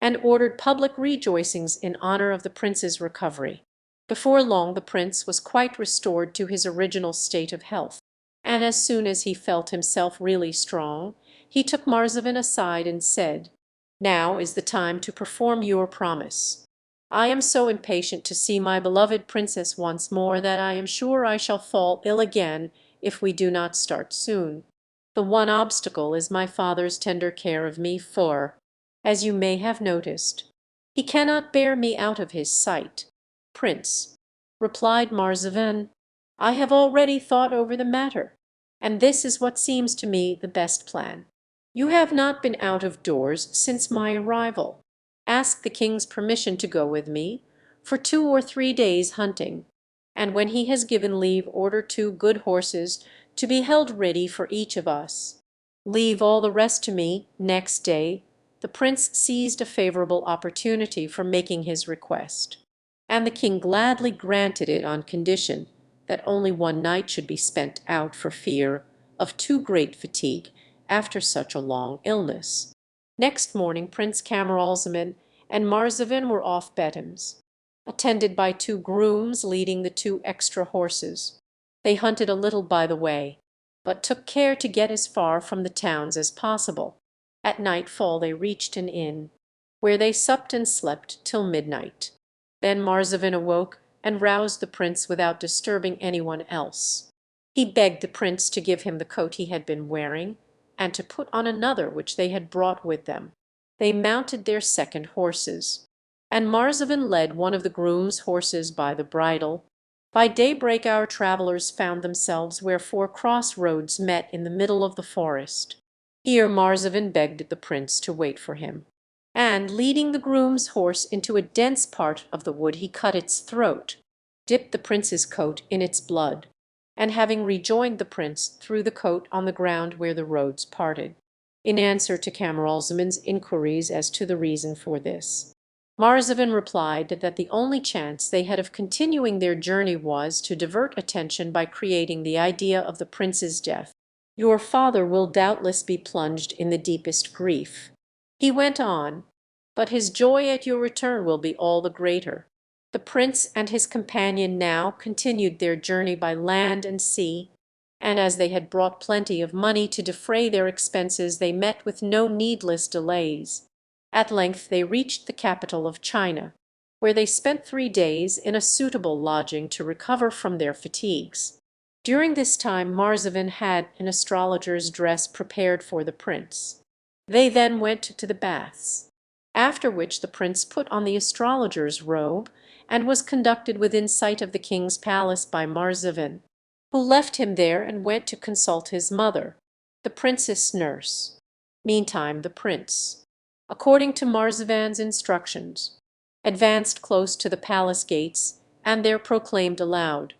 and ordered public rejoicings in honour of the prince's recovery. Before long the prince was quite restored to his original state of health, and as soon as he felt himself really strong, he took Marzavan aside and said, "Now is the time to perform your promise. I am so impatient to see my beloved princess once more that I am sure I shall fall ill again if we do not start soon. The one obstacle is my father's tender care of me, for, as you may have noticed, he cannot bear me out of his sight." "Prince," replied Marzavan, "I have already thought over the matter, and this is what seems to me the best plan. You have not been out of doors since my arrival. Ask the king's permission to go with me for 2 or 3 days hunting, and when he has given leave order 2 good horses to be held ready for each of us. Leave all the rest to me." Next day the prince seized a favourable opportunity for making his request, and the king gladly granted it on condition that only one night should be spent out for fear of too great fatigue after such a long illness. Next morning Prince Camaralzaman and Marzavan were off Betams, attended by 2 grooms leading the 2 extra horses. They hunted a little by the way, but took care to get as far from the towns as possible. At nightfall they reached an inn, where they supped and slept till midnight. Then Marzavan awoke and roused the prince without disturbing any one else. He begged the prince to give him the coat he had been wearing, and to put on another which they had brought with them. They mounted their 2 horses, and Marzavan led one of the groom's horses by the bridle. By daybreak our travellers found themselves where 4 cross roads met in the middle of the forest. Here Marzavan begged the prince to wait for him, and leading the groom's horse into a dense part of the wood he cut its throat, dipped the prince's coat in its blood, and having rejoined the prince threw the coat on the ground where the roads parted. In answer to Camaralzaman's inquiries as to the reason for this, Marzavan replied that the only chance they had of continuing their journey was to divert attention by creating the idea of the prince's death. "Your father will doubtless be plunged in the deepest grief," he went on, "but his joy at your return will be all the greater." The prince and his companion now continued their journey by land and sea, and as they had brought plenty of money to defray their expenses, they met with no needless delays. At length they reached the capital of China, where they spent 3 days in a suitable lodging to recover from their fatigues. During this time Marzavan had an astrologer's dress prepared for the prince. They then went to the baths, after which the prince put on the astrologer's robe and was conducted within sight of the king's palace by Marzavan, who left him there and went to consult his mother, the princess' nurse. Meantime the prince, according to Marzavan's instructions, advanced close to the palace gates, and there proclaimed aloud,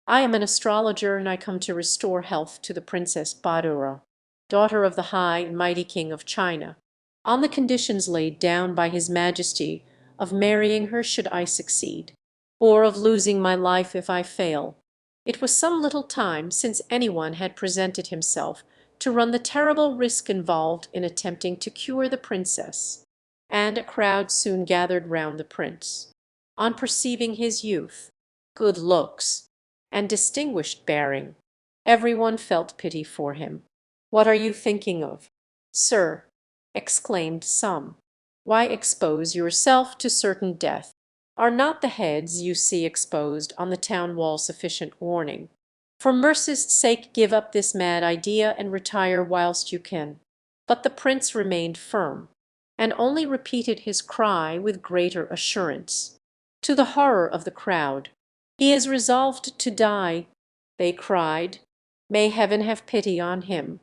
"I am an astrologer, and I come to restore health to the Princess Badoura, daughter of the high and mighty King of China, on the conditions laid down by His Majesty of marrying her should I succeed, or of losing my life if I fail." It was some little time since any one had presented himself to run the terrible risk involved in attempting to cure the princess, and a crowd soon gathered round the prince. On perceiving his youth, good looks, and distinguished bearing, every one felt pity for him. "What are you thinking of, sir?" exclaimed some. "Why expose yourself to certain death? Are not the heads you see exposed on the town wall sufficient warning? For mercy's sake give up this mad idea and retire whilst you can." But the prince remained firm, and only repeated his cry with greater assurance. To the horror of the crowd, "He is resolved to die," they cried. "May Heaven have pity on him."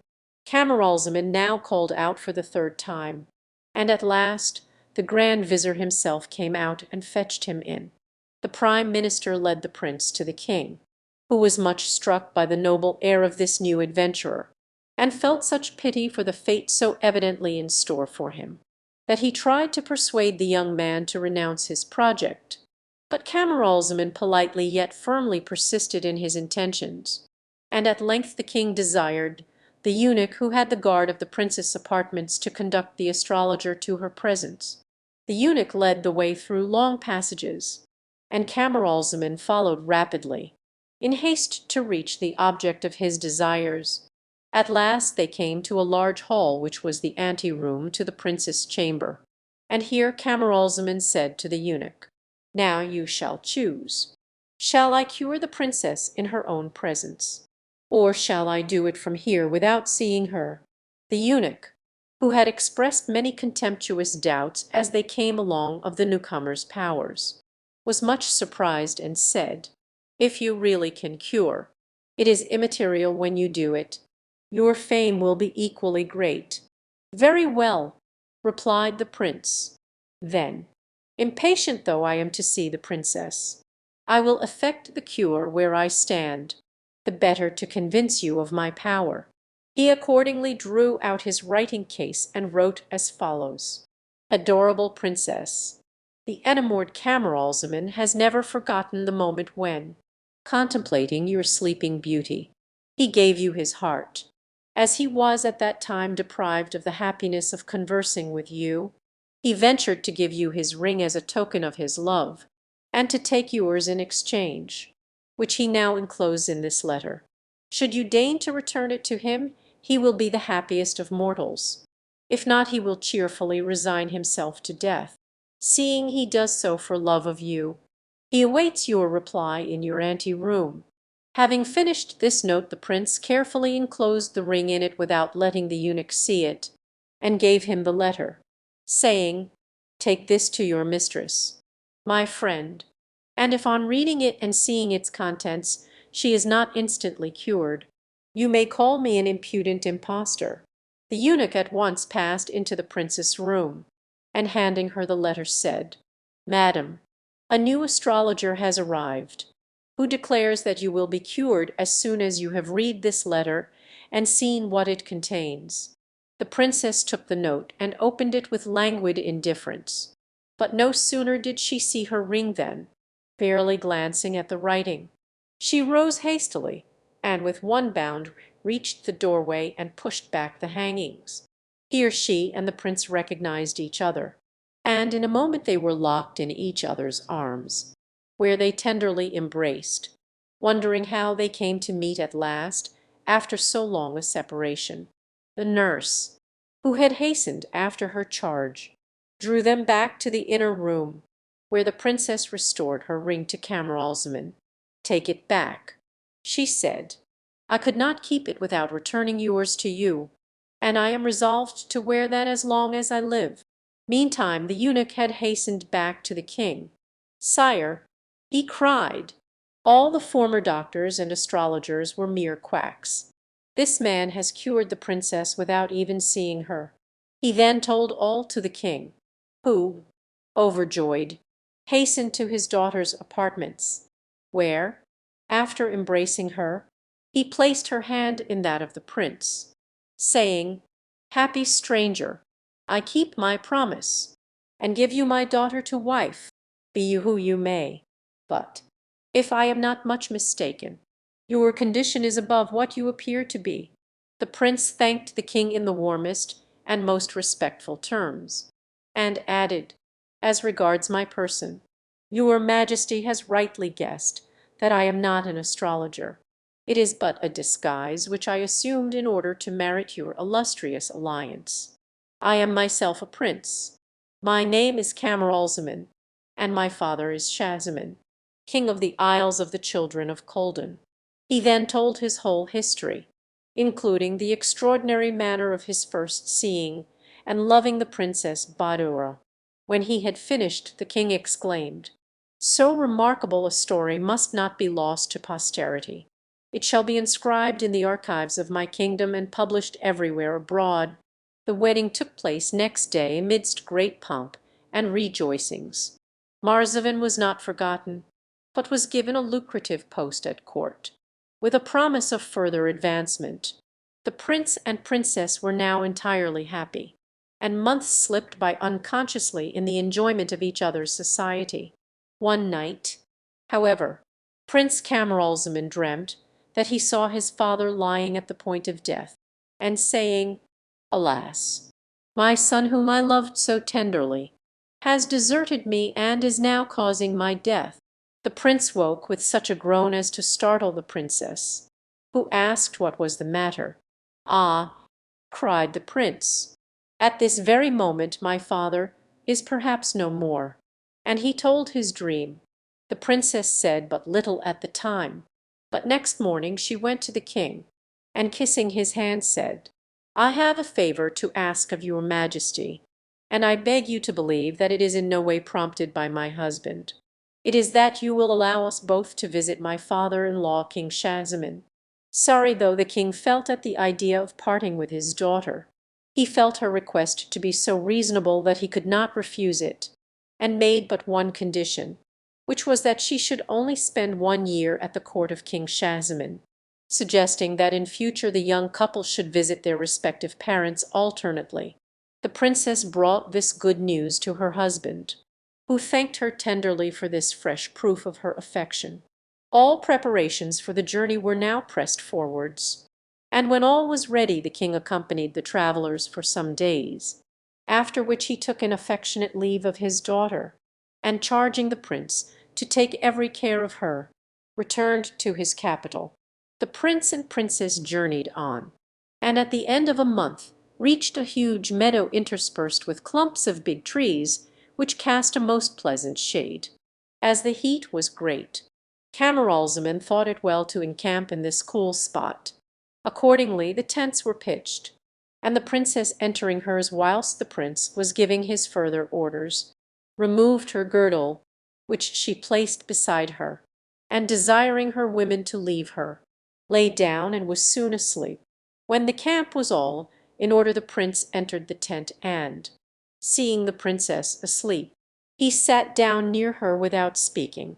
Camaralzaman now called out for the third time, and at last the Grand Vizir himself came out and fetched him in. The Prime Minister led the prince to the king, who was much struck by the noble air of this new adventurer, and felt such pity for the fate so evidently in store for him, that he tried to persuade the young man to renounce his project. But Camaralzaman politely yet firmly persisted in his intentions, and at length the king desired the eunuch who had the guard of the princess' apartments to conduct the astrologer to her presence. The eunuch led the way through long passages, and Camaralzaman followed rapidly, in haste to reach the object of his desires. At last they came to a large hall which was the ante-room to the prince's chamber, and here Camaralzaman said to the eunuch, "Now you shall choose. Shall I cure the princess in her own presence, or shall I do it from here without seeing her?" The eunuch, who had expressed many contemptuous doubts as they came along of the newcomer's powers, was much surprised and said, "If you really can cure, it is immaterial when you do it. Your fame will be equally great." "Very well," replied the prince. "Then, impatient though I am to see the princess, I will effect the cure where I stand, the better to convince you of my power." He accordingly drew out his writing case and wrote as follows: "Adorable Princess, the enamoured Camaralzaman has never forgotten the moment when, contemplating your sleeping beauty, he gave you his heart. As he was at that time deprived of the happiness of conversing with you, he ventured to give you his ring as a token of his love, and to take yours in exchange, which he now encloses in this letter. Should you deign to return it to him, he will be the happiest of mortals. If not, he will cheerfully resign himself to death, seeing he does so for love of you. He awaits your reply in your ante-room." Having finished this note, the prince carefully enclosed the ring in it without letting the eunuch see it, and gave him the letter, saying, "Take this to your mistress, my friend, and if on reading it and seeing its contents she is not instantly cured, you may call me an impudent impostor." The eunuch at once passed into the princess' room, and handing her the letter said, "Madam, a new astrologer has arrived, who declares that you will be cured as soon as you have read this letter and seen what it contains." The princess took the note and opened it with languid indifference. But no sooner did she see her ring than, barely glancing at the writing, she rose hastily, and with one bound reached the doorway and pushed back the hangings. Here she and the prince recognized each other, and in a moment they were locked in each other's arms, where they tenderly embraced, wondering how they came to meet at last after so long a separation. The nurse, who had hastened after her charge, drew them back to the inner room, where the princess restored her ring to Camaralzaman. "Take it back," she said. "I could not keep it without returning yours to you, and I am resolved to wear that as long as I live." Meantime the eunuch had hastened back to the king. "Sire," he cried, "all the former doctors and astrologers were mere quacks. This man has cured the princess without even seeing her." He then told all to the king, who, overjoyed, hastened to his daughter's apartments, where, after embracing her, he placed her hand in that of the prince, saying, "Happy stranger, I keep my promise, and give you my daughter to wife, be you who you may. But, if I am not much mistaken, your condition is above what you appear to be." The prince thanked the king in the warmest and most respectful terms, and added, "As regards my person, your majesty has rightly guessed that I am not an astrologer. It is but a disguise which I assumed in order to merit your illustrious alliance. I am myself a prince. My name is Camaralzaman, and my father is Shahzaman, king of the Isles of the Children of Kolden." He then told his whole history, including the extraordinary manner of his first seeing and loving the Princess Badoura. When he had finished, the king exclaimed, "So remarkable a story must not be lost to posterity. It shall be inscribed in the archives of my kingdom and published everywhere abroad." The wedding took place next day amidst great pomp and rejoicings. Marzavan was not forgotten, but was given a lucrative post at court, with a promise of further advancement. The prince and princess were now entirely happy, and months slipped by unconsciously in the enjoyment of each other's society. One night, however, Prince Camaralzaman dreamt that he saw his father lying at the point of death, and saying, "Alas! my son whom I loved so tenderly has deserted me and is now causing my death." The prince woke with such a groan as to startle the princess, who asked what was the matter. "Ah!" cried the prince, "at this very moment my father is perhaps no more." And he told his dream. The princess said but little at the time, but next morning she went to the king, and kissing his hand said, "I have a favour to ask of your majesty, and I beg you to believe that it is in no way prompted by my husband. It is that you will allow us both to visit my father-in-law, King Shahzaman." Sorry though the king felt at the idea of parting with his daughter, he felt her request to be so reasonable that he could not refuse it, and made but one condition, which was that she should only spend 1 year at the court of King Shahzaman, suggesting that in future the young couple should visit their respective parents alternately. The princess brought this good news to her husband, who thanked her tenderly for this fresh proof of her affection. All preparations for the journey were now pressed forwards, and when all was ready the king accompanied the travellers for some days, after which he took an affectionate leave of his daughter, and charging the prince to take every care of her, returned to his capital. The prince and princess journeyed on, and at the end of a month reached a huge meadow interspersed with clumps of big trees, which cast a most pleasant shade. As the heat was great, Camaralzaman thought it well to encamp in this cool spot. Accordingly the tents were pitched, and the princess entering hers whilst the prince was giving his further orders, removed her girdle, which she placed beside her, and desiring her women to leave her, lay down and was soon asleep. When the camp was all in order the prince entered the tent and, seeing the princess asleep, he sat down near her without speaking.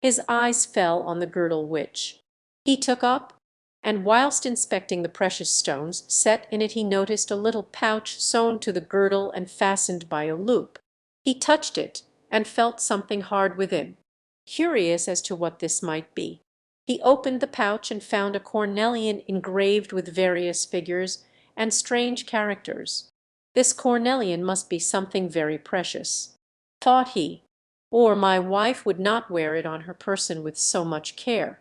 His eyes fell on the girdle which he took up, and whilst inspecting the precious stones set in it he noticed a little pouch sewn to the girdle and fastened by a loop. He touched it, and felt something hard within. Curious as to what this might be, he opened the pouch and found a cornelian engraved with various figures and strange characters. This cornelian must be something very precious, thought he, or my wife would not wear it on her person with so much care.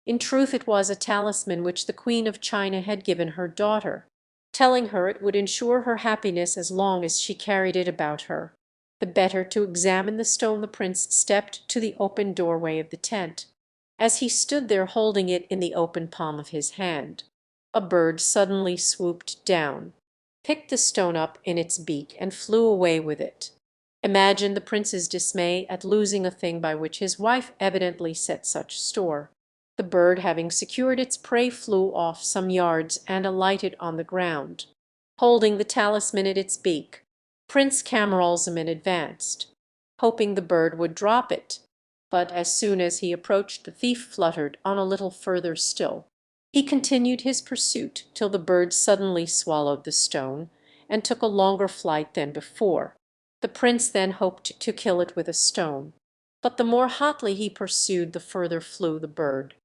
In truth it was a talisman which the Queen of China had given her daughter, telling her it would ensure her happiness as long as she carried it about her. The better to examine the stone, the prince stepped to the open doorway of the tent. As he stood there holding it in the open palm of his hand, a bird suddenly swooped down, picked the stone up in its beak, and flew away with it. Imagine the prince's dismay at losing a thing by which his wife evidently set such store. The bird, having secured its prey, flew off some yards and alighted on the ground, holding the talisman in its beak. Prince Camaralzaman advanced, hoping the bird would drop it, but as soon as he approached the thief fluttered on a little further still. He continued his pursuit till the bird suddenly swallowed the stone and took a longer flight than before. The prince then hoped to kill it with a stone, but the more hotly he pursued the further flew the bird.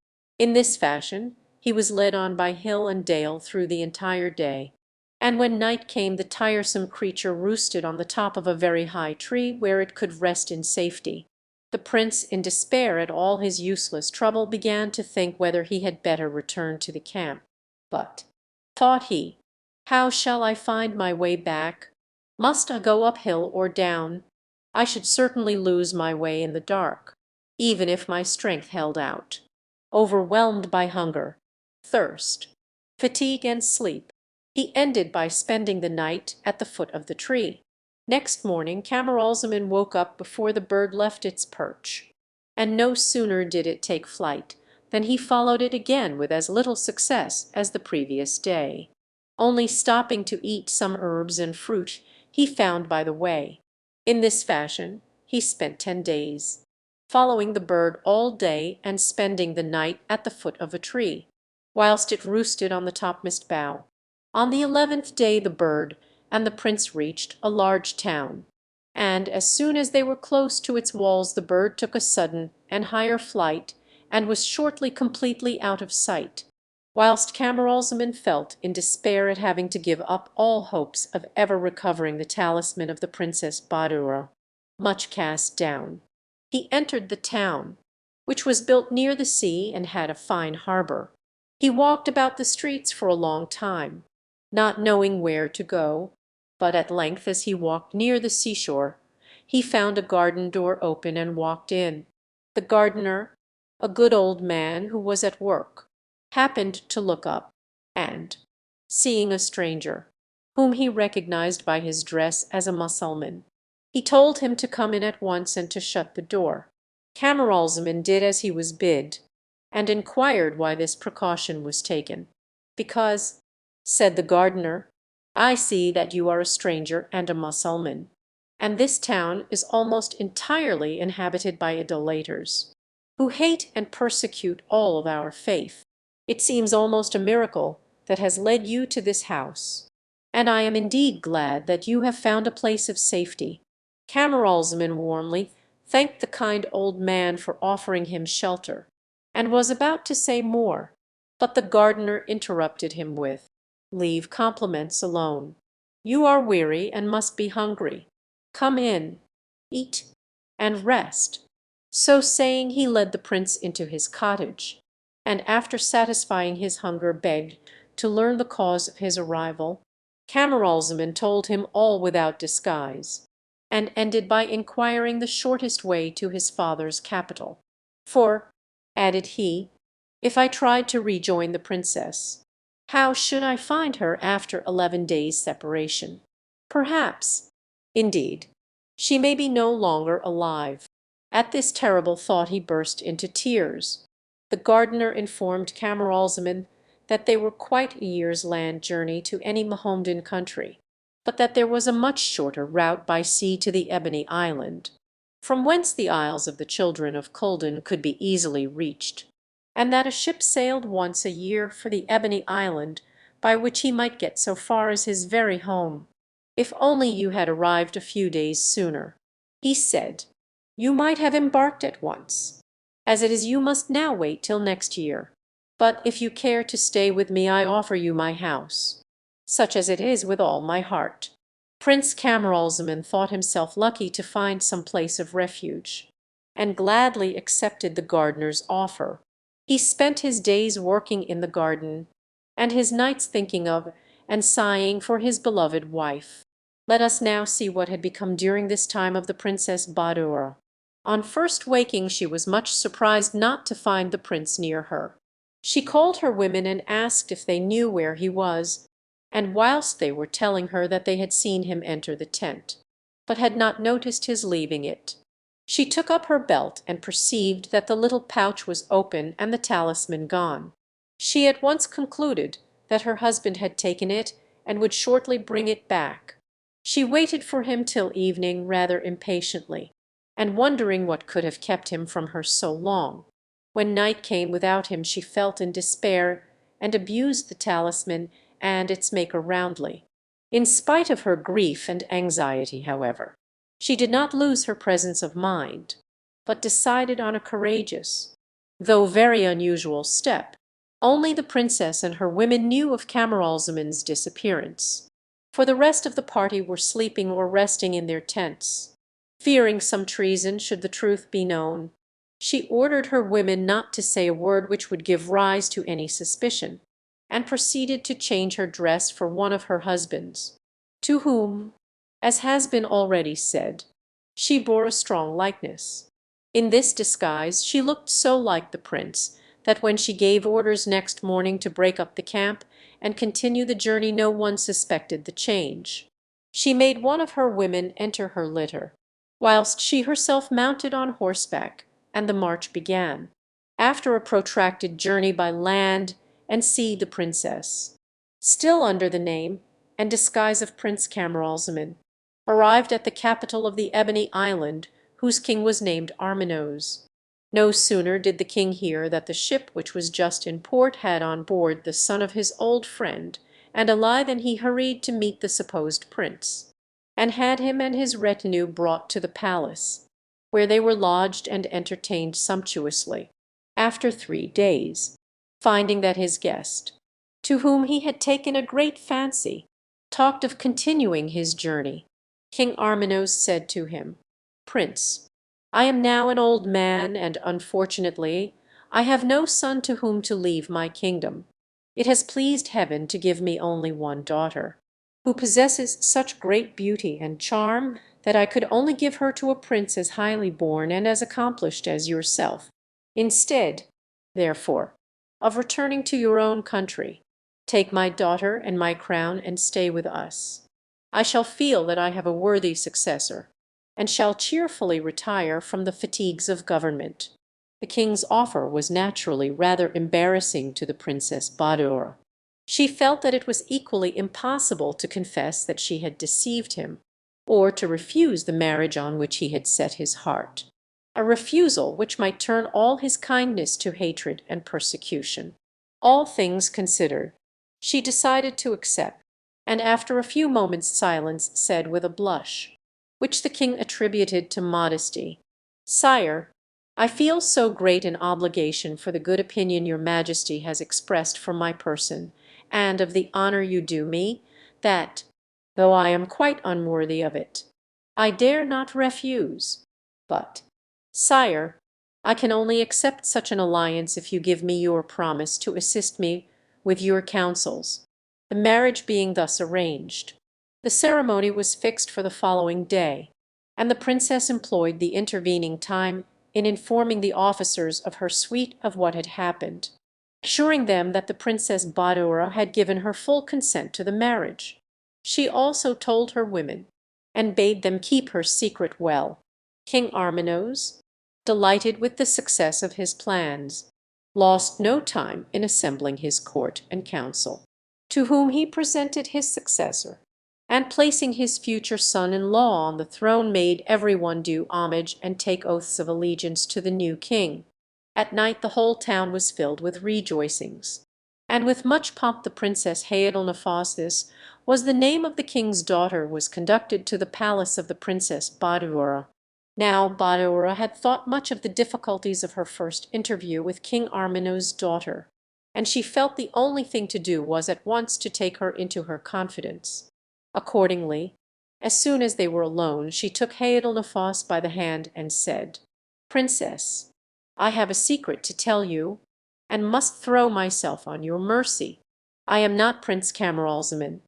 In this fashion he was led on by hill and dale through the entire day, and when night came the tiresome creature roosted on the top of a very high tree where it could rest in safety. The prince, in despair at all his useless trouble, began to think whether he had better return to the camp. But, thought he, how shall I find my way back? Must I go uphill or down? I should certainly lose my way in the dark, even if my strength held out. Overwhelmed by hunger, thirst, fatigue, and sleep, he ended by spending the night at the foot of the tree. Next morning Camaralzaman woke up before the bird left its perch, and no sooner did it take flight than he followed it again with as little success as the previous day, only stopping to eat some herbs and fruit he found by the way. In this fashion he spent 10 days, following the bird all day and spending the night at the foot of a tree, whilst it roosted on the topmost bough. On the 11th day the bird and the prince reached a large town, and as soon as they were close to its walls the bird took a sudden and higher flight and was shortly completely out of sight, whilst Camaralzaman felt in despair at having to give up all hopes of ever recovering the talisman of the Princess Badoura. Much cast down, he entered the town, which was built near the sea and had a fine harbour. He walked about the streets for a long time, not knowing where to go, but at length, as he walked near the seashore, he found a garden door open and walked in. The gardener, a good old man who was at work, happened to look up, and, seeing a stranger, whom he recognized by his dress as a Mussulman, he told him to come in at once and to shut the door. Camaralzaman did as he was bid, and inquired why this precaution was taken. "Because," said the gardener, "I see that you are a stranger and a Mussulman, and this town is almost entirely inhabited by idolaters, who hate and persecute all of our faith. It seems almost a miracle that has led you to this house, and I am indeed glad that you have found a place of safety." Camaralzaman warmly thanked the kind old man for offering him shelter, and was about to say more, but the gardener interrupted him with, "Leave compliments alone. You are weary and must be hungry. Come in, eat, and rest." So saying, he led the prince into his cottage, and after satisfying his hunger begged to learn the cause of his arrival. Camaralzaman told him all without disguise, and ended by inquiring the shortest way to his father's capital. "For," added he, "if I tried to rejoin the princess, how should I find her after 11 days' separation? Perhaps, indeed, she may be no longer alive." At this terrible thought he burst into tears. The gardener informed Camaralzaman that they were quite a year's land journey to any Mohammedan country, but that there was a much shorter route by sea to the Ebony Island, from whence the Isles of the Children of Kuldan could be easily reached, and that a ship sailed once a year for the Ebony Island, by which he might get so far as his very home. "If only you had arrived a few days sooner!" He said, "You might have embarked at once. As it is, you must now wait till next year. But if you care to stay with me, I offer you my house, such as it is, with all my heart." Prince Camaralzaman thought himself lucky to find some place of refuge, and gladly accepted the gardener's offer. He spent his days working in the garden, and his nights thinking of and sighing for his beloved wife. Let us now see what had become during this time of the Princess Badoura. On first waking she was much surprised not to find the prince near her. She called her women and asked if they knew where he was, and whilst they were telling her that they had seen him enter the tent, but had not noticed his leaving it, she took up her belt and perceived that the little pouch was open and the talisman gone. She at once concluded that her husband had taken it and would shortly bring it back. She waited for him till evening rather impatiently, and wondering what could have kept him from her so long. When night came without him she felt in despair, and abused the talisman and its maker roundly. In spite of her grief and anxiety, however, she did not lose her presence of mind, but decided on a courageous, though very unusual step. Only the princess and her women knew of Camaralzaman's disappearance, for the rest of the party were sleeping or resting in their tents. Fearing some treason should the truth be known, she ordered her women not to say a word which would give rise to any suspicion, and proceeded to change her dress for one of her husbands, to whom, as has been already said, she bore a strong likeness. In this disguise she looked so like the prince that when she gave orders next morning to break up the camp and continue the journey no one suspected the change. She made one of her women enter her litter, whilst she herself mounted on horseback, and the march began. After a protracted journey by land and sea, the princess, still under the name and disguise of Prince Camaralzaman, arrived at the capital of the Ebony Island, whose king was named Arminos. No sooner did the king hear that the ship which was just in port had on board the son of his old friend and Ally than he hurried to meet the supposed prince, and had him and his retinue brought to the palace, where they were lodged and entertained sumptuously. After 3 days, finding that his guest, to whom he had taken a great fancy, talked of continuing his journey, King Arminos said to him, "Prince, I am now an old man, and unfortunately I have no son to whom to leave my kingdom. It has pleased Heaven to give me only one daughter, who possesses such great beauty and charm that I could only give her to a prince as highly born and as accomplished as yourself. Instead, therefore, of returning to your own country, take my daughter and my crown and stay with us. I shall feel that I have a worthy successor, and shall cheerfully retire from the fatigues of government." The king's offer was naturally rather embarrassing to the Princess Badoura. She felt that it was equally impossible to confess that she had deceived him, or to refuse the marriage on which he had set his heart, a refusal which might turn all his kindness to hatred and persecution. All things considered, she decided to accept, and after a few moments' silence said with a blush, which the king attributed to modesty, "Sire, I feel so great an obligation for the good opinion your Majesty has expressed for my person, and of the honour you do me, that, though I am quite unworthy of it, I dare not refuse. But, sire, I can only accept such an alliance if you give me your promise to assist me with your counsels." The marriage being thus arranged, the ceremony was fixed for the following day, and the princess employed the intervening time in informing the officers of her suite of what had happened, assuring them that the Princess Badoura had given her full consent to the marriage. She also told her women, and bade them keep her secret well. King Arminos, delighted with the success of his plans, lost no time in assembling his court and council, to whom he presented his successor, and placing his future son-in-law on the throne made every one do homage and take oaths of allegiance to the new king. At night the whole town was filled with rejoicings, and with much pomp the Princess Hadelnefous, was the name of the king's daughter, was conducted to the palace of the Princess Badoura. Now Badoura had thought much of the difficulties of her first interview with King Armino's daughter, and she felt the only thing to do was at once to take her into her confidence. Accordingly, as soon as they were alone, she took Haïdelnefous by the hand and said, "Princess, I have a secret to tell you, and must throw myself on your mercy. I am not Prince Camaralzaman,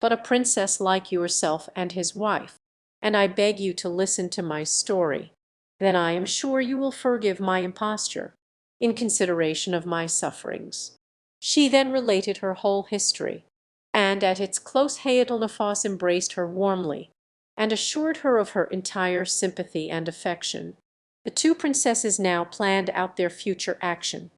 but a princess like yourself and his wife, and I beg you to listen to my story. Then I am sure you will forgive my imposture, in consideration of my sufferings." She then related her whole history, and at its close Haïdelnefous embraced her warmly, and assured her of her entire sympathy and affection. The two princesses now planned out their future action,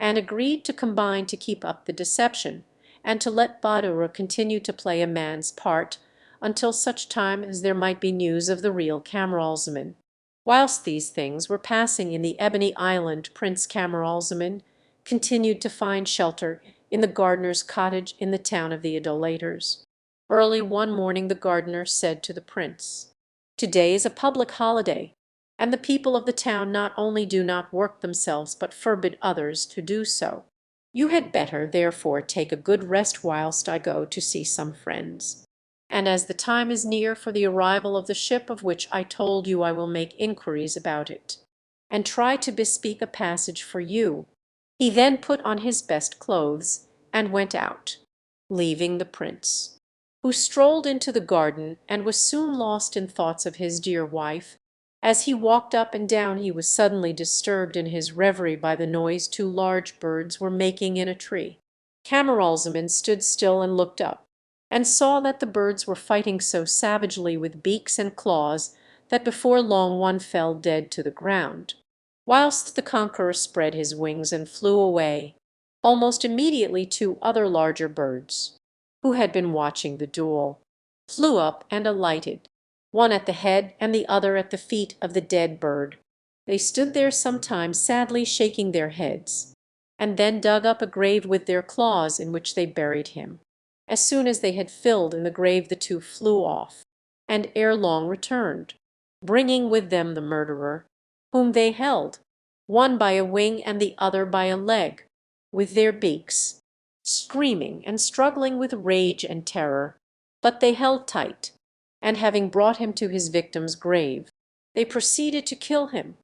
and agreed to combine to keep up the deception, and to let Badoura continue to play a man's part until such time as there might be news of the real Camaralzaman. Whilst these things were passing in the Ebony Island, Prince Camaralzaman continued to find shelter in the gardener's cottage in the town of the Idolaters. Early one morning the gardener said to the prince, "To-day is a public holiday, and the people of the town not only do not work themselves, but forbid others to do so. You had better, therefore, take a good rest whilst I go to see some friends. And as the time is near for the arrival of the ship of which I told you, I will make inquiries about it, and try to bespeak a passage for you." He then put on his best clothes and went out, leaving the prince, who strolled into the garden and was soon lost in thoughts of his dear wife. As he walked up and down he was suddenly disturbed in his reverie by the noise two large birds were making in a tree. Camaralzaman stood still and looked up, and saw that the birds were fighting so savagely with beaks and claws that before long one fell dead to the ground, whilst the conqueror spread his wings and flew away. Almost immediately two other larger birds, who had been watching the duel, flew up and alighted, one at the head and the other at the feet of the dead bird. They stood there some time sadly shaking their heads, and then dug up a grave with their claws, in which they buried him. As soon as they had filled in the grave the two flew off, and ere long returned, bringing with them the murderer, whom they held, one by a wing and the other by a leg, with their beaks, screaming and struggling with rage and terror. But they held tight, and having brought him to his victim's grave, they proceeded to kill him,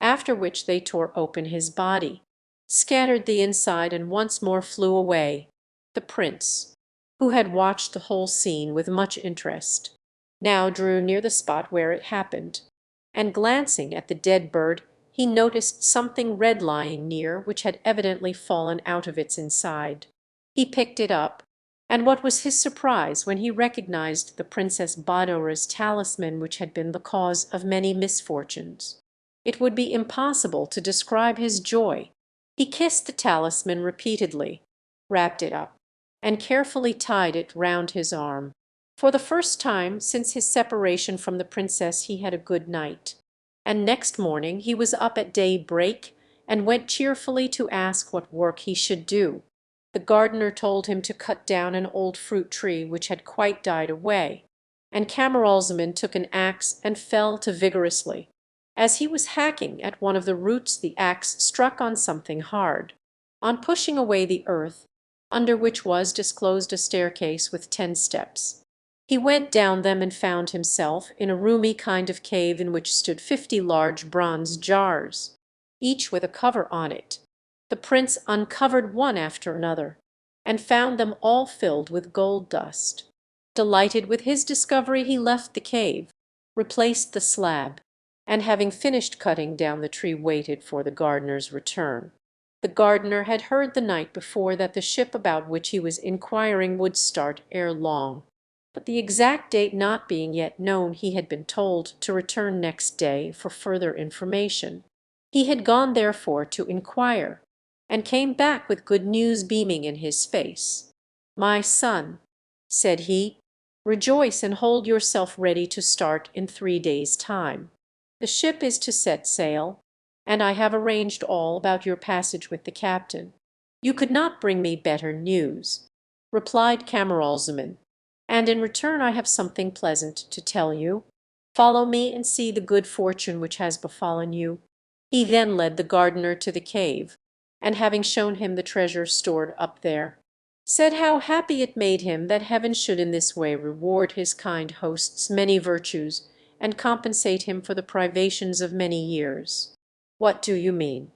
after which they tore open his body, scattered the inside, and once more flew away. The prince, who had watched the whole scene with much interest, now drew near the spot where it happened, and glancing at the dead bird he noticed something red lying near, which had evidently fallen out of its inside. He picked it up, and what was his surprise when he recognized the Princess Badoura's talisman, which had been the cause of many misfortunes. It would be impossible to describe his joy. He kissed the talisman repeatedly, wrapped it up, and carefully tied it round his arm. For the first time since his separation from the princess he had a good night, and next morning he was up at daybreak and went cheerfully to ask what work he should do. The gardener told him to cut down an old fruit tree which had quite died away, and Camaralzaman took an axe and fell to vigorously. As he was hacking at one of the roots the axe struck on something hard. On pushing away the earth, under which was disclosed a staircase with 10 steps, he went down them and found himself in a roomy kind of cave in which stood 50 large bronze jars, each with a cover on it. The prince uncovered one after another, and found them all filled with gold dust. Delighted with his discovery he left the cave, replaced the slab, and having finished cutting down the tree waited for the gardener's return. The gardener had heard the night before that the ship about which he was inquiring would start ere long, but the exact date not being yet known, he had been told to return next day for further information. He had gone therefore to inquire, and came back with good news beaming in his face. "My son," said he, "rejoice and hold yourself ready to start in 3 days' time. The ship is to set sail, and I have arranged all about your passage with the captain." "You could not bring me better news," replied Camaralzaman, "and in return I have something pleasant to tell you. Follow me and see the good fortune which has befallen you." He then led the gardener to the cave, and having shown him the treasure stored up there, said how happy it made him that heaven should in this way reward his kind host's many virtues and compensate him for the privations of many years. "What do you mean?"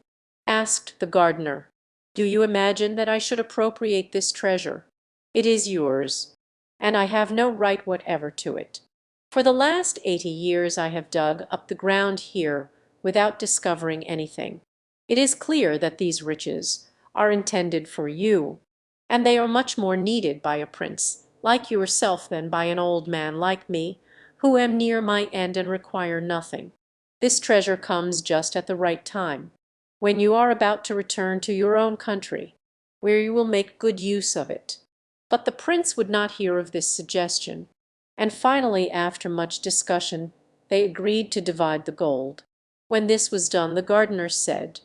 asked the gardener. "Do you imagine that I should appropriate this treasure? It is yours, and I have no right whatever to it. For the last 80 years I have dug up the ground here without discovering anything. It is clear that these riches are intended for you, and they are much more needed by a prince like yourself than by an old man like me, who am near my end and require nothing. This treasure comes just at the right time, when you are about to return to your own country, where you will make good use of it." But the prince would not hear of this suggestion, and finally, after much discussion, they agreed to divide the gold. When this was done, the gardener said,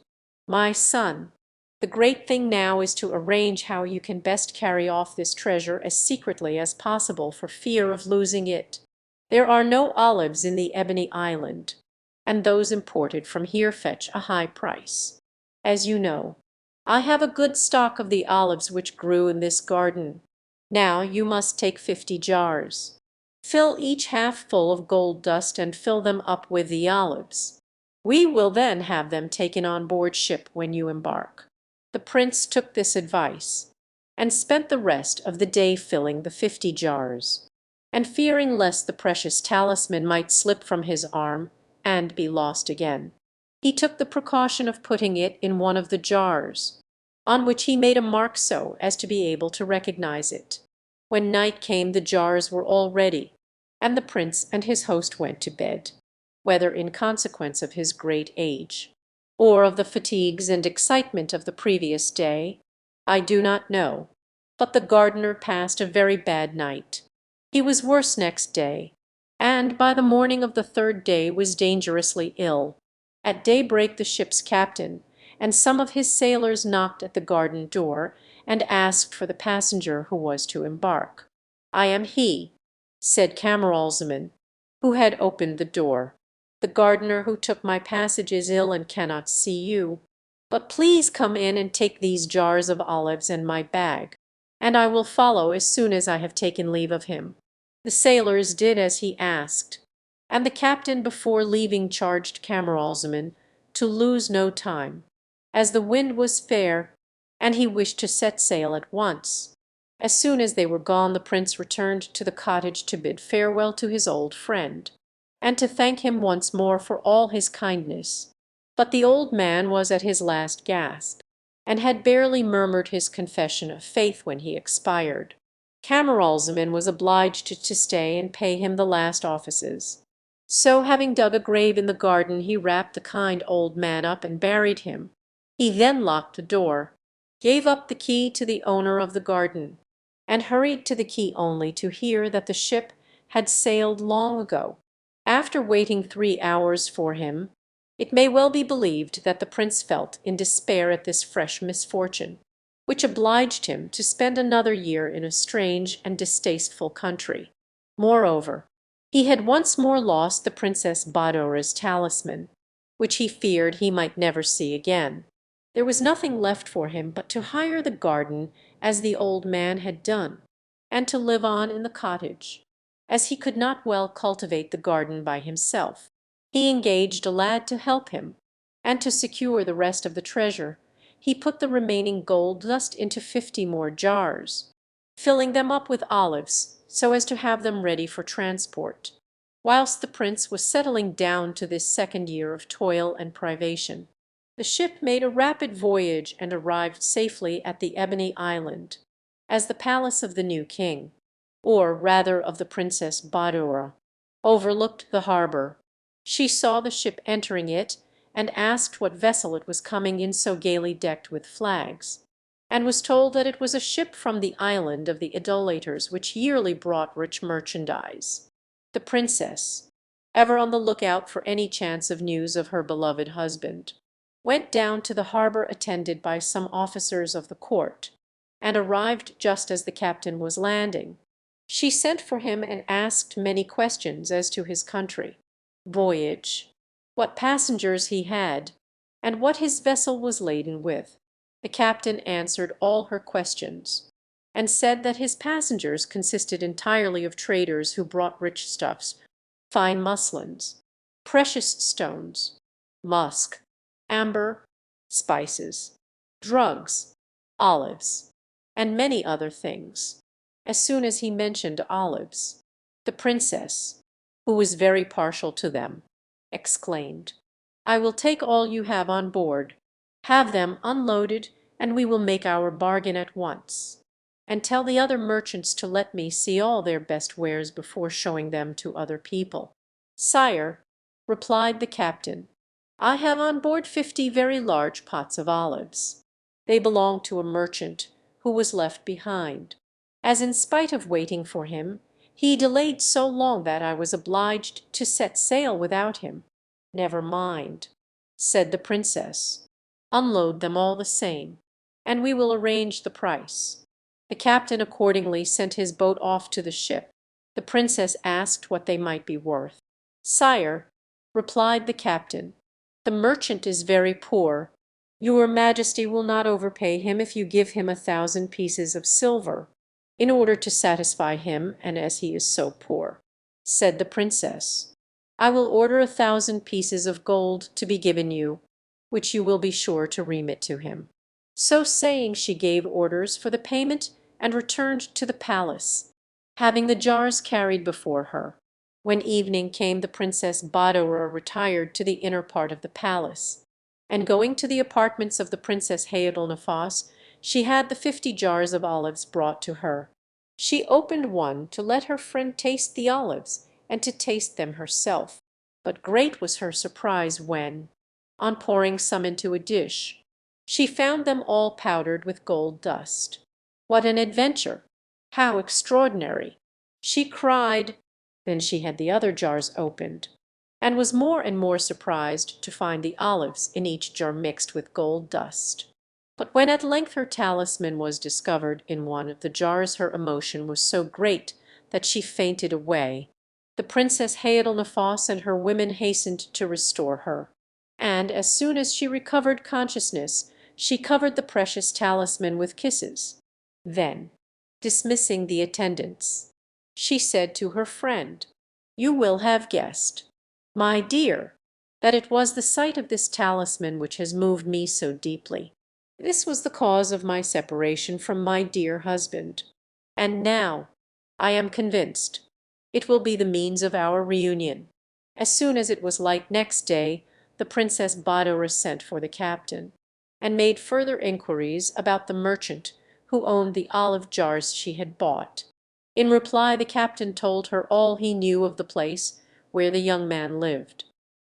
"My son, the great thing now is to arrange how you can best carry off this treasure as secretly as possible for fear of losing it. There are no olives in the Ebony Island, and those imported from here fetch a high price. As you know, I have a good stock of the olives which grew in this garden. Now you must take 50 jars. Fill each half full of gold dust and fill them up with the olives. We will then have them taken on board ship when you embark." The prince took this advice, and spent the rest of the day filling the 50 jars, and fearing lest the precious talisman might slip from his arm and be lost again, he took the precaution of putting it in one of the jars, on which he made a mark so as to be able to recognize it. When night came the jars were all ready, and the prince and his host went to bed, whether in consequence of his great age, or of the fatigues and excitement of the previous day, I do not know, but the gardener passed a very bad night. He was worse next day, and by the morning of the third day was dangerously ill. At daybreak the ship's captain and some of his sailors knocked at the garden door and asked for the passenger who was to embark. "I am he," said Camaralzaman, who had opened the door. "The gardener who took my passage is ill and cannot see you. But please come in and take these jars of olives and my bag, and I will follow as soon as I have taken leave of him." The sailors did as he asked, and the captain before leaving charged Camaralzaman to lose no time, as the wind was fair, and he wished to set sail at once. As soon as they were gone the prince returned to the cottage to bid farewell to his old friend, and to thank him once more for all his kindness. But the old man was at his last gasp, and had barely murmured his confession of faith when he expired. Camaralzaman was obliged to stay and pay him the last offices. So, having dug a grave in the garden, he wrapped the kind old man up and buried him. He then locked the door, gave up the key to the owner of the garden, and hurried to the quay only to hear that the ship had sailed long ago. After waiting 3 hours for him, it may well be believed that the prince felt in despair at this fresh misfortune, which obliged him to spend another year in a strange and distasteful country. Moreover, he had once more lost the Princess Badoura's talisman, which he feared he might never see again. There was nothing left for him but to hire the garden as the old man had done, and to live on in the cottage. As he could not well cultivate the garden by himself, he engaged a lad to help him, and to secure the rest of the treasure he put the remaining gold dust into 50 more jars, filling them up with olives so as to have them ready for transport. Whilst the prince was settling down to this second year of toil and privation, the ship made a rapid voyage and arrived safely at the Ebony Island, as the palace of the new king, or rather of the Princess Badoura, overlooked the harbour. She saw the ship entering it, and asked what vessel it was coming in so gaily decked with flags, and was told that it was a ship from the island of the Idolaters which yearly brought rich merchandise. The princess, ever on the lookout for any chance of news of her beloved husband, went down to the harbour attended by some officers of the court, and arrived just as the captain was landing. She sent for him and asked many questions as to his country. voyage, what passengers he had, and what his vessel was laden with. The captain answered all her questions, and said that his passengers consisted entirely of traders who brought rich stuffs, fine muslins, precious stones, musk, amber, spices, drugs, olives, and many other things. As soon as he mentioned olives, the princess, who was very partial to them, exclaimed, "I will take all you have on board. Have them unloaded, and we will make our bargain at once. And tell the other merchants to let me see all their best wares before showing them to other people." "Sire," replied the captain, "I have on board 50 very large pots of olives. They belong to a merchant who was left behind, as in spite of waiting for him, he delayed so long that I was obliged to set sail without him." "Never mind," said the princess, "unload them all the same, and we will arrange the price." The captain accordingly sent his boat off to the ship. The princess asked what they might be worth. "Sire," replied the captain, "the merchant is very poor. Your Majesty will not overpay him if you give him 1,000 pieces of silver, in order to satisfy him, and as he is so poor." Said the princess, "I will order 1,000 pieces of gold to be given you, which you will be sure to remit to him." So saying, she gave orders for the payment and returned to the palace, having the jars carried before her. When evening came, the Princess Badoura retired to the inner part of the palace, and going to the apartments of the Princess Hayat-ul-Nafas, she had the 50 jars of olives brought to her. She opened one to let her friend taste the olives, and to taste them herself, but great was her surprise when, on pouring some into a dish, she found them all powdered with gold dust. "What an adventure! How extraordinary!" she cried. Then she had the other jars opened, and was more and more surprised to find the olives in each jar mixed with gold dust. But when at length her talisman was discovered in one of the jars, her emotion was so great that she fainted away. The Princess Hayat-ul-Nafas and her women hastened to restore her, and as soon as she recovered consciousness, she covered the precious talisman with kisses. Then, dismissing the attendants, she said to her friend, "You will have guessed, my dear, that it was the sight of this talisman which has moved me so deeply. This was the cause of my separation from my dear husband, and now, I am convinced, it will be the means of our reunion." As soon as it was light next day, the Princess Badoura sent for the captain, and made further inquiries about the merchant who owned the olive jars she had bought. In reply, the captain told her all he knew of the place where the young man lived,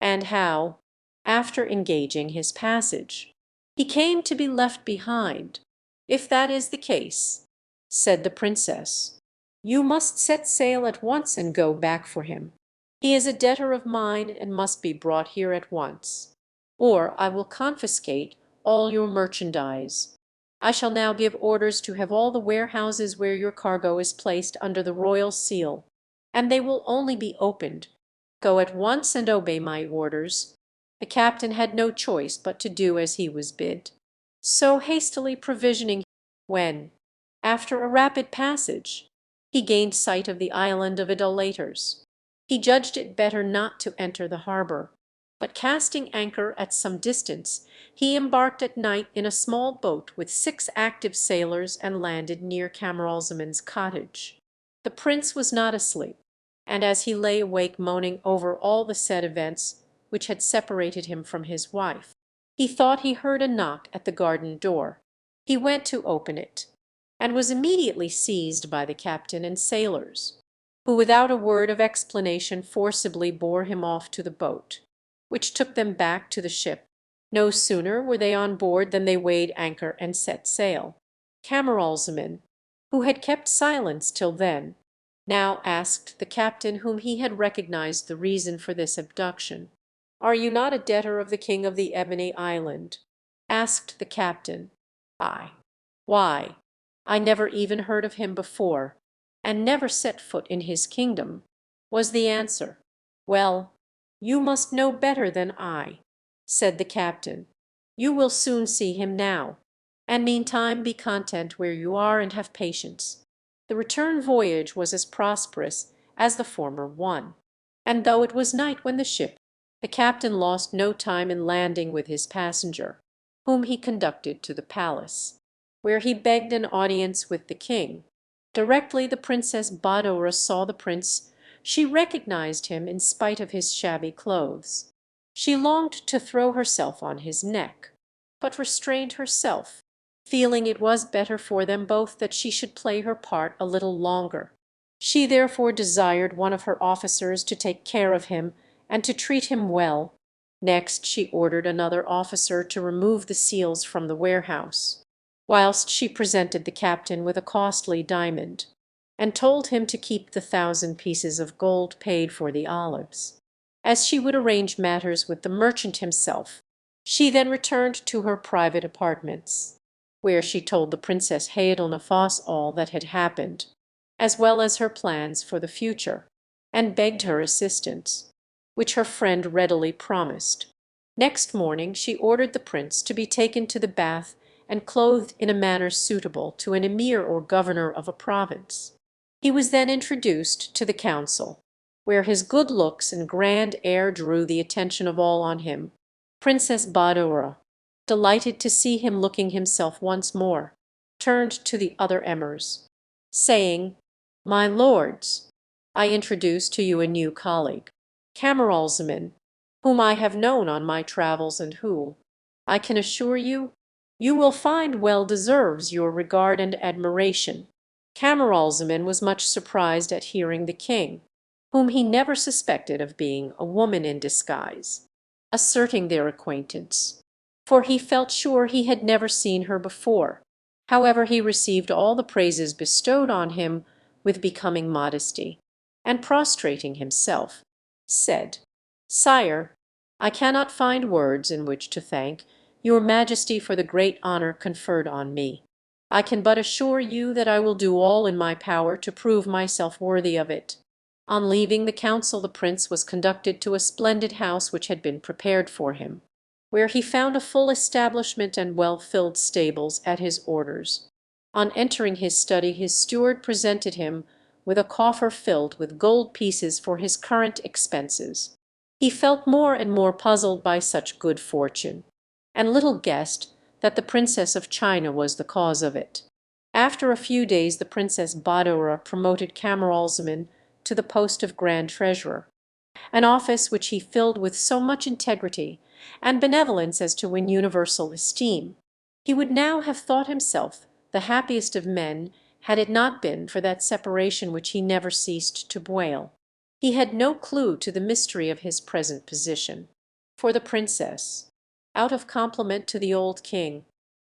and how, after engaging his passage, he came to be left behind. "If that is the case," said the princess, "you must set sail at once and go back for him. He is a debtor of mine and must be brought here at once, or I will confiscate all your merchandise. I shall now give orders to have all the warehouses where your cargo is placed under the royal seal, and they will only be opened. Go at once and obey my orders." The captain had no choice but to do as he was bid. So hastily provisioning, when, after a rapid passage, he gained sight of the island of Idolaters, he judged it better not to enter the harbour, but casting anchor at some distance, he embarked at night in a small boat with 6 active sailors and landed near Camaralzaman's cottage. The prince was not asleep, and as he lay awake moaning over all the said events which had separated him from his wife, he thought he heard a knock at the garden door. He went to open it, and was immediately seized by the captain and sailors, who without a word of explanation forcibly bore him off to the boat, which took them back to the ship. No sooner were they on board than they weighed anchor and set sail. Camaralzaman, who had kept silence till then, now asked the captain, whom he had recognized, the reason for this abduction. "Are you not a debtor of the King of the Ebony Island?" asked the captain. "I. Why, I never even heard of him before, and never set foot in his kingdom," was the answer. "Well, "You must know better than I," said the captain. "You will soon see him now, and meantime be content where you are and have patience." The return voyage was as prosperous as the former one, and though it was night when the captain lost no time in landing with his passenger, whom he conducted to the palace, where he begged an audience with the king. Directly the Princess Badoura saw the prince, she recognized him in spite of his shabby clothes. She longed to throw herself on his neck, but restrained herself, feeling it was better for them both that she should play her part a little longer. She therefore desired one of her officers to take care of him and to treat him well. Next she ordered another officer to remove the seals from the warehouse, whilst she presented the captain with a costly diamond, and told him to keep the 1,000 pieces of gold paid for the olives, as she would arrange matters with the merchant himself. She then returned to her private apartments, where she told the Princess Hadelnefous all that had happened, as well as her plans for the future, and begged her assistance, which her friend readily promised. Next morning she ordered the prince to be taken to the bath and clothed in a manner suitable to an emir or governor of a province. He was then introduced to the council, where his good looks and grand air drew the attention of all on him. Princess Badoura, delighted to see him looking himself once more, turned to the other emirs, saying, "My lords, I introduce to you a new colleague, Camaralzaman, whom I have known on my travels and who, I can assure you, you will find well deserves your regard and admiration." Camaralzaman was much surprised at hearing the king, whom he never suspected of being a woman in disguise, asserting their acquaintance, for he felt sure he had never seen her before. However, he received all the praises bestowed on him with becoming modesty, and prostrating himself, said, "Sire, I cannot find words in which to thank your Majesty for the great honour conferred on me. I can but assure you that I will do all in my power to prove myself worthy of it." On leaving the council the prince was conducted to a splendid house which had been prepared for him, where he found a full establishment and well-filled stables at his orders. On entering his study his steward presented him with a coffer filled with gold pieces for his current expenses. He felt more and more puzzled by such good fortune, and little guessed that the Princess of China was the cause of it. After a few days the Princess Badoura promoted Camaralzaman to the post of Grand Treasurer, an office which he filled with so much integrity and benevolence as to win universal esteem. He would now have thought himself the happiest of men had it not been for that separation which he never ceased to bewail. He had no clue to the mystery of his present position, for the princess, out of compliment to the old king,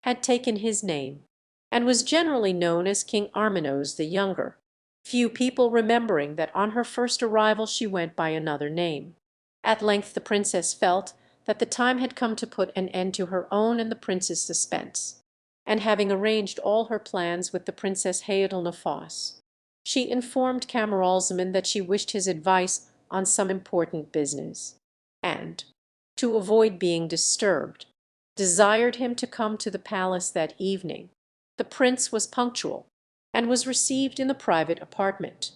had taken his name, and was generally known as King Armenos the Younger, few people remembering that on her first arrival she went by another name. At length the princess felt that the time had come to put an end to her own and the prince's suspense, and having arranged all her plans with the Princess Hadelnefous, she informed Camaralzaman that she wished his advice on some important business, and, to avoid being disturbed, desired him to come to the palace that evening. The prince was punctual, and was received in the private apartment,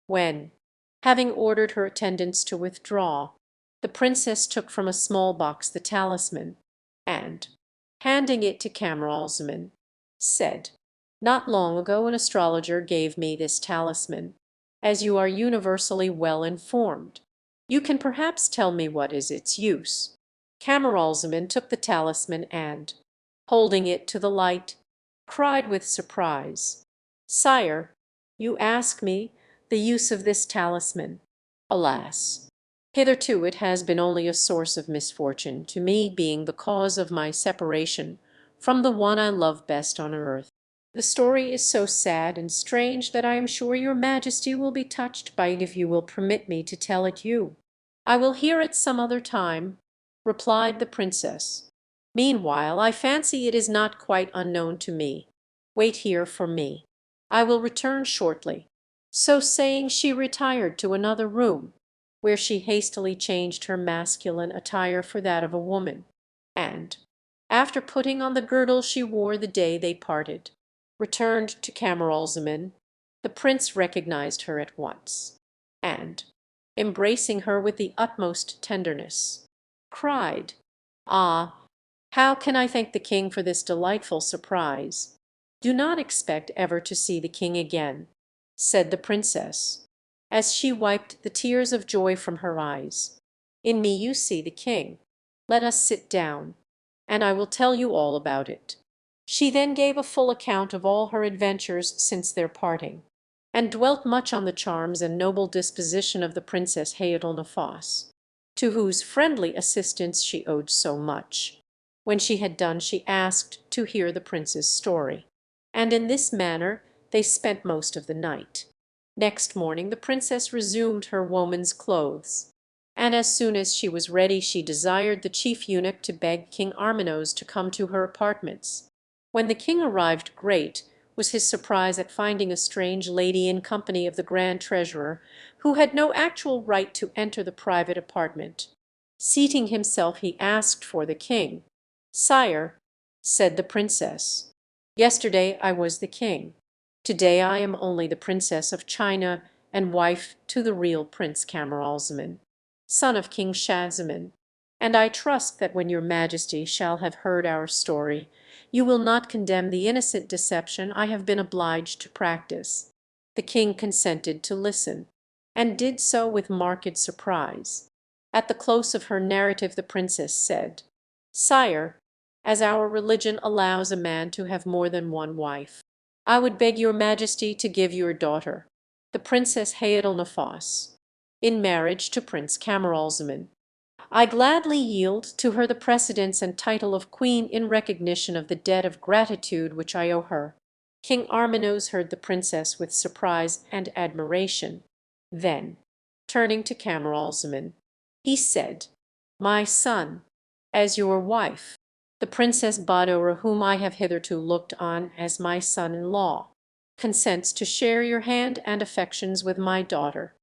when, having ordered her attendants to withdraw, the princess took from a small box the talisman, and, handing it to Camaralzaman, said, "Not long ago an astrologer gave me this talisman. As you are universally well informed, you can perhaps tell me what is its use." Camaralzaman took the talisman and, holding it to the light, cried with surprise, "Sire, you ask me the use of this talisman. Alas! Hitherto it has been only a source of misfortune to me, being the cause of my separation from the one I love best on earth. The story is so sad and strange that I am sure your Majesty will be touched by it if you will permit me to tell it you." "I will hear it some other time," replied the princess. "Meanwhile I fancy it is not quite unknown to me. Wait here for me. I will return shortly." So saying she retired to another room. where she hastily changed her masculine attire for that of a woman, and, after putting on the girdle she wore the day they parted, returned to Camaralzaman. The prince recognized her at once, and, embracing her with the utmost tenderness, cried, "Ah, how can I thank the king for this delightful surprise? Do not expect ever to see the king again," said the princess, as she wiped the tears of joy from her eyes. "In me you see the king. Let us sit down, and I will tell you all about it." She then gave a full account of all her adventures since their parting, and dwelt much on the charms and noble disposition of the Princess Haiatelnefous, to whose friendly assistance she owed so much. When she had done she asked to hear the prince's story, and in this manner they spent most of the night. Next morning the princess resumed her woman's clothes, and as soon as she was ready she desired the chief eunuch to beg King Armanos to come to her apartments. When the king arrived, great was his surprise at finding a strange lady in company of the grand treasurer, who had no actual right to enter the private apartment. Seating himself he asked for the king. "Sire," said the princess, "yesterday I was the king. Today I am only the Princess of China and wife to the real Prince Camaralzaman, son of King Schahzaman, and I trust that when your Majesty shall have heard our story you will not condemn the innocent deception I have been obliged to practice." The king consented to listen, and did so with marked surprise. At the close of her narrative the princess said, "Sire, as our religion allows a man to have more than one wife, I would beg your Majesty to give your daughter, the Princess Haiatelnefous, in marriage to Prince Camaralzaman. I gladly yield to her the precedence and title of queen in recognition of the debt of gratitude which I owe her." King Armanos heard the princess with surprise and admiration. Then, turning to Camaralzaman, he said, "My son, as your wife, the Princess Badoura, whom I have hitherto looked on as my son-in-law, consents to share your hand and affections with my daughter.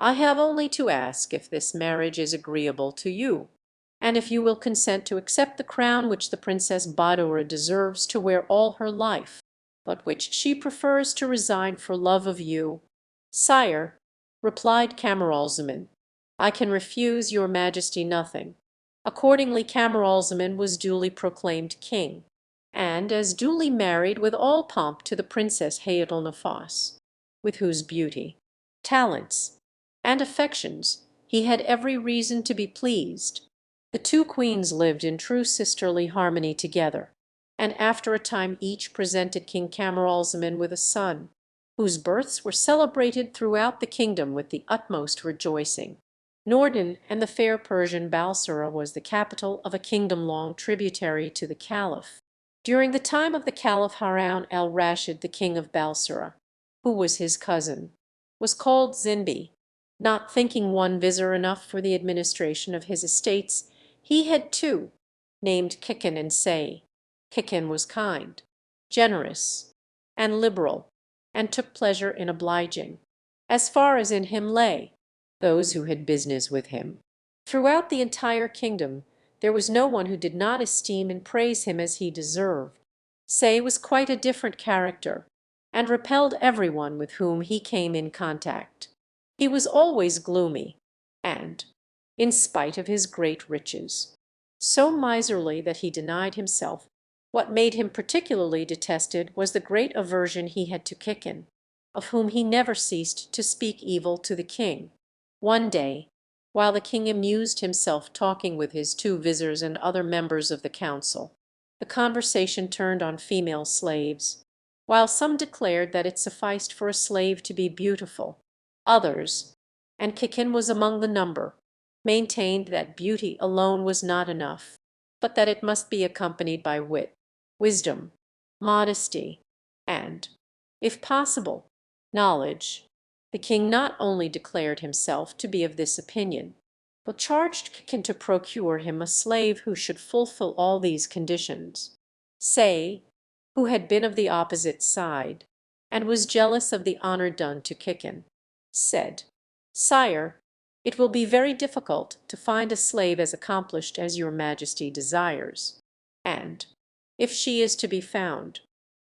I have only to ask if this marriage is agreeable to you, and if you will consent to accept the crown which the Princess Badoura deserves to wear all her life, but which she prefers to resign for love of you." "Sire," replied Camaralzaman, "I can refuse your Majesty nothing." Accordingly Camaralzaman was duly proclaimed king, and as duly married with all pomp to the Princess Haiatelnefous, with whose beauty, talents, and affections he had every reason to be pleased. The two queens lived in true sisterly harmony together, and after a time each presented King Camaralzaman with a son, whose births were celebrated throughout the kingdom with the utmost rejoicing. Norden and the fair Persian Balsora was the capital of a kingdom long tributary to the Caliph. During the time of the Caliph Harun al-Rashid, the king of Balsora, who was his cousin, was called Zinbi. Not thinking one vizier enough for the administration of his estates, he had two, named Kikin and Say. Kikin was kind, generous, and liberal, and took pleasure in obliging, as far as in him lay, those who had business with him. Throughout the entire kingdom there was no one who did not esteem and praise him as he deserved. Say was quite a different character, and repelled everyone with whom he came in contact. He was always gloomy, and, in spite of his great riches, so miserly that he denied himself. What made him particularly detested was the great aversion he had to Kikin, of whom he never ceased to speak evil to the king. One day, while the king amused himself talking with his two viziers and other members of the council, the conversation turned on female slaves. While some declared that it sufficed for a slave to be beautiful, others, and Kikin was among the number, maintained that beauty alone was not enough, but that it must be accompanied by wit, wisdom, modesty, and, if possible, knowledge. The king not only declared himself to be of this opinion, but charged Kikin to procure him a slave who should fulfil all these conditions. Say, who had been of the opposite side, and was jealous of the honour done to Kikin, said, "Sire, It will be very difficult to find a slave as accomplished as your majesty desires, and, if she is to be found,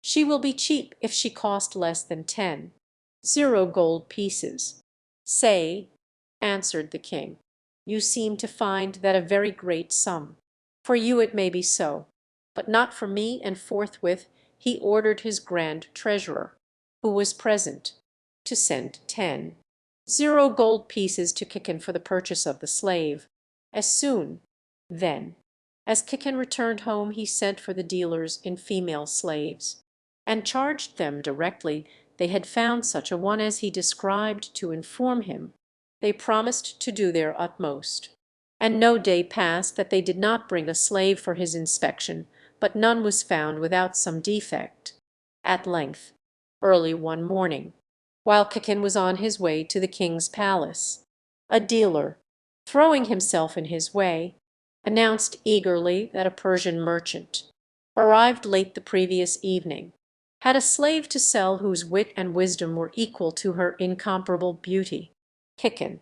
she will be cheap if she cost less than 10 gold pieces. Say, answered the king, you seem to find that a very great sum. For you it may be so, but not for me, and forthwith he ordered his grand treasurer, who was present, to send 10 gold pieces to Kikin for the purchase of the slave. As soon, then, as Kikin returned home, he sent for the dealers in female slaves, and charged them directly they had found such a one as he described to inform him. They promised to do their utmost, and no day passed that they did not bring a slave for his inspection, but none was found without some defect. At length, early one morning, while Kikin was on his way to the king's palace, a dealer, throwing himself in his way, announced eagerly that a Persian merchant, arrived late the previous evening, had a slave to sell whose wit and wisdom were equal to her incomparable beauty. Kikin,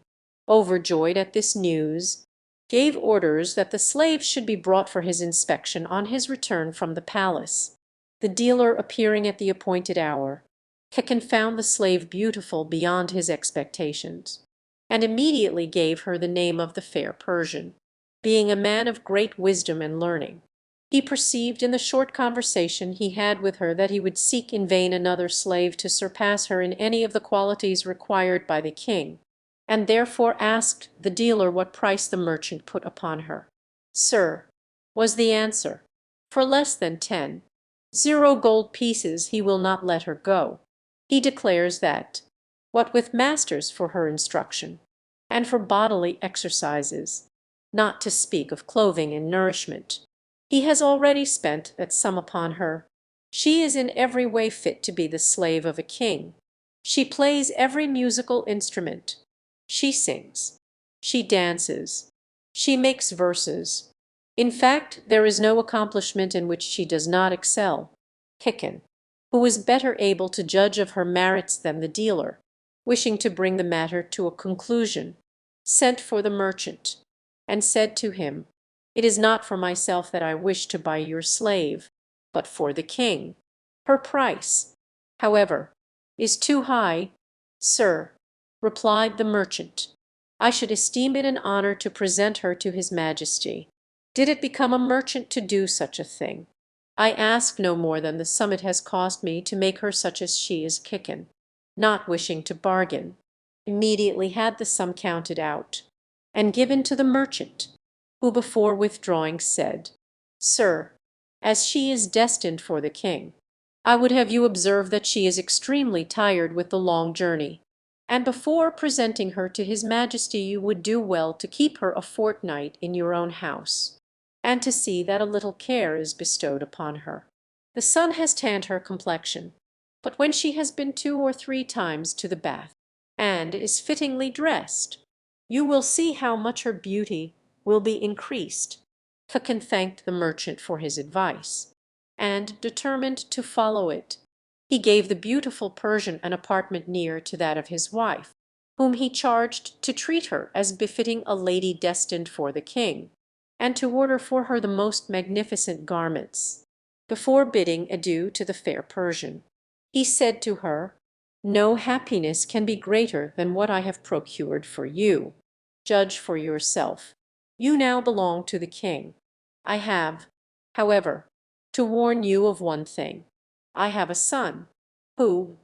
overjoyed at this news, gave orders that the slave should be brought for his inspection on his return from the palace. The dealer appearing at the appointed hour, Kikin found the slave beautiful beyond his expectations, and immediately gave her the name of the fair Persian, being a man of great wisdom and learning. He perceived in the short conversation he had with her that he would seek in vain another slave to surpass her in any of the qualities required by the king, and therefore asked the dealer what price the merchant put upon her. "Sir," was the answer, "for less than 10 gold pieces he will not let her go. He declares that, what with masters for her instruction, and for bodily exercises, not to speak of clothing and nourishment, he has already spent that sum upon her. She is in every way fit to be the slave of a king. She plays every musical instrument. She sings. She dances. She makes verses. In fact, there is no accomplishment in which she does not excel." Kikin, who was better able to judge of her merits than the dealer, wishing to bring the matter to a conclusion, sent for the merchant, and said to him, "It is not for myself that I wish to buy your slave, but for the king. Her price, however, is too high." "Sir," replied the merchant, "I should esteem it an honour to present her to his majesty, did it become a merchant to do such a thing. I ask no more than the sum it has cost me to make her such as she is." Kikin, not wishing to bargain, immediately had the sum counted out, and given to the merchant, who before withdrawing said, "Sir, as she is destined for the king, I would have you observe that she is extremely tired with the long journey, and before presenting her to his majesty you would do well to keep her a fortnight in your own house, and to see that a little care is bestowed upon her. The sun has tanned her complexion, but when she has been 2 or 3 times to the bath, and is fittingly dressed, you will see how much her beauty will be increased." Kikin thanked the merchant for his advice, and determined to follow it. He gave the beautiful Persian an apartment near to that of his wife, whom he charged to treat her as befitting a lady destined for the king, and to order for her the most magnificent garments. Before bidding adieu to the fair Persian, he said to her, "No happiness can be greater than what I have procured for you. Judge for yourself. You now belong to the king. I have, however, to warn you of one thing. I have a son, who,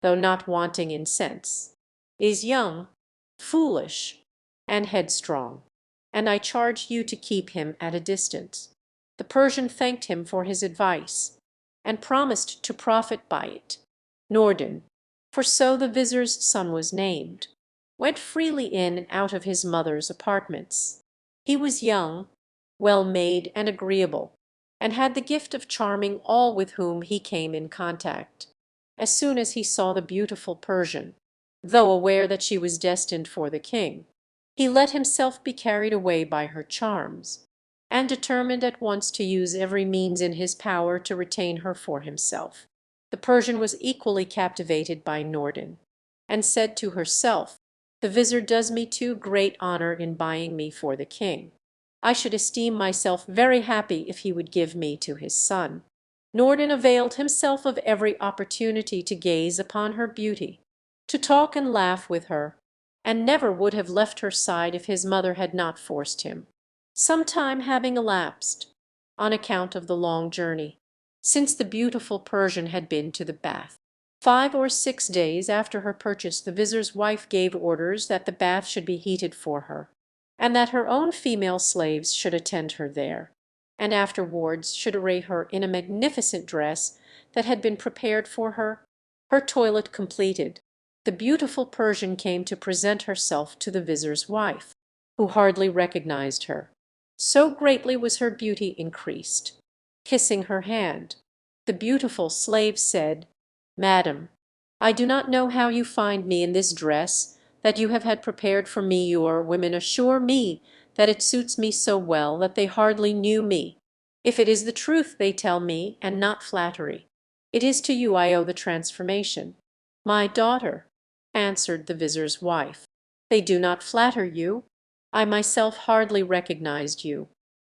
though not wanting in sense, is young, foolish, and headstrong, and I charge you to keep him at a distance." The Persian thanked him for his advice, and promised to profit by it. Nordin, for so the vizir's son was named, went freely in and out of his mother's apartments. He was young, well made, and agreeable, and had the gift of charming all with whom he came in contact. As soon as he saw the beautiful Persian, though aware that she was destined for the king, he let himself be carried away by her charms, and determined at once to use every means in his power to retain her for himself. The Persian was equally captivated by Nordin, and said to herself, The vizir does me too great honor in buying me for the king. I should esteem myself very happy if he would give me to his son." Norden availed himself of every opportunity to gaze upon her beauty, to talk and laugh with her, and never would have left her side if his mother had not forced him. Some time having elapsed, on account of the long journey, since the beautiful Persian had been to the bath, 5 or 6 days after her purchase, the vizir's wife gave orders that the bath should be heated for her, and that her own female slaves should attend her there, and afterwards should array her in a magnificent dress that had been prepared for her. Her toilet completed, the beautiful Persian came to present herself to the vizir's wife, who hardly recognized her, so greatly was her beauty increased. Kissing her hand, the beautiful slave said, "Madam, I do not know how you find me in this dress that you have had prepared for me. Your women assure me that it suits me so well that they hardly knew me. If it is the truth they tell me, and not flattery, it is to you I owe the transformation." "My daughter," answered the vizir's wife, "they do not flatter you. I myself hardly recognized you.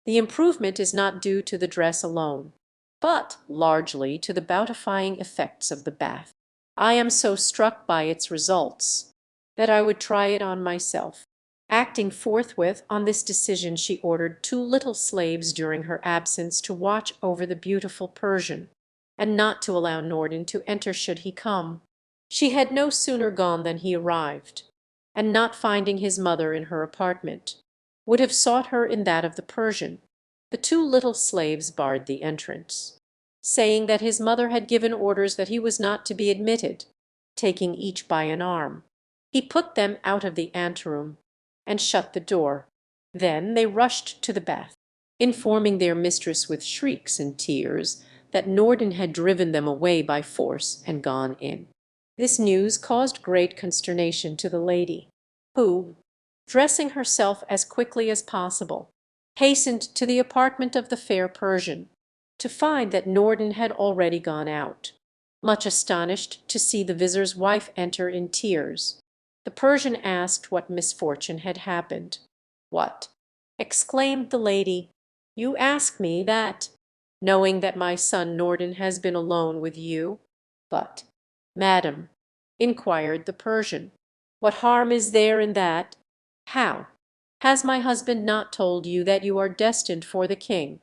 The improvement is not due to the dress alone, but largely to the beautifying effects of the bath. I am so struck by its results that I would try it on myself." Acting forthwith on this decision, she ordered 2 little slaves during her absence to watch over the beautiful Persian, and not to allow Norden to enter should he come. She had no sooner gone than he arrived, and not finding his mother in her apartment, would have sought her in that of the Persian. The 2 little slaves barred the entrance, saying that his mother had given orders that he was not to be admitted. Taking each by an arm, he put them out of the anteroom, and shut the door. Then they rushed to the bath, informing their mistress with shrieks and tears that Norden had driven them away by force and gone in. This news caused great consternation to the lady, who, dressing herself as quickly as possible, hastened to the apartment of the fair Persian, to find that Norden had already gone out. Much astonished to see the vizir's wife enter in tears, the Persian asked what misfortune had happened. "What?" exclaimed the lady. "You ask me that, knowing that my son Norden has been alone with you?" "But, madam," inquired the Persian, "what harm is there in that? How? Has my husband not told you that you are destined for the king?"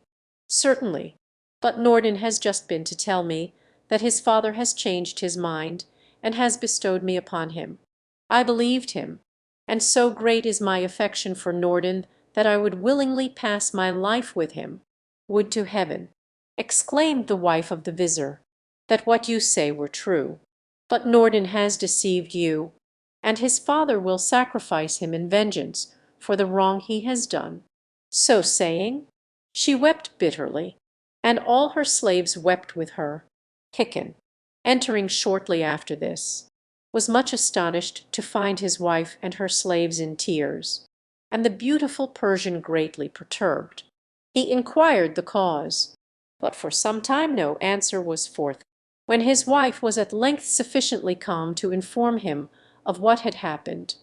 "Certainly, but Norden has just been to tell me that his father has changed his mind and has bestowed me upon him. I believed him, and so great is my affection for Norden that I would willingly pass my life with him. Would to heaven," exclaimed the wife of the vizir, "that what you say were true. But Norden has deceived you, and his father will sacrifice him in vengeance for the wrong he has done." So saying, she wept bitterly, and all her slaves wept with her. Kickan, entering shortly after this, was much astonished to find his wife and her slaves in tears, and the beautiful Persian greatly perturbed. He inquired the cause, but for some time no answer was forthcoming. When his wife was at length sufficiently calm to inform him of what had happened,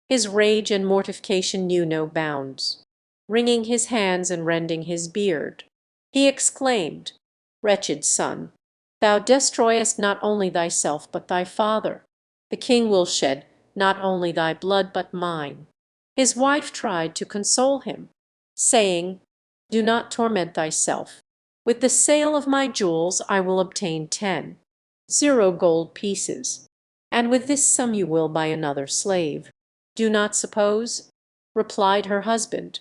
his rage and mortification knew no bounds. Wringing his hands and rending his beard, he exclaimed, "Wretched son, thou destroyest not only thyself but thy father. The king will shed not only thy blood but mine." His wife tried to console him, saying, "Do not torment thyself. With the sale of my jewels I will obtain 10 gold pieces, and with this sum you will buy another slave." "Do not suppose," replied her husband,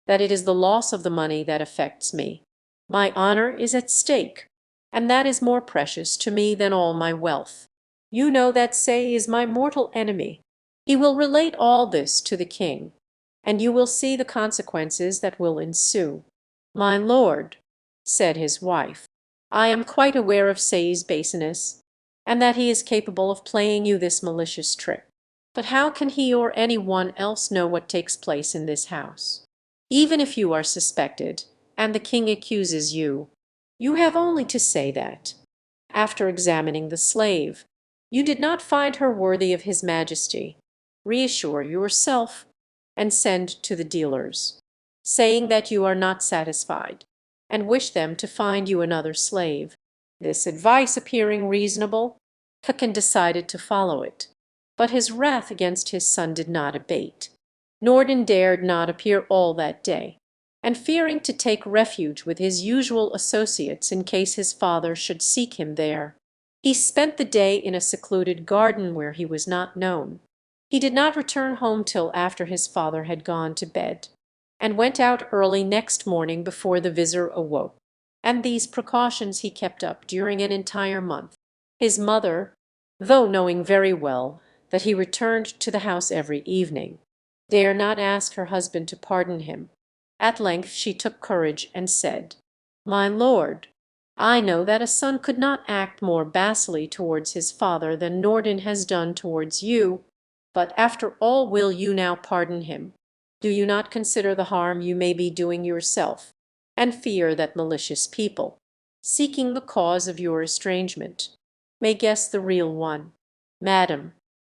"that it is the loss of the money that affects me. My honor is at stake, and that is more precious to me than all my wealth. You know that Say is my mortal enemy. He will relate all this to the king, and you will see the consequences that will ensue." "My lord," said his wife, "I am quite aware of Say's baseness, and that he is capable of playing you this malicious trick. But how can he or any one else know what takes place in this house? Even if you are suspected, and the king accuses you, you have only to say that, after examining the slave, you did not find her worthy of his majesty, reassure yourself, and send to the dealers, saying that you are not satisfied, and wish them to find you another slave." This advice appearing reasonable, Khacan decided to follow it, but his wrath against his son did not abate. Norden dared not appear all that day, and fearing to take refuge with his usual associates in case his father should seek him there, he spent the day in a secluded garden where he was not known. He did not return home till after his father had gone to bed, and went out early next morning before the Vizier awoke, and these precautions he kept up during an entire month. His mother, though knowing very well that he returned to the house every evening, dare not ask her husband to pardon him. At length she took courage and said, "My lord, I know that a son could not act more basely towards his father than Norden has done towards you, but after all will you now pardon him? Do you not consider the harm you may be doing yourself, and fear that malicious people, seeking the cause of your estrangement, may guess the real one?" "Madam,"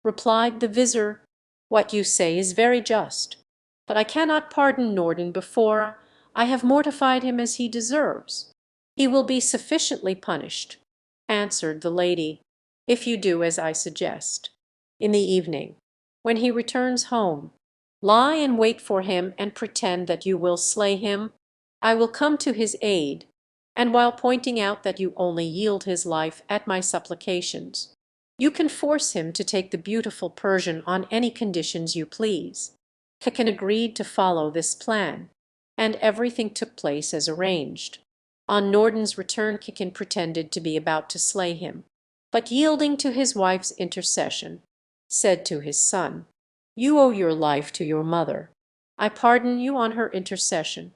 replied the Vizier, "what you say is very just, but I cannot pardon Norden before I have mortified him as he deserves." "He will be sufficiently punished," answered the lady, "if you do as I suggest. In the evening, when he returns home, lie in wait for him and pretend that you will slay him. I will come to his aid, and while pointing out that you only yield his life at my supplications, you can force him to take the beautiful Persian on any conditions you please." Khacan agreed to follow this plan, and everything took place as arranged. On Norden's return Khacan pretended to be about to slay him, but yielding to his wife's intercession, said to his son, "You owe your life to your mother. I pardon you on her intercession,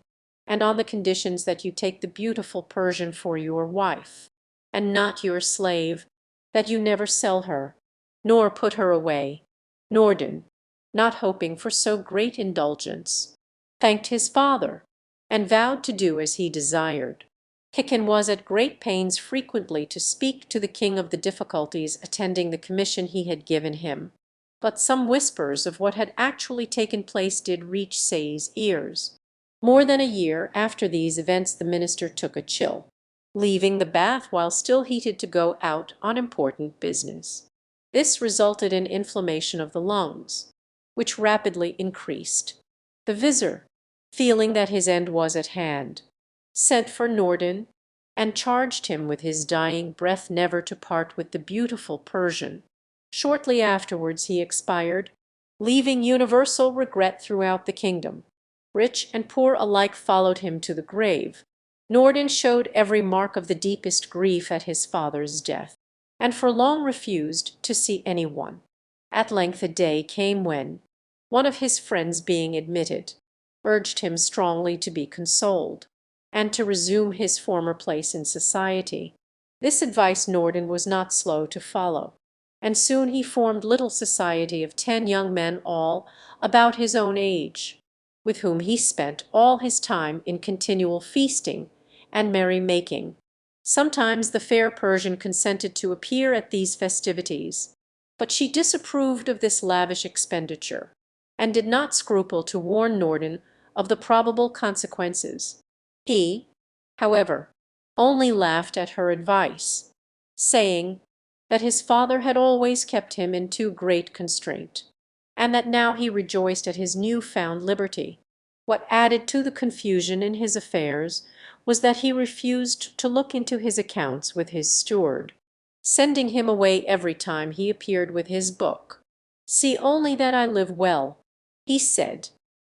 and on the conditions that you take the beautiful Persian for your wife, and not your slave, that you never sell her, nor put her away." Norden, not hoping for so great indulgence, thanked his father, and vowed to do as he desired. Khacan was at great pains frequently to speak to the king of the difficulties attending the commission he had given him, but some whispers of what had actually taken place did reach Say's ears. More than a year after these events the minister took a chill, leaving the bath while still heated to go out on important business. This resulted in inflammation of the lungs, which rapidly increased. The Vizier, feeling that his end was at hand, sent for Norden, and charged him with his dying breath never to part with the beautiful Persian. Shortly afterwards he expired, leaving universal regret throughout the kingdom. Rich and poor alike followed him to the grave. Norden showed every mark of the deepest grief at his father's death, and for long refused to see any one. At length a day came when, one of his friends being admitted, urged him strongly to be consoled, and to resume his former place in society. This advice Norden was not slow to follow, and soon he formed little society of 10 young men all about his own age, with whom he spent all his time in continual feasting and merry-making. Sometimes the fair Persian consented to appear at these festivities, but she disapproved of this lavish expenditure, and did not scruple to warn Norden of the probable consequences. He, however, only laughed at her advice, saying that his father had always kept him in too great constraint, and that now he rejoiced at his new-found liberty. What added to the confusion in his affairs was that he refused to look into his accounts with his steward, sending him away every time he appeared with his book. "See only that I live well," he said,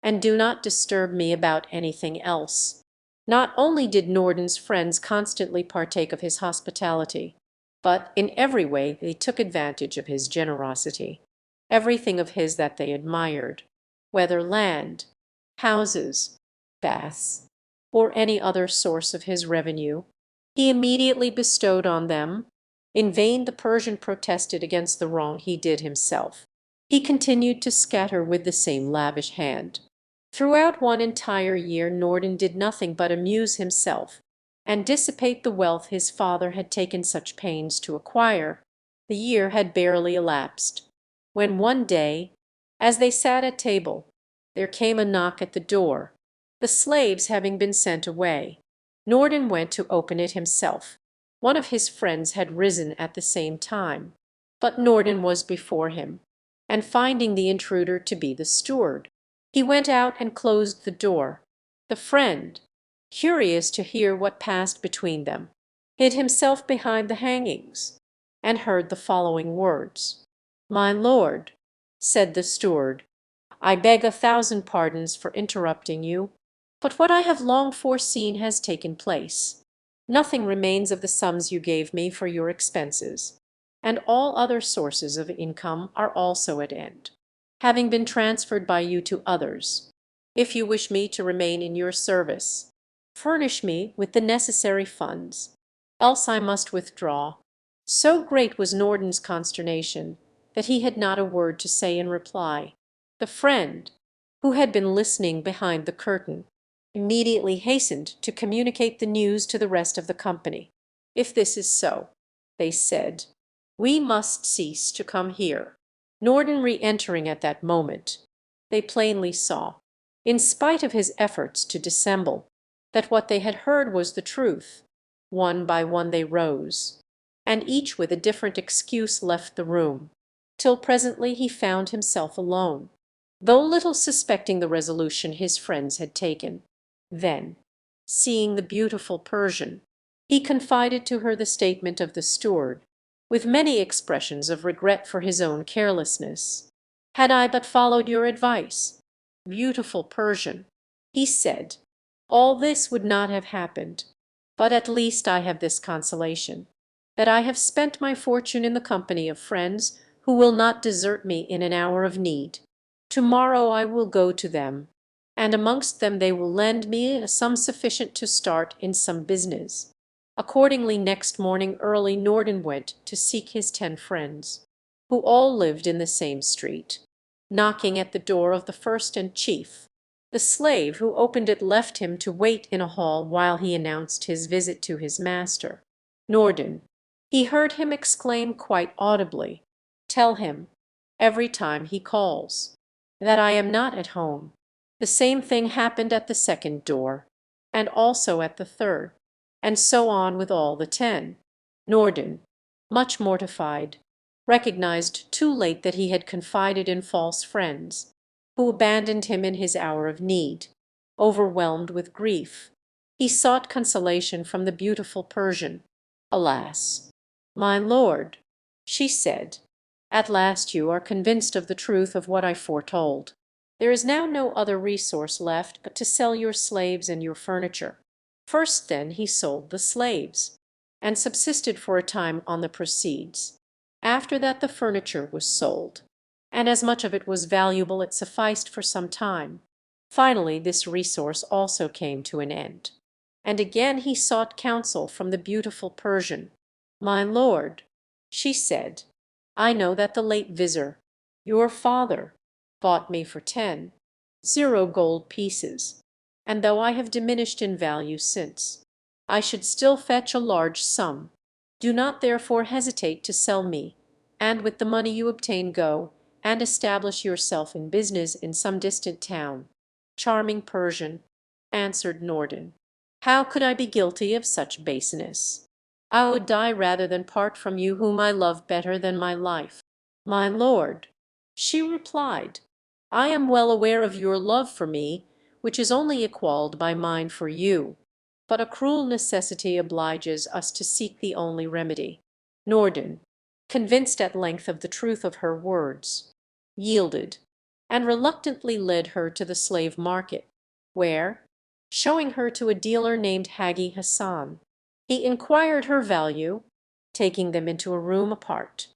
"and do not disturb me about anything else." Not only did Norden's friends constantly partake of his hospitality, but in every way they took advantage of his generosity. Everything of his that they admired, whether land, houses, baths, or any other source of his revenue, he immediately bestowed on them. In vain the Persian protested against the wrong he did himself. He continued to scatter with the same lavish hand. Throughout one entire year Norden did nothing but amuse himself, and dissipate the wealth his father had taken such pains to acquire. The year had barely elapsed, when one day As they sat at table, there came a knock at the door, the slaves having been sent away. Norden went to open it himself. One of his friends had risen at the same time, but Norden was before him, and finding the intruder to be the steward, he went out and closed the door. The friend, curious to hear what passed between them, hid himself behind the hangings, and heard the following words. "My lord," said the steward, "I beg 1,000 pardons for interrupting you, but what I have long foreseen has taken place. Nothing remains of the sums you gave me for your expenses, and all other sources of income are also at end, having been transferred by you to others. If you wish me to remain in your service, furnish me with the necessary funds, else I must withdraw." So great was Norden's consternation that he had not a word to say in reply. The friend, who had been listening behind the curtain, immediately hastened to communicate the news to the rest of the company. "If this is so," they said, "we must cease to come here." Norden re-entering at that moment, they plainly saw, in spite of his efforts to dissemble, that what they had heard was the truth. One by one they rose, and each with a different excuse left the room, till presently he found himself alone, though little suspecting the resolution his friends had taken. Then, seeing the beautiful Persian, he confided to her the statement of the steward, with many expressions of regret for his own carelessness. "Had I but followed your advice, beautiful Persian," he said, "all this would not have happened. But at least I have this consolation, that I have spent my fortune in the company of friends who will not desert me in an hour of need. Tomorrow I will go to them, and amongst them they will lend me a sum sufficient to start in some business." Accordingly next morning early Norden went to seek his 10 friends, who all lived in the same street. Knocking at the door of the first and chief, the slave who opened it left him to wait in a hall while he announced his visit to his master. Norden, he heard him exclaim quite audibly, "Tell him, every time he calls, that I am not at home." The same thing happened at the second door, and also at the third, and so on with all the 10. Norden, much mortified, recognized too late that he had confided in false friends, who abandoned him in his hour of need. Overwhelmed with grief, he sought consolation from the beautiful Persian. "Alas, my lord," she said, "at last you are convinced of the truth of what I foretold. There is now no other resource left but to sell your slaves and your furniture." First then he sold the slaves, and subsisted for a time on the proceeds. After that the furniture was sold, and as much of it was valuable it sufficed for some time. Finally this resource also came to an end, and again he sought counsel from the beautiful Persian. "My lord," she said, "I know that the late Vizier, your father, bought me for 10 gold pieces, and though I have diminished in value since, I should still fetch a large sum. Do not therefore hesitate to sell me, and with the money you obtain go and establish yourself in business in some distant town." "Charming Persian," answered Norden, "how could I be guilty of such baseness? I would die rather than part from you whom I love better than my life." "My lord," she replied, "I am well aware of your love for me, which is only equalled by mine for you, but a cruel necessity obliges us to seek the only remedy." Norden, convinced at length of the truth of her words, yielded, and reluctantly led her to the slave market, where, showing her to a dealer named Hagi Hassan, he inquired her value, taking them into a room apart.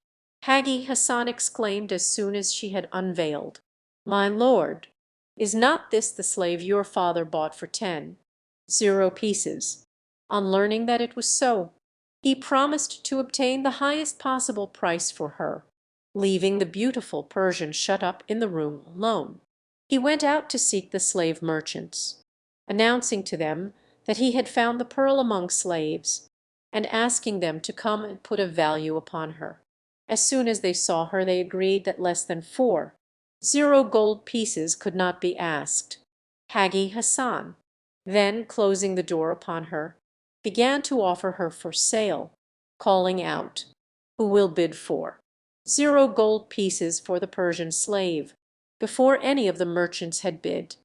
Hagi Hassan exclaimed as soon as she had unveiled, "My lord, is not this the slave your father bought for 10 pieces?" On learning that it was so, he promised to obtain the highest possible price for her. Leaving the beautiful Persian shut up in the room alone, he went out to seek the slave merchants, announcing to them that he had found the pearl among slaves, and asking them to come and put a value upon her. As soon as they saw her they agreed that less than 4 0 gold pieces could not be asked. Hagi Hassan, then closing the door upon her, began to offer her for sale, calling out, "Who will bid for 0 gold pieces for the Persian slave?" Before any of the merchants had bid,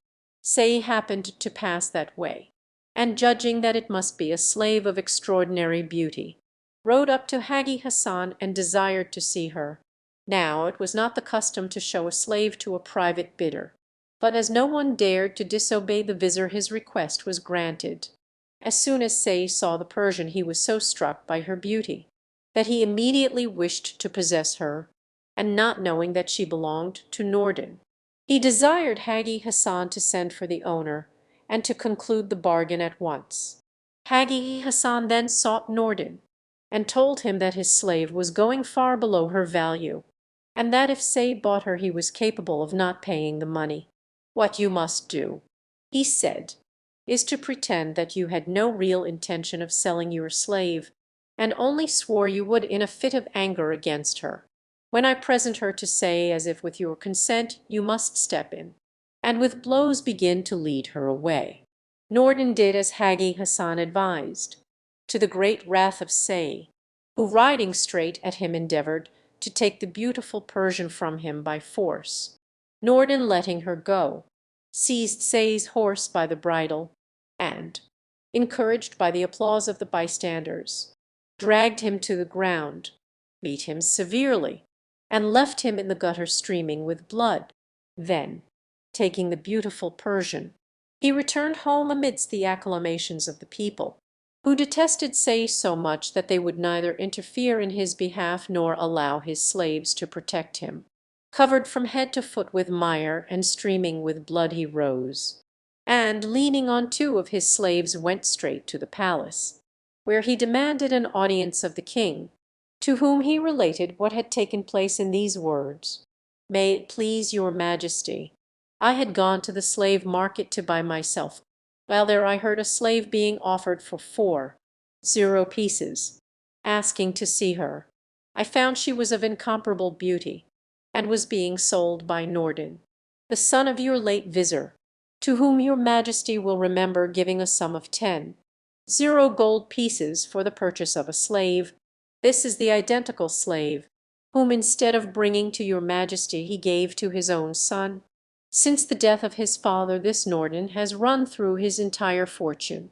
Say happened to pass that way, and judging that it must be a slave of extraordinary beauty, rode up to Hagi Hassan and desired to see her. Now it was not the custom to show a slave to a private bidder, but as no one dared to disobey the vizir his request was granted. As soon as Say saw the Persian he was so struck by her beauty that he immediately wished to possess her, and not knowing that she belonged to Nordin, he desired Hagi Hassan to send for the owner and to conclude the bargain at once. Hagi Hassan then sought Nordin, and told him that his slave was going far below her value, and that if Say bought her he was capable of not paying the money. "What you must do," he said, "is to pretend that you had no real intention of selling your slave, and only swore you would in a fit of anger against her. When I present her to Say, as if with your consent, you must step in, and with blows begin to lead her away." Nordin did as Hagi Hassan advised, to the great wrath of Say, who riding straight at him endeavoured to take the beautiful Persian from him by force. Nordin, letting her go, seized Say's horse by the bridle, and, encouraged by the applause of the bystanders, dragged him to the ground, beat him severely, and left him in the gutter streaming with blood. Then, taking the beautiful Persian, he returned home amidst the acclamations of the people, who detested Say so much that they would neither interfere in his behalf nor allow his slaves to protect him. Covered from head to foot with mire and streaming with blood he rose, and leaning on 2 of his slaves went straight to the palace, where he demanded an audience of the king, to whom he related what had taken place in these words: "May it please your majesty, I had gone to the slave market to buy myself. While there I heard a slave being offered for 4 pieces. Asking to see her, I found she was of incomparable beauty, and was being sold by Nordin, the son of your late vizir, to whom your majesty will remember giving a sum of 10 gold pieces for the purchase of a slave. This is the identical slave whom, instead of bringing to your majesty, he gave to his own son. Since the death of his father, this Nordin has run through his entire fortune,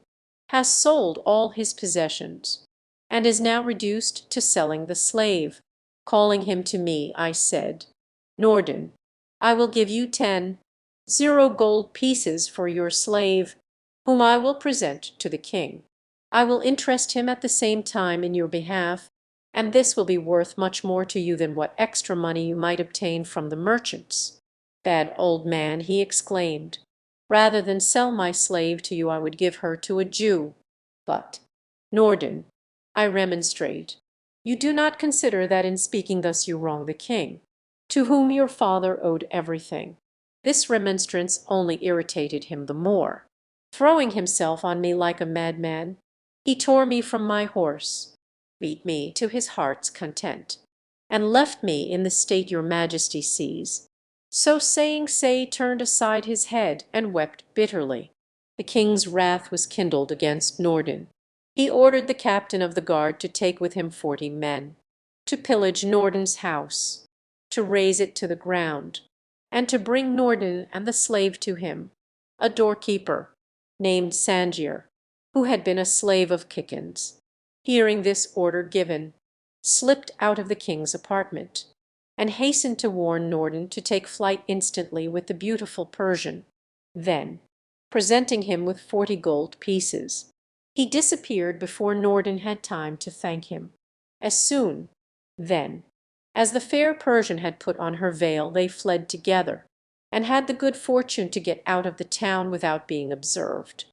has sold all his possessions, and is now reduced to selling the slave. Calling him to me, I said, 'Nordin, I will give you 10 gold pieces for your slave, whom I will present to the king. I will interest him at the same time in your behalf, and this will be worth much more to you than what extra money you might obtain from the merchants.' 'Bad old man,' he exclaimed, 'rather than sell my slave to you I would give her to a Jew.' But, Nordin, I remonstrate, you do not consider that in speaking thus you wrong the king, to whom your father owed everything." This remonstrance only irritated him the more. Throwing himself on me like a madman, he tore me from my horse, beat me to his heart's content, and left me in the state your majesty sees. So saying, Say turned aside his head and wept bitterly. The king's wrath was kindled against Nordin. He ordered the captain of the guard to take with him 40 men, to pillage Nordin's house, to raze it to the ground, and to bring Nordin and the slave to him. A doorkeeper, named Sangier, who had been a slave of Kikin's, hearing this order given, slipped out of the king's apartment, and hastened to warn Nordin to take flight instantly with the beautiful Persian. Then, presenting him with 40 gold pieces, he disappeared before Nordin had time to thank him. As soon, then, as the fair Persian had put on her veil, they fled together, and had the good fortune to get out of the town without being observed.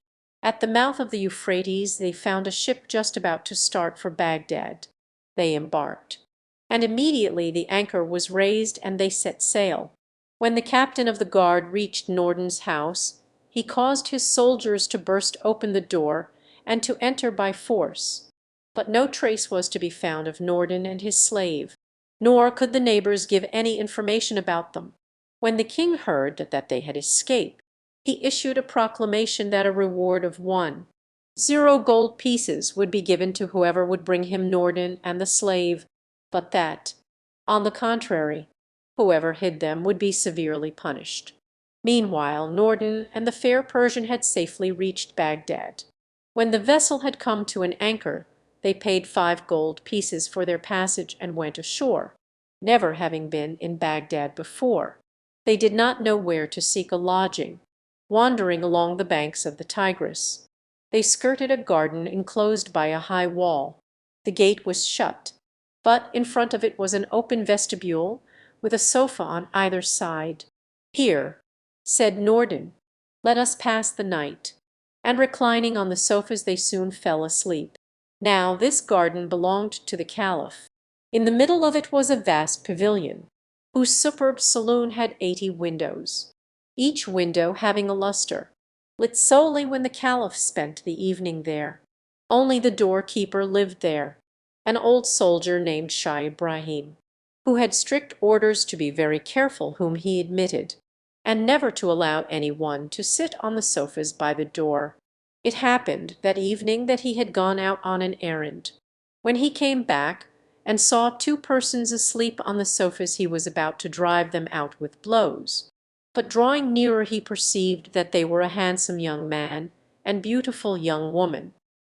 At the mouth of the Euphrates they found a ship just about to start for Baghdad. They embarked, and immediately the anchor was raised and they set sail. When the captain of the guard reached Nordin's house, he caused his soldiers to burst open the door and to enter by force, but no trace was to be found of Nordin and his slave, nor could the neighbours give any information about them. When the king heard that they had escaped, he issued a proclamation that a reward of 1 gold pieces would be given to whoever would bring him Norden and the slave, but that, on the contrary, whoever hid them would be severely punished. Meanwhile Norden and the fair Persian had safely reached Baghdad. When the vessel had come to an anchor, they paid 5 gold pieces for their passage and went ashore, never having been in Baghdad before. They did not know where to seek a lodging, wandering along the banks of the Tigris. They skirted a garden enclosed by a high wall. The gate was shut, but in front of it was an open vestibule with a sofa on either side. "Here," said Norden, "let us pass the night." And reclining on the sofas they soon fell asleep. Now this garden belonged to the Caliph. In the middle of it was a vast pavilion, whose superb saloon had 80 windows, each window having a lustre, lit solely when the Caliph spent the evening there. Only the doorkeeper lived there, an old soldier named Shah Ibrahim, who had strict orders to be very careful whom he admitted, and never to allow any one to sit on the sofas by the door. It happened that evening that he had gone out on an errand. When he came back and saw 2 persons asleep on the sofas, he was about to drive them out with blows. But drawing nearer he perceived that they were a handsome young man and beautiful young woman,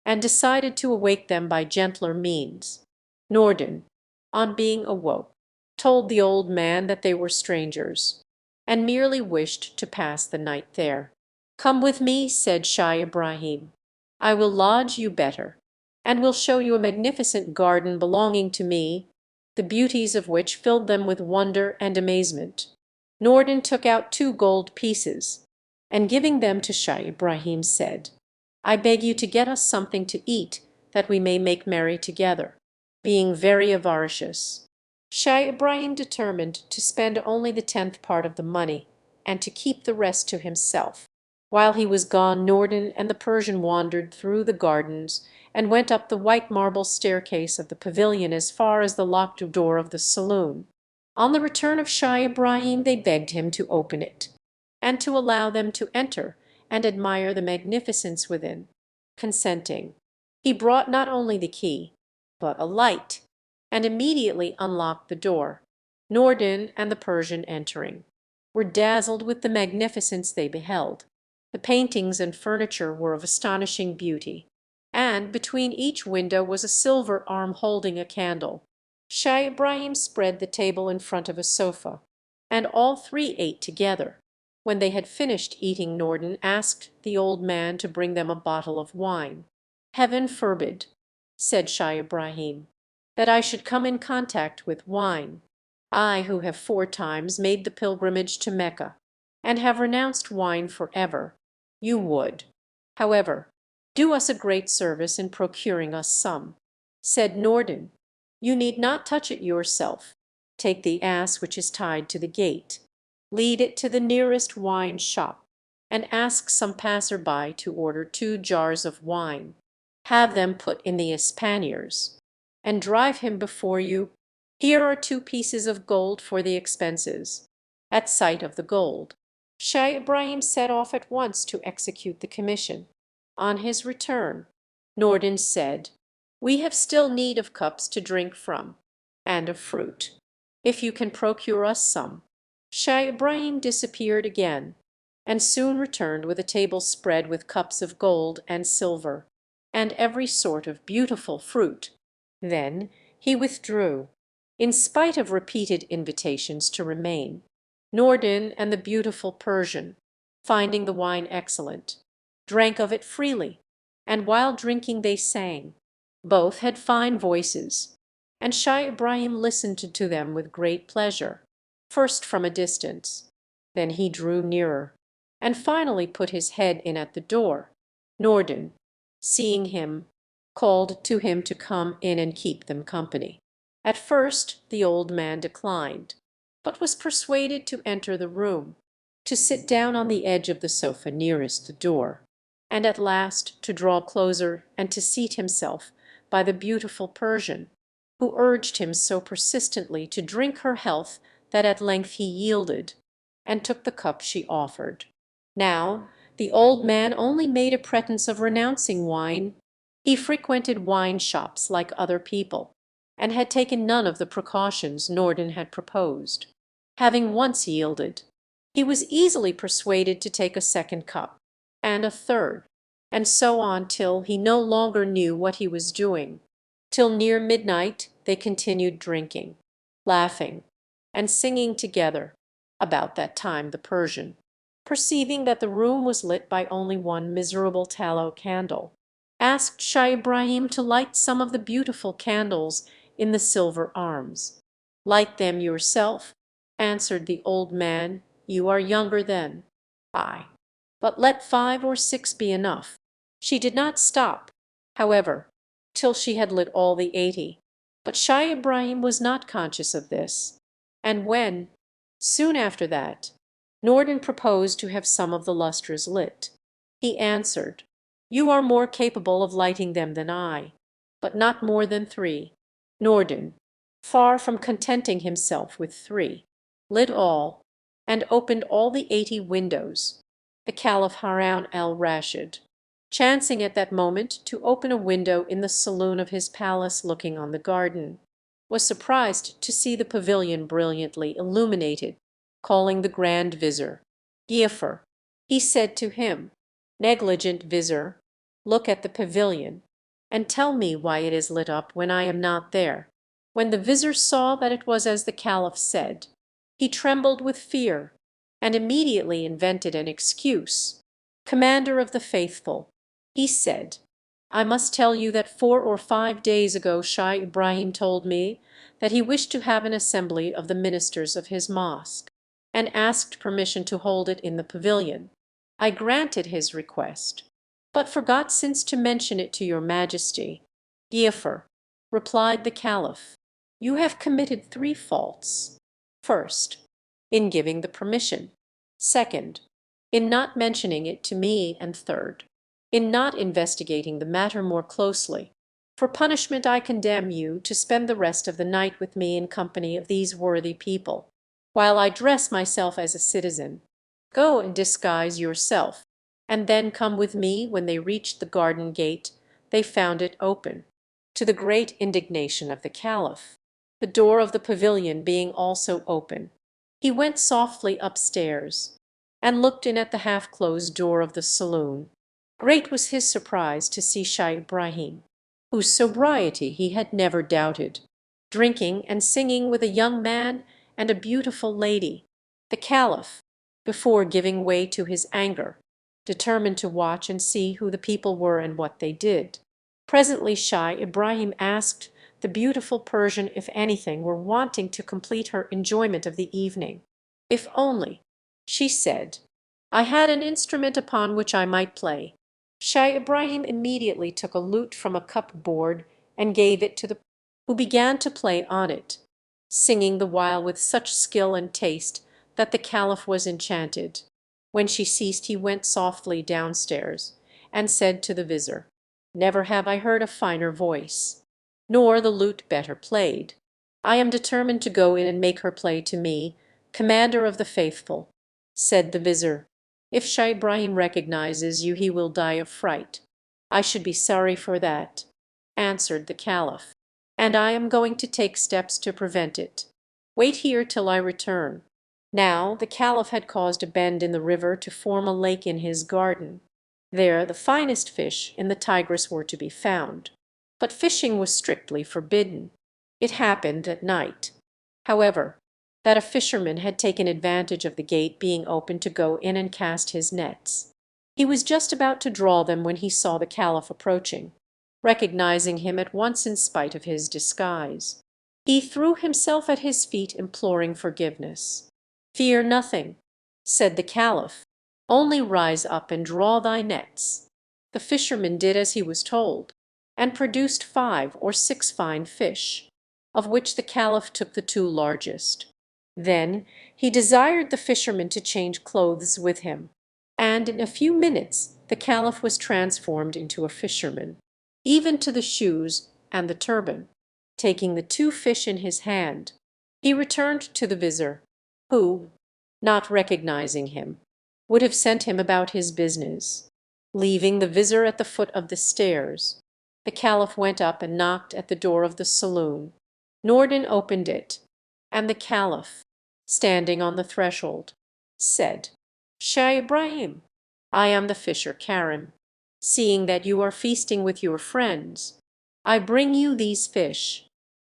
and decided to awake them by gentler means. Norden, on being awoke, told the old man that they were strangers, and merely wished to pass the night there. "Come with me," said Shah Ibrahim. "I will lodge you better, and will show you a magnificent garden belonging to me, the beauties of which filled them with wonder and amazement." Norden took out 2 gold pieces, and giving them to Shah Ibrahim said, "I beg you to get us something to eat, that we may make merry together," being very avaricious. Shah Ibrahim determined to spend only the 10th part of the money, and to keep the rest to himself. While he was gone, Norden and the Persian wandered through the gardens, and went up the white marble staircase of the pavilion as far as the locked door of the saloon. On the return of Shah Ibrahim they begged him to open it, and to allow them to enter and admire the magnificence within. Consenting, he brought not only the key, but a light, and immediately unlocked the door. Norden and the Persian entering, were dazzled with the magnificence they beheld. The paintings and furniture were of astonishing beauty, and between each window was a silver arm holding a candle. Shah Ibrahim spread the table in front of a sofa, and all 3 ate together. When they had finished eating, Norden asked the old man to bring them a bottle of wine. "Heaven forbid," said Shah Ibrahim, "that I should come in contact with wine, I who have 4 times made the pilgrimage to Mecca, and have renounced wine for ever. You would, however, do us a great service in procuring us some." Said Norden, "You need not touch it yourself. Take the ass which is tied to the gate, lead it to the nearest wine shop, and ask some passer-by to order 2 jars of wine. Have them put in the espaniers, and drive him before you. Here are 2 pieces of gold for the expenses." At sight of the gold, Shah Ibrahim set off at once to execute the commission. On his return, Norden said, "We have still need of cups to drink from, and of fruit, if you can procure us some." Shah Ibrahim disappeared again, and soon returned with a table spread with cups of gold and silver, and every sort of beautiful fruit. Then he withdrew, in spite of repeated invitations to remain. Norden and the beautiful Persian, finding the wine excellent, drank of it freely, and while drinking they sang. Both had fine voices, and Shah Ibrahim listened to them with great pleasure, first from a distance, then he drew nearer, and finally put his head in at the door. Norden, seeing him, called to him to come in and keep them company. At first the old man declined, but was persuaded to enter the room, to sit down on the edge of the sofa nearest the door, and at last to draw closer and to seat himself by the beautiful Persian, who urged him so persistently to drink her health that at length he yielded. and took the cup she offered. Now the old man only made a pretence of renouncing wine. He frequented wine shops like other people, and had taken none of the precautions Norden had proposed. Having once yielded, he was easily persuaded to take a second cup, and a third, and so on till he no longer knew what he was doing. Till near midnight they continued drinking, laughing, and singing together. About that time the Persian, perceiving that the room was lit by only one miserable tallow candle, asked Shah Ibrahim to light some of the beautiful candles in the silver arms. "Light them yourself," answered the old man. "You are younger then." "Ay, but let 5 or 6 be enough." She did not stop, however, till she had lit all the 80. But Shah Ibrahim was not conscious of this, and when, soon after that, Norden proposed to have some of the lustres lit, he answered, "You are more capable of lighting them than I, but not more than 3." Norden, far from contenting himself with 3, lit all, and opened all the 80 windows. The Caliph Harun al-Rashid, chancing at that moment to open a window in the saloon of his palace looking on the garden, was surprised to see the pavilion brilliantly illuminated. Calling the Grand Vizir, "Giafar," he said to him, "Negligent Vizir, look at the pavilion, and tell me why it is lit up when I am not there." When the Vizir saw that it was as the Caliph said, he trembled with fear, and immediately invented an excuse. "Commander of the Faithful," he said, "I must tell you that 4 or 5 days ago Shah Ibrahim told me that he wished to have an assembly of the ministers of his mosque, and asked permission to hold it in the pavilion. I granted his request, but forgot since to mention it to your Majesty." "Giafar," replied the Caliph, "you have committed 3 faults. First, in giving the permission; second, in not mentioning it to me; and third, in not investigating the matter more closely. For punishment I condemn you to spend the rest of the night with me in company of these worthy people, while I dress myself as a citizen. Go and disguise yourself, and then come with me." When they reached the garden gate they found it open, to the great indignation of the Caliph, the door of the pavilion being also open. He went softly upstairs, and looked in at the half-closed door of the saloon. Great was his surprise to see Shah Ibrahim, whose sobriety he had never doubted, drinking and singing with a young man and a beautiful lady. The Caliph, before giving way to his anger, determined to watch and see who the people were and what they did. Presently Shah Ibrahim asked the beautiful Persian if anything were wanting to complete her enjoyment of the evening. "If only," she said, "I had an instrument upon which I might play." Shah Ibrahim immediately took a lute from a cupboard and gave it to the who began to play on it, singing the while with such skill and taste that the Caliph was enchanted. When she ceased he went softly downstairs and said to the Vizir, "Never have I heard a finer voice, nor the lute better played. I am determined to go in and make her play to me, Commander of the Faithful." Said the Vizir, "If Shah Ibrahim recognizes you he will die of fright." "I should be sorry for that," answered the Caliph, "and I am going to take steps to prevent it. Wait here till I return." Now the Caliph had caused a bend in the river to form a lake in his garden. There the finest fish in the Tigris were to be found, but fishing was strictly forbidden. It happened at night, however, that a fisherman had taken advantage of the gate being open to go in and cast his nets. He was just about to draw them when he saw the Caliph approaching, recognizing him at once in spite of his disguise. He threw himself at his feet imploring forgiveness. "Fear nothing," said the Caliph, "only rise up and draw thy nets." The fisherman did as he was told, and produced 5 or 6 fine fish, of which the Caliph took the 2 largest. Then he desired the fisherman to change clothes with him, and in a few minutes the Caliph was transformed into a fisherman, even to the shoes and the turban. Taking the 2 fish in his hand, he returned to the Vizir, who, not recognizing him, would have sent him about his business. Leaving the vizir at the foot of the stairs, the Caliph went up and knocked at the door of the saloon. Nordin opened it, and the Caliph, standing on the threshold, said, "Shah Ibrahim, I am the fisher Karim. Seeing that you are feasting with your friends, I bring you these fish."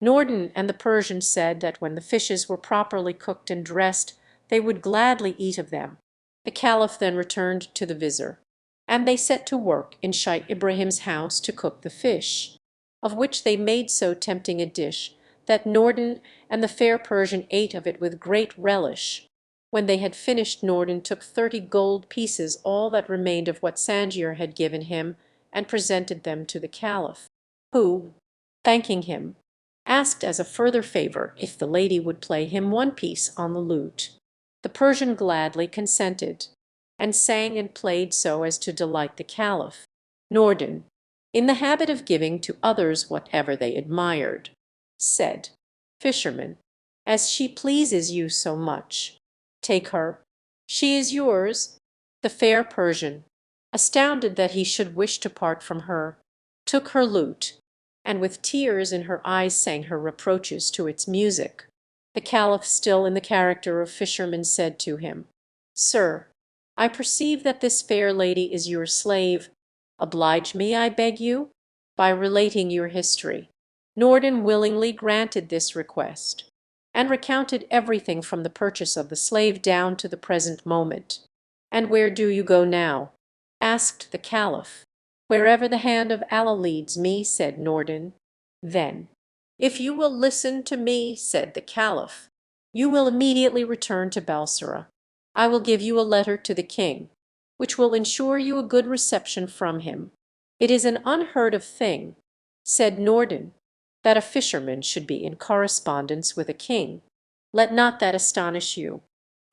Nordin and the Persian said that when the fishes were properly cooked and dressed they would gladly eat of them. The Caliph then returned to the vizir, and they set to work in Shaykh Ibrahim's house to cook the fish, of which they made so tempting a dish that Nordin and the fair Persian ate of it with great relish. When they had finished, Nordin took 30 gold pieces, all that remained of what Sangier had given him, and presented them to the Caliph, who, thanking him, asked as a further favour if the lady would play him one piece on the lute. The Persian gladly consented, and sang and played so as to delight the Caliph. Nordin, in the habit of giving to others whatever they admired, said, "Fisherman, as she pleases you so much, take her. She is yours." The fair Persian, astounded that he should wish to part from her, took her lute, and with tears in her eyes sang her reproaches to its music. The Caliph, still in the character of fisherman, said to him, "Sir, I perceive that this fair lady is your slave. Oblige me, I beg you, by relating your history." Nordin willingly granted this request, and recounted everything from the purchase of the slave down to the present moment. "And where do you go now?" asked the Caliph. "Wherever the hand of Allah leads me," said Nordin. "Then, if you will listen to me," said the Caliph, "you will immediately return to Balsora. I will give you a letter to the king, which will ensure you a good reception from him." "It is an unheard of thing," said Nordin, "that a fisherman should be in correspondence with a king." "Let not that astonish you,"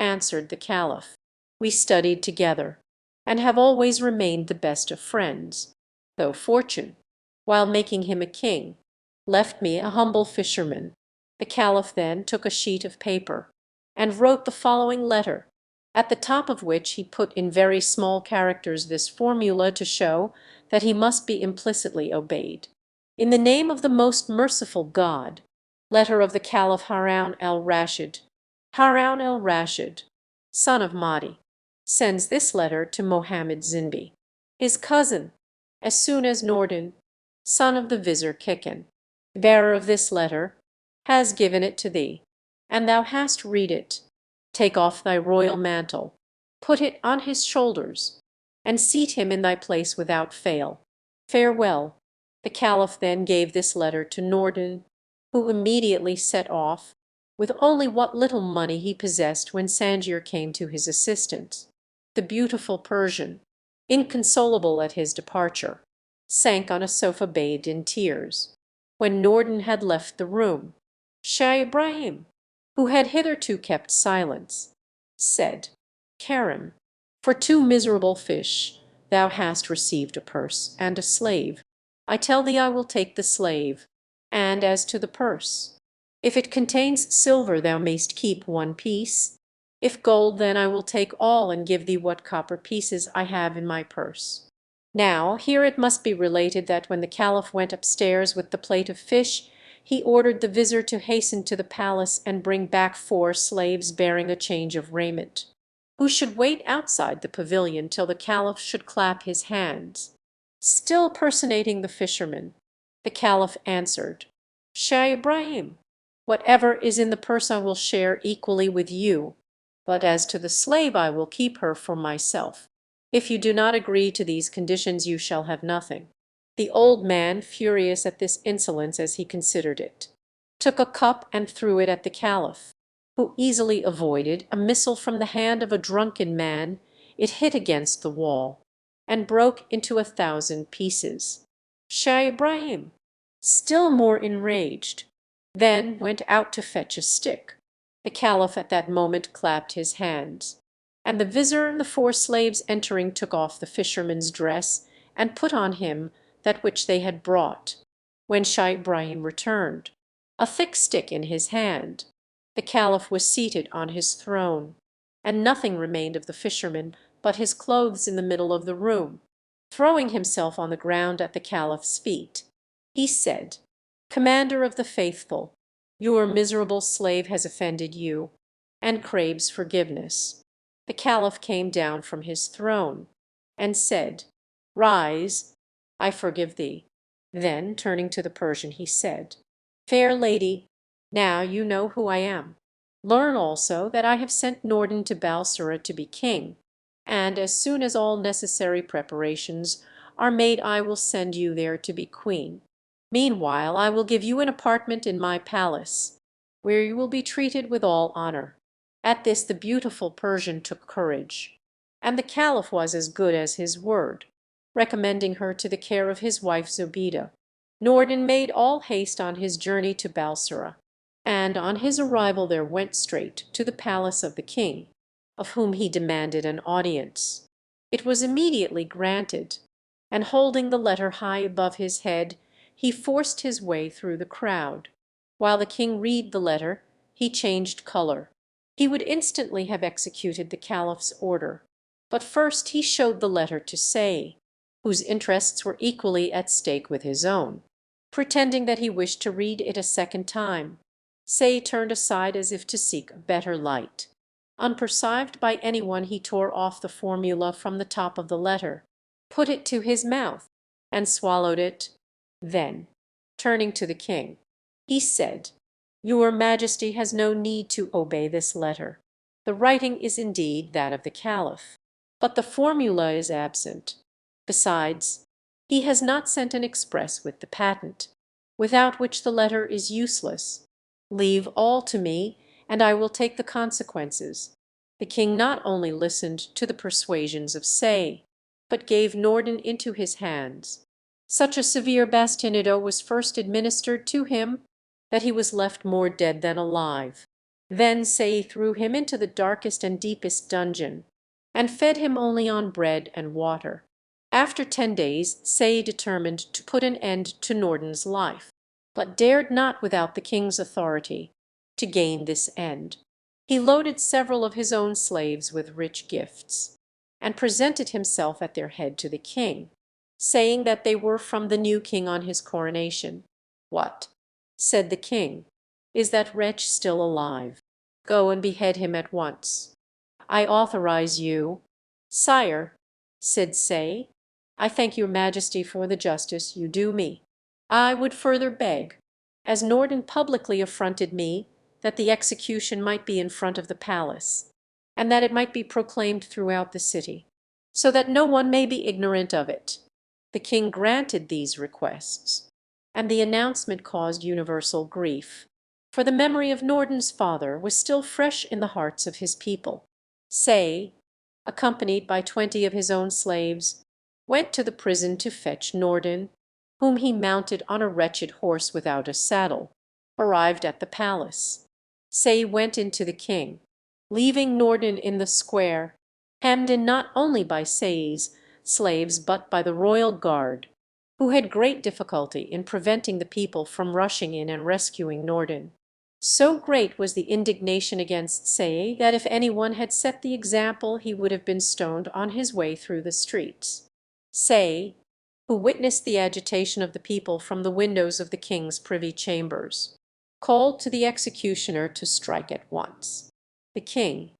answered the Caliph. "We studied together, and have always remained the best of friends, though fortune, while making him a king, left me a humble fisherman." The Caliph then took a sheet of paper, and wrote the following letter, at the top of which he put in very small characters this formula to show that he must be implicitly obeyed: "In the name of the most merciful God, letter of the Caliph Harun al-Rashid. Harun al-Rashid, son of Mahdi, sends this letter to Mohammed Zinbi, his cousin, as soon as Nordin, son of the Vizir Kikin, bearer of this letter, has given it to thee, and thou hast read it. Take off thy royal mantle, put it on his shoulders, and seat him in thy place without fail. Farewell." The Caliph then gave this letter to Nordin, who immediately set off, with only what little money he possessed when Sangier came to his assistance. The beautiful Persian, inconsolable at his departure, sank on a sofa bathed in tears. When Nordin had left the room, Shah Ibrahim, who had hitherto kept silence, said, "Karim, for 2 miserable fish thou hast received a purse and a slave. I tell thee I will take the slave, and as to the purse, if it contains silver thou mayst keep 1 piece. If gold, then I will take all and give thee what copper pieces I have in my purse." Now here it must be related that when the Caliph went upstairs with the plate of fish, he ordered the vizir to hasten to the palace and bring back 4 slaves bearing a change of raiment, who should wait outside the pavilion till the Caliph should clap his hands. Still personating the fisherman, the Caliph answered, "Shah Ibrahim, whatever is in the purse I will share equally with you, but as to the slave I will keep her for myself. If you do not agree to these conditions you shall have nothing." The old man, furious at this insolence as he considered it, took a cup and threw it at the Caliph, who easily avoided a missile from the hand of a drunken man. It hit against the wall, and broke into 1,000 pieces. Shah Ibrahim, still more enraged, then went out to fetch a stick. The Caliph at that moment clapped his hands, and the vizir and the 4 slaves entering took off the fisherman's dress and put on him that which they had brought. When Shah Ibrahim returned, a thick stick in his hand, the Caliph was seated on his throne. and nothing remained of the fisherman but his clothes in the middle of the room. Throwing himself on the ground at the Caliph's feet, he said, "Commander of the faithful, your miserable slave has offended you, and craves forgiveness." The Caliph came down from his throne, and said, "Rise, I forgive thee." Then, turning to the Persian, he said, "Fair lady, now you know who I am. Learn also that I have sent Norden to Balsora to be king, and as soon as all necessary preparations are made I will send you there to be queen. Meanwhile I will give you an apartment in my palace, where you will be treated with all honor." At this the beautiful Persian took courage, and the Caliph was as good as his word, recommending her to the care of his wife Zobeida. Norden made all haste on his journey to Balsora, and on his arrival there went straight to the palace of the king, of whom he demanded an audience. It was immediately granted, and holding the letter high above his head, he forced his way through the crowd. While the king read the letter, he changed color. He would instantly have executed the Caliph's order, but first he showed the letter to Say, whose interests were equally at stake with his own. Pretending that he wished to read it a second time, Say turned aside as if to seek a better light. Unperceived by anyone, he tore off the formula from the top of the letter, put it to his mouth, and swallowed it. Then, turning to the king, he said, "Your Majesty has no need to obey this letter. The writing is indeed that of the Caliph, but the formula is absent. Besides, he has not sent an express with the patent, without which the letter is useless. Leave all to me, and I will take the consequences." The king not only listened to the persuasions of Say, but gave Norden into his hands. Such a severe bastinado was first administered to him that he was left more dead than alive. Then Say threw him into the darkest and deepest dungeon, and fed him only on bread and water. After 10 days Say determined to put an end to Norden's life, but dared not without the king's authority. To gain this end, he loaded several of his own slaves with rich gifts, and presented himself at their head to the king, saying that they were from the new king on his coronation. "What?" said the king. "Is that wretch still alive? Go and behead him at once." "I authorize you." "Sire," said Say, "I thank your Majesty for the justice you do me. I would further beg, as Norden publicly affronted me, that the execution might be in front of the palace, and that it might be proclaimed throughout the city, so that no one may be ignorant of it." The king granted these requests, and the announcement caused universal grief, for the memory of Norden's father was still fresh in the hearts of his people. Say, accompanied by 20 of his own slaves, went to the prison to fetch Norden, whom he mounted on a wretched horse without a saddle. Arrived at the palace, Say went in to the king, leaving Norden in the square, hemmed in not only by Say's slaves but by the royal guard, who had great difficulty in preventing the people from rushing in and rescuing Norden. So great was the indignation against Say that if any one had set the example he would have been stoned on his way through the streets. Say, who witnessed the agitation of the people from the windows of the king's privy chambers, called to the executioner to strike at once. The king,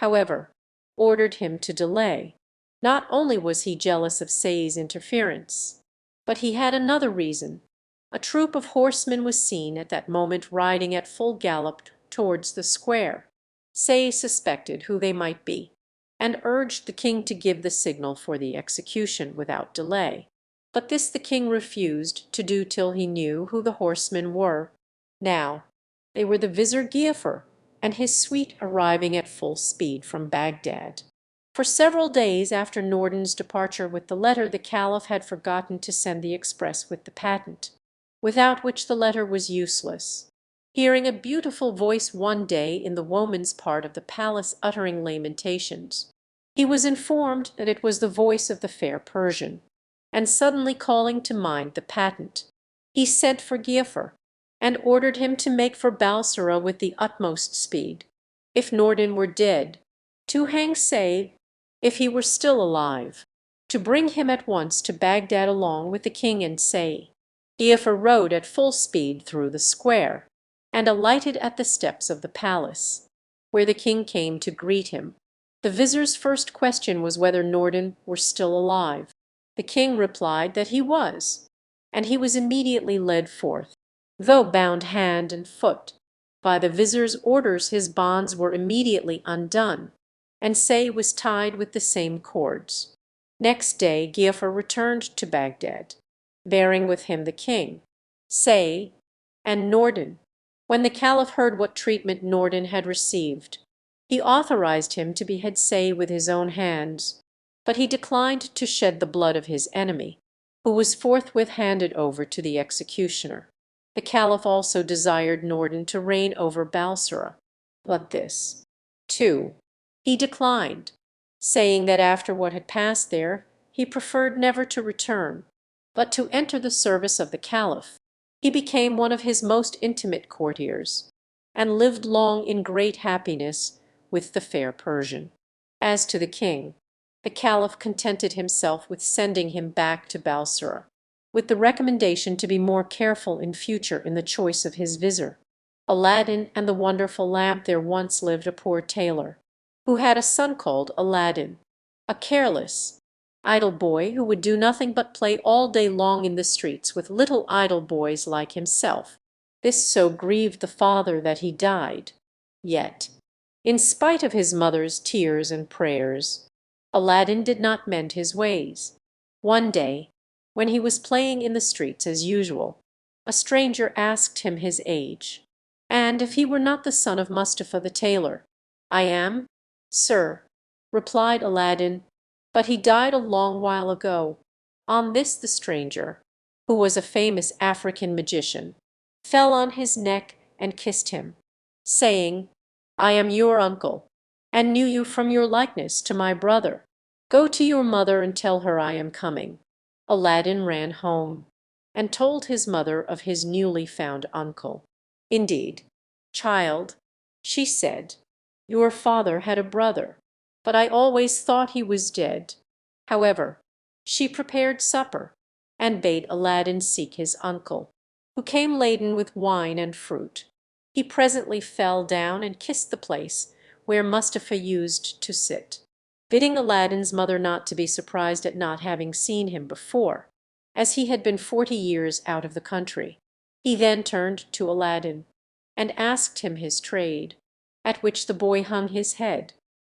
however, ordered him to delay. Not only was he jealous of Say's interference, but he had another reason. A troop of horsemen was seen at that moment riding at full gallop towards the square. Say suspected who they might be, and urged the king to give the signal for the execution without delay. But this the king refused to do till he knew who the horsemen were. Now, they were the Vizir Giafar and his suite arriving at full speed from Baghdad. For several days after Norden's departure with the letter, the Caliph had forgotten to send the express with the patent, without which the letter was useless. Hearing a beautiful voice one day in the woman's part of the palace uttering lamentations, he was informed that it was the voice of the fair Persian, and suddenly calling to mind the patent, he sent for Giafar, and ordered him to make for Balsora with the utmost speed. If Norden were dead, to hang Say if he were still alive, to bring him at once to Baghdad along with the king and Say. Giafar rode at full speed through the square, and alighted at the steps of the palace, where the king came to greet him. The vizir's first question was whether Norden were still alive. The king replied that he was, and he was immediately led forth. Though bound hand and foot, by the vizir's orders his bonds were immediately undone, and Say was tied with the same cords. Next day Giafar returned to Baghdad, bearing with him the king, Say, and Norden. When the caliph heard what treatment Norden had received, he authorized him to behead Say with his own hands, but he declined to shed the blood of his enemy, who was forthwith handed over to the executioner. The caliph also desired Norden to reign over Balsora, but this, too, he declined, saying that after what had passed there he preferred never to return, but to enter the service of the caliph. He became one of his most intimate courtiers, and lived long in great happiness with the fair Persian. As to the king, the caliph contented himself with sending him back to Balsora, with the recommendation to be more careful in future in the choice of his vizir. Aladdin and the wonderful lamp. There once lived a poor tailor, who had a son called Aladdin, a careless, idle boy who would do nothing but play all day long in the streets with little idle boys like himself. This so grieved the father that he died. Yet, in spite of his mother's tears and prayers, Aladdin did not mend his ways. One day, when he was playing in the streets as usual, a stranger asked him his age, and if he were not the son of Mustafa the tailor. "I am, sir," replied Aladdin, "but he died a long while ago." On this the stranger, who was a famous African magician, fell on his neck and kissed him, saying, "I am your uncle, and knew you from your likeness to my brother. Go to your mother and tell her I am coming." Aladdin ran home, and told his mother of his newly found uncle. "Indeed, child," she said, "your father had a brother, but I always thought he was dead." However, she prepared supper, and bade Aladdin seek his uncle, who came laden with wine and fruit. He presently fell down and kissed the place where Mustapha used to sit, bidding Aladdin's mother not to be surprised at not having seen him before, as he had been 40 years out of the country. He then turned to Aladdin, and asked him his trade, at which the boy hung his head,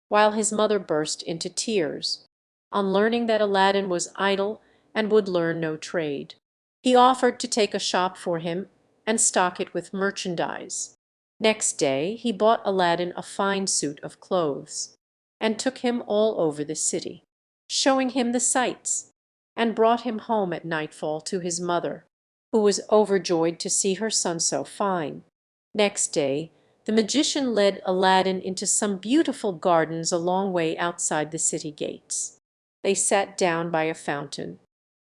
while his mother burst into tears, on learning that Aladdin was idle and would learn no trade. He offered to take a shop for him and stock it with merchandise. Next day he bought Aladdin a fine suit of clothes, and took him all over the city, showing him the sights, and brought him home at nightfall to his mother, who was overjoyed to see her son so fine. Next day the magician led Aladdin into some beautiful gardens a long way outside the city gates. They sat down by a fountain,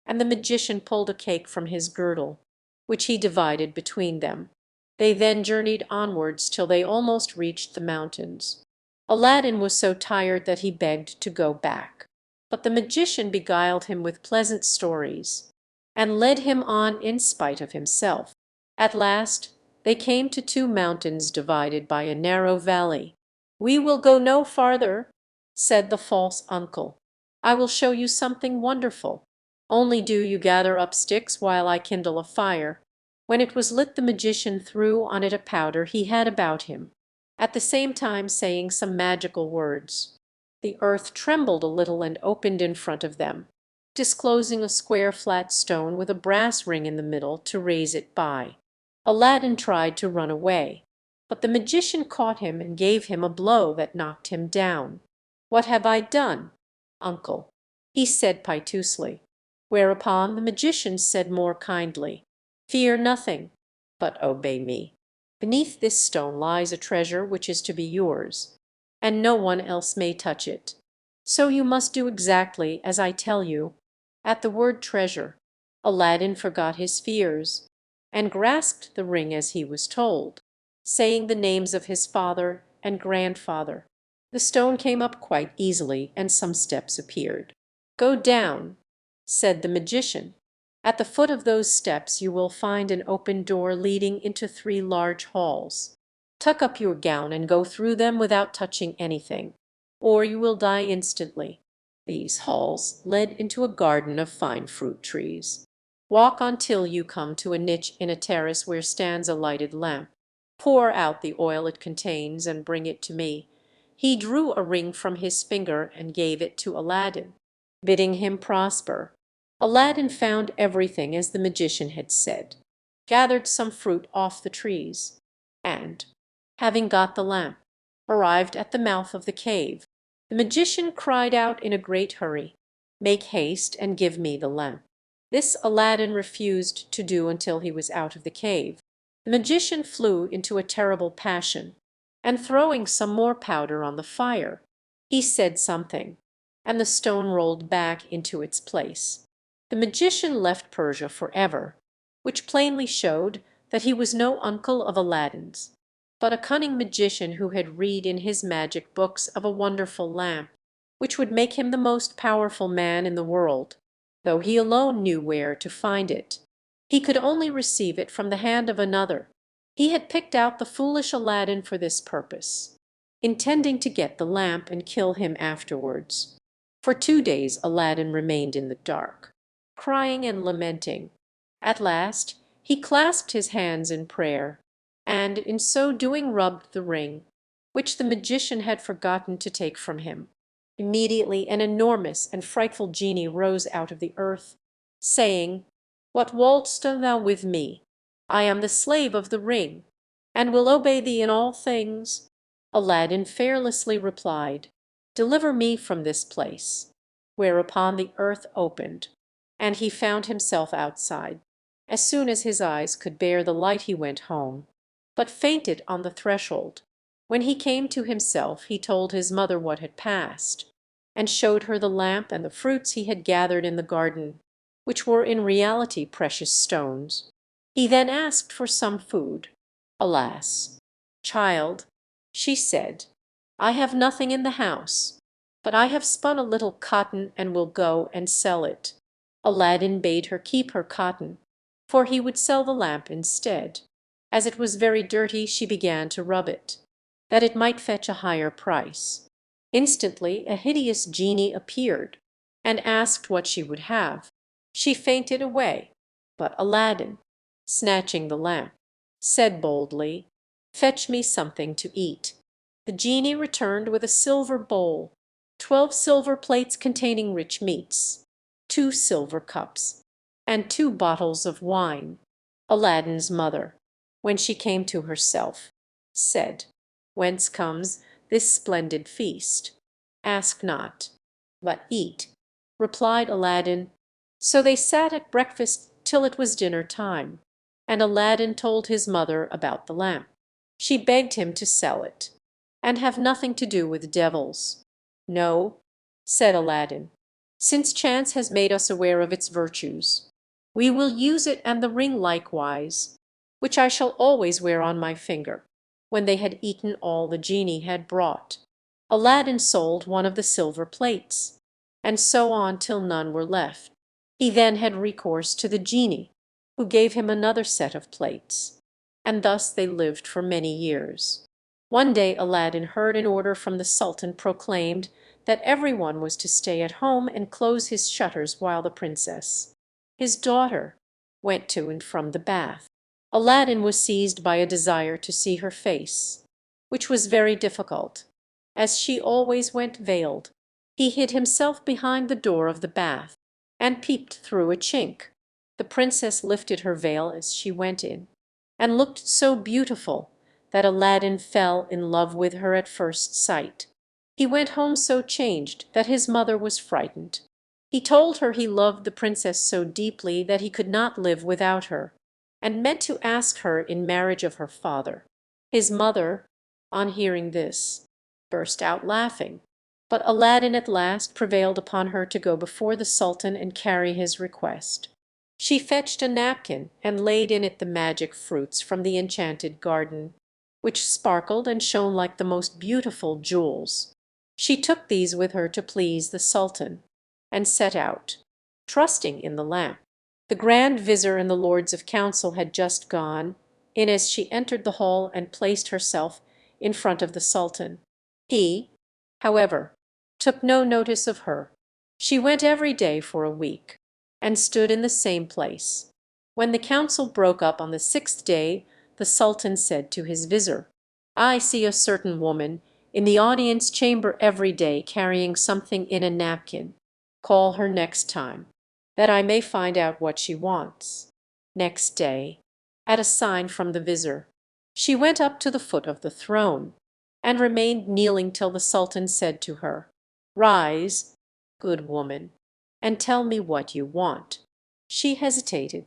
and the magician pulled a cake from his girdle, which he divided between them. They then journeyed onwards till they almost reached the mountains. Aladdin was so tired that he begged to go back, but the magician beguiled him with pleasant stories, and led him on in spite of himself. At last they came to two mountains divided by a narrow valley. "We will go no farther," said the false uncle. "I will show you something wonderful. Only do you gather up sticks while I kindle a fire." When it was lit the magician threw on it a powder he had about him, at the same time saying some magical words. The earth trembled a little and opened in front of them, disclosing a square flat stone with a brass ring in the middle to raise it by. Aladdin tried to run away, but the magician caught him and gave him a blow that knocked him down. "What have I done, uncle?" he said piteously, whereupon the magician said more kindly, "Fear nothing, but obey me. Beneath this stone lies a treasure which is to be yours, and no one else may touch it. So you must do exactly as I tell you." At the word treasure, Aladdin forgot his fears, and grasped the ring as he was told, saying the names of his father and grandfather. The stone came up quite easily, and some steps appeared. "Go down," said the magician. "At the foot of those steps you will find an open door leading into 3 large halls. Tuck up your gown and go through them without touching anything, or you will die instantly." These halls led into a garden of fine fruit trees. "Walk on till you come to a niche in a terrace where stands a lighted lamp. Pour out the oil it contains and bring it to me." He drew a ring from his finger and gave it to Aladdin, bidding him prosper. Aladdin found everything as the magician had said, gathered some fruit off the trees, and, having got the lamp, arrived at the mouth of the cave. The magician cried out in a great hurry, "Make haste and give me the lamp." This Aladdin refused to do until he was out of the cave. The magician flew into a terrible passion, and throwing some more powder on the fire, he said something, and the stone rolled back into its place. The magician left Persia forever, which plainly showed that he was no uncle of Aladdin's, but a cunning magician who had read in his magic books of a wonderful lamp, which would make him the most powerful man in the world, though he alone knew where to find it. He could only receive it from the hand of another. He had picked out the foolish Aladdin for this purpose, intending to get the lamp and kill him afterwards. For 2 days Aladdin remained in the dark, crying and lamenting. At last he clasped his hands in prayer, and in so doing rubbed the ring, which the magician had forgotten to take from him. Immediately an enormous and frightful genie rose out of the earth, saying, "What wouldst thou with me? I am the slave of the ring, and will obey thee in all things." Aladdin fearlessly replied, "Deliver me from this place," whereupon the earth opened, and he found himself outside. As soon as his eyes could bear the light he went home, but fainted on the threshold. When he came to himself he told his mother what had passed, and showed her the lamp and the fruits he had gathered in the garden, which were in reality precious stones. He then asked for some food. "Alas, child," she said, "I have nothing in the house, but I have spun a little cotton and will go and sell it." Aladdin bade her keep her cotton, for he would sell the lamp instead. As it was very dirty she began to rub it, that it might fetch a higher price. Instantly a hideous genie appeared, and asked what she would have. She fainted away, but Aladdin, snatching the lamp, said boldly, "Fetch me something to eat." The genie returned with a silver bowl, 12 silver plates containing rich meats, 2 silver cups, and 2 bottles of wine. Aladdin's mother, when she came to herself, said, "Whence comes this splendid feast?" "Ask not, but eat," replied Aladdin. So they sat at breakfast till it was dinner time, and Aladdin told his mother about the lamp. She begged him to sell it, and have nothing to do with devils. "No," said Aladdin, "since chance has made us aware of its virtues, we will use it and the ring likewise, which I shall always wear on my finger." When they had eaten all the genie had brought, Aladdin sold one of the silver plates, and so on till none were left. He then had recourse to the genie, who gave him another set of plates, and thus they lived for many years. One day Aladdin heard an order from the Sultan proclaimed that every one was to stay at home and close his shutters while the princess, his daughter, went to and from the bath. Aladdin was seized by a desire to see her face, which was very difficult, as she always went veiled. He hid himself behind the door of the bath, and peeped through a chink. The princess lifted her veil as she went in, and looked so beautiful that Aladdin fell in love with her at first sight. He went home so changed that his mother was frightened. He told her he loved the princess so deeply that he could not live without her, and meant to ask her in marriage of her father. His mother, on hearing this, burst out laughing, but Aladdin at last prevailed upon her to go before the Sultan and carry his request. She fetched a napkin and laid in it the magic fruits from the enchanted garden, which sparkled and shone like the most beautiful jewels. She took these with her to please the Sultan, and set out, trusting in the lamp. The Grand Vizir and the Lords of Council had just gone in as she entered the hall and placed herself in front of the Sultan. He, however, took no notice of her. She went every day for a week, and stood in the same place. When the council broke up on the 6th day, the Sultan said to his Vizir, "I see a certain woman in the audience chamber every day carrying something in a napkin. Call her next time, that I may find out what she wants." Next day, at a sign from the Vizir, she went up to the foot of the throne, and remained kneeling till the Sultan said to her, "Rise, good woman, and tell me what you want." She hesitated.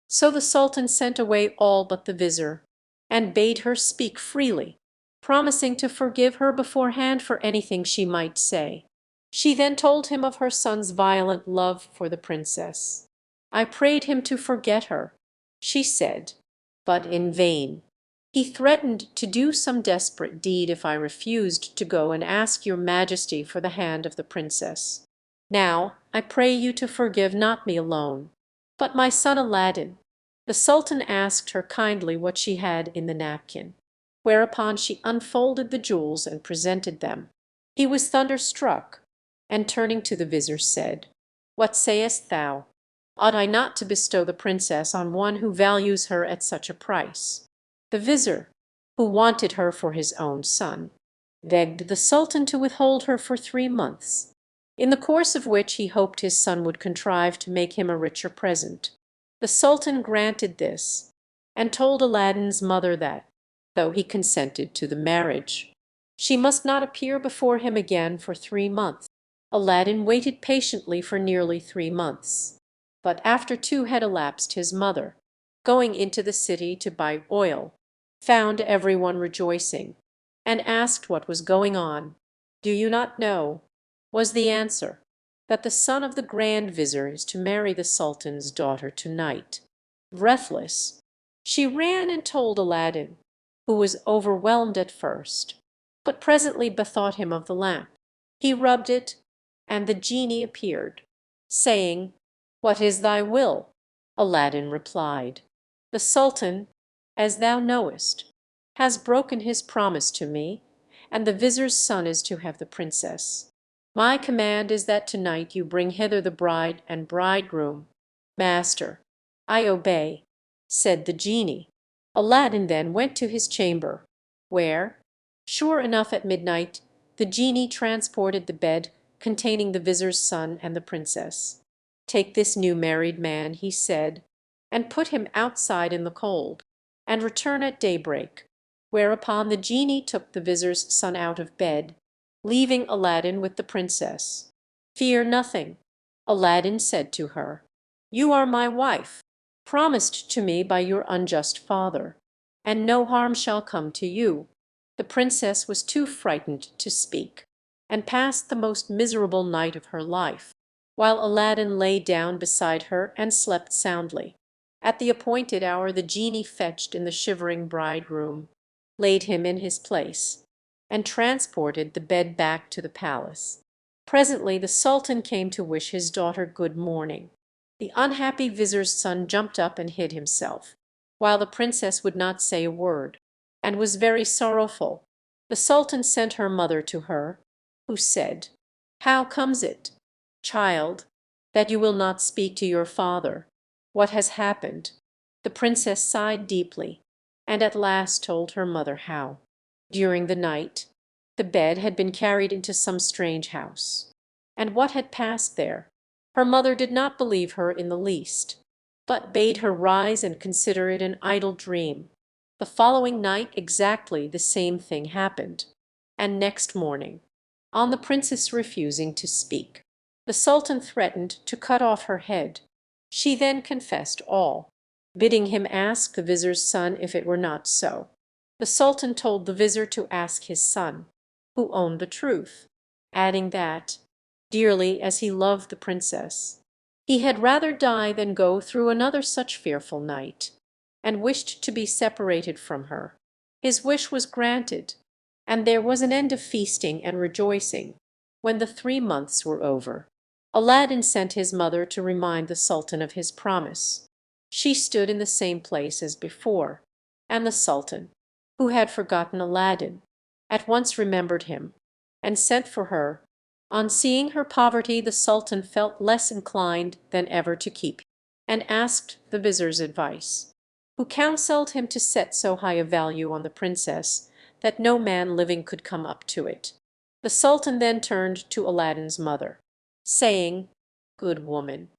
So the Sultan sent away all but the Vizir, and bade her speak freely, promising to forgive her beforehand for anything she might say. She then told him of her son's violent love for the princess. "I prayed him to forget her," she said, "but in vain. He threatened to do some desperate deed if I refused to go and ask your majesty for the hand of the princess. Now I pray you to forgive not me alone, but my son Aladdin." The Sultan asked her kindly what she had in the napkin, whereupon she unfolded the jewels and presented them. He was thunderstruck, and turning to the Vizir said, "What sayest thou? Ought I not to bestow the princess on one who values her at such a price?" The Vizir, who wanted her for his own son, begged the Sultan to withhold her for 3 months, in the course of which he hoped his son would contrive to make him a richer present. The Sultan granted this, and told Aladdin's mother that, though he consented to the marriage, she must not appear before him again for 3 months. Aladdin waited patiently for nearly 3 months, but after 2 had elapsed his mother, going into the city to buy oil, found everyone rejoicing, and asked what was going on. "Do you not know," was the answer, "that the son of the Grand Vizir is to marry the Sultan's daughter to-night?" Breathless, she ran and told Aladdin, who was overwhelmed at first, but presently bethought him of the lamp. He rubbed it, and the genie appeared, saying, "What is thy will?" Aladdin replied, "The Sultan, as thou knowest, has broken his promise to me, and the Vizir's son is to have the princess. My command is that to-night you bring hither the bride and bridegroom." "Master, I obey," said the genie. Aladdin then went to his chamber, where, sure enough at midnight, the genie transported the bed containing the Vizir's son and the princess. "Take this new married man," he said, "and put him outside in the cold, and return at daybreak." Whereupon the genie took the Vizir's son out of bed, leaving Aladdin with the princess. "Fear nothing," Aladdin said to her. "You are my wife, promised to me by your unjust father, and no harm shall come to you." The princess was too frightened to speak, and passed the most miserable night of her life, while Aladdin lay down beside her and slept soundly. At the appointed hour the genie fetched in the shivering bridegroom, laid him in his place, and transported the bed back to the palace. Presently the Sultan came to wish his daughter good morning. The unhappy Vizir's son jumped up and hid himself, while the princess would not say a word, and was very sorrowful. The Sultan sent her mother to her, who said, "How comes it, child, that you will not speak to your father? What has happened?" The princess sighed deeply, and at last told her mother how, during the night, the bed had been carried into some strange house, and what had passed there. Her mother did not believe her in the least, but bade her rise and consider it an idle dream. The following night exactly the same thing happened, and next morning, on the princess refusing to speak, the Sultan threatened to cut off her head. She then confessed all, bidding him ask the Vizir's son if it were not so. The Sultan told the Vizir to ask his son, who owned the truth, adding that, dearly as he loved the princess, he had rather die than go through another such fearful night, and wished to be separated from her. His wish was granted, and there was an end of feasting and rejoicing. When the 3 months were over, Aladdin sent his mother to remind the Sultan of his promise. She stood in the same place as before, and the Sultan, who had forgotten Aladdin, at once remembered him, and sent for her. On seeing her poverty, the Sultan felt less inclined than ever to keep, and asked the vizir's advice, who counselled him to set so high a value on the princess that no man living could come up to it. The Sultan then turned to Aladdin's mother, saying, "Good woman,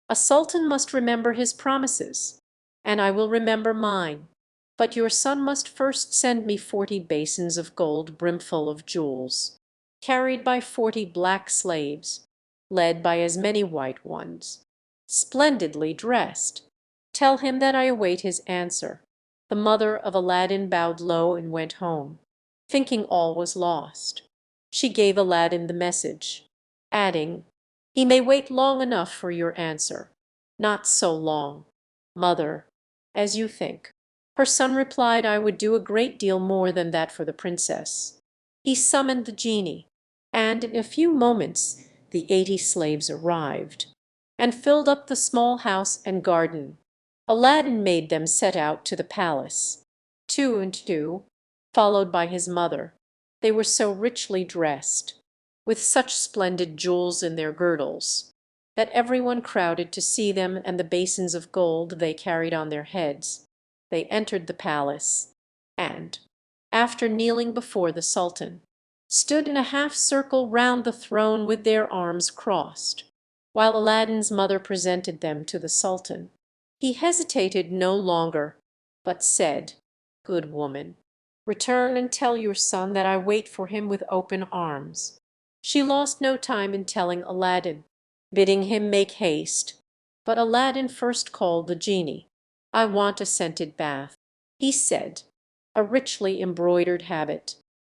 a sultan must remember his promises, and I will remember mine. But your son must first send me 40 basins of gold brimful of jewels, carried by 40 black slaves, led by as many white ones, splendidly dressed. Tell him that I await his answer." The mother of Aladdin bowed low and went home, thinking all was lost. She gave Aladdin the message, adding, "He may wait long enough for your answer." "Not so long, mother, as you think." Her son replied, "I would do a great deal more than that for the princess." He summoned the genie, and in a few moments the 80 slaves arrived, and filled up the small house and garden. Aladdin made them set out to the palace, 2 and 2, followed by his mother. They were so richly dressed, with such splendid jewels in their girdles, that everyone crowded to see them and the basins of gold they carried on their heads. They entered the palace, and, after kneeling before the Sultan, stood in a half circle round the throne with their arms crossed, while Aladdin's mother presented them to the Sultan. He hesitated no longer, but said, "Good woman, return and tell your son that I wait for him with open arms." She lost no time in telling Aladdin, bidding him make haste. But Aladdin first called the genie. "I want a scented bath," he said, "a richly embroidered habit,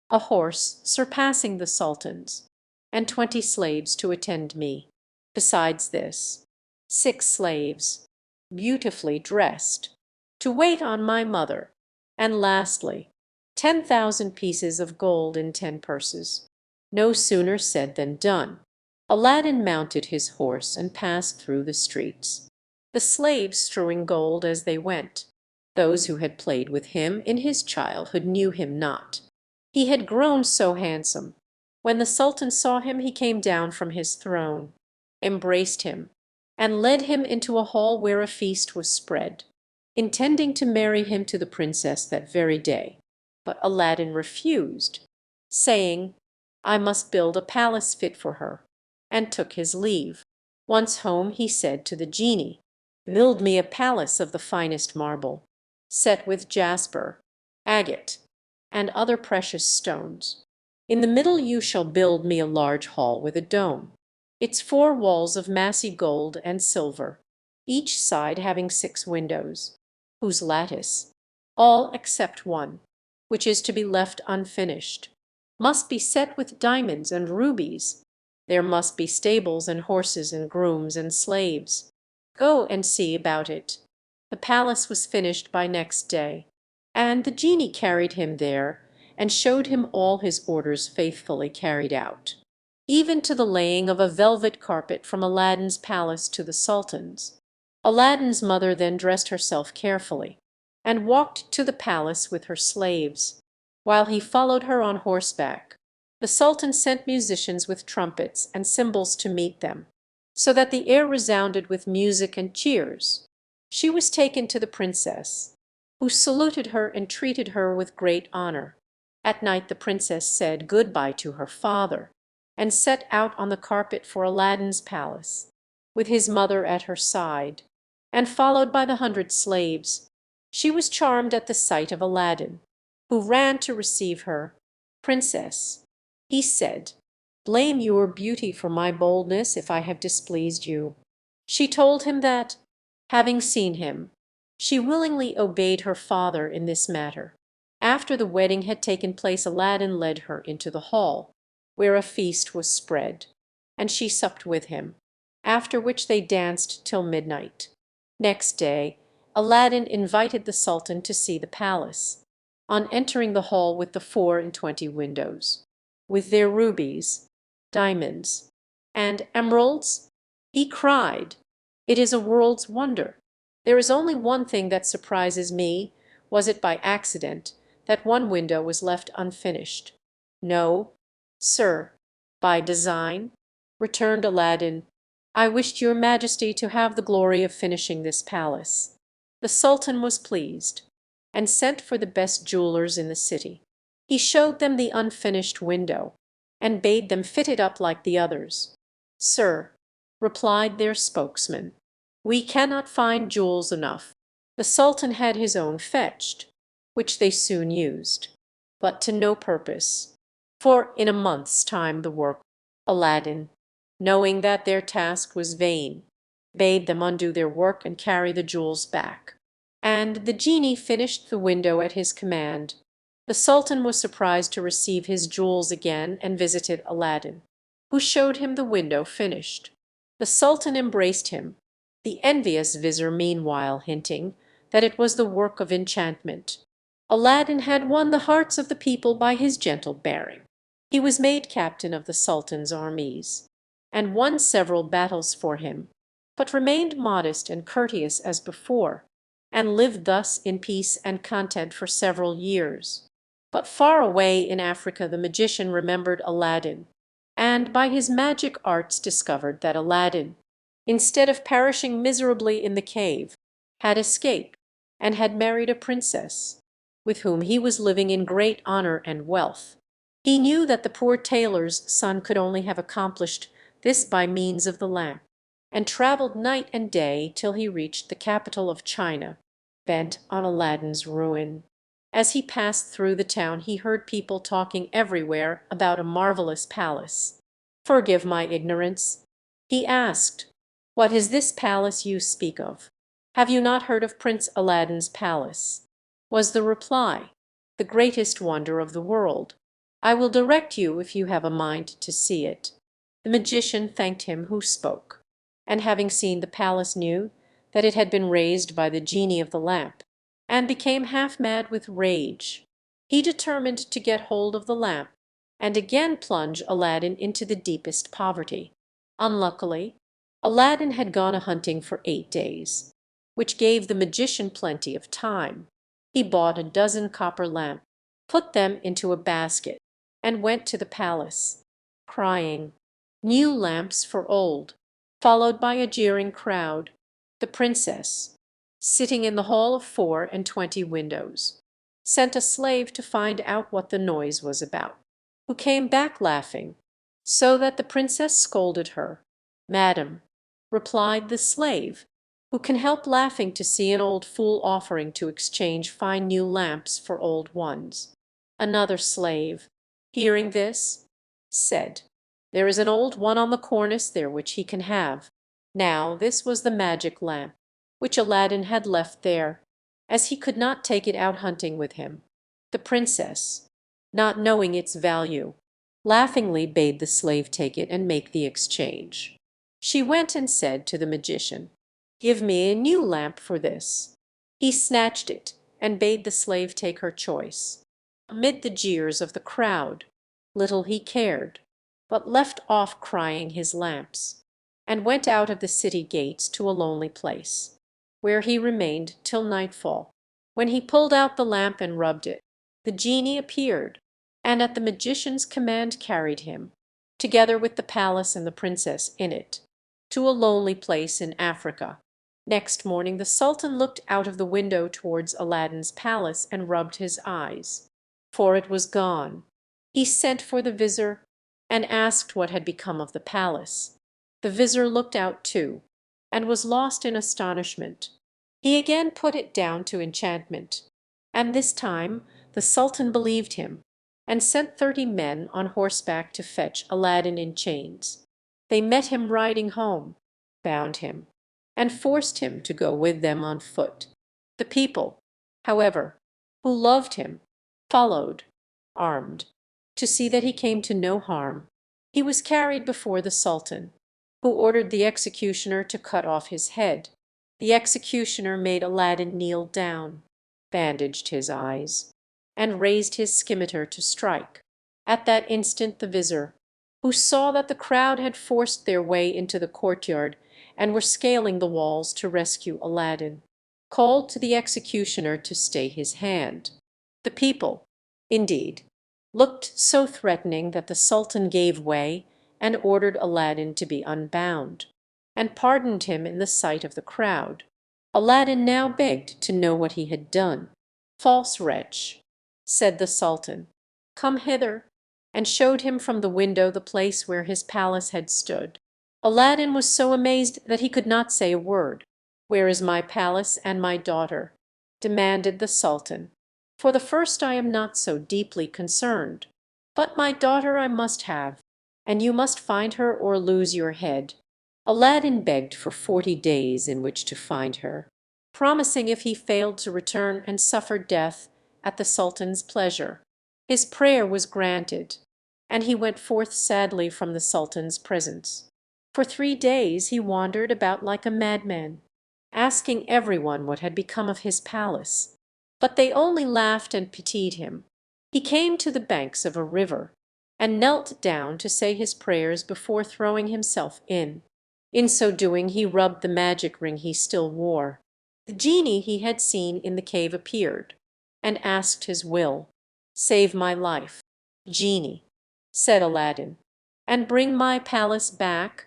a horse surpassing the Sultan's, and 20 slaves to attend me. Besides this, 6 slaves, beautifully dressed, to wait on my mother, and lastly, 10,000 pieces of gold in 10 purses." No sooner said than done. Aladdin mounted his horse and passed through the streets, the slaves strewing gold as they went. Those who had played with him in his childhood knew him not. He had grown so handsome. When the Sultan saw him, he came down from his throne, embraced him, and led him into a hall where a feast was spread, intending to marry him to the princess that very day. But Aladdin refused, saying, "I must build a palace fit for her," and took his leave. Once home, he said to the genie, "Build me a palace of the finest marble, set with jasper, agate, and other precious stones. In the middle you shall build me a large hall with a dome, its 4 walls of massy gold and silver, each side having 6 windows, whose lattice, all except one, which is to be left unfinished, must be set with diamonds and rubies. There must be stables and horses and grooms and slaves. Go and see about it." The palace was finished by next day, and the genie carried him there and showed him all his orders faithfully carried out, even to the laying of a velvet carpet from Aladdin's palace to the Sultan's. Aladdin's mother then dressed herself carefully, and walked to the palace with her slaves, while he followed her on horseback. The Sultan sent musicians with trumpets and cymbals to meet them, so that the air resounded with music and cheers. She was taken to the princess, who saluted her and treated her with great honor. At night the princess said good-bye to her father, and set out on the carpet for Aladdin's palace, with his mother at her side, and followed by the 100 slaves. She was charmed at the sight of Aladdin, who ran to receive her. "Princess," he said, "blame your beauty for my boldness if I have displeased you." She told him that, having seen him, she willingly obeyed her father in this matter. After the wedding had taken place, Aladdin led her into the hall, where a feast was spread, and she supped with him, after which they danced till midnight. Next day Aladdin invited the Sultan to see the palace. On entering the hall with the 24 windows, with their rubies, diamonds, and emeralds?" He cried, "It is a world's wonder. There is only one thing that surprises me. Was it by accident that one window was left unfinished?" "No, sir, by design," returned Aladdin. "I wished your majesty to have the glory of finishing this palace." The sultan was pleased, and sent for the best jewelers in the city. He showed them the unfinished window, and bade them fit it up like the others. "Sir," replied their spokesman, "we cannot find jewels enough." The sultan had his own fetched, which they soon used, but to no purpose, for in a month's time the work. Aladdin, knowing that their task was vain, bade them undo their work and carry the jewels back. And the genie finished the window at his command. The sultan was surprised to receive his jewels again, and visited Aladdin, who showed him the window finished. The sultan embraced him, the envious vizir meanwhile hinting that it was the work of enchantment. Aladdin had won the hearts of the people by his gentle bearing. He was made captain of the sultan's armies, and won several battles for him, but remained modest and courteous as before, and lived thus in peace and content for several years. But far away in Africa the magician remembered Aladdin, and by his magic arts discovered that Aladdin, instead of perishing miserably in the cave, had escaped, and had married a princess, with whom he was living in great honor and wealth. He knew that the poor tailor's son could only have accomplished this by means of the lamp, and travelled night and day till he reached the capital of China, bent on Aladdin's ruin. As he passed through the town he heard people talking everywhere about a marvelous palace. "Forgive my ignorance," he asked. "What is this palace you speak of? Have you not heard of Prince Aladdin's palace?" Was the reply. "The greatest wonder of the world. I will direct you if you have a mind to see it." The magician thanked him who spoke, and having seen the palace knew that it had been raised by the genie of the lamp, and became half mad with rage. He determined to get hold of the lamp, and again plunge Aladdin into the deepest poverty. Unluckily, Aladdin had gone a hunting for 8 days, which gave the magician plenty of time. He bought a dozen copper lamps, put them into a basket, and went to the palace, crying, "New lamps for old," followed by a jeering crowd. The princess, sitting in the hall of 24 windows, sent a slave to find out what the noise was about, who came back laughing, so that the princess scolded her. "Madam," replied the slave, "who can help laughing to see an old fool offering to exchange fine new lamps for old ones?" Another slave, hearing this, said, "There is an old one on the cornice there which he can have." Now this was the magic lamp, which Aladdin had left there, as he could not take it out hunting with him. The princess, not knowing its value, laughingly bade the slave take it and make the exchange. She went and said to the magician, "Give me a new lamp for this." He snatched it, and bade the slave take her choice. Amid the jeers of the crowd, little he cared, but left off crying his lamps, and went out of the city gates to a lonely place, where he remained till nightfall. When he pulled out the lamp and rubbed it, the genie appeared, and at the magician's command carried him, together with the palace and the princess in it, to a lonely place in Africa. Next morning the sultan looked out of the window towards Aladdin's palace and rubbed his eyes, for it was gone. He sent for the vizir, and asked what had become of the palace. The vizir looked out too, and was lost in astonishment. He again put it down to enchantment, and this time the sultan believed him, and sent 30 men on horseback to fetch Aladdin in chains. They met him riding home, bound him, and forced him to go with them on foot. The people, however, who loved him, followed, armed, to see that he came to no harm. He was carried before the sultan, who ordered the executioner to cut off his head. The executioner made Aladdin kneel down, bandaged his eyes, and raised his scimitar to strike. At that instant the vizir, who saw that the crowd had forced their way into the courtyard and were scaling the walls to rescue Aladdin, called to the executioner to stay his hand. The people, indeed, looked so threatening that the Sultan gave way and ordered Aladdin to be unbound, and pardoned him in the sight of the crowd. Aladdin now begged to know what he had done. "False wretch," said the Sultan, "come hither," and showed him from the window the place where his palace had stood. Aladdin was so amazed that he could not say a word. "Where is my palace and my daughter?" demanded the Sultan. "For the first I am not so deeply concerned, but my daughter I must have, and you must find her or lose your head." Aladdin begged for 40 days in which to find her, promising if he failed to return and suffer death at the Sultan's pleasure. His prayer was granted, and he went forth sadly from the Sultan's presence. For 3 days he wandered about like a madman, asking everyone what had become of his palace, but they only laughed and pitied him. He came to the banks of a river, and knelt down to say his prayers before throwing himself in. In so doing he rubbed the magic ring he still wore. The genie he had seen in the cave appeared, and asked his will. "Save my life, genie," said Aladdin, "and bring my palace back."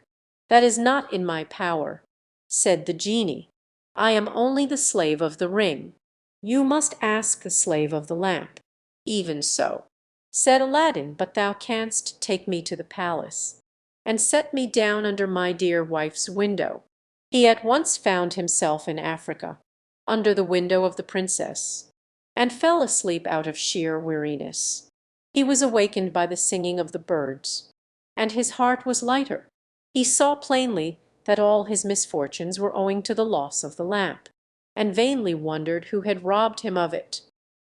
"That is not in my power," said the genie. "I am only the slave of the ring. You must ask the slave of the lamp." "Even so," said Aladdin, "but thou canst take me to the palace, and set me down under my dear wife's window." He at once found himself in Africa, under the window of the princess, and fell asleep out of sheer weariness. He was awakened by the singing of the birds, and his heart was lighter. He saw plainly that all his misfortunes were owing to the loss of the lamp, and vainly wondered who had robbed him of it.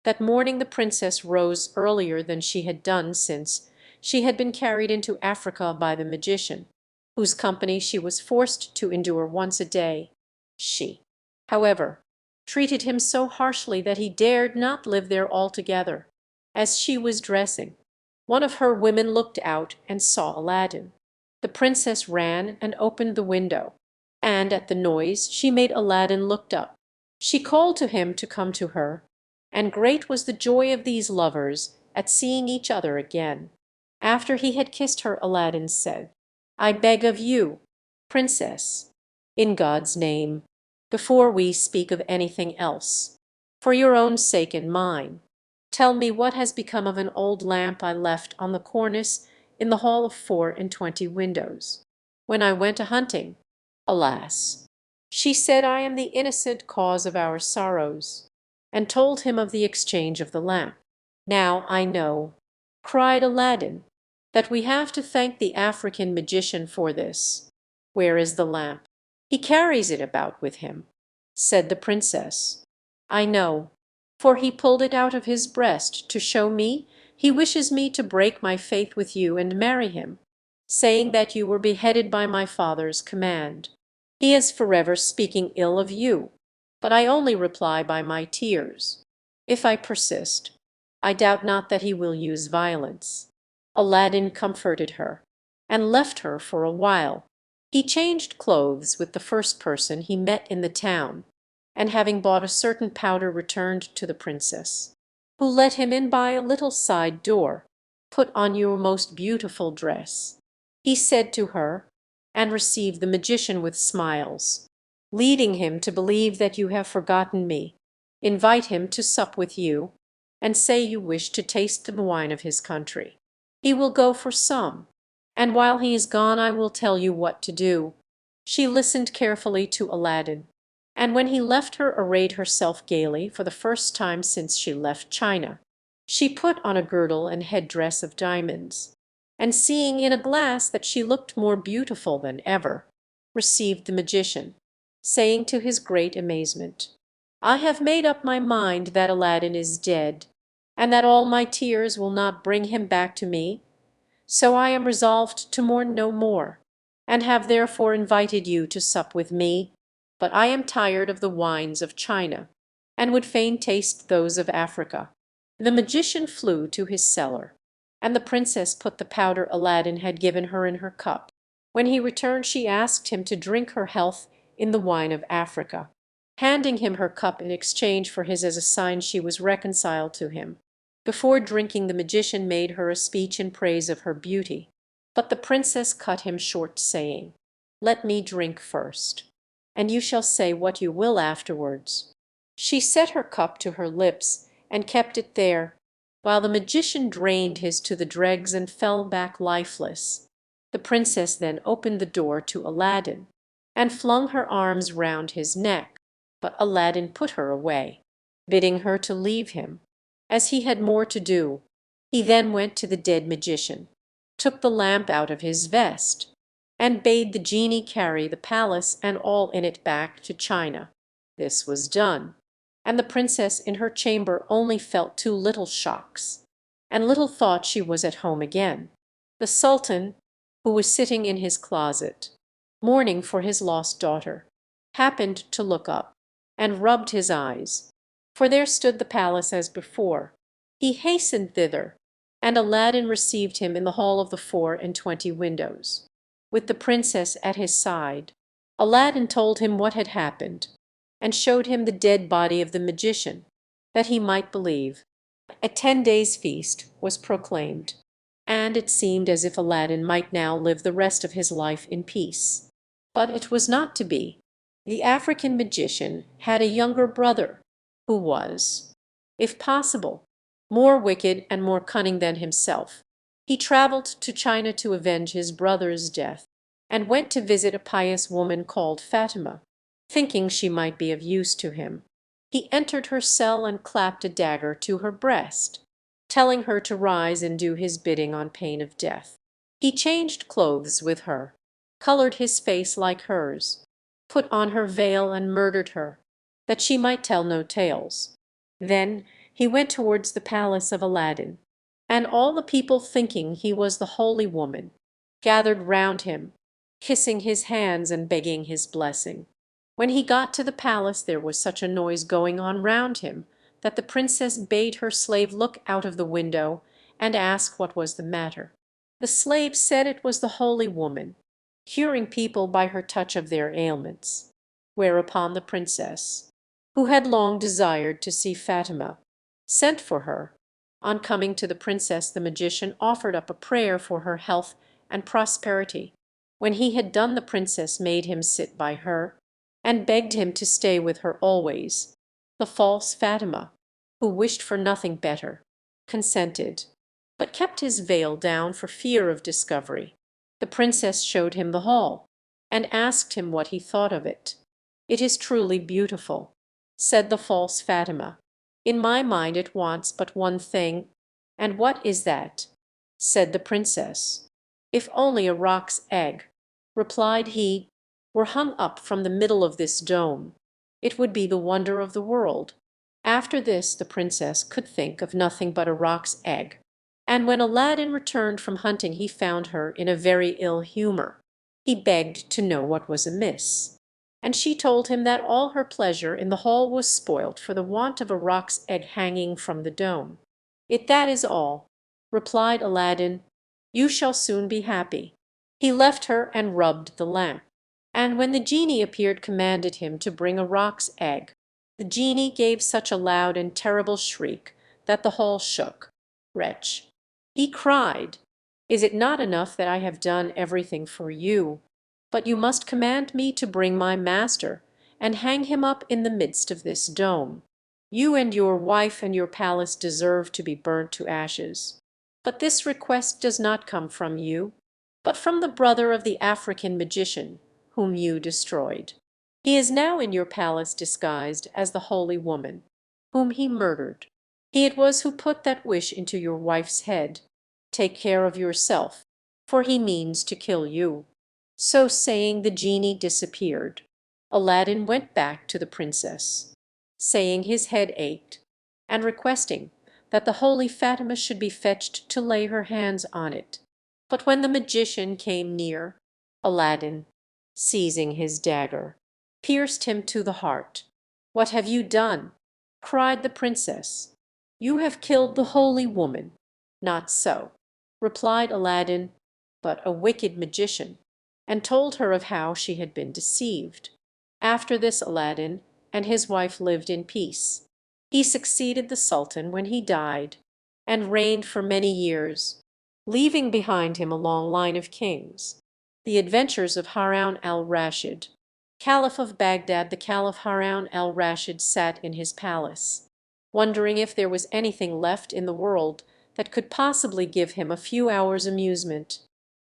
That morning the princess rose earlier than she had done since she had been carried into Africa by the magician, whose company she was forced to endure once a day. She, however, treated him so harshly that he dared not live there altogether. As she was dressing, one of her women looked out and saw Aladdin. The princess ran and opened the window, and at the noise she made Aladdin looked up. She called to him to come to her, and great was the joy of these lovers at seeing each other again. After he had kissed her, Aladdin said, "I beg of you, princess, in God's name, before we speak of anything else, for your own sake and mine, tell me what has become of an old lamp I left on the cornice in the hall of 24 windows, when I went a-hunting. Alas!" She said, "I am the innocent cause of our sorrows," and told him of the exchange of the lamp. "Now I know," cried Aladdin, "that we have to thank the African magician for this. Where is the lamp?" "He carries it about with him," said the princess. "I know, for he pulled it out of his breast to show me he wishes me to break my faith with you and marry him, saying that you were beheaded by my father's command. He is forever speaking ill of you, but I only reply by my tears. If I persist, I doubt not that he will use violence." Aladdin comforted her, and left her for a while. He changed clothes with the first person he met in the town, and having bought a certain powder returned to the princess, who let him in by a little side door. "Put on your most beautiful dress," he said to her, "and receive the magician with smiles, leading him to believe that you have forgotten me. Invite him to sup with you, and say you wish to taste the wine of his country. He will go for some, and while he is gone I will tell you what to do." She listened carefully to Aladdin, and when he left her arrayed herself gaily for the first time since she left China. She put on a girdle and head-dress of diamonds, and seeing in a glass that she looked more beautiful than ever, received the magician, saying to his great amazement, "I have made up my mind that Aladdin is dead, and that all my tears will not bring him back to me, so I am resolved to mourn no more, and have therefore invited you to sup with me, but I am tired of the wines of China, and would fain taste those of Africa." The magician flew to his cellar, and the princess put the powder Aladdin had given her in her cup. When he returned she asked him to drink her health in the wine of Africa, handing him her cup in exchange for his as a sign she was reconciled to him. Before drinking the magician made her a speech in praise of her beauty, but the princess cut him short, saying, "Let me drink first, and you shall say what you will afterwards." She set her cup to her lips and kept it there, while the magician drained his to the dregs and fell back lifeless. The princess then opened the door to Aladdin, and flung her arms round his neck, but Aladdin put her away, bidding her to leave him, as he had more to do. He then went to the dead magician, took the lamp out of his vest, and bade the genie carry the palace and all in it back to China. This was done, and the princess in her chamber only felt two little shocks, and little thought she was at home again. The sultan, who was sitting in his closet, mourning for his lost daughter, happened to look up, and rubbed his eyes, for there stood the palace as before. He hastened thither, and Aladdin received him in the hall of the 24 windows, with the princess at his side. Aladdin told him what had happened, and showed him the dead body of the magician, that he might believe. A 10 days' feast was proclaimed, and it seemed as if Aladdin might now live the rest of his life in peace. But it was not to be. The African magician had a younger brother, who was, if possible, more wicked and more cunning than himself. He travelled to China to avenge his brother's death, and went to visit a pious woman called Fatima, thinking she might be of use to him. He entered her cell and clapped a dagger to her breast, telling her to rise and do his bidding on pain of death. He changed clothes with her, colored his face like hers, put on her veil and murdered her, that she might tell no tales. Then he went towards the palace of Aladdin, and all the people, thinking he was the holy woman, gathered round him, kissing his hands and begging his blessing. When he got to the palace there was such a noise going on round him that the princess bade her slave look out of the window and ask what was the matter. The slave said it was the holy woman, curing people by her touch of their ailments. Whereupon the princess, who had long desired to see Fatima, sent for her. On coming to the princess, the magician offered up a prayer for her health and prosperity. When he had done, the princess made him sit by her, and begged him to stay with her always. The false Fatima, who wished for nothing better, consented, but kept his veil down for fear of discovery. The princess showed him the hall, and asked him what he thought of it. "It is truly beautiful," said the false Fatima. "In my mind it wants but one thing." "And what is that?" said the princess. "If only a roc's egg," replied he, "were hung up from the middle of this dome, it would be the wonder of the world." After this the princess could think of nothing but a roc's egg, and when Aladdin returned from hunting he found her in a very ill humour. He begged to know what was amiss, and she told him that all her pleasure in the hall was spoilt for the want of a roc's egg hanging from the dome. "That is all," replied Aladdin. "You shall soon be happy." He left her and rubbed the lamp, and when the genie appeared commanded him to bring a roc's egg. The genie gave such a loud and terrible shriek that the hall shook. "Wretch," he cried, "is it not enough that I have done everything for you, but you must command me to bring my master and hang him up in the midst of this dome? You and your wife and your palace deserve to be burnt to ashes. But this request does not come from you, but from the brother of the African magician, whom you destroyed. He is now in your palace disguised as the holy woman, whom he murdered. He it was who put that wish into your wife's head. Take care of yourself, for he means to kill you." So saying, the genie disappeared. Aladdin went back to the princess, saying his head ached, and requesting that the holy Fatima should be fetched to lay her hands on it. But when the magician came near, Aladdin, seizing his dagger, pierced him to the heart. "What have you done?" cried the princess. "You have killed the holy woman." "Not so. replied Aladdin, but a wicked magician, and told her of how she had been deceived. After this Aladdin and his wife lived in peace. He succeeded the Sultan when he died, and reigned for many years, leaving behind him a long line of kings. The adventures of Harun al-Rashid. Caliph of Baghdad, the Caliph Harun al-Rashid sat in his palace, wondering if there was anything left in the world that could possibly give him a few hours' amusement,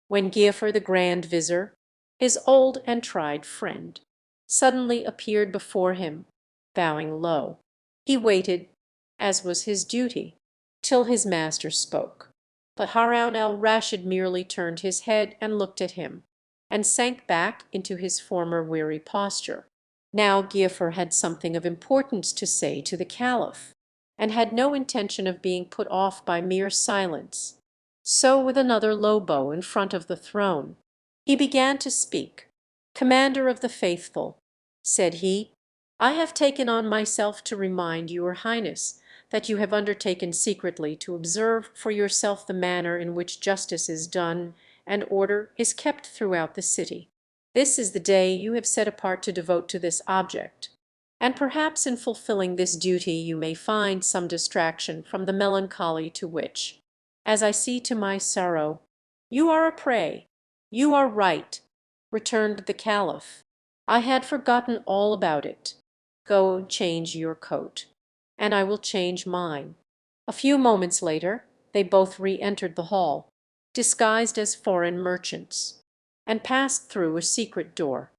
when Giafar the Grand Vizier, his old and tried friend, suddenly appeared before him, bowing low. He waited, as was his duty, till his master spoke, but Harun al-Rashid merely turned his head and looked at him, and sank back into his former weary posture. Now Giafar had something of importance to say to the Caliph, and had no intention of being put off by mere silence. So with another low bow in front of the throne, he began to speak. "Commander of the Faithful," said he, "I have taken on myself to remind your Highness that you have undertaken secretly to observe for yourself the manner in which justice is done and order is kept throughout the city. This is the day you have set apart to devote to this object, and perhaps in fulfilling this duty you may find some distraction from the melancholy to which, as I see to my sorrow, you are a prey." "You are right," returned the Caliph. "I had forgotten all about it. Go change your coat, and I will change mine." A few moments later they both re-entered the hall, disguised as foreign merchants, and passed through a secret door,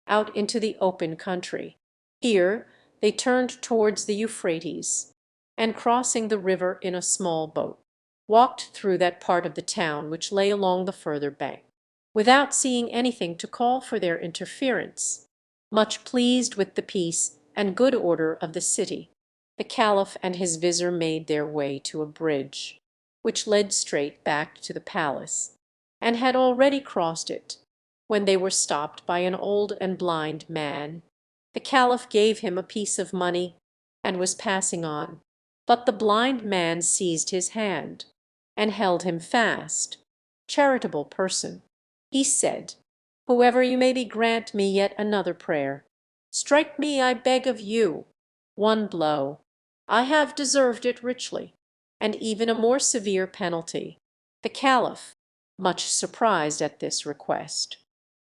out into the open country. Here they turned towards the Euphrates, and crossing the river in a small boat, walked through that part of the town which lay along the further bank, without seeing anything to call for their interference. Much pleased with the peace and good order of the city, the Caliph and his vizier made their way to a bridge, which led straight back to the palace, and had already crossed it, when they were stopped by an old and blind man. The Caliph gave him a piece of money, and was passing on, but the blind man seized his hand, and held him fast. "Charitable person," he said, "whoever you may be, grant me yet another prayer. Strike me, I beg of you, one blow. I have deserved it richly, and even a more severe penalty." The Caliph, much surprised at this request,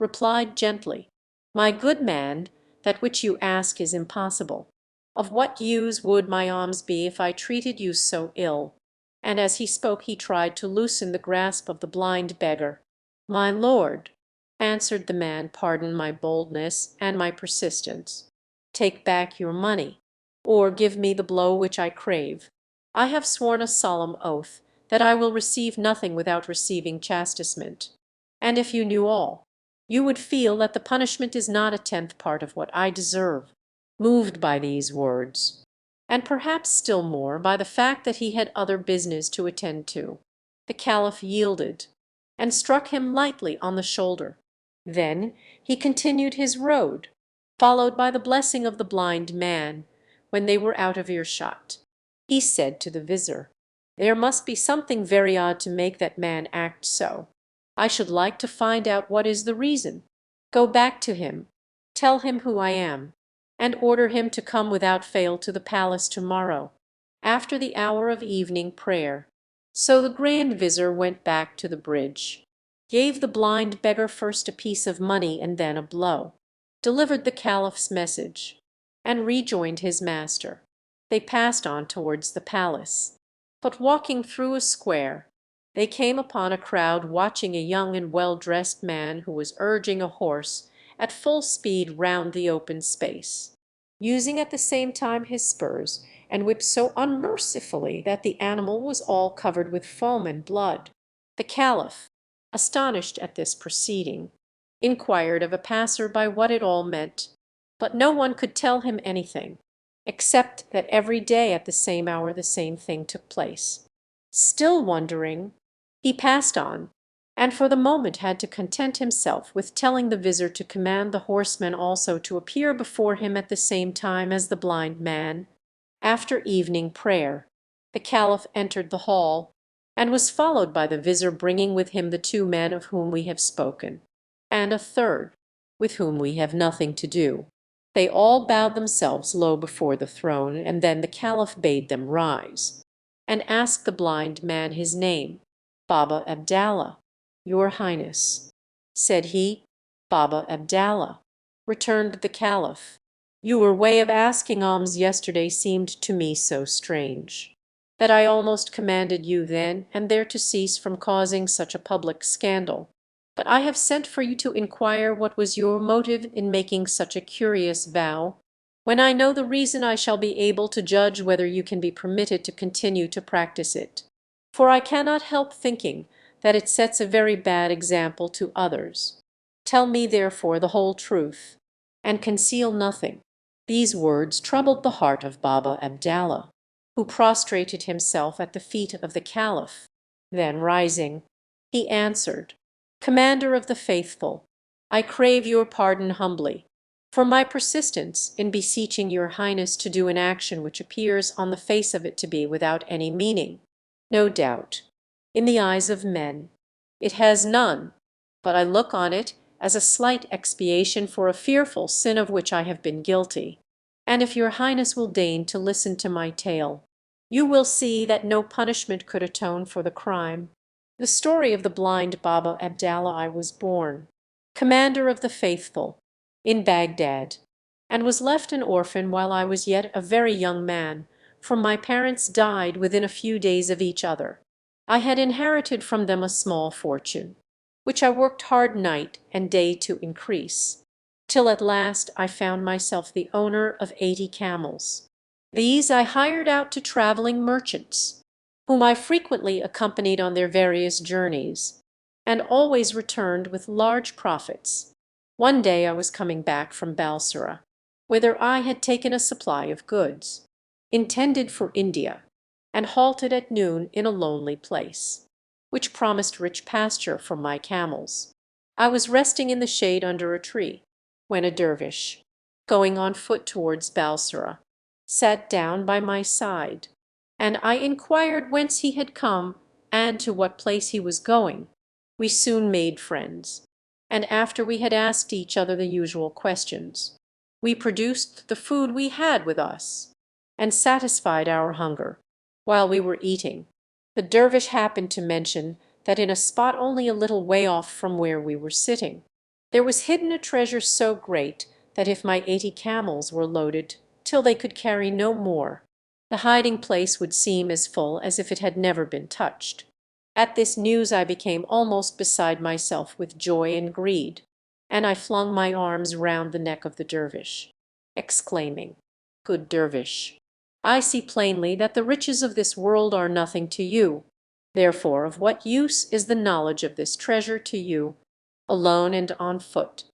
replied gently, "My good man, that which you ask is impossible. Of what use would my alms be if I treated you so ill?" And as he spoke he tried to loosen the grasp of the blind beggar. "My lord," answered the man, "pardon my boldness and my persistence. Take back your money, or give me the blow which I crave. I have sworn a solemn oath that I will receive nothing without receiving chastisement, and if you knew all, you would feel that the punishment is not a tenth part of what I deserve." Moved by these words, and perhaps still more by the fact that he had other business to attend to, the Caliph yielded, and struck him lightly on the shoulder. Then he continued his road, followed by the blessing of the blind man. When they were out of earshot, he said to the vizier, "There must be something very odd to make that man act so. I should like to find out what is the reason. Go back to him, tell him who I am, and order him to come without fail to the palace tomorrow, after the hour of evening prayer." So the grand vizier went back to the bridge, gave the blind beggar first a piece of money and then a blow, delivered the Caliph's message, and rejoined his master. They passed on towards the palace, but walking through a square, they came upon a crowd watching a young and well-dressed man who was urging a horse at full speed round the open space, using at the same time his spurs and whip so unmercifully that the animal was all covered with foam and blood. The Caliph, astonished at this proceeding, inquired of a passer-by what it all meant, but no one could tell him anything, except that every day at the same hour the same thing took place. Still wondering, he passed on, and for the moment had to content himself with telling the vizier to command the horsemen also to appear before him at the same time as the blind man. After evening prayer, the Caliph entered the hall, and was followed by the vizir bringing with him the two men of whom we have spoken, and a third, with whom we have nothing to do. They all bowed themselves low before the throne, and then the Caliph bade them rise, and asked the blind man his name. "Baba Abdallah, your Highness," said he. "Baba Abdallah," returned the Caliph, "your way of asking alms yesterday seemed to me so strange, that I almost commanded you then and there to cease from causing such a public scandal. But I have sent for you to inquire what was your motive in making such a curious vow. When I know the reason I shall be able to judge whether you can be permitted to continue to practice it. For I cannot help thinking that it sets a very bad example to others. Tell me therefore the whole truth, and conceal nothing." These words troubled the heart of Baba Abdallah, who prostrated himself at the feet of the Caliph. Then rising, he answered, "Commander of the Faithful, I crave your pardon humbly for my persistence in beseeching your Highness to do an action which appears on the face of it to be without any meaning. No doubt, in the eyes of men, it has none, but I look on it as a slight expiation for a fearful sin of which I have been guilty, and if your Highness will deign to listen to my tale, you will see that no punishment could atone for the crime. The story of the blind Baba Abdallah. I was born, Commander of the Faithful, in Baghdad, and was left an orphan while I was yet a very young man, for my parents died within a few days of each other. I had inherited from them a small fortune, which I worked hard night and day to increase, till at last I found myself the owner of 80 camels. These I hired out to travelling merchants, whom I frequently accompanied on their various journeys, and always returned with large profits. One day I was coming back from Balsora, whither I had taken a supply of goods, intended for India, and halted at noon in a lonely place, which promised rich pasture for my camels. I was resting in the shade under a tree, when a dervish, going on foot towards Balsora, sat down by my side, and I inquired whence he had come and to what place he was going. We soon made friends, and after we had asked each other the usual questions, we produced the food we had with us, and satisfied our hunger. While we were eating, the dervish happened to mention that in a spot only a little way off from where we were sitting, there was hidden a treasure so great that if my 80 camels were loaded till they could carry no more, the hiding place would seem as full as if it had never been touched. At this news I became almost beside myself with joy and greed, and I flung my arms round the neck of the dervish, exclaiming, "Good dervish, I see plainly that the riches of this world are nothing to you. Therefore of what use is the knowledge of this treasure to you, alone and on foot?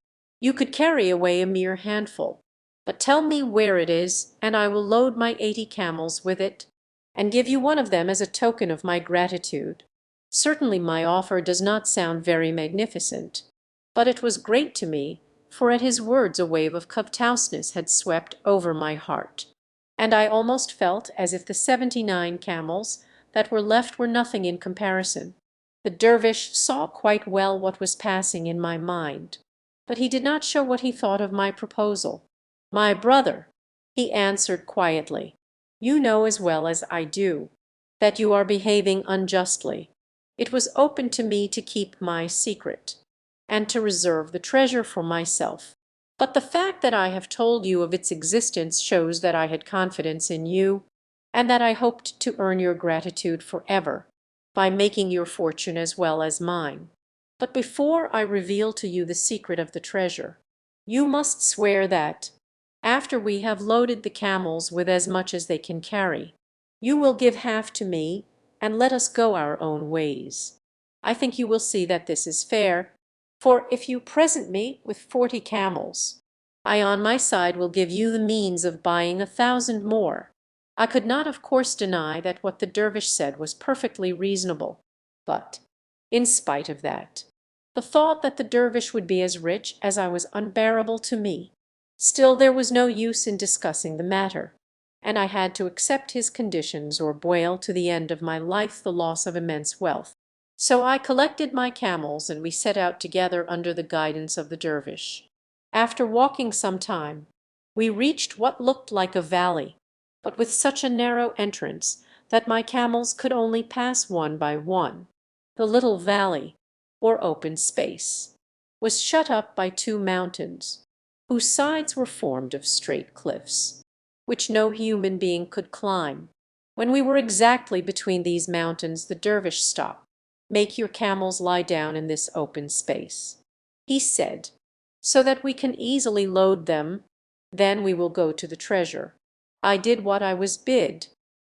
You could carry away a mere handful. But tell me where it is, and I will load my 80 camels with it, and give you one of them as a token of my gratitude." Certainly my offer does not sound very magnificent, but it was great to me, for at his words a wave of covetousness had swept over my heart, and I almost felt as if the 79 camels that were left were nothing in comparison. The dervish saw quite well what was passing in my mind, but he did not show what he thought of my proposal. "My brother," he answered quietly, "you know as well as I do that you are behaving unjustly. It was open to me to keep my secret, and to reserve the treasure for myself. But the fact that I have told you of its existence shows that I had confidence in you, and that I hoped to earn your gratitude forever by making your fortune as well as mine. But before I reveal to you the secret of the treasure, you must swear that, after we have loaded the camels with as much as they can carry, you will give half to me and let us go our own ways. I think you will see that this is fair, for if you present me with 40 camels, I on my side will give you the means of buying 1,000 more." I could not of course deny that what the dervish said was perfectly reasonable, but, in spite of that, the thought that the dervish would be as rich as I was unbearable to me. Still there was no use in discussing the matter. and I had to accept his conditions or bewail to the end of my life the loss of immense wealth. So I collected my camels, and we set out together under the guidance of the dervish. After walking some time, we reached what looked like a valley, but with such a narrow entrance that my camels could only pass one by one. The little valley, or open space, was shut up by two mountains, whose sides were formed of straight cliffs, which no human being could climb. When we were exactly between these mountains, the dervish stopped. "Make your camels lie down in this open space," he said, "so that we can easily load them. Then we will go to the treasure." I did what I was bid,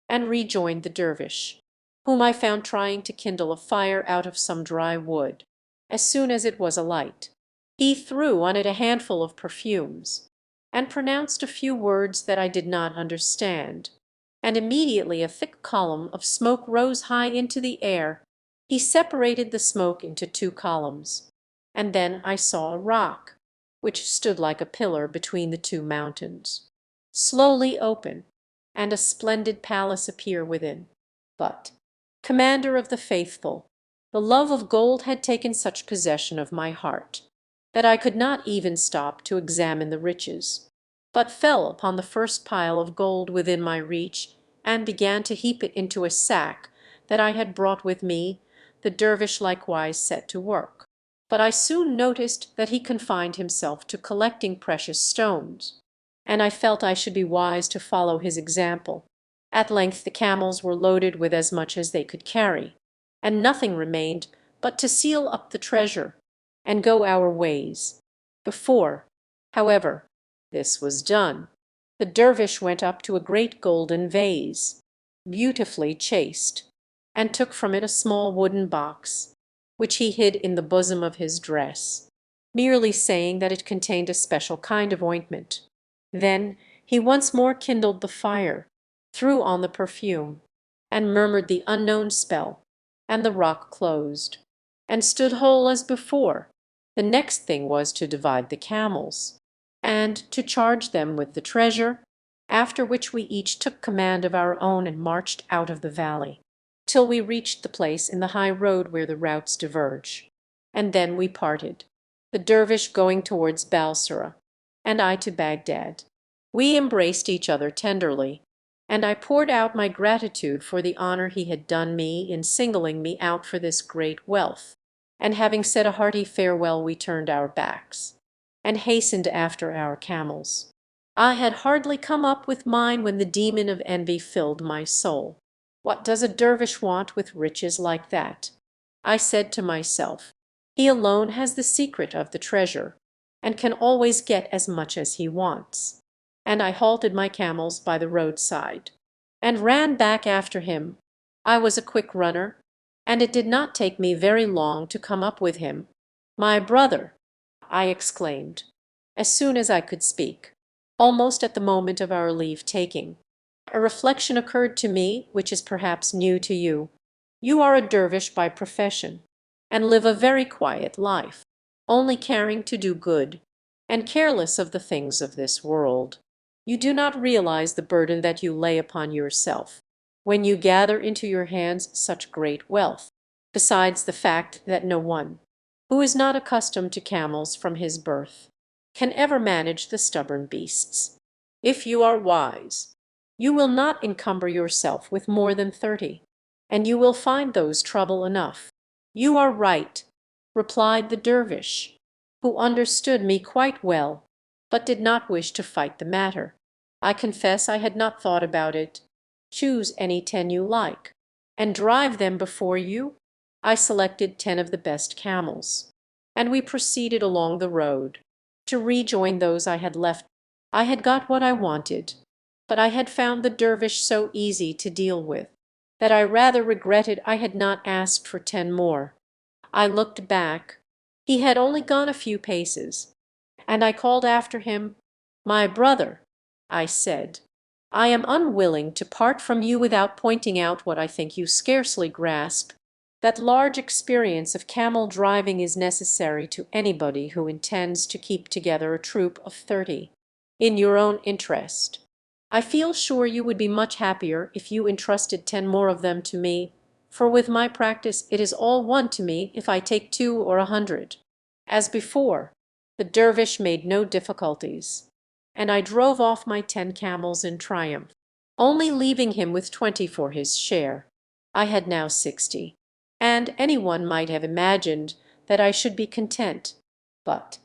and rejoined the dervish, whom I found trying to kindle a fire out of some dry wood. As soon as it was alight, he threw on it a handful of perfumes, and pronounced a few words that I did not understand, and immediately a thick column of smoke rose high into the air. He separated the smoke into two columns, and then I saw a rock, which stood like a pillar between the two mountains, slowly open, and a splendid palace appear within. But, Commander of the Faithful, the love of gold had taken such possession of my heart that I could not even stop to examine the riches, but fell upon the first pile of gold within my reach, and began to heap it into a sack that I had brought with me. The dervish likewise set to work, but I soon noticed that he confined himself to collecting precious stones, and I felt I should be wise to follow his example. At length the camels were loaded with as much as they could carry, and nothing remained but to seal up the treasure and go our ways. Before, however, this was done, the dervish went up to a great golden vase, beautifully chased, and took from it a small wooden box, which he hid in the bosom of his dress, merely saying that it contained a special kind of ointment. Then he once more kindled the fire, threw on the perfume, and murmured the unknown spell, and the rock closed, and stood whole as before. The next thing was to divide the camels, and to charge them with the treasure, after which we each took command of our own and marched out of the valley, till we reached the place in the high road where the routes diverge, and then we parted, the dervish going towards Balsora, and I to Baghdad. We embraced each other tenderly, and I poured out my gratitude for the honor he had done me in singling me out for this great wealth, and having said a hearty farewell we turned our backs, and hastened after our camels. I had hardly come up with mine when the demon of envy filled my soul. What does a dervish want with riches like that? I said to myself, he alone has the secret of the treasure, and can always get as much as he wants. And I halted my camels by the roadside, and ran back after him. I was a quick runner, and it did not take me very long to come up with him. "My brother!" I exclaimed, as soon as I could speak, almost at the moment of our leave taking. A reflection occurred to me which is perhaps new to you. You are a dervish by profession, and live a very quiet life, only caring to do good, and careless of the things of this world. You do not realize the burden that you lay upon yourself when you gather into your hands such great wealth, besides the fact that no one, who is not accustomed to camels from his birth, can ever manage the stubborn beasts. If you are wise, you will not encumber yourself with more than 30, and you will find those trouble enough." "You are right," replied the dervish, who understood me quite well, but did not wish to fight the matter. "I confess I had not thought about it. Choose any 10 you like, and drive them before you." I selected 10 of the best camels, and we proceeded along the road to rejoin those I had left. I had got what I wanted, but I had found the dervish so easy to deal with that I rather regretted I had not asked for 10 more. I looked back. He had only gone a few paces, and I called after him, "My brother," I said, "I am unwilling to part from you without pointing out what I think you scarcely grasp, that large experience of camel driving is necessary to anybody who intends to keep together a troop of 30. In your own interest, I feel sure you would be much happier if you entrusted 10 more of them to me, for with my practice it is all one to me if I take 2 or 100. As before, the dervish made no difficulties, and I drove off my 10 camels in triumph, only leaving him with 20 for his share. I had now 60, and any one might have imagined that I should be content. But,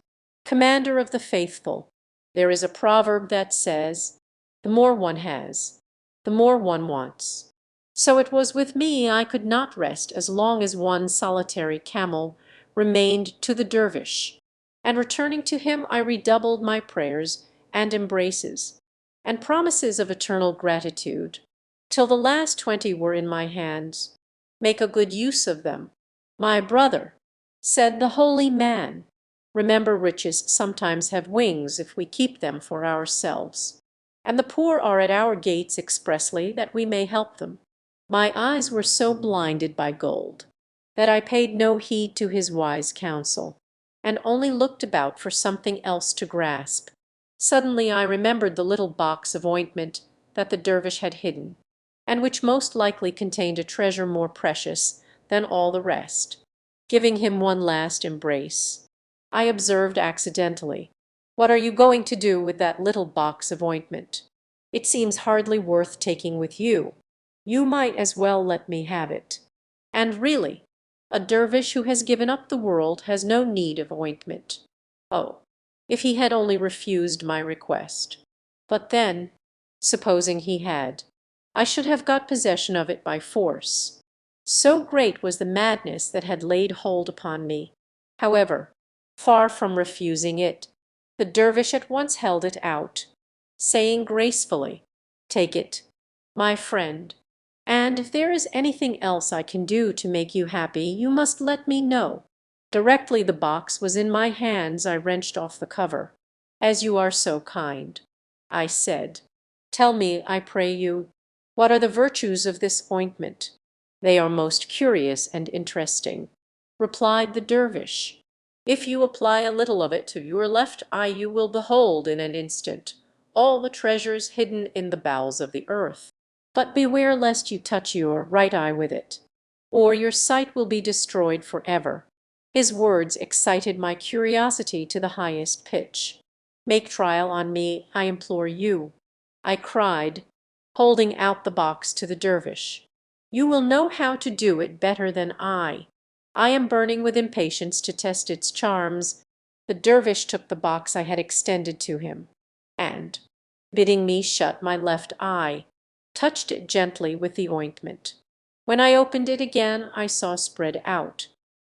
Commander of the Faithful, there is a proverb that says, "The more one has, the more one wants." So it was with me. I could not rest as long as one solitary camel remained to the dervish, and returning to him I redoubled my prayers and embraces, and promises of eternal gratitude, till the last 20 were in my hands. Make a good use of them. My brother, said the holy man, remember riches sometimes have wings if we keep them for ourselves, and the poor are at our gates expressly that we may help them. My eyes were so blinded by gold that I paid no heed to his wise counsel, and only looked about for something else to grasp. Suddenly I remembered the little box of ointment that the dervish had hidden, and which most likely contained a treasure more precious than all the rest. Giving him one last embrace, I observed accidentally, "What are you going to do with that little box of ointment? It seems hardly worth taking with you. You might as well let me have it." And really, a dervish who has given up the world has no need of ointment. Oh, if he had only refused my request! But then, supposing he had, I should have got possession of it by force. So great was the madness that had laid hold upon me. However, far from refusing it, the dervish at once held it out, saying gracefully, "Take it, my friend, and if there is anything else I can do to make you happy, you must let me know." Directly the box was in my hands I wrenched off the cover. "As you are so kind," I said, "tell me, I pray you, what are the virtues of this ointment?" "They are most curious and interesting," replied the dervish. "If you apply a little of it to your left eye you will behold in an instant all the treasures hidden in the bowels of the earth. But beware lest you touch your right eye with it, or your sight will be destroyed forever." His words excited my curiosity to the highest pitch. "Make trial on me, I implore you," I cried, holding out the box to the dervish. "You will know how to do it better than I. I am burning with impatience to test its charms." The dervish took the box I had extended to him, and, bidding me shut my left eye, touched it gently with the ointment. When I opened it again I saw spread out,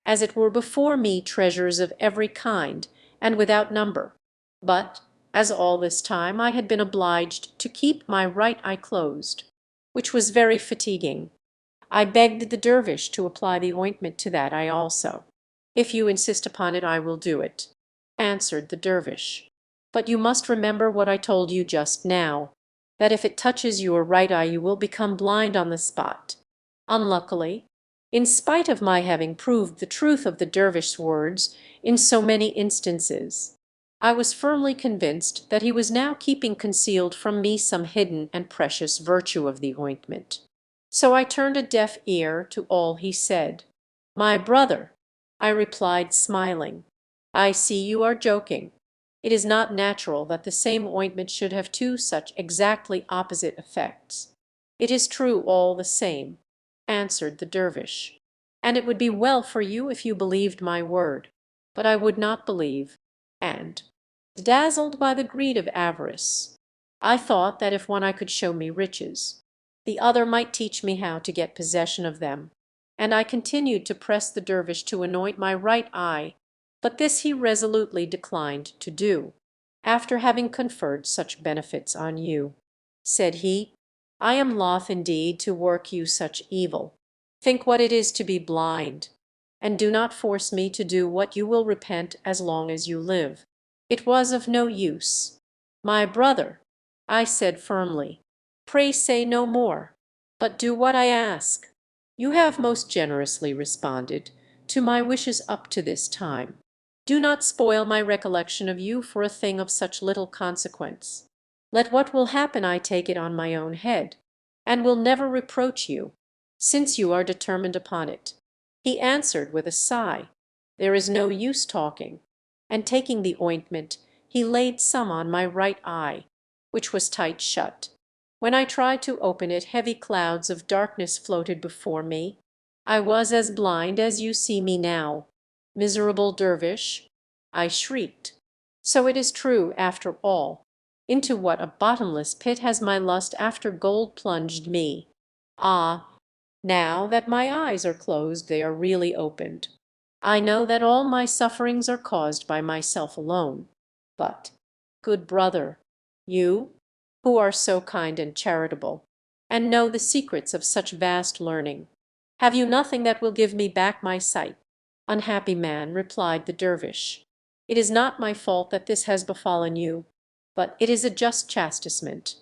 as it were before me, treasures of every kind and without number. But as all this time I had been obliged to keep my right eye closed, which was very fatiguing, I begged the dervish to apply the ointment to that eye also. "If you insist upon it, I will do it," answered the dervish. "But you must remember what I told you just now, that if it touches your right eye you will become blind on the spot." Unluckily, in spite of my having proved the truth of the dervish's words in so many instances, I was firmly convinced that he was now keeping concealed from me some hidden and precious virtue of the ointment. So I turned a deaf ear to all he said. "My brother," I replied, smiling, "I see you are joking. It is not natural that the same ointment should have two such exactly opposite effects." "It is true all the same," answered the dervish, "and it would be well for you if you believed my word. But I would not believe, and, dazzled by the greed of avarice, I thought that if one eye could show me riches, the other might teach me how to get possession of them, and I continued to press the dervish to anoint my right eye, but this he resolutely declined to do. "After having conferred such benefits on you," said he, "I am loth indeed to work you such evil. Think what it is to be blind, and do not force me to do what you will repent as long as you live." It was of no use. "My brother," I said firmly, "pray say no more, but do what I ask. You have most generously responded to my wishes up to this time. Do not spoil my recollection of you for a thing of such little consequence." Let what will happen I take it on my own head, and will never reproach you, since you are determined upon it." He answered with a sigh, "There is no use talking," and taking the ointment, he laid some on my right eye, which was tight shut. When I tried to open it, heavy clouds of darkness floated before me. I was as blind as you see me now. Miserable dervish! I shrieked. So it is true, after all. Into what a bottomless pit has my lust after gold plunged me! Ah, now that my eyes are closed, they are really opened. I know that all my sufferings are caused by myself alone. But, good brother, you, who are so kind and charitable, and know the secrets of such vast learning, have you nothing that will give me back my sight?" "Unhappy man," replied the dervish, "it is not my fault that this has befallen you, but it is a just chastisement.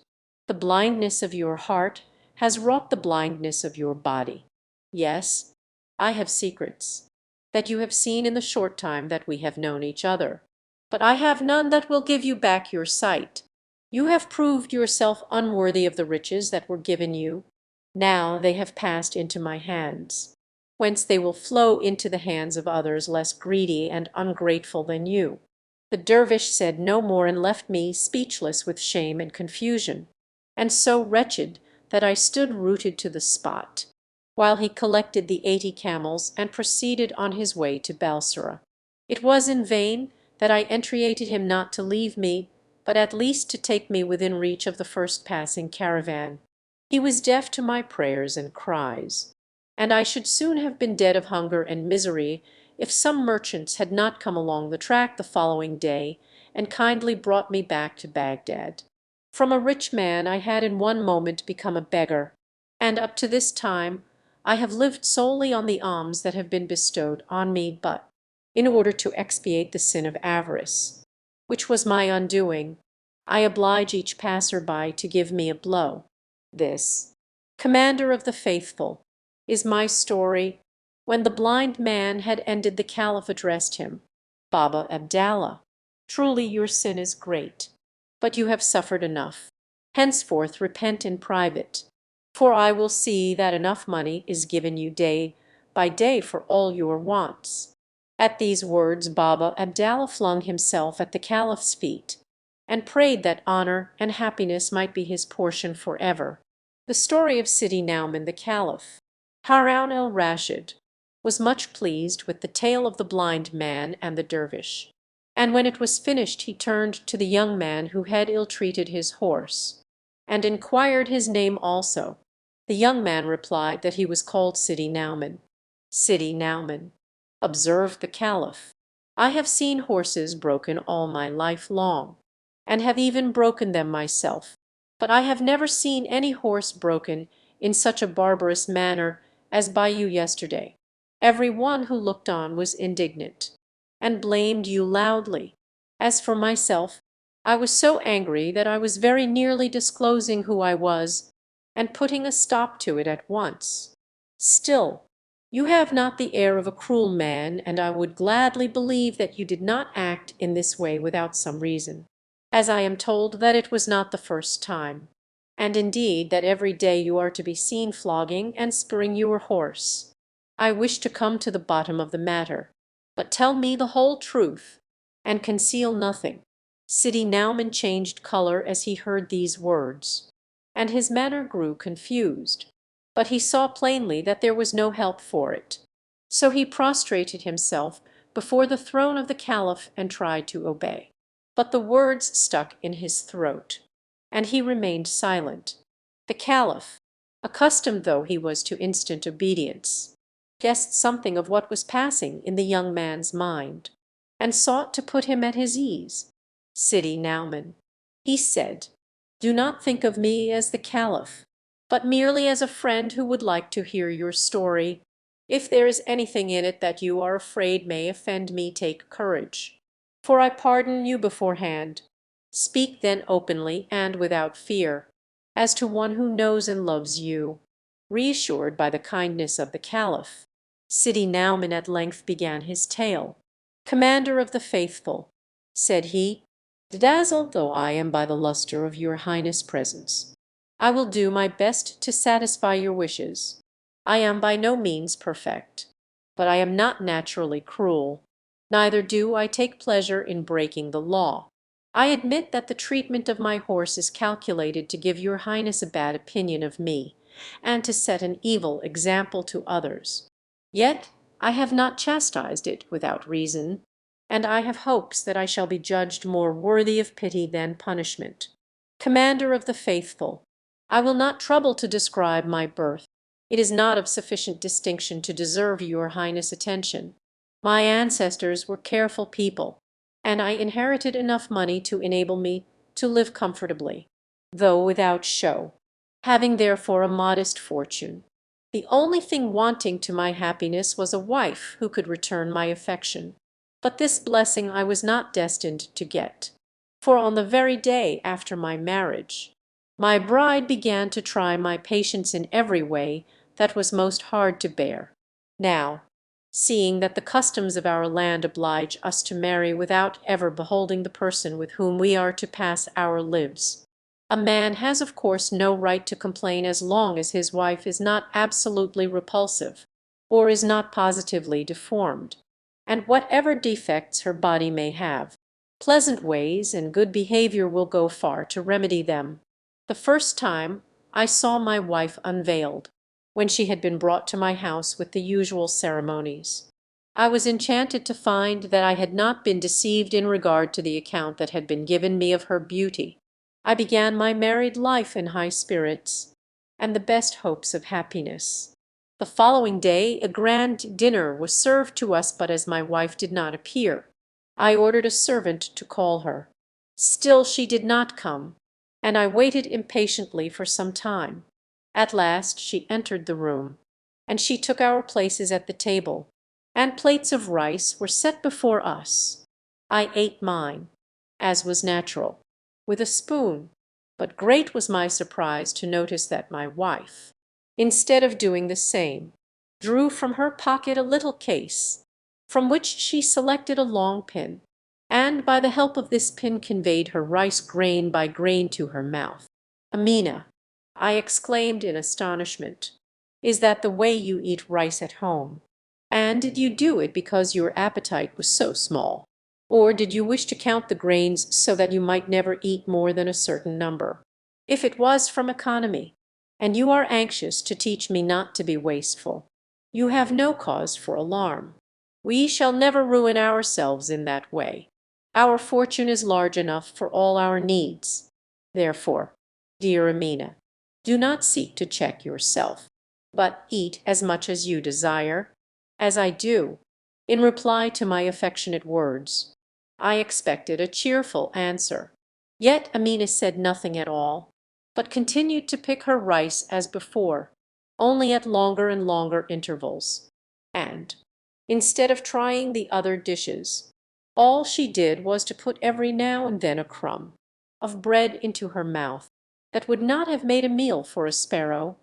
The blindness of your heart has wrought the blindness of your body. Yes, I have secrets that you have seen in the short time that we have known each other, but I have none that will give you back your sight. You have proved yourself unworthy of the riches that were given you. Now they have passed into my hands, whence they will flow into the hands of others less greedy and ungrateful than you." The dervish said no more and left me speechless with shame and confusion, and so wretched that I stood rooted to the spot, while he collected the 80 camels and proceeded on his way to Balsora. It was in vain that I entreated him not to leave me, but at least to take me within reach of the first passing caravan. He was deaf to my prayers and cries, and I should soon have been dead of hunger and misery if some merchants had not come along the track the following day and kindly brought me back to Baghdad. From a rich man I had in one moment become a beggar, and up to this time I have lived solely on the alms that have been bestowed on me, but, in order to expiate the sin of avarice, which was my undoing, I oblige each passer-by to give me a blow. This, Commander of the Faithful, is my story. When the blind man had ended, the Caliph addressed him, "Baba Abdallah, truly your sin is great, but you have suffered enough. Henceforth repent in private, for I will see that enough money is given you day by day for all your wants." At these words Baba Abdallah flung himself at the Caliph's feet, and prayed that honor and happiness might be his portion forever. The story of Sidi Nauman the Caliph. Harun al-Rashid was much pleased with the tale of the blind man and the dervish, and when it was finished he turned to the young man who had ill-treated his horse, and inquired his name also. The young man replied that he was called Sidi Nauman. "Sidi Nauman," observed the Caliph, "I have seen horses broken all my life long, and have even broken them myself, but I have never seen any horse broken in such a barbarous manner as by you yesterday. Every one who looked on was indignant, and blamed you loudly. As for myself, I was so angry that I was very nearly disclosing who I was, and putting a stop to it at once. Still, you have not the air of a cruel man, and I would gladly believe that you did not act in this way without some reason, as I am told that it was not the first time, and indeed that every day you are to be seen flogging and spurring your horse. I wish to come to the bottom of the matter, but tell me the whole truth, and conceal nothing." Sidi Nauman changed color as he heard these words, and his manner grew confused, but he saw plainly that there was no help for it. So he prostrated himself before the throne of the Caliph and tried to obey. But the words stuck in his throat, and he remained silent. The Caliph, accustomed though he was to instant obedience, guessed something of what was passing in the young man's mind, and sought to put him at his ease. "Sidi Nauman," he said, "do not think of me as the Caliph, but merely as a friend who would like to hear your story. If there is anything in it that you are afraid may offend me, take courage, for I pardon you beforehand. Speak then openly and without fear, as to one who knows and loves you." Reassured by the kindness of the Caliph, Sidi Nauman at length began his tale. "Commander of the Faithful," said he, dazzled though I am by the luster of your Highness' presence, I will do my best to satisfy your wishes. I am by no means perfect, but I am not naturally cruel, neither do I take pleasure in breaking the law. I admit that the treatment of my horse is calculated to give your Highness a bad opinion of me, and to set an evil example to others. Yet I have not chastised it without reason, and I have hopes that I shall be judged more worthy of pity than punishment. Commander of the faithful, I will not trouble to describe my birth. It is not of sufficient distinction to deserve your Highness' attention. My ancestors were careful people, and I inherited enough money to enable me to live comfortably, though without show, having therefore a modest fortune. The only thing wanting to my happiness was a wife who could return my affection. But this blessing I was not destined to get, for on the very day after my marriage, my bride began to try my patience in every way that was most hard to bear. Now, seeing that the customs of our land oblige us to marry without ever beholding the person with whom we are to pass our lives, a man has of course no right to complain as long as his wife is not absolutely repulsive, or is not positively deformed, and whatever defects her body may have, pleasant ways and good behavior will go far to remedy them. The first time I saw my wife unveiled, when she had been brought to my house with the usual ceremonies, I was enchanted to find that I had not been deceived in regard to the account that had been given me of her beauty. I began my married life in high spirits, and the best hopes of happiness. The following day a grand dinner was served to us, but as my wife did not appear, I ordered a servant to call her. Still she did not come, and I waited impatiently for some time. At last she entered the room, and she took our places at the table, and plates of rice were set before us. I ate mine, as was natural, with a spoon, but great was my surprise to notice that my wife, instead of doing the same, drew from her pocket a little case, from which she selected a long pin, and by the help of this pin conveyed her rice grain by grain to her mouth. "Amina," I exclaimed in astonishment, "is that the way you eat rice at home? And did you do it because your appetite was so small? Or did you wish to count the grains so that you might never eat more than a certain number? If it was from economy, and you are anxious to teach me not to be wasteful, you have no cause for alarm. We shall never ruin ourselves in that way. Our fortune is large enough for all our needs. Therefore, dear Amina, do not seek to check yourself, but eat as much as you desire, as I do." In reply to my affectionate words, I expected a cheerful answer. Yet Amina said nothing at all, but continued to pick her rice as before, only at longer and longer intervals. And, instead of trying the other dishes, all she did was to put every now and then a crumb of bread into her mouth that would not have made a meal for a sparrow.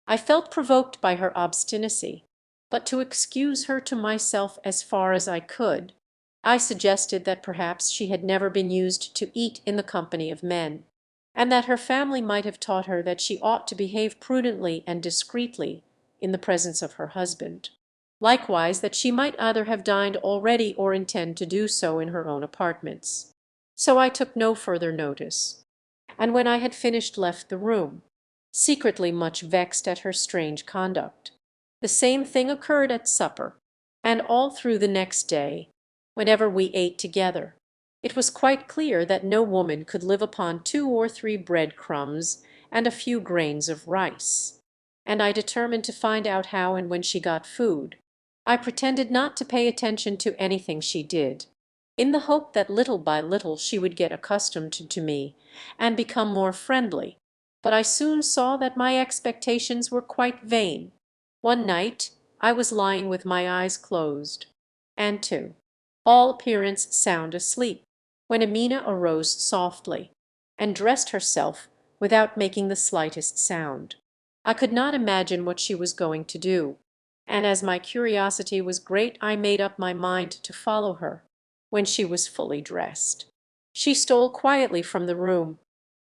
I felt provoked by her obstinacy, but to excuse her to myself as far as I could, I suggested that perhaps she had never been used to eat in the company of men, and that her family might have taught her that she ought to behave prudently and discreetly in the presence of her husband. Likewise that she might either have dined already or intend to do so in her own apartments. So I took no further notice, and when I had finished left the room, secretly much vexed at her strange conduct. The same thing occurred at supper, and all through the next day, whenever we ate together. It was quite clear that no woman could live upon 2 or 3 bread crumbs and a few grains of rice, and I determined to find out how and when she got food. I pretended not to pay attention to anything she did, in the hope that little by little she would get accustomed to me and become more friendly, but I soon saw that my expectations were quite vain. One night I was lying with my eyes closed, and to all appearance sound asleep, when Amina arose softly, and dressed herself without making the slightest sound. I could not imagine what she was going to do, and as my curiosity was great I made up my mind to follow her when she was fully dressed. She stole quietly from the room,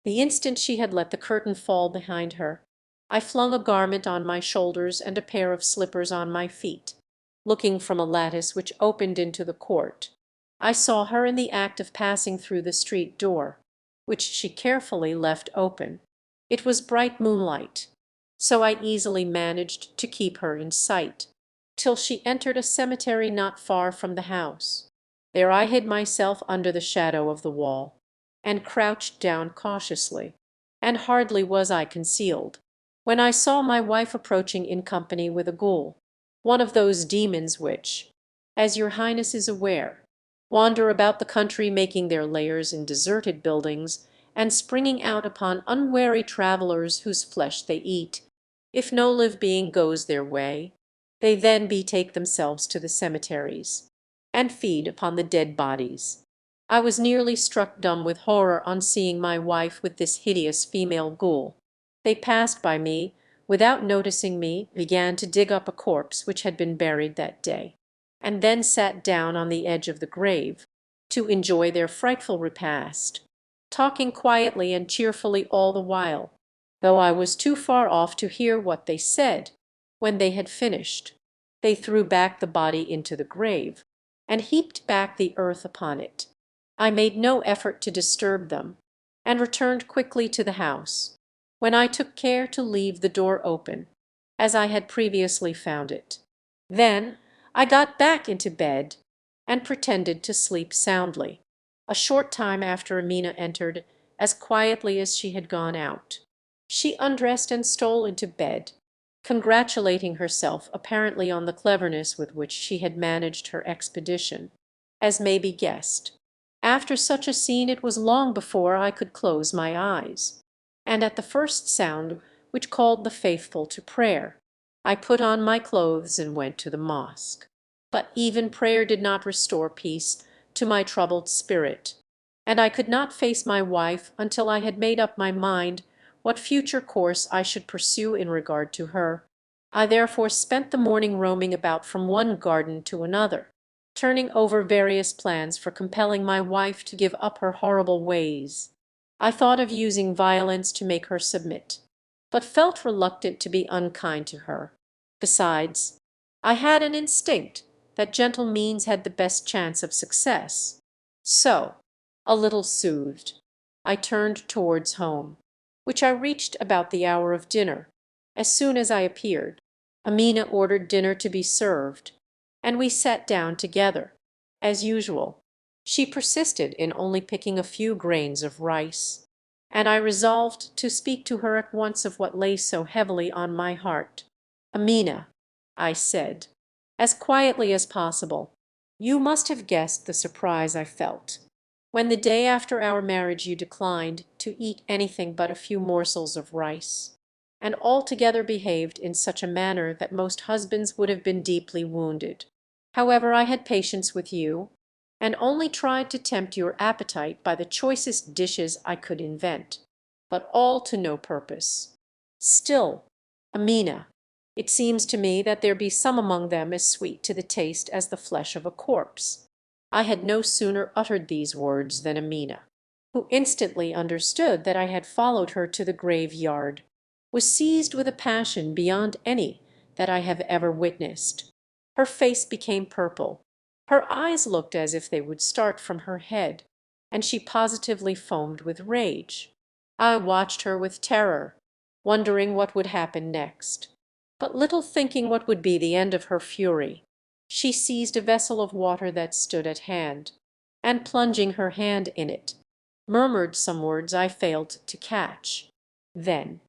the instant she had let the curtain fall behind her. I flung a garment on my shoulders and a pair of slippers on my feet, looking from a lattice which opened into the court. I saw her in the act of passing through the street door, which she carefully left open. It was bright moonlight, so I easily managed to keep her in sight, till she entered a cemetery not far from the house. There I hid myself under the shadow of the wall, and crouched down cautiously, and hardly was I concealed, when I saw my wife approaching in company with a ghoul, one of those demons which, as your Highness is aware, wander about the country making their lairs in deserted buildings, and springing out upon unwary travellers whose flesh they eat. If no live being goes their way, they then betake themselves to the cemeteries, and feed upon the dead bodies. I was nearly struck dumb with horror on seeing my wife with this hideous female ghoul. They passed by me, without noticing me, began to dig up a corpse which had been buried that day, and then sat down on the edge of the grave to enjoy their frightful repast, talking quietly and cheerfully all the while, though I was too far off to hear what they said. When they had finished, they threw back the body into the grave, and heaped back the earth upon it. I made no effort to disturb them, and returned quickly to the house, when I took care to leave the door open, as I had previously found it. Then I got back into bed, and pretended to sleep soundly. A short time after Amina entered, as quietly as she had gone out. She undressed and stole into bed, congratulating herself apparently on the cleverness with which she had managed her expedition, as may be guessed. After such a scene it was long before I could close my eyes, and at the first sound which called the faithful to prayer, I put on my clothes and went to the mosque. But even prayer did not restore peace to my troubled spirit, and I could not face my wife until I had made up my mind what future course I should pursue in regard to her. I therefore spent the morning roaming about from one garden to another, turning over various plans for compelling my wife to give up her horrible ways. I thought of using violence to make her submit, but felt reluctant to be unkind to her. Besides, I had an instinct that gentle means had the best chance of success. So, a little soothed, I turned towards home, which I reached about the hour of dinner. As soon as I appeared, Amina ordered dinner to be served, and we sat down together. As usual, she persisted in only picking a few grains of rice, and I resolved to speak to her at once of what lay so heavily on my heart. "Amina," I said, as quietly as possible, "you must have guessed the surprise I felt when the day after our marriage you declined to eat anything but a few morsels of rice, and altogether behaved in such a manner that most husbands would have been deeply wounded. However, I had patience with you, and only tried to tempt your appetite by the choicest dishes I could invent, but all to no purpose. Still, Amina, it seems to me that there be some among them as sweet to the taste as the flesh of a corpse." I had no sooner uttered these words than Amina, who instantly understood that I had followed her to the graveyard, was seized with a passion beyond any that I have ever witnessed. Her face became purple, her eyes looked as if they would start from her head, and she positively foamed with rage. I watched her with terror, wondering what would happen next, but little thinking what would be the end of her fury. She seized a vessel of water that stood at hand, and plunging her hand in it, murmured some words I failed to catch. Then,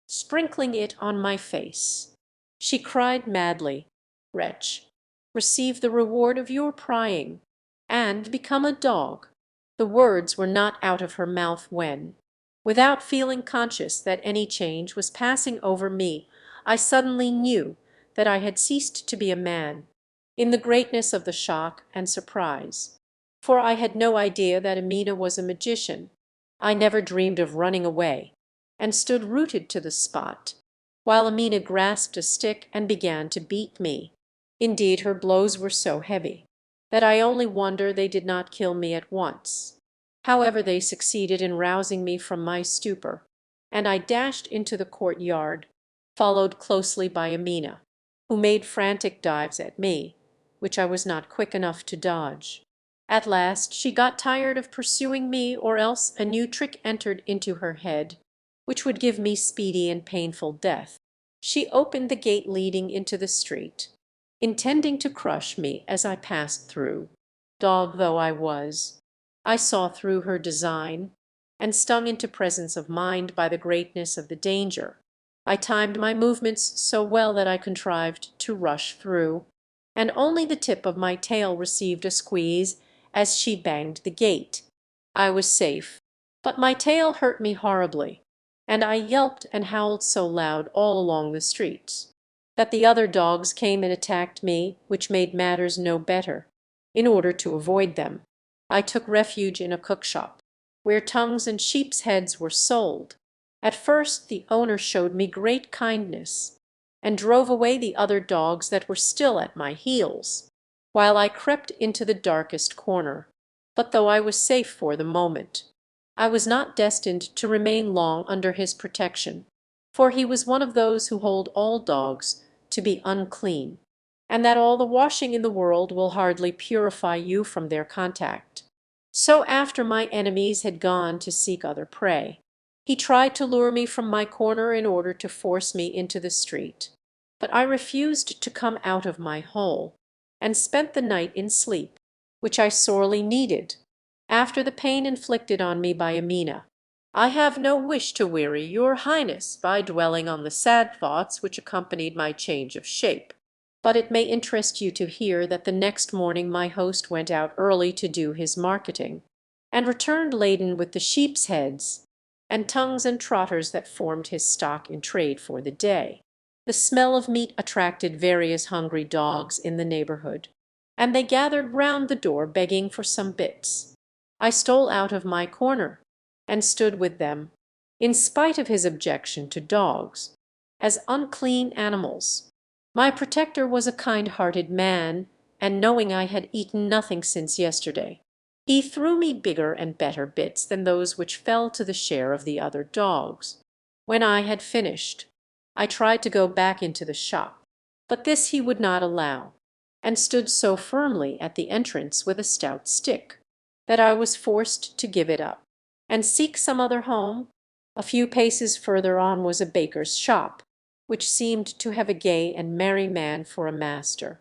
sprinkling it on my face, she cried madly, "Wretch, receive the reward of your prying, and become a dog." The words were not out of her mouth when, without feeling conscious that any change was passing over me, I suddenly knew that I had ceased to be a man, in the greatness of the shock and surprise. For I had no idea that Amina was a magician. I never dreamed of running away, and stood rooted to the spot, while Amina grasped a stick and began to beat me. Indeed, her blows were so heavy that I only wonder they did not kill me at once. However, they succeeded in rousing me from my stupor, and I dashed into the courtyard, followed closely by Amina, who made frantic dives at me, which I was not quick enough to dodge. At last she got tired of pursuing me, or else a new trick entered into her head, which would give me speedy and painful death. She opened the gate leading into the street, intending to crush me as I passed through. Dog though I was, I saw through her design, and stung into presence of mind by the greatness of the danger, I timed my movements so well that I contrived to rush through, and only the tip of my tail received a squeeze as she banged the gate. I was safe, but my tail hurt me horribly, and I yelped and howled so loud all along the streets that the other dogs came and attacked me, which made matters no better. In order to avoid them, I took refuge in a cookshop, where tongues and sheep's heads were sold. At first the owner showed me great kindness, and drove away the other dogs that were still at my heels, while I crept into the darkest corner. But though I was safe for the moment, I was not destined to remain long under his protection, for he was one of those who hold all dogs to be unclean, and that all the washing in the world will hardly purify you from their contact. So after my enemies had gone to seek other prey, he tried to lure me from my corner in order to force me into the street. But I refused to come out of my hole, and spent the night in sleep, which I sorely needed, after the pain inflicted on me by Amina. I have no wish to weary your Highness by dwelling on the sad thoughts which accompanied my change of shape, but it may interest you to hear that the next morning my host went out early to do his marketing, and returned laden with the sheep's heads and tongues and trotters that formed his stock in trade for the day. The smell of meat attracted various hungry dogs in the neighborhood, and they gathered round the door begging for some bits. I stole out of my corner, and stood with them, in spite of his objection to dogs, as unclean animals. My protector was a kind-hearted man, and knowing I had eaten nothing since yesterday, he threw me bigger and better bits than those which fell to the share of the other dogs. When I had finished, I tried to go back into the shop, but this he would not allow, and stood so firmly at the entrance with a stout stick that I was forced to give it up, and seek some other home. A few paces further on was a baker's shop, which seemed to have a gay and merry man for a master.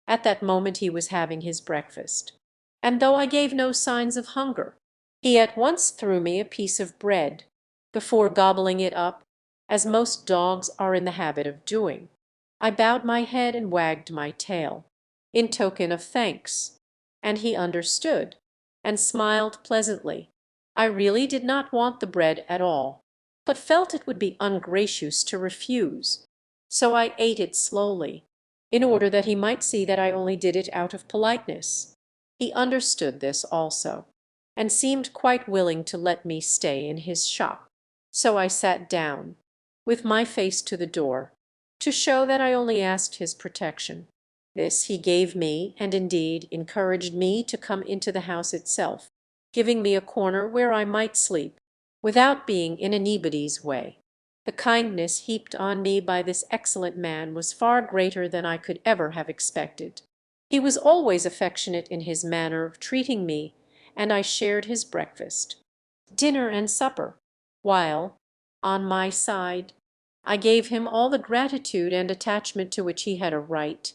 At that moment he was having his breakfast, and though I gave no signs of hunger, he at once threw me a piece of bread, before gobbling it up, as most dogs are in the habit of doing. I bowed my head and wagged my tail, in token of thanks, and he understood, and smiled pleasantly. I really did not want the bread at all, but felt it would be ungracious to refuse, so I ate it slowly, in order that he might see that I only did it out of politeness. He understood this also, and seemed quite willing to let me stay in his shop. So I sat down, with my face to the door, to show that I only asked his protection. This he gave me, and indeed encouraged me to come into the house itself, giving me a corner where I might sleep, without being in anybody's way. The kindness heaped on me by this excellent man was far greater than I could ever have expected. He was always affectionate in his manner of treating me, and I shared his breakfast, dinner, and supper, while, on my side, I gave him all the gratitude and attachment to which he had a right.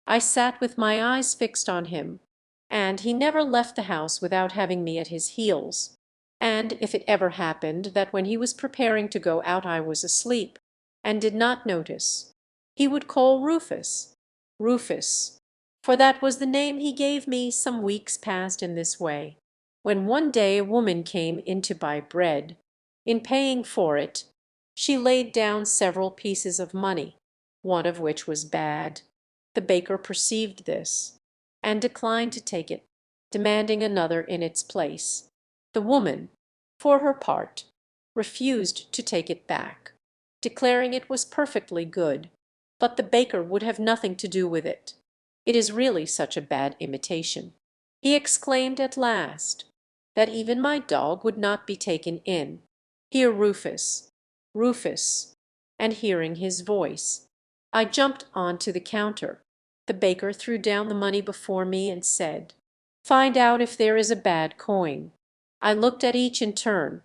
I sat with my eyes fixed on him, and he never left the house without having me at his heels. And if it ever happened that when he was preparing to go out I was asleep, and did not notice, he would call Rufus, Rufus, for that was the name he gave me some weeks past in this way. When one day a woman came in to buy bread, in paying for it, she laid down several pieces of money, one of which was bad. The baker perceived this, and declined to take it, demanding another in its place. The woman, for her part, refused to take it back, declaring it was perfectly good, but the baker would have nothing to do with it. It is really such a bad imitation. He exclaimed at last, that even my dog would not be taken in. Here, Rufus, Rufus, and hearing his voice, I jumped on to the counter. The baker threw down the money before me and said, "Find out if there is a bad coin." I looked at each in turn,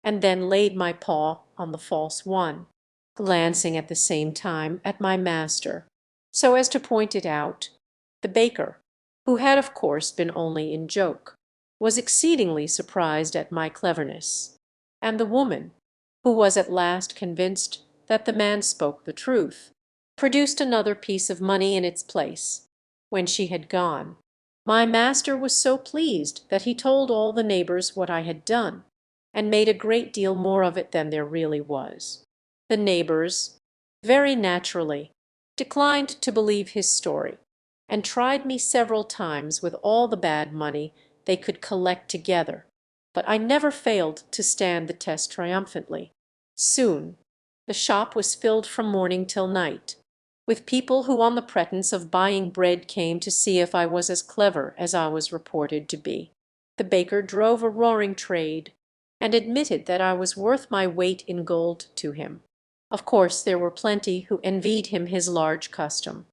and then laid my paw on the false one, glancing at the same time at my master, so as to point it out. The baker, who had of course been only in joke, was exceedingly surprised at my cleverness, and the woman, who was at last convinced that the man spoke the truth, produced another piece of money in its place. When she had gone, my master was so pleased that he told all the neighbors what I had done, and made a great deal more of it than there really was. The neighbors, very naturally, declined to believe his story, and tried me several times with all the bad money they could collect together, but I never failed to stand the test triumphantly. Soon the shop was filled from morning till night, with people who on the pretence of buying bread came to see if I was as clever as I was reported to be. The baker drove a roaring trade, and admitted that I was worth my weight in gold to him. Of course there were plenty who envied him his large custom,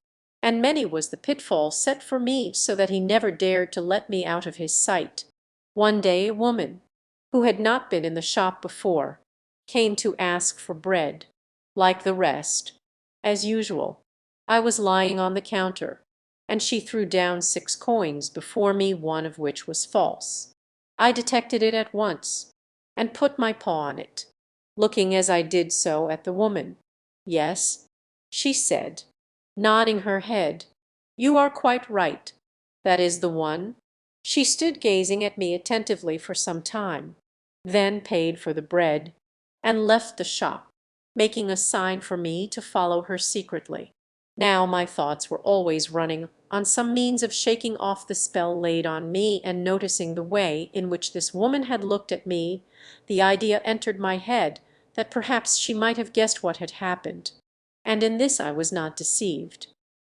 and many was the pitfall set for me so that he never dared to let me out of his sight. One day a woman, who had not been in the shop before, came to ask for bread. Like the rest, as usual, I was lying on the counter, and she threw down 6 coins before me, one of which was false. I detected it at once, and put my paw on it, looking as I did so at the woman. "Yes," she said, nodding her head, "you are quite right. That is the one." She stood gazing at me attentively for some time, then paid for the bread, and left the shop, making a sign for me to follow her secretly. Now my thoughts were always running on some means of shaking off the spell laid on me, and noticing the way in which this woman had looked at me, the idea entered my head that perhaps she might have guessed what had happened, and in this I was not deceived.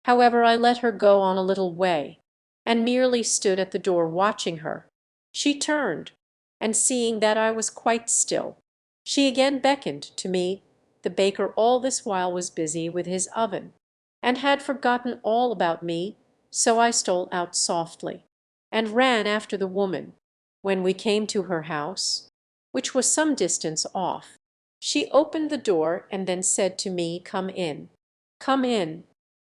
However, I let her go on a little way, and merely stood at the door watching her. She turned, and seeing that I was quite still, she again beckoned to me. The baker all this while was busy with his oven, and had forgotten all about me, so I stole out softly, and ran after the woman. When we came to her house, which was some distance off, she opened the door and then said to me, "Come in, come in.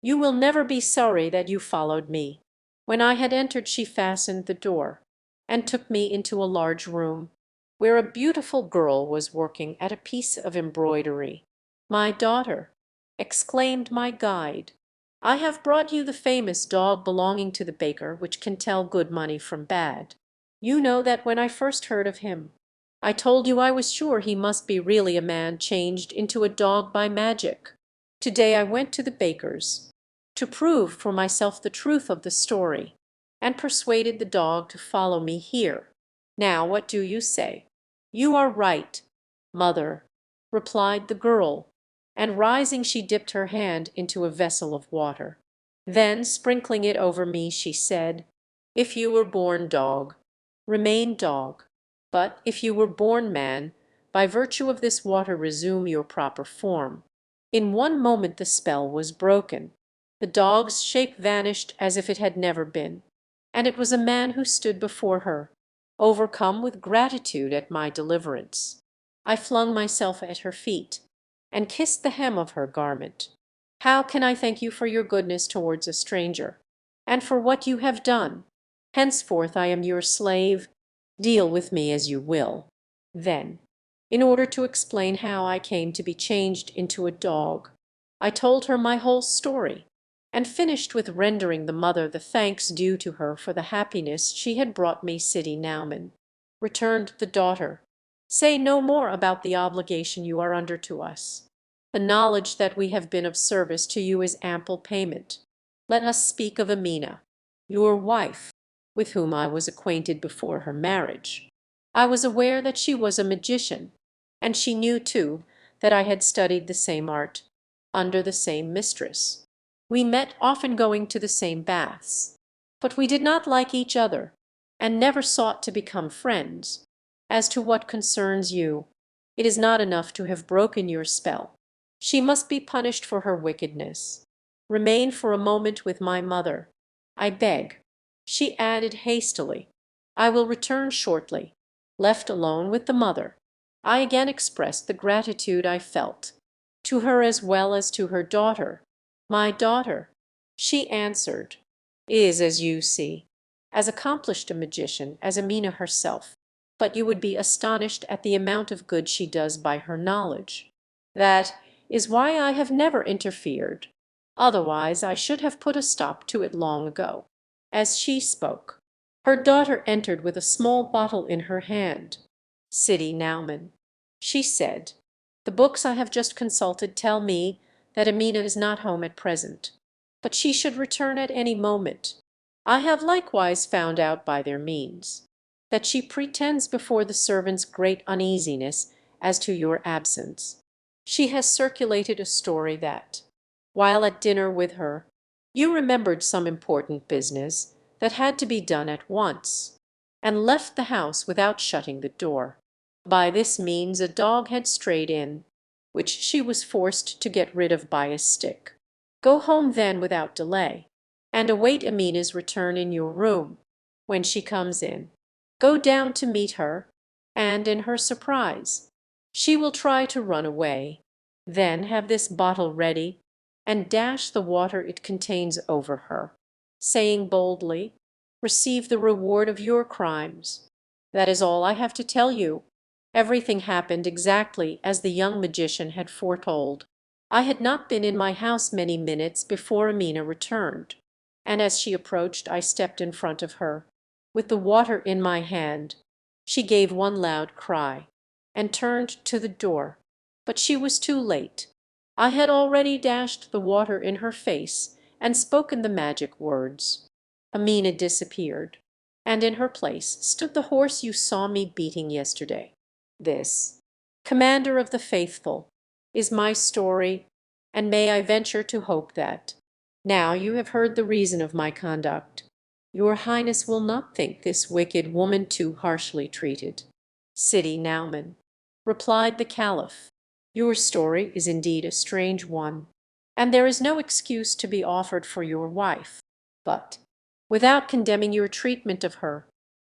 You will never be sorry that you followed me." When I had entered she fastened the door, and took me into a large room, where a beautiful girl was working at a piece of embroidery. "My daughter," exclaimed my guide, "I have brought you the famous dog belonging to the baker, which can tell good money from bad. You know that when I first heard of him, I told you I was sure he must be really a man changed into a dog by magic. Today I went to the baker's to prove for myself the truth of the story, and persuaded the dog to follow me here. Now what do you say?" "You are right, mother," replied the girl, and rising she dipped her hand into a vessel of water. Then sprinkling it over me, she said, "If you were born dog, remain dog; but if you were born man, by virtue of this water resume your proper form." In one moment the spell was broken. The dog's shape vanished as if it had never been, and it was a man who stood before her, overcome with gratitude at my deliverance. I flung myself at her feet, and kissed the hem of her garment. "How can I thank you for your goodness towards a stranger, and for what you have done? Henceforth I am your slave. Deal with me as you will." Then, in order to explain how I came to be changed into a dog, I told her my whole story, and finished with rendering the mother the thanks due to her for the happiness she had brought me. "Sidi Nauman," returned the daughter, "say no more about the obligation you are under to us. The knowledge that we have been of service to you is ample payment. Let us speak of Amina, your wife, with whom I was acquainted before her marriage. I was aware that she was a magician, and she knew too that I had studied the same art, under the same mistress. We met often going to the same baths, but we did not like each other, and never sought to become friends. As to what concerns you, it is not enough to have broken your spell. She must be punished for her wickedness. Remain for a moment with my mother, I beg." She added hastily, "I will return shortly." Left alone with the mother, I again expressed the gratitude I felt, to her as well as to her daughter. "My daughter," she answered, "is, as you see, as accomplished a magician as Amina herself, but you would be astonished at the amount of good she does by her knowledge. That is why I have never interfered. Otherwise I should have put a stop to it long ago." As she spoke, her daughter entered with a small bottle in her hand. "Sidi Nauman," she said, "the books I have just consulted tell me that Amina is not home at present, but she should return at any moment. I have likewise found out by their means that she pretends before the servants great uneasiness as to your absence. She has circulated a story that, while at dinner with her, you remembered some important business that had to be done at once, and left the house without shutting the door. By this means a dog had strayed in, which she was forced to get rid of by a stick. Go home then without delay, and await Amina's return in your room. When she comes in, go down to meet her, and in her surprise she will try to run away. Then have this bottle ready, and dash the water it contains over her, saying boldly, 'Receive the reward of your crimes.' That is all I have to tell you." Everything happened exactly as the young magician had foretold. I had not been in my house many minutes before Amina returned, and as she approached I stepped in front of her, with the water in my hand. She gave one loud cry, and turned to the door, but she was too late. I had already dashed the water in her face and spoken the magic words. Amina disappeared, and in her place stood the horse you saw me beating yesterday. This, Commander of the Faithful, is my story, and may I venture to hope that, now you have heard the reason of my conduct, your Highness will not think this wicked woman too harshly treated." "Sidi Nauman," replied the Caliph, "your story is indeed a strange one, and there is no excuse to be offered for your wife. But, without condemning your treatment of her,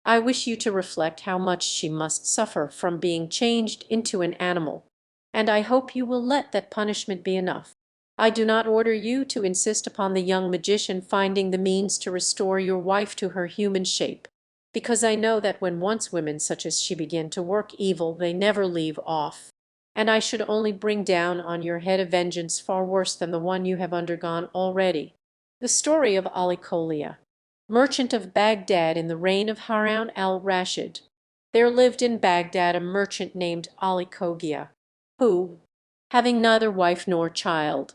I wish you to reflect how much she must suffer from being changed into an animal, and I hope you will let that punishment be enough. I do not order you to insist upon the young magician finding the means to restore your wife to her human shape, because I know that when once women such as she begin to work evil they never leave off, and I should only bring down on your head a vengeance far worse than the one you have undergone already." The story of Ali Colia, merchant of Baghdad in the reign of Harun al-Rashid. There lived in Baghdad a merchant named Ali Cogia, who, having neither wife nor child,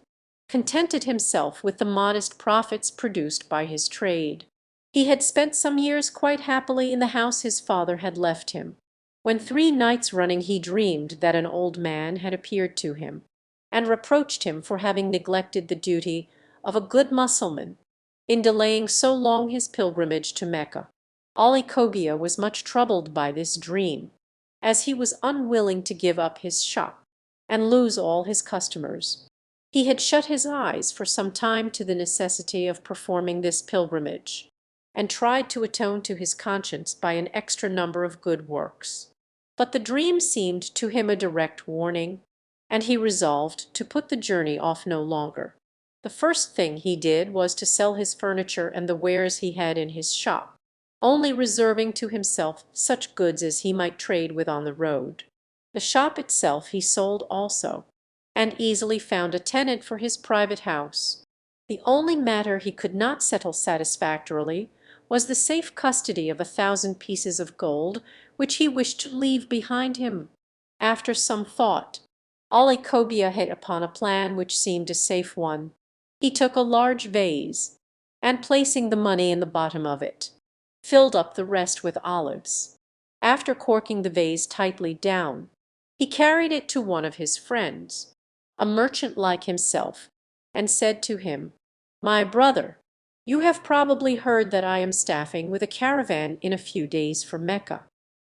contented himself with the modest profits produced by his trade. He had spent some years quite happily in the house his father had left him, when 3 nights running he dreamed that an old man had appeared to him, and reproached him for having neglected the duty of a good Mussulman in delaying so long his pilgrimage to Mecca. Ali Cogia was much troubled by this dream, as he was unwilling to give up his shop and lose all his customers. He had shut his eyes for some time to the necessity of performing this pilgrimage, and tried to atone to his conscience by an extra number of good works. But the dream seemed to him a direct warning, and he resolved to put the journey off no longer. The first thing he did was to sell his furniture and the wares he had in his shop, only reserving to himself such goods as he might trade with on the road. The shop itself he sold also, and easily found a tenant for his private house. The only matter he could not settle satisfactorily was the safe custody of 1,000 pieces of gold which he wished to leave behind him. After some thought, Ali Cogia hit upon a plan which seemed a safe one. He took a large vase, and placing the money in the bottom of it, filled up the rest with olives. After corking the vase tightly down, he carried it to one of his friends, a merchant like himself, and said to him, "My brother, "You have probably heard that I am staffing with a caravan in a few days for Mecca.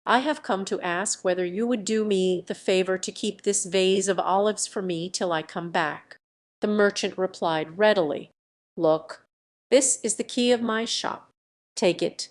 I have come to ask whether you would do me the favor to keep this vase of olives for me till I come back." The merchant replied readily, "Look, this is the key of my shop. Take it,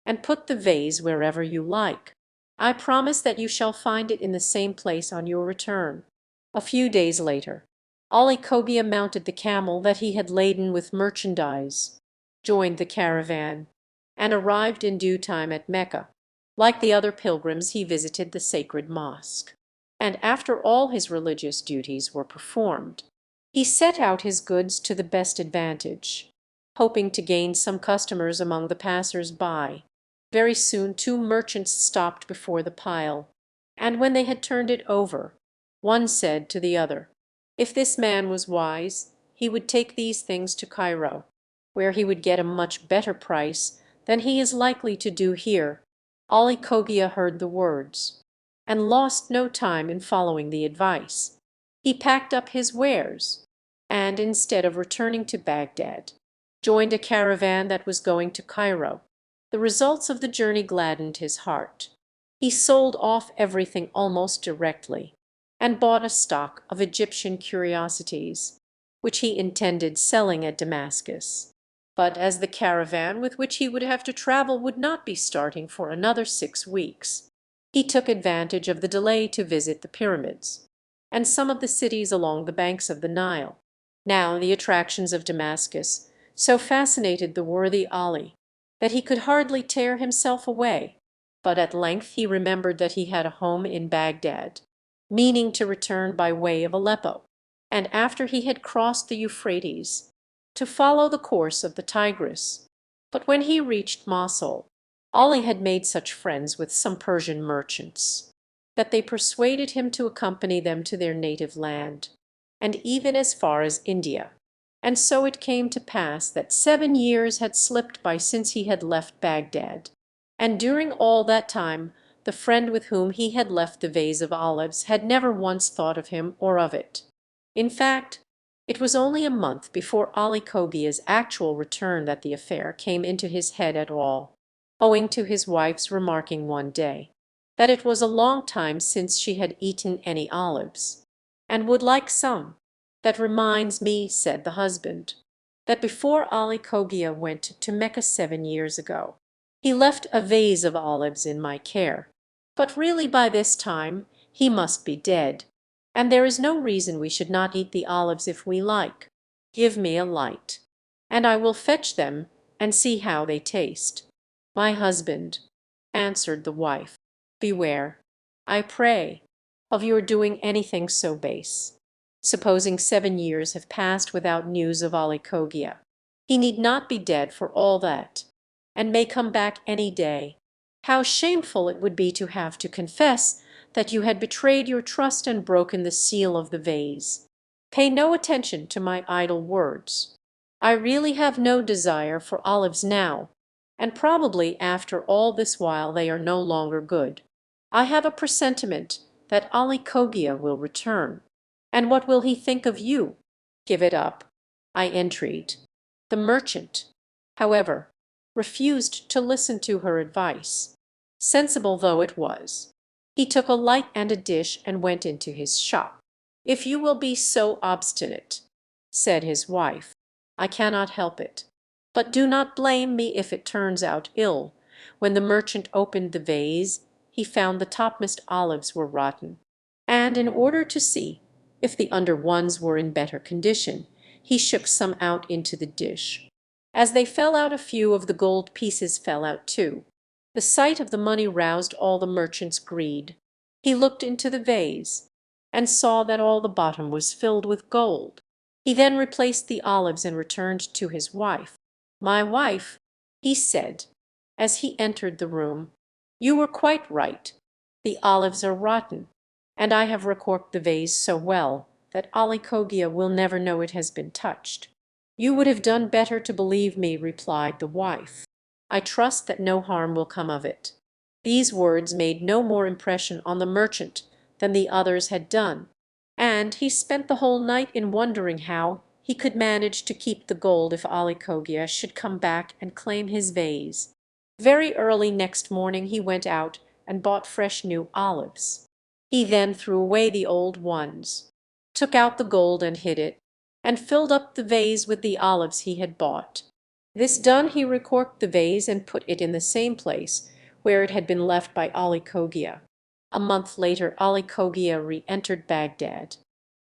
and put the vase wherever you like. I promise that you shall find it in the same place on your return." A few days later, Ali Cogia mounted the camel that he had laden with merchandise, joined the caravan, and arrived in due time at Mecca. Like the other pilgrims, he visited the sacred mosque, and after all his religious duties were performed, he set out his goods to the best advantage, hoping to gain some customers among the passers-by. Very soon two merchants stopped before the pile, and when they had turned it over, one said to the other, if this man was wise, he would take these things to Cairo, where he would get a much better price than he is likely to do here. Ali Cogia heard the words, and lost no time in following the advice. He packed up his wares, and instead of returning to Baghdad, joined a caravan that was going to Cairo. The results of the journey gladdened his heart. He sold off everything almost directly, and bought a stock of Egyptian curiosities, which he intended selling at Damascus. But as the caravan with which he would have to travel would not be starting for another 6 weeks, he took advantage of the delay to visit the pyramids, and some of the cities along the banks of the Nile. Now the attractions of Damascus so fascinated the worthy Ali that he could hardly tear himself away, but at length he remembered that he had a home in Baghdad, meaning to return by way of Aleppo, and after he had crossed the Euphrates, to follow the course of the Tigris. But when he reached Mosul, Ali had made such friends with some Persian merchants that they persuaded him to accompany them to their native land, and even as far as India. And so it came to pass that 7 years had slipped by since he had left Baghdad, and during all that time the friend with whom he had left the vase of olives had never once thought of him or of it. In fact, it was only a month before Ali Cogia's actual return that the affair came into his head at all, owing to his wife's remarking one day that it was a long time since she had eaten any olives, and would like some. "That reminds me," said the husband, "that before Ali Cogia went to Mecca 7 years ago, he left a vase of olives in my care. But really by this time he must be dead, and there is no reason we should not eat the olives if we like. Give me a light, and I will fetch them and see how they taste." "My husband," answered the wife, "beware, I pray, of your doing anything so base. Supposing 7 years have passed without news of Ali Cogia, he need not be dead for all that, and may come back any day. How shameful it would be to have to confess that you had betrayed your trust and broken the seal of the vase. Pay no attention to my idle words. I really have no desire for olives now, and probably after all this while they are no longer good. I have a presentiment that Ali Cogia will return, and what will he think of you? Give it up, I entreat." The merchant, however, refused to listen to her advice, sensible though it was. He took a light and a dish and went into his shop. "If you will be so obstinate," said his wife, "I cannot help it. But do not blame me if it turns out ill." When the merchant opened the vase, he found the topmost olives were rotten, and in order to see if the under ones were in better condition, he shook some out into the dish. As they fell out, a few of the gold pieces fell out too. The sight of the money roused all the merchant's greed. He looked into the vase, and saw that all the bottom was filled with gold. He then replaced the olives and returned to his wife. "My wife," he said, as he entered the room, "you were quite right. The olives are rotten, and I have recorked the vase so well that Ali Cogia will never know it has been touched." "You would have done better to believe me," replied the wife. "I trust that no harm will come of it." These words made no more impression on the merchant than the others had done, and he spent the whole night in wondering how he could manage to keep the gold if Ali Cogia should come back and claim his vase. Very early next morning he went out and bought fresh new olives. He then threw away the old ones, took out the gold and hid it, and filled up the vase with the olives he had bought. This done, he recorked the vase and put it in the same place where it had been left by Ali Cogia. A month later Ali Cogia re-entered Baghdad,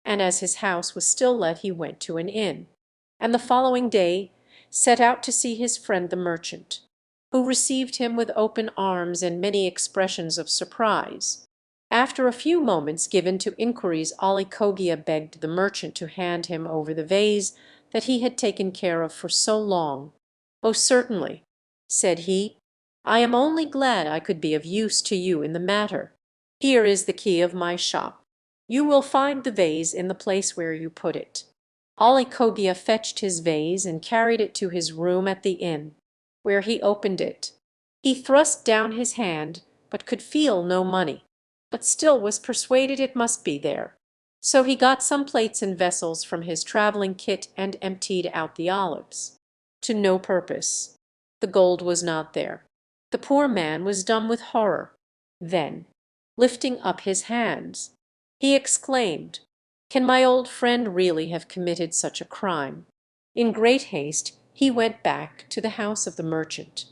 and as his house was still let he went to an inn, and the following day set out to see his friend the merchant, who received him with open arms and many expressions of surprise. After a few moments given to inquiries, Ali Cogia begged the merchant to hand him over the vase that he had taken care of for so long. "Oh, certainly," said he, "I am only glad I could be of use to you in the matter. Here is the key of my shop. You will find the vase in the place where you put it." Ali Cogia fetched his vase and carried it to his room at the inn, where he opened it. He thrust down his hand, but could feel no money, but still was persuaded it must be there. So he got some plates and vessels from his travelling kit and emptied out the olives. To no purpose. The gold was not there. The poor man was dumb with horror. Then, lifting up his hands, he exclaimed, "Can my old friend really have committed such a crime?" In great haste he went back to the house of the merchant.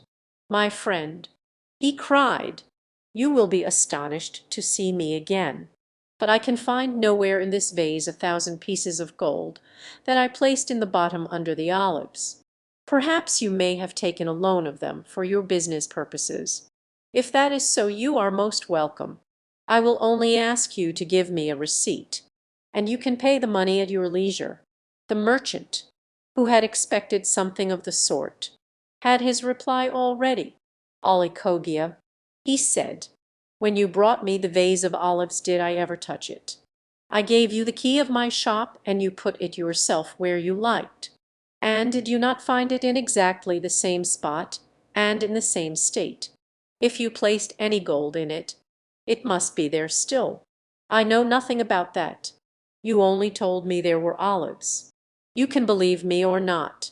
"My friend," he cried, "you will be astonished to see me again, but I can find nowhere in this vase 1,000 pieces of gold that I placed in the bottom under the olives. Perhaps you may have taken a loan of them for your business purposes. If that is so, you are most welcome. I will only ask you to give me a receipt, and you can pay the money at your leisure." The merchant, who had expected something of the sort, had his reply all ready. "Ali Cogia," he said, "when you brought me the vase of olives, did I ever touch it? I gave you the key of my shop, and you put it yourself where you liked. And did you not find it in exactly the same spot and in the same state? If you placed any gold in it, it must be there still. I know nothing about that. You only told me there were olives. You can believe me or not,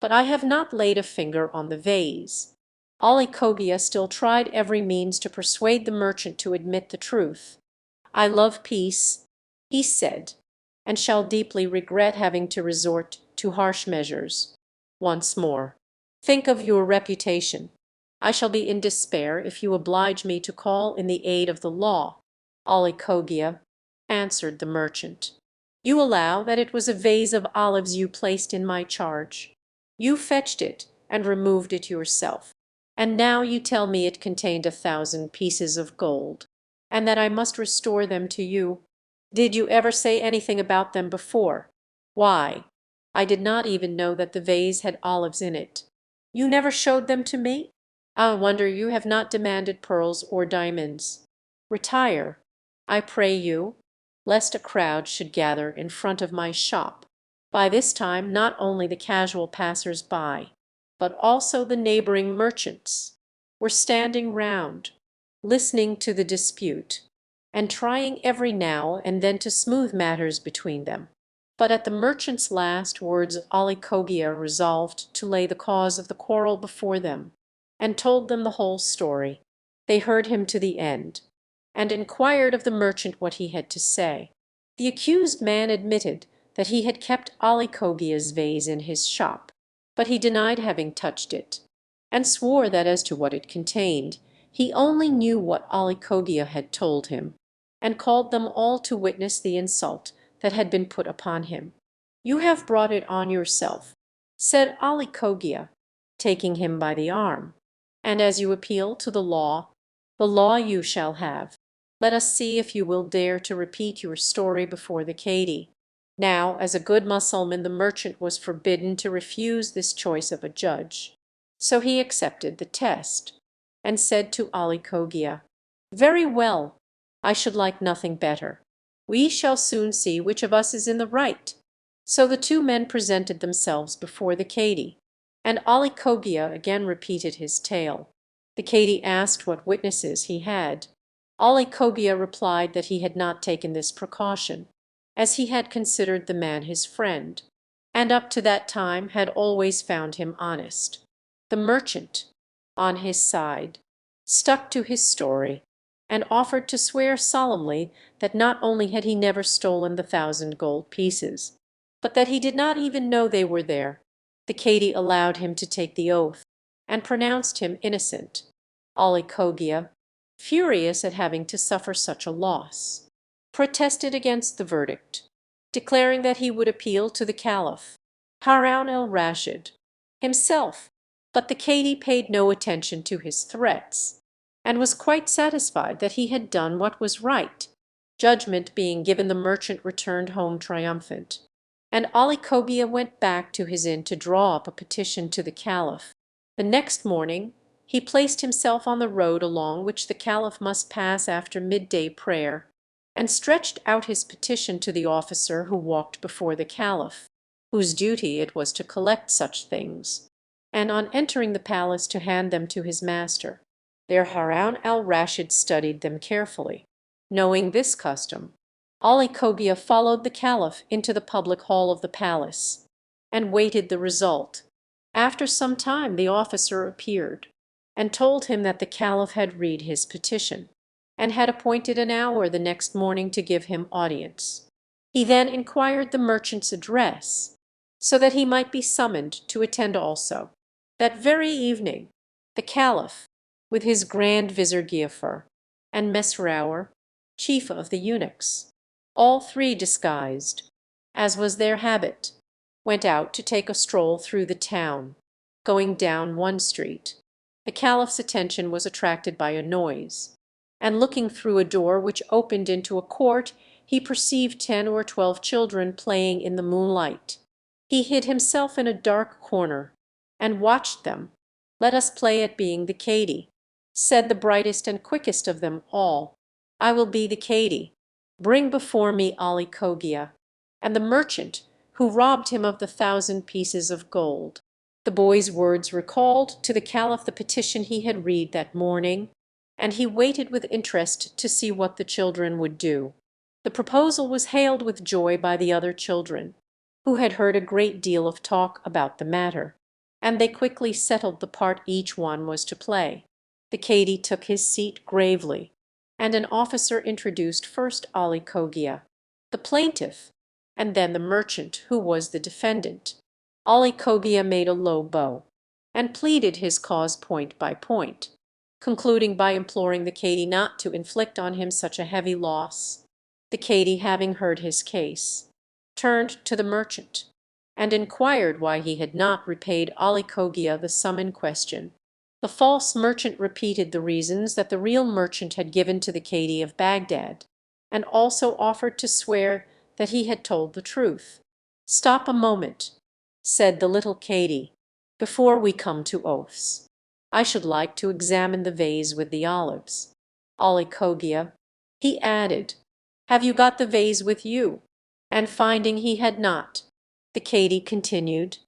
but I have not laid a finger on the vase." Ali Cogia still tried every means to persuade the merchant to admit the truth. "I love peace," he said, "and shall deeply regret having to resort to harsh measures. Once more, think of your reputation. I shall be in despair if you oblige me to call in the aid of the law." "Ali Cogia," answered the merchant, "you allow that it was a vase of olives you placed in my charge. You fetched it and removed it yourself, and now you tell me it contained 1,000 pieces of gold, and that I must restore them to you. Did you ever say anything about them before? Why, I did not even know that the vase had olives in it. You never showed them to me? I wonder you have not demanded pearls or diamonds. Retire, I pray you, lest a crowd should gather in front of my shop." By this time not only the casual passers-by, but also the neighboring merchants, were standing round, listening to the dispute, and trying every now and then to smooth matters between them. But at the merchant's last words Ali Cogia resolved to lay the cause of the quarrel before them, and told them the whole story. They heard him to the end, and inquired of the merchant what he had to say. The accused man admitted that he had kept Ali Cogia's vase in his shop, but he denied having touched it, and swore that as to what it contained, he only knew what Ali Cogia had told him, and called them all to witness the insult that had been put upon him. "You have brought it on yourself," said Ali Cogia, taking him by the arm, "and as you appeal to the law you shall have. Let us see if you will dare to repeat your story before the Cadi." Now, as a good Mussulman, the merchant was forbidden to refuse this choice of a judge. So he accepted the test, and said to Ali Cogia, "Very well, I should like nothing better. We shall soon see which of us is in the right." So the two men presented themselves before the Cadi, and Ali Cogia again repeated his tale. The Cadi asked what witnesses he had. Ali Cogia replied that he had not taken this precaution, as he had considered the man his friend. and up to that time had always found him honest. The merchant, on his side, stuck to his story, and offered to swear solemnly that not only had he never stolen the 1,000 gold pieces, but that he did not even know they were there. The Cadi allowed him to take the oath, and pronounced him innocent. Ali Cogia, furious at having to suffer such a loss, protested against the verdict, declaring that he would appeal to the Caliph, Harun al-Rashid, himself, but the Cadi paid no attention to his threats, and was quite satisfied that he had done what was right. Judgment being given, the merchant returned home triumphant, and Ali Cogia went back to his inn to draw up a petition to the Caliph. The next morning he placed himself on the road along which the Caliph must pass after midday prayer, and stretched out his petition to the officer who walked before the Caliph, whose duty it was to collect such things, and on entering the palace to hand them to his master. There Harun al-Rashid studied them carefully. Knowing this custom, Ali Cogia followed the Caliph into the public hall of the palace, and waited the result. After some time the officer appeared, and told him that the Caliph had read his petition, and had appointed an hour the next morning to give him audience. He then inquired the merchant's address, so that he might be summoned to attend also. That very evening the Caliph, with his Grand Vizier Giafar, and Mesrour, chief of the eunuchs, all three disguised, as was their habit, went out to take a stroll through the town. Going down one street, the Caliph's attention was attracted by a noise, and looking through a door which opened into a court, he perceived 10 or 12 children playing in the moonlight. He hid himself in a dark corner, and watched them. "Let us play at being the Cadi," said the brightest and quickest of them all. "I will be the Cadi. Bring before me Ali Cogia, and the merchant who robbed him of the 1,000 pieces of gold." The boy's words recalled to the Caliph the petition he had read that morning, and he waited with interest to see what the children would do. The proposal was hailed with joy by the other children, who had heard a great deal of talk about the matter, and they quickly settled the part each one was to play. The Cadi took his seat gravely, and an officer introduced first Ali Cogia, the plaintiff, and then the merchant, who was the defendant. Ali Cogia made a low bow, and pleaded his cause point by point, concluding by imploring the Cadi not to inflict on him such a heavy loss. The Cadi, having heard his case, turned to the merchant, and inquired why he had not repaid Ali Cogia the sum in question. The false merchant repeated the reasons that the real merchant had given to the Cadi of Baghdad, and also offered to swear that he had told the truth. "Stop a moment," said the little Cadi, "before we come to oaths. I should like to examine the vase with the olives. Ali Cogia," he added, "have you got the vase with you?" And finding he had not, the Cadi continued,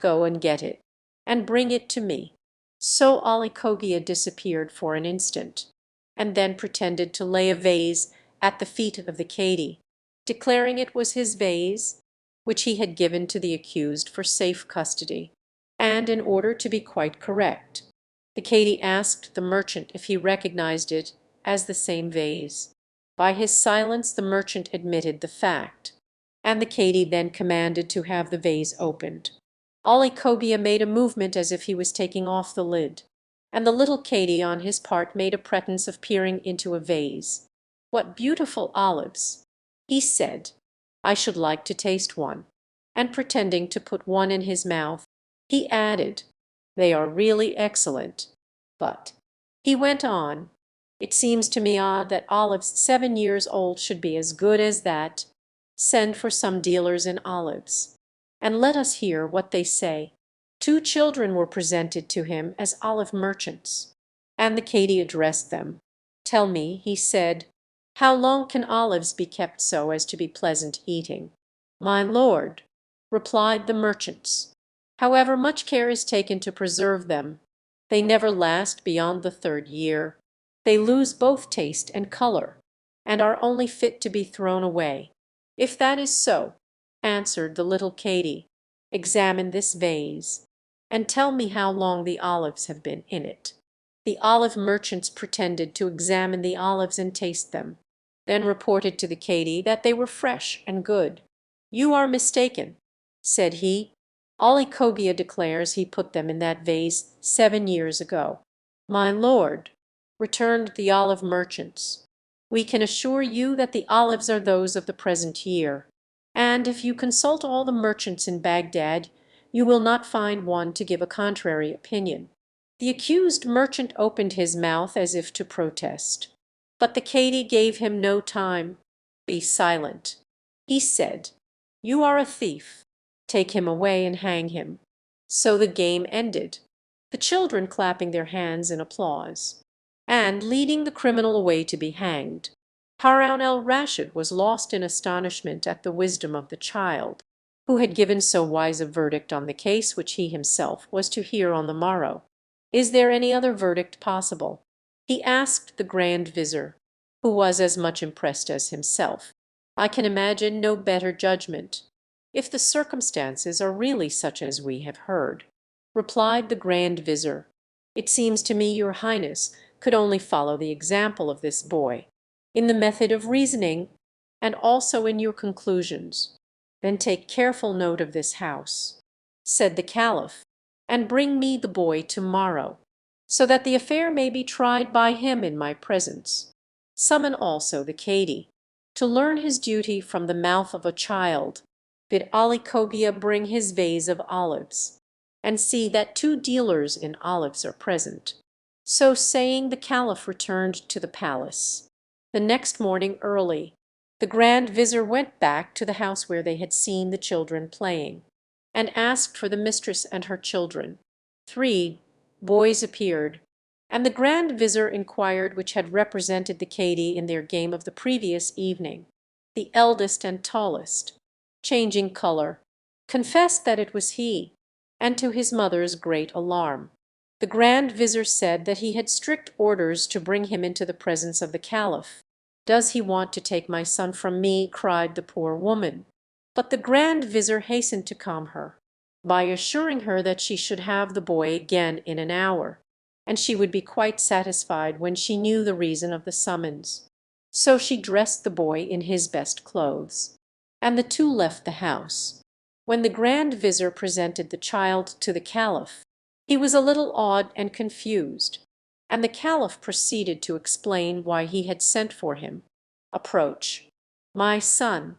"Go and get it, and bring it to me." So Ali Cogia disappeared for an instant, and then pretended to lay a vase at the feet of the Cadi, declaring it was his vase, which he had given to the accused for safe custody, and in order to be quite correct. The Cadi asked the merchant if he recognized it as the same vase. By his silence the merchant admitted the fact, and the Cadi then commanded to have the vase opened. Ali Cogia made a movement as if he was taking off the lid, and the little Cadi on his part made a pretence of peering into a vase. "What beautiful olives!" he said. "I should like to taste one," and pretending to put one in his mouth, he added, "They are really excellent. But," he went on, "it seems to me odd that olives 7 years old should be as good as that. Send for some dealers in olives, and let us hear what they say." 2 children were presented to him as olive merchants, and the Cadi addressed them. "Tell me," he said, "how long can olives be kept so as to be pleasant eating?" "My lord," replied the merchants, "however much care is taken to preserve them, they never last beyond the 3rd year. They lose both taste and color, and are only fit to be thrown away." "If that is so," answered the little Cadi, examine this vase, and tell me how long the olives have been in it." The olive merchants pretended to examine the olives and taste them, then reported to the Cadi that they were fresh and good. "You are mistaken," said he. "Ali Cogia declares he put them in that vase 7 years ago." "My lord," returned the olive merchants, "we can assure you that the olives are those of the present year, and if you consult all the merchants in Baghdad you will not find one to give a contrary opinion." The accused merchant opened his mouth as if to protest, but the Cadi gave him no time. "Be silent," he said. "You are a thief. Take him away and hang him." So the game ended, the children clapping their hands in applause, and leading the criminal away to be hanged. Harun al-Rashid was lost in astonishment at the wisdom of the child, who had given so wise a verdict on the case which he himself was to hear on the morrow. "Is there any other verdict possible?" he asked the Grand Vizir, who was as much impressed as himself. "I can imagine no better judgment, if the circumstances are really such as we have heard," replied the Grand Vizir. "It seems to me your Highness could only follow the example of this boy, in the method of reasoning, and also in your conclusions. Then take careful note of this house," said the Caliph, "and bring me the boy to-morrow, so that the affair may be tried by him in my presence. Summon also the Cadi, to learn his duty from the mouth of a child. Bid Ali Cogia bring his vase of olives, and see that 2 dealers in olives are present." So saying, the Caliph returned to the palace. The next morning early, the Grand Vizir went back to the house where they had seen the children playing, and asked for the mistress and her children. 3 boys appeared, and the Grand Vizir inquired which had represented the Cadi in their game of the previous evening. The eldest and tallest, changing colour, confessed that it was he, and to his mother's great alarm. The Grand Vizir said that he had strict orders to bring him into the presence of the Caliph. "Does he want to take my son from me?" cried the poor woman. But the Grand Vizir hastened to calm her, by assuring her that she should have the boy again in an hour, and she would be quite satisfied when she knew the reason of the summons. So she dressed the boy in his best clothes, and the two left the house. When the Grand Vizir presented the child to the Caliph, he was a little awed and confused, and the Caliph proceeded to explain why he had sent for him. "Approach, my son,"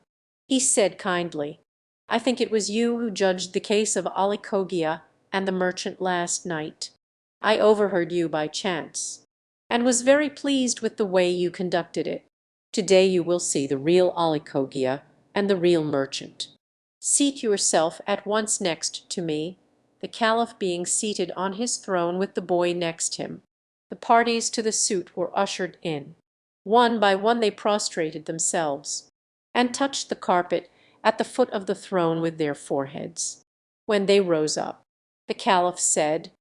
he said kindly. "I think it was you who judged the case of Ali Cogia and the merchant last night. I overheard you by chance, and was very pleased with the way you conducted it. Today you will see the real Ali Cogia and the real merchant. Seat yourself at once next to me," the Caliph being seated on his throne with the boy next him. The parties to the suit were ushered in. One by one they prostrated themselves, and touched the carpet at the foot of the throne with their foreheads. When they rose up, the Caliph said,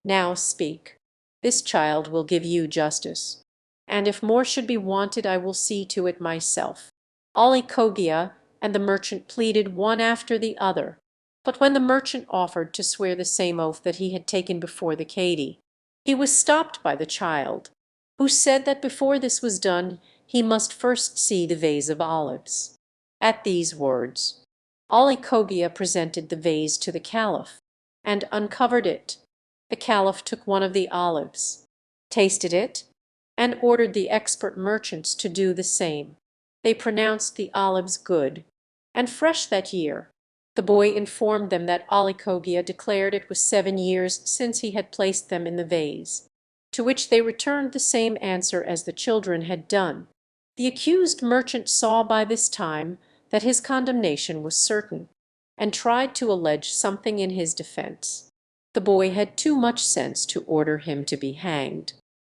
"Now speak. This child will give you justice, and if more should be wanted I will see to it myself." Ali Cogia and the merchant pleaded one after the other, but when the merchant offered to swear the same oath that he had taken before the Cadi, he was stopped by the child, who said that before this was done he must first see the vase of olives. At these words, Ali Cogia presented the vase to the Caliph, and uncovered it. The Caliph took one of the olives, tasted it, and ordered the expert merchants to do the same. They pronounced the olives good, and fresh that year. The boy informed them that Ali Cogia declared it was 7 years since he had placed them in the vase, to which they returned the same answer as the children had done. The accused merchant saw by this time that his condemnation was certain, and tried to allege something in his defence. The boy had too much sense to order him to be hanged,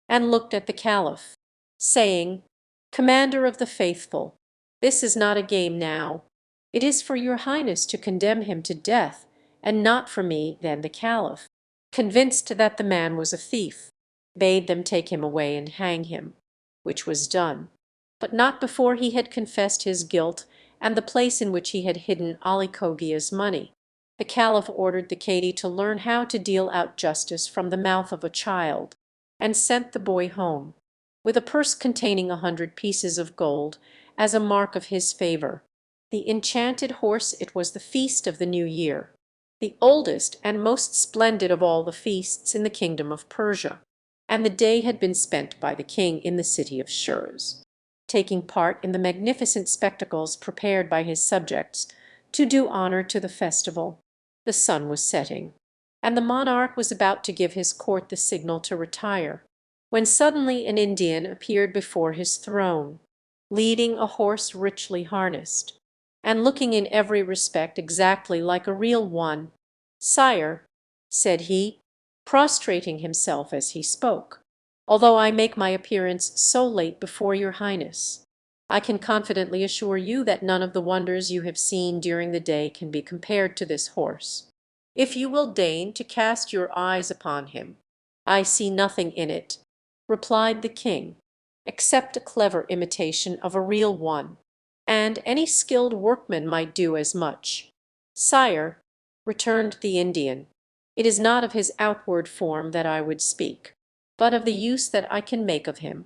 and looked at the Caliph, saying, "Commander of the Faithful, this is not a game now. It is for your Highness to condemn him to death, and not for me." Then the Caliph, convinced that the man was a thief, bade them take him away and hang him, which was done, but not before he had confessed his guilt and the place in which he had hidden Ali Cogia's money. The Caliph ordered the Cadi to learn how to deal out justice from the mouth of a child, and sent the boy home, with a purse containing 100 pieces of gold, as a mark of his favour. The enchanted horse, it was the feast of the New Year, the oldest and most splendid of all the feasts in the kingdom of Persia, and the day had been spent by the king in the city of Shiraz, taking part in the magnificent spectacles prepared by his subjects to do honour to the festival. The sun was setting, and the monarch was about to give his court the signal to retire, when suddenly an Indian appeared before his throne, leading a horse richly harnessed, and looking in every respect exactly like a real one. "Sire," said he, prostrating himself as he spoke, "although I make my appearance so late before your Highness, I can confidently assure you that none of the wonders you have seen during the day can be compared to this horse. If you will deign to cast your eyes upon him." "I see nothing in it," replied the king, "except a clever imitation of a real one, and any skilled workman might do as much." "Sire," returned the Indian, "it is not of his outward form that I would speak, but of the use that I can make of him.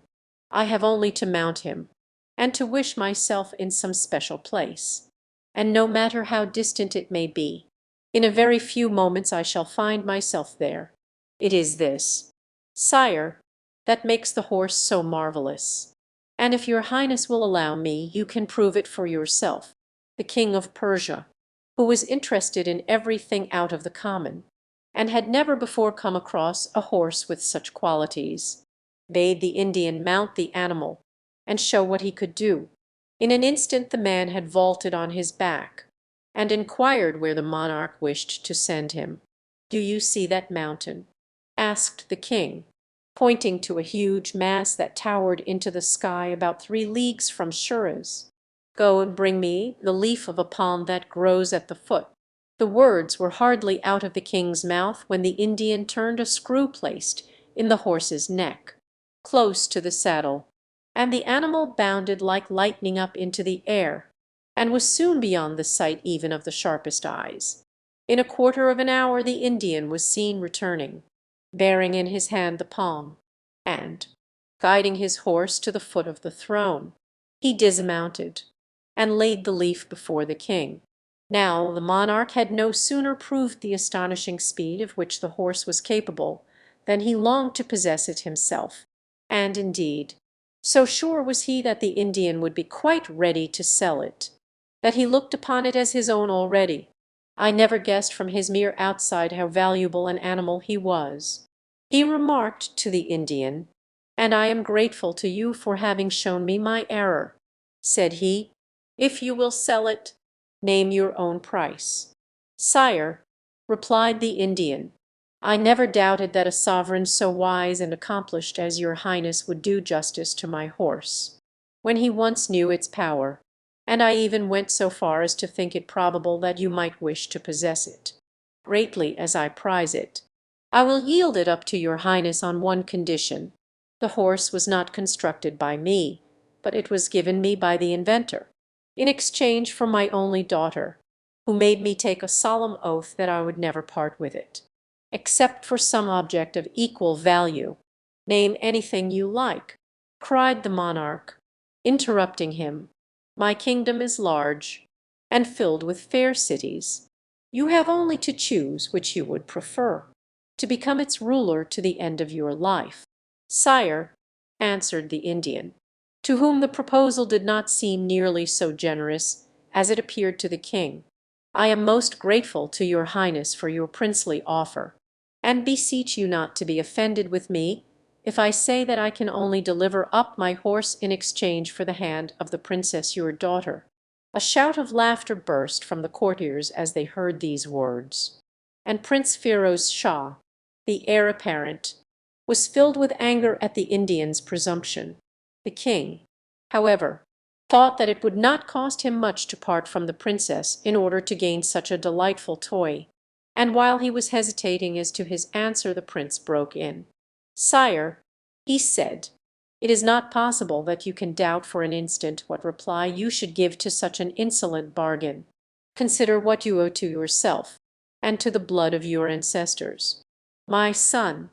I have only to mount him, and to wish myself in some special place, and no matter how distant it may be, in a very few moments I shall find myself there. It is this, sire, that makes the horse so marvellous, and if your Highness will allow me, you can prove it for yourself." The King of Persia, who was interested in everything out of the common, and had never before come across a horse with such qualities, bade the Indian mount the animal and show what he could do. In an instant the man had vaulted on his back, and inquired where the monarch wished to send him. "Do you see that mountain?" asked the king, pointing to a huge mass that towered into the sky about 3 leagues from Shiraz. "Go and bring me the leaf of a palm that grows at the foot." The words were hardly out of the king's mouth when the Indian turned a screw placed in the horse's neck, close to the saddle, and the animal bounded like lightning up into the air, and was soon beyond the sight even of the sharpest eyes. In a quarter of an hour the Indian was seen returning, bearing in his hand the palm, and, guiding his horse to the foot of the throne, he dismounted, and laid the leaf before the king. Now the monarch had no sooner proved the astonishing speed of which the horse was capable than he longed to possess it himself, and indeed, so sure was he that the Indian would be quite ready to sell it, that he looked upon it as his own already. I never guessed from his mere outside how valuable an animal he was. He remarked to the Indian, "And I am grateful to you for having shown me my error," said he. "If you will sell it, name your own price." "Sire," replied the Indian, "I never doubted that a sovereign so wise and accomplished as your Highness would do justice to my horse, when he once knew its power, and I even went so far as to think it probable that you might wish to possess it. Greatly as I prize it, I will yield it up to your Highness on one condition. The horse was not constructed by me, but it was given me by the inventor, in exchange for my only daughter, who made me take a solemn oath that I would never part with it, except for some object of equal value." "Name anything you like," cried the monarch, interrupting him. "My kingdom is large, and filled with fair cities. You have only to choose which you would prefer, to become its ruler to the end of your life." "Sire," answered the Indian, to whom the proposal did not seem nearly so generous as it appeared to the king, "I am most grateful to your Highness for your princely offer, and beseech you not to be offended with me if I say that I can only deliver up my horse in exchange for the hand of the princess your daughter." A shout of laughter burst from the courtiers as they heard these words, and Prince Firouz Shah, the heir apparent, was filled with anger at the Indian's presumption. The king, however, thought that it would not cost him much to part from the princess in order to gain such a delightful toy, and while he was hesitating as to his answer the prince broke in. "Sire," he said, "it is not possible that you can doubt for an instant what reply you should give to such an insolent bargain. Consider what you owe to yourself. and to the blood of your ancestors." "My son,"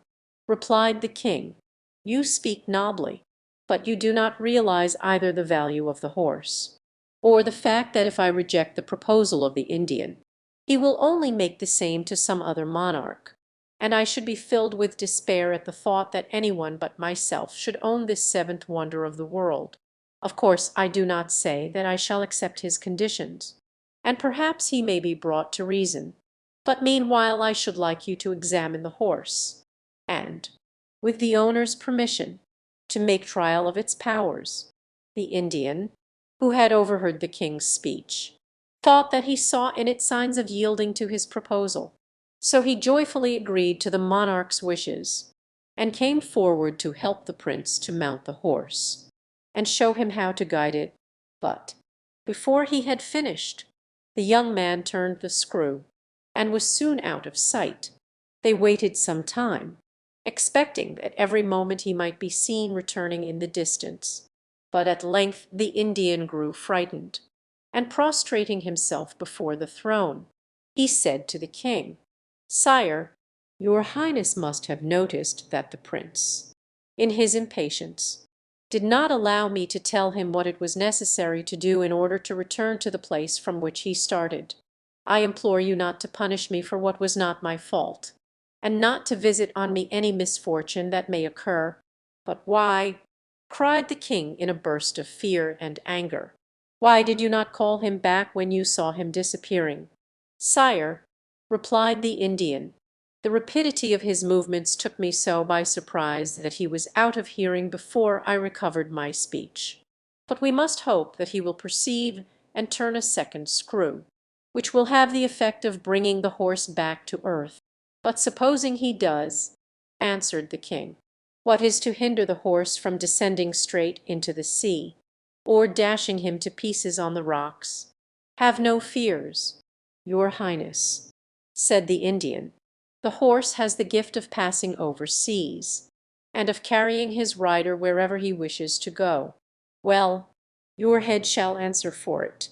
replied the king, "you speak nobly, but you do not realize either the value of the horse, or the fact that if I reject the proposal of the Indian, he will only make the same to some other monarch, and I should be filled with despair at the thought that anyone but myself should own this seventh wonder of the world. Of course, I do not say that I shall accept his conditions, and perhaps he may be brought to reason, but meanwhile I should like you to examine the horse, and, with the owner's permission, to make trial of its powers." The Indian, who had overheard the king's speech, thought that he saw in it signs of yielding to his proposal, so he joyfully agreed to the monarch's wishes, and came forward to help the prince to mount the horse, and show him how to guide it. But before he had finished, the young man turned the screw, and was soon out of sight. They waited some time, expecting that every moment he might be seen returning in the distance, but at length the Indian grew frightened, and prostrating himself before the throne, he said to the king, "Sire, your highness must have noticed that the prince, in his impatience, did not allow me to tell him what it was necessary to do in order to return to the place from which he started. I implore you not to punish me for what was not my fault, and not to visit on me any misfortune that may occur. But why," cried the king in a burst of fear and anger, "why did you not call him back when you saw him disappearing?" "Sire," replied the Indian, "the rapidity of his movements took me so by surprise that he was out of hearing before I recovered my speech. But we must hope that he will perceive and turn a second screw, which will have the effect of bringing the horse back to earth." "But supposing he does," answered the king, "what is to hinder the horse from descending straight into the sea, or dashing him to pieces on the rocks?" "Have no fears, your highness," said the Indian. "The horse has the gift of passing over seas, and of carrying his rider wherever he wishes to go." "Well, your head shall answer for it,"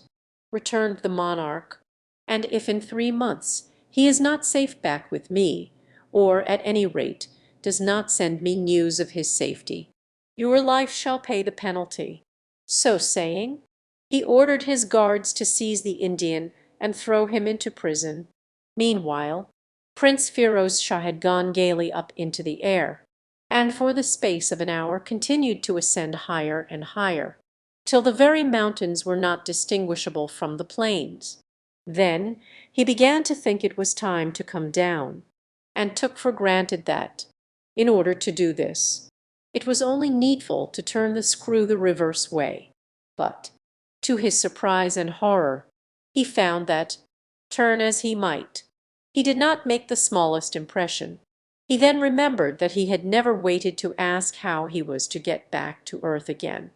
returned the monarch, "and if in 3 months he is not safe back with me, or at any rate does not send me news of his safety, your life shall pay the penalty." So saying, he ordered his guards to seize the Indian and throw him into prison. Meanwhile, Prince Firouz Shah had gone gaily up into the air, and for the space of an hour continued to ascend higher and higher, till the very mountains were not distinguishable from the plains. Then he began to think it was time to come down, and took for granted that, in order to do this, it was only needful to turn the screw the reverse way. But, to his surprise and horror, he found that, turn as he might, he did not make the smallest impression. He then remembered that he had never waited to ask how he was to get back to earth again,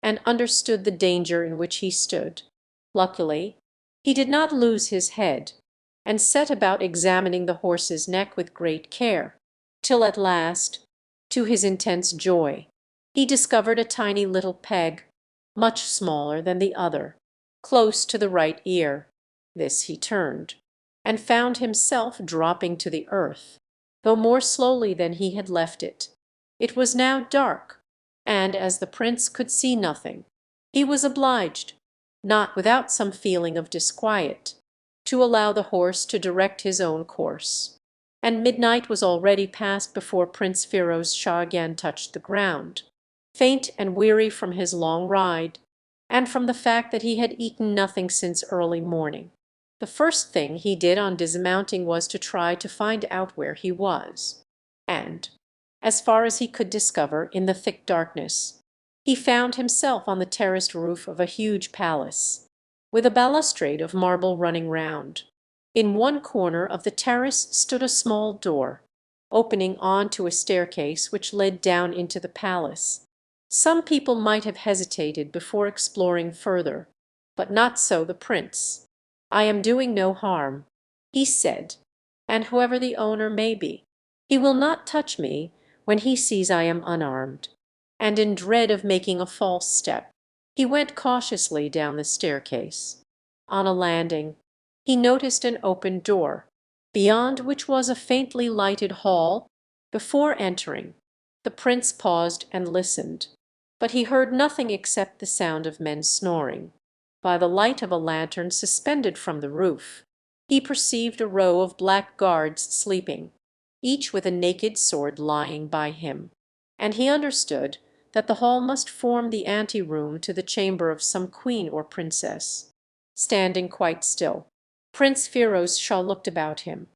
and understood the danger in which he stood. Luckily, he did not lose his head, and set about examining the horse's neck with great care, till at last, to his intense joy, he discovered a tiny little peg, much smaller than the other, close to the right ear. This he turned, and found himself dropping to the earth, though more slowly than he had left it. It was now dark, and as the prince could see nothing, he was obliged, not without some feeling of disquiet, to allow the horse to direct his own course, and midnight was already past before Prince Firouz Shah again touched the ground, faint and weary from his long ride, and from the fact that he had eaten nothing since early morning. The first thing he did on dismounting was to try to find out where he was, and, as far as he could discover in the thick darkness, he found himself on the terraced roof of a huge palace, with a balustrade of marble running round. In one corner of the terrace stood a small door, opening on to a staircase which led down into the palace. Some people might have hesitated before exploring further, but not so the prince. "I am doing no harm," he said, "and whoever the owner may be, he will not touch me when he sees I am unarmed." And in dread of making a false step, he went cautiously down the staircase. On a landing, he noticed an open door, beyond which was a faintly lighted hall. Before entering, the prince paused and listened, but he heard nothing except the sound of men snoring. By the light of a lantern suspended from the roof, he perceived a row of black guards sleeping, each with a naked sword lying by him, and he understood that the hall must form the ante-room to the chamber of some queen or princess. Standing quite still, Prince Firouz Shah looked about him,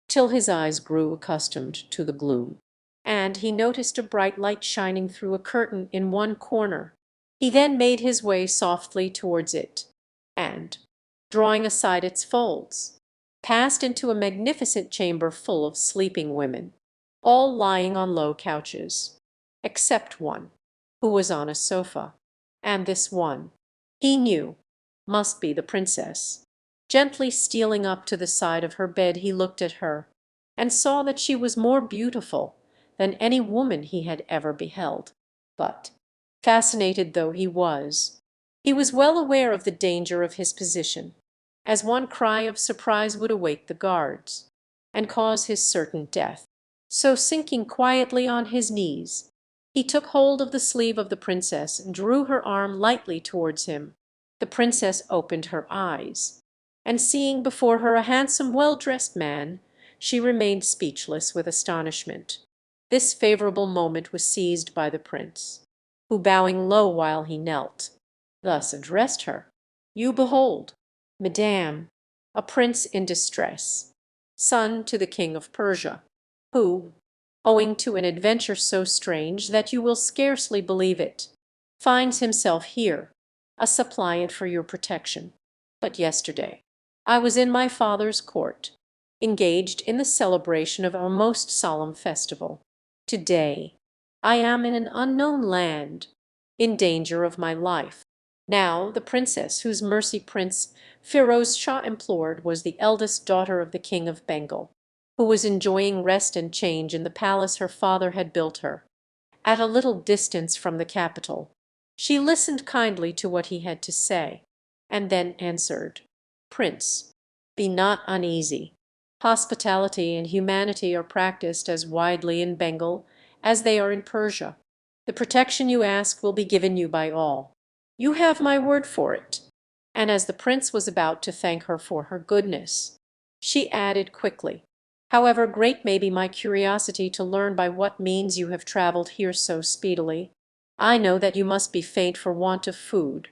till his eyes grew accustomed to the gloom, and he noticed a bright light shining through a curtain in one corner. He then made his way softly towards it, and, drawing aside its folds, passed into a magnificent chamber full of sleeping women, all lying on low couches, except one, who was on a sofa, and this one, he knew, must be the princess. Gently stealing up to the side of her bed, he looked at her, and saw that she was more beautiful than any woman he had ever beheld. But, fascinated though he was well aware of the danger of his position, as one cry of surprise would awake the guards, and cause his certain death. So sinking quietly on his knees, he took hold of the sleeve of the princess and drew her arm lightly towards him. The princess opened her eyes, and seeing before her a handsome, well-dressed man, she remained speechless with astonishment. This favourable moment was seized by the prince, who, bowing low while he knelt, thus addressed her: "You behold, Madame, a prince in distress, son to the King of Persia, who, owing to an adventure so strange that you will scarcely believe it, finds himself here, a suppliant for your protection. But yesterday I was in my father's court, engaged in the celebration of our most solemn festival. Today I am in an unknown land, in danger of my life." Now the princess whose mercy Prince Firouz Shah implored was the eldest daughter of the King of Bengal, who was enjoying rest and change in the palace her father had built her, at a little distance from the capital. She listened kindly to what he had to say, and then answered: "Prince, be not uneasy. Hospitality and humanity are practised as widely in Bengal as they are in Persia. The protection you ask will be given you by all. You have my word for it." And as the prince was about to thank her for her goodness, she added quickly: "However great may be my curiosity to learn by what means you have travelled here so speedily, I know that you must be faint for want of food.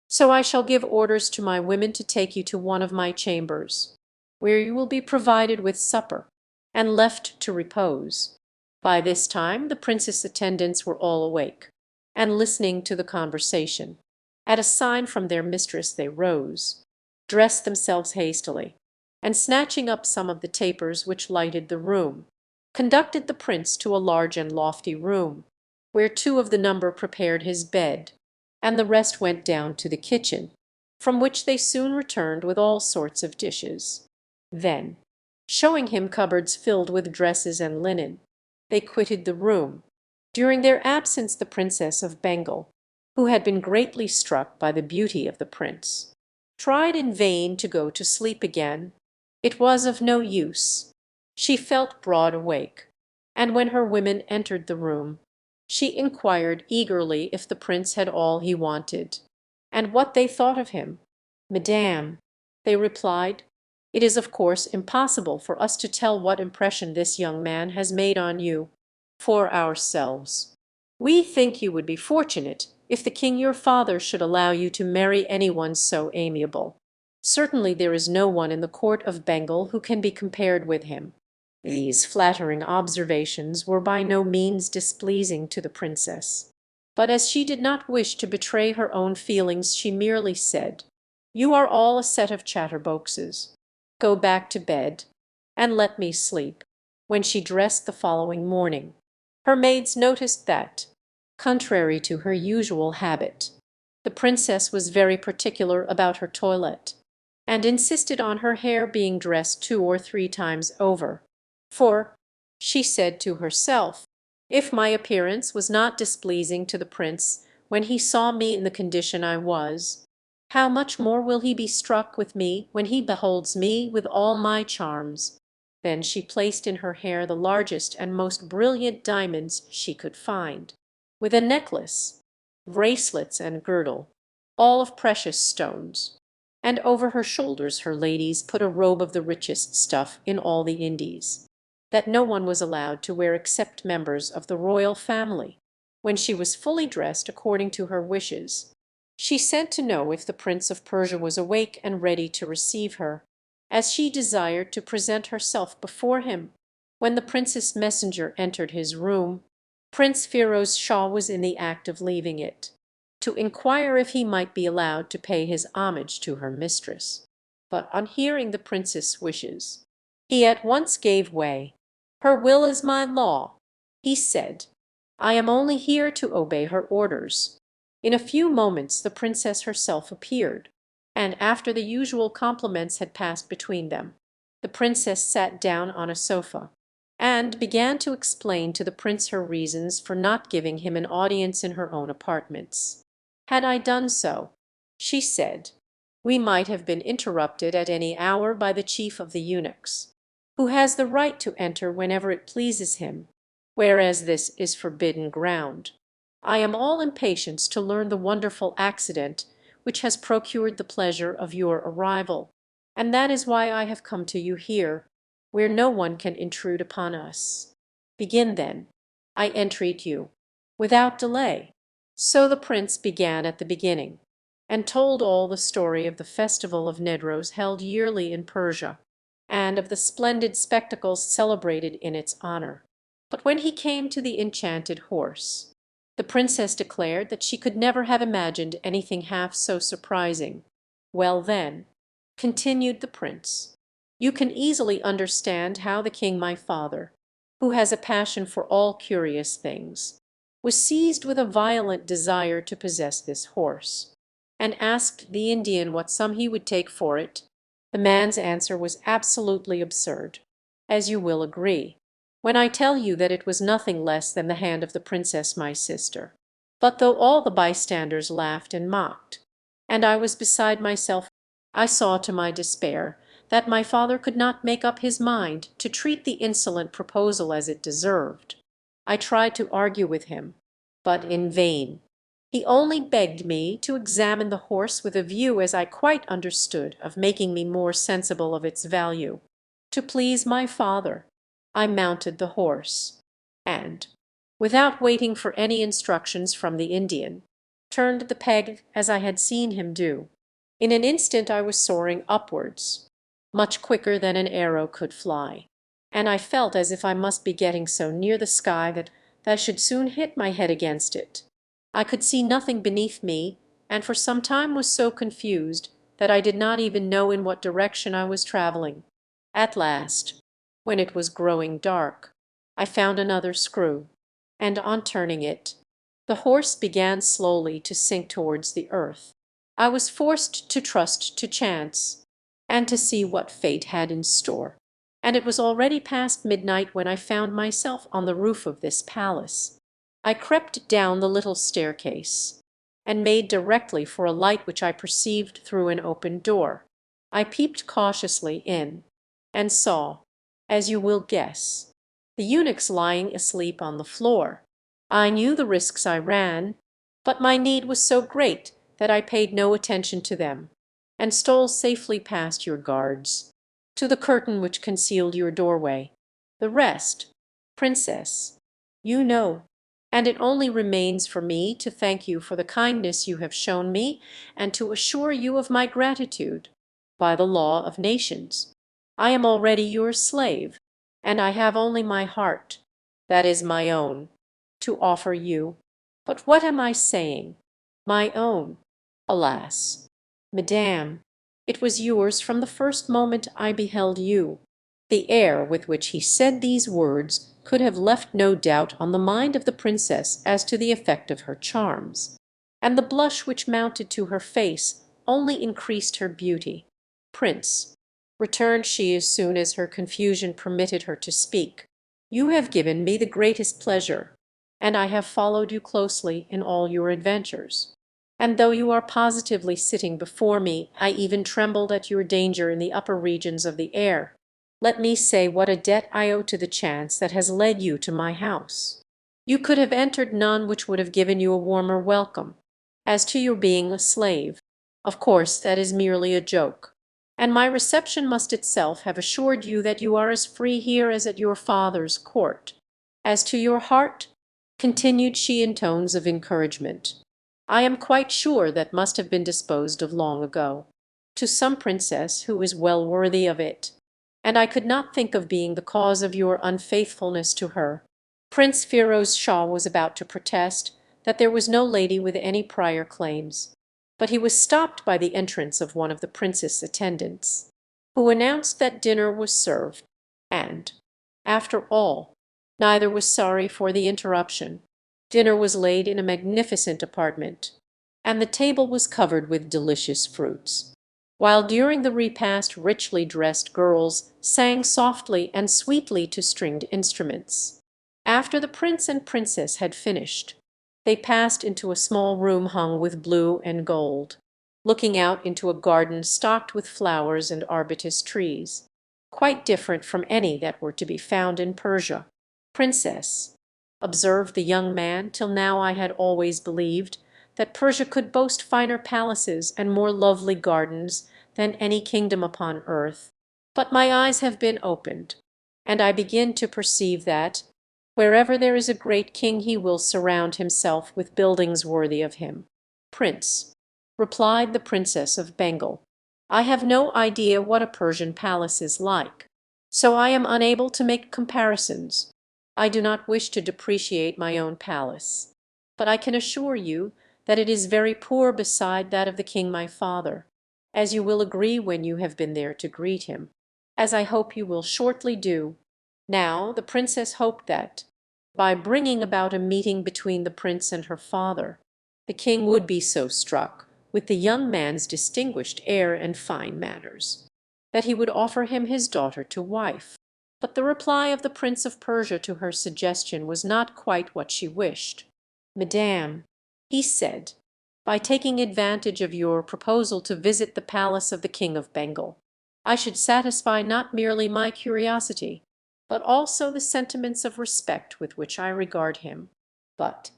So I shall give orders to my women to take you to one of my chambers, where you will be provided with supper, and left to repose." By this time the princess' attendants were all awake, and listening to the conversation. At a sign from their mistress they rose, dressed themselves hastily, and snatching up some of the tapers which lighted the room, conducted the prince to a large and lofty room, where two of the number prepared his bed, and the rest went down to the kitchen, from which they soon returned with all sorts of dishes. Then, showing him cupboards filled with dresses and linen, they quitted the room. During their absence the Princess of Bengal, who had been greatly struck by the beauty of the prince, tried in vain to go to sleep again. It was of no use. She felt broad awake, and when her women entered the room, she inquired eagerly if the prince had all he wanted, and what they thought of him. "Madame," they replied, "it is of course impossible for us to tell what impression this young man has made on you. For ourselves, we think you would be fortunate if the king your father should allow you to marry any one so amiable. Certainly there is no one in the court of Bengal who can be compared with him." These flattering observations were by no means displeasing to the princess, but as she did not wish to betray her own feelings, she merely said: "You are all a set of chatterboxes. Go back to bed, and let me sleep." When she dressed the following morning, her maids noticed that, contrary to her usual habit, the princess was very particular about her toilette, and insisted on her hair being dressed 2 or 3 times over. "For," she said to herself, "if my appearance was not displeasing to the prince when he saw me in the condition I was, how much more will he be struck with me when he beholds me with all my charms." Then she placed in her hair the largest and most brilliant diamonds she could find, with a necklace, bracelets, and girdle, all of precious stones. And over her shoulders her ladies put a robe of the richest stuff in all the Indies, that no one was allowed to wear except members of the royal family. When she was fully dressed according to her wishes, she sent to know if the Prince of Persia was awake and ready to receive her, as she desired to present herself before him. When the Prince's messenger entered his room, Prince Firoz Shah was in the act of leaving it, to inquire if he might be allowed to pay his homage to her mistress. But on hearing the Princess' wishes, he at once gave way. "Her will is my law," he said. "I am only here to obey her orders." In a few moments the Princess herself appeared, and after the usual compliments had passed between them, the Princess sat down on a sofa, and began to explain to the Prince her reasons for not giving him an audience in her own apartments. "Had I done so," she said, "we might have been interrupted at any hour by the chief of the eunuchs, who has the right to enter whenever it pleases him, whereas this is forbidden ground. I am all impatience to learn the wonderful accident which has procured the pleasure of your arrival, and that is why I have come to you here, where no one can intrude upon us. Begin then, I entreat you, without delay." So the Prince began at the beginning, and told all the story of the festival of Nedros held yearly in Persia, and of the splendid spectacles celebrated in its honour. But when he came to the enchanted horse, the Princess declared that she could never have imagined anything half so surprising. "Well then," continued the Prince, "you can easily understand how the king my father, who has a passion for all curious things, was seized with a violent desire to possess this horse, and asked the Indian what sum he would take for it. The man's answer was absolutely absurd, as you will agree, when I tell you that it was nothing less than the hand of the Princess my sister. But though all the bystanders laughed and mocked, and I was beside myself, I saw to my despair that my father could not make up his mind to treat the insolent proposal as it deserved. I tried to argue with him, but in vain. He only begged me to examine the horse with a view, as I quite understood, of making me more sensible of its value. To please my father, I mounted the horse, and, without waiting for any instructions from the Indian, turned the peg as I had seen him do. In an instant I was soaring upwards, much quicker than an arrow could fly, and I felt as if I must be getting so near the sky that I should soon hit my head against it. I could see nothing beneath me, and for some time was so confused that I did not even know in what direction I was travelling. At last, when it was growing dark, I found another screw, and on turning it, the horse began slowly to sink towards the earth. I was forced to trust to chance, and to see what fate had in store, and it was already past midnight when I found myself on the roof of this palace. I crept down the little staircase, and made directly for a light which I perceived through an open door. I peeped cautiously in, and saw, as you will guess, the eunuchs lying asleep on the floor. I knew the risks I ran, but my need was so great that I paid no attention to them, and stole safely past your guards, to the curtain which concealed your doorway. The rest, Princess, you know, and it only remains for me to thank you for the kindness you have shown me, and to assure you of my gratitude. By the law of nations, I am already your slave, and I have only my heart, that is my own, to offer you. But what am I saying? My own. Alas, madame, it was yours from the first moment I beheld you." The air with which he said these words could have left no doubt on the mind of the Princess as to the effect of her charms, and the blush which mounted to her face only increased her beauty. "Prince," returned she as soon as her confusion permitted her to speak, "you have given me the greatest pleasure, and I have followed you closely in all your adventures. And though you are positively sitting before me, I even trembled at your danger in the upper regions of the air. Let me say what a debt I owe to the chance that has led you to my house. You could have entered none which would have given you a warmer welcome. As to your being a slave, of course that is merely a joke, and my reception must itself have assured you that you are as free here as at your father's court. As to your heart," continued she in tones of encouragement, "I am quite sure that must have been disposed of long ago, to some princess who is well worthy of it, and I could not think of being the cause of your unfaithfulness to her." Prince Firouz Shah was about to protest that there was no lady with any prior claims, but he was stopped by the entrance of one of the prince's attendants, who announced that dinner was served, and, after all, neither was sorry for the interruption. Dinner was laid in a magnificent apartment, and the table was covered with delicious fruits, while during the repast richly dressed girls sang softly and sweetly to stringed instruments. After the prince and princess had finished, they passed into a small room hung with blue and gold, looking out into a garden stocked with flowers and arbutus trees, quite different from any that were to be found in Persia. "Princess," observed the young man, "till now I had always believed that Persia could boast finer palaces and more lovely gardens than any kingdom upon earth, but my eyes have been opened, and I begin to perceive that wherever there is a great king he will surround himself with buildings worthy of him." "Prince," replied the Princess of Bengal, "I have no idea what a Persian palace is like, so I am unable to make comparisons. I do not wish to depreciate my own palace, but I can assure you that it is very poor beside that of the king my father, as you will agree when you have been there to greet him, as I hope you will shortly do." Now the princess hoped that, by bringing about a meeting between the prince and her father, the king would be so struck with the young man's distinguished air and fine manners, that he would offer him his daughter to wife. But the reply of the Prince of Persia to her suggestion was not quite what she wished. "Madame," he said, "by taking advantage of your proposal to visit the palace of the King of Bengal, I should satisfy not merely my curiosity, but also the sentiments of respect with which I regard him. But,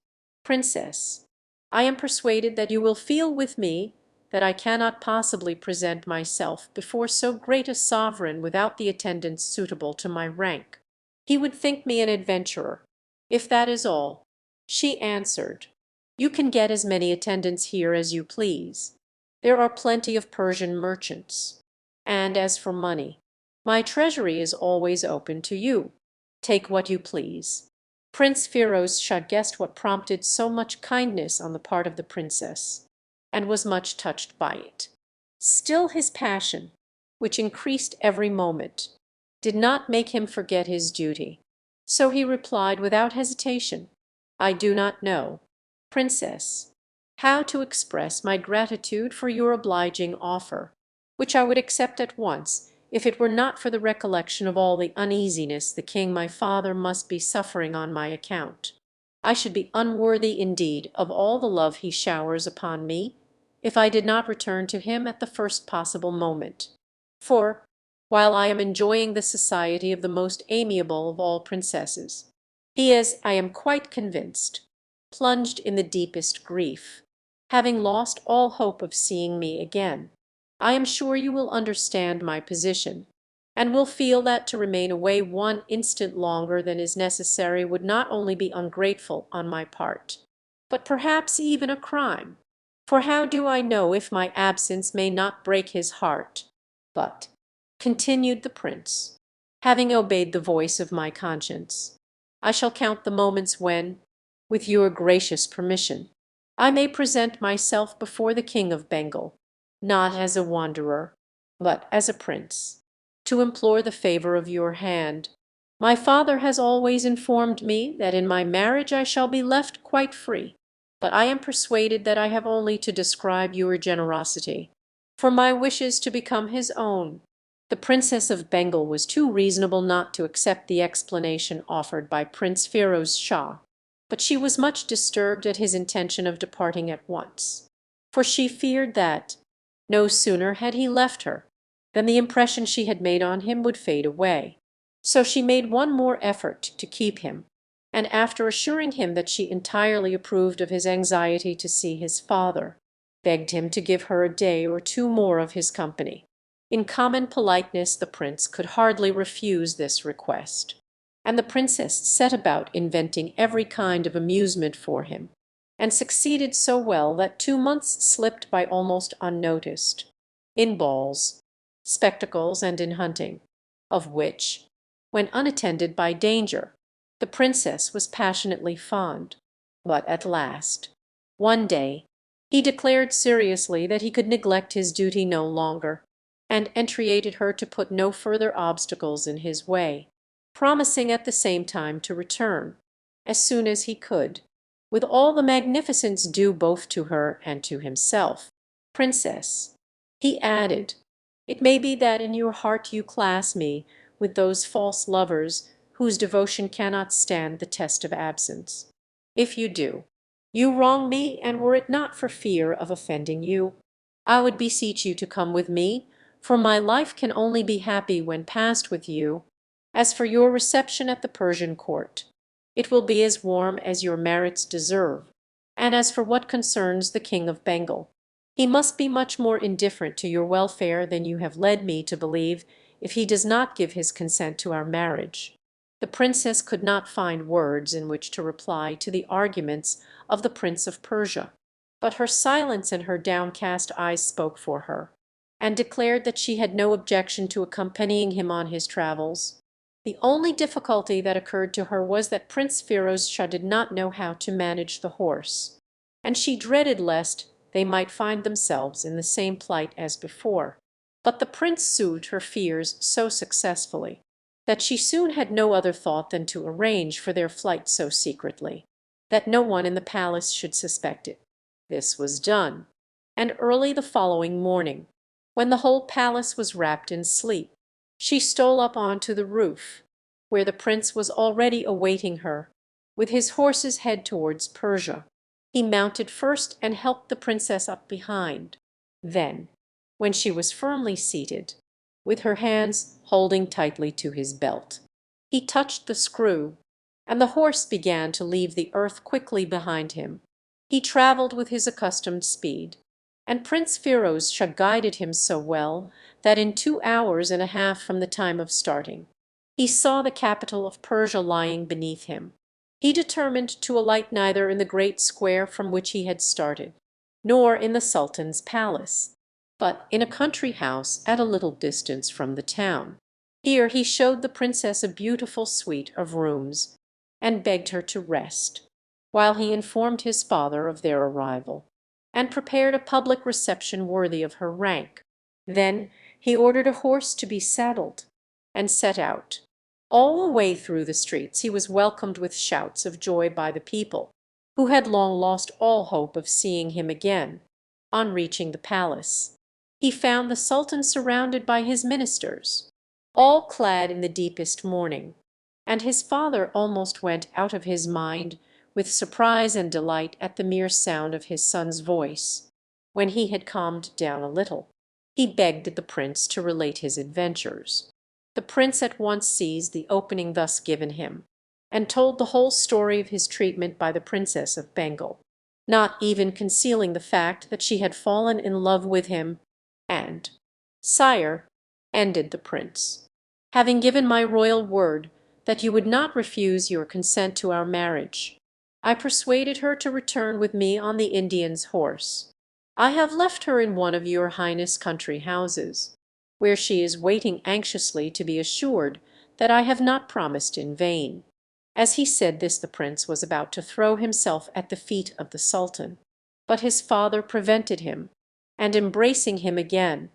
Princess, I am persuaded that you will feel with me that I cannot possibly present myself before so great a sovereign without the attendants suitable to my rank. He would think me an adventurer, if that is all." She answered, "You can get as many attendants here as you please. There are plenty of Persian merchants. And as for money, my treasury is always open to you. Take what you please." Prince Firouz Shah guessed what prompted so much kindness on the part of the princess, and was much touched by it. Still his passion, which increased every moment, did not make him forget his duty. So he replied without hesitation, "I do not know, Princess, how to express my gratitude for your obliging offer, which I would accept at once if it were not for the recollection of all the uneasiness the king my father must be suffering on my account. I should be unworthy indeed of all the love he showers upon me if I did not return to him at the first possible moment. For, while I am enjoying the society of the most amiable of all princesses, he is, I am quite convinced, plunged in the deepest grief, having lost all hope of seeing me again. I am sure you will understand my position, and will feel that to remain away one instant longer than is necessary would not only be ungrateful on my part, but perhaps even a crime. For how do I know if my absence may not break his heart? But," continued the prince, having obeyed the voice of my conscience, "I shall count the moments when, with your gracious permission, I may present myself before the King of Bengal, not as a wanderer, but as a prince, to implore the favor of your hand. My father has always informed me that in my marriage I shall be left quite free, but I am persuaded that I have only to describe your generosity, for my wishes to become his own." The Princess of Bengal was too reasonable not to accept the explanation offered by Prince Firouz Shah, but she was much disturbed at his intention of departing at once, for she feared that, no sooner had he left her, then the impression she had made on him would fade away. So she made one more effort to keep him, and after assuring him that she entirely approved of his anxiety to see his father, begged him to give her a day or two more of his company. In common politeness the prince could hardly refuse this request, and the princess set about inventing every kind of amusement for him, and succeeded so well that 2 months slipped by almost unnoticed, in balls, spectacles, and in hunting, of which, when unattended by danger, the princess was passionately fond. But at last, one day, he declared seriously that he could neglect his duty no longer, and entreated her to put no further obstacles in his way, promising at the same time to return, as soon as he could, with all the magnificence due both to her and to himself. "Princess," he added, "it may be that in your heart you class me with those false lovers whose devotion cannot stand the test of absence. If you do, you wrong me, and were it not for fear of offending you, I would beseech you to come with me, for my life can only be happy when passed with you. As for your reception at the Persian court, it will be as warm as your merits deserve, and as for what concerns the King of Bengal, he must be much more indifferent to your welfare than you have led me to believe if he does not give his consent to our marriage." The princess could not find words in which to reply to the arguments of the Prince of Persia, but her silence and her downcast eyes spoke for her, and declared that she had no objection to accompanying him on his travels. The only difficulty that occurred to her was that Prince Firouz Shah did not know how to manage the horse, and she dreaded lest they might find themselves in the same plight as before. But the prince soothed her fears so successfully that she soon had no other thought than to arrange for their flight so secretly that no one in the palace should suspect it. This was done, and early the following morning, when the whole palace was wrapped in sleep, she stole up on to the roof, where the prince was already awaiting her, with his horse's head towards Persia. He mounted first and helped the princess up behind. Then, when she was firmly seated, with her hands holding tightly to his belt, he touched the screw, and the horse began to leave the earth quickly behind him. He travelled with his accustomed speed, and Prince Firouz Shah guided him so well that in 2 hours and a half from the time of starting, he saw the capital of Persia lying beneath him. He determined to alight neither in the great square from which he had started, nor in the Sultan's palace, but in a country house at a little distance from the town. Here he showed the princess a beautiful suite of rooms, and begged her to rest, while he informed his father of their arrival, and prepared a public reception worthy of her rank. Then he ordered a horse to be saddled, and set out. All the way through the streets he was welcomed with shouts of joy by the people, who had long lost all hope of seeing him again. On reaching the palace, he found the sultan surrounded by his ministers, all clad in the deepest mourning, and his father almost went out of his mind with surprise and delight at the mere sound of his son's voice. When he had calmed down a little, he begged the prince to relate his adventures. The prince at once seized the opening thus given him, and told the whole story of his treatment by the Princess of Bengal, not even concealing the fact that she had fallen in love with him, and, "Sire," ended the prince, "having given my royal word that you would not refuse your consent to our marriage, I persuaded her to return with me on the Indian's horse. I have left her in one of your Highness' country houses, where she is waiting anxiously to be assured that I have not promised in vain." As he said this the prince was about to throw himself at the feet of the sultan, but his father prevented him, and embracing him again,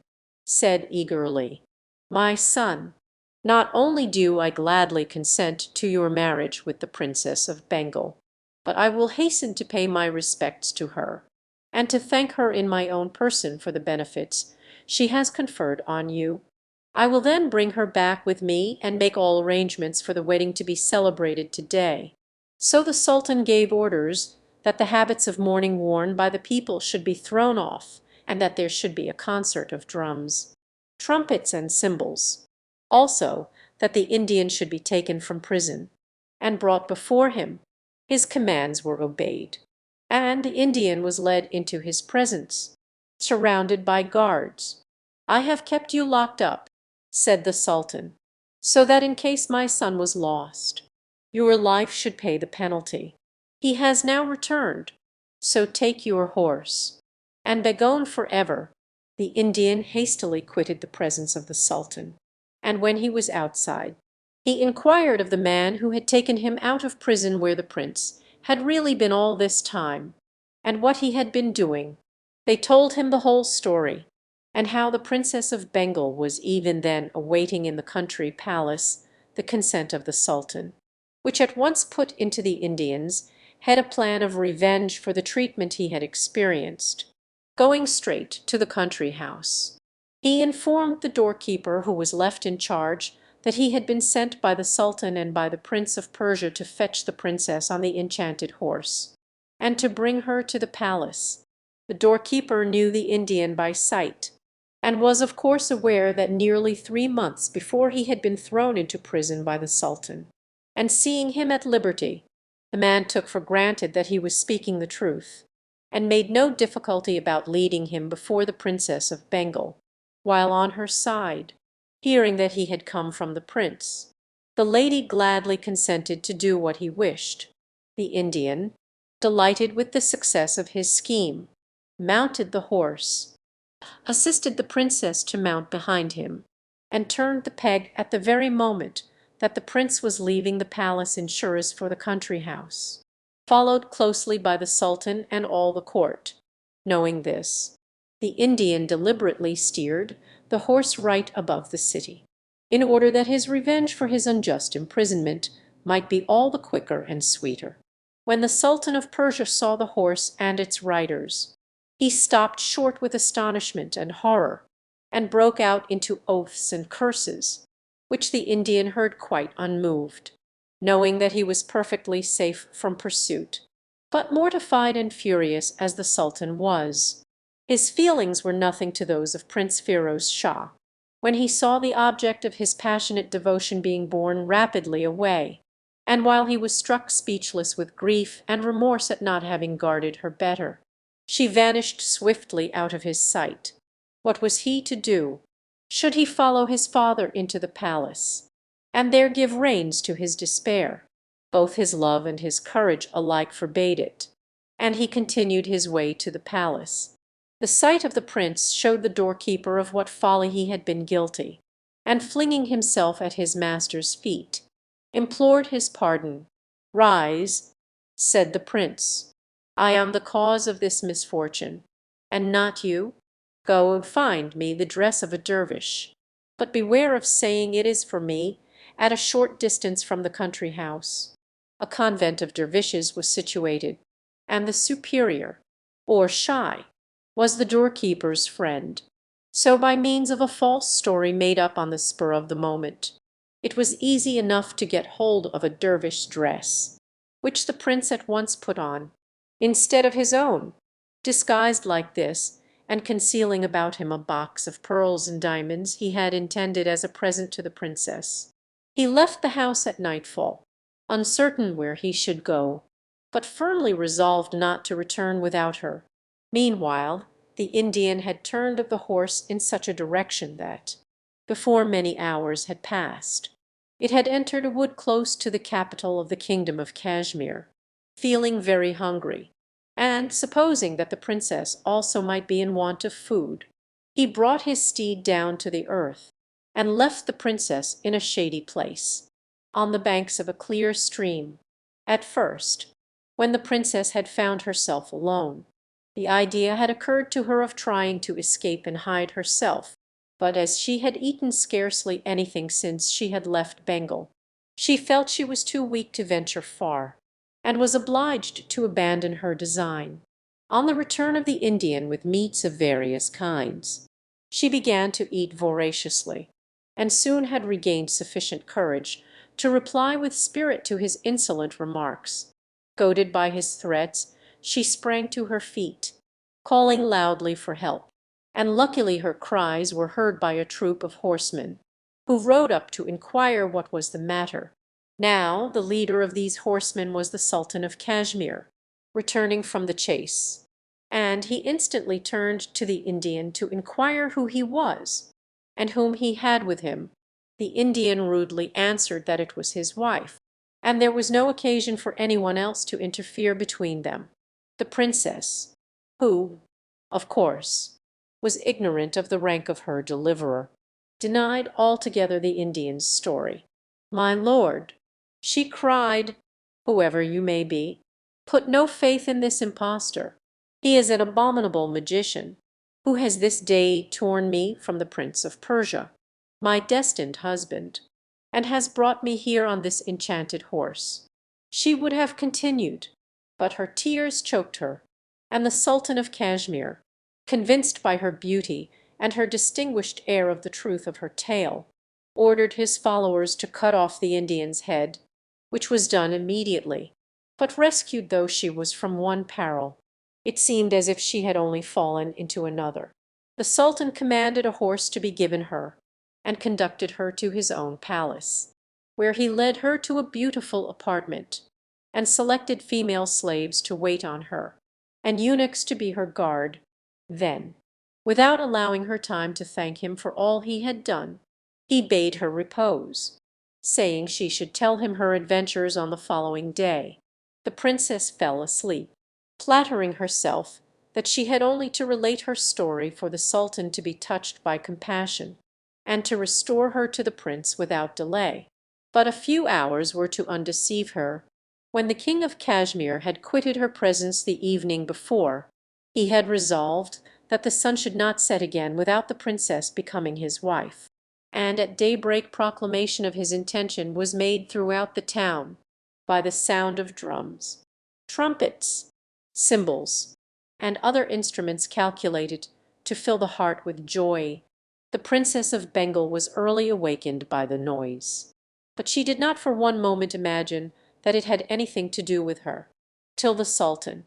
said eagerly, "My son, not only do I gladly consent to your marriage with the Princess of Bengal, but I will hasten to pay my respects to her, and to thank her in my own person for the benefits she has conferred on you. I will then bring her back with me and make all arrangements for the wedding to be celebrated today." So the sultan gave orders that the habits of mourning worn by the people should be thrown off, and that there should be a concert of drums. trumpets and cymbals. Also, that the Indian should be taken from prison and brought before him. His commands were obeyed, and the Indian was led into his presence, surrounded by guards. "I have kept you locked up," said the Sultan, "so that in case my son was lost, your life should pay the penalty. He has now returned, so take your horse, and begone forever." The Indian hastily quitted the presence of the Sultan, and when he was outside, he inquired of the man who had taken him out of prison where the prince had really been all this time, and what he had been doing. They told him the whole story, and how the Princess of Bengal was even then awaiting in the country palace the consent of the Sultan, which at once put into the Indian's head a plan of revenge for the treatment he had experienced. Going straight to the country house, he informed the doorkeeper who was left in charge that he had been sent by the Sultan and by the Prince of Persia to fetch the princess on the enchanted horse, and to bring her to the palace. The doorkeeper knew the Indian by sight, and was of course aware that nearly 3 months before he had been thrown into prison by the Sultan, and seeing him at liberty, the man took for granted that he was speaking the truth, and made no difficulty about leading him before the Princess of Bengal, while on her side, hearing that he had come from the prince, the lady gladly consented to do what he wished. The Indian, delighted with the success of his scheme, mounted the horse, assisted the princess to mount behind him, and turned the peg at the very moment that the prince was leaving the palace in Shiraz for the country house, followed closely by the Sultan and all the court. Knowing this, the Indian deliberately steered the horse right above the city, in order that his revenge for his unjust imprisonment might be all the quicker and sweeter. When the Sultan of Persia saw the horse and its riders, he stopped short with astonishment and horror, and broke out into oaths and curses, which the Indian heard quite unmoved, knowing that he was perfectly safe from pursuit. But mortified and furious as the Sultan was, his feelings were nothing to those of Prince Firoz Shah, when he saw the object of his passionate devotion being borne rapidly away, and while he was struck speechless with grief and remorse at not having guarded her better, she vanished swiftly out of his sight. What was he to do? Should he follow his father into the palace, and there give reins to his despair? Both his love and his courage alike forbade it, and he continued his way to the palace. The sight of the prince showed the doorkeeper of what folly he had been guilty, and flinging himself at his master's feet, implored his pardon. "Rise," said the prince, "I am the cause of this misfortune, and not you. Go and find me the dress of a dervish, but beware of saying it is for me, at a short distance from the country house." A convent of dervishes was situated, and the superior, or Shai, was the doorkeeper's friend. So by means of a false story made up on the spur of the moment, it was easy enough to get hold of a dervish dress, which the prince at once put on, instead of his own, disguised like this, and concealing about him a box of pearls and diamonds he had intended as a present to the princess. He left the house at nightfall, uncertain where he should go, but firmly resolved not to return without her. Meanwhile, the Indian had turned the horse in such a direction that, before many hours had passed, it had entered a wood close to the capital of the kingdom of Kashmir. Feeling very hungry, and supposing that the princess also might be in want of food, he brought his steed down to the earth, and left the princess in a shady place, on the banks of a clear stream. At first, when the princess had found herself alone, the idea had occurred to her of trying to escape and hide herself, but as she had eaten scarcely anything since she had left Bengal, she felt she was too weak to venture far, and was obliged to abandon her design. On the return of the Indian with meats of various kinds, she began to eat voraciously, and soon had regained sufficient courage to reply with spirit to his insolent remarks. Goaded by his threats, she sprang to her feet, calling loudly for help. and luckily her cries were heard by a troop of horsemen, who rode up to inquire what was the matter. Now the leader of these horsemen was the Sultan of Kashmir, returning from the chase, and he instantly turned to the Indian to inquire who he was, and whom he had with him. The Indian rudely answered that it was his wife, and there was no occasion for any one else to interfere between them. The princess, who, of course, was ignorant of the rank of her deliverer, denied altogether the Indian's story. "My lord," she cried, "whoever you may be, put no faith in this impostor. He is an abominable magician, who has this day torn me from the Prince of Persia, my destined husband, and has brought me here on this enchanted horse." She would have continued, but her tears choked her, and the Sultan of Kashmir, convinced by her beauty and her distinguished air of the truth of her tale, ordered his followers to cut off the Indian's head, which was done immediately. But rescued though she was from one peril, it seemed as if she had only fallen into another. The Sultan commanded a horse to be given her, and conducted her to his own palace, where he led her to a beautiful apartment, and selected female slaves to wait on her, and eunuchs to be her guard. Then, without allowing her time to thank him for all he had done, he bade her repose, saying she should tell him her adventures on the following day. The princess fell asleep, flattering herself that she had only to relate her story for the Sultan to be touched by compassion, and to restore her to the prince without delay. But a few hours were to undeceive her. When the King of Kashmir had quitted her presence the evening before, he had resolved that the sun should not set again without the princess becoming his wife, and at daybreak proclamation of his intention was made throughout the town by the sound of drums, trumpets, cymbals, and other instruments calculated to fill the heart with joy. The Princess of Bengal was early awakened by the noise, but she did not for one moment imagine that it had anything to do with her, till the Sultan,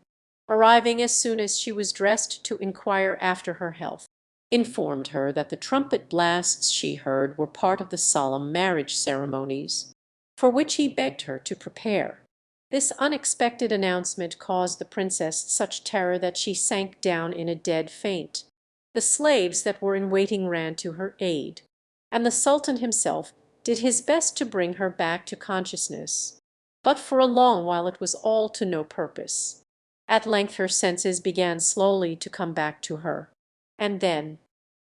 arriving as soon as she was dressed to inquire after her health, informed her that the trumpet blasts she heard were part of the solemn marriage ceremonies, for which he begged her to prepare. This unexpected announcement caused the princess such terror that she sank down in a dead faint. The slaves that were in waiting ran to her aid, and the Sultan himself did his best to bring her back to consciousness. But for a long while it was all to no purpose. At length her senses began slowly to come back to her, and then,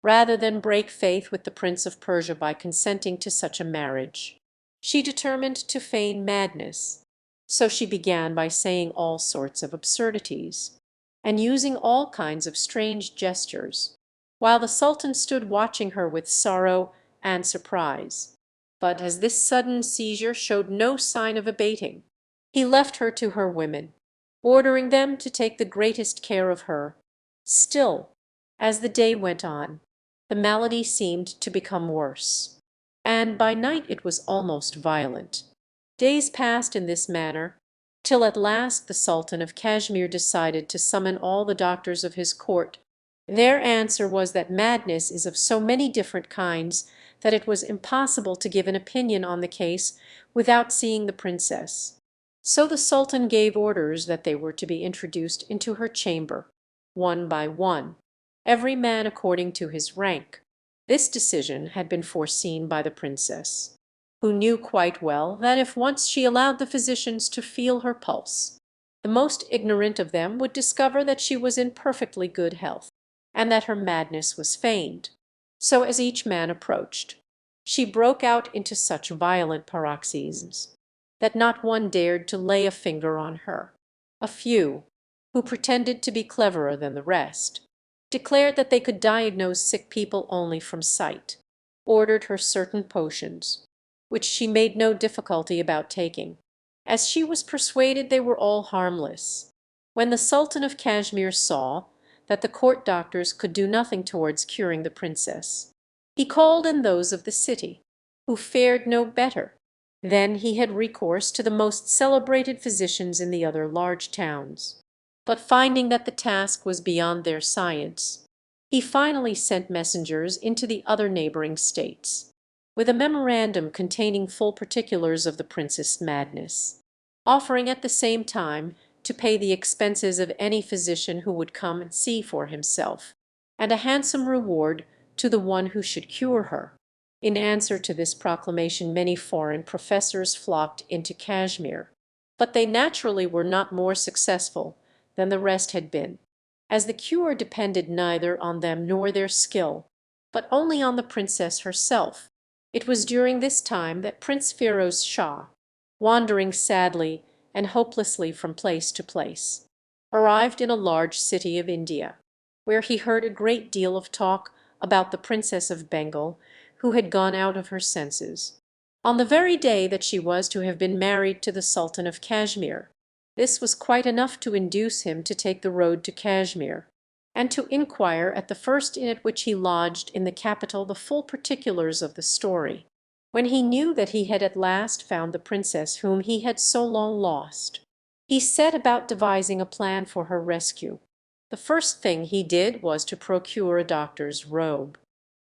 rather than break faith with the Prince of Persia by consenting to such a marriage, she determined to feign madness. So she began by saying all sorts of absurdities, and using all kinds of strange gestures, while the Sultan stood watching her with sorrow and surprise. But as this sudden seizure showed no sign of abating, he left her to her women, ordering them to take the greatest care of her. Still, as the day went on, the malady seemed to become worse, and by night it was almost violent. Days passed in this manner, till at last the Sultan of Kashmir decided to summon all the doctors of his court. Their answer was that madness is of so many different kinds that it was impossible to give an opinion on the case without seeing the princess. So the Sultan gave orders that they were to be introduced into her chamber, one by one, every man according to his rank. This decision had been foreseen by the princess, who knew quite well that if once she allowed the physicians to feel her pulse, the most ignorant of them would discover that she was in perfectly good health, and that her madness was feigned. So as each man approached, she broke out into such violent paroxysms that not one dared to lay a finger on her. A few, who pretended to be cleverer than the rest, declared that they could diagnose sick people only from sight, ordered her certain potions, which she made no difficulty about taking, as she was persuaded they were all harmless. When the Sultan of Kashmir saw that the court doctors could do nothing towards curing the princess, he called in those of the city, who fared no better. Then he had recourse to the most celebrated physicians in the other large towns, but finding that the task was beyond their science, he finally sent messengers into the other neighbouring states, with a memorandum containing full particulars of the prince's madness, offering at the same time to pay the expenses of any physician who would come and see for himself, and a handsome reward to the one who should cure her. In answer to this proclamation many foreign professors flocked into Kashmir, but they naturally were not more successful than the rest had been, as the cure depended neither on them nor their skill, but only on the princess herself. It was during this time that Prince Firoz Shah, wandering sadly and hopelessly from place to place, arrived in a large city of India, where he heard a great deal of talk about the Princess of Bengal, who had gone out of her senses, on the very day that she was to have been married to the Sultan of Kashmir. This was quite enough to induce him to take the road to Kashmir, and to inquire at the first inn at which he lodged in the capital the full particulars of the story. When he knew that he had at last found the princess whom he had so long lost, he set about devising a plan for her rescue. The first thing he did was to procure a doctor's robe,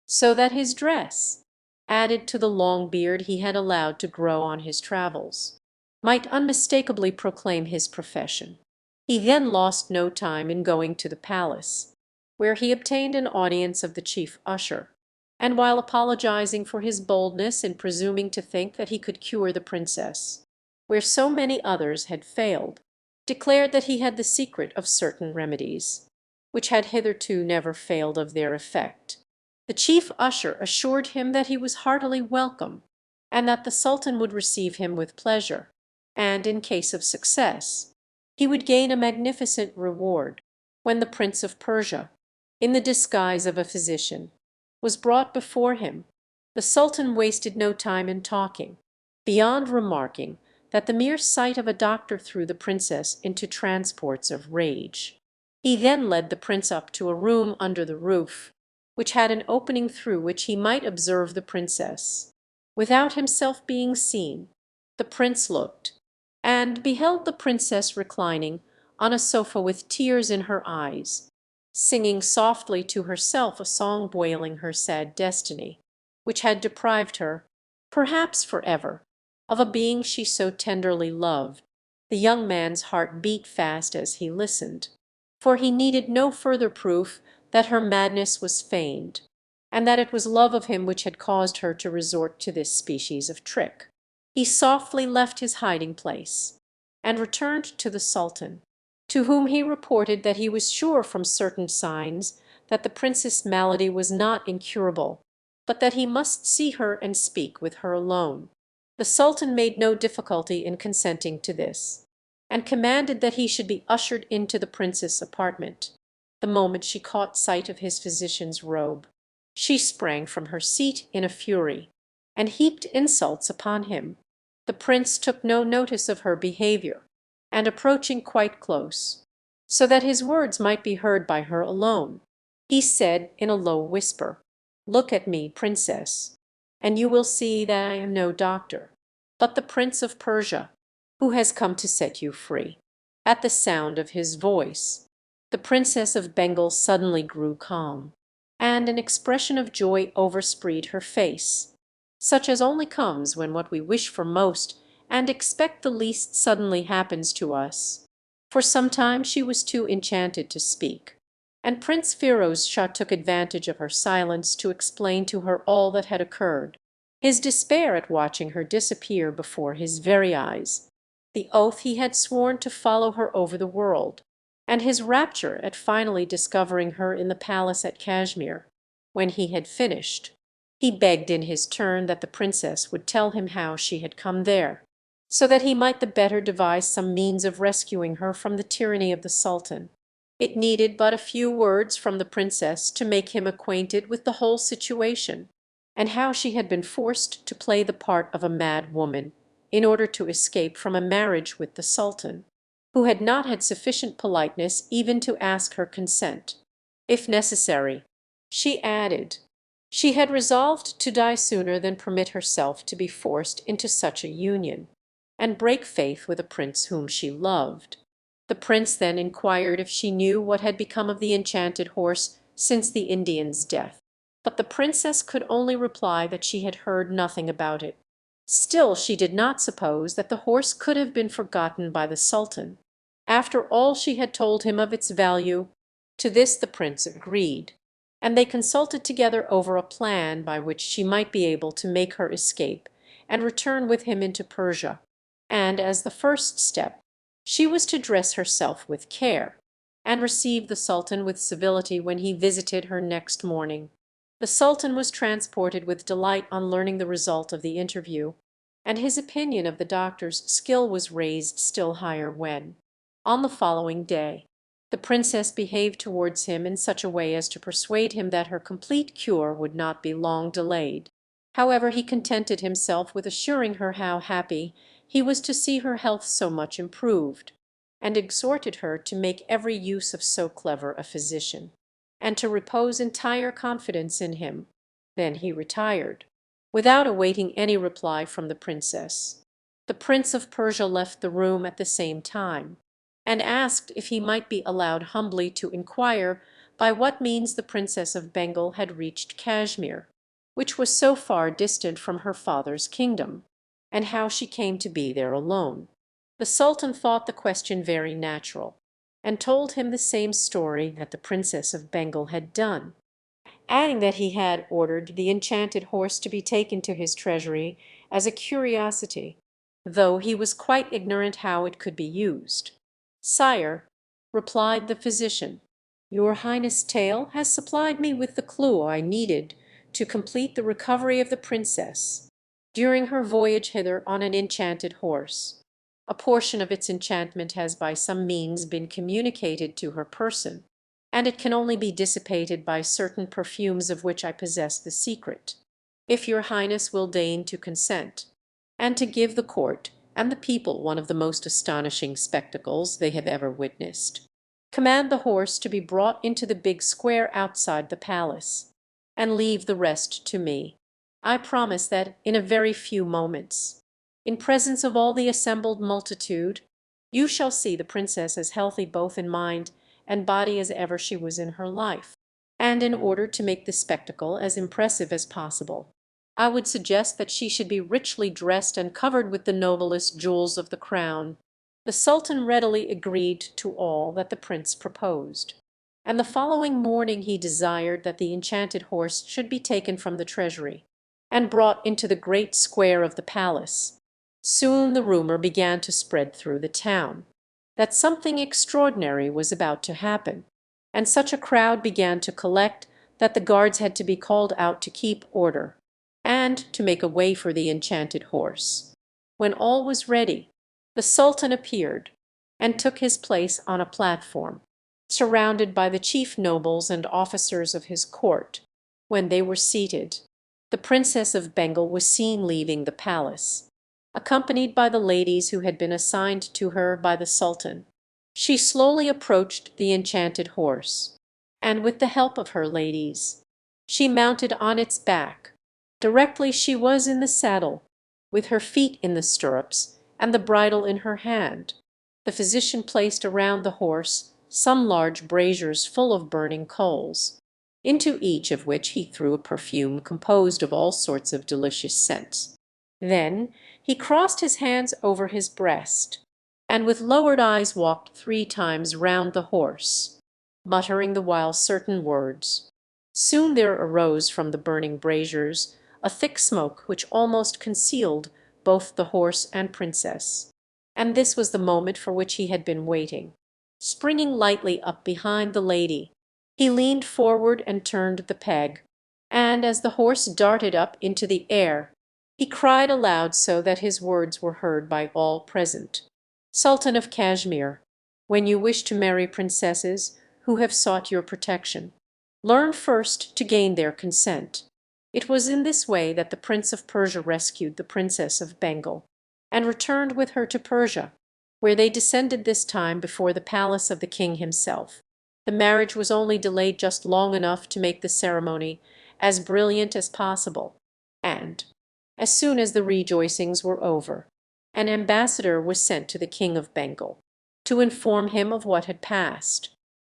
so that his dress, added to the long beard he had allowed to grow on his travels, might unmistakably proclaim his profession. He then lost no time in going to the palace, where he obtained an audience of the chief usher, and while apologizing for his boldness in presuming to think that he could cure the princess, where so many others had failed, declared that he had the secret of certain remedies, which had hitherto never failed of their effect. The chief usher assured him that he was heartily welcome, and that the sultan would receive him with pleasure, and in case of success he would gain a magnificent reward. When the Prince of Persia, in the disguise of a physician, was brought before him, the sultan wasted no time in talking, beyond remarking that the mere sight of a doctor threw the princess into transports of rage. He then led the prince up to a room under the roof, which had an opening through which he might observe the princess. Without himself being seen, the prince looked, and beheld the princess reclining on a sofa with tears in her eyes, singing softly to herself a song bewailing her sad destiny, which had deprived her, perhaps for ever, of a being she so tenderly loved. The young man's heart beat fast as he listened, for he needed no further proof that her madness was feigned, and that it was love of him which had caused her to resort to this species of trick. He softly left his hiding place, and returned to the sultan, to whom he reported that he was sure from certain signs that the princess' malady was not incurable, but that he must see her and speak with her alone. The sultan made no difficulty in consenting to this, and commanded that he should be ushered into the princess' apartment. The moment she caught sight of his physician's robe, she sprang from her seat in a fury, and heaped insults upon him. The prince took no notice of her behaviour, and approaching quite close, so that his words might be heard by her alone, he said in a low whisper, "Look at me, princess, and you will see that I am no doctor, but the Prince of Persia, who has come to set you free." At the sound of his voice, the Princess of Bengal suddenly grew calm, and an expression of joy overspread her face, such as only comes when what we wish for most and expect the least suddenly happens to us. For some time she was too enchanted to speak, and Prince Firoz Shah took advantage of her silence to explain to her all that had occurred: his despair at watching her disappear before his very eyes, the oath he had sworn to follow her over the world, and his rapture at finally discovering her in the palace at Kashmir. When he had finished, he begged in his turn that the princess would tell him how she had come there, so that he might the better devise some means of rescuing her from the tyranny of the sultan. It needed but a few words from the princess to make him acquainted with the whole situation, and how she had been forced to play the part of a mad woman in order to escape from a marriage with the sultan, who had not had sufficient politeness even to ask her consent. If necessary, she added, she had resolved to die sooner than permit herself to be forced into such a union, and break faith with a prince whom she loved. The prince then inquired if she knew what had become of the enchanted horse since the Indian's death. But the princess could only reply that she had heard nothing about it. Still she did not suppose that the horse could have been forgotten by the sultan, after all she had told him of its value. To this the prince agreed, and they consulted together over a plan by which she might be able to make her escape and return with him into Persia. And as the first step, she was to dress herself with care, and receive the sultan with civility when he visited her next morning. The sultan was transported with delight on learning the result of the interview, and his opinion of the doctor's skill was raised still higher when, on the following day, the princess behaved towards him in such a way as to persuade him that her complete cure would not be long delayed. However, he contented himself with assuring her how happy he was to see her health so much improved, and exhorted her to make every use of so clever a physician, and to repose entire confidence in him. Then he retired, without awaiting any reply from the princess. The Prince of Persia left the room at the same time, and asked if he might be allowed humbly to inquire by what means the Princess of Bengal had reached Kashmir, which was so far distant from her father's kingdom, and how she came to be there alone. The sultan thought the question very natural, and told him the same story that the Princess of Bengal had done, adding that he had ordered the enchanted horse to be taken to his treasury as a curiosity, though he was quite ignorant how it could be used. "Sire," replied the physician, "your Highness' tale has supplied me with the clue I needed to complete the recovery of the princess during her voyage hither on an enchanted horse. A portion of its enchantment has by some means been communicated to her person, and it can only be dissipated by certain perfumes of which I possess the secret. If your Highness will deign to consent, and to give the court and the people one of the most astonishing spectacles they have ever witnessed, command the horse to be brought into the big square outside the palace, and leave the rest to me. I promise that in a very few moments, in presence of all the assembled multitude, you shall see the princess as healthy both in mind and body as ever she was in her life. And in order to make the spectacle as impressive as possible, I would suggest that she should be richly dressed and covered with the noblest jewels of the crown." The sultan readily agreed to all that the prince proposed, and the following morning he desired that the enchanted horse should be taken from the treasury and brought into the great square of the palace. Soon the rumour began to spread through the town that something extraordinary was about to happen, and such a crowd began to collect that the guards had to be called out to keep order, and to make a way for the enchanted horse. When all was ready, the sultan appeared, and took his place on a platform, surrounded by the chief nobles and officers of his court. When they were seated, the Princess of Bengal was seen leaving the palace, accompanied by the ladies who had been assigned to her by the sultan. She slowly approached the enchanted horse, and with the help of her ladies, she mounted on its back. Directly she was in the saddle, with her feet in the stirrups and the bridle in her hand, the physician placed around the horse some large braziers full of burning coals, into each of which he threw a perfume composed of all sorts of delicious scents. Then he crossed his hands over his breast, and with lowered eyes walked 3 times round the horse, muttering the while certain words. Soon there arose from the burning braziers a thick smoke which almost concealed both the horse and princess, and this was the moment for which he had been waiting. Springing lightly up behind the lady, he leaned forward and turned the peg, and as the horse darted up into the air, he cried aloud so that his words were heard by all present: "Sultan of Kashmir, when you wish to marry princesses who have sought your protection, learn first to gain their consent." It was in this way that the Prince of Persia rescued the Princess of Bengal, and returned with her to Persia, where they descended this time before the palace of the king himself. The marriage was only delayed just long enough to make the ceremony as brilliant as possible, and, as soon as the rejoicings were over, an ambassador was sent to the King of Bengal to inform him of what had passed.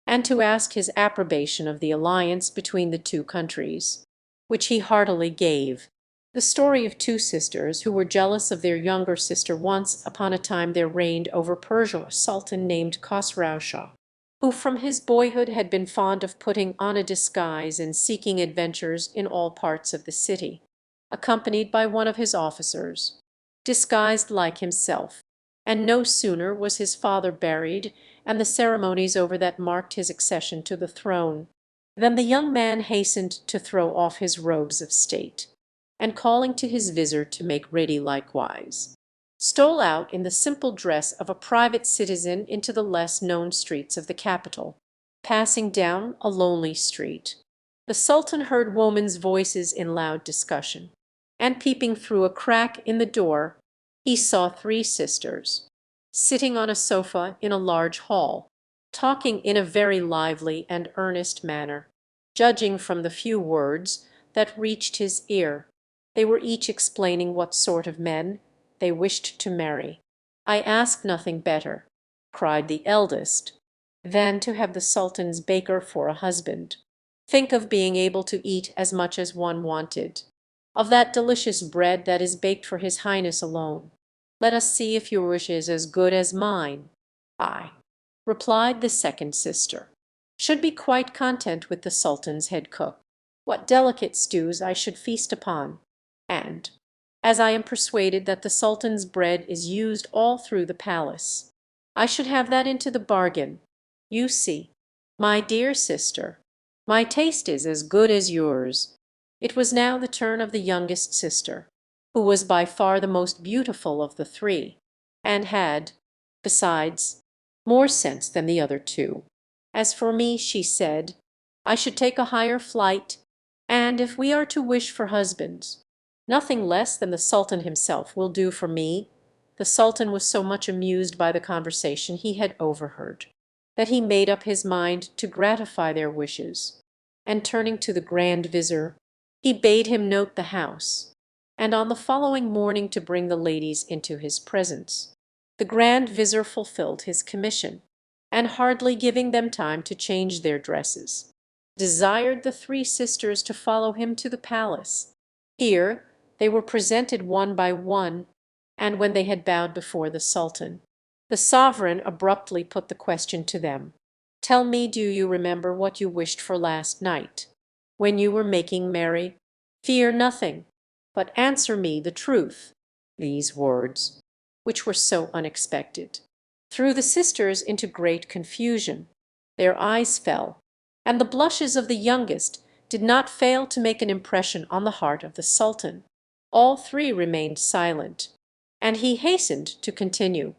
and to ask his approbation of the alliance between the two countries, which he heartily gave. The story of two sisters who were jealous of their younger sister. Once upon a time there reigned over Persia a sultan named Khosrau Shah, who from his boyhood had been fond of putting on a disguise and seeking adventures in all parts of the city, accompanied by one of his officers, disguised like himself. And no sooner was his father buried, and the ceremonies over that marked his accession to the throne, than the young man hastened to throw off his robes of state, and calling to his vizir to make ready likewise, stole out in the simple dress of a private citizen into the less known streets of the capital. Passing down a lonely street, the sultan heard women's voices in loud discussion, and peeping through a crack in the door, he saw three sisters, sitting on a sofa in a large hall, talking in a very lively and earnest manner. Judging from the few words that reached his ear, they were each explaining what sort of men they wished to marry. "I ask nothing better," cried the eldest, "than to have the sultan's baker for a husband. Think of being able to eat as much as one wanted, of that delicious bread that is baked for his highness alone. Let us see if your wish is as good as mine." "I," replied the second sister, "should be quite content with the sultan's head cook. What delicate stews I should feast upon! And, as I am persuaded that the sultan's bread is used all through the palace, I should have that into the bargain. You see, my dear sister, my taste is as good as yours." It was now the turn of the youngest sister, who was by far the most beautiful of the three, and had, besides, more sense than the other two. "As for me," she said, "I should take a higher flight, and if we are to wish for husbands, nothing less than the sultan himself will do for me." The sultan was so much amused by the conversation he had overheard, that he made up his mind to gratify their wishes, and turning to the grand vizir, he bade him note the house, and on the following morning to bring the ladies into his presence. The grand vizir fulfilled his commission, and hardly giving them time to change their dresses, desired the three sisters to follow him to the palace. Here they were presented one by one, and when they had bowed before the sultan, the sovereign abruptly put the question to them: "Tell me, do you remember what you wished for last night, when you were making merry? Fear nothing, but answer me the truth." These words, which were so unexpected, threw the sisters into great confusion. Their eyes fell, and the blushes of the youngest did not fail to make an impression on the heart of the sultan. All three remained silent, and he hastened to continue: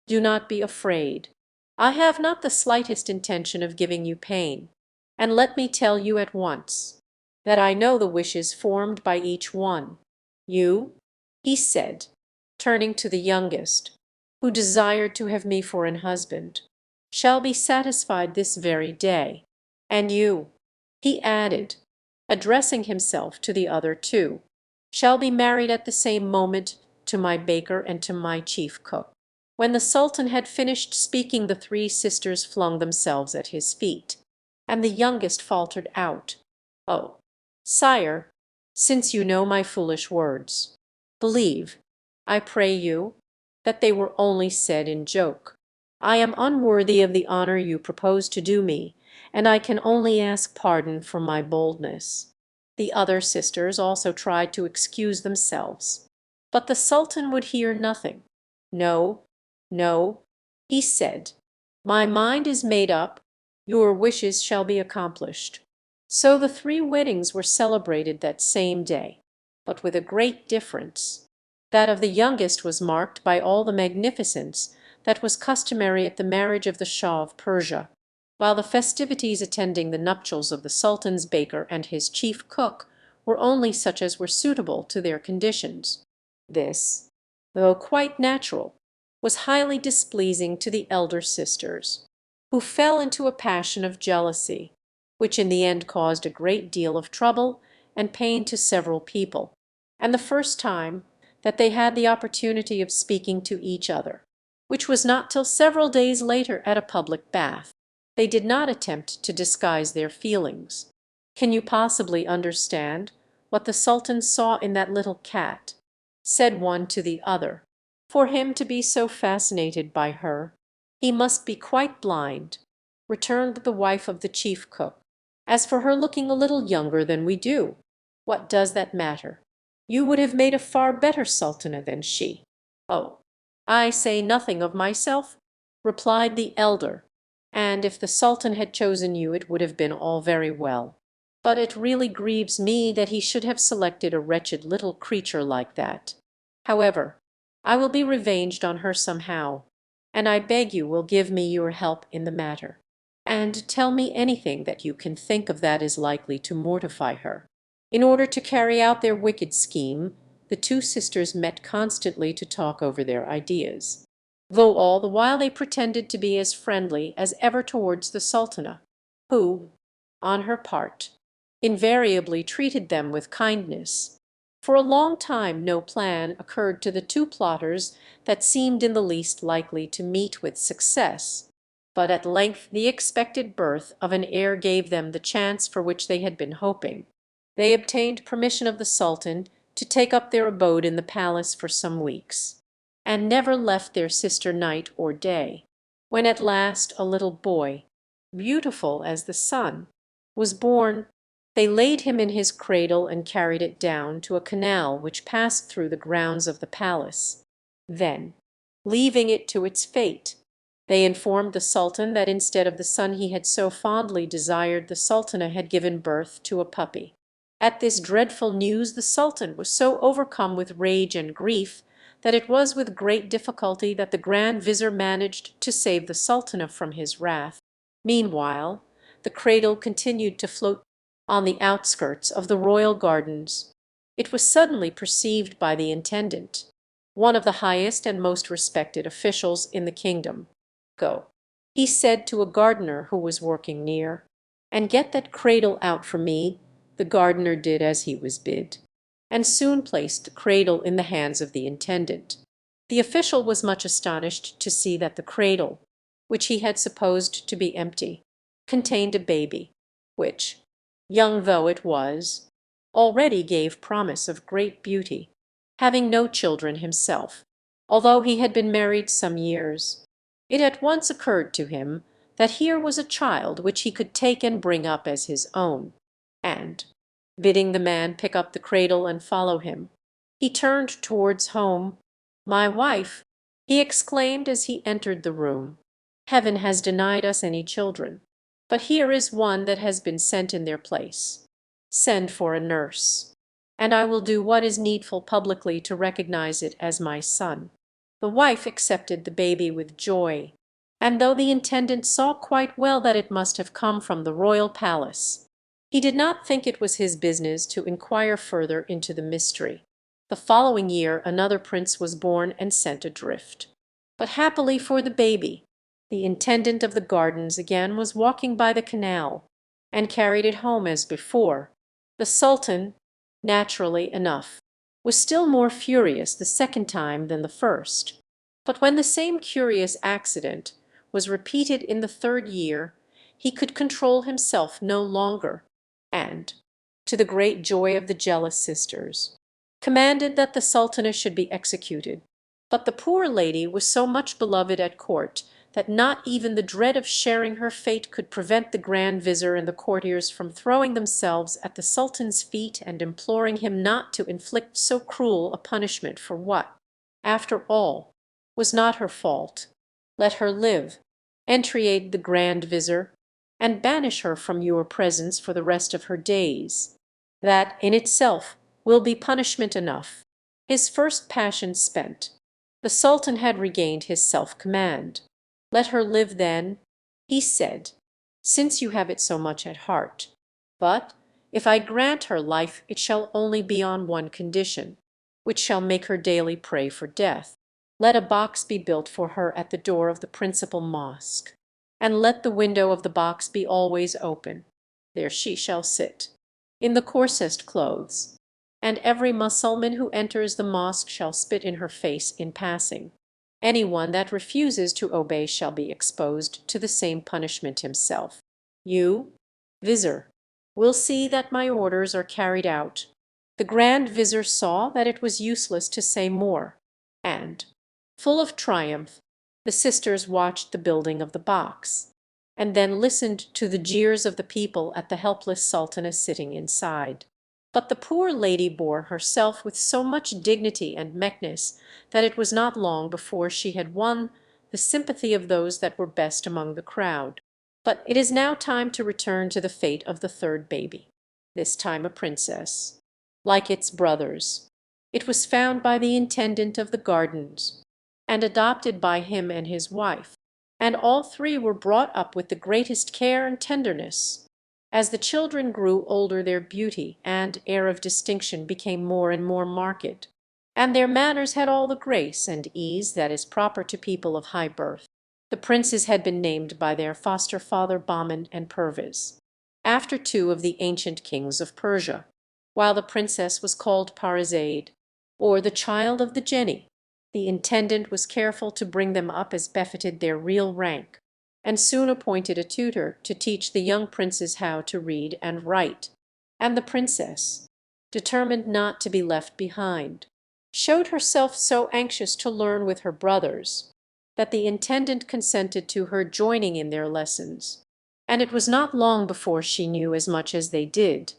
"Do not be afraid. I have not the slightest intention of giving you pain, and let me tell you at once that I know the wishes formed by each one. You," he said, turning to the youngest, "who desired to have me for an husband, shall be satisfied this very day. And you," he added, addressing himself to the other two, "shall be married at the same moment to my baker and to my chief cook." When the sultan had finished speaking, the three sisters flung themselves at his feet, and the youngest faltered out, "Oh, sire, since you know my foolish words, believe, I pray you, that they were only said in joke. I am unworthy of the honor you propose to do me, and I can only ask pardon for my boldness." The other sisters also tried to excuse themselves, but the sultan would hear nothing. "No, no," he said, "my mind is made up. Your wishes shall be accomplished." So the three weddings were celebrated that same day, but with a great difference. That of the youngest was marked by all the magnificence that was customary at the marriage of the Shah of Persia, while the festivities attending the nuptials of the sultan's baker and his chief cook were only such as were suitable to their conditions. This, though quite natural, was highly displeasing to the elder sisters, who fell into a passion of jealousy, which in the end caused a great deal of trouble and pain to several people, and the first time that they had the opportunity of speaking to each other, which was not till several days later at a public bath. They did not attempt to disguise their feelings. "Can you possibly understand what the Sultan saw in that little cat?" said one to the other. "For him to be so fascinated by her, he must be quite blind," returned the wife of the chief cook. "As for her looking a little younger than we do, what does that matter? You would have made a far better sultana than she." "Oh, I say nothing of myself," replied the elder, "and if the sultan had chosen you it would have been all very well. But it really grieves me that he should have selected a wretched little creature like that. However, I will be revenged on her somehow, and I beg you will give me your help in the matter, and tell me anything that you can think of that is likely to mortify her." In order to carry out their wicked scheme, the two sisters met constantly to talk over their ideas, though all the while they pretended to be as friendly as ever towards the sultana, who, on her part, invariably treated them with kindness. For a long time no plan occurred to the two plotters that seemed in the least likely to meet with success, but at length the expected birth of an heir gave them the chance for which they had been hoping. They obtained permission of the sultan to take up their abode in the palace for some weeks, and never left their sister night or day. When at last a little boy, beautiful as the sun, was born, they laid him in his cradle and carried it down to a canal which passed through the grounds of the palace. Then, leaving it to its fate, they informed the sultan that instead of the son he had so fondly desired, the sultana had given birth to a puppy. At this dreadful news the sultan was so overcome with rage and grief that it was with great difficulty that the grand vizir managed to save the sultana from his wrath. Meanwhile the cradle continued to float on the outskirts of the royal gardens. It was suddenly perceived by the intendant, one of the highest and most respected officials in the kingdom. "Go," he said to a gardener who was working near, "and get that cradle out for me." The gardener did as he was bid, and soon placed the cradle in the hands of the intendant. The official was much astonished to see that the cradle, which he had supposed to be empty, contained a baby, which, young though it was, already gave promise of great beauty, having no children himself, although he had been married some years. It at once occurred to him that here was a child which he could take and bring up as his own, and, bidding the man pick up the cradle and follow him, he turned towards home. "My wife," he exclaimed as he entered the room, "Heaven has denied us any children, but here is one that has been sent in their place. Send for a nurse, and I will do what is needful publicly to recognize it as my son." The wife accepted the baby with joy, and though the intendant saw quite well that it must have come from the royal palace, he did not think it was his business to inquire further into the mystery. The following year another prince was born and sent adrift. But happily for the baby, the intendant of the gardens again was walking by the canal, and carried it home as before. The sultan, naturally enough, was still more furious the second time than the first. But when the same curious accident was repeated in the third year, he could control himself no longer, and, to the great joy of the jealous sisters, commanded that the sultana should be executed. But the poor lady was so much beloved at court that not even the dread of sharing her fate could prevent the grand vizir and the courtiers from throwing themselves at the sultan's feet and imploring him not to inflict so cruel a punishment for what, after all, was not her fault. "Let her live," entreated the grand vizir, "and banish her from your presence for the rest of her days. That in itself will be punishment enough." His first passion spent, the sultan had regained his self-command. "Let her live then," he said, "since you have it so much at heart. But if I grant her life it shall only be on one condition, which shall make her daily pray for death. Let a box be built for her at the door of the principal mosque, and let the window of the box be always open. There she shall sit, in the coarsest clothes, and every Mussulman who enters the mosque shall spit in her face in passing. Any one that refuses to obey shall be exposed to the same punishment himself. You, Vizir, will see that my orders are carried out." The Grand Vizir saw that it was useless to say more, and, full of triumph, the sisters watched the building of the box, and then listened to the jeers of the people at the helpless sultana sitting inside. But the poor lady bore herself with so much dignity and meekness that it was not long before she had won the sympathy of those that were best among the crowd. But it is now time to return to the fate of the third baby, this time a princess. Like its brothers, it was found by the intendant of the gardens, and adopted by him and his wife, and all three were brought up with the greatest care and tenderness. As the children grew older their beauty and air of distinction became more and more marked, and their manners had all the grace and ease that is proper to people of high birth. The princes had been named by their foster father Bahman and Perviz, after two of the ancient kings of Persia, while the princess was called Parizade, or the child of the Jenny. The intendant was careful to bring them up as befitted their real rank, and soon appointed a tutor to teach the young princes how to read and write, and the princess, determined not to be left behind, showed herself so anxious to learn with her brothers that the intendant consented to her joining in their lessons, and it was not long before she knew as much as they did.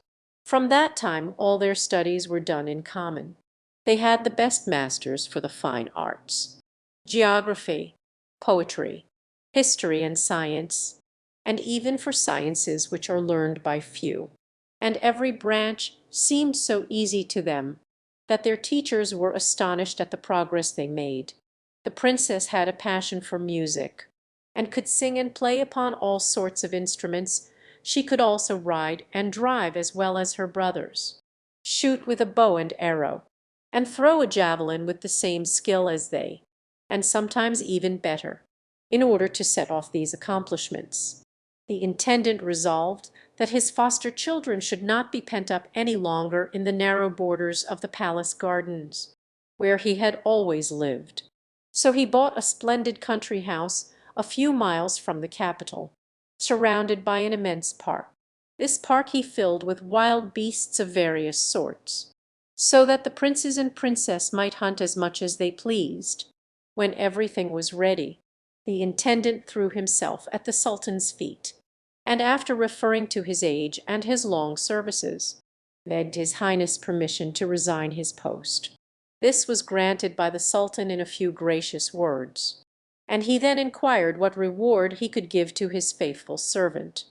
From that time all their studies were done in common. They had the best masters for the fine arts, geography, poetry, history, and science, and even for sciences which are learned by few. And every branch seemed so easy to them that their teachers were astonished at the progress they made. The princess had a passion for music, and could sing and play upon all sorts of instruments. She could also ride and drive as well as her brothers, shoot with a bow and arrow, and throw a javelin with the same skill as they, and sometimes even better. In order to set off these accomplishments, the intendant resolved that his foster children should not be pent up any longer in the narrow borders of the palace gardens, where he had always lived. So he bought a splendid country house a few miles from the capital, surrounded by an immense park. This park he filled with wild beasts of various sorts, so that the princes and princess might hunt as much as they pleased. When everything was ready, the intendant threw himself at the sultan's feet, and after referring to his age and his long services, begged his highness permission to resign his post. This was granted by the sultan in a few gracious words, and he then inquired what reward he could give to his faithful servant.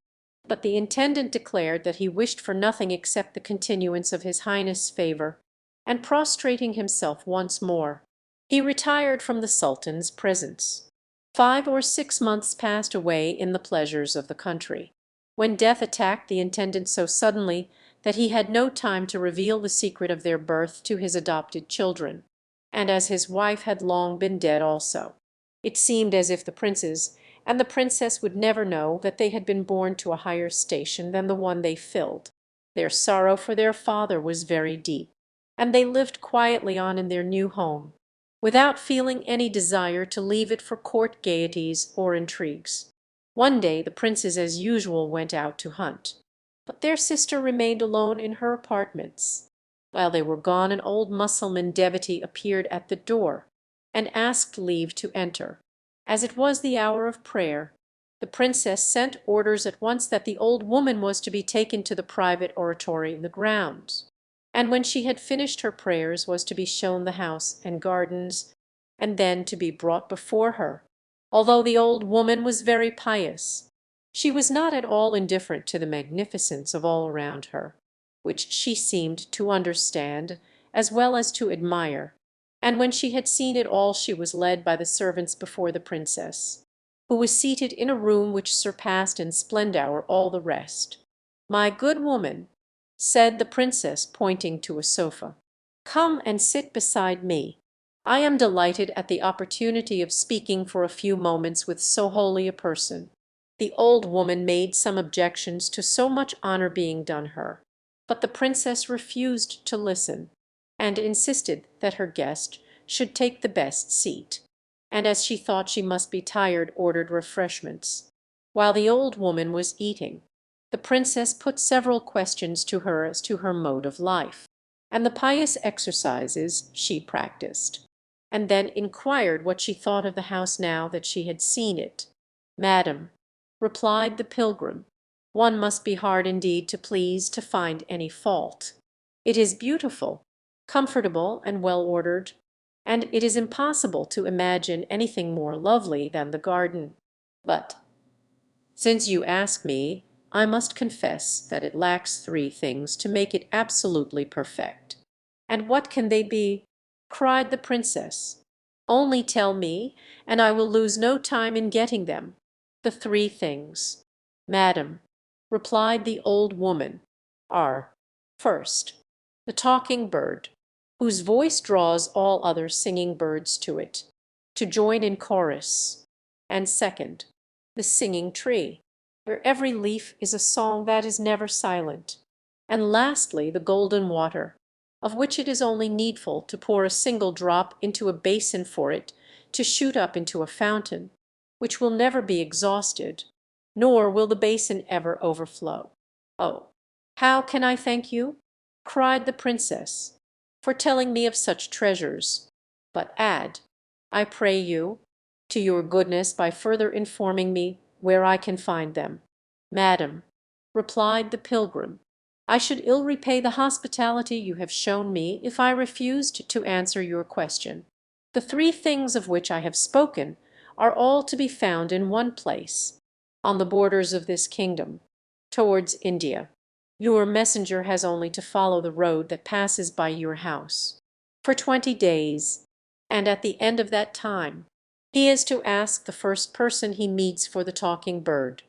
But the intendant declared that he wished for nothing except the continuance of his highness' favour, and prostrating himself once more, he retired from the sultan's presence. 5 or 6 months passed away in the pleasures of the country, when death attacked the intendant so suddenly that he had no time to reveal the secret of their birth to his adopted children, and as his wife had long been dead also, it seemed as if the princes and the princess would never know that they had been born to a higher station than the one they filled. Their sorrow for their father was very deep, and they lived quietly on in their new home, without feeling any desire to leave it for court gaieties or intrigues. One day the princes as usual went out to hunt, but their sister remained alone in her apartments. While they were gone an old Mussulman devotee appeared at the door, and asked leave to enter. As it was the hour of prayer, the princess sent orders at once that the old woman was to be taken to the private oratory in the grounds, and when she had finished her prayers was to be shown the house and gardens, and then to be brought before her. Although the old woman was very pious, she was not at all indifferent to the magnificence of all around her, which she seemed to understand as well as to admire, and when she had seen it all she was led by the servants before the princess, who was seated in a room which surpassed in splendour all the rest. "My good woman," said the princess, pointing to a sofa, "come and sit beside me. I am delighted at the opportunity of speaking for a few moments with so holy a person." The old woman made some objections to so much honour being done her, but the princess refused to listen, and insisted that her guest should take the best seat. and as she thought she must be tired, ordered refreshments. While the old woman was eating, the princess put several questions to her as to her mode of life, and the pious exercises she practised, and then inquired what she thought of the house now that she had seen it. "Madam," replied the pilgrim, "one must be hard indeed to please to find any fault. It is beautiful, comfortable, and well ordered, and it is impossible to imagine anything more lovely than the garden. But since you ask me, I must confess that it lacks three things to make it absolutely perfect." "And what can they be?" cried the princess. "Only tell me, and I will lose no time in getting them." "The three things, madam," replied the old woman, "are, first, the talking bird, whose voice draws all other singing birds to it, to join in chorus; and second, the singing tree, where every leaf is a song that is never silent; and lastly, the golden water, of which it is only needful to pour a single drop into a basin for it to shoot up into a fountain, which will never be exhausted, nor will the basin ever overflow." "Oh, how can I thank you," cried the princess, "for telling me of such treasures? But add, I pray you, to your goodness by further informing me where I can find them." "Madam," replied the pilgrim, "I should ill repay the hospitality you have shown me if I refused to answer your question. The three things of which I have spoken are all to be found in one place, on the borders of this kingdom, towards India. Your messenger has only to follow the road that passes by your house for 20 days, and at the end of that time he is to ask the first person he meets for the talking bird,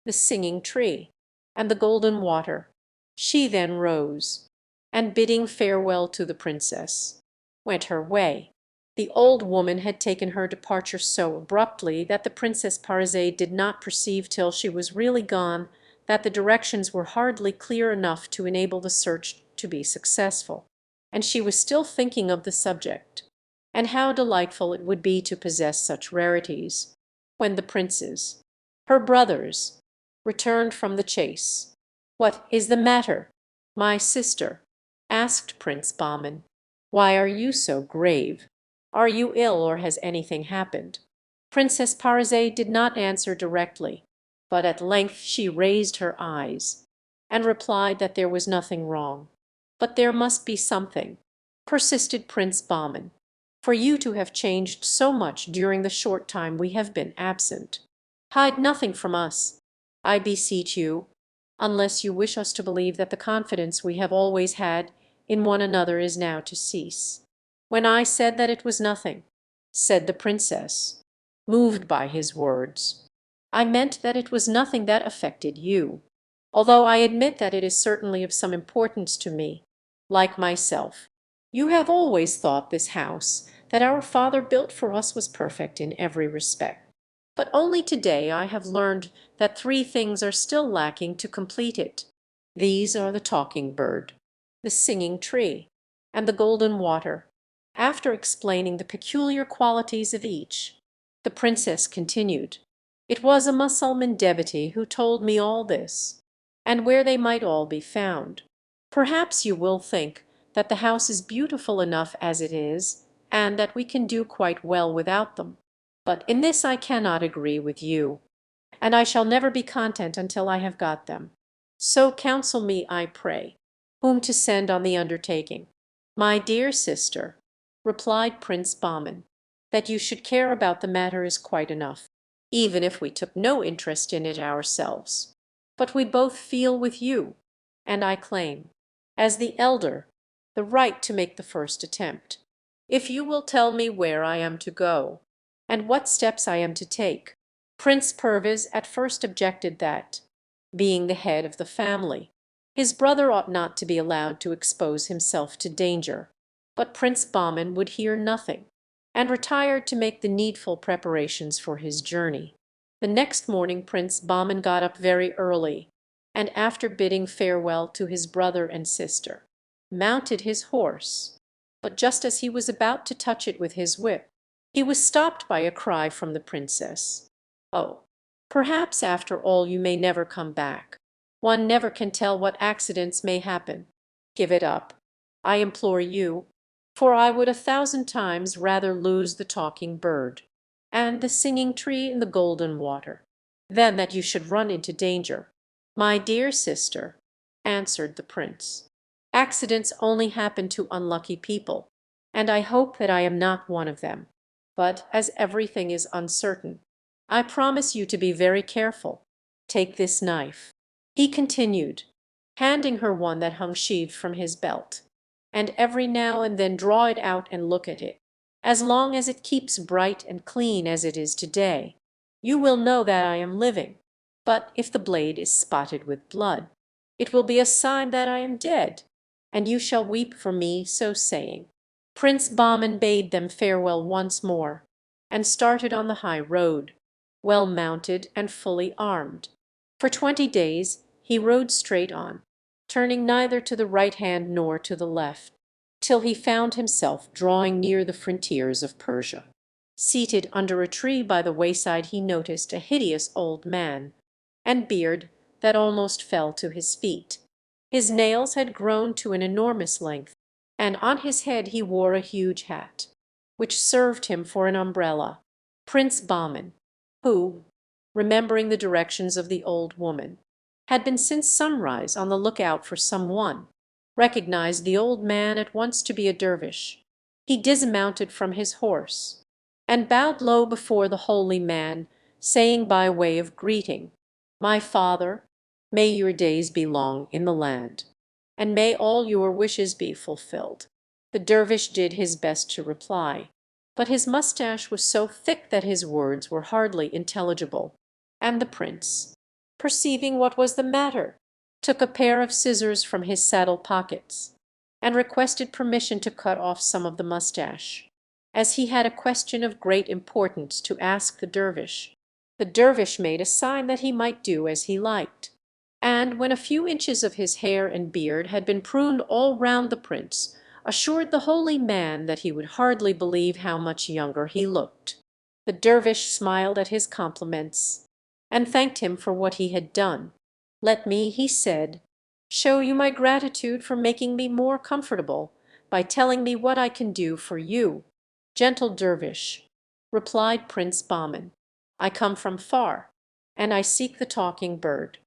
the singing tree, and the golden water." She then rose, and bidding farewell to the princess, went her way. The old woman had taken her departure so abruptly that the Princess Parizade did not perceive till she was really gone that the directions were hardly clear enough to enable the search to be successful, and she was still thinking of the subject, and how delightful it would be to possess such rarities, when the princes, her brothers, returned from the chase. "What is the matter, my sister?" asked Prince Bahman. "Why are you so grave? Are you ill, or has anything happened?" Princess Parizade did not answer directly, but at length she raised her eyes, and replied that there was nothing wrong. "But there must be something," persisted Prince Bahman, "for you to have changed so much during the short time we have been absent. Hide nothing from us, I beseech you, unless you wish us to believe that the confidence we have always had in one another is now to cease." "When I said that it was nothing," said the princess, moved by his words, "I meant that it was nothing that affected you, although I admit that it is certainly of some importance to me. Like myself, you have always thought this house that our father built for us was perfect in every respect. But only today I have learned that three things are still lacking to complete it. These are the talking bird, the singing tree, and the golden water." After explaining the peculiar qualities of each, the princess continued, "It was a Mussulman devotee who told me all this, and where they might all be found. Perhaps you will think that the house is beautiful enough as it is, and that we can do quite well without them. But in this I cannot agree with you, and I shall never be content until I have got them. So counsel me, I pray, whom to send on the undertaking." "My dear sister," replied Prince Bahman, "that you should care about the matter is quite enough, even if we took no interest in it ourselves. But we both feel with you, and I claim, as the elder, the right to make the first attempt. If you will tell me where I am to go, and what steps I am to take." Prince Perviz at first objected that, being the head of the family, his brother ought not to be allowed to expose himself to danger, but Prince Bahman would hear nothing, and retired to make the needful preparations for his journey. The next morning Prince Bahman got up very early, and after bidding farewell to his brother and sister, mounted his horse, but just as he was about to touch it with his whip, He was stopped by a cry from the princess. "Oh, perhaps after all you may never come back. One never can tell what accidents may happen. Give it up, I implore you, for I would 1,000 times rather lose the talking bird, and the singing tree in the golden water, than that you should run into danger." "My dear sister," answered the prince, "accidents only happen to unlucky people, and I hope that I am not one of them. But as everything is uncertain, I promise you to be very careful. Take this knife," he continued, handing her one that hung sheathed from his belt, "and every now and then draw it out and look at it. As long as it keeps bright and clean as it is today, you will know that I am living. But if the blade is spotted with blood, it will be a sign that I am dead, and you shall weep for me." So saying, Prince Bahman bade them farewell once more, and started on the high road, well mounted and fully armed. For 20 days he rode straight on, turning neither to the right hand nor to the left, till he found himself drawing near the frontiers of Persia. Seated under a tree by the wayside he noticed a hideous old man, and beard that almost fell to his feet. His nails had grown to an enormous length, and on his head he wore a huge hat, which served him for an umbrella. Prince Bahman, who, remembering the directions of the old woman, had been since sunrise on the lookout for some one, recognized the old man at once to be a dervish. He dismounted from his horse, and bowed low before the holy man, saying by way of greeting, "My father, may your days be long in the land, and may all your wishes be fulfilled." The dervish did his best to reply, but his mustache was so thick that his words were hardly intelligible, and the prince, perceiving what was the matter, took a pair of scissors from his saddle pockets, and requested permission to cut off some of the mustache, as he had a question of great importance to ask the dervish. The dervish made a sign that he might do as he liked, and when a few inches of his hair and beard had been pruned all round, the prince assured the holy man that he would hardly believe how much younger he looked. The dervish smiled at his compliments, and thanked him for what he had done. "Let me," he said, "show you my gratitude for making me more comfortable by telling me what I can do for you." "Gentle dervish," replied Prince Bahman, "I come from far, and I seek the talking bird,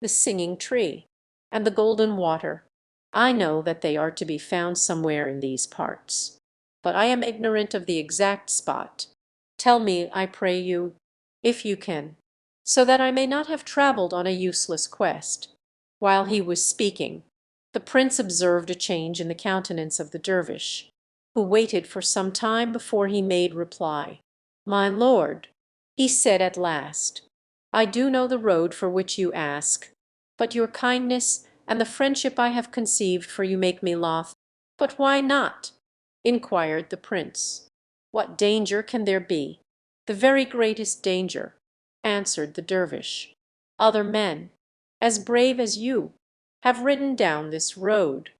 the singing tree, and the golden water. I know that they are to be found somewhere in these parts, but I am ignorant of the exact spot. Tell me, I pray you, if you can, so that I may not have travelled on a useless quest." While he was speaking, the prince observed a change in the countenance of the dervish, who waited for some time before he made reply. "My lord," he said at last, "I do know the road for which you ask, but your kindness and the friendship I have conceived for you make me loth." "But why not?" inquired the prince. "What danger can there be?" "The very greatest danger," answered the dervish. "Other men, as brave as you, have ridden down this road,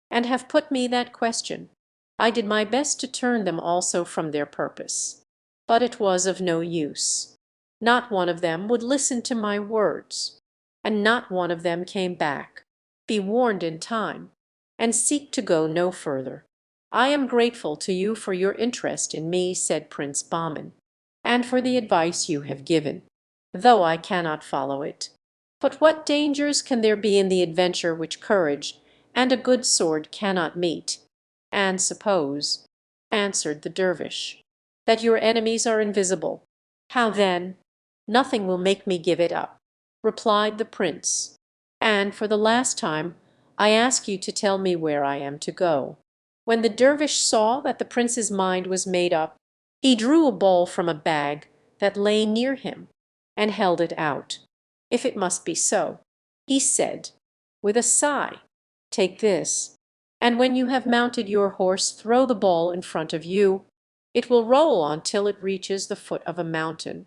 and have put me that question. I did my best to turn them also from their purpose, but it was of no use. Not one of them would listen to my words, and not one of them came back. Be warned in time, and seek to go no further." "I am grateful to you for your interest in me," said Prince Bahman, "and for the advice you have given, though I cannot follow it. But what dangers can there be in the adventure which courage and a good sword cannot meet? And suppose," answered the dervish, "that your enemies are invisible, how then?" "Nothing will make me give it up," replied the prince, "and for the last time I ask you to tell me where I am to go." When the dervish saw that the prince's mind was made up, he drew a ball from a bag that lay near him, and held it out. "If it must be so," he said, with a sigh, "take this, and when you have mounted your horse throw the ball in front of you. It will roll on till it reaches the foot of a mountain,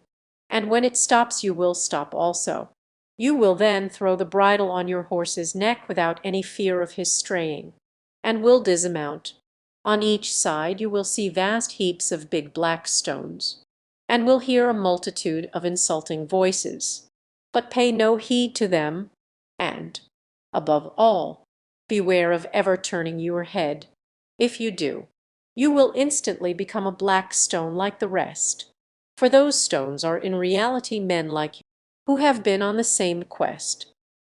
and when it stops you will stop also. You will then throw the bridle on your horse's neck without any fear of his straying, and will dismount. On each side you will see vast heaps of big black stones, and will hear a multitude of insulting voices. But pay no heed to them, and, above all, beware of ever turning your head. If you do, you will instantly become a black stone like the rest, for those stones are in reality men like you, who have been on the same quest,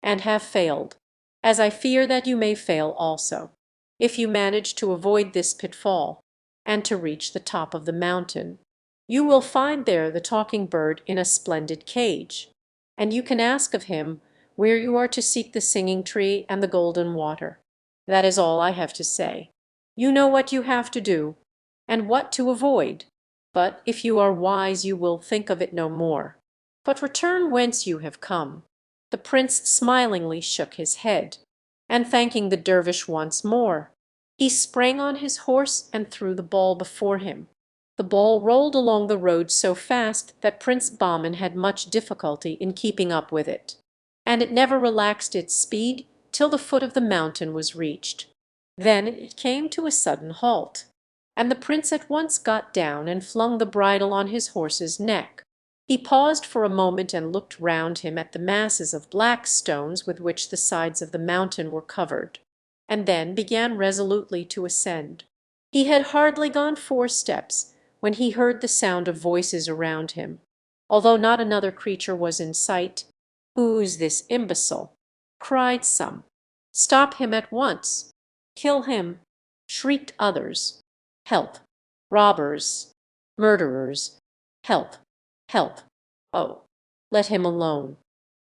and have failed, as I fear that you may fail also, if you manage to avoid this pitfall, and to reach the top of the mountain. You will find there the talking bird in a splendid cage, and you can ask of him where you are to seek the singing tree and the golden water. That is all I have to say. You know what you have to do, and what to avoid, but if you are wise you will think of it no more. But return whence you have come." The prince smilingly shook his head, and thanking the dervish once more, he sprang on his horse and threw the ball before him. The ball rolled along the road so fast that Prince Bahman had much difficulty in keeping up with it, and it never relaxed its speed till the foot of the mountain was reached. Then it came to a sudden halt, and the prince at once got down and flung the bridle on his horse's neck. He paused for a moment and looked round him at the masses of black stones with which the sides of the mountain were covered, and then began resolutely to ascend. He had hardly gone 4 steps when he heard the sound of voices around him, although not another creature was in sight. "Who's this imbecile?" cried some. "Stop him at once!" "Kill him!" shrieked others. "Help! Robbers! Murderers! Help! Help! Oh, let him alone!"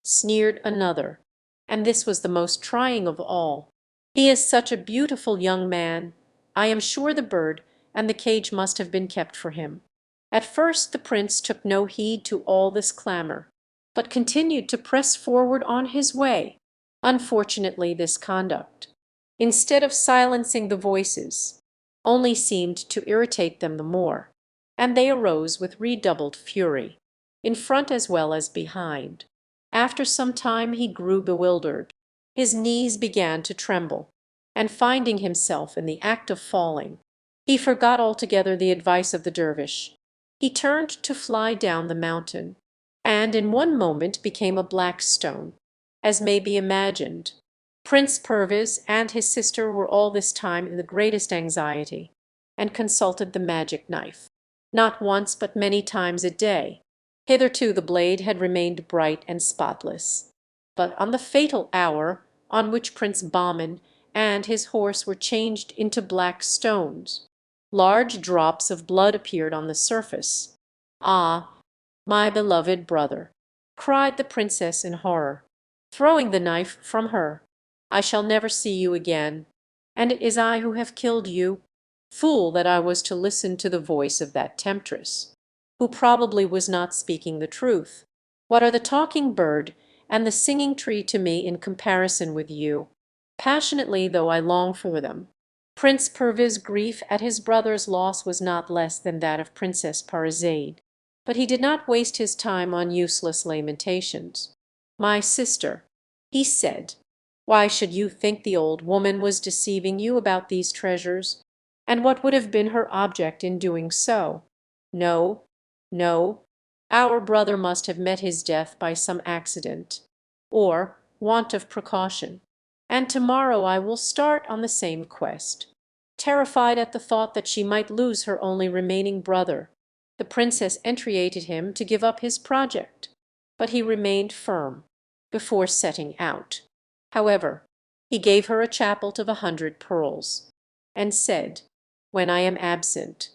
sneered another. And this was the most trying of all. "He is such a beautiful young man. I am sure the bird and the cage must have been kept for him." At first the prince took no heed to all this clamor, but continued to press forward on his way. Unfortunately this conduct, instead of silencing the voices, only seemed to irritate them the more, and they arose with redoubled fury, in front as well as behind. After some time he grew bewildered. His knees began to tremble, and finding himself in the act of falling, he forgot altogether the advice of the dervish. He turned to fly down the mountain, and in one moment became a black stone, as may be imagined. Prince Perviz and his sister were all this time in the greatest anxiety, and consulted the magic knife, not once but many times a day. Hitherto the blade had remained bright and spotless, but on the fatal hour on which Prince Bahman and his horse were changed into black stones, large drops of blood appeared on the surface. "Ah, my beloved brother!" cried the princess in horror, throwing the knife from her. "I shall never see you again, and it is I who have killed you. Fool that I was to listen to the voice of that temptress, who probably was not speaking the truth. What are the talking bird and the singing tree to me in comparison with you? Passionately though I long for them, Prince Perviz's grief at his brother's loss was not less than that of Princess Parizade. But he did not waste his time on useless lamentations. "My sister," he said, "why should you think the old woman was deceiving you about these treasures? And what would have been her object in doing so? No, no, our brother must have met his death by some accident, or want of precaution, and tomorrow I will start on the same quest." Terrified at the thought that she might lose her only remaining brother, the princess entreated him to give up his project, but he remained firm before setting out. However, he gave her a chaplet of 100 pearls, and said, "When I am absent,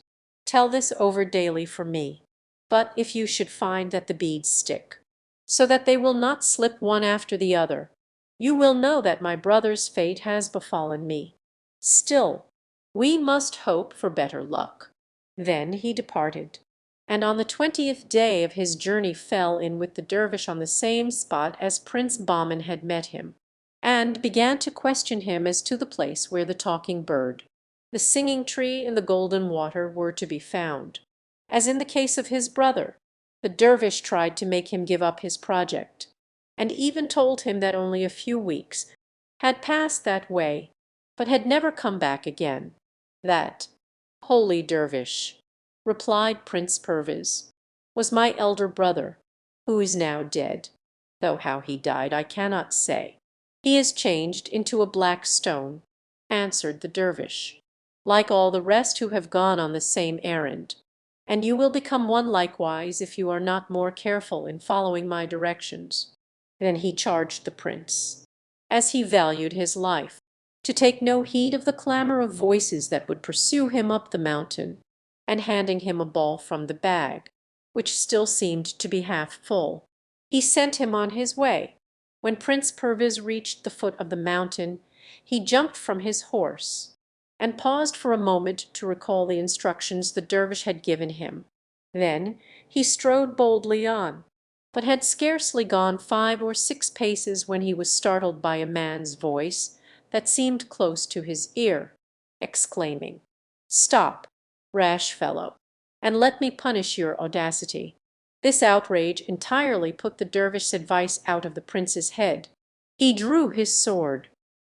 tell this over daily for me. But if you should find that the beads stick, so that they will not slip one after the other, you will know that my brother's fate has befallen me. Still, we must hope for better luck." Then he departed, and on the 20th day of his journey fell in with the dervish on the same spot as Prince Bahman had met him, and began to question him as to the place where the talking bird, the singing tree, and the golden water were to be found. As in the case of his brother, the dervish tried to make him give up his project, and even told him that only a few weeks had passed that way, but had never come back again. "That, holy dervish," replied Prince Perviz, "was my elder brother, who is now dead, though how he died I cannot say." "He is changed into a black stone," answered the dervish, "like all the rest who have gone on the same errand, and you will become one likewise if you are not more careful in following my directions." Then he charged the prince, as he valued his life, to take no heed of the clamour of voices that would pursue him up the mountain, and handing him a ball from the bag, which still seemed to be half full, he sent him on his way. When Prince Perviz reached the foot of the mountain, he jumped from his horse, and paused for a moment to recall the instructions the dervish had given him. Then he strode boldly on, but had scarcely gone 5 or 6 paces when he was startled by a man's voice that seemed close to his ear, exclaiming, "Stop, rash fellow, and let me punish your audacity." This outrage entirely put the dervish's advice out of the prince's head. He drew his sword,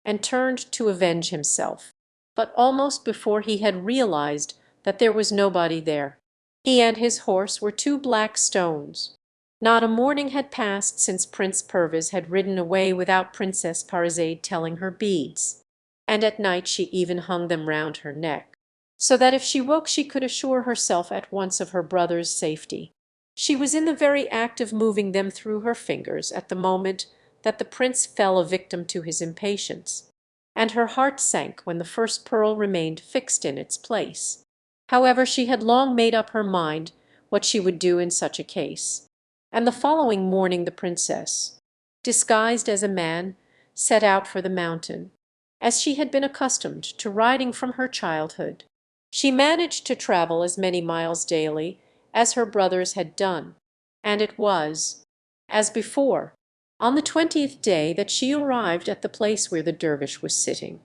and turned to avenge himself, but almost before he had realized that there was nobody there. He and his horse were 2 black stones. Not a morning had passed since Prince Perviz had ridden away without Princess Parizade telling her beads, and at night she even hung them round her neck, so that if she woke she could assure herself at once of her brother's safety. She was in the very act of moving them through her fingers at the moment that the prince fell a victim to his impatience, and her heart sank when the first pearl remained fixed in its place. However, she had long made up her mind what she would do in such a case, and the following morning the princess, disguised as a man, set out for the mountain, as she had been accustomed to riding from her childhood. She managed to travel as many miles daily as her brothers had done, and it was, as before, on the 20th day that she arrived at the place where the dervish was sitting.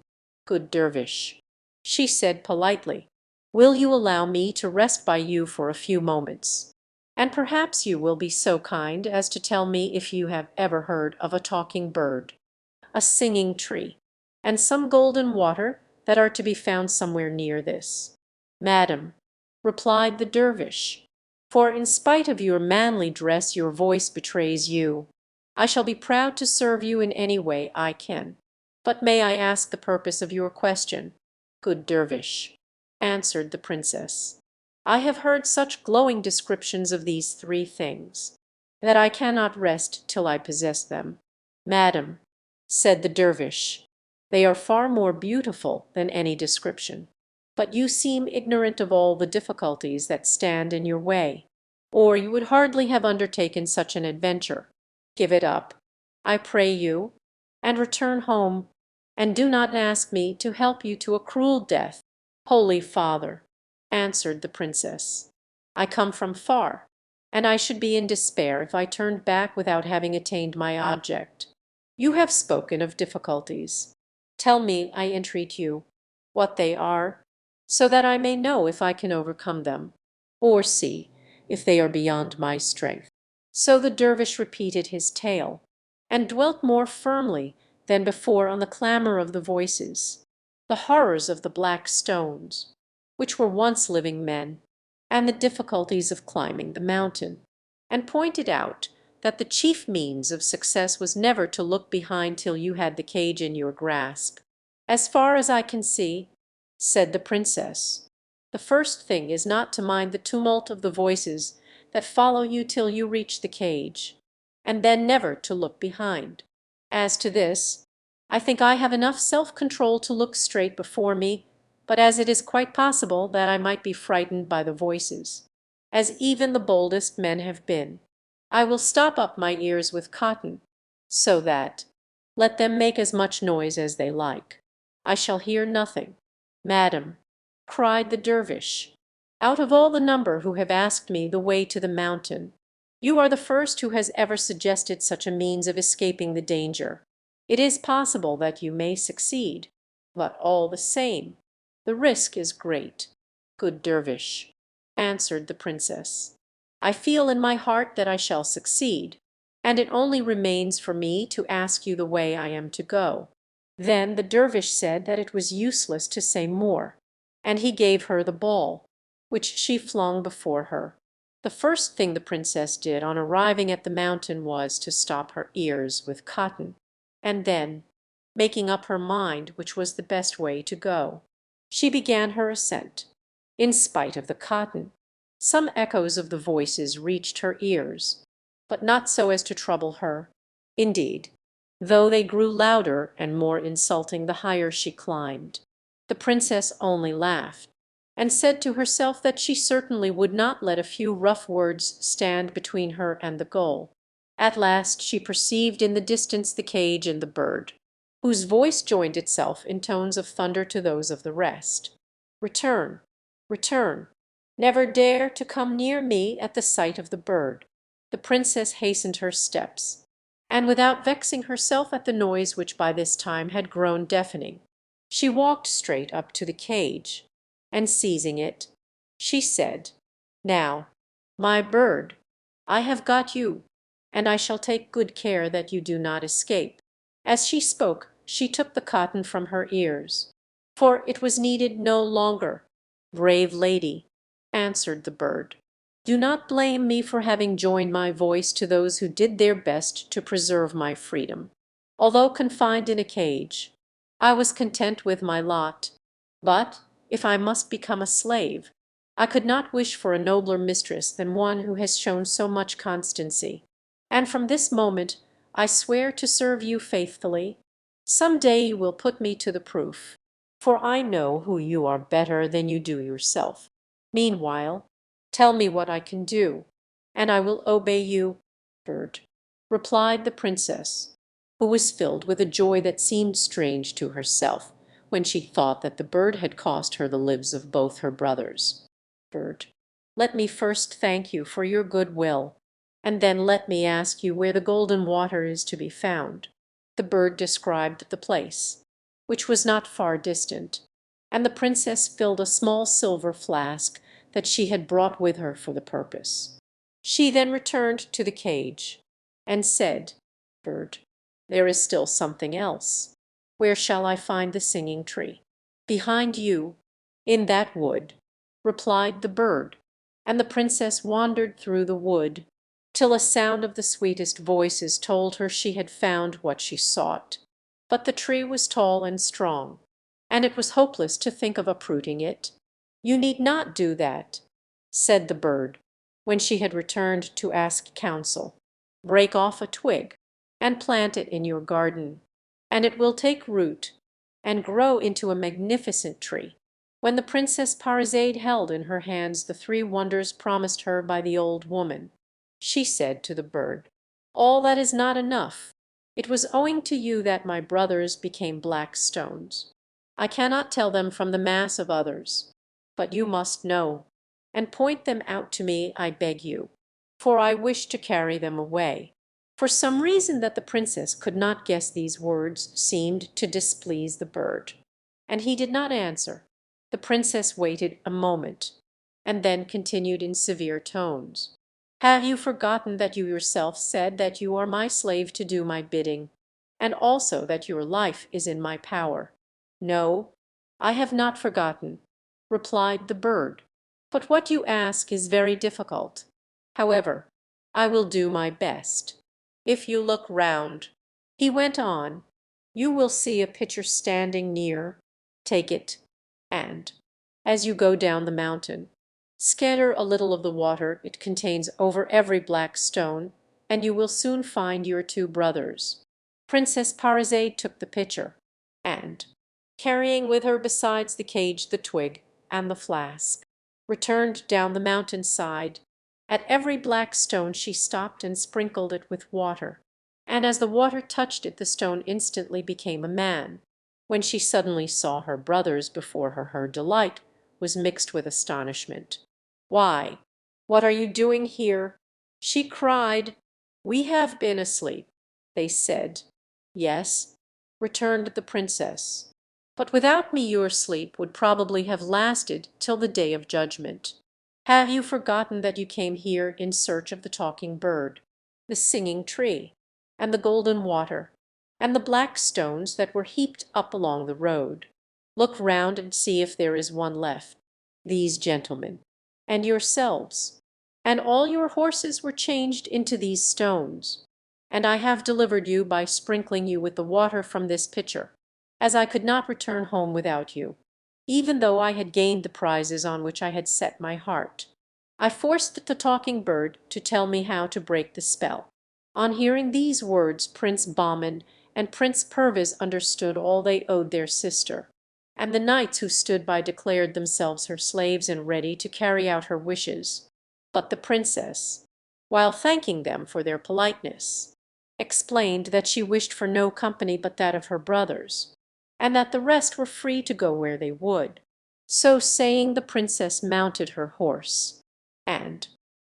"Good dervish," she said politely, "will you allow me to rest by you for a few moments? And perhaps you will be so kind as to tell me if you have ever heard of a talking bird, a singing tree, and some golden water that are to be found somewhere near this." "Madam," replied the dervish, "for in spite of your manly dress your voice betrays you, I shall be proud to serve you in any way I can. But may I ask the purpose of your question?" "Good dervish," answered the princess, "I have heard such glowing descriptions of these 3 things, that I cannot rest till I possess them." "Madam," said the dervish, "they are far more beautiful than any description. But you seem ignorant of all the difficulties that stand in your way, or you would hardly have undertaken such an adventure. Give it up, I pray you, and return home, and do not ask me to help you to a cruel death." "Holy father," answered the princess, "I come from far, and I should be in despair if I turned back without having attained my object. You have spoken of difficulties. Tell me, I entreat you, what they are, so that I may know if I can overcome them, or see if they are beyond my strength." So the dervish repeated his tale, and dwelt more firmly than before on the clamour of the voices, the horrors of the black stones, which were once living men, and the difficulties of climbing the mountain, and pointed out that the chief means of success was never to look behind till you had the cage in your grasp. "As far as I can see," said the princess, "the first thing is not to mind the tumult of the voices that follow you till you reach the cage, and then never to look behind. As to this, I think I have enough self-control to look straight before me, but as it is quite possible that I might be frightened by the voices, as even the boldest men have been, I will stop up my ears with cotton, so that, let them make as much noise as they like, I shall hear nothing." "Madam," cried the dervish, "out of all the number who have asked me the way to the mountain, you are the first who has ever suggested such a means of escaping the danger. It is possible that you may succeed, but all the same, the risk is great." "Good dervish," answered the princess, "I feel in my heart that I shall succeed, and it only remains for me to ask you the way I am to go." Then the dervish said that it was useless to say more, and he gave her the ball, which she flung before her. The first thing the princess did on arriving at the mountain was to stop her ears with cotton, and then, making up her mind which was the best way to go, she began her ascent, in spite of the cotton. Some echoes of the voices reached her ears, but not so as to trouble her. Indeed, though they grew louder and more insulting the higher she climbed, the princess only laughed, and said to herself that she certainly would not let a few rough words stand between her and the goal. At last she perceived in the distance the cage and the bird, whose voice joined itself in tones of thunder to those of the rest. "Return, return, never dare to come near me." At the sight of the bird, the princess hastened her steps, and without vexing herself at the noise which by this time had grown deafening, she walked straight up to the cage, and seizing it, she said, "Now, my bird, I have got you, and I shall take good care that you do not escape." As she spoke, she took the cotton from her ears, for it was needed no longer. "Brave lady," answered the bird, "do not blame me for having joined my voice to those who did their best to preserve my freedom. Although confined in a cage, I was content with my lot, but if I must become a slave, I could not wish for a nobler mistress than one who has shown so much constancy, and from this moment I swear to serve you faithfully. Some day you will put me to the proof, for I know who you are better than you do yourself. Meanwhile, tell me what I can do, and I will obey you." "Bird," replied the princess, who was filled with a joy that seemed strange to herself when she thought that the bird had cost her the lives of both her brothers. "Bird, let me first thank you for your good will, and then let me ask you where the golden water is to be found." The bird described the place, which was not far distant, and the princess filled a small silver flask that she had brought with her for the purpose. She then returned to the cage, and said, "Bird, there is still something else. Where shall I find the singing tree?" "Behind you, in that wood," replied the bird, and the princess wandered through the wood till a sound of the sweetest voices told her she had found what she sought. But the tree was tall and strong, and it was hopeless to think of uprooting it. "You need not do that," said the bird, when she had returned to ask counsel. "Break off a twig and plant it in your garden, and it will take root and grow into a magnificent tree." When the Princess Parizade held in her hands the three wonders promised her by the old woman, she said to the bird, "All that is not enough. It was owing to you that my brothers became black stones. I cannot tell them from the mass of others, but you must know, and point them out to me, I beg you, for I wish to carry them away." For some reason that the princess could not guess these words seemed to displease the bird, and he did not answer. The princess waited a moment, and then continued in severe tones, "Have you forgotten that you yourself said that you are my slave to do my bidding, and also that your life is in my power?" "No, I have not forgotten," replied the bird, "but what you ask is very difficult. However, I will do my best. If you look round," he went on, "you will see a pitcher standing near. Take it, and, as you go down the mountain, scatter a little of the water it contains over every black stone, and you will soon find your two brothers." Princess Parizade took the pitcher, and, carrying with her besides the cage the twig and the flask, returned down the mountain side. At every black stone she stopped and sprinkled it with water, and as the water touched it the stone instantly became a man. When she suddenly saw her brothers before her delight was mixed with astonishment. "Why, what are you doing here?" she cried. "We have been asleep," they said. "Yes," returned the princess, "but without me your sleep would probably have lasted till the day of judgment. Have you forgotten that you came here in search of the talking bird, the singing tree, and the golden water, and the black stones that were heaped up along the road? Look round and see if there is one left. These gentlemen, and yourselves, and all your horses were changed into these stones. And I have delivered you by sprinkling you with the water from this pitcher, as I could not return home without you, even though I had gained the prizes on which I had set my heart. I forced the talking bird to tell me how to break the spell." On hearing these words Prince Bahman and Prince Perviz understood all they owed their sister, and the knights who stood by declared themselves her slaves and ready to carry out her wishes. But the princess, while thanking them for their politeness, explained that she wished for no company but that of her brothers, and that the rest were free to go where they would. So saying, the princess mounted her horse, and,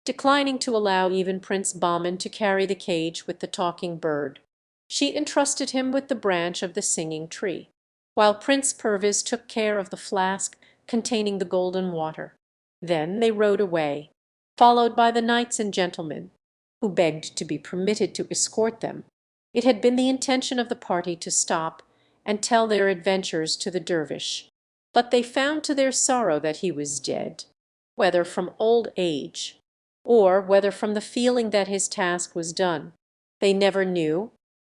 declining to allow even Prince Bahman to carry the cage with the talking bird, she entrusted him with the branch of the singing tree, while Prince Perviz took care of the flask containing the golden water. Then they rode away, followed by the knights and gentlemen, who begged to be permitted to escort them. It had been the intention of the party to stop and tell their adventures to the dervish, but they found to their sorrow that he was dead, whether from old age, or whether from the feeling that his task was done, they never knew.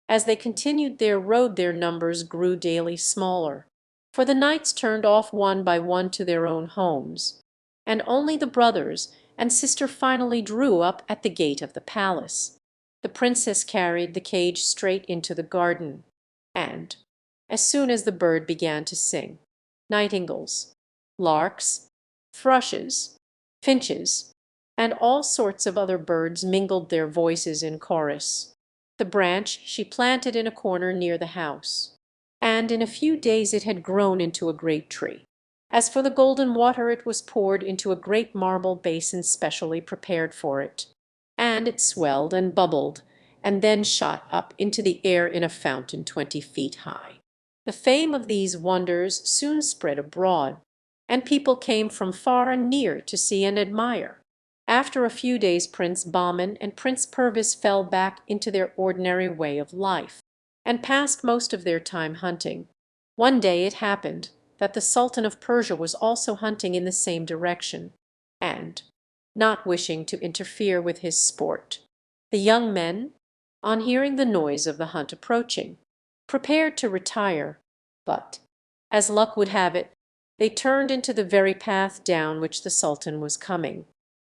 As they continued their road their numbers grew daily smaller, for the knights turned off one by one to their own homes, and only the brothers and sister finally drew up at the gate of the palace. The princess carried the cage straight into the garden, and, as soon as the bird began to sing, nightingales, larks, thrushes, finches, and all sorts of other birds mingled their voices in chorus. The branch she planted in a corner near the house, and in a few days it had grown into a great tree. As for the golden water, it was poured into a great marble basin specially prepared for it, and it swelled and bubbled, and then shot up into the air in a fountain 20 feet high. The fame of these wonders soon spread abroad, and people came from far and near to see and admire. After a few days Prince Bahman and Prince Perviz fell back into their ordinary way of life, and passed most of their time hunting. One day it happened that the Sultan of Persia was also hunting in the same direction, and, not wishing to interfere with his sport, the young men, on hearing the noise of the hunt approaching, prepared to retire, but, as luck would have it, they turned into the very path down which the Sultan was coming.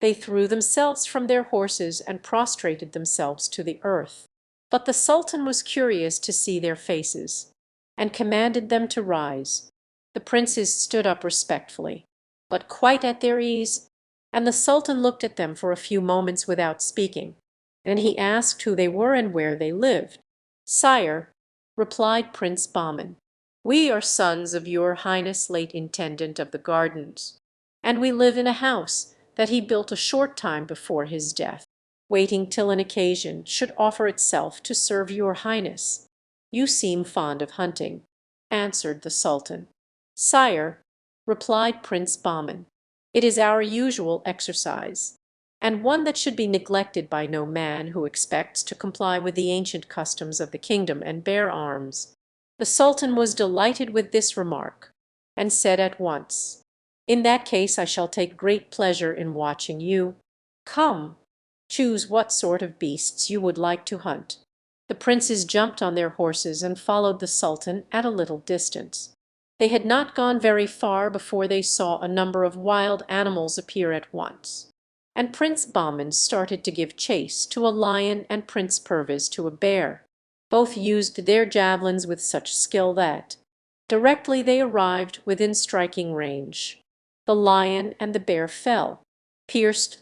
They threw themselves from their horses and prostrated themselves to the earth. But the Sultan was curious to see their faces, and commanded them to rise. The princes stood up respectfully, but quite at their ease, and the Sultan looked at them for a few moments without speaking. Then he asked who they were and where they lived. "Sire," replied Prince Bahman, "we are sons of your Highness late Intendant of the Gardens, and we live in a house that he built a short time before his death, waiting till an occasion should offer itself to serve your Highness." "You seem fond of hunting," answered the Sultan. "Sire," replied Prince Bahman, "it is our usual exercise, and one that should be neglected by no man who expects to comply with the ancient customs of the kingdom and bear arms." The Sultan was delighted with this remark, and said at once, "In that case I shall take great pleasure in watching you. Come, choose what sort of beasts you would like to hunt." The princes jumped on their horses and followed the Sultan at a little distance. They had not gone very far before they saw a number of wild animals appear at once, and Prince Bahman started to give chase to a lion and Prince Perviz to a bear. Both used their javelins with such skill that, directly they arrived within striking range, the lion and the bear fell, pierced.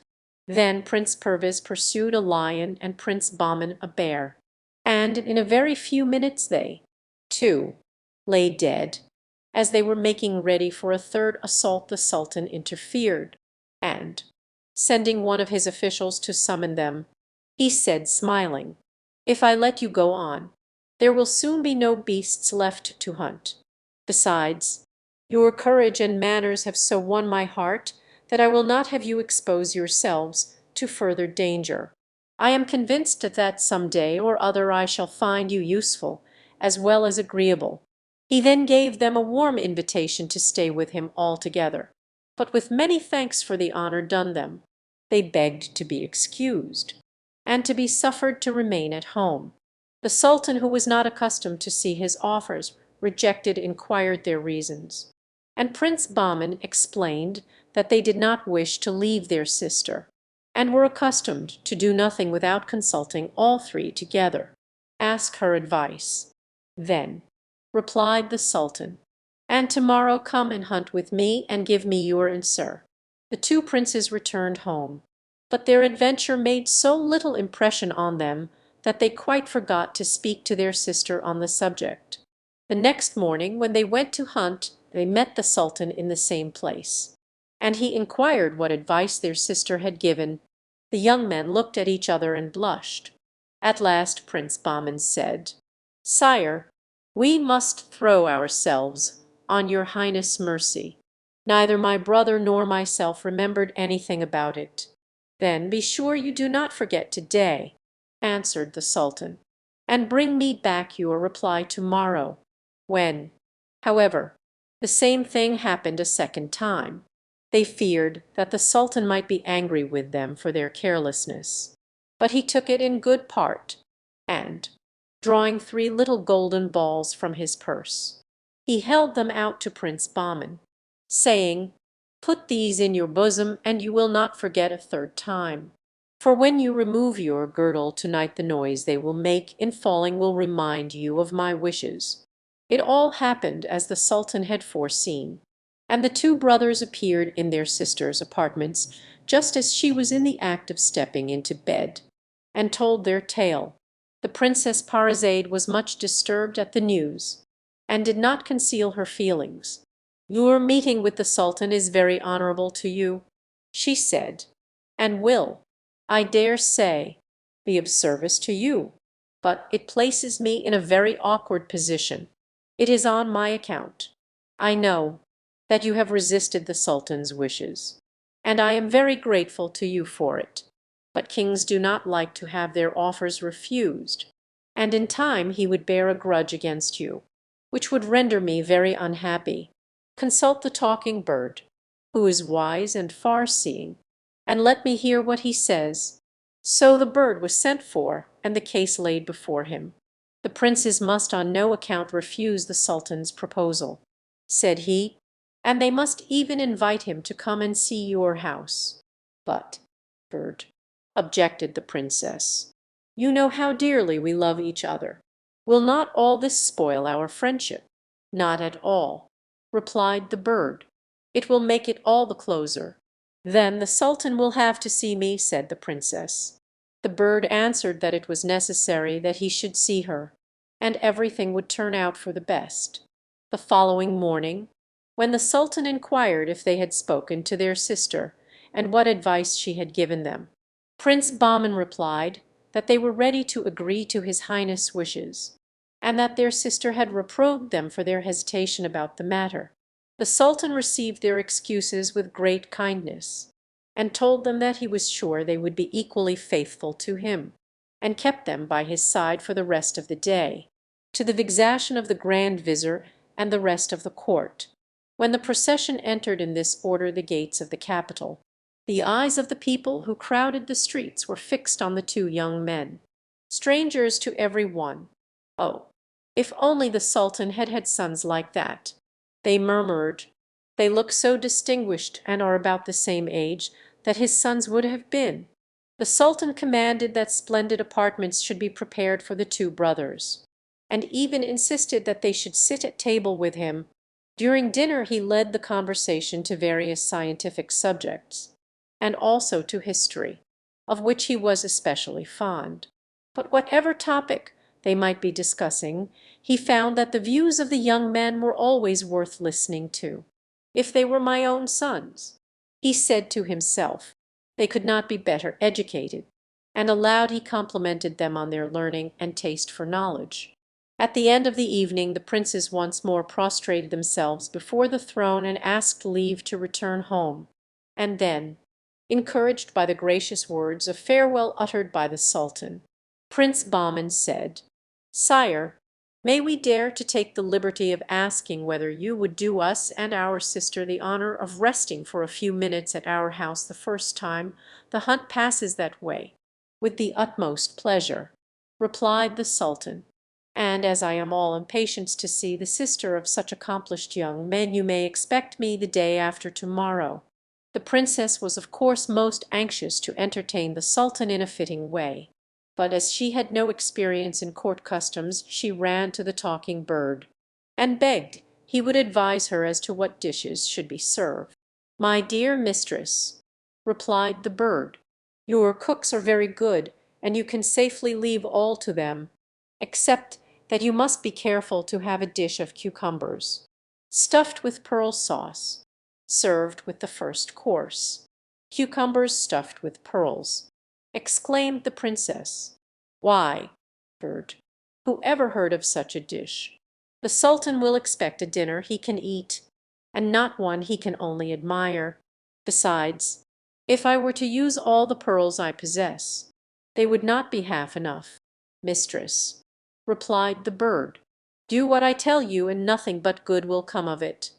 Then Prince Perviz pursued a lion and Prince Bahman a bear, and in a very few minutes they, too, lay dead. As they were making ready for a third assault the Sultan interfered, and, sending one of his officials to summon them, he said smiling, "If I let you go on, there will soon be no beasts left to hunt. Besides, your courage and manners have so won my heart that I will not have you expose yourselves to further danger. I am convinced that some day or other I shall find you useful as well as agreeable. He then gave them a warm invitation to stay with him altogether, but with many thanks for the honour done them, they begged to be excused, and to be suffered to remain at home. The Sultan, who was not accustomed to see his offers rejected, inquired their reasons, and Prince Bahman explained that they did not wish to leave their sister, and were accustomed to do nothing without consulting all three together. "Ask her advice, then," replied the Sultan, "and tomorrow come and hunt with me and give me your answer." The two princes returned home, but their adventure made so little impression on them that they quite forgot to speak to their sister on the subject. The next morning, when they went to hunt, they met the Sultan in the same place, and he inquired what advice their sister had given. The young men looked at each other and blushed. At last Prince Bahman said, "Sire, we must throw ourselves on your Highness' mercy. Neither my brother nor myself remembered anything about it." "Then be sure you do not forget to-day," answered the Sultan, "and bring me back your reply tomorrow." When, however, the same thing happened a second time, they feared that the Sultan might be angry with them for their carelessness. But he took it in good part, and, drawing 3 little golden balls from his purse, he held them out to Prince Bahman, saying, "Put these in your bosom, and you will not forget a third time. For when you remove your girdle to-night the noise they will make in falling will remind you of my wishes." It all happened as the Sultan had foreseen, and the two brothers appeared in their sister's apartments just as she was in the act of stepping into bed, and told their tale. The Princess Parizade was much disturbed at the news, and did not conceal her feelings. "Your meeting with the Sultan is very honourable to you," she said, "and will, I dare say, be of service to you, but it places me in a very awkward position. It is on my account, I know, that you have resisted the Sultan's wishes, and I am very grateful to you for it. But kings do not like to have their offers refused, and in time he would bear a grudge against you, which would render me very unhappy. Consult the talking bird, who is wise and far-seeing, and let me hear what he says." So the bird was sent for, and the case laid before him. "The princes must on no account refuse the Sultan's proposal," said he, "and they must even invite him to come and see your house." "But, bird," objected the princess, "you know how dearly we love each other. Will not all this spoil our friendship?" "Not at all," replied the bird. "It will make it all the closer." "Then the Sultan will have to see me," said the princess. The bird answered that it was necessary that he should see her, and everything would turn out for the best. The following morning, when the Sultan inquired if they had spoken to their sister, and what advice she had given them, Prince Bahman replied that they were ready to agree to his Highness' wishes, and that their sister had reproved them for their hesitation about the matter. The Sultan received their excuses with great kindness, and told them that he was sure they would be equally faithful to him, and kept them by his side for the rest of the day, to the vexation of the Grand Vizir and the rest of the court. When the procession entered in this order the gates of the capital, the eyes of the people who crowded the streets were fixed on the two young men, strangers to every one. "Oh, if only the Sultan had had sons like that!" they murmured. "They look so distinguished and are about the same age that his sons would have been." The Sultan commanded that splendid apartments should be prepared for the two brothers, and even insisted that they should sit at table with him. During dinner he led the conversation to various scientific subjects, and also to history, of which he was especially fond. But whatever topic they might be discussing, he found that the views of the young men were always worth listening to. "If they were my own sons," he said to himself, "they could not be better educated," and aloud he complimented them on their learning and taste for knowledge. At the end of the evening the princes once more prostrated themselves before the throne and asked leave to return home, and then, encouraged by the gracious words of farewell uttered by the Sultan, Prince Bahman said, "Sire, May we dare to take the liberty of asking whether you would do us and our sister the honor of resting for a few minutes at our house the first time the hunt passes that way?" "With the utmost pleasure," replied the sultan; "and as I am all impatience to see the sister of such accomplished young men, you may expect me the day after tomorrow." The princess was of course most anxious to entertain the sultan in a fitting way, but as she had no experience in court customs she ran to the talking bird, and begged he would advise her as to what dishes should be served. "My dear mistress," replied the bird, "your cooks are very good, and you can safely leave all to them, except that you must be careful to have a dish of cucumbers, stuffed with pearl sauce, served with the first course." "Cucumbers stuffed with pearls!" exclaimed the princess. "Why, bird, who ever heard of such a dish? The sultan will expect a dinner he can eat, and not one he can only admire. Besides, if I were to use all the pearls I possess, they would not be half enough." "Mistress," replied the bird, "do what I tell you, and nothing but good will come of it.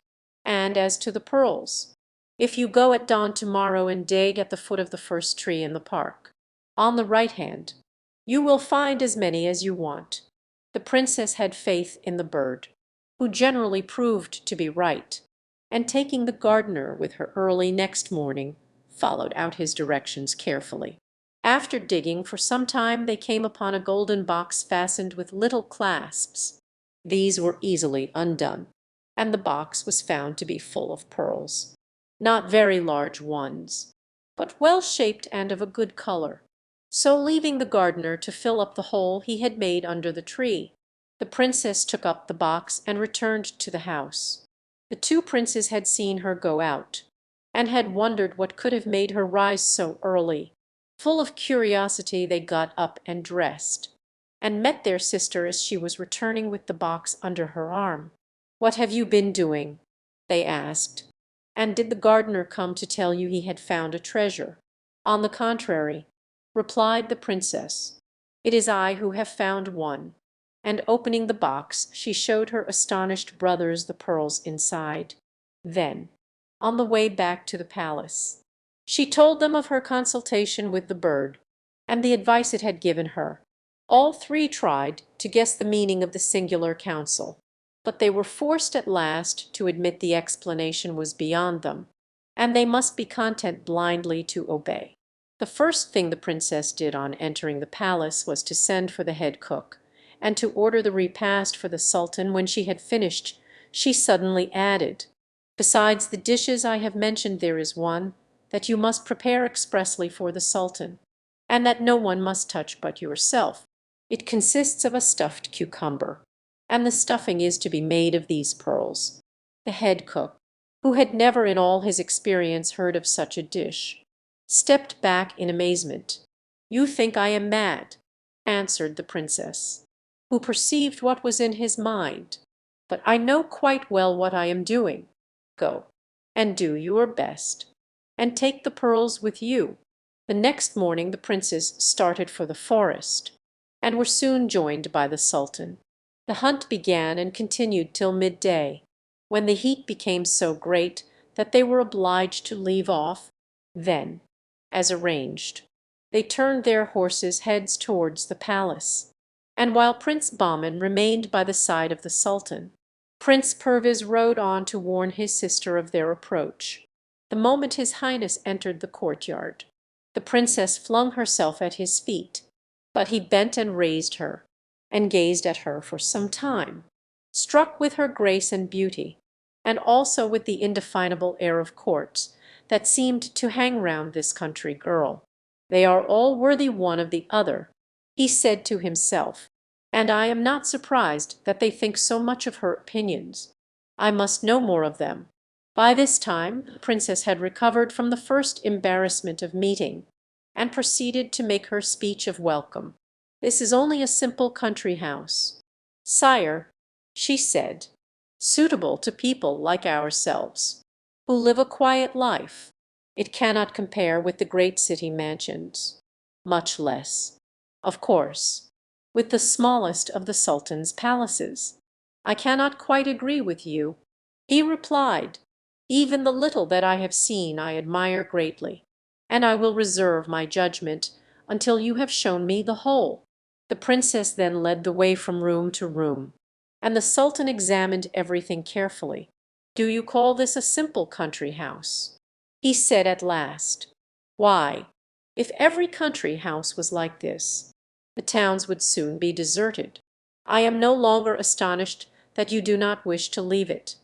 And as to the pearls, if you go at dawn tomorrow and dig at the foot of the first tree in the park, on the right hand, you will find as many as you want." The princess had faith in the bird, who generally proved to be right, and taking the gardener with her early next morning, followed out his directions carefully. After digging for some time they came upon a golden box fastened with little clasps. These were easily undone, and the box was found to be full of pearls. Not very large ones, but well shaped and of a good color. So leaving the gardener to fill up the hole he had made under the tree, the princess took up the box and returned to the house. The two princes had seen her go out, and had wondered what could have made her rise so early. Full of curiosity they got up and dressed, and met their sister as she was returning with the box under her arm. "What have you been doing?" they asked. "And did the gardener come to tell you he had found a treasure?" "On the contrary," replied the princess, "it is I who have found one." And opening the box, she showed her astonished brothers the pearls inside. Then, on the way back to the palace, she told them of her consultation with the bird, and the advice it had given her. All three tried to guess the meaning of the singular counsel, but they were forced at last to admit the explanation was beyond them, and they must be content blindly to obey. The first thing the princess did on entering the palace was to send for the head cook, and to order the repast for the sultan. When she had finished, she suddenly added, "Besides the dishes I have mentioned, there is one that you must prepare expressly for the sultan, and that no one must touch but yourself. It consists of a stuffed cucumber, and the stuffing is to be made of these pearls." The head cook, who had never in all his experience heard of such a dish, stepped back in amazement. "You think I am mad," answered the princess, who perceived what was in his mind, "but I know quite well what I am doing. Go and do your best, and take the pearls with you." The next morning the princes started for the forest, and were soon joined by the sultan. The hunt began and continued till midday, when the heat became so great that they were obliged to leave off. Then, as arranged, they turned their horses' heads towards the palace, and while Prince Bahman remained by the side of the sultan, Prince Perviz rode on to warn his sister of their approach. The moment his highness entered the courtyard, the princess flung herself at his feet, but he bent and raised her, and gazed at her for some time, struck with her grace and beauty, and also with the indefinable air of court that seemed to hang round this country girl. "They are all worthy one of the other," he said to himself, "and I am not surprised that they think so much of her opinions. I must know more of them." By this time the princess had recovered from the first embarrassment of meeting, and proceeded to make her speech of welcome. "This is only a simple country house, sire," she said, "suitable to people like ourselves, who live a quiet life. It cannot compare with the great city mansions, much less, of course, with the smallest of the Sultan's palaces. I cannot quite agree with you." He replied, "Even the little that I have seen I admire greatly, and I will reserve my judgment until you have shown me the whole." The princess then led the way from room to room, and the Sultan examined everything carefully. "Do you call this a simple country house?" he said at last. "Why, if every country house was like this, the towns would soon be deserted. I am no longer astonished that you do not wish to leave it.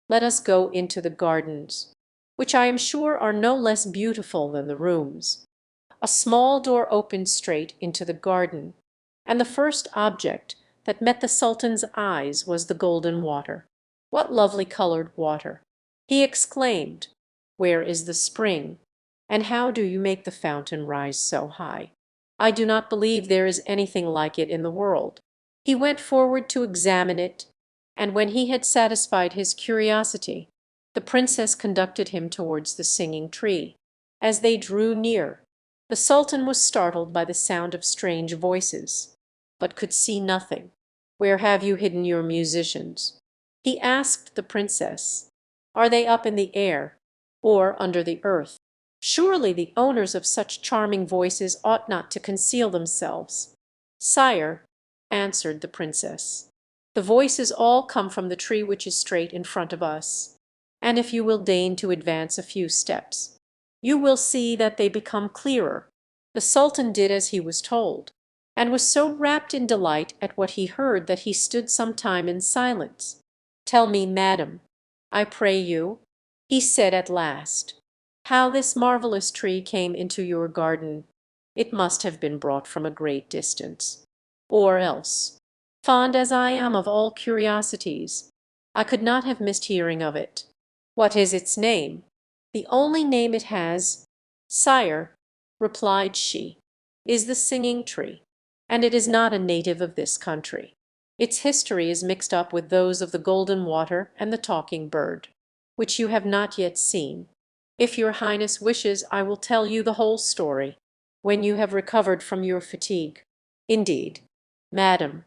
Let us go into the gardens, which I am sure are no less beautiful than the rooms." A small door opened straight into the garden, and the first object that met the Sultan's eyes was the golden water. "What lovely colored water!" he exclaimed. "Where is the spring, and how do you make the fountain rise so high? I do not believe there is anything like it in the world." He went forward to examine it, and when he had satisfied his curiosity, the princess conducted him towards the singing tree. As they drew near, the Sultan was startled by the sound of strange voices, but could see nothing. "Where have you hidden your musicians?" he asked the princess. "Are they up in the air, or under the earth? Surely the owners of such charming voices ought not to conceal themselves." "Sire," answered the princess, "the voices all come from the tree which is straight in front of us, and if you will deign to advance a few steps, you will see that they become clearer." The Sultan did as he was told, and was so wrapped in delight at what he heard that he stood some time in silence. "Tell me, madam, I pray you," he said at last, "how this marvelous tree came into your garden. It must have been brought from a great distance. Or else, fond as I am of all curiosities, I could not have missed hearing of it. What is its name?" "The only name it has, sire," replied she, "is the singing tree, and it is not a native of this country. Its history is mixed up with those of the golden water and the talking bird, which you have not yet seen. If your highness wishes, I will tell you the whole story, when you have recovered from your fatigue." "Indeed, madam,"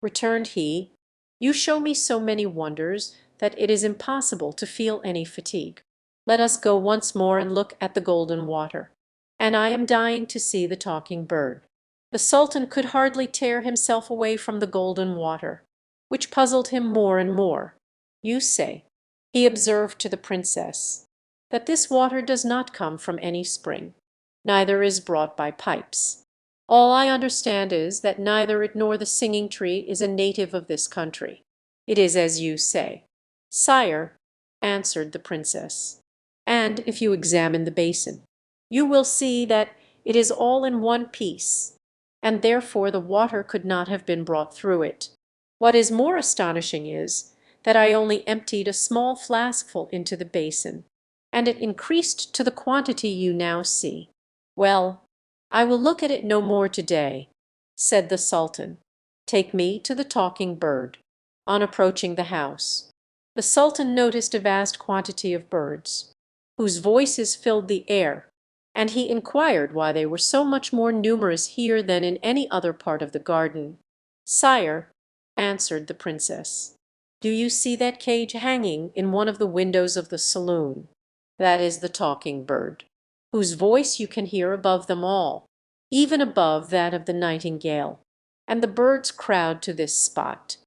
returned he, "you show me so many wonders that it is impossible to feel any fatigue. Let us go once more and look at the golden water, and I am dying to see the talking bird." The Sultan could hardly tear himself away from the golden water, which puzzled him more and more. "You say," he observed to the princess, "that this water does not come from any spring, neither is brought by pipes. All I understand is that neither it nor the singing tree is a native of this country. It is as you say." "Sire," answered the princess, "and if you examine the basin, you will see that it is all in one piece, and therefore the water could not have been brought through it. What is more astonishing is, that I only emptied a small flaskful into the basin, and it increased to the quantity you now see." "Well, I will look at it no more to-day," said the Sultan. "Take me to the talking bird." On approaching the house, the Sultan noticed a vast quantity of birds, whose voices filled the air, and he inquired why they were so much more numerous here than in any other part of the garden. "Sire," answered the princess, "do you see that cage hanging in one of the windows of the saloon? That is the talking bird, whose voice you can hear above them all, even above that of the nightingale, and the birds crowd to this spot,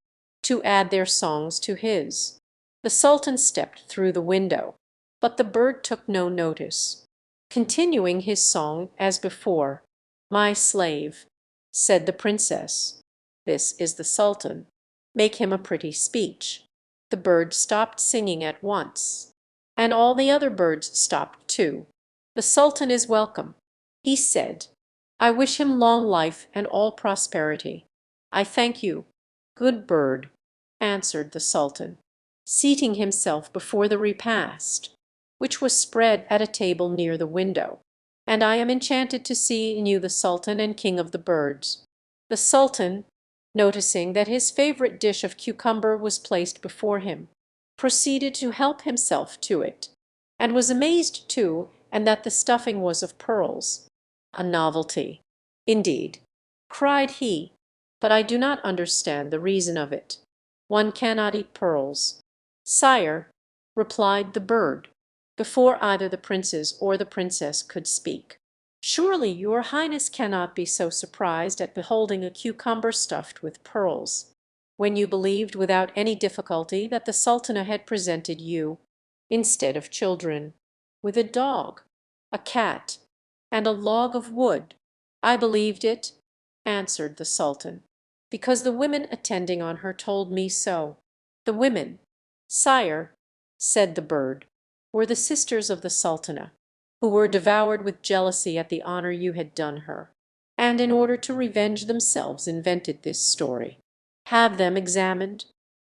to add their songs to his." The Sultan stepped through the window, but the bird took no notice, continuing his song as before. "My slave," said the princess, "this is the Sultan. Make him a pretty speech." The bird stopped singing at once, and all the other birds stopped too. "The Sultan is welcome," he said. "I wish him long life and all prosperity." "I thank you, good bird," answered the Sultan, seating himself before the repast, which was spread at a table near the window, "and I am enchanted to see in you the Sultan and King of the birds." The Sultan, noticing that his favorite dish of cucumber was placed before him, proceeded to help himself to it, and was amazed too, and that the stuffing was of pearls. "A novelty, indeed," cried he, but I do not understand the reason of it. One cannot eat pearls." "Sire," replied the bird, before either the princes or the princess could speak, "surely your highness cannot be so surprised at beholding a cucumber stuffed with pearls, when you believed without any difficulty that the sultana had presented you, instead of children, with a dog, a cat, and a log of wood." "I believed it," answered the sultan, "because the women attending on her told me so." "The women, sire," said the bird, "were the sisters of the sultana, who were devoured with jealousy at the honor you had done her, and in order to revenge themselves invented this story. Have them examined,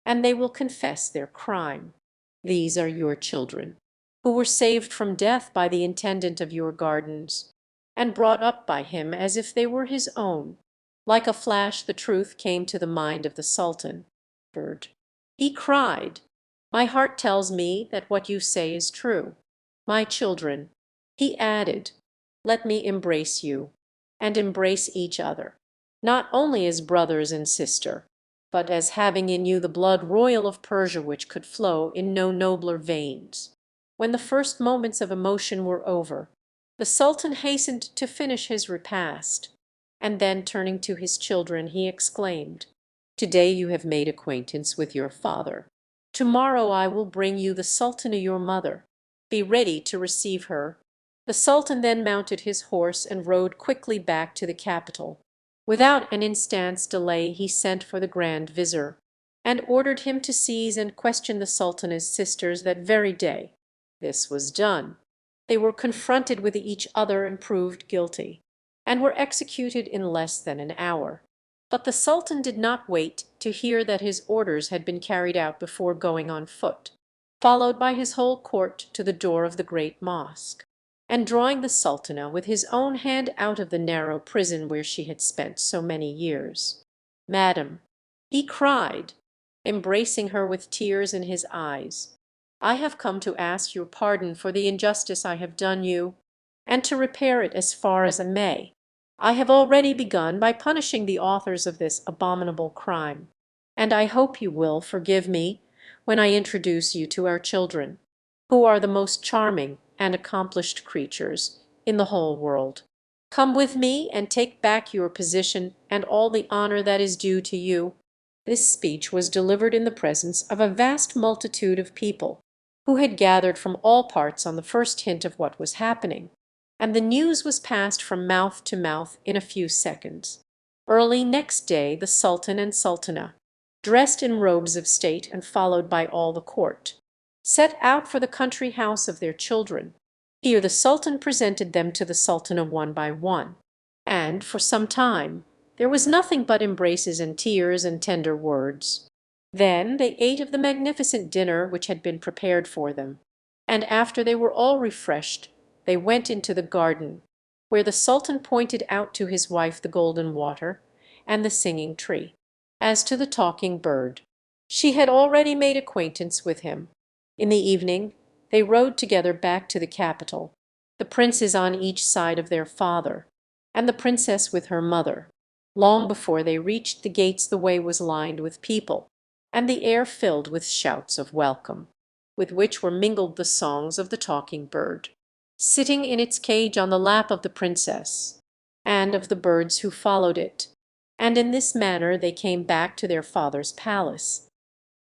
and they will confess their crime. These are your children, who were saved from death by the intendant of your gardens, and brought up by him as if they were his own." Like a flash the truth came to the mind of the sultan. Bird. He cried, "My heart tells me that what you say is true. My children," he added, "let me embrace you, and embrace each other, not only as brothers and sister, but as having in you the blood royal of Persia which could flow in no nobler veins." When the first moments of emotion were over, the sultan hastened to finish his repast, and then turning to his children he exclaimed, "Today you have made acquaintance with your father. Tomorrow I will bring you the sultana your mother. Be ready to receive her." The sultan then mounted his horse and rode quickly back to the capital. Without an instant's delay he sent for the grand vizir, and ordered him to seize and question the sultana's sisters that very day. This was done. They were confronted with each other and proved guilty, and were executed in less than an hour. But the sultan did not wait to hear that his orders had been carried out before going on foot, followed by his whole court, to the door of the great mosque, and drawing the sultana with his own hand out of the narrow prison where she had spent so many years. "Madam," he cried, embracing her with tears in his eyes, "I have come to ask your pardon for the injustice I have done you, and to repair it as far as I may. I have already begun by punishing the authors of this abominable crime, and I hope you will forgive me when I introduce you to our children, who are the most charming and accomplished creatures in the whole world. Come with me and take back your position and all the honor that is due to you." This speech was delivered in the presence of a vast multitude of people, who had gathered from all parts on the first hint of what was happening, and the news was passed from mouth to mouth in a few seconds. Early next day the sultan and sultana, dressed in robes of state and followed by all the court, set out for the country house of their children. Here the sultan presented them to the sultana one by one, and for some time there was nothing but embraces and tears and tender words. Then they ate of the magnificent dinner which had been prepared for them, and after they were all refreshed they went into the garden, where the sultan pointed out to his wife the golden water and the singing tree. As to the talking bird, she had already made acquaintance with him. In the evening they rode together back to the capital, the princes on each side of their father, and the princess with her mother. Long before they reached the gates the way was lined with people, and the air filled with shouts of welcome, with which were mingled the songs of the talking bird, sitting in its cage on the lap of the princess, and of the birds who followed it, and in this manner they came back to their father's palace.